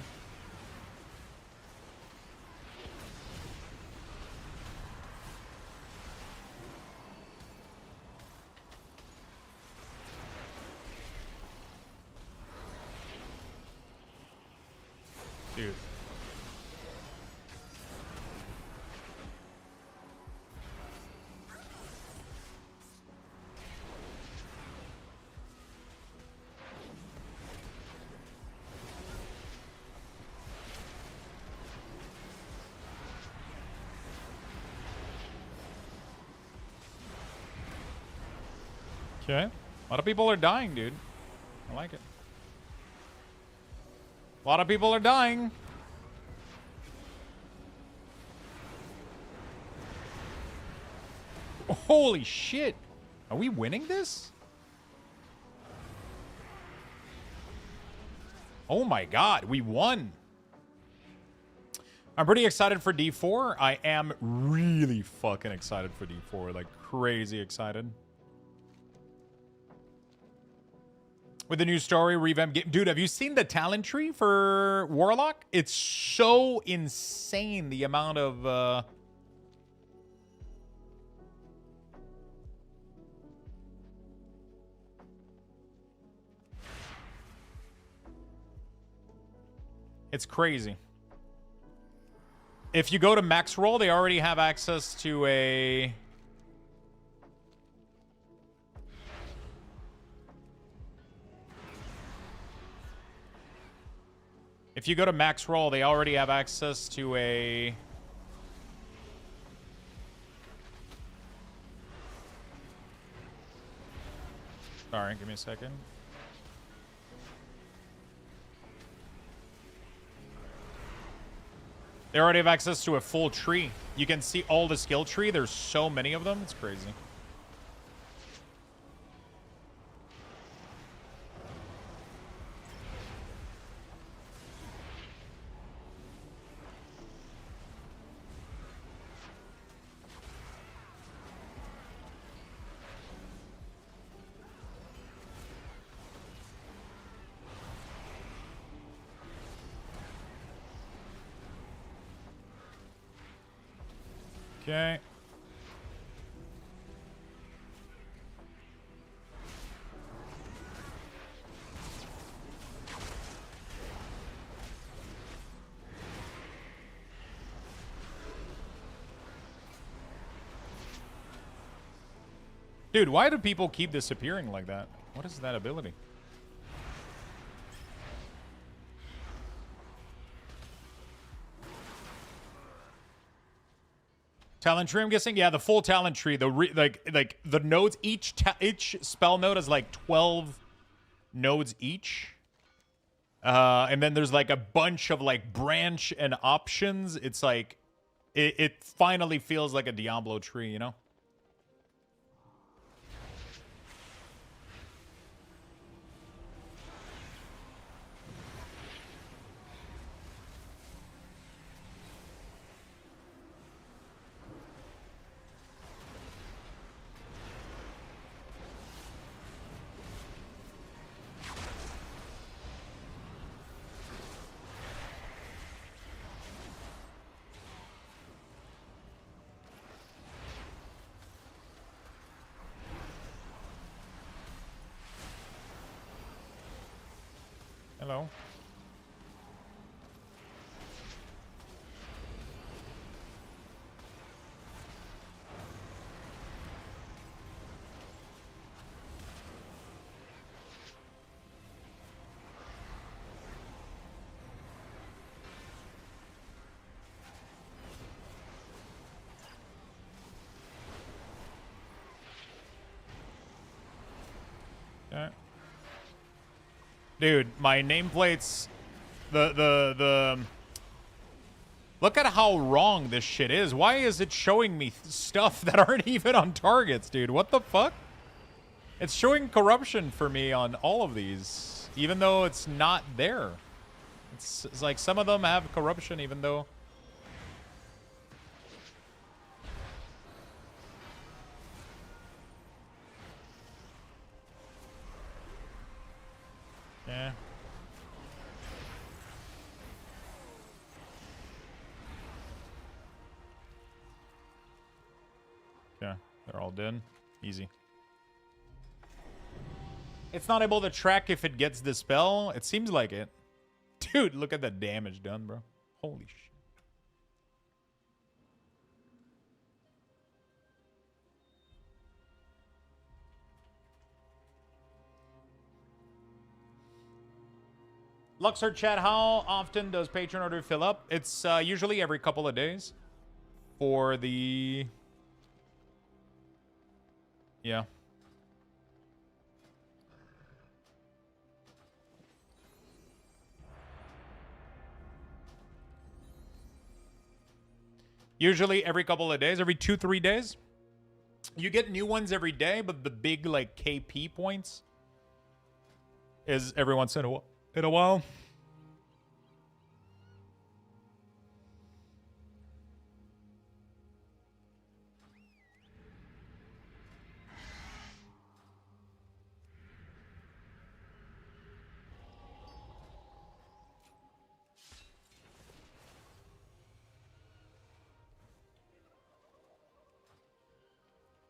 Dude. Okay. A lot of people are dying, dude. I like it. A lot of people are dying. Holy shit. Are we winning this? Oh my god, we won. I'm pretty excited for D4. I am really fucking excited for D4. Like, crazy excited. With the new story, revamp game. Dude, have you seen the talent tree for Warlock? It's so insane, the amount of... It's crazy. If you go to max roll, they already have access to a... If you go to max roll, they already have access to a... Sorry, give me a second. They already have access to a full tree. You can see all the skill tree. There's so many of them. It's crazy. Okay. Dude, why do people keep disappearing like that? What is that ability? Talent tree, I'm guessing. Yeah, the full talent tree. The like the nodes. Each spell node has like 12 nodes each, and then there's like a bunch of like branch and options. It's like it finally feels like a Diablo tree, you know? Hello. Okay. Dude, my nameplates, the look at how wrong this shit is. Why is it showing me stuff that aren't even on targets, dude? What the fuck? It's showing corruption for me on all of these, even though it's not there. It's like some of them have corruption, even though... Yeah. Yeah, they're all dead. Easy. It's not able to track if it gets the spell. It seems like it. Dude, look at the damage done, bro. Holy shit. Luxor chat, how often does Patreon order fill up? It's usually every couple of days for the... Yeah. Usually every couple of days, every 2-3 days. You get new ones every day, but the big like KP points is every once in a while.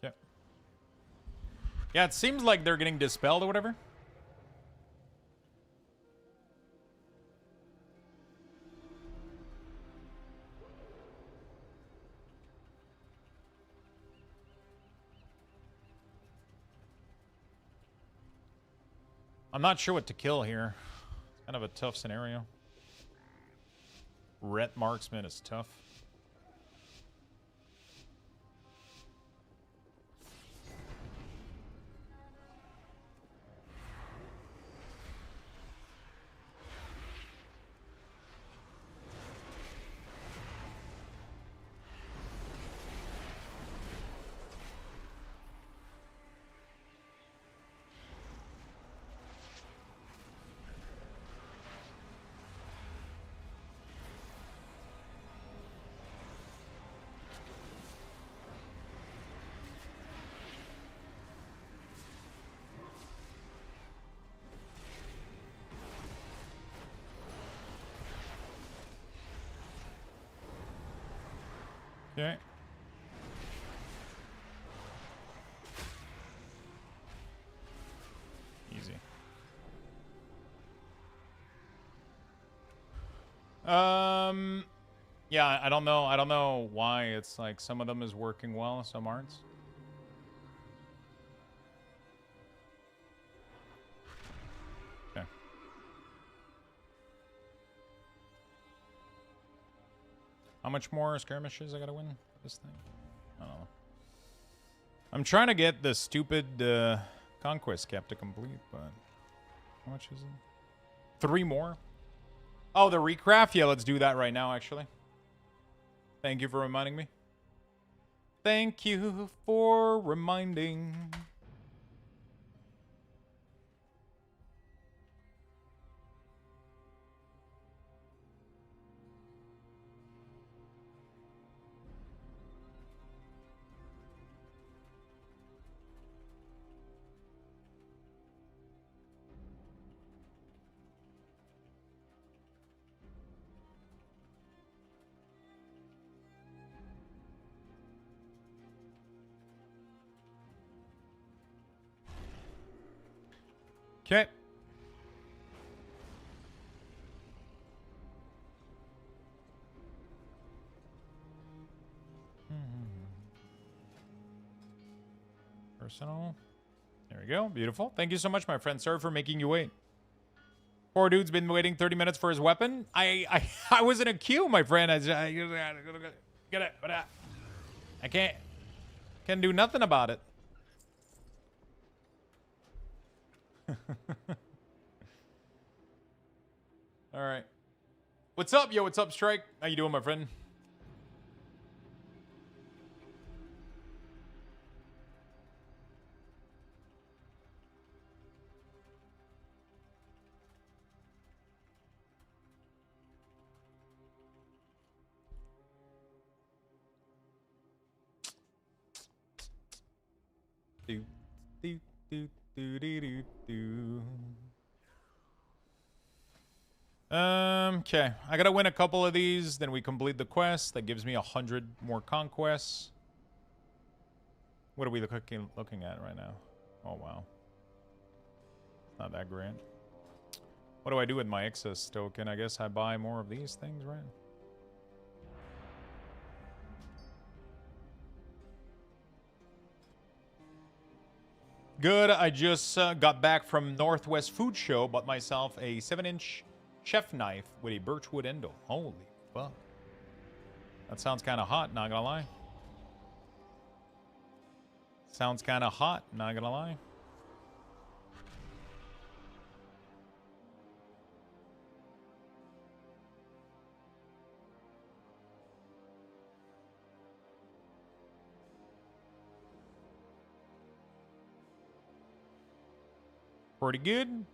Yeah. Yeah, it seems like they're getting dispelled or whatever. I'm not sure what to kill here. It's kind of a tough scenario. Ret marksman is tough. Okay. Easy. Yeah, I don't know. I don't know why it's like some of them is working well, some aren't. Okay. How much more skirmishes I gotta win for this thing? I don't know. I'm trying to get the stupid conquest cap to complete, but how much is it? 3 more? Oh, the recraft? Yeah, let's do that right now, actually. Thank you for reminding me. Thank you for reminding. Okay. Personal. There we go. Beautiful. Thank you so much, my friend. Sorry for making you wait. Poor dude's been waiting 30 minutes for his weapon. I was in a queue, my friend. Get it. I can't do nothing about it. All right. What's up, yo? What's up, Strike? How you doing, my friend? Do, do, do, do, do, do, do. Okay. I gotta win a couple of these, then we complete the quest. That gives me 100 more conquests. What are we looking at right now? Oh, wow. Not that great. What do I do with my excess token? I guess I buy more of these things, right? Good. I just got back from Northwest Food Show. Bought myself a 7-inch chef knife with a birchwood endo. Holy fuck. That sounds kind of hot, not gonna lie. Sounds kind of hot, not gonna lie. Pretty good.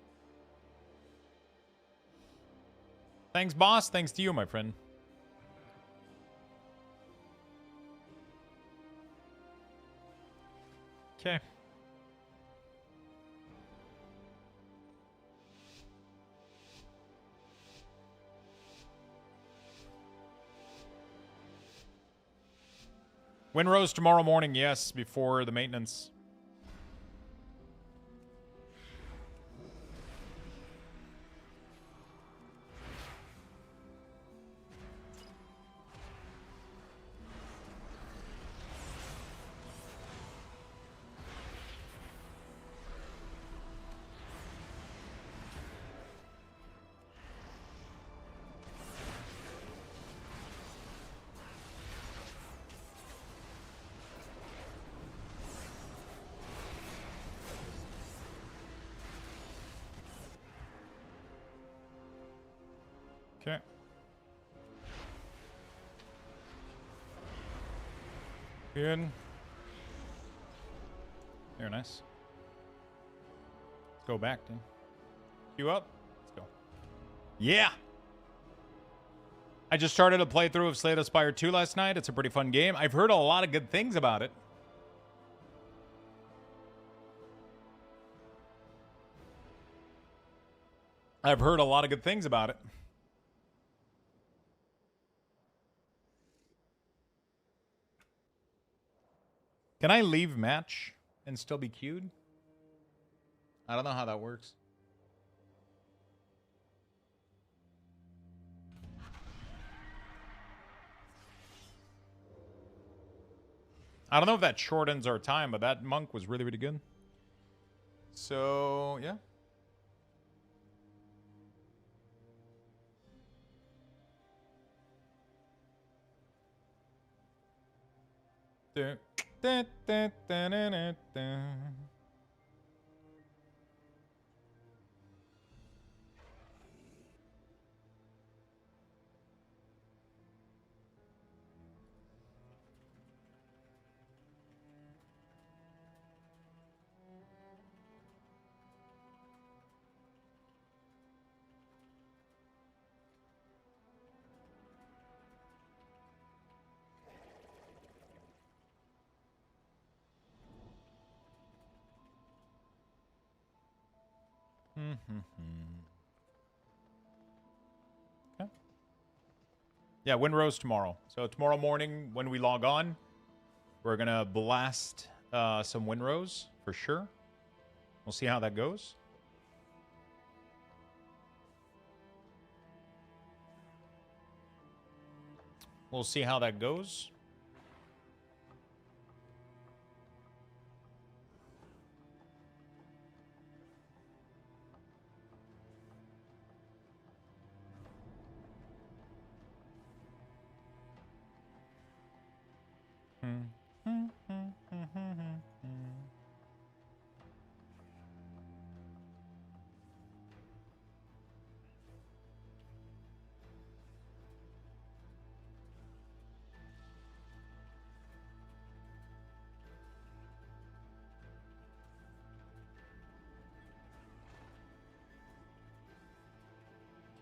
Thanks, boss. Thanks to you, my friend. Okay. Windrose tomorrow morning, yes, before the maintenance. Okay. Good. Very nice. Let's go back, then. Queue up. Let's go. Yeah! I just started a playthrough of Slay the Spire 2 last night. It's a pretty fun game. I've heard a lot of good things about it. I've heard a lot of good things about it. Can I leave match and still be queued? I don't know how that works. I don't know if that shortens our time, but that monk was really, really good. So, yeah. Okay. Yeah, Windrose tomorrow. So tomorrow morning when we log on, we're going to blast some Windrose for sure. We'll see how that goes. We'll see how that goes.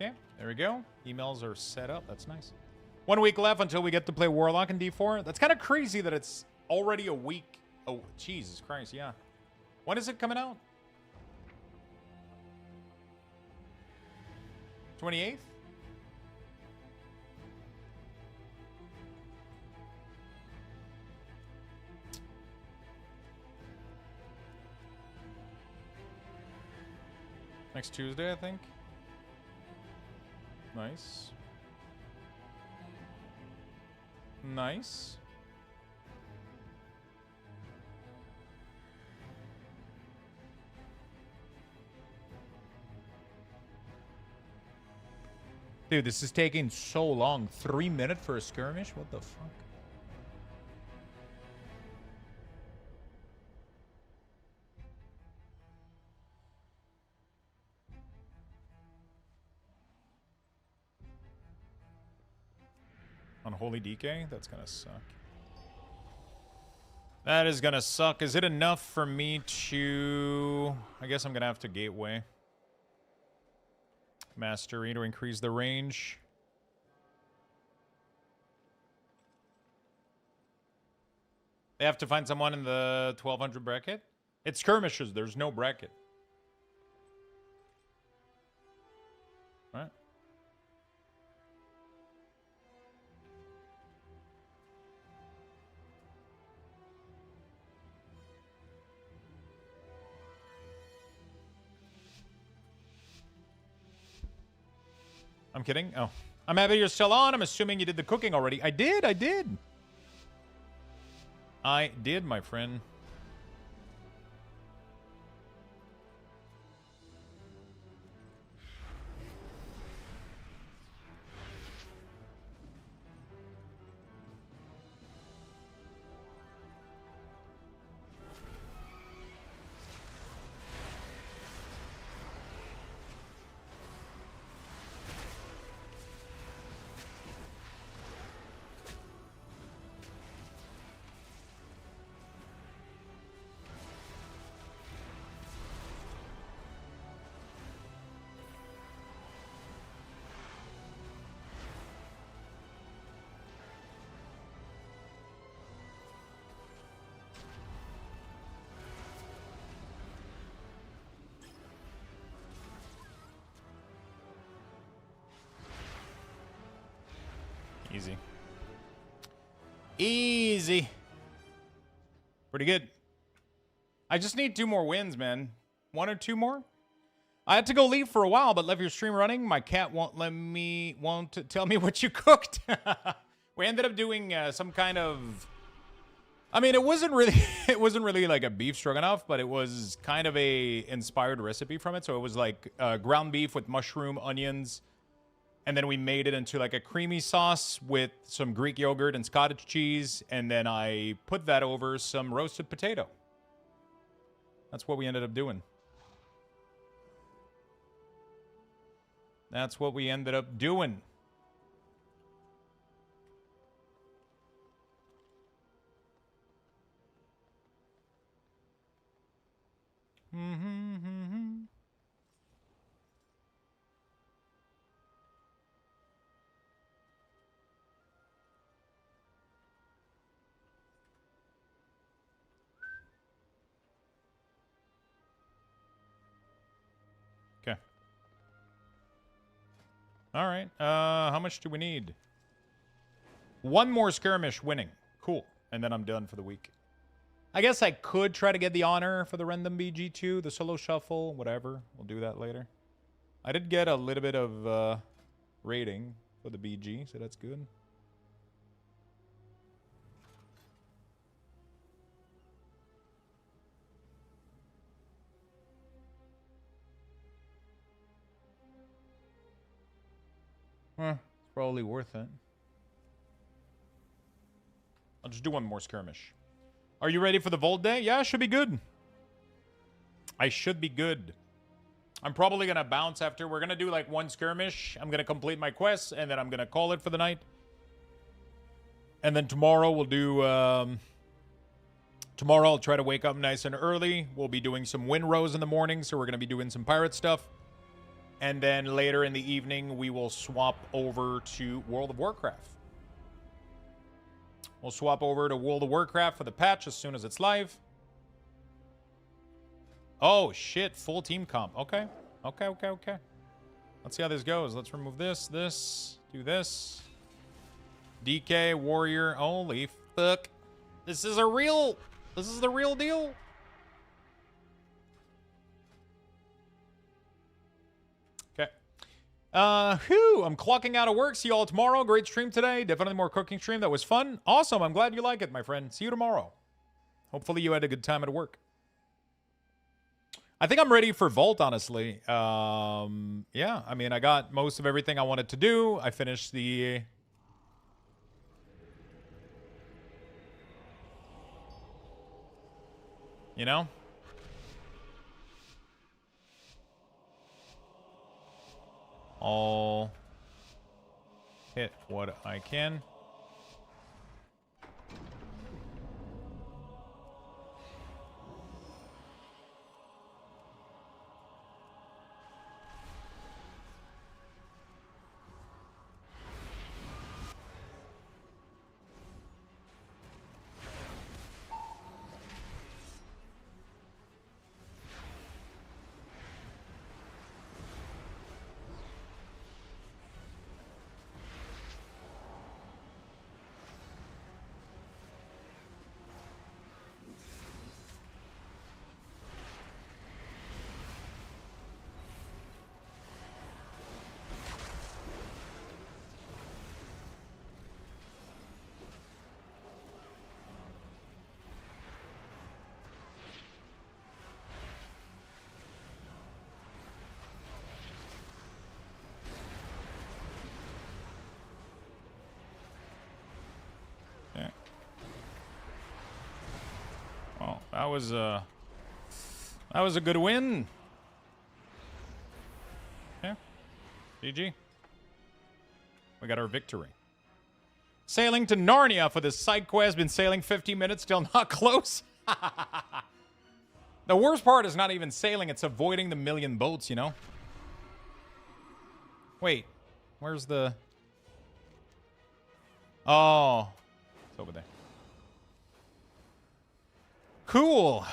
Okay, there we go. Emails are set up. That's nice. 1 week left until we get to play Warlock in D4. That's kind of crazy that it's already a week. Oh, Jesus Christ, yeah. When is it coming out? 28th? Next Tuesday, I think. Nice. Nice. Dude, this is taking so long. 3 minutes for a skirmish? What the fuck? Unholy DK? That's gonna suck. That is gonna suck. Is it enough for me to... I guess I'm gonna have to gateway. Mastery to increase the range. They have to find someone in the 1200 bracket? It's skirmishes. There's no bracket. Right? I'm kidding. Oh. I'm happy you're still on. I'm assuming you did the cooking already. I did. I did. I did, my friend. Easy. Easy. Pretty good. I just need 2 more wins, man. 1 or 2 more? I had to go leave for a while, but left your stream running. My cat won't tell me what you cooked. We ended up doing some kind of... I mean, it wasn't really like a beef stroganoff, but it was kind of a inspired recipe from it. So it was like ground beef with mushroom, onions, and then we made it into like a creamy sauce with some Greek yogurt and cottage cheese. And then I put that over some roasted potato. That's what we ended up doing. That's what we ended up doing. Okay. All right. How much do we need? 1 more skirmish winning. Cool. And then I'm done for the week. I guess I could try to get the honor for the random BG2, the solo shuffle, whatever. We'll do that later. I did get a little bit of rating for the BG, so that's good. It's probably worth it. I'll just do 1 more skirmish. Are you ready for the Vault Day? Yeah, I should be good. I should be good. I'm probably going to bounce after. We're going to do like 1 skirmish. I'm going to complete my quests, and then I'm going to call it for the night. And then tomorrow we'll do... tomorrow I'll try to wake up nice and early. We'll be doing some win rows in the morning, so we're going to be doing some pirate stuff. And then later in the evening, we will swap over to World of Warcraft. We'll swap over to World of Warcraft for the patch as soon as it's live. Oh, shit. Full team comp. Okay. Okay. Let's see how this goes. Let's remove this, do this. DK, Warrior. Holy fuck. This is the real deal. I'm clocking out of work. See you all tomorrow. Great stream today. Definitely more cooking stream. That was fun. Awesome. I'm glad you like it, my friend. See you tomorrow. Hopefully you had a good time at work. I think I'm ready for Vault, honestly. Yeah, I mean, I got most of everything I wanted to do. I finished the... You know? I'll hit what I can. That was a good win. Okay. GG. We got our victory. Sailing to Narnia for this side quest. Been sailing 50 minutes, still not close. The worst part is not even sailing, it's avoiding the million boats, you know? Wait, where's the... Oh, it's over there. Cool.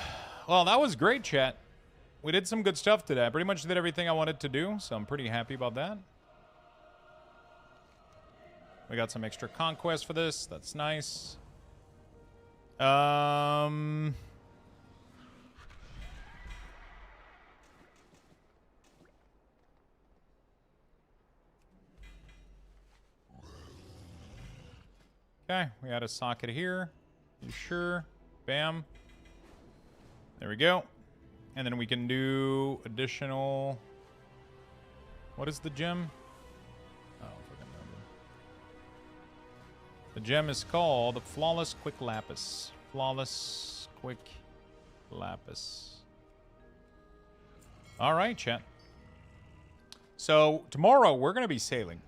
Well, that was great, chat. We did some good stuff today. I pretty much did everything I wanted to do, so I'm pretty happy about that. We got some extra conquest for this. That's nice. Okay, we had a socket here. You sure? Bam. There we go. And then we can do additional... What is the gem? Oh, fucking no. The gem is called Flawless Quick Lapis. Flawless Quick Lapis. All right, chat. So tomorrow we're going to be sailing.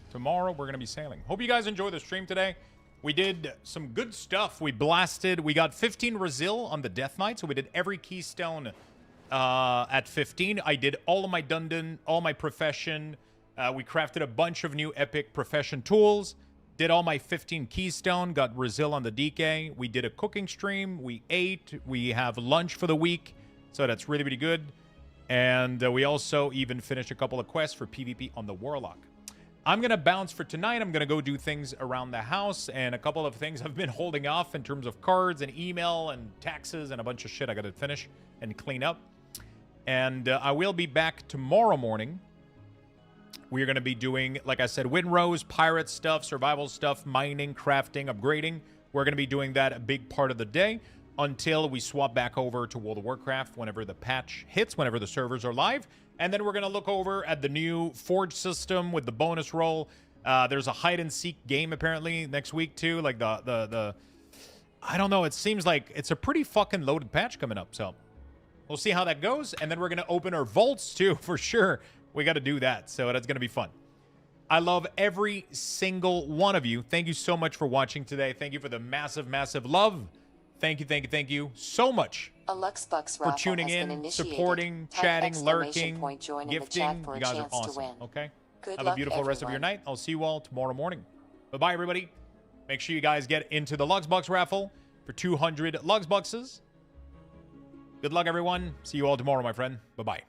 Tomorrow we're going to be sailing. Hope you guys enjoy the stream today. We did some good stuff. We blasted. We got 15 Resil on the Death Knight. So we did every keystone at 15. I did all of my Dundon, all my profession. We crafted a bunch of new epic profession tools. Did all my 15 keystone. Got Resil on the DK. We did a cooking stream. We ate. We have lunch for the week. So that's really, really good. And we also even finished a couple of quests for PvP on the Warlock. I'm going to bounce for tonight. I'm going to go do things around the house and a couple of things I've been holding off in terms of cards and email and taxes and a bunch of shit I got to finish and clean up. And I will be back tomorrow morning. We're going to be doing, like I said, Windrose, pirate stuff, survival stuff, mining, crafting, upgrading. We're going to be doing that a big part of the day until we swap back over to World of Warcraft whenever the patch hits, whenever the servers are live. And then we're going to look over at the new Forge system with the bonus roll. There's a hide-and-seek game, apparently, next week, too. Like, the I don't know. It seems like it's a pretty fucking loaded patch coming up. So we'll see how that goes. And then we're going to open our vaults, too, for sure. We got to do that. So that's going to be fun. I love every single one of you. Thank you so much for watching today. Thank you for the massive, massive love. Thank you so much A Luxbucks for raffle tuning has been in, initiated. supporting, Type chatting, exclamation lurking, point, join in the gifting. chat for a You guys are chance to awesome. win. Okay? Good Have luck, a beautiful rest of your everyone. night. I'll see you all tomorrow morning. Bye-bye, everybody. Make sure you guys get into the Luxbucks raffle for 200 Luxbucks. Good luck, everyone. See you all tomorrow, my friend. Bye-bye.